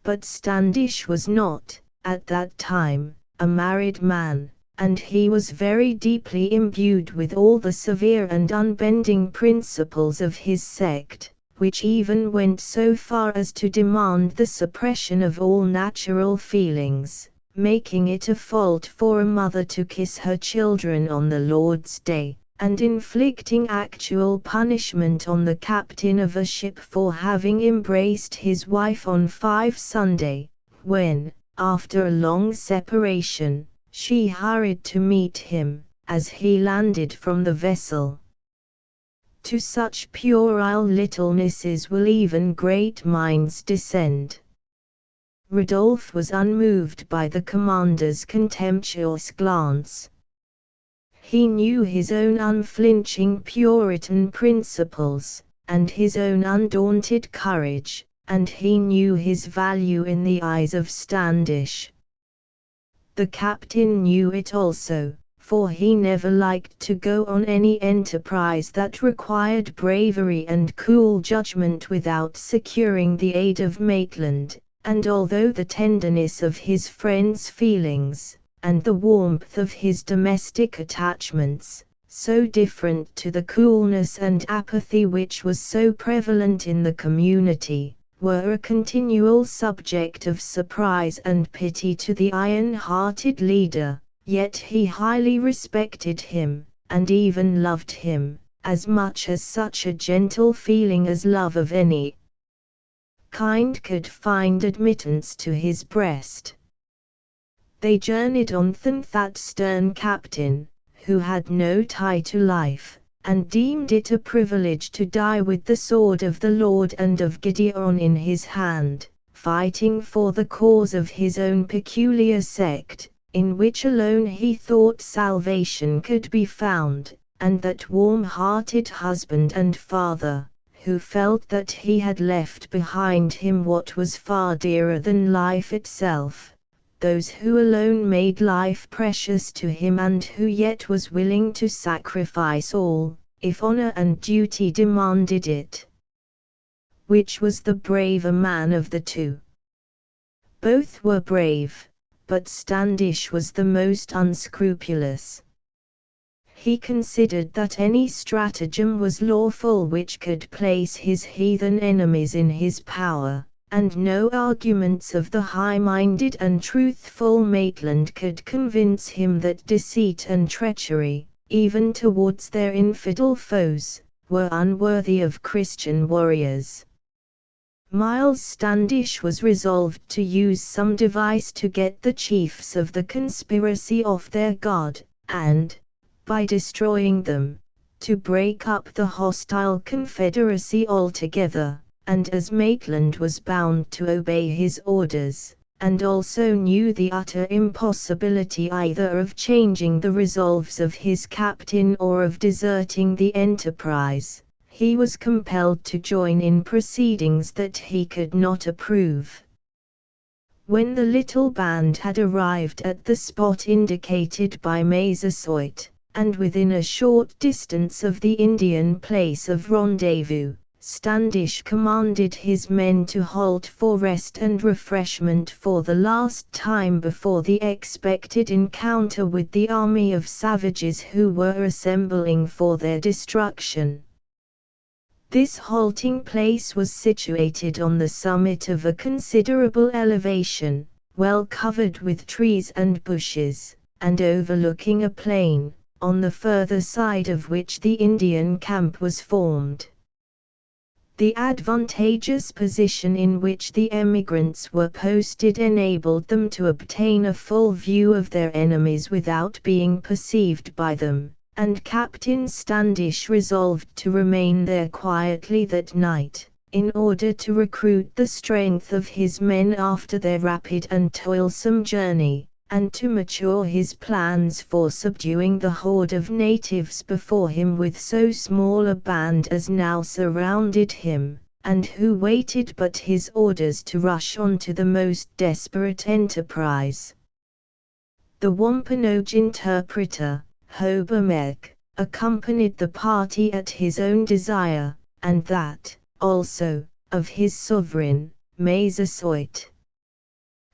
But Standish was not, at that time, a married man, and he was very deeply imbued with all the severe and unbending principles of his sect, which even went so far as to demand the suppression of all natural feelings, making it a fault for a mother to kiss her children on the Lord's Day, and inflicting actual punishment on the captain of a ship for having embraced his wife on 5 Sunday, when, after a long separation, she hurried to meet him, as he landed from the vessel. To such puerile littlenesses will even great minds descend. Rodolph was unmoved by the commander's contemptuous glance. He knew his own unflinching Puritan principles, and his own undaunted courage, and he knew his value in the eyes of Standish. The captain knew it also, for he never liked to go on any enterprise that required bravery and cool judgment without securing the aid of Maitland, and although the tenderness of his friend's feelings, and the warmth of his domestic attachments, so different to the coolness and apathy which was so prevalent in the community, were a continual subject of surprise and pity to the iron-hearted leader, yet he highly respected him, and even loved him, as much as such a gentle feeling as love of any kind could find admittance to his breast. They journeyed on that stern captain, who had no tie to life, and deemed it a privilege to die with the sword of the Lord and of Gideon in his hand, fighting for the cause of his own peculiar sect, in which alone he thought salvation could be found, and that warm-hearted husband and father, who felt that he had left behind him what was far dearer than life itself, those who alone made life precious to him and who yet was willing to sacrifice all, if honor and duty demanded it. Which was the braver man of the two? Both were brave, but Standish was the most unscrupulous. He considered that any stratagem was lawful which could place his heathen enemies in his power, and no arguments of the high-minded and truthful Maitland could convince him that deceit and treachery, even towards their infidel foes, were unworthy of Christian warriors. Miles Standish was resolved to use some device to get the chiefs of the conspiracy off their guard, and, by destroying them, to break up the hostile confederacy altogether. And as Maitland was bound to obey his orders, and also knew the utter impossibility either of changing the resolves of his captain or of deserting the enterprise, he was compelled to join in proceedings that he could not approve. When the little band had arrived at the spot indicated by Massasoit, and within a short distance of the Indian place of rendezvous, Standish commanded his men to halt for rest and refreshment for the last time before the expected encounter with the army of savages who were assembling for their destruction. This halting place was situated on the summit of a considerable elevation, well covered with trees and bushes, and overlooking a plain, on the further side of which the Indian camp was formed. The advantageous position in which the emigrants were posted enabled them to obtain a full view of their enemies without being perceived by them, and Captain Standish resolved to remain there quietly that night, in order to recruit the strength of his men after their rapid and toilsome journey, and to mature his plans for subduing the horde of natives before him with so small a band as now surrounded him, and who waited but his orders to rush on to the most desperate enterprise. The Wampanoag interpreter, Hobermeck, accompanied the party at his own desire, and that, also, of his sovereign, Massasoit.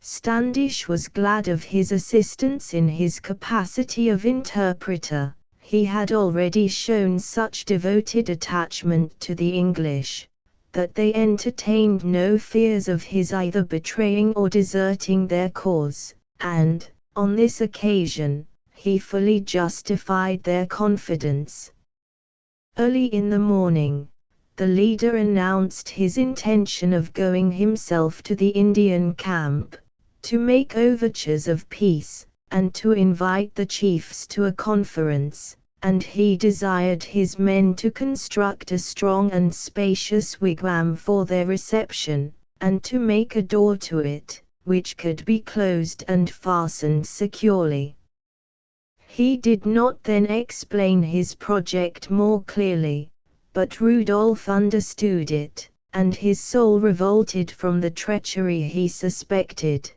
Standish was glad of his assistance in his capacity of interpreter. He had already shown such devoted attachment to the English, that they entertained no fears of his either betraying or deserting their cause, and, on this occasion, he fully justified their confidence. Early in the morning, the leader announced his intention of going himself to the Indian camp, to make overtures of peace, and to invite the chiefs to a conference, and he desired his men to construct a strong and spacious wigwam for their reception, and to make a door to it, which could be closed and fastened securely. He did not then explain his project more clearly, but Rudolph understood it, and his soul revolted from the treachery he suspected.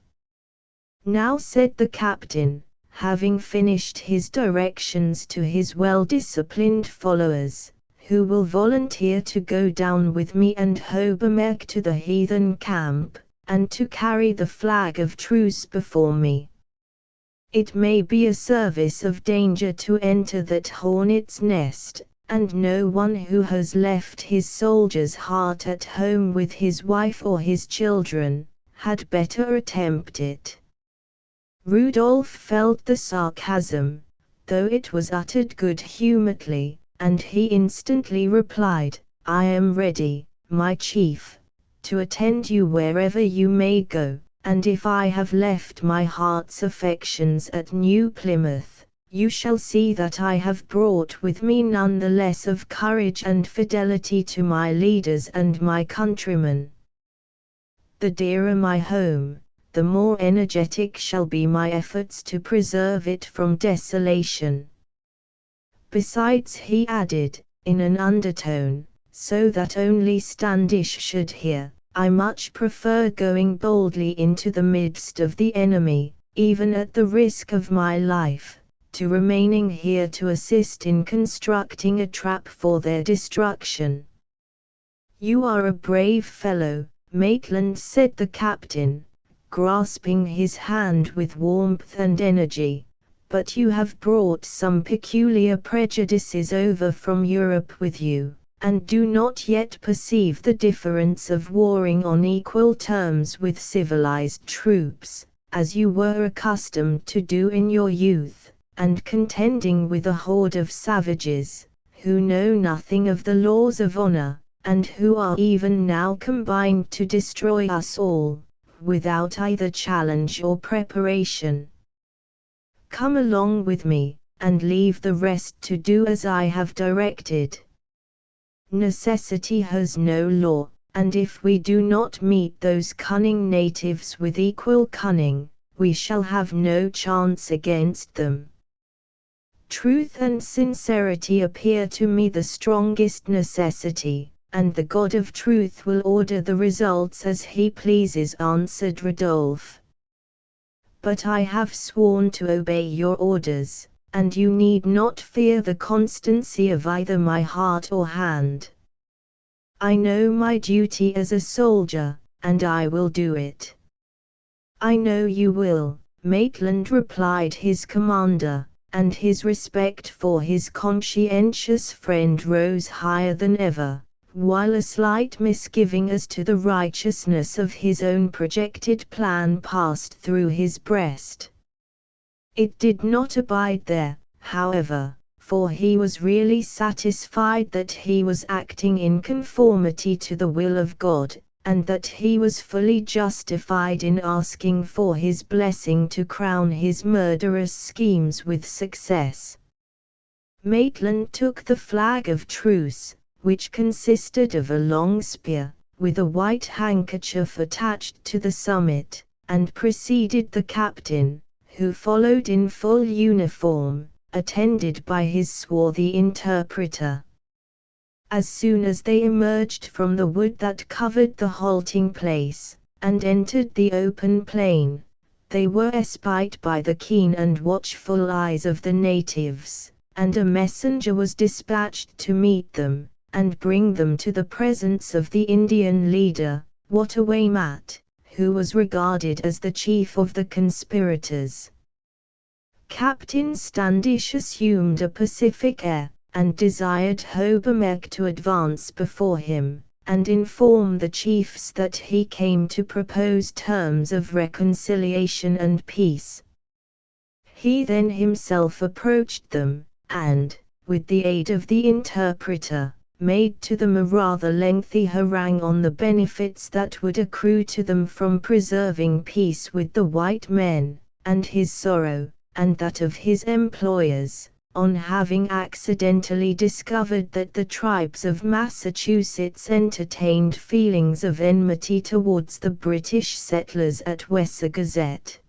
"Now," said the captain, having finished his directions to his well-disciplined followers, "who will volunteer to go down with me and Hobermeck to the heathen camp, and to carry the flag of truce before me? It may be a service of danger to enter that hornet's nest, and no one who has left his soldier's heart at home with his wife or his children, had better attempt it." Rudolph felt the sarcasm, though it was uttered good-humoredly, and he instantly replied, "I am ready, my chief, to attend you wherever you may go, and if I have left my heart's affections at New Plymouth, you shall see that I have brought with me none the less of courage and fidelity to my leaders and my countrymen. The dearer my home, the more energetic shall be my efforts to preserve it from desolation. Besides," he added, in an undertone, so that only Standish should hear, "I much prefer going boldly into the midst of the enemy, even at the risk of my life, to remaining here to assist in constructing a trap for their destruction." "You are a brave fellow, Maitland," said the captain, grasping his hand with warmth and energy, "but you have brought some peculiar prejudices over from Europe with you, and do not yet perceive the difference of warring on equal terms with civilized troops, as you were accustomed to do in your youth, and contending with a horde of savages, who know nothing of the laws of honor, and who are even now combined to destroy us all, without either challenge or preparation. Come along with me, and leave the rest to do as I have directed. Necessity has no law, and if we do not meet those cunning natives with equal cunning, we shall have no chance against them. Truth and sincerity appear to me the strongest necessity, and the God of truth will order the results as he pleases, answered Rodolphe. But I have sworn to obey your orders, and you need not fear the constancy of either my heart or hand. I know my duty as a soldier, and I will do it. I know you will, Maitland replied his commander, and his respect for his conscientious friend rose higher than ever, while a slight misgiving as to the righteousness of his own projected plan passed through his breast. It did not abide there, however, for he was really satisfied that he was acting in conformity to the will of God, and that he was fully justified in asking for his blessing to crown his murderous schemes with success. Maitland took the flag of truce, which consisted of a long spear, with a white handkerchief attached to the summit, and preceded the captain, who followed in full uniform, attended by his swarthy interpreter. As soon as they emerged from the wood that covered the halting place, and entered the open plain, they were espied by the keen and watchful eyes of the natives, and a messenger was dispatched to meet them, and bring them to the presence of the Indian leader, Watawaymat, who was regarded as the chief of the conspirators. Captain Standish assumed a pacific air, and desired Hobbemec to advance before him, and inform the chiefs that he came to propose terms of reconciliation and peace. He then himself approached them, and, with the aid of the interpreter, made to them a rather lengthy harangue on the benefits that would accrue to them from preserving peace with the white men, and his sorrow, and that of his employers, on having accidentally discovered that the tribes of Massachusetts entertained feelings of enmity towards the British settlers at Wessagazette.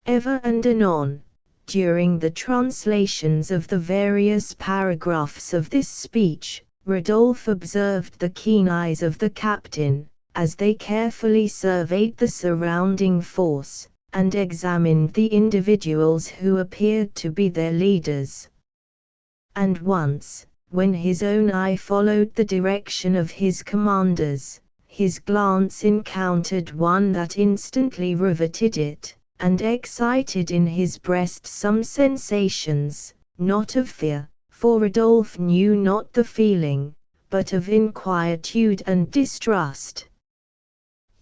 Ever and anon, during the translations of the various paragraphs of this speech, Rodolphe observed the keen eyes of the captain, as they carefully surveyed the surrounding force, and examined the individuals who appeared to be their leaders. And once, when his own eye followed the direction of his commanders, his glance encountered one that instantly riveted it, and excited in his breast some sensations, not of fear, for Rodolphe knew not the feeling, but of inquietude and distrust.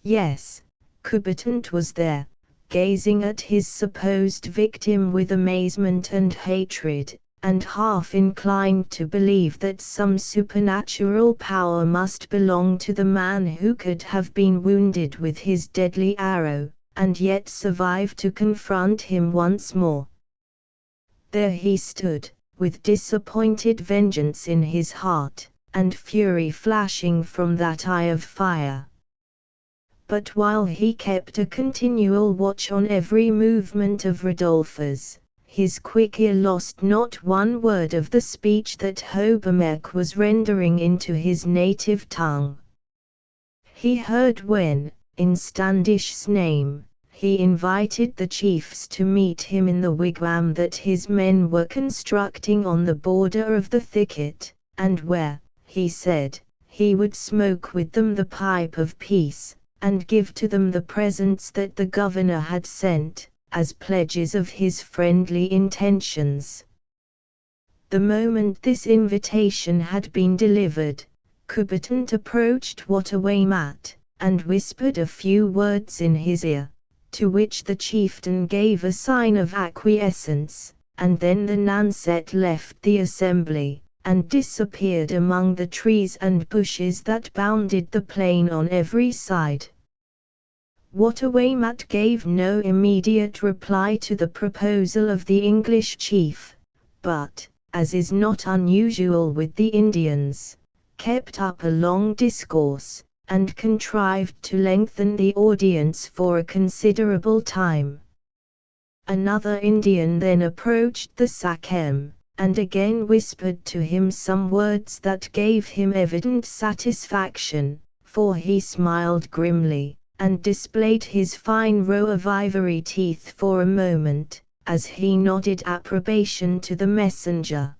Yes, Coubertin was there, gazing at his supposed victim with amazement and hatred, and half inclined to believe that some supernatural power must belong to the man who could have been wounded with his deadly arrow, and yet survive to confront him once more. There he stood, with disappointed vengeance in his heart, and fury flashing from that eye of fire. But while he kept a continual watch on every movement of Rodolphe's, his quick ear lost not one word of the speech that Hobbemec was rendering into his native tongue. He heard when, in Standish's name, he invited the chiefs to meet him in the wigwam that his men were constructing on the border of the thicket, and where, he said, he would smoke with them the pipe of peace, and give to them the presents that the governor had sent, as pledges of his friendly intentions. The moment this invitation had been delivered, Coubertin approached Watawaymat, and whispered a few words in his ear, to which the chieftain gave a sign of acquiescence, and then the Nanset left the assembly, and disappeared among the trees and bushes that bounded the plain on every side. Watawaymat gave no immediate reply to the proposal of the English chief, but, as is not unusual with the Indians, kept up a long discourse, and contrived to lengthen the audience for a considerable time. Another Indian then approached the Sachem, and again whispered to him some words that gave him evident satisfaction, for he smiled grimly, and displayed his fine row of ivory teeth for a moment, as he nodded approbation to the messenger.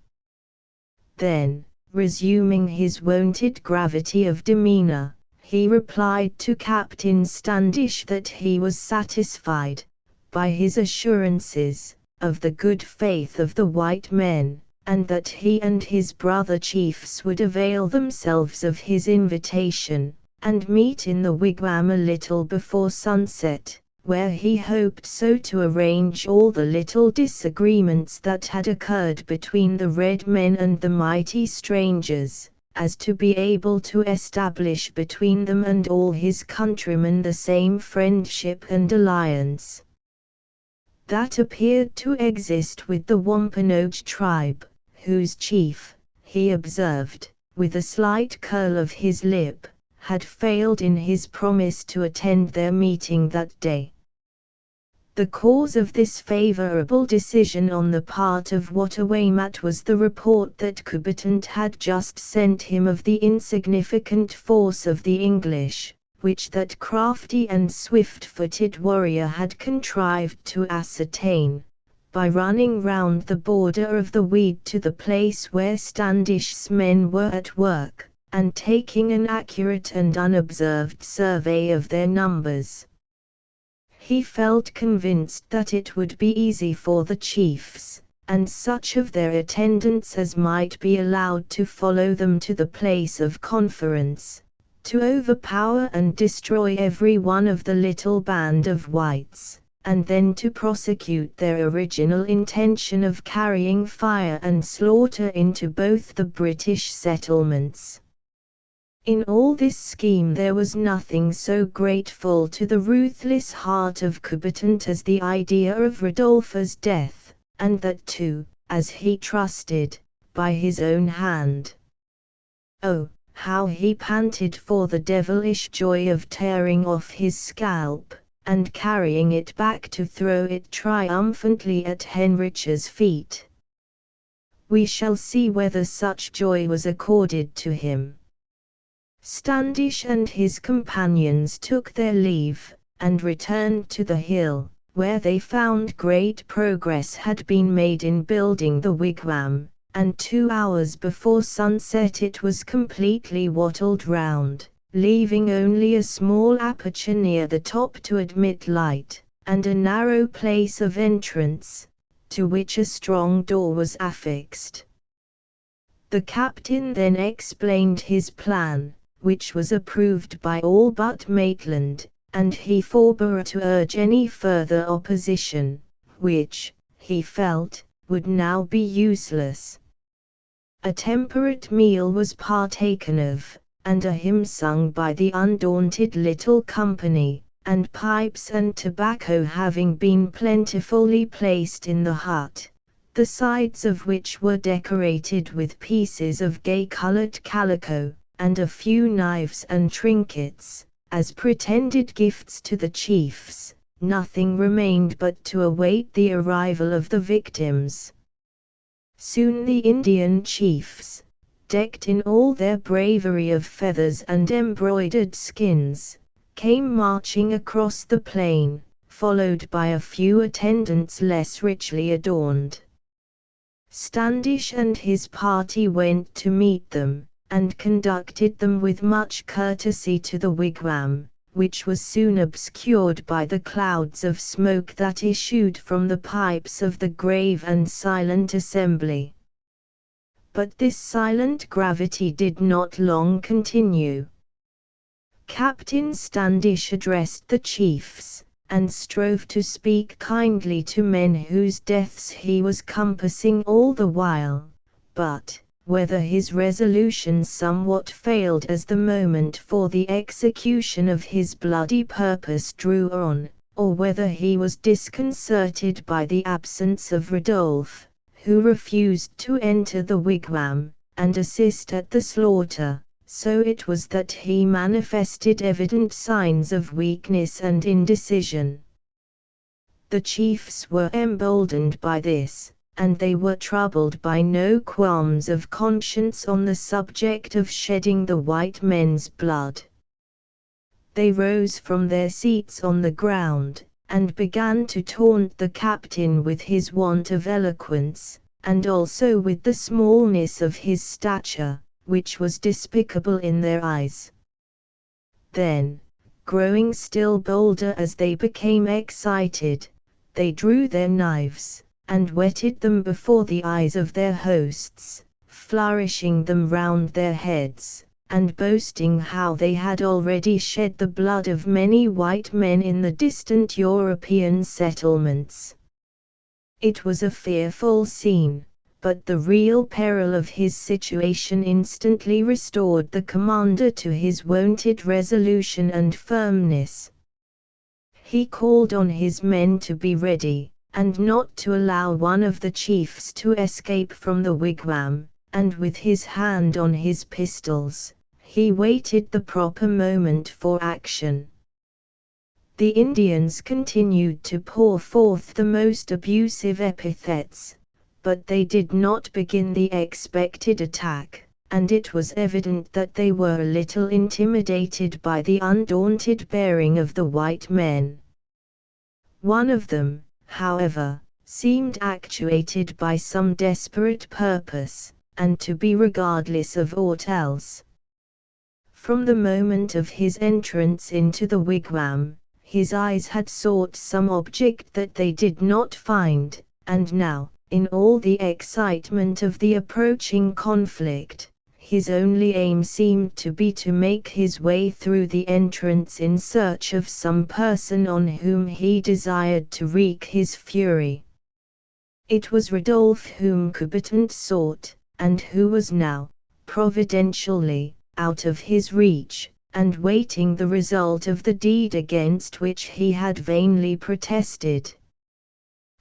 Then, resuming his wonted gravity of demeanor, he replied to Captain Standish that he was satisfied, by his assurances, of the good faith of the white men, and that he and his brother chiefs would avail themselves of his invitation, and meet in the wigwam a little before sunset, where he hoped so to arrange all the little disagreements that had occurred between the red men and the mighty strangers, as to be able to establish between them and all his countrymen the same friendship and alliance that appeared to exist with the Wampanoag tribe, whose chief, he observed, with a slight curl of his lip, had failed in his promise to attend their meeting that day. The cause of this favorable decision on the part of Watawaymat was the report that Coubertin had just sent him of the insignificant force of the English, which that crafty and swift-footed warrior had contrived to ascertain, by running round the border of the weed to the place where Standish's men were at work, and taking an accurate and unobserved survey of their numbers. He felt convinced that it would be easy for the chiefs, and such of their attendants as might be allowed to follow them to the place of conference, to overpower and destroy every one of the little band of whites, and then to prosecute their original intention of carrying fire and slaughter into both the British settlements. In all this scheme there was nothing so grateful to the ruthless heart of Coubertin as the idea of Rodolphe's death, and that too, as he trusted, by his own hand. Oh, how he panted for the devilish joy of tearing off his scalp, and carrying it back to throw it triumphantly at Henrich's feet. We shall see whether such joy was accorded to him. Standish and his companions took their leave, and returned to the hill, where they found great progress had been made in building the wigwam, and 2 hours before sunset it was completely wattled round, leaving only a small aperture near the top to admit light, and a narrow place of entrance, to which a strong door was affixed. The captain then explained his plan, which was approved by all but Maitland, and he forbore to urge any further opposition, which, he felt, would now be useless. A temperate meal was partaken of, and a hymn sung by the undaunted little company, and pipes and tobacco having been plentifully placed in the hut, the sides of which were decorated with pieces of gay-colored calico, and a few knives and trinkets, as pretended gifts to the chiefs, nothing remained but to await the arrival of the victims. Soon the Indian chiefs, decked in all their bravery of feathers and embroidered skins, came marching across the plain, followed by a few attendants less richly adorned. Standish and his party went to meet them, and conducted them with much courtesy to the wigwam, which was soon obscured by the clouds of smoke that issued from the pipes of the grave and silent assembly. But this silent gravity did not long continue. Captain Standish addressed the chiefs, and strove to speak kindly to men whose deaths he was compassing all the while, but, whether his resolution somewhat failed as the moment for the execution of his bloody purpose drew on, or whether he was disconcerted by the absence of Rodolphe, who refused to enter the wigwam, and assist at the slaughter, so it was that he manifested evident signs of weakness and indecision. The chiefs were emboldened by this, and they were troubled by no qualms of conscience on the subject of shedding the white men's blood. They rose from their seats on the ground, and began to taunt the captain with his want of eloquence, and also with the smallness of his stature, which was despicable in their eyes. Then, growing still bolder as they became excited, they drew their knives, and whetted them before the eyes of their hosts, flourishing them round their heads, and boasting how they had already shed the blood of many white men in the distant European settlements. It was a fearful scene, but the real peril of his situation instantly restored the commander to his wonted resolution and firmness. He called on his men to be ready, and not to allow one of the chiefs to escape from the wigwam, and with his hand on his pistols, he waited the proper moment for action. The Indians continued to pour forth the most abusive epithets, but they did not begin the expected attack, and it was evident that they were a little intimidated by the undaunted bearing of the white men. One of them, however, seemed actuated by some desperate purpose, and to be regardless of aught else. From the moment of his entrance into the wigwam, his eyes had sought some object that they did not find, and now, in all the excitement of the approaching conflict, his only aim seemed to be to make his way through the entrance in search of some person on whom he desired to wreak his fury. It was Rodolphe whom Coubertin sought, and who was now, providentially, out of his reach, and waiting the result of the deed against which he had vainly protested.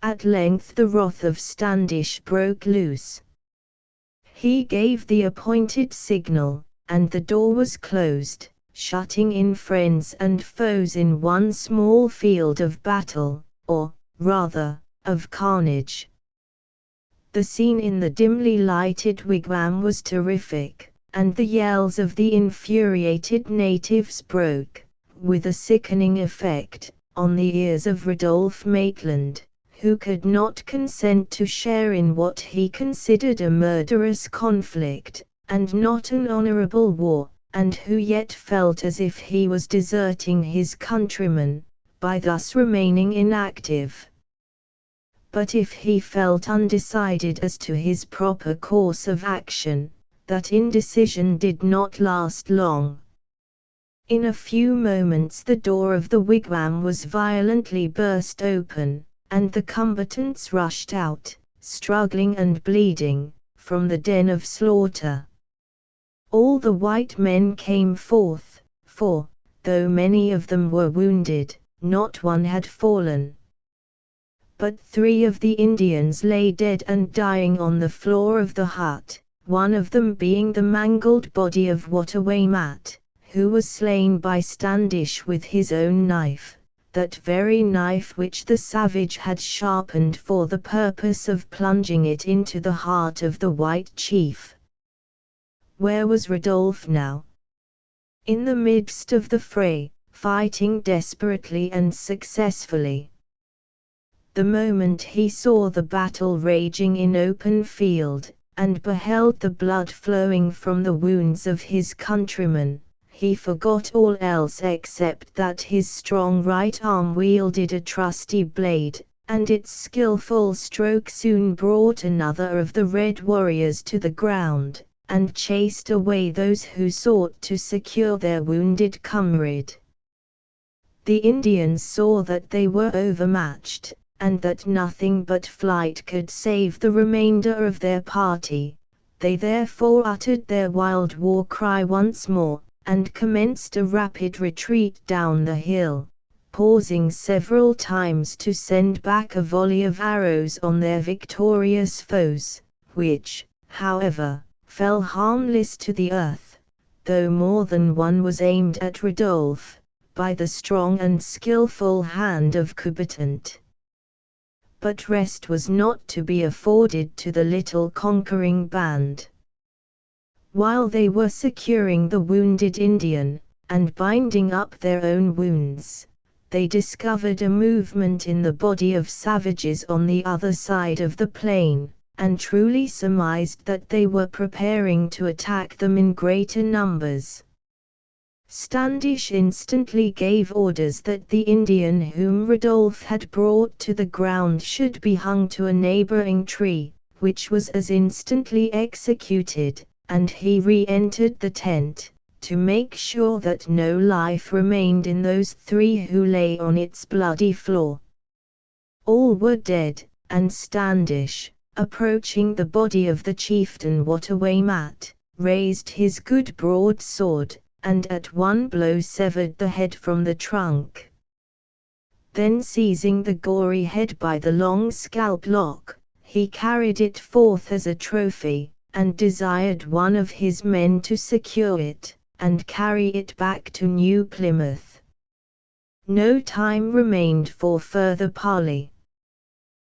At length the wrath of Standish broke loose. He gave the appointed signal, and the door was closed, shutting in friends and foes in one small field of battle, or, rather, of carnage. The scene in the dimly lighted wigwam was terrific, and the yells of the infuriated natives broke, with a sickening effect, on the ears of Rodolphe Maitland, who could not consent to share in what he considered a murderous conflict, and not an honorable war, and who yet felt as if he was deserting his countrymen, by thus remaining inactive. But if he felt undecided as to his proper course of action, that indecision did not last long. In a few moments the door of the wigwam was violently burst open, and the combatants rushed out, struggling and bleeding, from the den of slaughter. All the white men came forth, for, though many of them were wounded, not one had fallen. But 3 of the Indians lay dead and dying on the floor of the hut, one of them being the mangled body of Watawaymat, who was slain by Standish with his own knife, that very knife which the savage had sharpened for the purpose of plunging it into the heart of the white chief. Where was Rodolphe now? In the midst of the fray, fighting desperately and successfully. The moment he saw the battle raging in open field, and beheld the blood flowing from the wounds of his countrymen, he forgot all else except that his strong right arm wielded a trusty blade, and its skillful stroke soon brought another of the red warriors to the ground, and chased away those who sought to secure their wounded comrade. The Indians saw that they were overmatched, and that nothing but flight could save the remainder of their party. They therefore uttered their wild war cry once more, and commenced a rapid retreat down the hill, pausing several times to send back a volley of arrows on their victorious foes, which, however, fell harmless to the earth, though more than one was aimed at Rodolphe, by the strong and skillful hand of Coubertin. But rest was not to be afforded to the little conquering band. While they were securing the wounded Indian, and binding up their own wounds, they discovered a movement in the body of savages on the other side of the plain, and truly surmised that they were preparing to attack them in greater numbers. Standish instantly gave orders that the Indian whom Rodolphe had brought to the ground should be hung to a neighboring tree, which was as instantly executed, and he re-entered the tent, to make sure that no life remained in those three who lay on its bloody floor. All were dead, and Standish, approaching the body of the chieftain Watawamat, raised his good broadsword, and at one blow severed the head from the trunk. Then seizing the gory head by the long scalp lock, he carried it forth as a trophy, and desired one of his men to secure it, and carry it back to New Plymouth. No time remained for further parley.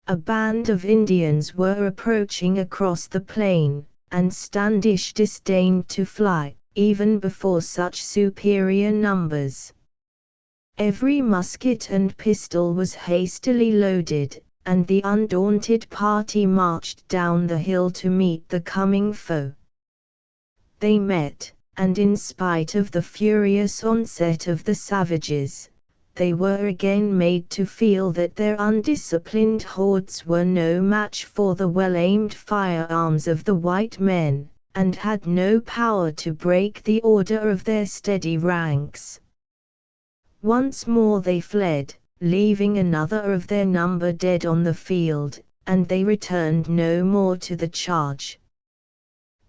A band of Indians were approaching across the plain, and Standish disdained to fly, even before such superior numbers. Every musket and pistol was hastily loaded, and the undaunted party marched down the hill to meet the coming foe. They met, and in spite of the furious onset of the savages, they were again made to feel that their undisciplined hordes were no match for the well-aimed firearms of the white men, and had no power to break the order of their steady ranks. Once more they fled, leaving another of their number dead on the field, and they returned no more to the charge.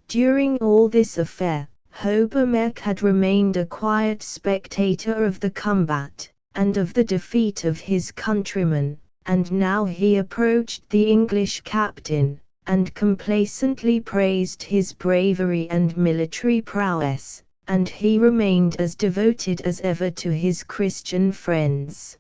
During all this affair, Hobermeck had remained a quiet spectator of the combat, and of the defeat of his countrymen, and now he approached the English captain, and complacently praised his bravery and military prowess, and he remained as devoted as ever to his Christian friends.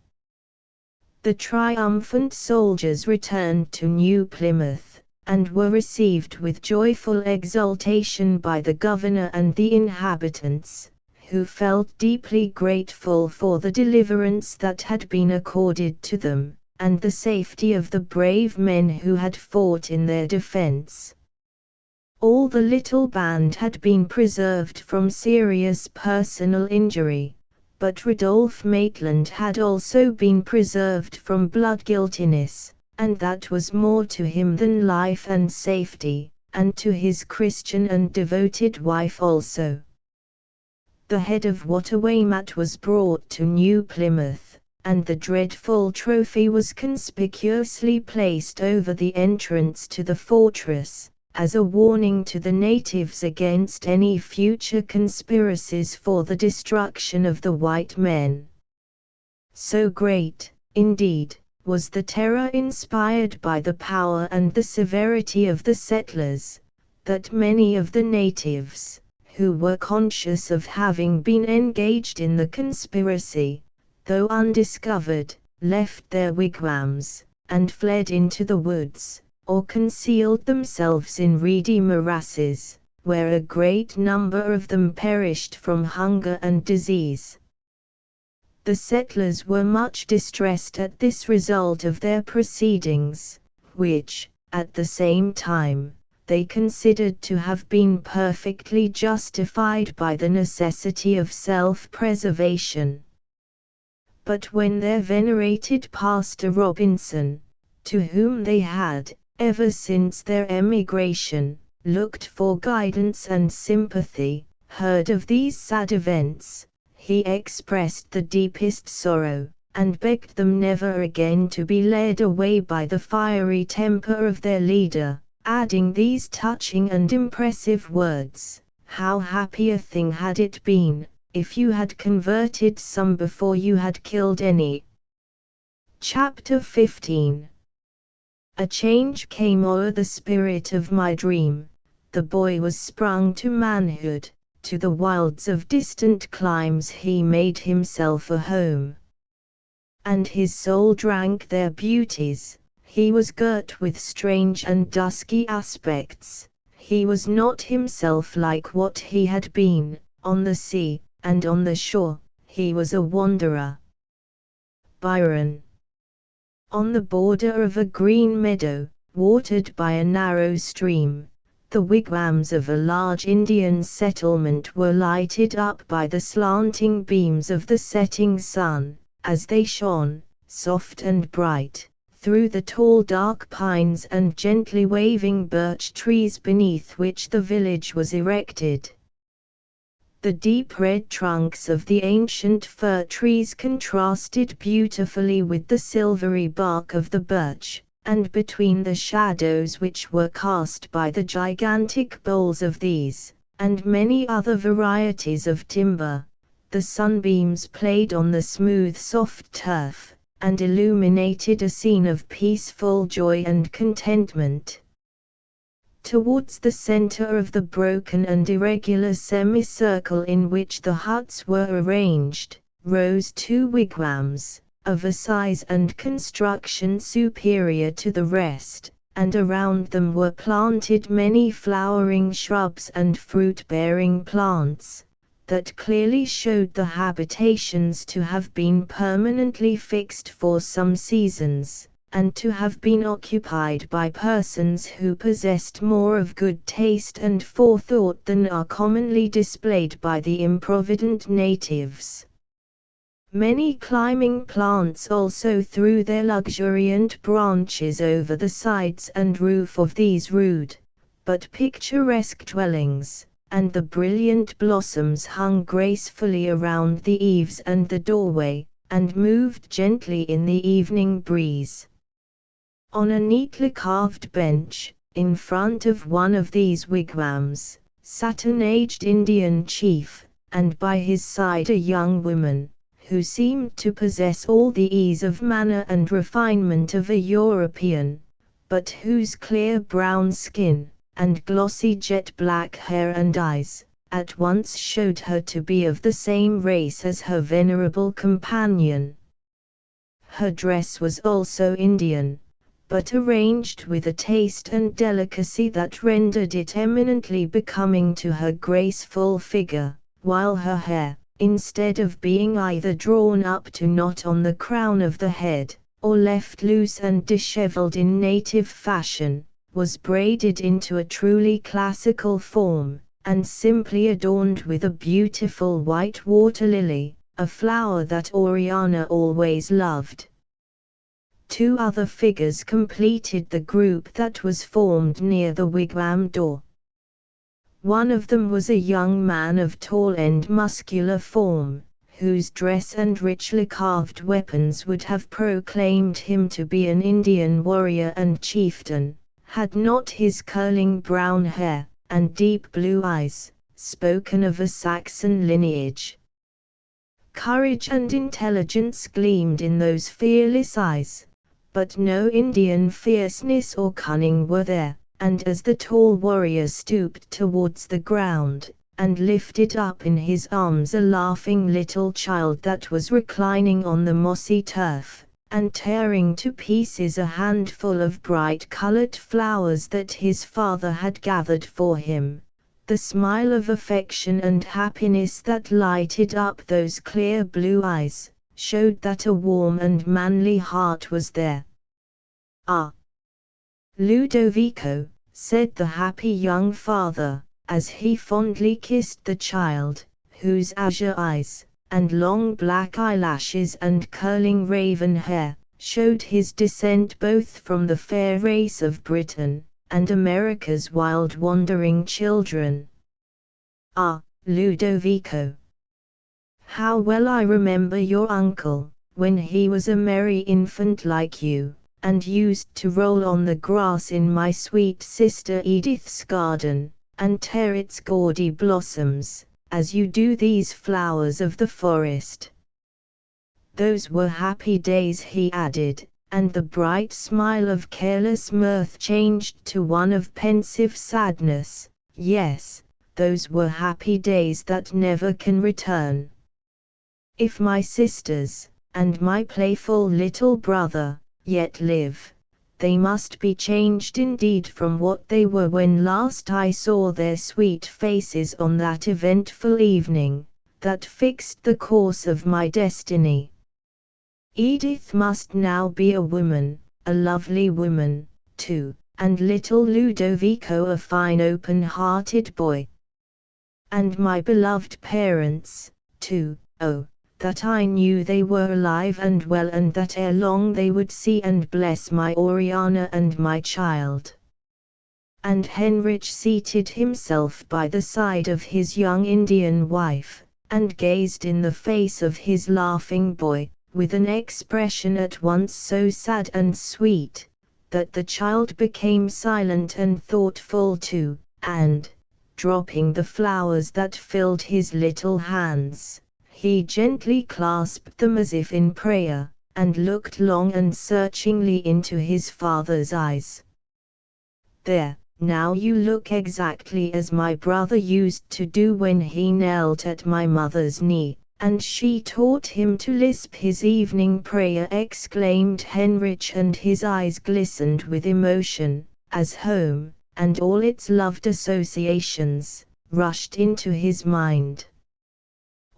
The triumphant soldiers returned to New Plymouth, and were received with joyful exultation by the governor and the inhabitants, who felt deeply grateful for the deliverance that had been accorded to them, and the safety of the brave men who had fought in their defense. All the little band had been preserved from serious personal injury, but Rodolphe Maitland had also been preserved from blood guiltiness, and that was more to him than life and safety, and to his Christian and devoted wife also. The head of Watawamat was brought to New Plymouth, and the dreadful trophy was conspicuously placed over the entrance to the fortress, as a warning to the natives against any future conspiracies for the destruction of the white men. So great, indeed, was the terror inspired by the power and the severity of the settlers, that many of the natives, who were conscious of having been engaged in the conspiracy, though undiscovered, left their wigwams, and fled into the woods, or concealed themselves in reedy morasses, where a great number of them perished from hunger and disease. The settlers were much distressed at this result of their proceedings, which, at the same time, they considered to have been perfectly justified by the necessity of self-preservation. But when their venerated Pastor Robinson, to whom they had, ever since their emigration, looked for guidance and sympathy, heard of these sad events, he expressed the deepest sorrow, and begged them never again to be led away by the fiery temper of their leader, adding these touching and impressive words: "How happy a thing had it been, if you had converted some before you had killed any." Chapter 15. A change came o'er the spirit of my dream. The boy was sprung to manhood, to the wilds of distant climes he made himself a home. And his soul drank their beauties, he was girt with strange and dusky aspects, he was not himself like what he had been, on the sea, and on the shore, he was a wanderer. Byron. On the border of a green meadow, watered by a narrow stream, the wigwams of a large Indian settlement were lighted up by the slanting beams of the setting sun, as they shone, soft and bright, through the tall dark pines and gently waving birch trees beneath which the village was erected. The deep red trunks of the ancient fir trees contrasted beautifully with the silvery bark of the birch, and between the shadows which were cast by the gigantic boles of these, and many other varieties of timber, the sunbeams played on the smooth soft turf, and illuminated a scene of peaceful joy and contentment. Towards the center of the broken and irregular semicircle in which the huts were arranged, rose two wigwams, of a size and construction superior to the rest, and around them were planted many flowering shrubs and fruit-bearing plants, that clearly showed the habitations to have been permanently fixed for some seasons, and to have been occupied by persons who possessed more of good taste and forethought than are commonly displayed by the improvident natives. Many climbing plants also threw their luxuriant branches over the sides and roof of these rude, but picturesque dwellings, and the brilliant blossoms hung gracefully around the eaves and the doorway, and moved gently in the evening breeze. On a neatly carved bench, in front of one of these wigwams, sat an aged Indian chief, and by his side a young woman, who seemed to possess all the ease of manner and refinement of a European, but whose clear brown skin, and glossy jet-black hair and eyes, at once showed her to be of the same race as her venerable companion. Her dress was also Indian, but arranged with a taste and delicacy that rendered it eminently becoming to her graceful figure, while her hair, instead of being either drawn up to knot on the crown of the head, or left loose and dishevelled in native fashion, was braided into a truly classical form, and simply adorned with a beautiful white water lily, a flower that Oriana always loved. Two other figures completed the group that was formed near the wigwam door. One of them was a young man of tall and muscular form, whose dress and richly carved weapons would have proclaimed him to be an Indian warrior and chieftain, had not his curling brown hair, and deep blue eyes, spoken of a Saxon lineage. Courage and intelligence gleamed in those fearless eyes, but no Indian fierceness or cunning were there, and as the tall warrior stooped towards the ground, and lifted up in his arms a laughing little child that was reclining on the mossy turf, and tearing to pieces a handful of bright-colored flowers that his father had gathered for him, the smile of affection and happiness that lighted up those clear blue eyes, showed that a warm and manly heart was there. "Ah, Ludovico," said the happy young father, as he fondly kissed the child, whose azure eyes, and long black eyelashes and curling raven hair, showed his descent both from the fair race of Britain, and America's wild wandering children. Ah, Ludovico! How well I remember your uncle, when he was a merry infant like you, and used to roll on the grass in my sweet sister Edith's garden, and tear its gaudy blossoms, as you do these flowers of the forest. Those were happy days, he added, and the bright smile of careless mirth changed to one of pensive sadness. Yes, those were happy days that never can return. If my sisters, and my playful little brother, yet live, they must be changed indeed from what they were when last I saw their sweet faces on that eventful evening, that fixed the course of my destiny. Edith must now be a woman, a lovely woman, too, and little Ludovico a fine open-hearted boy. And my beloved parents, too, oh, that I knew they were alive and well, and that ere long they would see and bless my Oriana and my child. And Heinrich seated himself by the side of his young Indian wife, and gazed in the face of his laughing boy, with an expression at once so sad and sweet, that the child became silent and thoughtful too, and, dropping the flowers that filled his little hands, he gently clasped them as if in prayer, and looked long and searchingly into his father's eyes. "There, now you look exactly as my brother used to do when he knelt at my mother's knee, and she taught him to lisp his evening prayer," exclaimed Heinrich, and his eyes glistened with emotion, as home, and all its loved associations, rushed into his mind.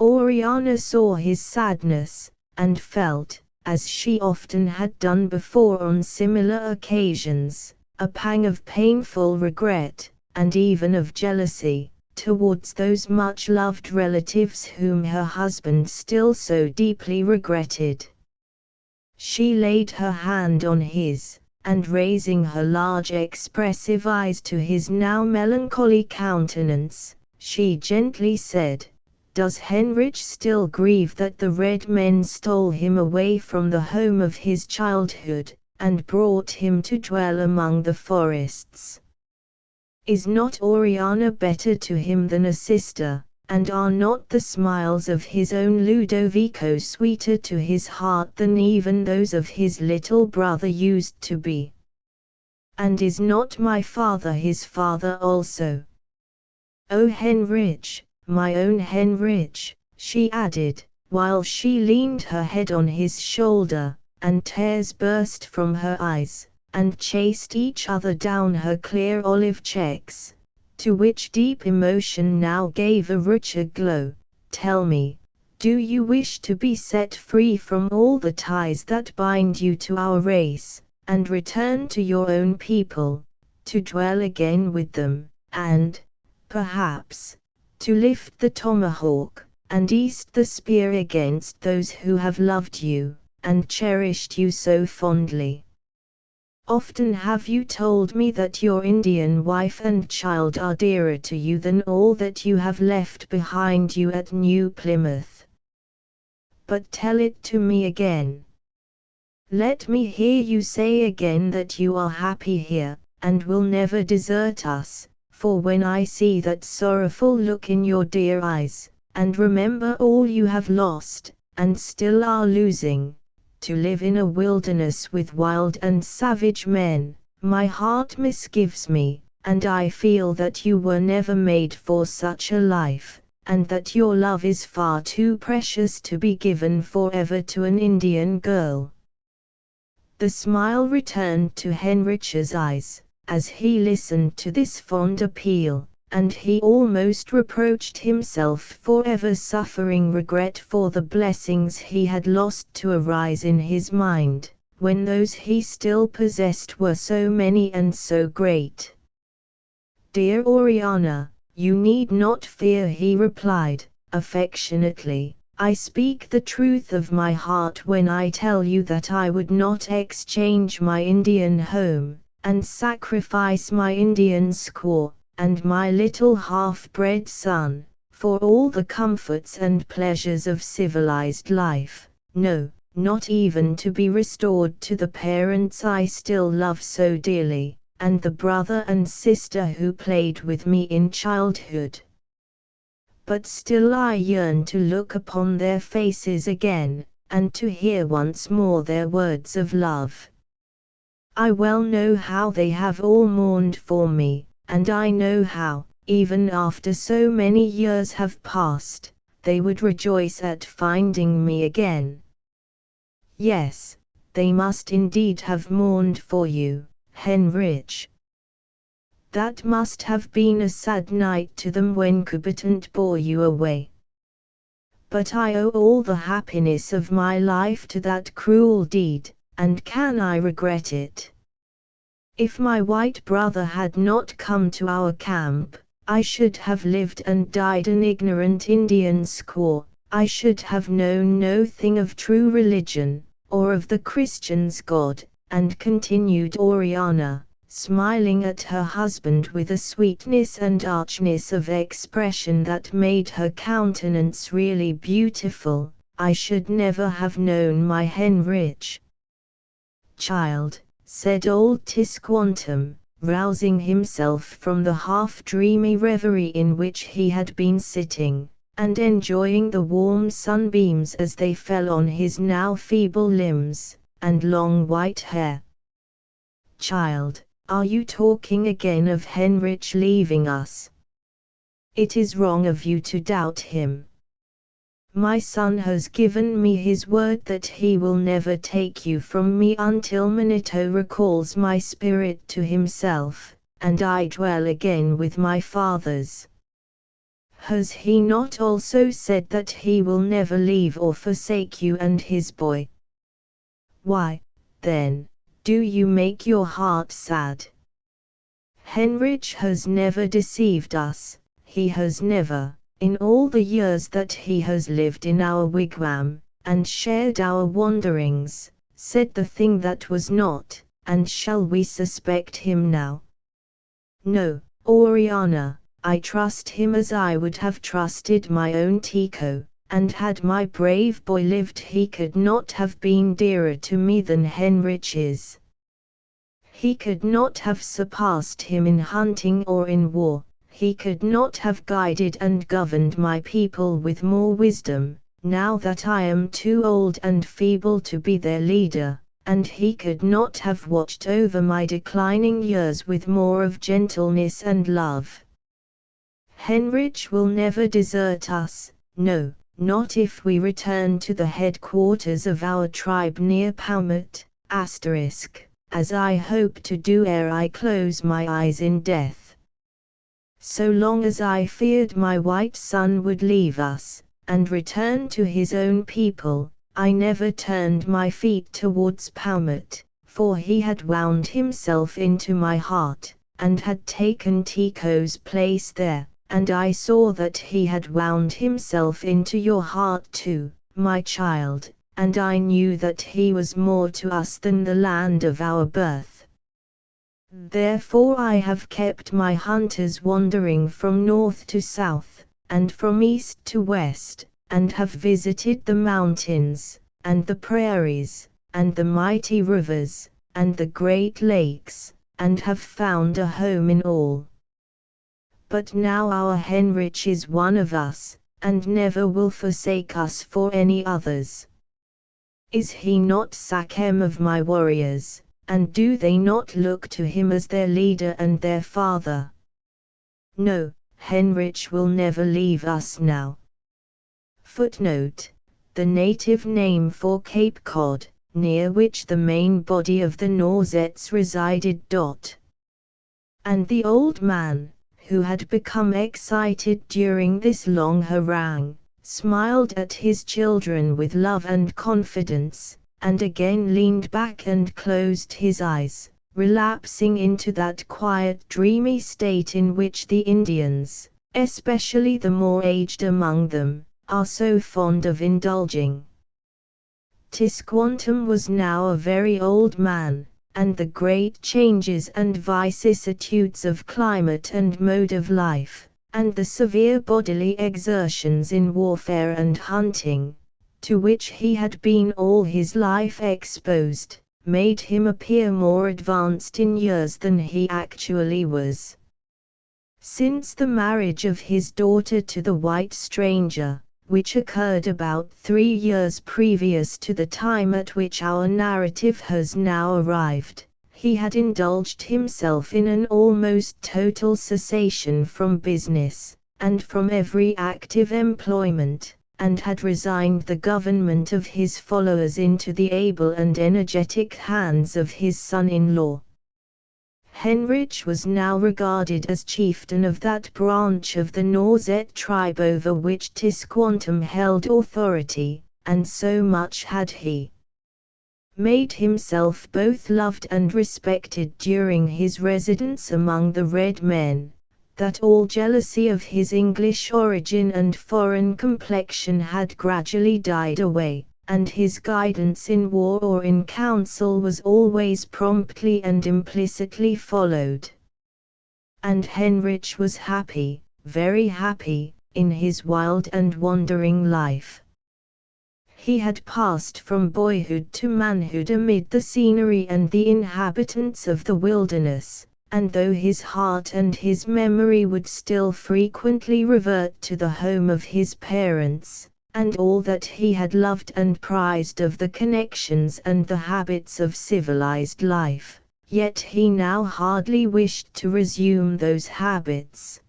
Oriana saw his sadness, and felt, as she often had done before on similar occasions, a pang of painful regret, and even of jealousy, towards those much-loved relatives whom her husband still so deeply regretted. She laid her hand on his, and raising her large expressive eyes to his now melancholy countenance, she gently said, "Does Heinrich still grieve that the red men stole him away from the home of his childhood, and brought him to dwell among the forests? Is not Oriana better to him than a sister, and are not the smiles of his own Ludovico sweeter to his heart than even those of his little brother used to be? And is not my father his father also? Oh Heinrich, my own Heinrich," she added, while she leaned her head on his shoulder, and tears burst from her eyes, and chased each other down her clear olive cheeks, to which deep emotion now gave a richer glow. "Tell me, do you wish to be set free from all the ties that bind you to our race, and return to your own people, to dwell again with them, and, perhaps, to lift the tomahawk, and ease the spear against those who have loved you, and cherished you so fondly? Often have you told me that your Indian wife and child are dearer to you than all that you have left behind you at New Plymouth. But tell it to me again. Let me hear you say again that you are happy here, and will never desert us, for when I see that sorrowful look in your dear eyes, and remember all you have lost, and still are losing, to live in a wilderness with wild and savage men, my heart misgives me, and I feel that you were never made for such a life, and that your love is far too precious to be given forever to an Indian girl." The smile returned to Heinrich's eyes, as he listened to this fond appeal, and he almost reproached himself for ever suffering regret for the blessings he had lost to arise in his mind, when those he still possessed were so many and so great. "Dear Oriana, you need not fear," he replied, affectionately, I speak the truth of my heart when I tell you that I would not exchange my Indian home, and sacrifice my Indian squaw, and my little half-bred son, for all the comforts and pleasures of civilized life, no, not even to be restored to the parents I still love so dearly, and the brother and sister who played with me in childhood. But still I yearn to look upon their faces again, and to hear once more their words of love. I well know how they have all mourned for me, and I know how, even after so many years have passed, they would rejoice at finding me again. Yes, they must indeed have mourned for you, Henrich. That must have been a sad night to them when Coubertin bore you away. But I owe all the happiness of my life to that cruel deed, and can I regret it? If my white brother had not come to our camp, I should have lived and died an ignorant Indian squaw. I should have known no thing of true religion, or of the Christian's God, and continued Oriana, smiling at her husband with a sweetness and archness of expression that made her countenance really beautiful. I should never have known my Henrich. Child, said old Tisquantum, rousing himself from the half-dreamy reverie in which he had been sitting, and enjoying the warm sunbeams as they fell on his now feeble limbs, and long white hair. Child, are you talking again of Henrich leaving us? It is wrong of you to doubt him. My son has given me his word that he will never take you from me until Manito recalls my spirit to himself, and I dwell again with my fathers. Has he not also said that he will never leave or forsake you and his boy? Why, then, do you make your heart sad? Henrich has never deceived us, he has never, in all the years that he has lived in our wigwam, and shared our wanderings, said the thing that was not, and shall we suspect him now? No, Oriana, I trust him as I would have trusted my own Tico, and had my brave boy lived he could not have been dearer to me than Henrich is. He could not have surpassed him in hunting or in war. He could not have guided and governed my people with more wisdom, now that I am too old and feeble to be their leader, and he could not have watched over my declining years with more of gentleness and love. Henrich will never desert us, no, not if we return to the headquarters of our tribe near Paumet, as I hope to do ere I close my eyes in death. So long as I feared my white son would leave us, and return to his own people, I never turned my feet towards Paumet, for he had wound himself into my heart, and had taken Tico's place there, and I saw that he had wound himself into your heart too, my child, and I knew that he was more to us than the land of our birth. Therefore I have kept my hunters wandering from north to south, and from east to west, and have visited the mountains, and the prairies, and the mighty rivers, and the great lakes, and have found a home in all. But now our Henrich is one of us, and never will forsake us for any others. Is he not Sachem of my warriors? And do they not look to him as their leader and their father? No, Henrich will never leave us now. Footnote: the native name for Cape Cod, near which the main body of the Norsettes resided. And the old man, who had become excited during this long harangue, smiled at his children with love and confidence, and again leaned back and closed his eyes, relapsing into that quiet dreamy state in which the Indians, especially the more aged among them, are so fond of indulging. Tisquantum was now a very old man, and the great changes and vicissitudes of climate and mode of life, and the severe bodily exertions in warfare and hunting, to which he had been all his life exposed, made him appear more advanced in years than he actually was. Since the marriage of his daughter to the white stranger, which occurred about 3 years previous to the time at which our narrative has now arrived, he had indulged himself in an almost total cessation from business, and from every active employment, and had resigned the government of his followers into the able and energetic hands of his son-in-law. Henrich was now regarded as chieftain of that branch of the Norzet tribe over which Tisquantum held authority, and so much had he made himself both loved and respected during his residence among the red men, that all jealousy of his English origin and foreign complexion had gradually died away, and his guidance in war or in council was always promptly and implicitly followed. And Henrich was happy, very happy, in his wild and wandering life. He had passed from boyhood to manhood amid the scenery and the inhabitants of the wilderness, and though his heart and his memory would still frequently revert to the home of his parents, and all that he had loved and prized of the connections and the habits of civilized life, yet he now hardly wished to resume those habits.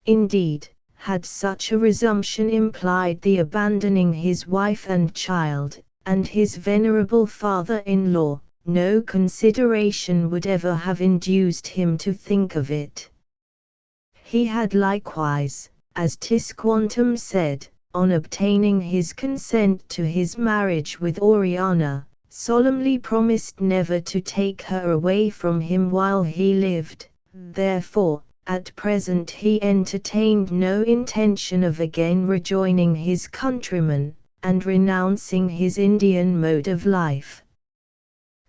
Indeed, had such a resumption implied the abandoning his wife and child, and his venerable father-in-law, no consideration would ever have induced him to think of it. He had likewise, as Tisquantum said, on obtaining his consent to his marriage with Oriana, solemnly promised never to take her away from him while he lived. Therefore, at present he entertained no intention of again rejoining his countrymen, and renouncing his Indian mode of life.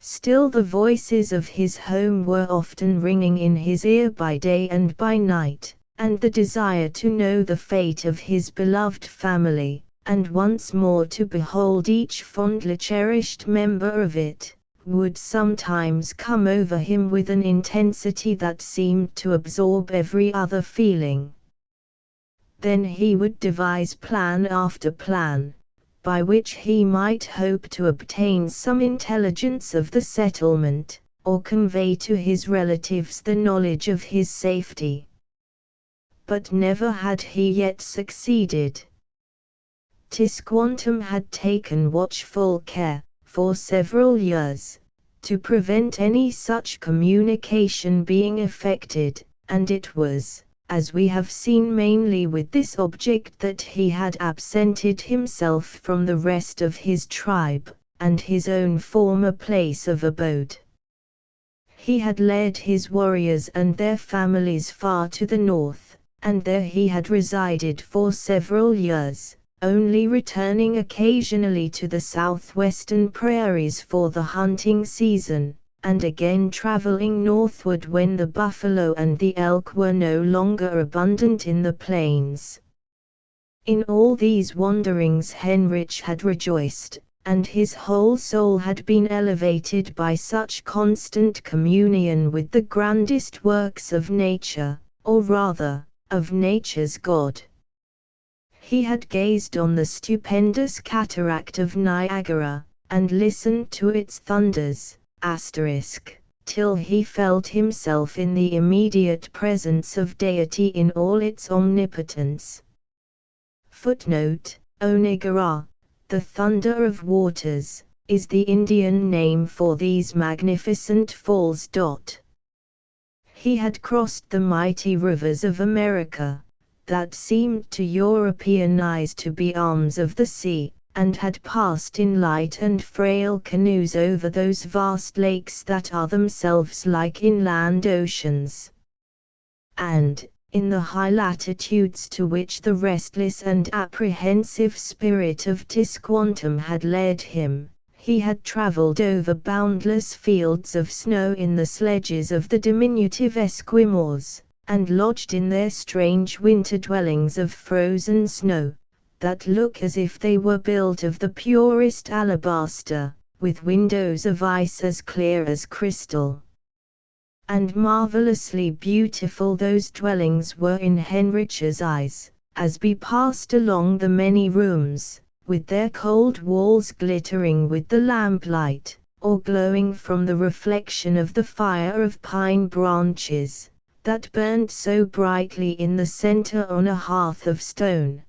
Still the voices of his home were often ringing in his ear by day and by night, and the desire to know the fate of his beloved family, and once more to behold each fondly cherished member of it, would sometimes come over him with an intensity that seemed to absorb every other feeling. Then he would devise plan after plan, by which he might hope to obtain some intelligence of the settlement, or convey to his relatives the knowledge of his safety. But never had he yet succeeded. Tisquantum had taken watchful care, for several years, to prevent any such communication being effected, and it was, as we have seen, mainly with this object that he had absented himself from the rest of his tribe, and his own former place of abode. He had led his warriors and their families far to the north, and there he had resided for several years, only returning occasionally to the southwestern prairies for the hunting season, and again traveling northward when the buffalo and the elk were no longer abundant in the plains. In all these wanderings Henrich had rejoiced, and his whole soul had been elevated by such constant communion with the grandest works of nature, or rather, of nature's God. He had gazed on the stupendous cataract of Niagara, and listened to its thunders, till he felt himself in the immediate presence of deity in all its omnipotence. Footnote: Onigara, the thunder of waters, is the Indian name for these magnificent falls. He had crossed the mighty rivers of America, that seemed to European eyes to be arms of the sea, and had passed in light and frail canoes over those vast lakes that are themselves like inland oceans. And, in the high latitudes to which the restless and apprehensive spirit of Tisquantum had led him, he had travelled over boundless fields of snow in the sledges of the diminutive Esquimaux, and lodged in their strange winter dwellings of frozen snow, that look as if they were built of the purest alabaster, with windows of ice as clear as crystal. And marvellously beautiful those dwellings were in Henrich's eyes, as we passed along the many rooms, with their cold walls glittering with the lamplight, or glowing from the reflection of the fire of pine branches, that burnt so brightly in the centre on a hearth of stone.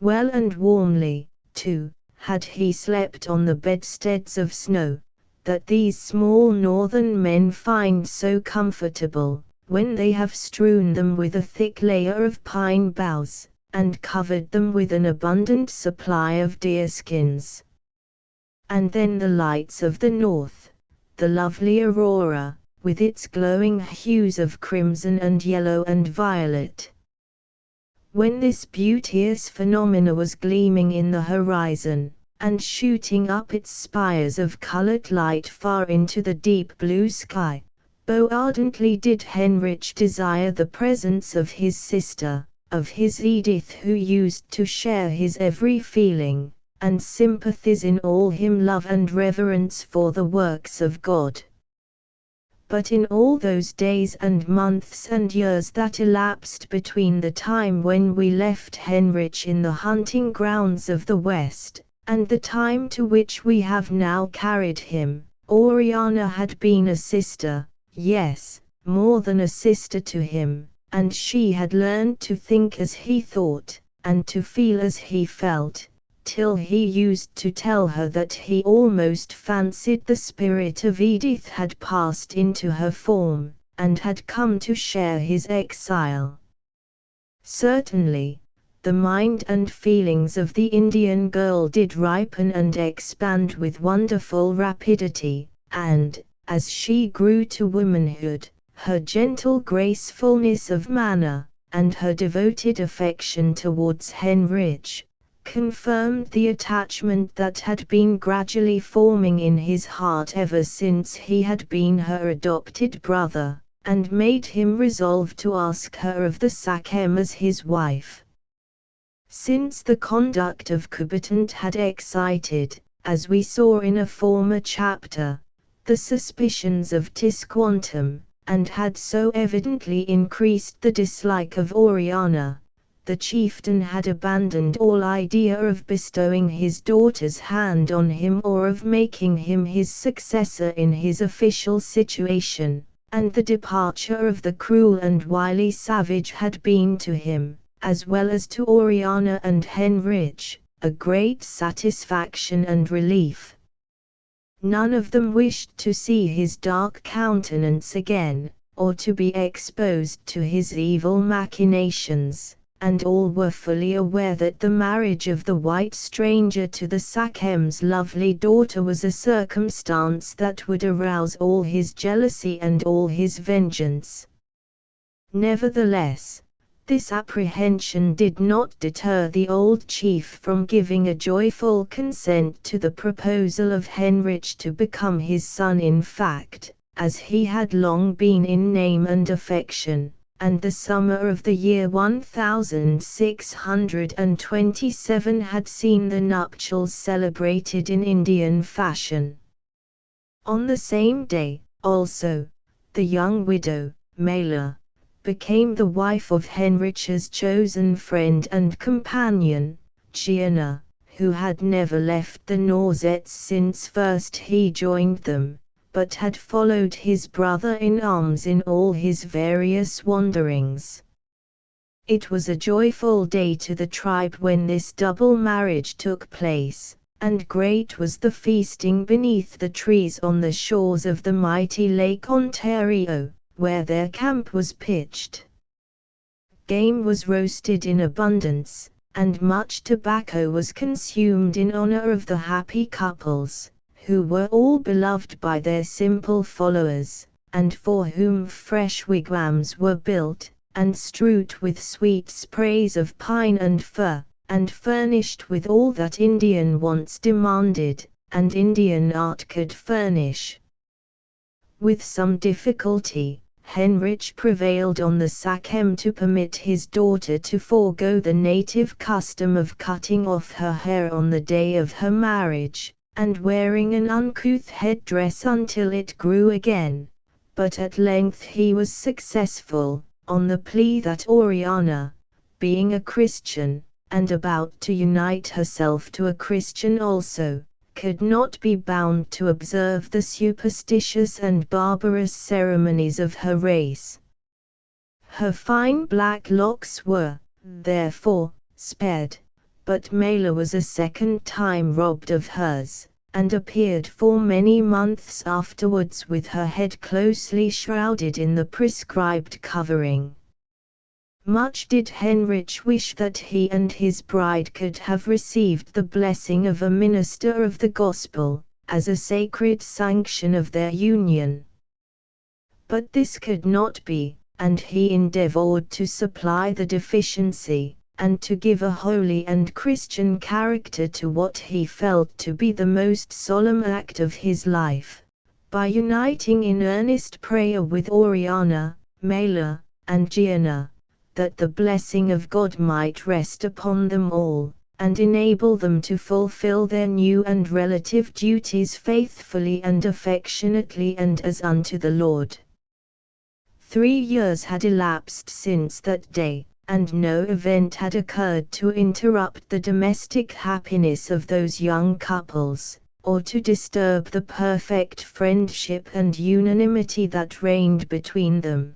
Well and warmly, too, had he slept on the bedsteads of snow, that these small northern men find so comfortable, when they have strewn them with a thick layer of pine boughs, and covered them with an abundant supply of deerskins. And then the lights of the north, the lovely aurora, with its glowing hues of crimson and yellow and violet. When this beauteous phenomena was gleaming in the horizon, and shooting up its spires of coloured light far into the deep blue sky, so ardently did Henrich desire the presence of his sister, of his Edith, who used to share his every feeling, and sympathize in all him love and reverence for the works of God. But in all those days and months and years that elapsed between the time when we left Henrich in the hunting grounds of the West, and the time to which we have now carried him, Oriana had been a sister, yes, more than a sister to him, and she had learned to think as he thought, and to feel as he felt, till he used to tell her that he almost fancied the spirit of Edith had passed into her form, and had come to share his exile. Certainly, the mind and feelings of the Indian girl did ripen and expand with wonderful rapidity, and, as she grew to womanhood, her gentle gracefulness of manner, and her devoted affection towards Henrich, confirmed the attachment that had been gradually forming in his heart ever since he had been her adopted brother, and made him resolve to ask her of the Sachem as his wife. Since the conduct of Coubertin had excited, as we saw in a former chapter, the suspicions of Tisquantum, and had so evidently increased the dislike of Oriana, the chieftain had abandoned all idea of bestowing his daughter's hand on him or of making him his successor in his official situation, and the departure of the cruel and wily savage had been to him, as well as to Oriana and Henrich, a great satisfaction and relief. None of them wished to see his dark countenance again, or to be exposed to his evil machinations, and all were fully aware that the marriage of the white stranger to the Sachem's lovely daughter was a circumstance that would arouse all his jealousy and all his vengeance. Nevertheless, this apprehension did not deter the old chief from giving a joyful consent to the proposal of Henrich to become his son in fact, as he had long been in name and affection, and the summer of the year 1627 had seen the nuptials celebrated in Indian fashion. On the same day, also, the young widow, Mela, became the wife of Henrich's chosen friend and companion, Gianna, who had never left the Norsettes since first he joined them, but had followed his brother-in-arms in all his various wanderings. It was a joyful day to the tribe when this double marriage took place, and great was the feasting beneath the trees on the shores of the mighty Lake Ontario, where their camp was pitched. Game was roasted in abundance, and much tobacco was consumed in honor of the happy couples, who were all beloved by their simple followers, and for whom fresh wigwams were built, and strewed with sweet sprays of pine and fir, and furnished with all that Indian wants demanded, and Indian art could furnish. With some difficulty, Heinrich prevailed on the Sachem to permit his daughter to forego the native custom of cutting off her hair on the day of her marriage, and wearing an uncouth headdress until it grew again. But at length he was successful, on the plea that Oriana, being a Christian, and about to unite herself to a Christian also, could not be bound to observe the superstitious and barbarous ceremonies of her race. Her fine black locks were, therefore, spared, but Mela was a second time robbed of hers, and appeared for many months afterwards with her head closely shrouded in the prescribed covering. Much did Heinrich wish that he and his bride could have received the blessing of a minister of the gospel, as a sacred sanction of their union. But this could not be, and he endeavored to supply the deficiency, and to give a holy and Christian character to what he felt to be the most solemn act of his life, by uniting in earnest prayer with Oriana, Mela, and Gianna, that the blessing of God might rest upon them all, and enable them to fulfill their new and relative duties faithfully and affectionately and as unto the Lord. 3 years had elapsed since that day, and no event had occurred to interrupt the domestic happiness of those young couples, or to disturb the perfect friendship and unanimity that reigned between them.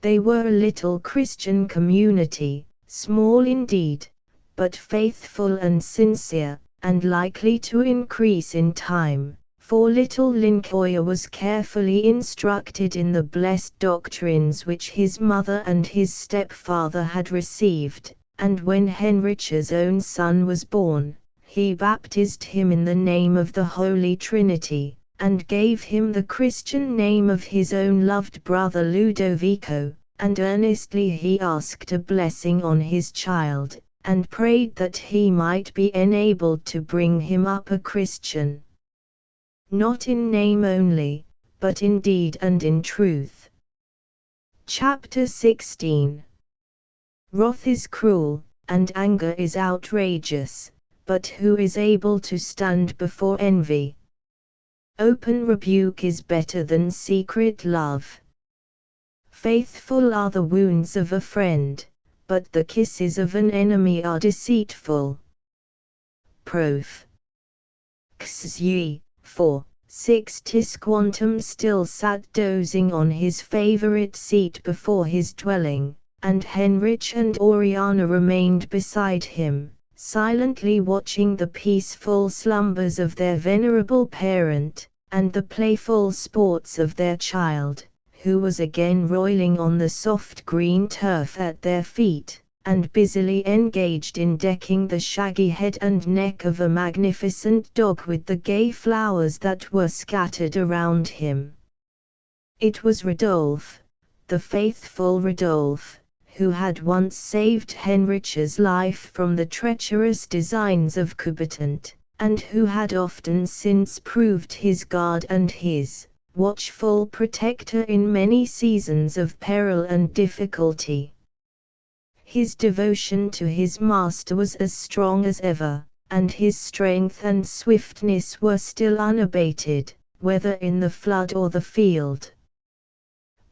They were a little Christian community, small indeed, but faithful and sincere, and likely to increase in time, for little Lincoyer was carefully instructed in the blessed doctrines which his mother and his stepfather had received, and when Heinrich's own son was born, he baptized him in the name of the Holy Trinity, and gave him the Christian name of his own loved brother Ludovico, and earnestly he asked a blessing on his child, and prayed that he might be enabled to bring him up a Christian. Not in name only, but in deed and in truth. Chapter 16. Wrath is cruel, and anger is outrageous, but who is able to stand before envy? Open rebuke is better than secret love. Faithful are the wounds of a friend, but the kisses of an enemy are deceitful. Proof. Xy, 4:6 Tisquantum still sat dozing on his favorite seat before his dwelling, and Heinrich and Oriana remained beside him, silently watching the peaceful slumbers of their venerable parent, and the playful sports of their child, who was again roiling on the soft green turf at their feet, and busily engaged in decking the shaggy head and neck of a magnificent dog with the gay flowers that were scattered around him. It was Rodolphe, the faithful Rodolphe, who had once saved Heinrich's life from the treacherous designs of Coubertin, and who had often since proved his guard and his watchful protector in many seasons of peril and difficulty. His devotion to his master was as strong as ever, and his strength and swiftness were still unabated, whether in the flood or the field.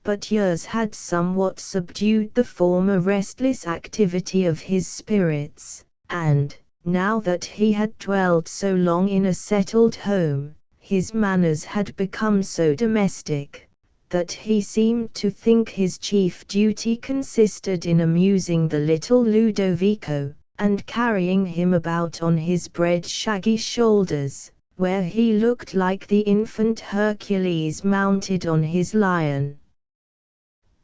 But years had somewhat subdued the former restless activity of his spirits, and, now that he had dwelt so long in a settled home, his manners had become so domestic, that he seemed to think his chief duty consisted in amusing the little Ludovico, and carrying him about on his broad shaggy shoulders, where he looked like the infant Hercules mounted on his lion.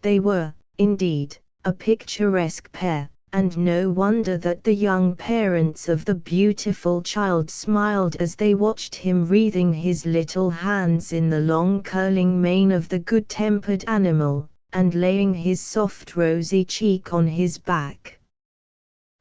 They were, indeed, a picturesque pair, and no wonder that the young parents of the beautiful child smiled as they watched him wreathing his little hands in the long curling mane of the good-tempered animal, and laying his soft rosy cheek on his back.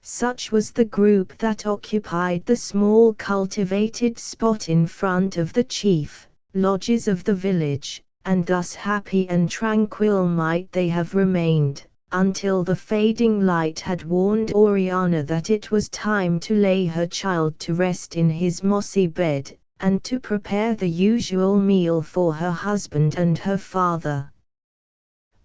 Such was the group that occupied the small cultivated spot in front of the chief lodges of the village, and thus happy and tranquil might they have remained, until the fading light had warned Oriana that it was time to lay her child to rest in his mossy bed, and to prepare the usual meal for her husband and her father.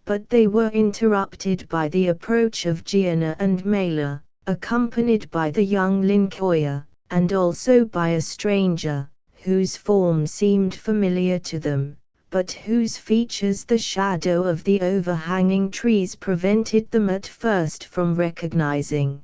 But they were interrupted by the approach of Gianna and Mela, accompanied by the young Lincoya, and also by a stranger, whose form seemed familiar to them, but whose features the shadow of the overhanging trees prevented them at first from recognizing.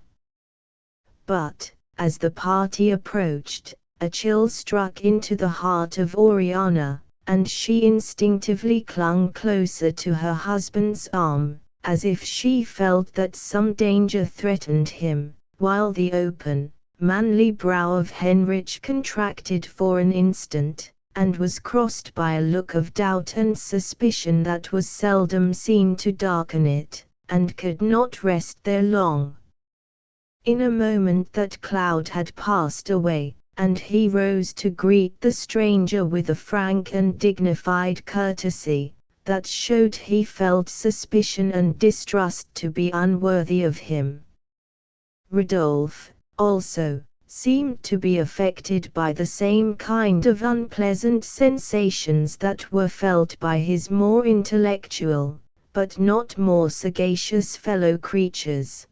But, as the party approached, a chill struck into the heart of Oriana, and she instinctively clung closer to her husband's arm, as if she felt that some danger threatened him, while the open, manly brow of Heinrich contracted for an instant, and was crossed by a look of doubt and suspicion that was seldom seen to darken it, and could not rest there long. In a moment that cloud had passed away, and he rose to greet the stranger with a frank and dignified courtesy, that showed he felt suspicion and distrust to be unworthy of him. Rodolphe, also, seemed to be affected by the same kind of unpleasant sensations that were felt by his more intellectual, but not more sagacious fellow creatures.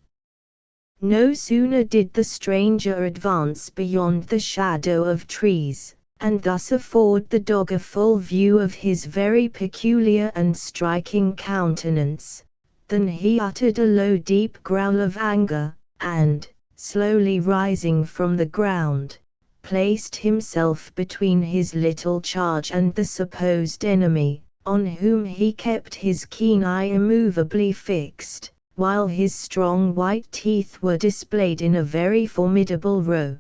No sooner did the stranger advance beyond the shadow of trees, and thus afford the dog a full view of his very peculiar and striking countenance, than he uttered a low deep growl of anger, and, slowly rising from the ground, placed himself between his little charge and the supposed enemy, on whom he kept his keen eye immovably fixed, while his strong white teeth were displayed in a very formidable row.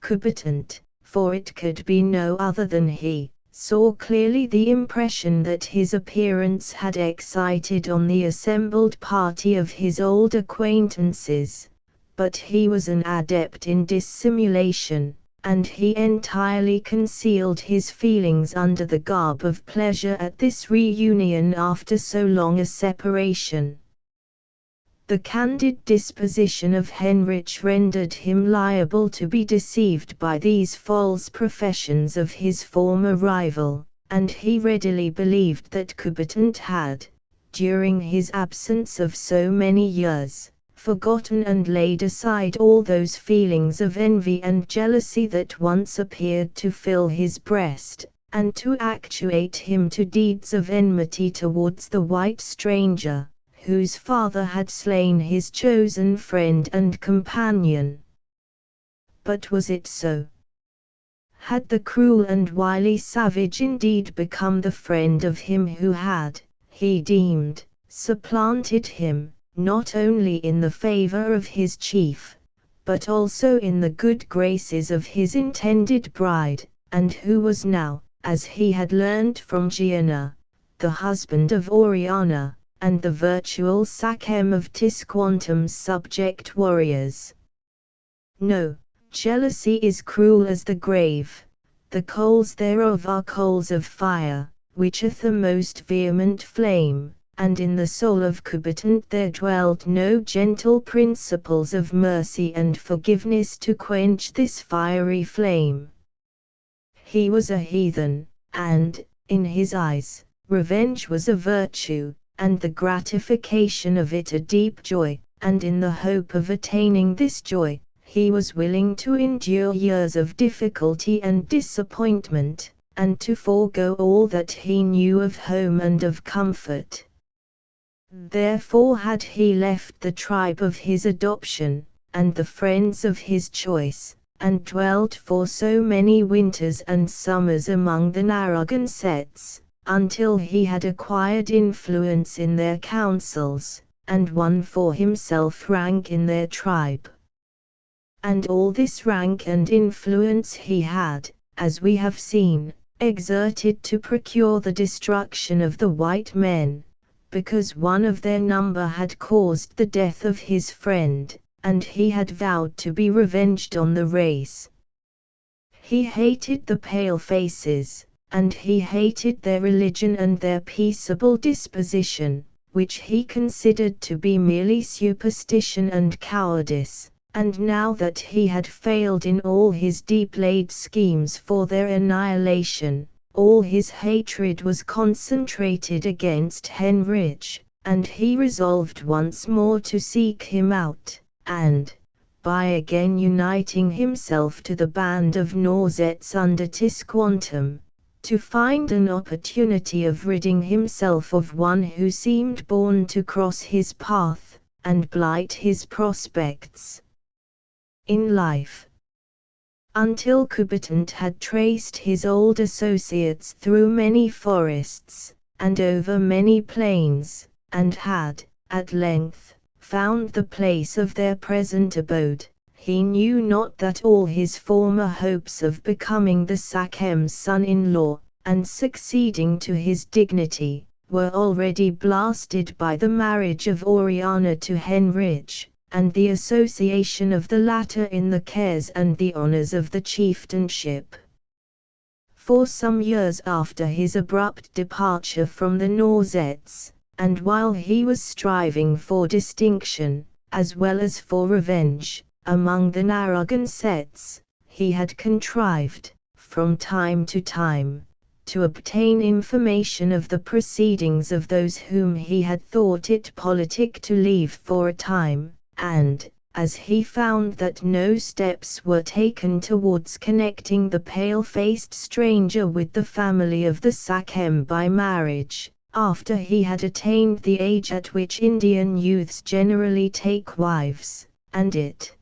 Coubertin, for it could be no other than he, saw clearly the impression that his appearance had excited on the assembled party of his old acquaintances, but he was an adept in dissimulation, and he entirely concealed his feelings under the garb of pleasure at this reunion after so long a separation. The candid disposition of Heinrich rendered him liable to be deceived by these false professions of his former rival, and he readily believed that Coubertin had, during his absence of so many years, forgotten and laid aside all those feelings of envy and jealousy that once appeared to fill his breast, and to actuate him to deeds of enmity towards the white stranger, whose father had slain his chosen friend and companion. But was it so? Had the cruel and wily savage indeed become the friend of him who had, he deemed, supplanted him, not only in the favor of his chief, but also in the good graces of his intended bride, and who was now, as he had learned from Gianna, the husband of Oriana, and the virtual sachem of Tisquantum's subject warriors? No, jealousy is cruel as the grave, the coals thereof are coals of fire, which hath a most vehement flame, and in the soul of Coubertin there dwelt no gentle principles of mercy and forgiveness to quench this fiery flame. He was a heathen, and, in his eyes, revenge was a virtue, and the gratification of it a deep joy, and in the hope of attaining this joy, he was willing to endure years of difficulty and disappointment, and to forego all that he knew of home and of comfort. Therefore had he left the tribe of his adoption, and the friends of his choice, and dwelt for so many winters and summers among the Narragansetts, until he had acquired influence in their councils, and won for himself rank in their tribe. And all this rank and influence he had, as we have seen, exerted to procure the destruction of the white men, because one of their number had caused the death of his friend, and he had vowed to be revenged on the race. He hated the palefaces, and he hated their religion and their peaceable disposition, which he considered to be merely superstition and cowardice, and now that he had failed in all his deep-laid schemes for their annihilation, all his hatred was concentrated against Heinrich, and he resolved once more to seek him out, and, by again uniting himself to the band of Norzetts under Tisquantum, to find an opportunity of ridding himself of one who seemed born to cross his path, and blight his prospects in life. Until Coubertin had traced his old associates through many forests, and over many plains, and had, at length, found the place of their present abode, he knew not that all his former hopes of becoming the Sachem's son-in-law, and succeeding to his dignity, were already blasted by the marriage of Oriana to Heinrich, and the association of the latter in the cares and the honors of the chieftainship. For some years after his abrupt departure from the Norzetts, and while he was striving for distinction, as well as for revenge, among the Narragansetts, he had contrived, from time to time, to obtain information of the proceedings of those whom he had thought it politic to leave for a time, and, as he found that no steps were taken towards connecting the pale-faced stranger with the family of the Sachem by marriage, after he had attained the age at which Indian youths generally take wives, and it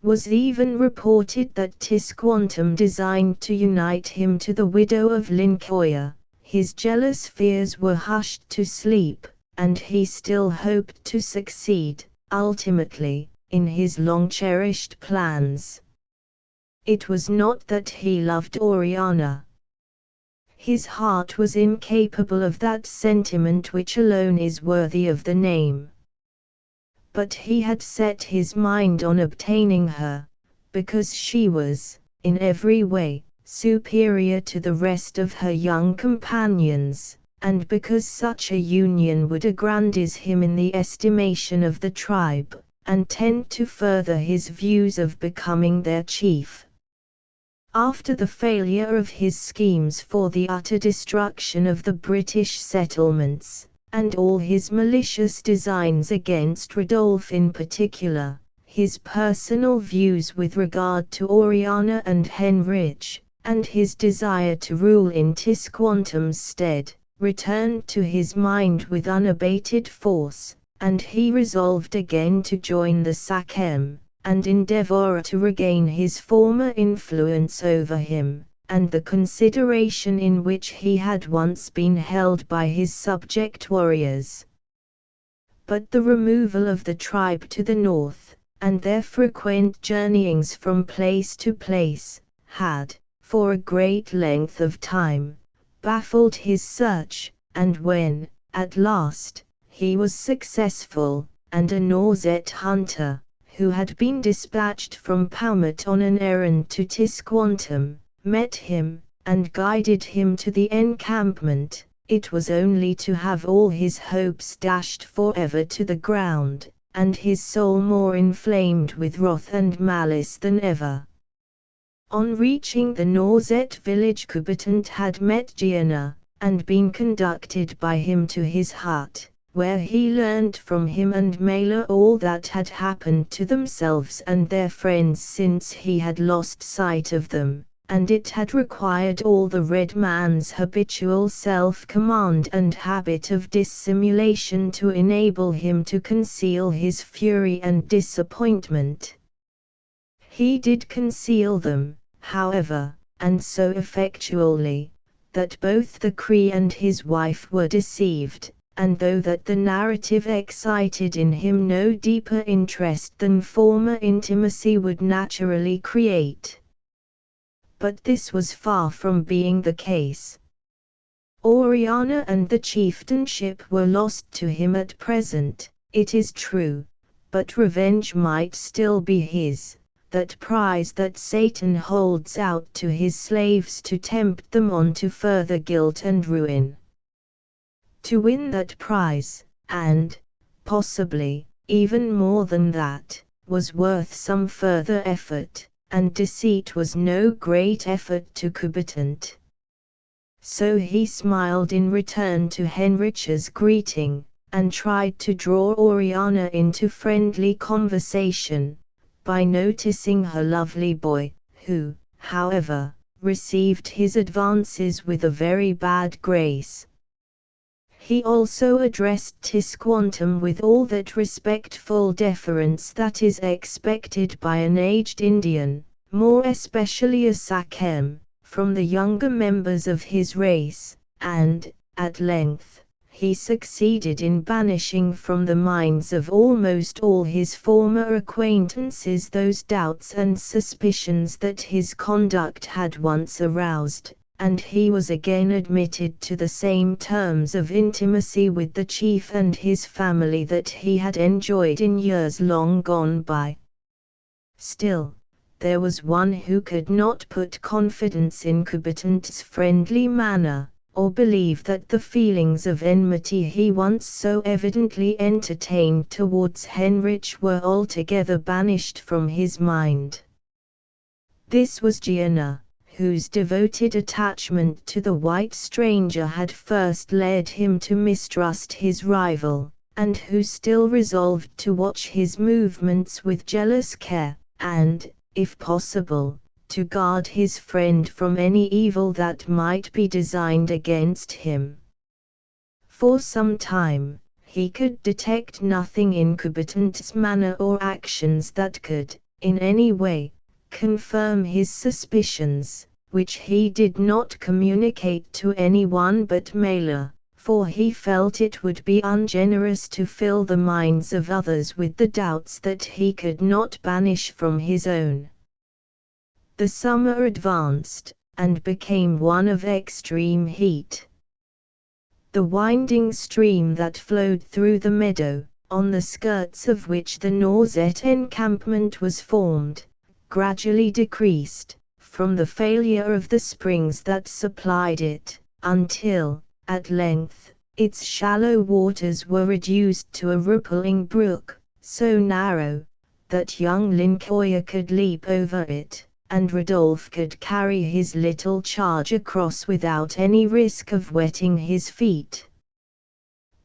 was even reported that Tisquantum designed to unite him to the widow of Lincoya, his jealous fears were hushed to sleep, and he still hoped to succeed, ultimately, in his long-cherished plans. It was not that he loved Oriana. His heart was incapable of that sentiment which alone is worthy of the name. But he had set his mind on obtaining her, because she was, in every way, superior to the rest of her young companions, and because such a union would aggrandize him in the estimation of the tribe, and tend to further his views of becoming their chief. After the failure of his schemes for the utter destruction of the British settlements, and all his malicious designs against Rodolphe in particular, his personal views with regard to Oriana and Heinrich, and his desire to rule in Tisquantum's stead, returned to his mind with unabated force, and he resolved again to join the Sachem, and endeavor to regain his former influence over him, and the consideration in which he had once been held by his subject warriors. But the removal of the tribe to the north, and their frequent journeyings from place to place, had, for a great length of time, baffled his search, and when, at last, he was successful, and a Norzet hunter, who had been dispatched from Paumet on an errand to Tisquantum, met him, and guided him to the encampment, it was only to have all his hopes dashed forever to the ground, and his soul more inflamed with wrath and malice than ever. On reaching the Norzet village, Coubertin had met Gianna, and been conducted by him to his hut, where he learned from him and Mela all that had happened to themselves and their friends since he had lost sight of them, and it had required all the red man's habitual self-command and habit of dissimulation to enable him to conceal his fury and disappointment. He did conceal them, however, and so effectually, that both the Cree and his wife were deceived, and though that the narrative excited in him no deeper interest than former intimacy would naturally create. But this was far from being the case. Oriana and the chieftainship were lost to him at present, it is true, but revenge might still be his, that prize that Satan holds out to his slaves to tempt them on to further guilt and ruin. To win that prize, and, possibly, even more than that, was worth some further effort, and deceit was no great effort to combatant. So he smiled in return to Heinrich's greeting, and tried to draw Oriana into friendly conversation, by noticing her lovely boy, who, however, received his advances with a very bad grace. He also addressed Tisquantum with all that respectful deference that is expected by an aged Indian, more especially a Sachem, from the younger members of his race, and, at length, he succeeded in banishing from the minds of almost all his former acquaintances those doubts and suspicions that his conduct had once aroused, and he was again admitted to the same terms of intimacy with the chief and his family that he had enjoyed in years long gone by. Still, there was one who could not put confidence in combatant's friendly manner, or believe that the feelings of enmity he once so evidently entertained towards Heinrich were altogether banished from his mind. This was Gianna, whose devoted attachment to the white stranger had first led him to mistrust his rival, and who still resolved to watch his movements with jealous care, and, if possible, to guard his friend from any evil that might be designed against him. For some time, he could detect nothing in combatant's manner or actions that could, in any way, confirm his suspicions, which he did not communicate to anyone but Mela, for he felt it would be ungenerous to fill the minds of others with the doubts that he could not banish from his own. The summer advanced, and became one of extreme heat. The winding stream that flowed through the meadow, on the skirts of which the Norzet encampment was formed, gradually decreased, from the failure of the springs that supplied it, until, at length, its shallow waters were reduced to a rippling brook, so narrow, that young Lincoya could leap over it, and Rodolphe could carry his little charge across without any risk of wetting his feet.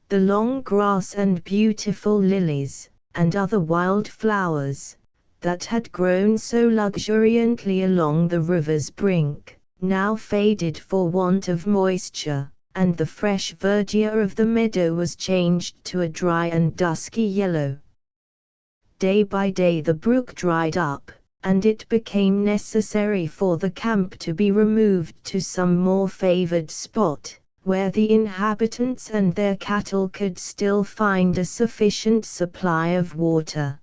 The long grass and beautiful lilies, and other wild flowers, that had grown so luxuriantly along the river's brink, now faded for want of moisture, and the fresh verdure of the meadow was changed to a dry and dusky yellow. Day by day the brook dried up, and it became necessary for the camp to be removed to some more favored spot, where the inhabitants and their cattle could still find a sufficient supply of water.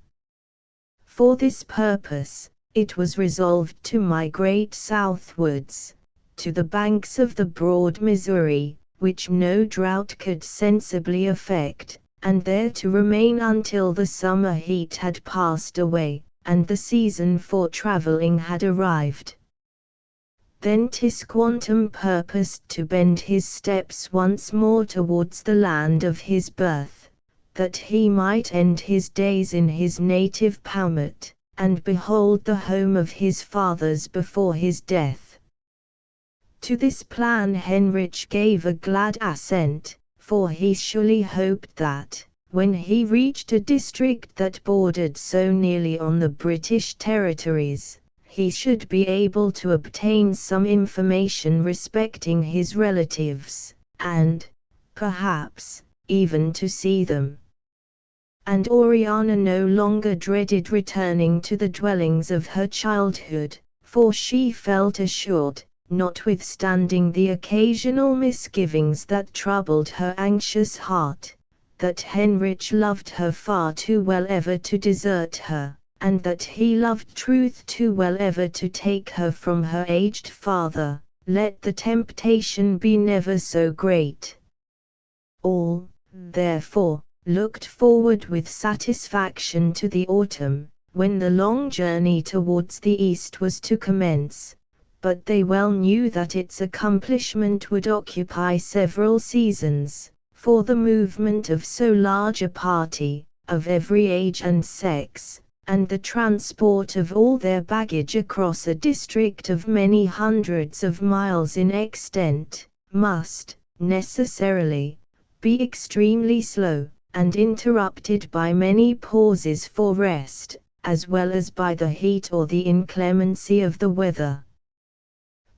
For this purpose, it was resolved to migrate southwards, to the banks of the broad Missouri, which no drought could sensibly affect, and there to remain until the summer heat had passed away, and the season for traveling had arrived. Then Tisquantum purposed to bend his steps once more towards the land of his birth, that he might end his days in his native Paumet, and behold the home of his fathers before his death. To this plan Heinrich gave a glad assent, for he surely hoped that, when he reached a district that bordered so nearly on the British territories, he should be able to obtain some information respecting his relatives, and, perhaps, even to see them. And Oriana no longer dreaded returning to the dwellings of her childhood, for she felt assured, notwithstanding the occasional misgivings that troubled her anxious heart, that Heinrich loved her far too well ever to desert her, and that he loved truth too well ever to take her from her aged father, let the temptation be never so great. All, therefore, looked forward with satisfaction to the autumn, when the long journey towards the east was to commence, but they well knew that its accomplishment would occupy several seasons, for the movement of so large a party, of every age and sex, and the transport of all their baggage across a district of many hundreds of miles in extent, must, necessarily, be extremely slow, and interrupted by many pauses for rest, as well as by the heat or the inclemency of the weather.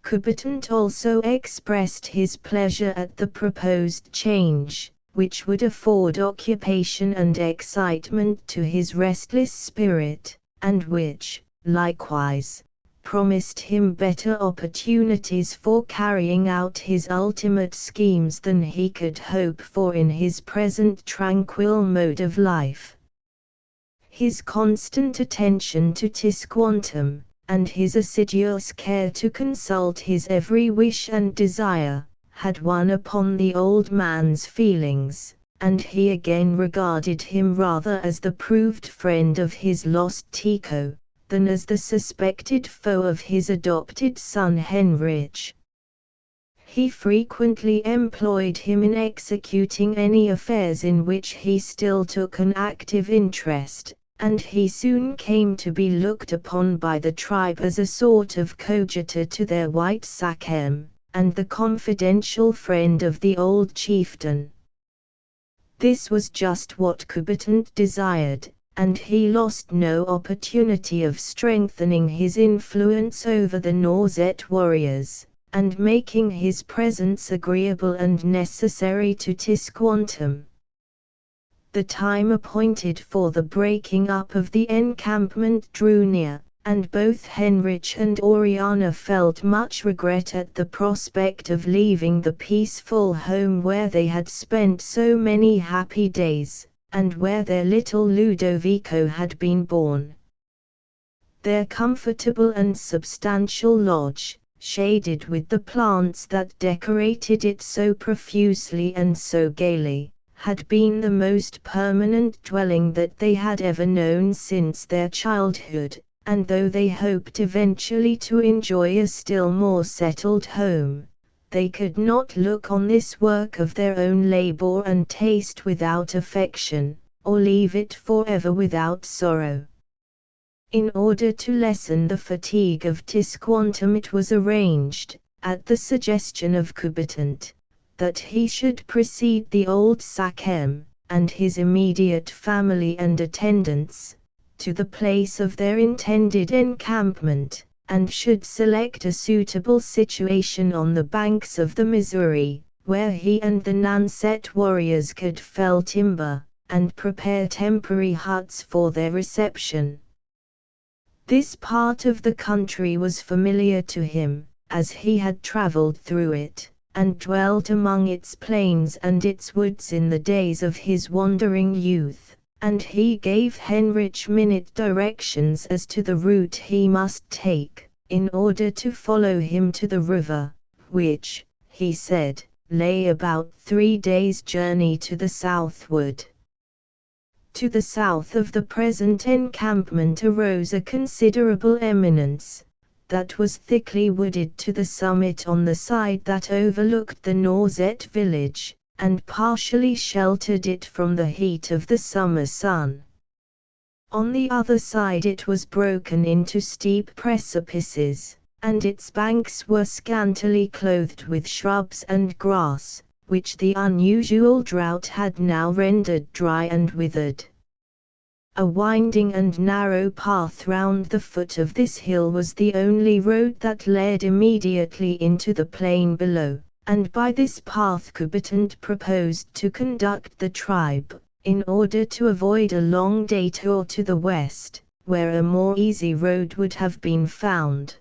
Coubertin also expressed his pleasure at the proposed change, which would afford occupation and excitement to his restless spirit, and which, likewise, promised him better opportunities for carrying out his ultimate schemes than he could hope for in his present tranquil mode of life. His constant attention to Tisquantum, and his assiduous care to consult his every wish and desire, had won upon the old man's feelings, and he again regarded him rather as the proved friend of his lost Tycho, than as the suspected foe of his adopted son Heinrich. He frequently employed him in executing any affairs in which he still took an active interest, and he soon came to be looked upon by the tribe as a sort of coadjutor to their white sachem, and the confidential friend of the old chieftain. This was just what Coubertin desired, and he lost no opportunity of strengthening his influence over the Norzet warriors, and making his presence agreeable and necessary to Tisquantum. The time appointed for the breaking up of the encampment drew near, and both Heinrich and Oriana felt much regret at the prospect of leaving the peaceful home where they had spent so many happy days, and where their little Ludovico had been born. Their comfortable and substantial lodge, shaded with the plants that decorated it so profusely and so gaily, had been the most permanent dwelling that they had ever known since their childhood, and though they hoped eventually to enjoy a still more settled home, they could not look on this work of their own labor and taste without affection, or leave it forever without sorrow. In order to lessen the fatigue of Tisquantum, it was arranged, at the suggestion of Coubertin, that he should precede the old sachem, and his immediate family and attendants, to the place of their intended encampment, and should select a suitable situation on the banks of the Missouri, where he and the Nanset warriors could fell timber, and prepare temporary huts for their reception. This part of the country was familiar to him, as he had traveled through it, and dwelt among its plains and its woods in the days of his wandering youth, and he gave Heinrich minute directions as to the route he must take, in order to follow him to the river, which, he said, lay about 3 days' journey to the southward. To the south of the present encampment arose a considerable eminence, that was thickly wooded to the summit on the side that overlooked the Norzet village, and partially sheltered it from the heat of the summer sun. On the other side it was broken into steep precipices, and its banks were scantily clothed with shrubs and grass, which the unusual drought had now rendered dry and withered. A winding and narrow path round the foot of this hill was the only road that led immediately into the plain below, and by this path Coubertin proposed to conduct the tribe, in order to avoid a long detour to the west, where a more easy road would have been found.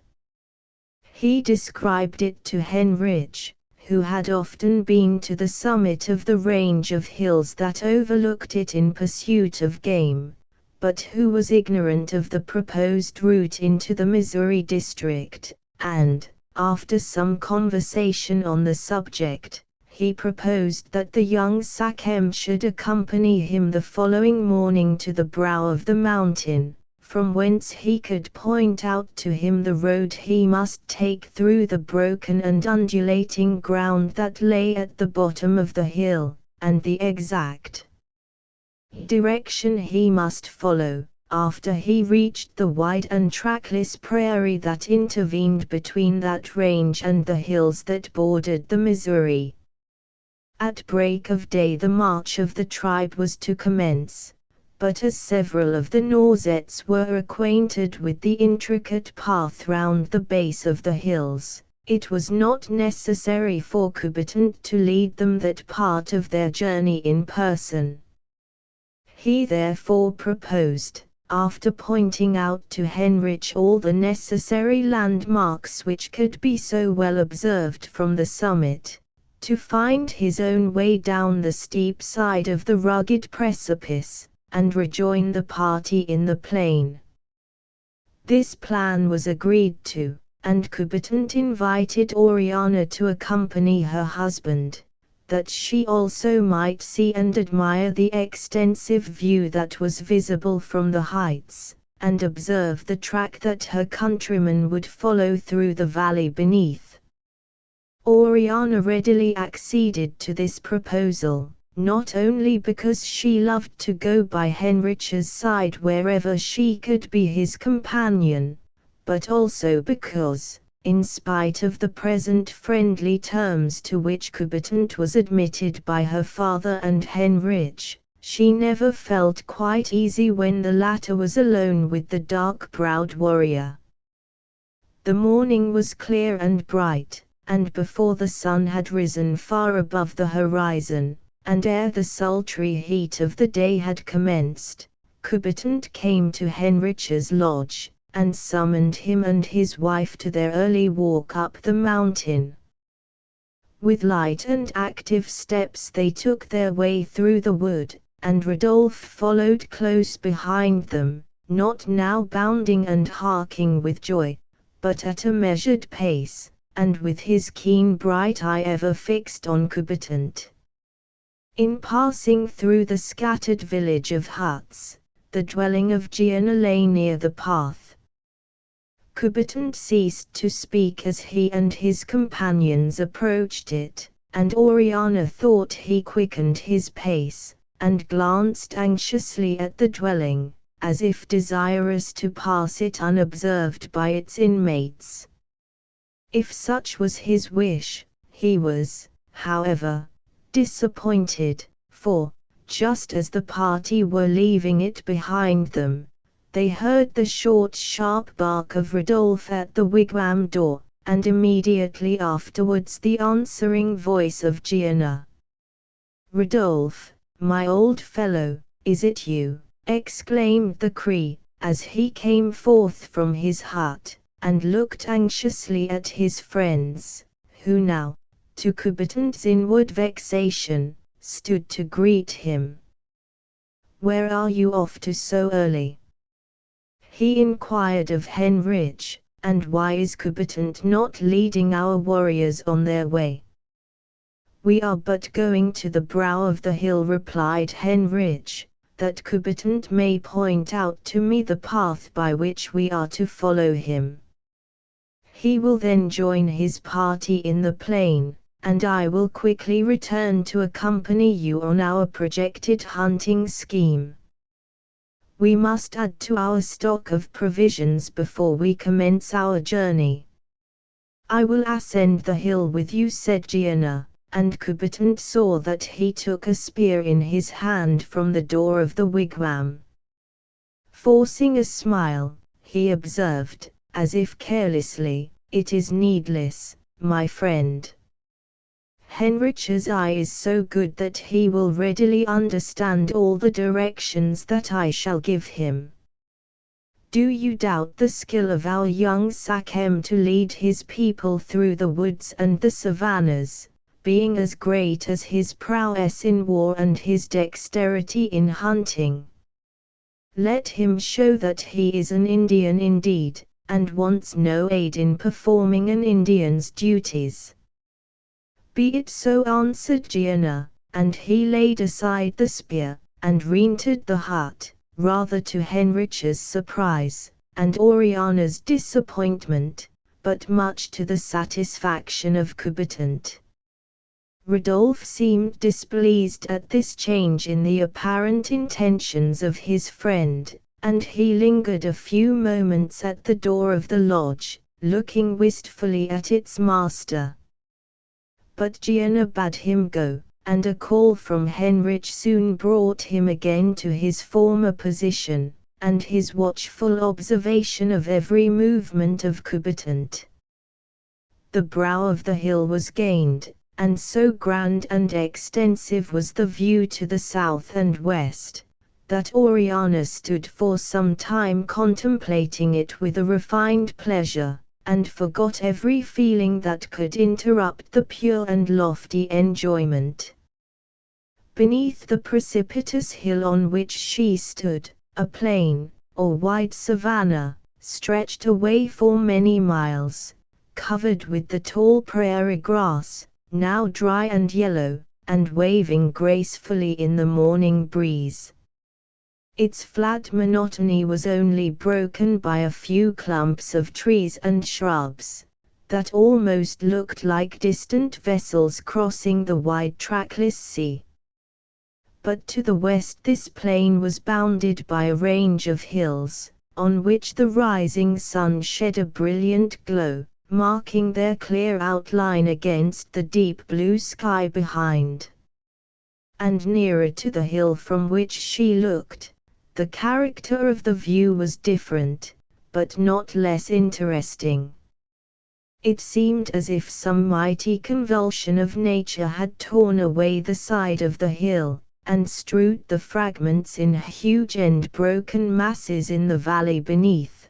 He described it to Heinrich, who had often been to the summit of the range of hills that overlooked it in pursuit of game, but who was ignorant of the proposed route into the Missouri district, and, after some conversation on the subject, he proposed that the young Sakhem should accompany him the following morning to the brow of the mountain, from whence he could point out to him the road he must take through the broken and undulating ground that lay at the bottom of the hill, and the exact direction he must follow, after he reached the wide and trackless prairie that intervened between that range and the hills that bordered the Missouri. At break of day the march of the tribe was to commence, but as several of the Norsettes were acquainted with the intricate path round the base of the hills, it was not necessary for Coubertin to lead them that part of their journey in person. He therefore proposed, after pointing out to Henrich all the necessary landmarks which could be so well observed from the summit, to find his own way down the steep side of the rugged precipice, and rejoin the party in the plain. This plan was agreed to, and Coubertin invited Oriana to accompany her husband, that she also might see and admire the extensive view that was visible from the heights, and observe the track that her countrymen would follow through the valley beneath. Oriana readily acceded to this proposal, not only because she loved to go by Henrich's side wherever she could be his companion, but also because, in spite of the present friendly terms to which Coubertin was admitted by her father and Henrich, she never felt quite easy when the latter was alone with the dark-browed warrior. The morning was clear and bright, and before the sun had risen far above the horizon, and ere the sultry heat of the day had commenced, Coubertin came to Henrich's lodge, and summoned him and his wife to their early walk up the mountain. With light and active steps they took their way through the wood, and Rodolphe followed close behind them, not now bounding and harking with joy, but at a measured pace, and with his keen bright eye ever fixed on Coubertin. In passing through the scattered village of huts, the dwelling of Gianna lay near the path. Coubertin ceased to speak as he and his companions approached it, and Oriana thought he quickened his pace, and glanced anxiously at the dwelling, as if desirous to pass it unobserved by its inmates. If such was his wish, he was, however, disappointed, for, just as the party were leaving it behind them, they heard the short sharp bark of Rodolphe at the wigwam door, and immediately afterwards the answering voice of Gianna. "Rodolphe, my old fellow, is it you?" exclaimed the Cree, as he came forth from his hut, and looked anxiously at his friends, who now, to Coubertin's inward vexation, stood to greet him. "Where are you off to so early?" he inquired of Henrich, "and why is Coubertin not leading our warriors on their way?" "We are but going to the brow of the hill," replied Henrich, "that Coubertin may point out to me the path by which we are to follow him. He will then join his party in the plain, and I will quickly return to accompany you on our projected hunting scheme. We must add to our stock of provisions before we commence our journey." "I will ascend the hill with you," said Gianna, and Coubertin saw that he took a spear in his hand from the door of the wigwam. Forcing a smile, he observed, as if carelessly, "It is needless, my friend. Henrich's eye is so good that he will readily understand all the directions that I shall give him. Do you doubt the skill of our young Sakhem to lead his people through the woods and the savannas, being as great as his prowess in war and his dexterity in hunting? Let him show that he is an Indian indeed, and wants no aid in performing an Indian's duties. Be it so, answered Gianna, and he laid aside the spear, and re-entered the hut, rather to Henrich's surprise, and Oriana's disappointment, but much to the satisfaction of Coubertin. Rodolphe seemed displeased at this change in the apparent intentions of his friend, and he lingered a few moments at the door of the lodge, looking wistfully at its master. But Gianna bade him go, and a call from Henrich soon brought him again to his former position, and his watchful observation of every movement of Coubertin. The brow of the hill was gained, and so grand and extensive was the view to the south and west, that Oriana stood for some time contemplating it with a refined pleasure, and forgot every feeling that could interrupt the pure and lofty enjoyment. Beneath the precipitous hill on which she stood, a plain, or wide savanna, stretched away for many miles, covered with the tall prairie grass, now dry and yellow, and waving gracefully in the morning breeze. Its flat monotony was only broken by a few clumps of trees and shrubs, that almost looked like distant vessels crossing the wide trackless sea. But to the west this plain was bounded by a range of hills, on which the rising sun shed a brilliant glow, marking their clear outline against the deep blue sky behind. And nearer to the hill from which she looked, the character of the view was different, but not less interesting. It seemed as if some mighty convulsion of nature had torn away the side of the hill, and strewed the fragments in huge and broken masses in the valley beneath.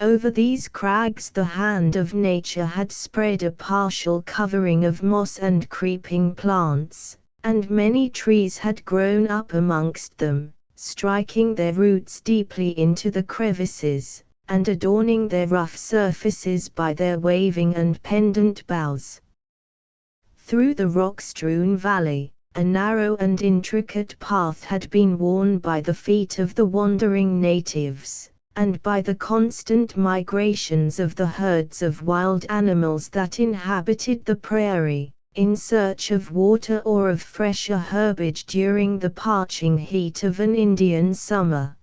Over these crags the hand of nature had spread a partial covering of moss and creeping plants, and many trees had grown up amongst them, striking their roots deeply into the crevices, and adorning their rough surfaces by their waving and pendant boughs. Through the rock-strewn valley, a narrow and intricate path had been worn by the feet of the wandering natives, and by the constant migrations of the herds of wild animals that inhabited the prairie, in search of water or of fresher herbage during the parching heat of an Indian summer.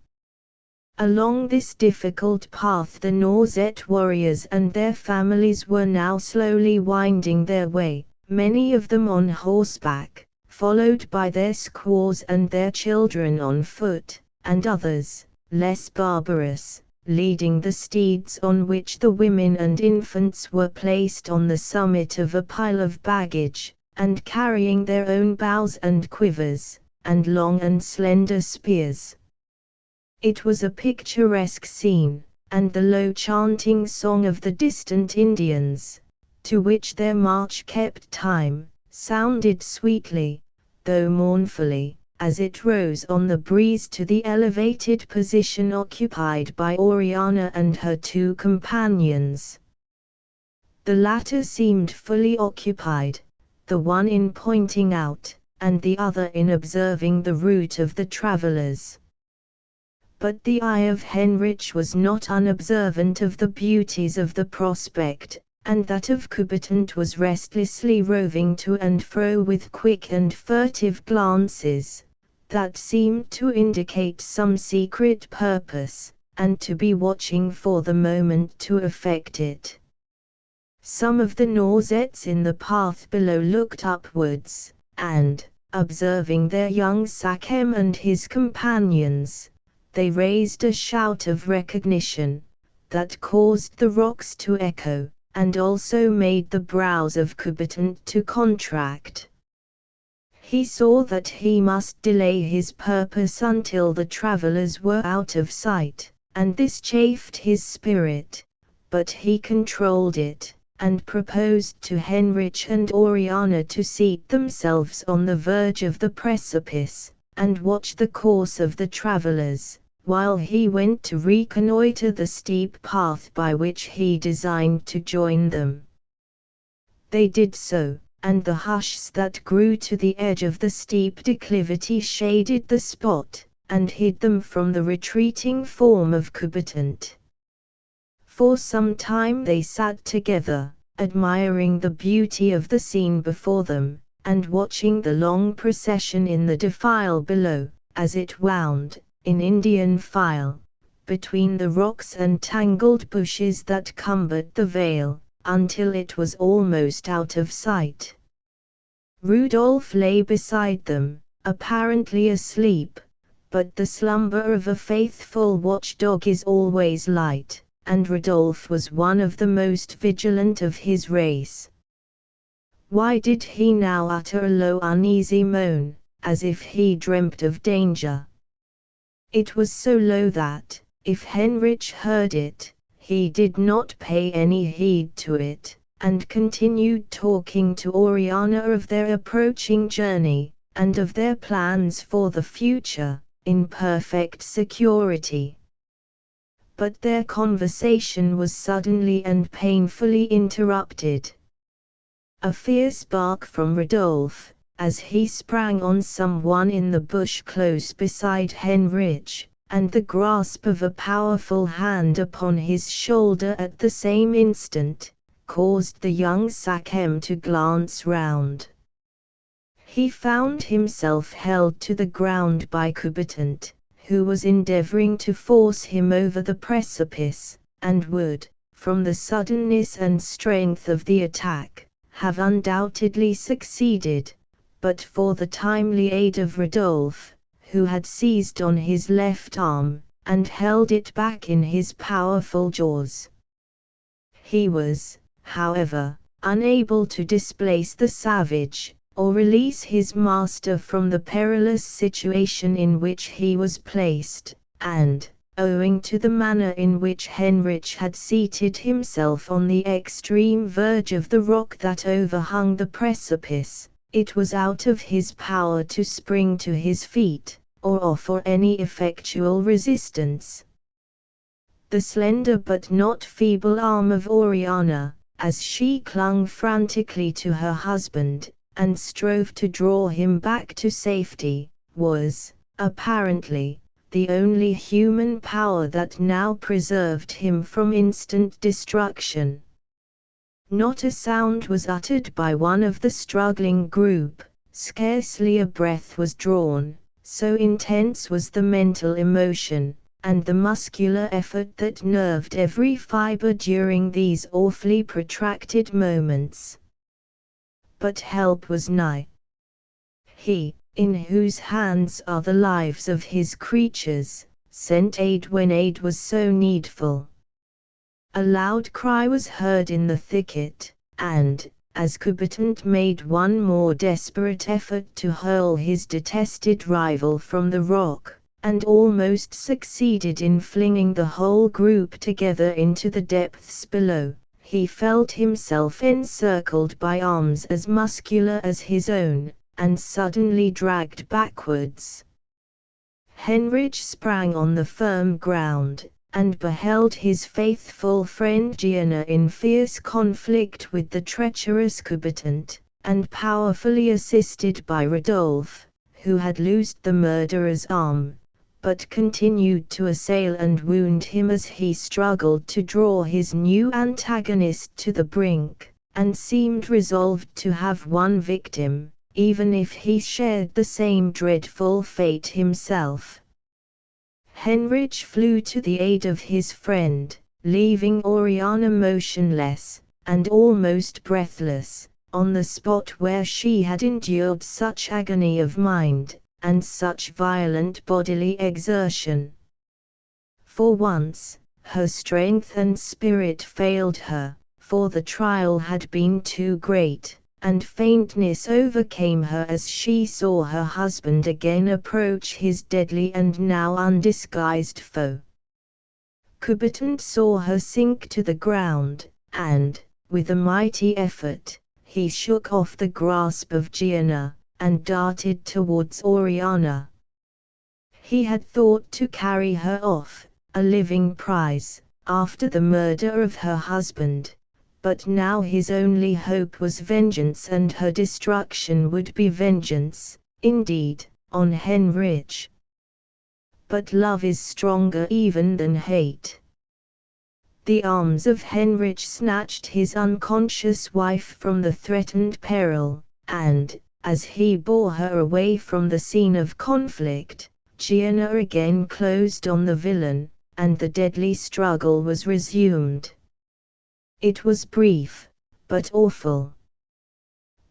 Along this difficult path the Norzet warriors and their families were now slowly winding their way, many of them on horseback, followed by their squaws and their children on foot, and others, less barbarous, leading the steeds on which the women and infants were placed on the summit of a pile of baggage, and carrying their own bows and quivers, and long and slender spears. It was a picturesque scene, and the low chanting song of the distant Indians, to which their march kept time, sounded sweetly, though mournfully, as it rose on the breeze to the elevated position occupied by Oriana and her two companions. The latter seemed fully occupied, the one in pointing out, and the other in observing the route of the travelers. But the eye of Henrich was not unobservant of the beauties of the prospect, and that of Coubertin was restlessly roving to and fro with quick and furtive glances, that seemed to indicate some secret purpose, and to be watching for the moment to effect it. Some of the Norzets in the path below looked upwards, and, observing their young Sachem and his companions, they raised a shout of recognition, that caused the rocks to echo, and also made the brows of Coubertin to contract. He saw that he must delay his purpose until the travelers were out of sight, and this chafed his spirit, but he controlled it, and proposed to Henrich and Oriana to seat themselves on the verge of the precipice, and watch the course of the travelers, while he went to reconnoiter the steep path by which he designed to join them. They did so, and the hushes that grew to the edge of the steep declivity shaded the spot, and hid them from the retreating form of Coubertin. For some time they sat together, admiring the beauty of the scene before them, and watching the long procession in the defile below, as it wound, in Indian file, between the rocks and tangled bushes that cumbered the vale, until it was almost out of sight. Rudolph lay beside them, apparently asleep, but the slumber of a faithful watchdog is always light, and Rodolphe was one of the most vigilant of his race. Why did he now utter a low uneasy moan, as if he dreamt of danger? It was so low that, if Heinrich heard it, he did not pay any heed to it, and continued talking to Oriana of their approaching journey, and of their plans for the future, in perfect security. But their conversation was suddenly and painfully interrupted. A fierce bark from Rodolphe, as he sprang on someone in the bush close beside Heinrich, and the grasp of a powerful hand upon his shoulder at the same instant, caused the young Sachem to glance round. He found himself held to the ground by Coubertin, who was endeavoring to force him over the precipice, and would, from the suddenness and strength of the attack, have undoubtedly succeeded, but for the timely aid of Rodolphe, who had seized on his left arm, and held it back in his powerful jaws. He was, however, unable to displace the savage, or release his master from the perilous situation in which he was placed, and, owing to the manner in which Heinrich had seated himself on the extreme verge of the rock that overhung the precipice, it was out of his power to spring to his feet, or offer any effectual resistance. The slender but not feeble arm of Oriana, as she clung frantically to her husband, and strove to draw him back to safety, was, apparently, the only human power that now preserved him from instant destruction. Not a sound was uttered by one of the struggling group, scarcely a breath was drawn, so intense was the mental emotion, and the muscular effort that nerved every fiber during these awfully protracted moments. But help was nigh. He, in whose hands are the lives of his creatures, sent aid when aid was so needful. A loud cry was heard in the thicket, and, as Coubertin made one more desperate effort to hurl his detested rival from the rock, and almost succeeded in flinging the whole group together into the depths below, he felt himself encircled by arms as muscular as his own, and suddenly dragged backwards. Heinrich sprang on the firm ground, and beheld his faithful friend Gianna in fierce conflict with the treacherous Coubertin, and powerfully assisted by Rodolphe, who had loosed the murderer's arm, but continued to assail and wound him as he struggled to draw his new antagonist to the brink, and seemed resolved to have one victim, even if he shared the same dreadful fate himself. Heinrich flew to the aid of his friend, leaving Oriana motionless, and almost breathless, on the spot where she had endured such agony of mind, and such violent bodily exertion. For once, her strength and spirit failed her, for the trial had been too great, and faintness overcame her as she saw her husband again approach his deadly and now undisguised foe. Coubertin saw her sink to the ground, and, with a mighty effort, he shook off the grasp of Gianna, and darted towards Oriana. He had thought to carry her off, a living prize, after the murder of her husband, but now his only hope was vengeance, and her destruction would be vengeance, indeed, on Heinrich. But love is stronger even than hate. The arms of Heinrich snatched his unconscious wife from the threatened peril, and, as he bore her away from the scene of conflict, Gianna again closed on the villain, and the deadly struggle was resumed. It was brief, but awful.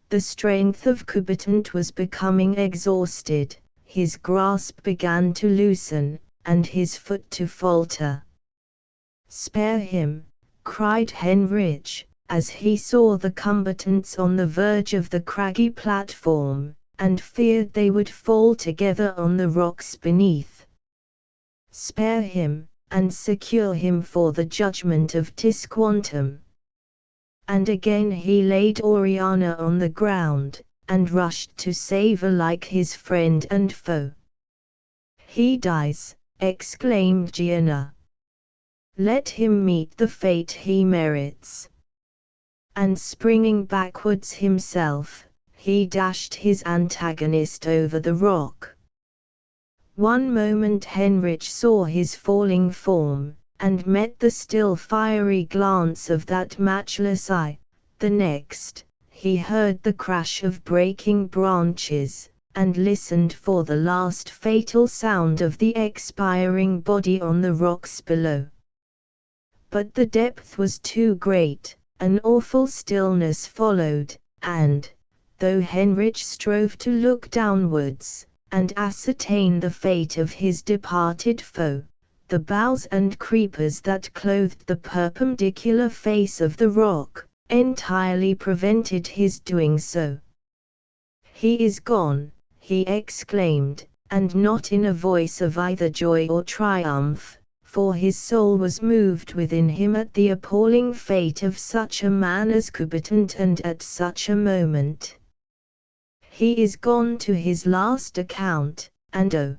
The strength of Coubertin was becoming exhausted, his grasp began to loosen, and his foot to falter. "Spare him," cried Heinrich, as he saw the combatants on the verge of the craggy platform, and feared they would fall together on the rocks beneath. "Spare him, and secure him for the judgment of Tisquantum." And again he laid Oriana on the ground, and rushed to save alike his friend and foe. "He dies," exclaimed Gianna. "Let him meet the fate he merits." And springing backwards himself, he dashed his antagonist over the rock. One moment Heinrich saw his falling form, and met the still fiery glance of that matchless eye. The next, he heard the crash of breaking branches, and listened for the last fatal sound of the expiring body on the rocks below. But the depth was too great, an awful stillness followed, and, though Heinrich strove to look downwards, and ascertain the fate of his departed foe, the boughs and creepers that clothed the perpendicular face of the rock, entirely prevented his doing so. "He is gone," he exclaimed, and not in a voice of either joy or triumph, for his soul was moved within him at the appalling fate of such a man as Coubertin, and at such a moment. "He is gone to his last account, and oh,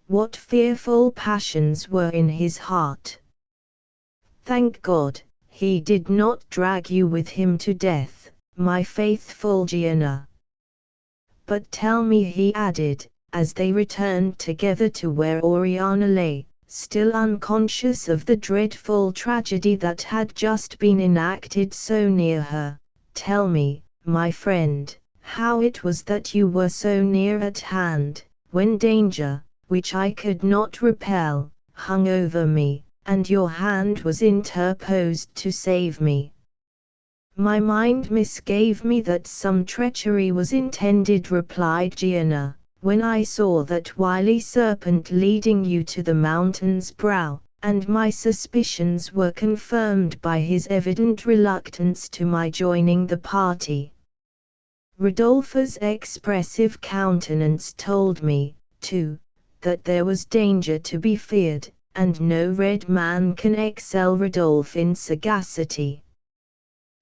what fearful passions were in his heart! Thank God, he did not drag you with him to death, my faithful Gianna. But tell me," he added, as they returned together to where Oriana lay, still unconscious of the dreadful tragedy that had just been enacted so near her, "tell me, my friend, how it was that you were so near at hand, when danger, which I could not repel, hung over me, and your hand was interposed to save me." "My mind misgave me that some treachery was intended," replied Gianna, "when I saw that wily serpent leading you to the mountain's brow, and my suspicions were confirmed by his evident reluctance to my joining the party. Rodolpho's expressive countenance told me, too, that there was danger to be feared, and no red man can excel Rodolphe in sagacity.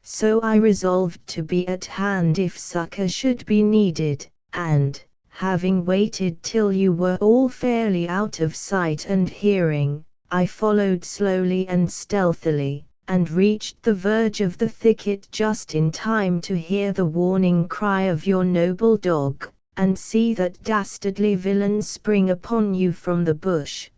So I resolved to be at hand if succor should be needed, and, having waited till you were all fairly out of sight and hearing, I followed slowly and stealthily, and reached the verge of the thicket just in time to hear the warning cry of your noble dog, and see that dastardly villain spring upon you from the bush.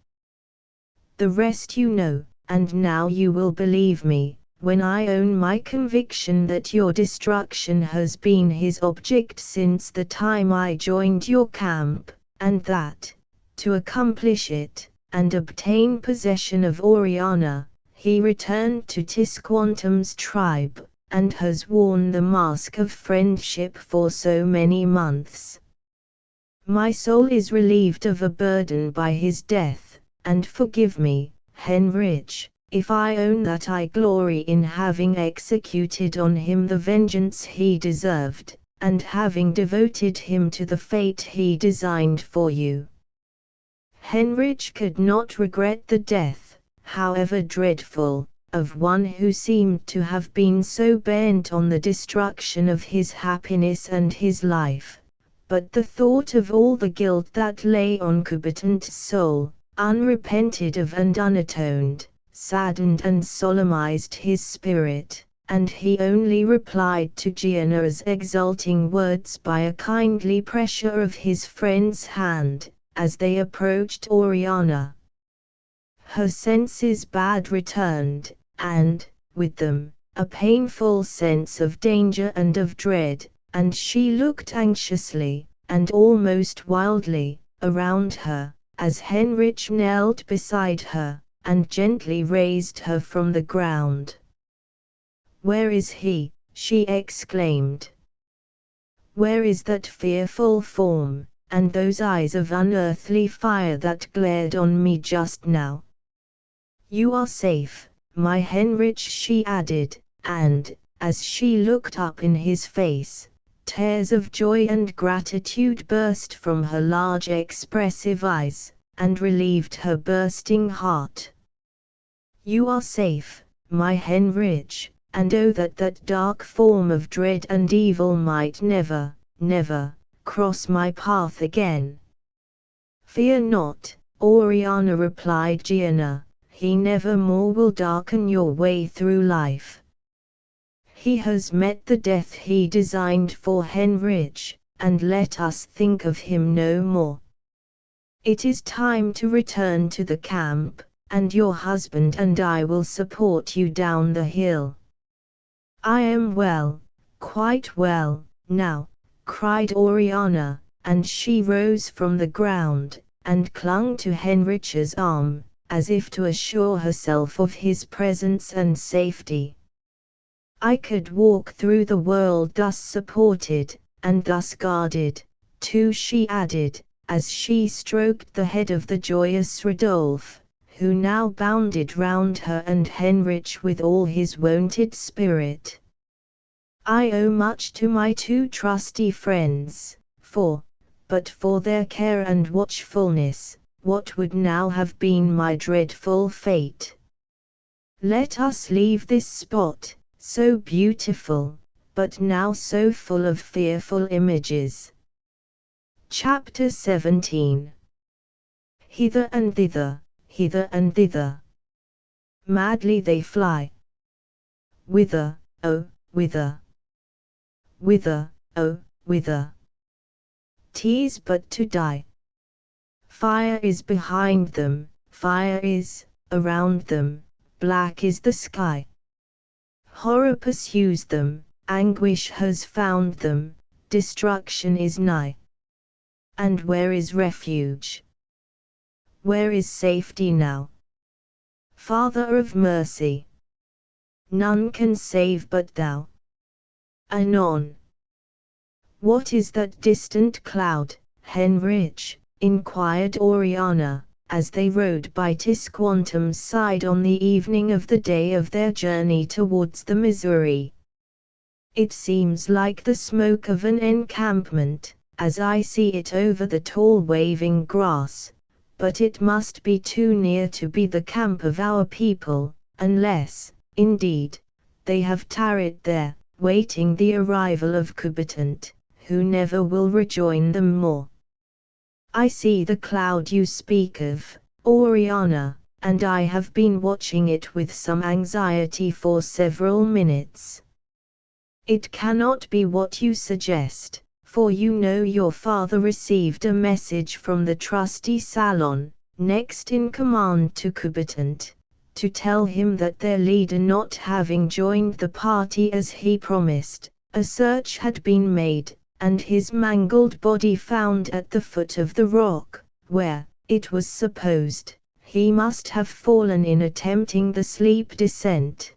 The rest you know, and now you will believe me, when I own my conviction that your destruction has been his object since the time I joined your camp, and that, to accomplish it, and obtain possession of Oriana, he returned to Tisquantum's tribe, and has worn the mask of friendship for so many months. My soul is relieved of a burden by his death, and forgive me, Heinrich, if I own that I glory in having executed on him the vengeance he deserved, and having devoted him to the fate he designed for you." Heinrich could not regret the death, however dreadful, of one who seemed to have been so bent on the destruction of his happiness and his life, but the thought of all the guilt that lay on Kubitant's soul, unrepented of and unatoned, saddened and solemnized his spirit, and he only replied to Gianna's exulting words by a kindly pressure of his friend's hand, as they approached Oriana. Her senses bad returned, and, with them, a painful sense of danger and of dread, and she looked anxiously, and almost wildly, around her, as Heinrich knelt beside her, and gently raised her from the ground. "Where is he?" she exclaimed. "Where is that fearful form, and those eyes of unearthly fire that glared on me just now? You are safe, my Heinrich," she added, and, as she looked up in his face, tears of joy and gratitude burst from her large expressive eyes, and relieved her bursting heart. "You are safe, my Heinrich, and oh that dark form of dread and evil might never, never, cross my path again." "Fear not," Oriana replied Gianna, "he never more will darken your way through life. He has met the death he designed for Heinrich, and let us think of him no more. It is time to return to the camp, and your husband and I will support you down the hill." "I am well, quite well, now," cried Oriana, and she rose from the ground, and clung to Heinrich's arm, as if to assure herself of his presence and safety. "I could walk through the world thus supported, and thus guarded, too," she added, as she stroked the head of the joyous Rodolphe, who now bounded round her and Heinrich with all his wonted spirit. "I owe much to my two trusty friends, but for their care and watchfulness, what would now have been my dreadful fate? Let us leave this spot, so beautiful, but now so full of fearful images." Chapter 17. Hither and thither, hither and thither. Madly they fly. Whither, oh, whither? Whither, oh, whither? 'Tis but to die. Fire is behind them, fire is around them, black is the sky. Horror pursues them, anguish has found them, destruction is nigh. And where is refuge? Where is safety now? Father of mercy, none can save but thou. Anon. What is that distant cloud, Heinrich? Inquired Oriana, as they rode by Tisquantum's side on the evening of the day of their journey towards the Missouri. "It seems like the smoke of an encampment, as I see it over the tall waving grass, but it must be too near to be the camp of our people, unless, indeed, they have tarried there, waiting the arrival of Kubitant, who never will rejoin them more." "I see the cloud you speak of, Oriana, and I have been watching it with some anxiety for several minutes. It cannot be what you suggest, for you know your father received a message from the trusty Salon, next in command to Kubitant, to tell him that their leader not having joined the party as he promised, a search had been made, and his mangled body found at the foot of the rock, where, it was supposed, he must have fallen in attempting the steep descent.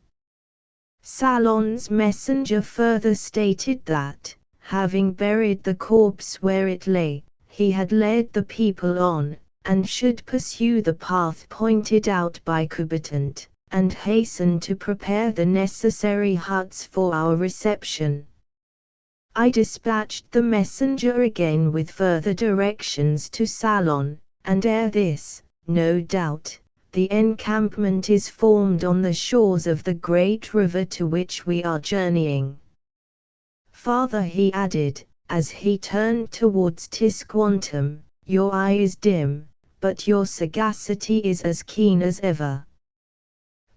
Salon's messenger further stated that, having buried the corpse where it lay, he had led the people on, and should pursue the path pointed out by Kubitant, and hasten to prepare the necessary huts for our reception. I dispatched the messenger again with further directions to Salon, and ere this, no doubt, the encampment is formed on the shores of the great river to which we are journeying. Father," he added, as he turned towards Tisquantum, "your eye is dim, but your sagacity is as keen as ever.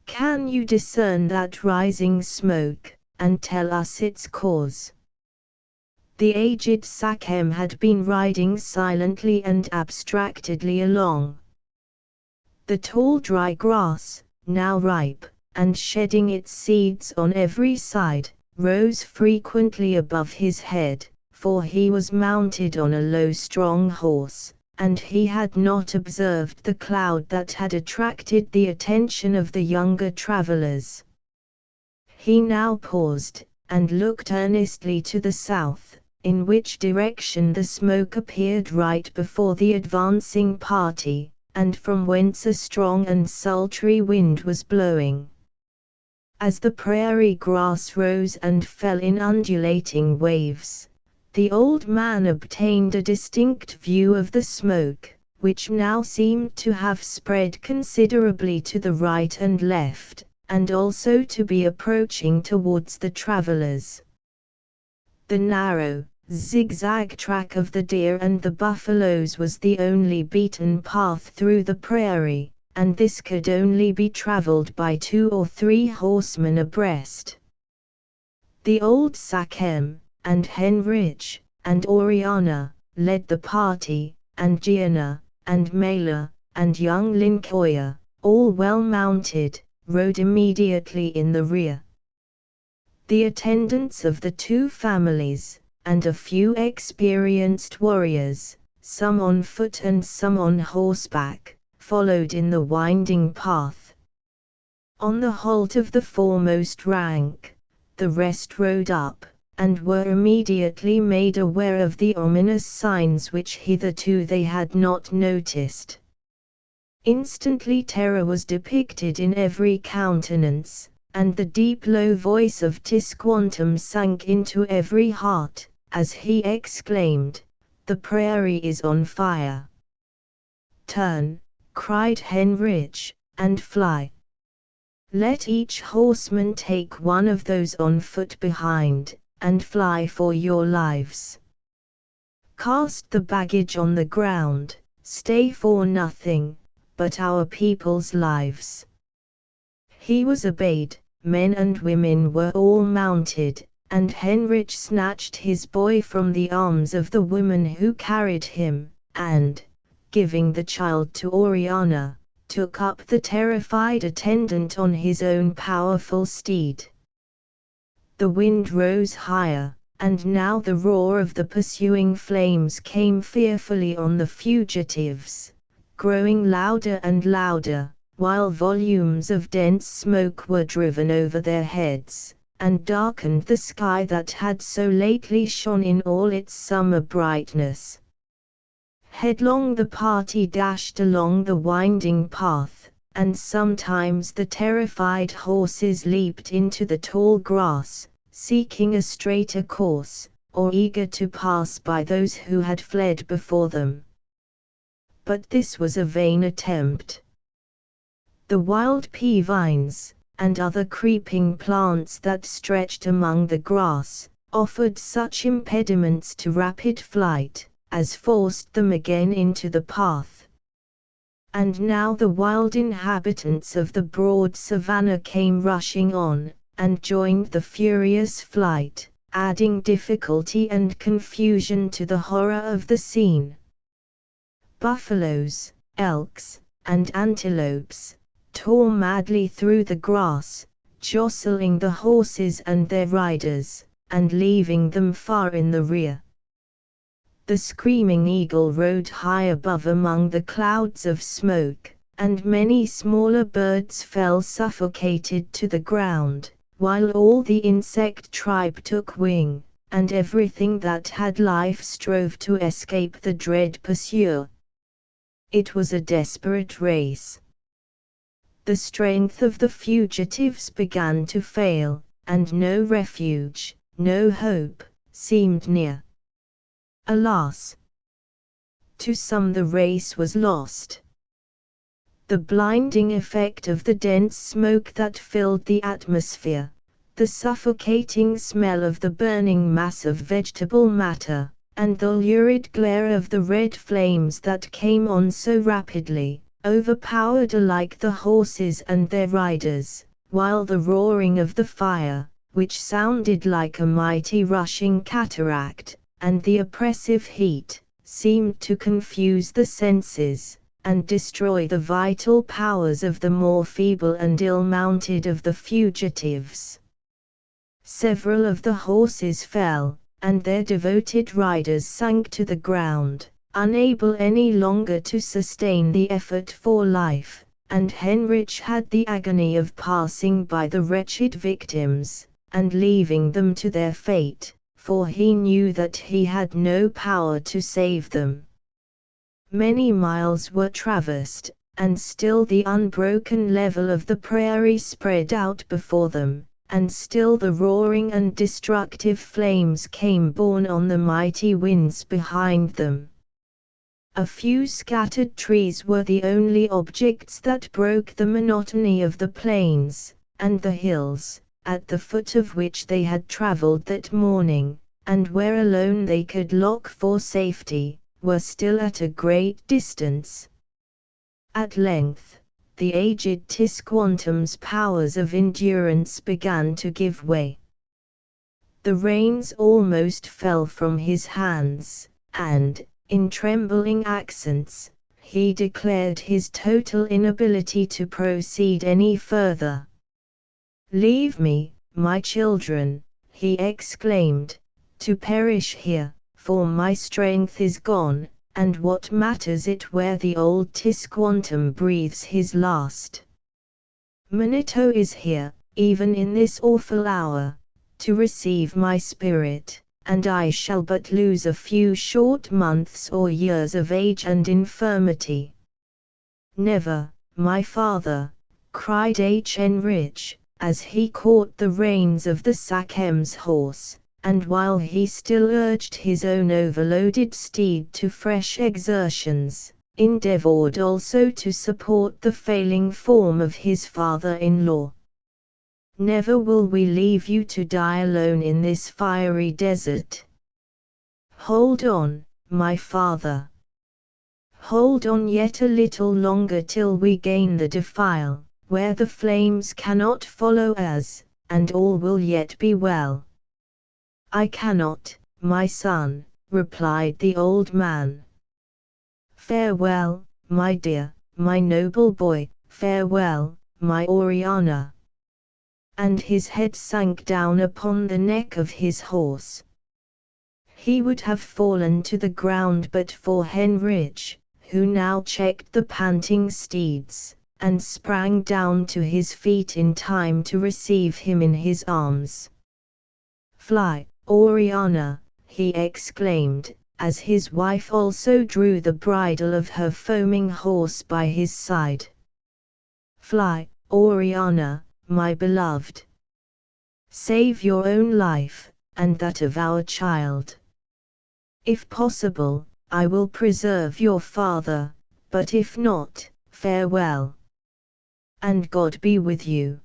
Can you discern that rising smoke, and tell us its cause?" The aged Sachem had been riding silently and abstractedly along. The tall dry grass, now ripe, and shedding its seeds on every side, rose frequently above his head, for he was mounted on a low strong horse, and he had not observed the cloud that had attracted the attention of the younger travelers. He now paused, and looked earnestly to the south, in which direction the smoke appeared right before the advancing party, and from whence a strong and sultry wind was blowing. As the prairie grass rose and fell in undulating waves, the old man obtained a distinct view of the smoke, which now seemed to have spread considerably to the right and left, and also to be approaching towards the travelers. The narrow, zigzag track of the deer and the buffaloes was the only beaten path through the prairie, and this could only be traveled by 2 or 3 horsemen abreast. The old Sachem, and Henrich, and Oriana, led the party, and Gianna, and Mela, and young Lincoya, all well mounted, rode immediately in the rear. The attendants of the 2 families, and a few experienced warriors, some on foot and some on horseback, followed in the winding path. On the halt of the foremost rank, the rest rode up, and were immediately made aware of the ominous signs which hitherto they had not noticed. Instantly terror was depicted in every countenance, and the deep low voice of Tisquantum sank into every heart, as he exclaimed, "The prairie is on fire!" "Turn," cried Henrich, "and fly! Let each horseman take one of those on foot behind, and fly for your lives. Cast the baggage on the ground, stay for nothing, but our people's lives." He was obeyed. Men and women were all mounted, and Henrich snatched his boy from the arms of the woman who carried him, and, giving the child to Oriana, took up the terrified attendant on his own powerful steed. The wind rose higher, and now the roar of the pursuing flames came fearfully on the fugitives, growing louder and louder, while volumes of dense smoke were driven over their heads, and darkened the sky that had so lately shone in all its summer brightness. Headlong the party dashed along the winding path, and sometimes the terrified horses leaped into the tall grass, seeking a straighter course, or eager to pass by those who had fled before them. But this was a vain attempt. The wild pea vines, and other creeping plants that stretched among the grass, offered such impediments to rapid flight, as forced them again into the path. And now the wild inhabitants of the broad savanna came rushing on, and joined the furious flight, adding difficulty and confusion to the horror of the scene. Buffaloes, elks, and antelopes tore madly through the grass, jostling the horses and their riders, and leaving them far in the rear. The screaming eagle rode high above among the clouds of smoke, and many smaller birds fell suffocated to the ground, while all the insect tribe took wing, and everything that had life strove to escape the dread pursuer. It was a desperate race. The strength of the fugitives began to fail, and no refuge, no hope, seemed near. Alas! To some the race was lost. The blinding effect of the dense smoke that filled the atmosphere, the suffocating smell of the burning mass of vegetable matter, and the lurid glare of the red flames that came on so rapidly, overpowered alike the horses and their riders, while the roaring of the fire, which sounded like a mighty rushing cataract, and the oppressive heat, seemed to confuse the senses, and destroy the vital powers of the more feeble and ill-mounted of the fugitives. Several of the horses fell, and their devoted riders sank to the ground, unable any longer to sustain the effort for life, and Heinrich had the agony of passing by the wretched victims, and leaving them to their fate, for he knew that he had no power to save them. Many miles were traversed, and still the unbroken level of the prairie spread out before them, and still the roaring and destructive flames came borne on the mighty winds behind them. A few scattered trees were the only objects that broke the monotony of the plains, and the hills, at the foot of which they had traveled that morning, and where alone they could look for safety, were still at a great distance. At length, the aged Tisquantum's powers of endurance began to give way. The reins almost fell from his hands, and, in trembling accents, he declared his total inability to proceed any further. "Leave me, my children," he exclaimed, "to perish here, for my strength is gone, and what matters it where the old Tisquantum breathes his last? Manito is here, even in this awful hour, to receive my spirit, and I shall but lose a few short months or years of age and infirmity." "Never, my father," cried Heinrich, as he caught the reins of the Sachem's horse, and while he still urged his own overloaded steed to fresh exertions, endeavored also to support the failing form of his father-in-law. "Never will we leave you to die alone in this fiery desert. Hold on, my father. Hold on yet a little longer till we gain the defile, where the flames cannot follow us, and all will yet be well." "I cannot, my son," replied the old man. "Farewell, my dear, my noble boy, farewell, my Oriana." And his head sank down upon the neck of his horse. He would have fallen to the ground but for Heinrich, who now checked the panting steeds, and sprang down to his feet in time to receive him in his arms. "Fly, Oriana," he exclaimed, as his wife also drew the bridle of her foaming horse by his side. "Fly, Oriana, my beloved. Save your own life, and that of our child. If possible, I will preserve your father, but if not, farewell. And God be with you."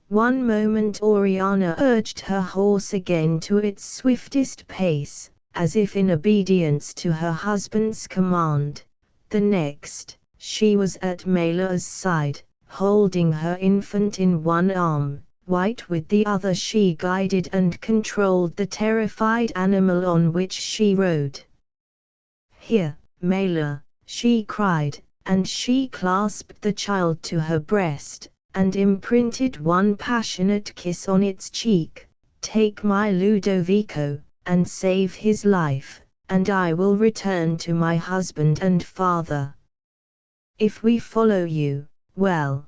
One moment Oriana urged her horse again to its swiftest pace, as if in obedience to her husband's command. The next, she was at Mela's side, holding her infant in one arm, white with the other. She guided and controlled the terrified animal on which she rode. "Here, Mela," she cried, and she clasped the child to her breast, and imprinted one passionate kiss on its cheek. "Take my Ludovico, and save his life, and I will return to my husband and father. If we follow you, well.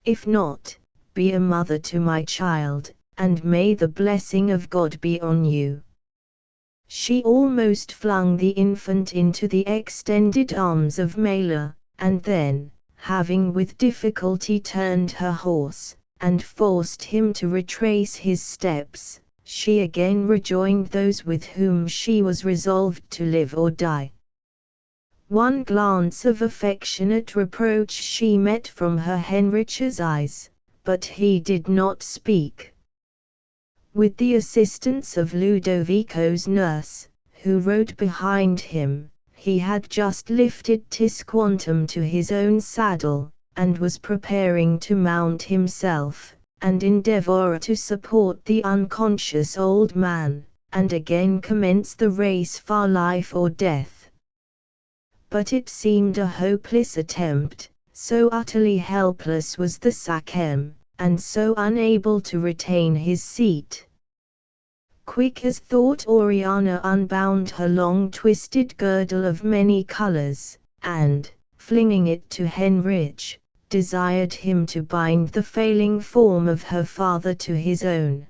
If not, be a mother to my child, and may the blessing of God be on you." She almost flung the infant into the extended arms of Mela, and then, having with difficulty turned her horse, and forced him to retrace his steps, she again rejoined those with whom she was resolved to live or die. One glance of affectionate reproach she met from her Heinrich's eyes, but he did not speak. With the assistance of Ludovico's nurse, who rode behind him, he had just lifted Tisquantum to his own saddle, and was preparing to mount himself, and endeavor to support the unconscious old man, and again commence the race for life or death. But it seemed a hopeless attempt, so utterly helpless was the Sachem, and so unable to retain his seat. Quick as thought, Oriana unbound her long twisted girdle of many colors, and, flinging it to Heinrich, desired him to bind the failing form of her father to his own.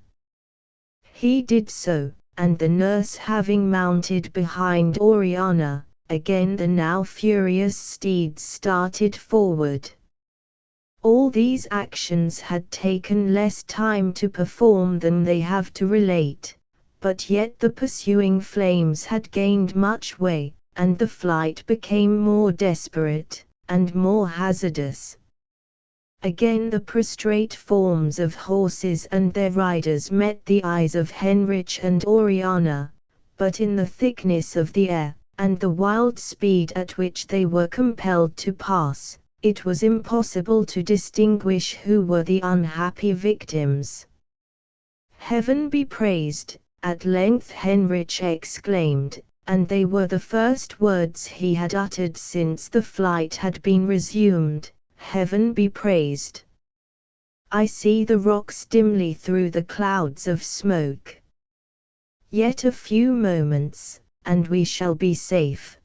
He did so, and the nurse having mounted behind Oriana, again the now furious steeds started forward. All these actions had taken less time to perform than they have to relate, but yet the pursuing flames had gained much way, and the flight became more desperate, and more hazardous. Again the prostrate forms of horses and their riders met the eyes of Heinrich and Oriana, but in the thickness of the air, and the wild speed at which they were compelled to pass, it was impossible to distinguish who were the unhappy victims. "Heaven be praised!" at length Heinrich exclaimed, and they were the first words he had uttered since the flight had been resumed. "Heaven be praised! I see the rocks dimly through the clouds of smoke. Yet a few moments, and we shall be safe.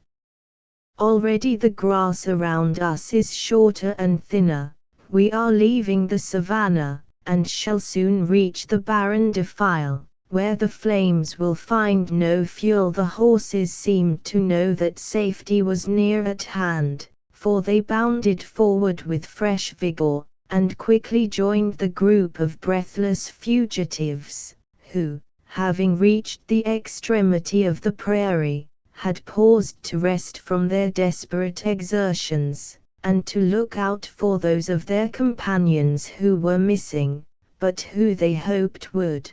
Already the grass around us is shorter and thinner, we are leaving the savannah, and shall soon reach the barren defile, where the flames will find no fuel." The horses seemed to know that safety was near at hand, for they bounded forward with fresh vigor, and quickly joined the group of breathless fugitives, who, having reached the extremity of the prairie, had paused to rest from their desperate exertions, and to look out for those of their companions who were missing, but who they hoped would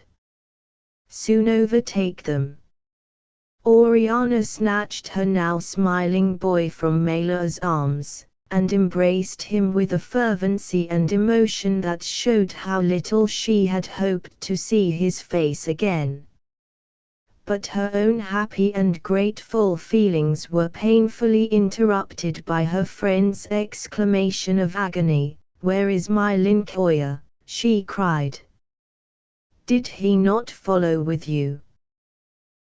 soon overtake them. Oriana snatched her now smiling boy from Mela's arms, and embraced him with a fervency and emotion that showed how little she had hoped to see his face again. But her own happy and grateful feelings were painfully interrupted by her friend's exclamation of agony. "Where is my Lincoya?" she cried. "Did he not follow with you?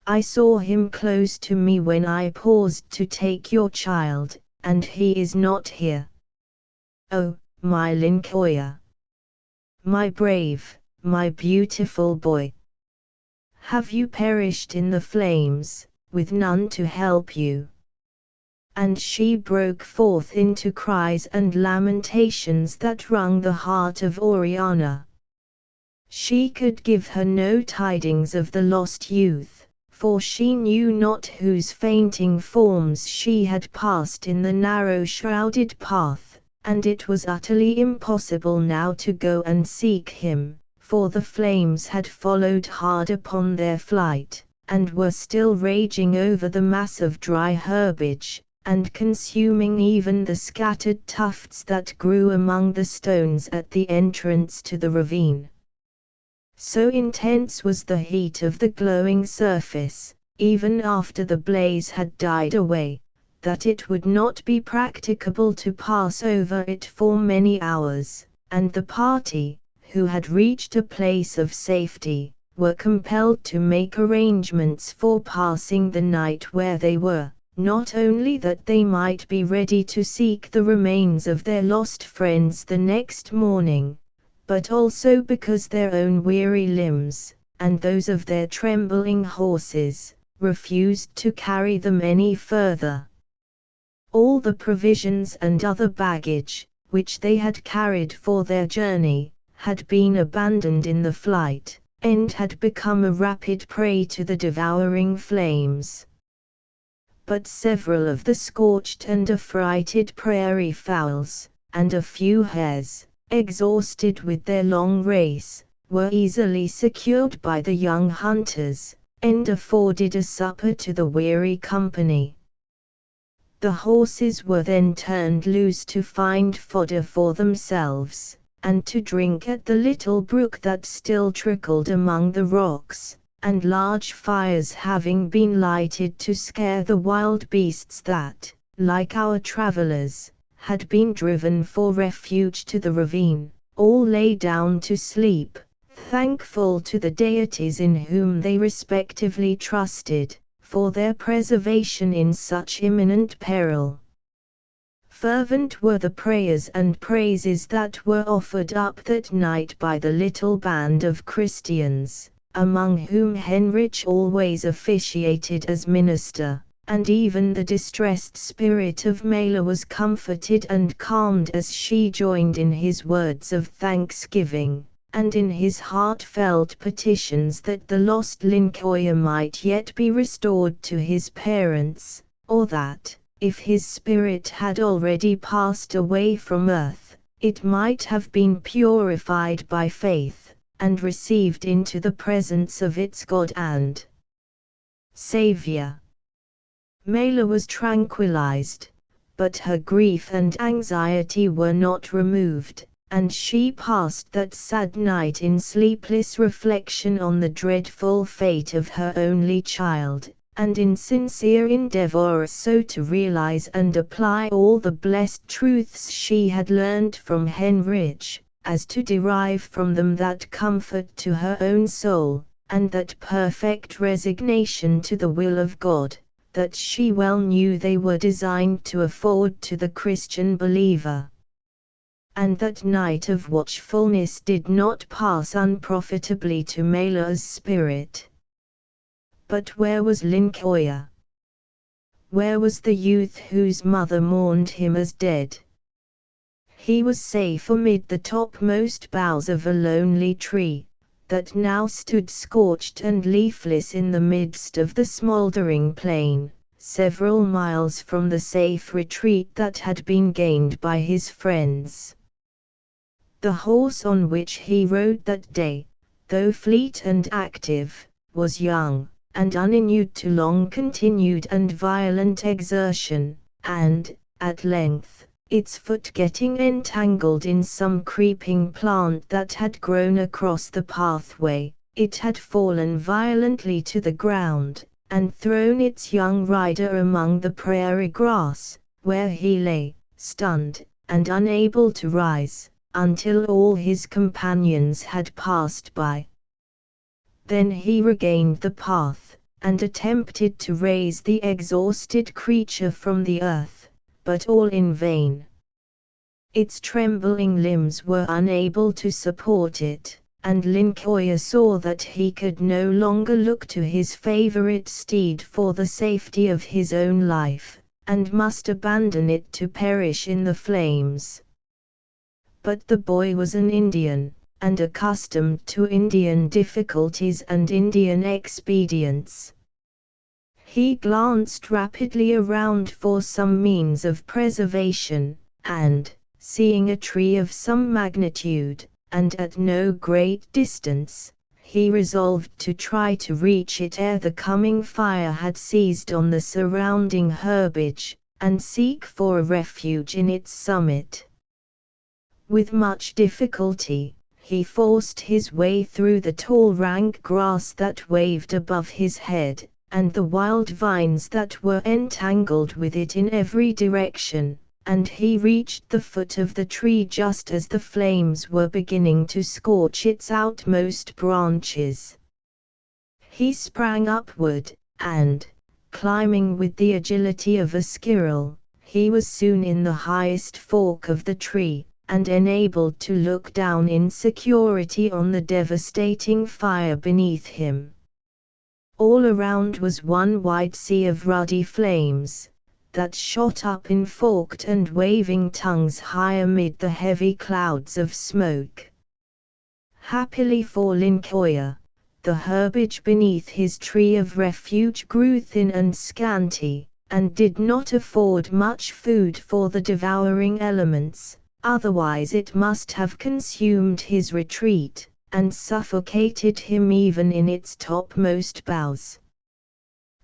I saw him close to me when I paused to take your child, and he is not here. Oh, my Lincoya! My brave, my beautiful boy! Have you perished in the flames, with none to help you?" And she broke forth into cries and lamentations that wrung the heart of Oriana. She could give her no tidings of the lost youth, for she knew not whose fainting forms she had passed in the narrow shrouded path, and it was utterly impossible now to go and seek him, for the flames had followed hard upon their flight, and were still raging over the mass of dry herbage, and consuming even the scattered tufts that grew among the stones at the entrance to the ravine. So intense was the heat of the glowing surface, even after the blaze had died away, that it would not be practicable to pass over it for many hours, and the party, who had reached a place of safety, were compelled to make arrangements for passing the night where they were, not only that they might be ready to seek the remains of their lost friends the next morning, but also because their own weary limbs, and those of their trembling horses, refused to carry them any further. All the provisions and other baggage, which they had carried for their journey, had been abandoned in the flight, and had become a rapid prey to the devouring flames. But several of the scorched and affrighted prairie fowls, and a few hares, exhausted with their long race, were easily secured by the young hunters, and afforded a supper to the weary company. The horses were then turned loose to find fodder for themselves, and to drink at the little brook that still trickled among the rocks, and large fires having been lighted to scare the wild beasts that, like our travelers, had been driven for refuge to the ravine, all lay down to sleep, thankful to the deities in whom they respectively trusted, for their preservation in such imminent peril. Fervent were the prayers and praises that were offered up that night by the little band of Christians, among whom Heinrich always officiated as minister, and even the distressed spirit of Mela was comforted and calmed as she joined in his words of thanksgiving, and in his heartfelt petitions that the lost Lincoya might yet be restored to his parents, or that, if his spirit had already passed away from earth, it might have been purified by faith, and received into the presence of its God and Saviour. Mela was tranquilized, but her grief and anxiety were not removed, and she passed that sad night in sleepless reflection on the dreadful fate of her only child, and in sincere endeavor so to realize and apply all the blessed truths she had learned from Heinrich, as to derive from them that comfort to her own soul, and that perfect resignation to the will of God, that she well knew they were designed to afford to the Christian believer. And that night of watchfulness did not pass unprofitably to Mela's spirit. But where was Lincoya? Where was the youth whose mother mourned him as dead? He was safe amid the topmost boughs of a lonely tree, that now stood scorched and leafless in the midst of the smouldering plain, several miles from the safe retreat that had been gained by his friends. The horse on which he rode that day, though fleet and active, was young, and uninured to long-continued and violent exertion, and, at length, its foot getting entangled in some creeping plant that had grown across the pathway, it had fallen violently to the ground, and thrown its young rider among the prairie grass, where he lay, stunned, and unable to rise, until all his companions had passed by. Then he regained the path, and attempted to raise the exhausted creature from the earth, but all in vain. Its trembling limbs were unable to support it, and Lincoya saw that he could no longer look to his favorite steed for the safety of his own life, and must abandon it to perish in the flames. But the boy was an Indian, and accustomed to Indian difficulties and Indian expedients. He glanced rapidly around for some means of preservation, and, seeing a tree of some magnitude, and at no great distance, he resolved to try to reach it ere the coming fire had seized on the surrounding herbage, and seek for a refuge in its summit. With much difficulty, he forced his way through the tall rank grass that waved above his head, and the wild vines that were entangled with it in every direction, and he reached the foot of the tree just as the flames were beginning to scorch its outmost branches. He sprang upward, and, climbing with the agility of a squirrel, he was soon in the highest fork of the tree, and enabled to look down in security on the devastating fire beneath him. All around was one wide sea of ruddy flames, that shot up in forked and waving tongues high amid the heavy clouds of smoke. Happily for Lincoya, the herbage beneath his tree of refuge grew thin and scanty, and did not afford much food for the devouring elements, otherwise it must have consumed his retreat, and suffocated him even in its topmost boughs.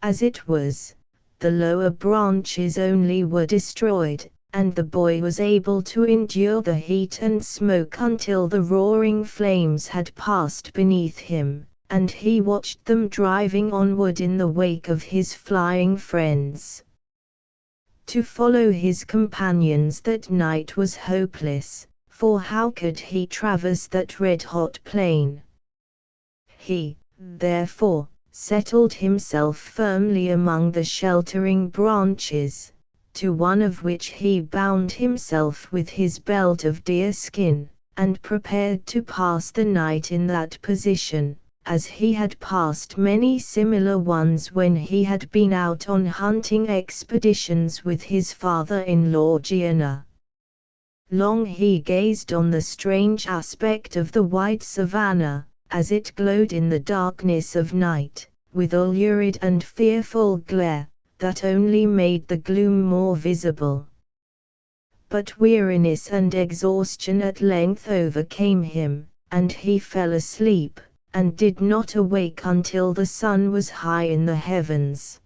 As it was, the lower branches only were destroyed, and the boy was able to endure the heat and smoke until the roaring flames had passed beneath him, and he watched them driving onward in the wake of his flying friends. To follow his companions that night was hopeless, for how could he traverse that red-hot plain? He, therefore, settled himself firmly among the sheltering branches, to one of which he bound himself with his belt of deerskin, and prepared to pass the night in that position, as he had passed many similar ones when he had been out on hunting expeditions with his father-in-law Gianna. Long he gazed on the strange aspect of the white savannah, as it glowed in the darkness of night, with a lurid and fearful glare, that only made the gloom more visible. But weariness and exhaustion at length overcame him, and he fell asleep, and did not awake until the sun was high in the heavens.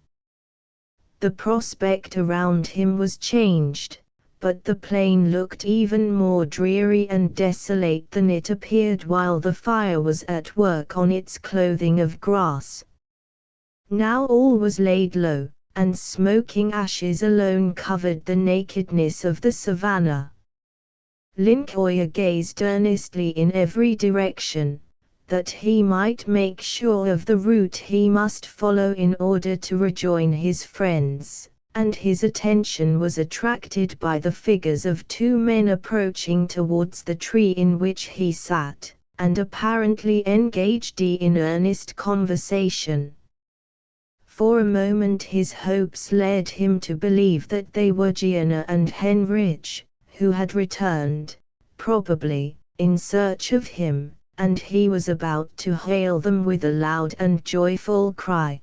The prospect around him was changed, but the plain looked even more dreary and desolate than it appeared while the fire was at work on its clothing of grass. Now all was laid low, and smoking ashes alone covered the nakedness of the savannah. Lincoya gazed earnestly in every direction, that he might make sure of the route he must follow in order to rejoin his friends, and his attention was attracted by the figures of two men approaching towards the tree in which he sat, and apparently engaged in earnest conversation. For a moment his hopes led him to believe that they were Gianna and Heinrich, who had returned, probably, in search of him, and he was about to hail them with a loud and joyful cry.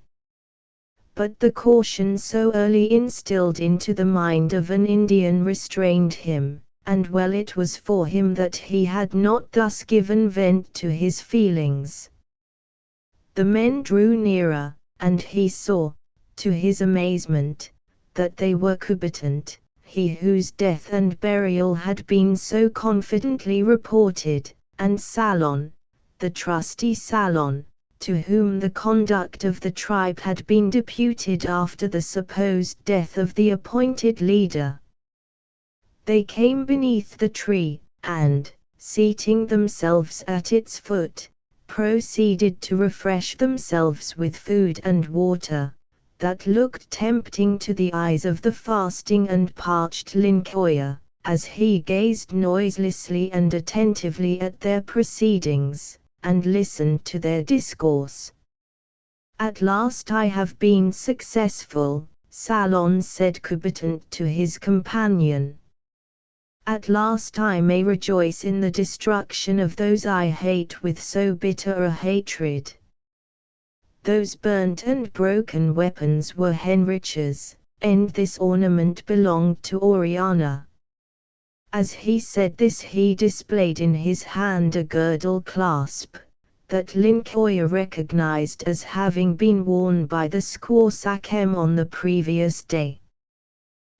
But the caution so early instilled into the mind of an Indian restrained him, and well it was for him that he had not thus given vent to his feelings. The men drew nearer, and he saw, to his amazement, that they were Coubertin, he whose death and burial had been so confidently reported, and Salon, the trusty Salon, to whom the conduct of the tribe had been deputed after the supposed death of the appointed leader. They came beneath the tree, and, seating themselves at its foot, proceeded to refresh themselves with food and water, that looked tempting to the eyes of the fasting and parched Lincoya, as he gazed noiselessly and attentively at their proceedings, and listened to their discourse. "At last I have been successful," Salon said Coubertin to his companion. "At last I may rejoice in the destruction of those I hate with so bitter a hatred." Those burnt and broken weapons were Heinrich's, and this ornament belonged to Oriana. As he said this he displayed in his hand a girdle clasp, that Lincoya recognized as having been worn by the squaw Sachem on the previous day.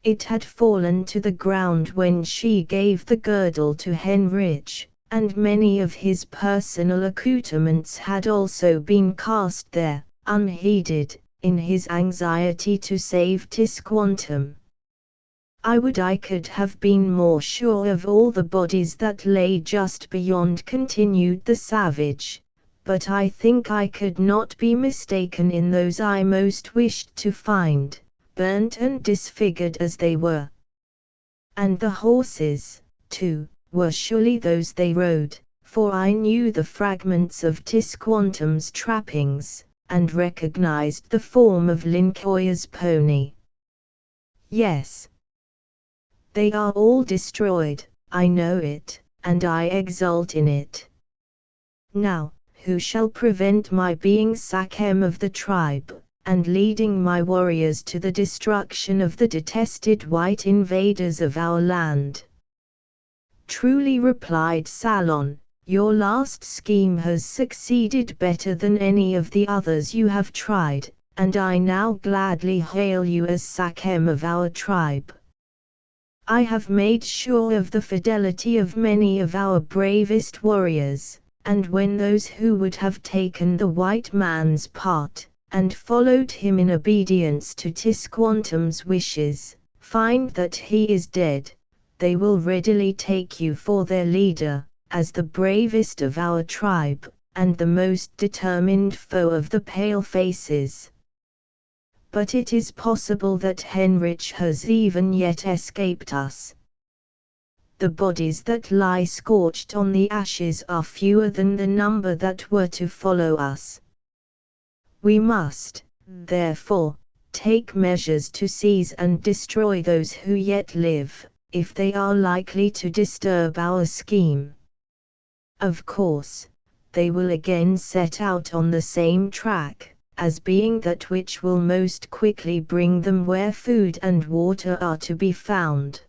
It had fallen to the ground when she gave the girdle to Heinrich, and many of his personal accoutrements had also been cast there, unheeded, in his anxiety to save Tisquantum. "I would I could have been more sure of all the bodies that lay just beyond," continued the savage, "but I think I could not be mistaken in those I most wished to find, burnt and disfigured as they were. And the horses, too, were surely those they rode, for I knew the fragments of Tisquantum's trappings, and recognized the form of Lincoya's pony. Yes, they are all destroyed, I know it, and I exult in it. Now, who shall prevent my being Sachem of the tribe, and leading my warriors to the destruction of the detested white invaders of our land?" Truly, replied Salon, your last scheme has succeeded better than any of the others you have tried, and I now gladly hail you as Sachem of our tribe. I have made sure of the fidelity of many of our bravest warriors, and when those who would have taken the white man's part, and followed him in obedience to Tisquantum's wishes, find that he is dead, they will readily take you for their leader, as the bravest of our tribe, and the most determined foe of the pale-faces. But it is possible that Henrich has even yet escaped us. The bodies that lie scorched on the ashes are fewer than the number that were to follow us. We must, therefore, take measures to seize and destroy those who yet live, if they are likely to disturb our scheme. Of course, they will again set out on the same track, as being that which will most quickly bring them where food and water are to be found.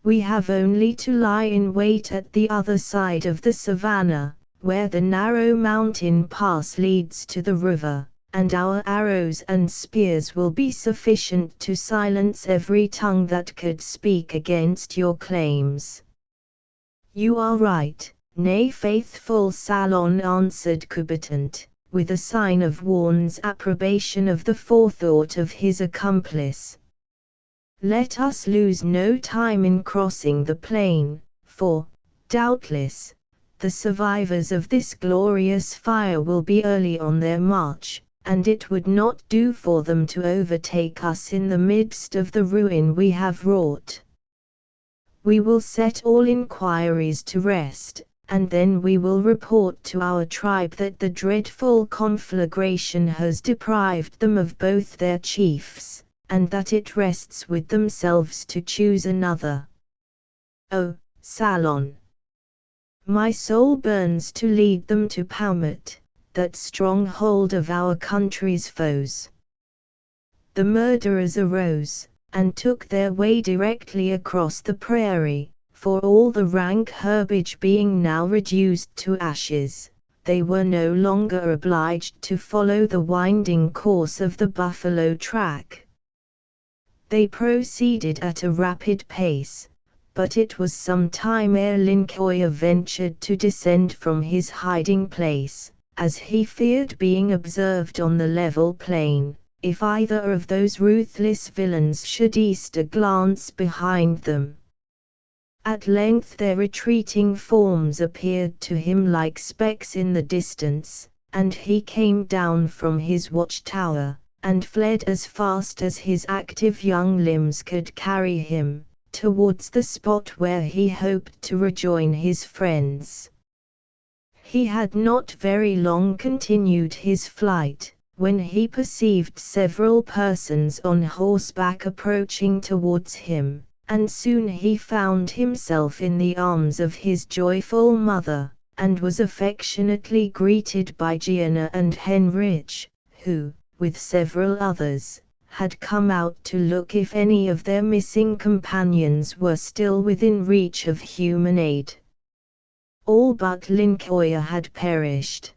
We have only to lie in wait at the other side of the savannah, where the narrow mountain pass leads to the river, and our arrows and spears will be sufficient to silence every tongue that could speak against your claims. You are right, nay, faithful Salon, answered Coubertin, with a sign of Warne's approbation of the forethought of his accomplice. Let us lose no time in crossing the plain, for, doubtless, the survivors of this glorious fire will be early on their march, and it would not do for them to overtake us in the midst of the ruin we have wrought. We will set all inquiries to rest, and then we will report to our tribe that the dreadful conflagration has deprived them of both their chiefs, and that it rests with themselves to choose another. Oh, Salon! My soul burns to lead them to Paumet, that stronghold of our country's foes. The murderers arose, and took their way directly across the prairie, for all the rank herbage being now reduced to ashes, they were no longer obliged to follow the winding course of the buffalo track. They proceeded at a rapid pace, but it was some time ere Lincoya ventured to descend from his hiding place, as he feared being observed on the level plain, if either of those ruthless villains should cast a glance behind them. At length their retreating forms appeared to him like specks in the distance, and he came down from his watchtower, and fled as fast as his active young limbs could carry him, towards the spot where he hoped to rejoin his friends. He had not very long continued his flight, when he perceived several persons on horseback approaching towards him, and soon he found himself in the arms of his joyful mother, and was affectionately greeted by Gianna and Henrich, who, with several others, had come out to look if any of their missing companions were still within reach of human aid. All but Lincoya had perished.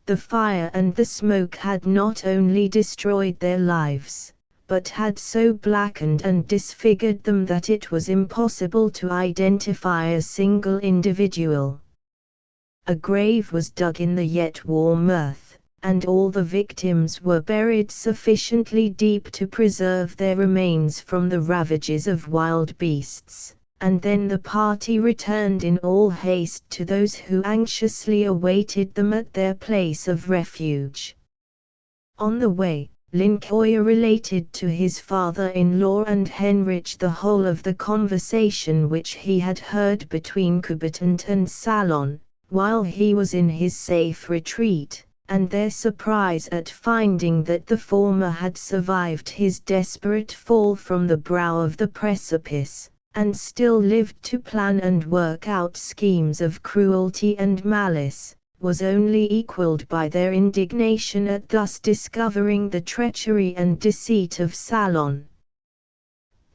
The fire and the smoke had not only destroyed their lives, but had so blackened and disfigured them that it was impossible to identify a single individual. A grave was dug in the yet warm earth, and all the victims were buried sufficiently deep to preserve their remains from the ravages of wild beasts, and then the party returned in all haste to those who anxiously awaited them at their place of refuge. On the way, Lincoya related to his father-in-law and Henrich the whole of the conversation which he had heard between Coubertin and Salon, while he was in his safe retreat, and their surprise at finding that the former had survived his desperate fall from the brow of the precipice, and still lived to plan and work out schemes of cruelty and malice, was only equalled by their indignation at thus discovering the treachery and deceit of Salon.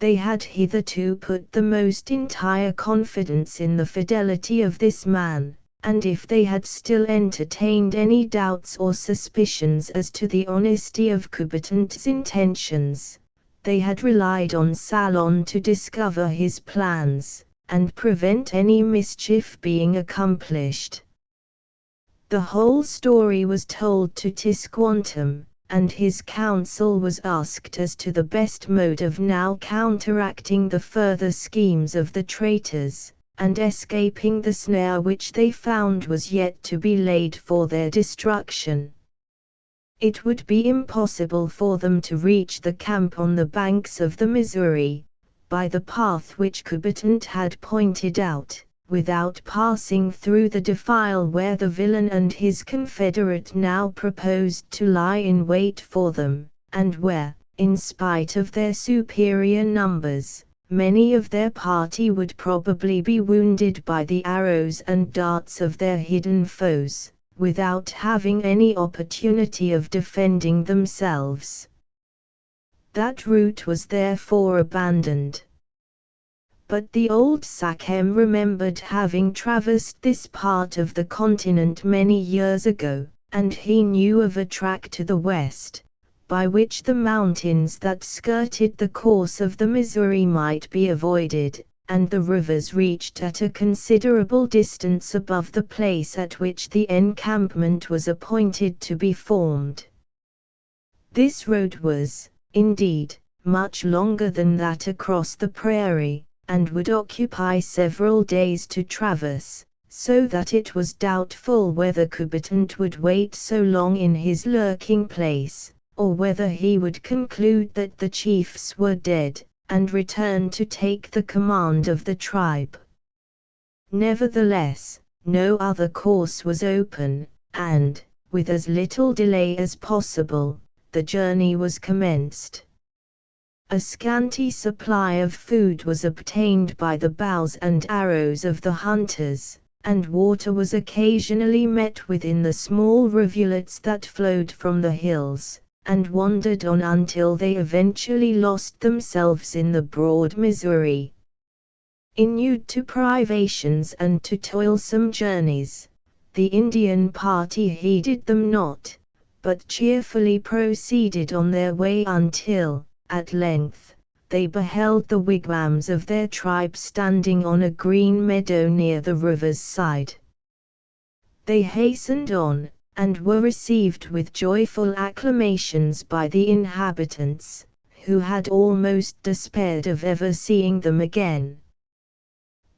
They had hitherto put the most entire confidence in the fidelity of this man, and if they had still entertained any doubts or suspicions as to the honesty of Coubertin's intentions, they had relied on Salon to discover his plans, and prevent any mischief being accomplished. The whole story was told to Tisquantum, and his counsel was asked as to the best mode of now counteracting the further schemes of the traitors, and escaping the snare which they found was yet to be laid for their destruction. It would be impossible for them to reach the camp on the banks of the Missouri, by the path which Coubertin had pointed out, without passing through the defile where the villain and his confederate now proposed to lie in wait for them, and where, in spite of their superior numbers, many of their party would probably be wounded by the arrows and darts of their hidden foes, without having any opportunity of defending themselves. That route was therefore abandoned. But the old Sachem remembered having traversed this part of the continent many years ago, and he knew of a track to the west, by which the mountains that skirted the course of the Missouri might be avoided, and the rivers reached at a considerable distance above the place at which the encampment was appointed to be formed. This road was, indeed, much longer than that across the prairie, and would occupy several days to traverse, so that it was doubtful whether Coubertin would wait so long in his lurking place, or whether he would conclude that the chiefs were dead, and return to take the command of the tribe. Nevertheless, no other course was open, and, with as little delay as possible, the journey was commenced. A scanty supply of food was obtained by the bows and arrows of the hunters, and water was occasionally met with in the small rivulets that flowed from the hills, and wandered on until they eventually lost themselves in the broad Missouri. Inured to privations and to toilsome journeys, the Indian party heeded them not, but cheerfully proceeded on their way until, at length, they beheld the wigwams of their tribe standing on a green meadow near the river's side. They hastened on, and were received with joyful acclamations by the inhabitants, who had almost despaired of ever seeing them again.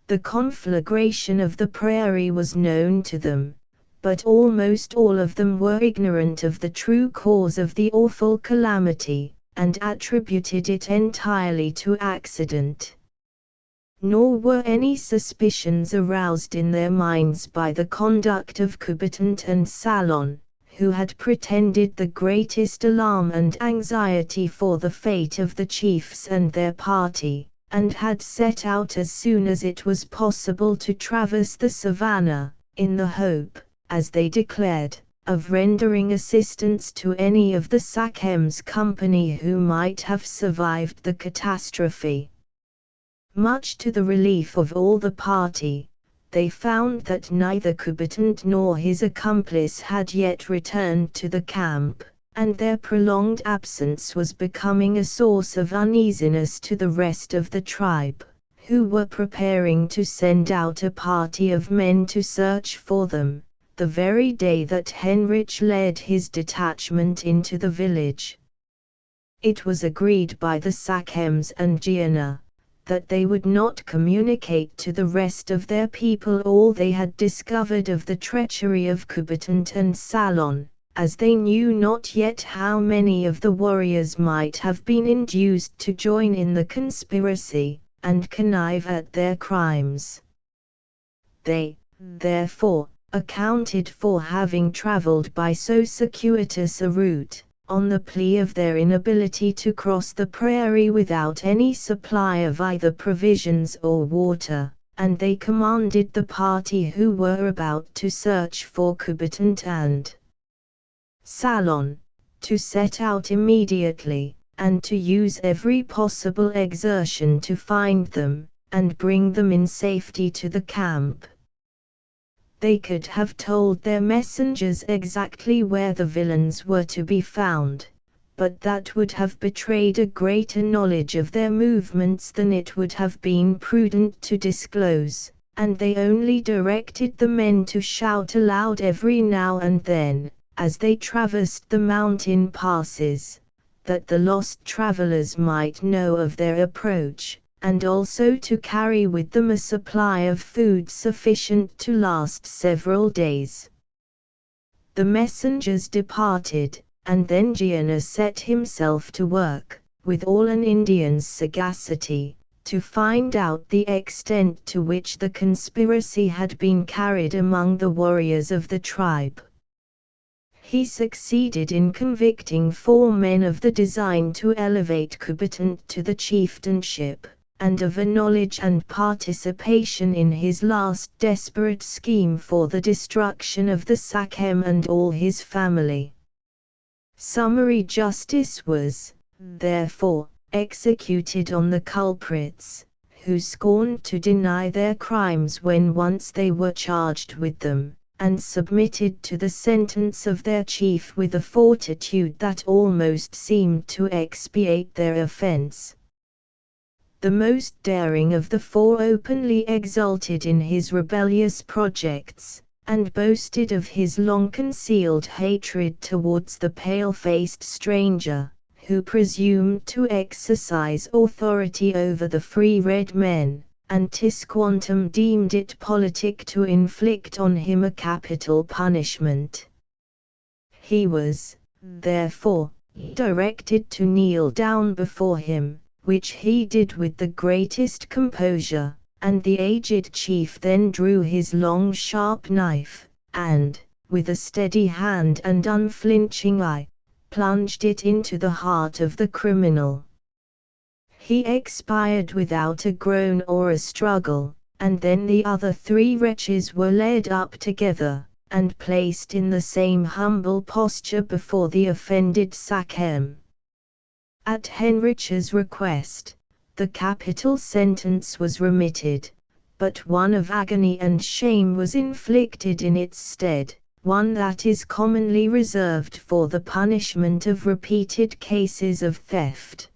The conflagration of the prairie was known to them, but almost all of them were ignorant of the true cause of the awful calamity, and attributed it entirely to accident. Nor were any suspicions aroused in their minds by the conduct of Coubertin and Salon, who had pretended the greatest alarm and anxiety for the fate of the chiefs and their party, and had set out as soon as it was possible to traverse the savannah, in the hope, as they declared, of rendering assistance to any of the Sachem's company who might have survived the catastrophe. Much to the relief of all the party, they found that neither Coubertin nor his accomplice had yet returned to the camp, and their prolonged absence was becoming a source of uneasiness to the rest of the tribe, who were preparing to send out a party of men to search for them, the very day that Henrich led his detachment into the village. It was agreed by the Sachems and Gianna that they would not communicate to the rest of their people all they had discovered of the treachery of Coubertin and Salon, as they knew not yet how many of the warriors might have been induced to join in the conspiracy, and connive at their crimes. They, therefore, accounted for having traveled by so circuitous a route, on the plea of their inability to cross the prairie without any supply of either provisions or water, and they commanded the party who were about to search for Coubertin and Salon to set out immediately, and to use every possible exertion to find them, and bring them in safety to the camp. They could have told their messengers exactly where the villains were to be found, but that would have betrayed a greater knowledge of their movements than it would have been prudent to disclose, and they only directed the men to shout aloud every now and then, as they traversed the mountain passes, that the lost travelers might know of their approach, and also to carry with them a supply of food sufficient to last several days. The messengers departed, and then Gianna set himself to work, with all an Indian's sagacity, to find out the extent to which the conspiracy had been carried among the warriors of the tribe. He succeeded in convicting 4 men of the design to elevate Kubertant to the chieftainship, and of a knowledge and participation in his last desperate scheme for the destruction of the Sakhem and all his family. Summary justice was, therefore, executed on the culprits, who scorned to deny their crimes when once they were charged with them, and submitted to the sentence of their chief with a fortitude that almost seemed to expiate their offense. The most daring of the 4 openly exulted in his rebellious projects, and boasted of his long-concealed hatred towards the pale-faced stranger, who presumed to exercise authority over the free red men, and Tisquantum deemed it politic to inflict on him a capital punishment. He was, therefore, directed to kneel down before him, which he did with the greatest composure, and the aged chief then drew his long sharp knife, and, with a steady hand and unflinching eye, plunged it into the heart of the criminal. He expired without a groan or a struggle, and then the other 3 wretches were led up together, and placed in the same humble posture before the offended Sakhem. At Henrich's request, the capital sentence was remitted, but one of agony and shame was inflicted in its stead, one that is commonly reserved for the punishment of repeated cases of theft.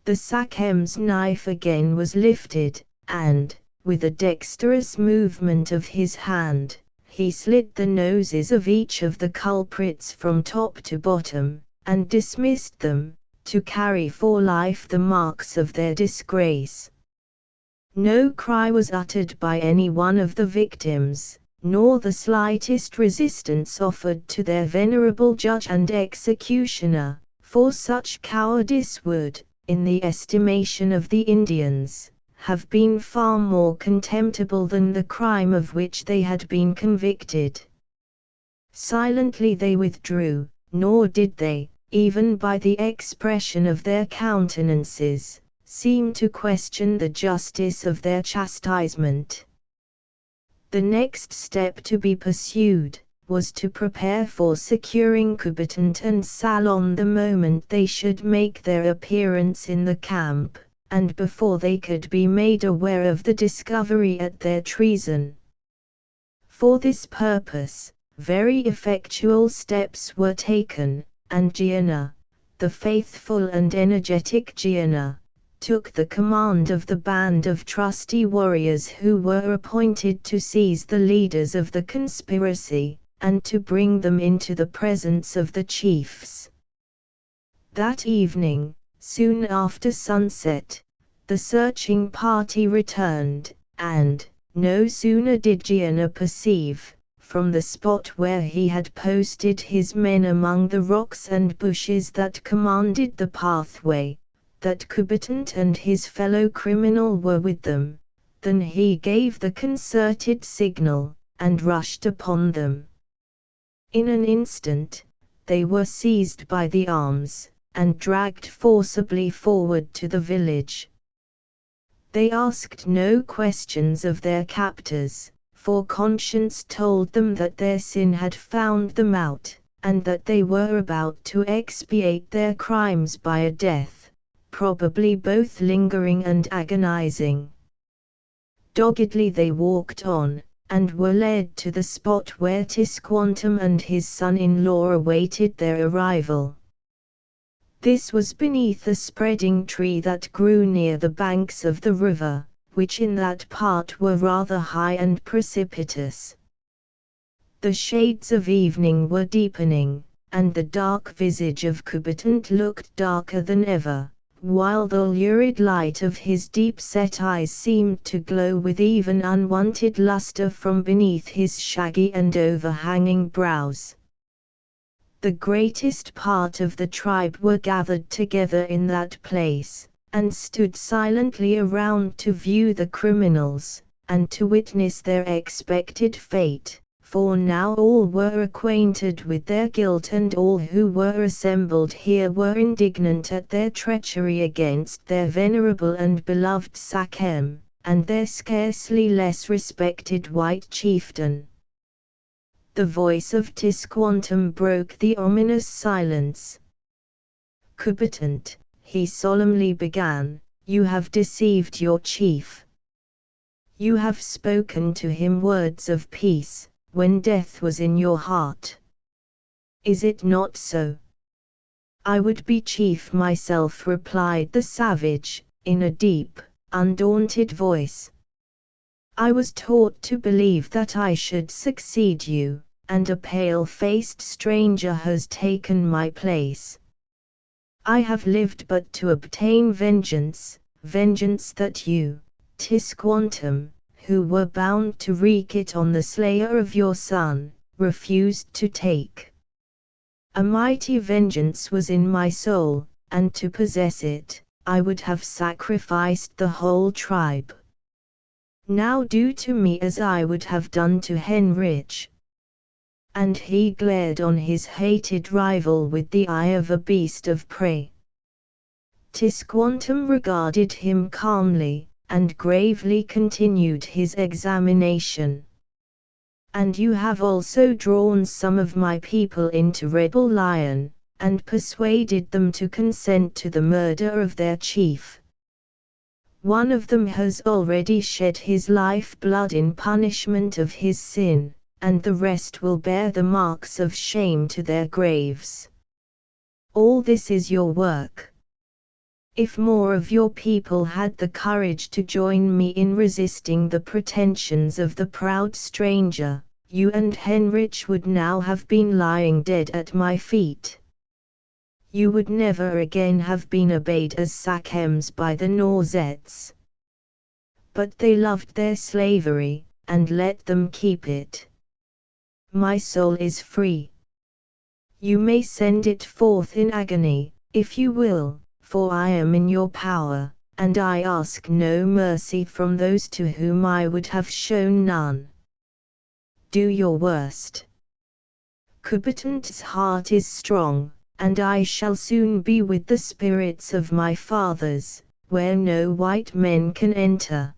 The Sakhem's knife again was lifted, and, with a dexterous movement of his hand, he slit the noses of each of the culprits from top to bottom, and dismissed them, to carry for life the marks of their disgrace. No cry was uttered by any one of the victims, nor the slightest resistance offered to their venerable judge and executioner, for such cowardice would, in the estimation of the Indians, have been far more contemptible than the crime of which they had been convicted. Silently they withdrew, nor did they, even by the expression of their countenances, seem to question the justice of their chastisement. The next step to be pursued was to prepare for securing Kubertant and Salon the moment they should make their appearance in the camp, and before they could be made aware of the discovery at their treason. For this purpose, very effectual steps were taken, and Gianna, the faithful and energetic Gianna, took the command of the band of trusty warriors who were appointed to seize the leaders of the conspiracy, and to bring them into the presence of the chiefs. That evening, soon after sunset, the searching party returned, and, no sooner did Gianna perceive, from the spot where he had posted his men among the rocks and bushes that commanded the pathway, that Kubertant and his fellow criminal were with them, than he gave the concerted signal, and rushed upon them. In an instant, they were seized by the arms, and dragged forcibly forward to the village. They asked no questions of their captors, for conscience told them that their sin had found them out, and that they were about to expiate their crimes by a death, probably both lingering and agonizing. Doggedly they walked on, and were led to the spot where Tisquantum and his son-in-law awaited their arrival. This was beneath a spreading tree that grew near the banks of the river, which in that part were rather high and precipitous. The shades of evening were deepening, and the dark visage of Coubertin looked darker than ever, while the lurid light of his deep-set eyes seemed to glow with even unwonted luster from beneath his shaggy and overhanging brows. The greatest part of the tribe were gathered together in that place, and stood silently around to view the criminals, and to witness their expected fate. For now all were acquainted with their guilt, and all who were assembled here were indignant at their treachery against their venerable and beloved Sachem, and their scarcely less respected white chieftain. The voice of Tisquantum broke the ominous silence. "Coubertin," he solemnly began, "you have deceived your chief. You have spoken to him words of peace, when death was in your heart. Is it not so?" "I would be chief myself," replied the savage, in a deep, undaunted voice. "I was taught to believe that I should succeed you, and a pale-faced stranger has taken my place. I have lived but to obtain vengeance, vengeance that you, Tisquantum, who were bound to wreak it on the slayer of your son, refused to take. A mighty vengeance was in my soul, and to possess it, I would have sacrificed the whole tribe. Now do to me as I would have done to Henrich." And he glared on his hated rival with the eye of a beast of prey. Tisquantum regarded him calmly, and gravely continued his examination. "And you have also drawn some of my people into rebellion, and persuaded them to consent to the murder of their chief. One of them has already shed his life blood in punishment of his sin, and the rest will bear the marks of shame to their graves. All this is your work. If more of your people had the courage to join me in resisting the pretensions of the proud stranger, you and Henrich would now have been lying dead at my feet. You would never again have been obeyed as Sachems by the Norzettes. But they loved their slavery, and let them keep it. My soul is free. You may send it forth in agony, if you will, for I am in your power, and I ask no mercy from those to whom I would have shown none. Do your worst. Coubertin's heart is strong, and I shall soon be with the spirits of my fathers, where no white men can enter."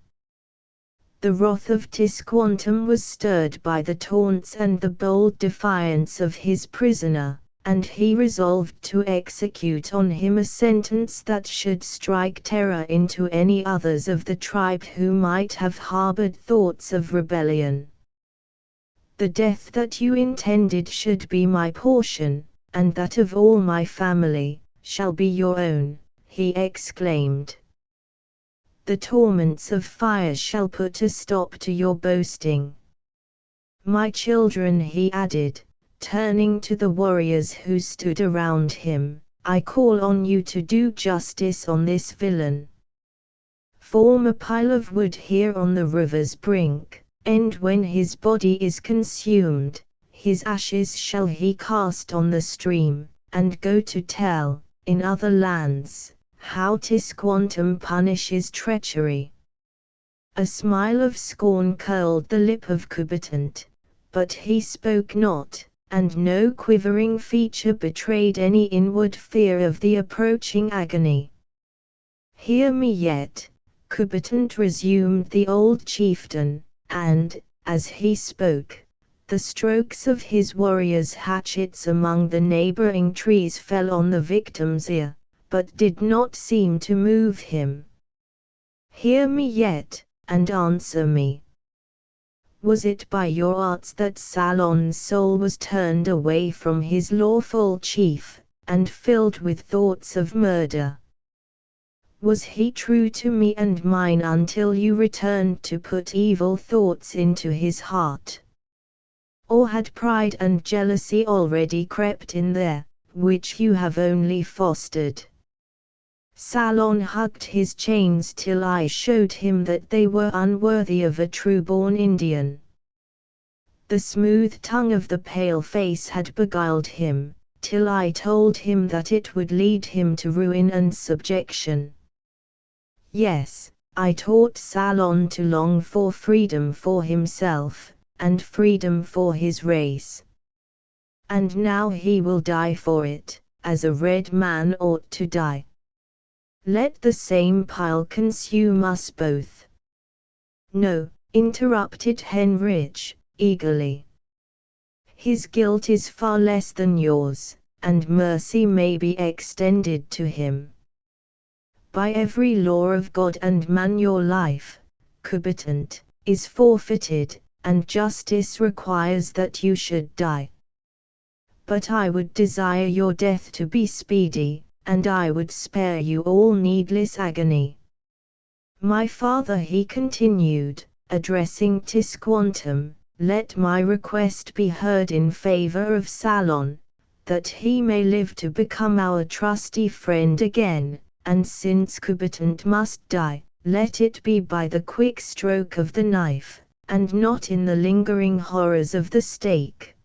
The wrath of Tisquantum was stirred by the taunts and the bold defiance of his prisoner, and he resolved to execute on him a sentence that should strike terror into any others of the tribe who might have harbored thoughts of rebellion. "The death that you intended should be my portion, and that of all my family, shall be your own," he exclaimed. "The torments of fire shall put a stop to your boasting. My children," he added, turning to the warriors who stood around him, "I call on you to do justice on this villain. Form a pile of wood here on the river's brink, and when his body is consumed, his ashes shall he cast on the stream, and go to tell, in other lands, how Tisquantum punishes treachery." A smile of scorn curled the lip of Coubertin, but he spoke not, and no quivering feature betrayed any inward fear of the approaching agony. "Hear me yet," Coubertin resumed the old chieftain, and, as he spoke, the The strokes of his warriors' hatchets among the neighboring trees fell on the victim's ear, but did not seem to move him. "Hear me yet, and answer me. Was it by your arts that Salon's soul was turned away from his lawful chief, and filled with thoughts of murder? Was he true to me and mine until you returned to put evil thoughts into his heart? Or had pride and jealousy already crept in there, which you have only fostered?" Salon hugged his chains till I showed him that they were unworthy of a true-born Indian. The smooth tongue of the pale face had beguiled him, till I told him that it would lead him to ruin and subjection. Yes, I taught Salon to long for freedom for himself, and freedom for his race. And now he will die for it, as a red man ought to die. Let the same pile consume us both. "No," interrupted Heinrich, eagerly. "His guilt is far less than yours, and mercy may be extended to him. By every law of God and man your life, combatant, is forfeited, and justice requires that you should die. But I would desire your death to be speedy, and I would spare you all needless agony. My father," he continued, addressing Tisquantum, "let my request be heard in favor of Salon, that he may live to become our trusty friend again, and since combatant must die, let it be by the quick stroke of the knife, and not in the lingering horrors of the stake."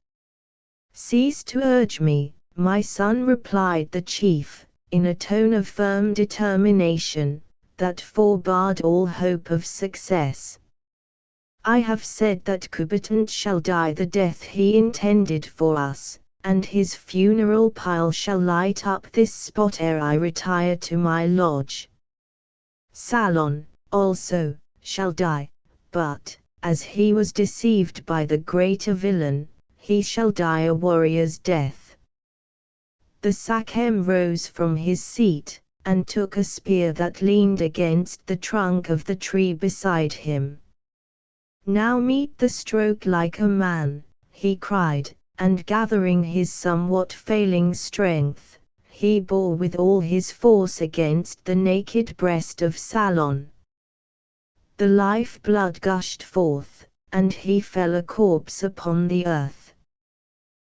"Cease to urge me, my son," replied the chief, in a tone of firm determination, that forebarred all hope of success. "I have said that combatant shall die the death he intended for us, and his funeral pile shall light up this spot ere I retire to my lodge. Salon, also, shall die, but, as he was deceived by the greater villain, he shall die a warrior's death." The Sachem rose from his seat, and took a spear that leaned against the trunk of the tree beside him. "Now meet the stroke like a man," he cried, and gathering his somewhat failing strength, he bore with all his force against the naked breast of Salon. The life blood gushed forth, and he fell a corpse upon the earth.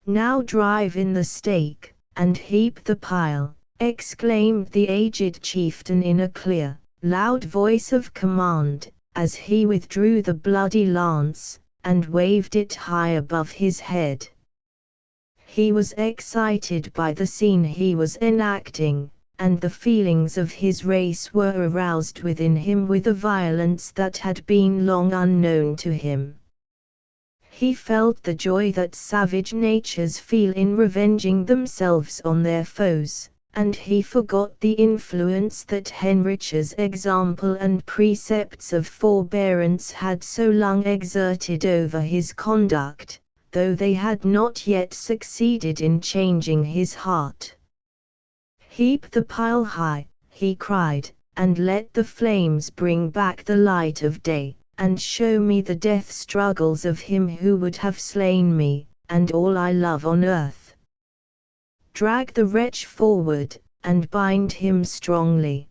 "Now drive in the stake, and heap the pile," exclaimed the aged chieftain in a clear, loud voice of command, as he withdrew the bloody lance, and waved it high above his head. He was excited by the scene he was enacting, and the feelings of his race were aroused within him with a violence that had been long unknown to him. He felt the joy that savage natures feel in revenging themselves on their foes, and he forgot the influence that Heinrich's example and precepts of forbearance had so long exerted over his conduct, though they had not yet succeeded in changing his heart. "Heap the pile high," he cried, "and let the flames bring back the light of day, and show me the death struggles of him who would have slain me, and all I love on earth. Drag the wretch forward, and bind him strongly.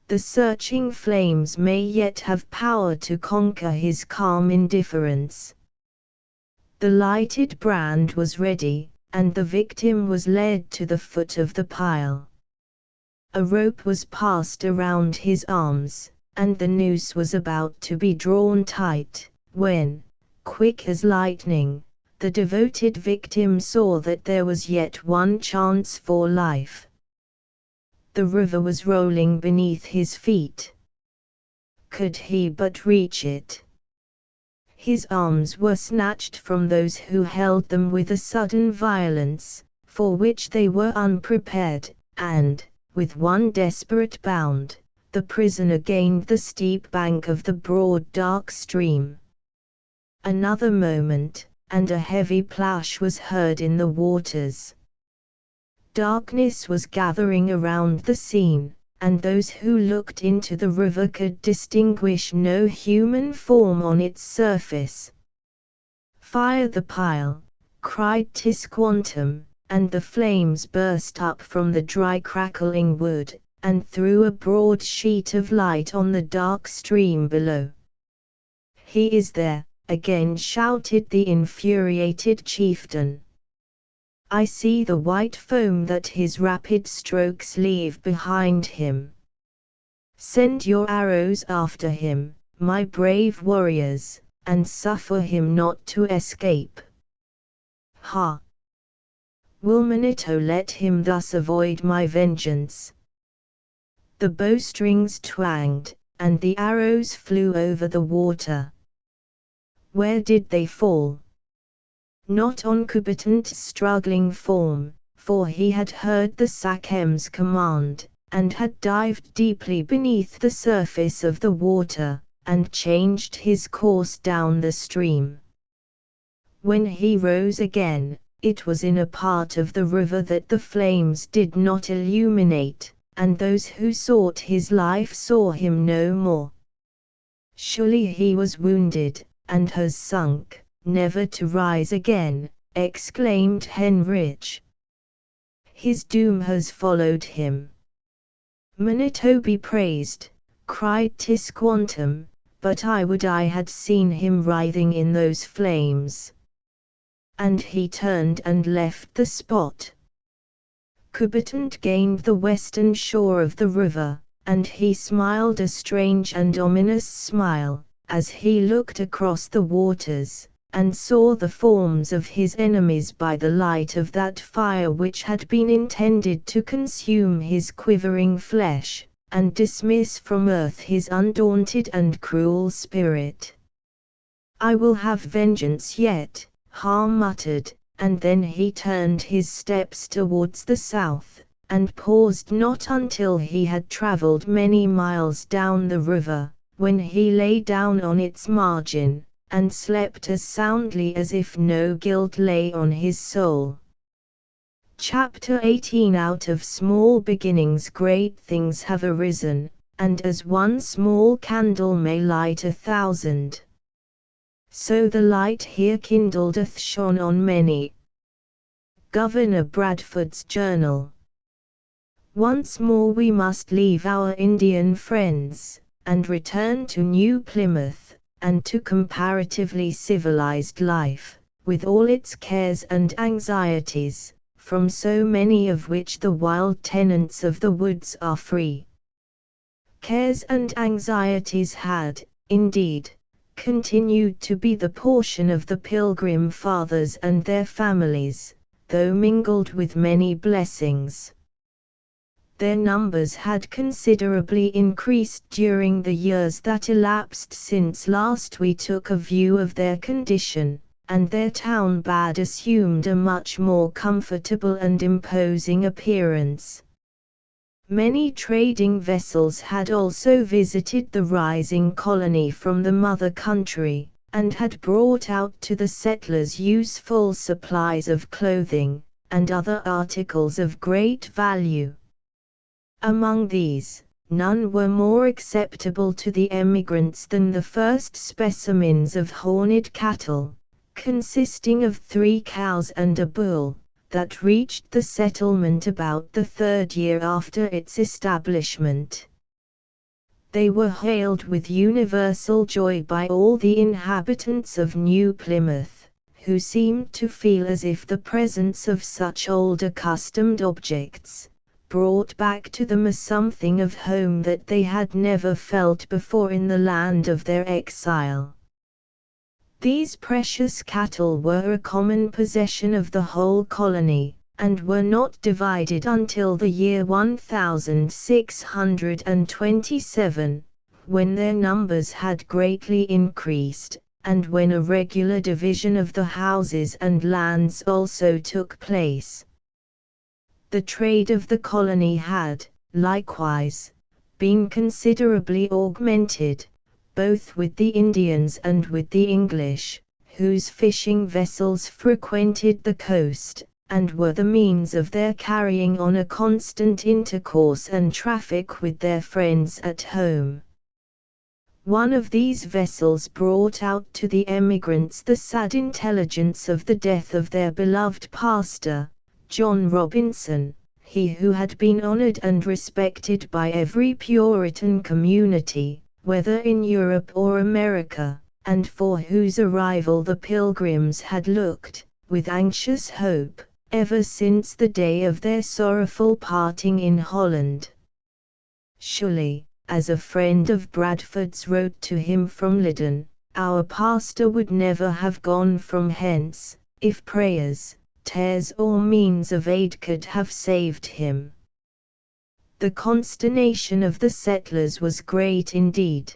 The searching flames may yet have power to conquer his calm indifference." The lighted brand was ready, and the victim was led to the foot of the pile. A rope was passed around his arms, and the noose was about to be drawn tight, when, quick as lightning, the devoted victim saw that there was yet one chance for life. The river was rolling beneath his feet. Could he but reach it? His arms were snatched from those who held them with a sudden violence, for which they were unprepared, and, with one desperate bound, the prisoner gained the steep bank of the broad dark stream. Another moment, and a heavy plash was heard in the waters. Darkness was gathering around the scene, and those who looked into the river could distinguish no human form on its surface. "Fire the pile!" cried Tisquantum, and the flames burst up from the dry crackling wood, and threw a broad sheet of light on the dark stream below. "He is there!" again shouted the infuriated chieftain. "I see the white foam that his rapid strokes leave behind him. Send your arrows after him, my brave warriors, and suffer him not to escape." "Ha! Will Manito let him thus avoid my vengeance?" The bowstrings twanged, and the arrows flew over the water. Where did they fall? Not on Kubitant's struggling form, for he had heard the Sakem's command, and had dived deeply beneath the surface of the water, and changed his course down the stream. When he rose again, it was in a part of the river that the flames did not illuminate, and those who sought his life saw him no more. "Surely he was wounded, and has sunk, never to rise again," exclaimed Henrich. "His doom has followed him." "Manito be praised," cried Tisquantum, "but I would I had seen him writhing in those flames." And he turned and left the spot. Kubitant gained the western shore of the river, and he smiled a strange and ominous smile, as he looked across the waters, and saw the forms of his enemies by the light of that fire which had been intended to consume his quivering flesh, and dismiss from earth his undaunted and cruel spirit. "I will have vengeance yet," Ha muttered, and then he turned his steps towards the south, and paused not until he had travelled many miles down the river, when he lay down on its margin, and slept as soundly as if no guilt lay on his soul. Chapter 18. Out of small beginnings great things have arisen, and as one small candle may light 1,000, so the light here kindled doth shone on many. Governor Bradford's Journal. Once more we must leave our Indian friends, and return to New Plymouth, and to comparatively civilized life, with all its cares and anxieties, from so many of which the wild tenants of the woods are free. Cares and anxieties had, indeed, continued to be the portion of the Pilgrim Fathers and their families, though mingled with many blessings. Their numbers had considerably increased during the years that elapsed since last we took a view of their condition, and their town bad assumed a much more comfortable and imposing appearance. Many trading vessels had also visited the rising colony from the mother country, and had brought out to the settlers useful supplies of clothing, and other articles of great value. Among these, none were more acceptable to the emigrants than the first specimens of horned cattle, consisting of 3 cows and a bull, that reached the settlement about the 3rd year after its establishment. They were hailed with universal joy by all the inhabitants of New Plymouth, who seemed to feel as if the presence of such old accustomed objects brought back to them a something of home that they had never felt before in the land of their exile. These precious cattle were a common possession of the whole colony, and were not divided until the year 1627, when their numbers had greatly increased, and when a regular division of the houses and lands also took place. The trade of the colony had, likewise, been considerably augmented, both with the Indians and with the English, whose fishing vessels frequented the coast, and were the means of their carrying on a constant intercourse and traffic with their friends at home. One of these vessels brought out to the emigrants the sad intelligence of the death of their beloved pastor, John Robinson, he who had been honored and respected by every Puritan community, whether in Europe or America, and for whose arrival the Pilgrims had looked, with anxious hope, ever since the day of their sorrowful parting in Holland. Surely, as a friend of Bradford's wrote to him from Lydon, our pastor would never have gone from hence, if prayers, tears or means of aid could have saved him. The consternation of the settlers was great indeed.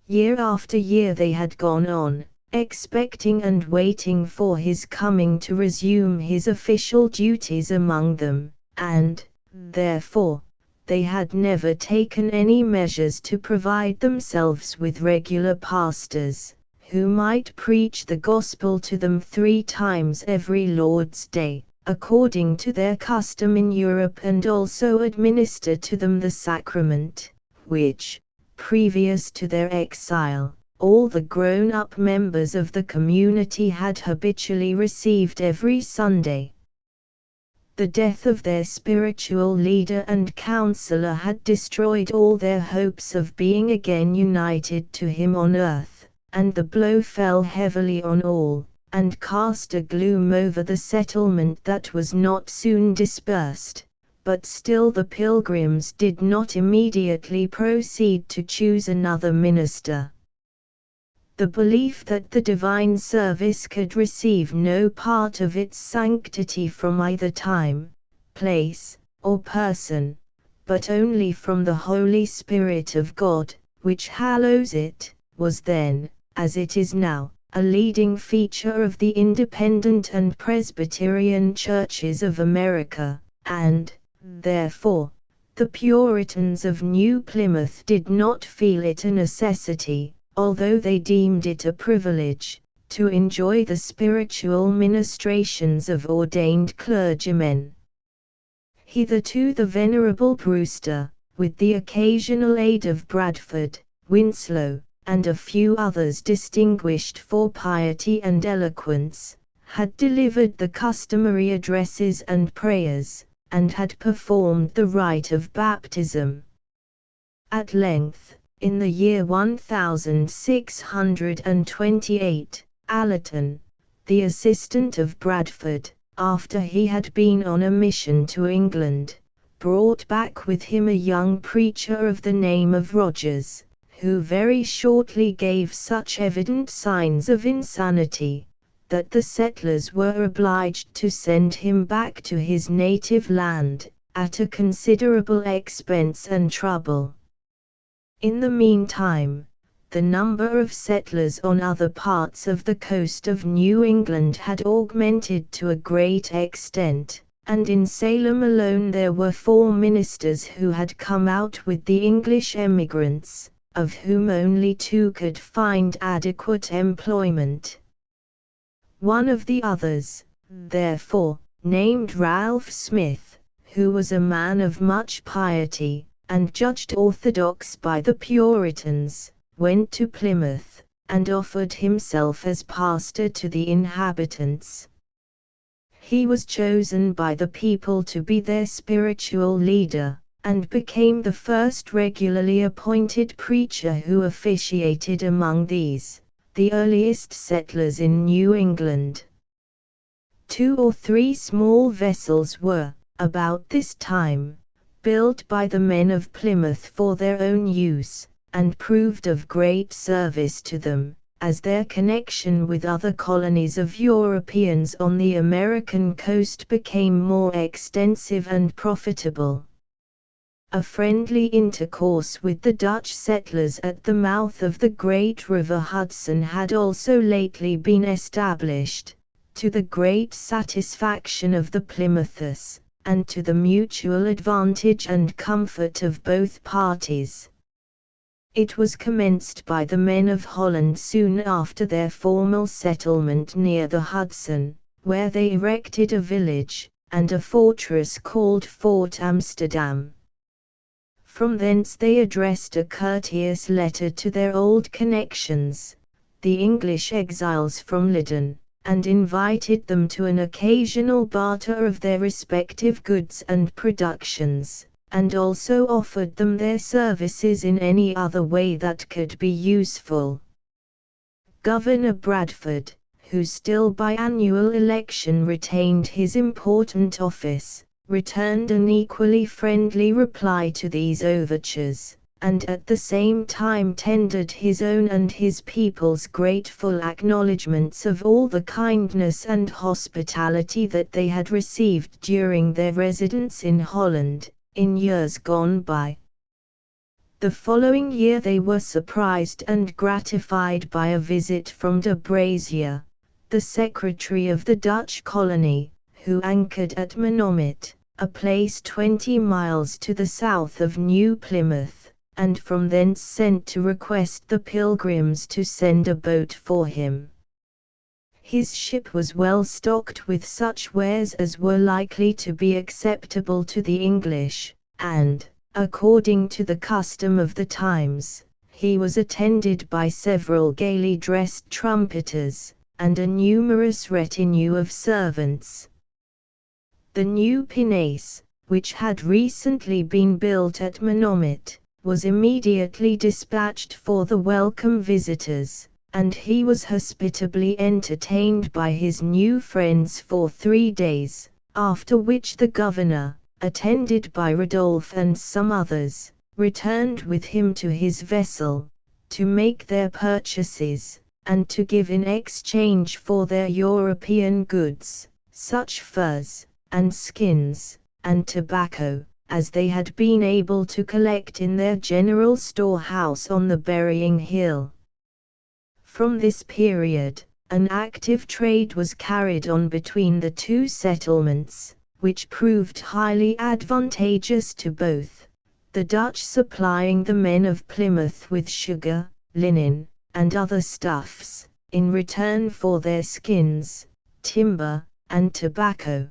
Year after year they had gone on, expecting and waiting for his coming to resume his official duties among them, and, therefore, they had never taken any measures to provide themselves with regular pastors, who might preach the gospel to them 3 times every Lord's Day, according to their custom in Europe, and also administer to them the sacrament, which, previous to their exile, all the grown-up members of the community had habitually received every Sunday. The death of their spiritual leader and counselor had destroyed all their hopes of being again united to him on earth, and the blow fell heavily on all, and cast a gloom over the settlement that was not soon dispersed. But still the Pilgrims did not immediately proceed to choose another minister. The belief that the divine service could receive no part of its sanctity from either time, place, or person, but only from the Holy Spirit of God, which hallows it, was then, as it is now, a leading feature of the Independent and Presbyterian churches of America, and, therefore, the Puritans of New Plymouth did not feel it a necessity, although they deemed it a privilege, to enjoy the spiritual ministrations of ordained clergymen. Hitherto the Venerable Brewster, with the occasional aid of Bradford, Winslow, and a few others distinguished for piety and eloquence, had delivered the customary addresses and prayers, and had performed the rite of baptism. At length, in the year 1628, Allerton, the assistant of Bradford, after he had been on a mission to England, brought back with him a young preacher of the name of Rogers, who very shortly gave such evident signs of insanity, that the settlers were obliged to send him back to his native land, at a considerable expense and trouble. In the meantime, the number of settlers on other parts of the coast of New England had augmented to a great extent, and in Salem alone there were 4 ministers who had come out with the English emigrants, of whom only 2 could find adequate employment. One of the others, therefore, named Ralph Smith, who was a man of much piety, and judged orthodox by the Puritans, went to Plymouth, and offered himself as pastor to the inhabitants. He was chosen by the people to be their spiritual leader, and became the first regularly appointed preacher who officiated among these, the earliest settlers in New England. 2 or 3 small vessels were, about this time, built by the men of Plymouth for their own use, and proved of great service to them, as their connection with other colonies of Europeans on the American coast became more extensive and profitable. A friendly intercourse with the Dutch settlers at the mouth of the great river Hudson had also lately been established, to the great satisfaction of the Plymouthers, and to the mutual advantage and comfort of both parties. It was commenced by the men of Holland soon after their formal settlement near the Hudson, where they erected a village, and a fortress called Fort Amsterdam. From thence they addressed a courteous letter to their old connections, the English exiles from Leyden, and invited them to an occasional barter of their respective goods and productions, and also offered them their services in any other way that could be useful. Governor Bradford, who still by annual election retained his important office, returned an equally friendly reply to these overtures, and at the same time tendered his own and his people's grateful acknowledgments of all the kindness and hospitality that they had received during their residence in Holland, in years gone by. The following year they were surprised and gratified by a visit from de Brazier, the secretary of the Dutch colony, who anchored at Menomet, a place 20 miles to the south of New Plymouth, and from thence sent to request the Pilgrims to send a boat for him. His ship was well stocked with such wares as were likely to be acceptable to the English, and, according to the custom of the times, he was attended by several gaily dressed trumpeters, and a numerous retinue of servants. The new pinnace, which had recently been built at Menomet, was immediately dispatched for the welcome visitors, and he was hospitably entertained by his new friends for 3 days, after which the governor, attended by Rodolphe and some others, returned with him to his vessel, to make their purchases, and to give in exchange for their European goods, such furs, and skins, and tobacco, as they had been able to collect in their general storehouse on the Burying Hill. From this period, an active trade was carried on between the two settlements, which proved highly advantageous to both, the Dutch supplying the men of Plymouth with sugar, linen, and other stuffs, in return for their skins, timber, and tobacco.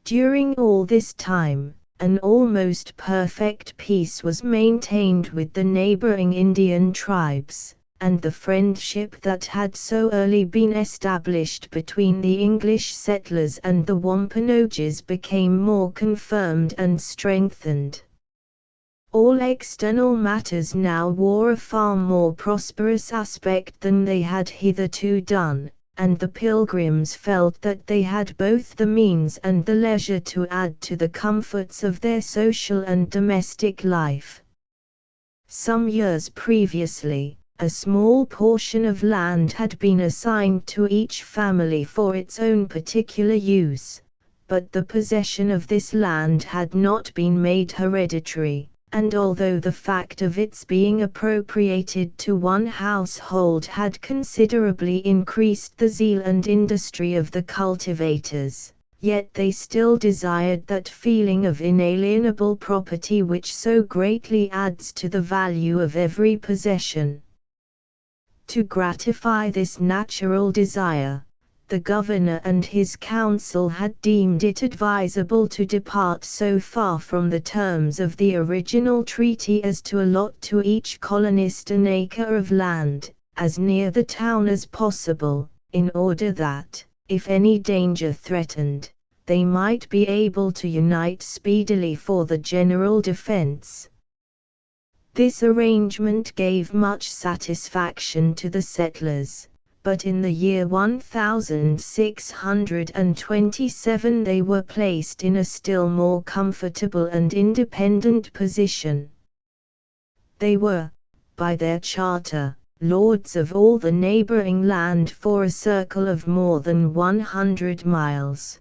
During all this time, an almost perfect peace was maintained with the neighboring Indian tribes, and the friendship that had so early been established between the English settlers and the Wampanoags became more confirmed and strengthened. All external matters now wore a far more prosperous aspect than they had hitherto done, and the Pilgrims felt that they had both the means and the leisure to add to the comforts of their social and domestic life. Some years previously, a small portion of land had been assigned to each family for its own particular use, but the possession of this land had not been made hereditary, and although the fact of its being appropriated to one household had considerably increased the zeal and industry of the cultivators, yet they still desired that feeling of inalienable property which so greatly adds to the value of every possession. To gratify this natural desire, the governor and his council had deemed it advisable to depart so far from the terms of the original treaty as to allot to each colonist an acre of land, as near the town as possible, in order that, if any danger threatened, they might be able to unite speedily for the general defense. This arrangement gave much satisfaction to the settlers, but in the year 1627 they were placed in a still more comfortable and independent position. They were, by their charter, lords of all the neighboring land for a circle of more than 100 miles.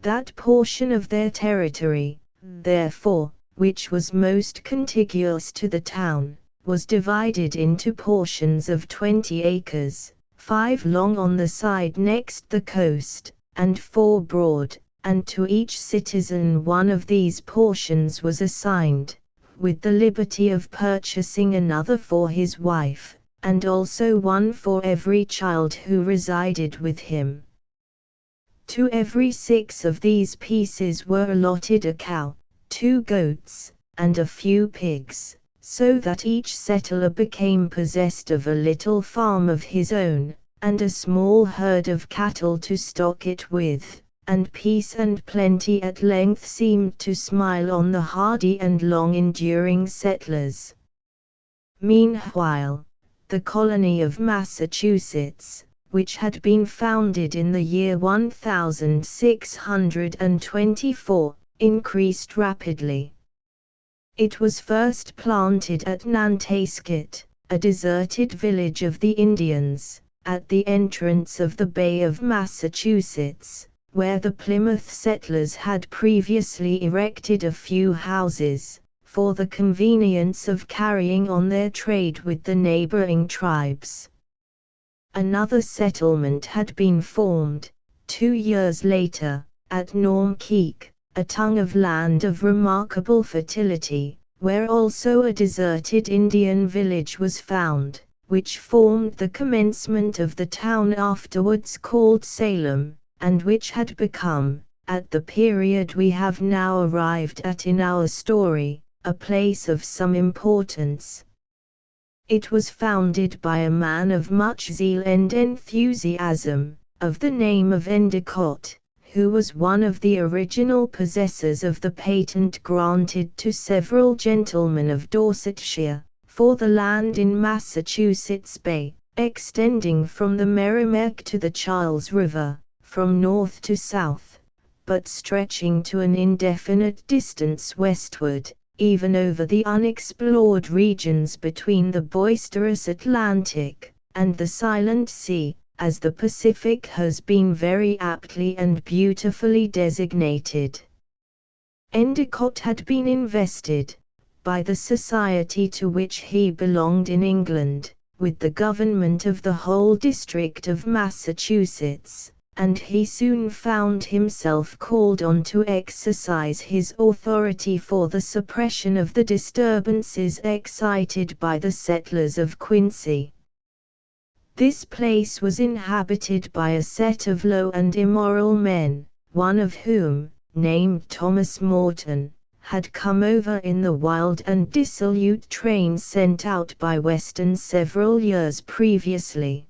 That portion of their territory, therefore, which was most contiguous to the town, was divided into portions of 20 acres, 5 long on the side next the coast, and 4 broad, and to each citizen one of these portions was assigned, with the liberty of purchasing another for his wife, and also one for every child who resided with him. To every 6 of these pieces were allotted a cow, 2 goats, and a few pigs, so that each settler became possessed of a little farm of his own, and a small herd of cattle to stock it with, and peace and plenty at length seemed to smile on the hardy and long-enduring settlers. Meanwhile, the colony of Massachusetts, which had been founded in the year 1624, increased rapidly. It was first planted at Nantasket, a deserted village of the Indians, at the entrance of the Bay of Massachusetts, where the Plymouth settlers had previously erected a few houses, for the convenience of carrying on their trade with the neighboring tribes. Another settlement had been formed, 2 years later, at Normkeek, a tongue of land of remarkable fertility, where also a deserted Indian village was found, which formed the commencement of the town afterwards called Salem, and which had become, at the period we have now arrived at in our story, a place of some importance. It was founded by a man of much zeal and enthusiasm, of the name of Endicott, who was one of the original possessors of the patent granted to several gentlemen of Dorsetshire, for the land in Massachusetts Bay, extending from the Merrimack to the Charles River, from north to south, but stretching to an indefinite distance westward, even over the unexplored regions between the boisterous Atlantic and the Silent Sea, as the Pacific has been very aptly and beautifully designated. Endicott had been invested, by the society to which he belonged in England, with the government of the whole district of Massachusetts, and he soon found himself called on to exercise his authority for the suppression of the disturbances excited by the settlers of Quincy. This place was inhabited by a set of low and immoral men, one of whom, named Thomas Morton, had come over in the wild and dissolute train sent out by Weston several years previously.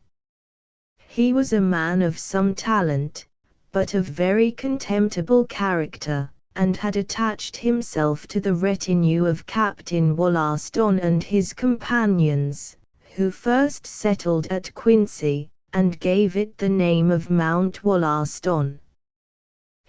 He was a man of some talent, but of very contemptible character, and had attached himself to the retinue of Captain Wollaston and his companions, who first settled at Quincy, and gave it the name of Mount Wollaston.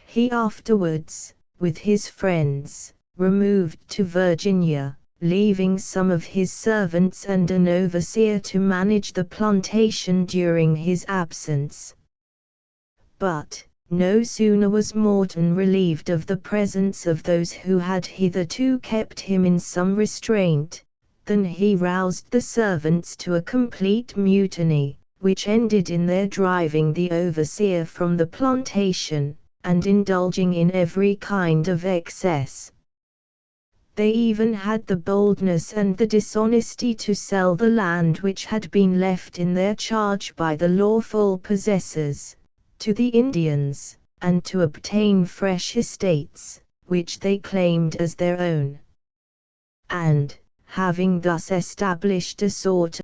He afterwards, with his friends, removed to Virginia, leaving some of his servants and an overseer to manage the plantation during his absence. But, no sooner was Morton relieved of the presence of those who had hitherto kept him in some restraint, than he roused the servants to a complete mutiny, which ended in their driving the overseer from the plantation, and indulging in every kind of excess. They even had the boldness and the dishonesty to sell the land which had been left in their charge by the lawful possessors, to the Indians, and to obtain fresh estates, which they claimed as their own. And, having thus established a sort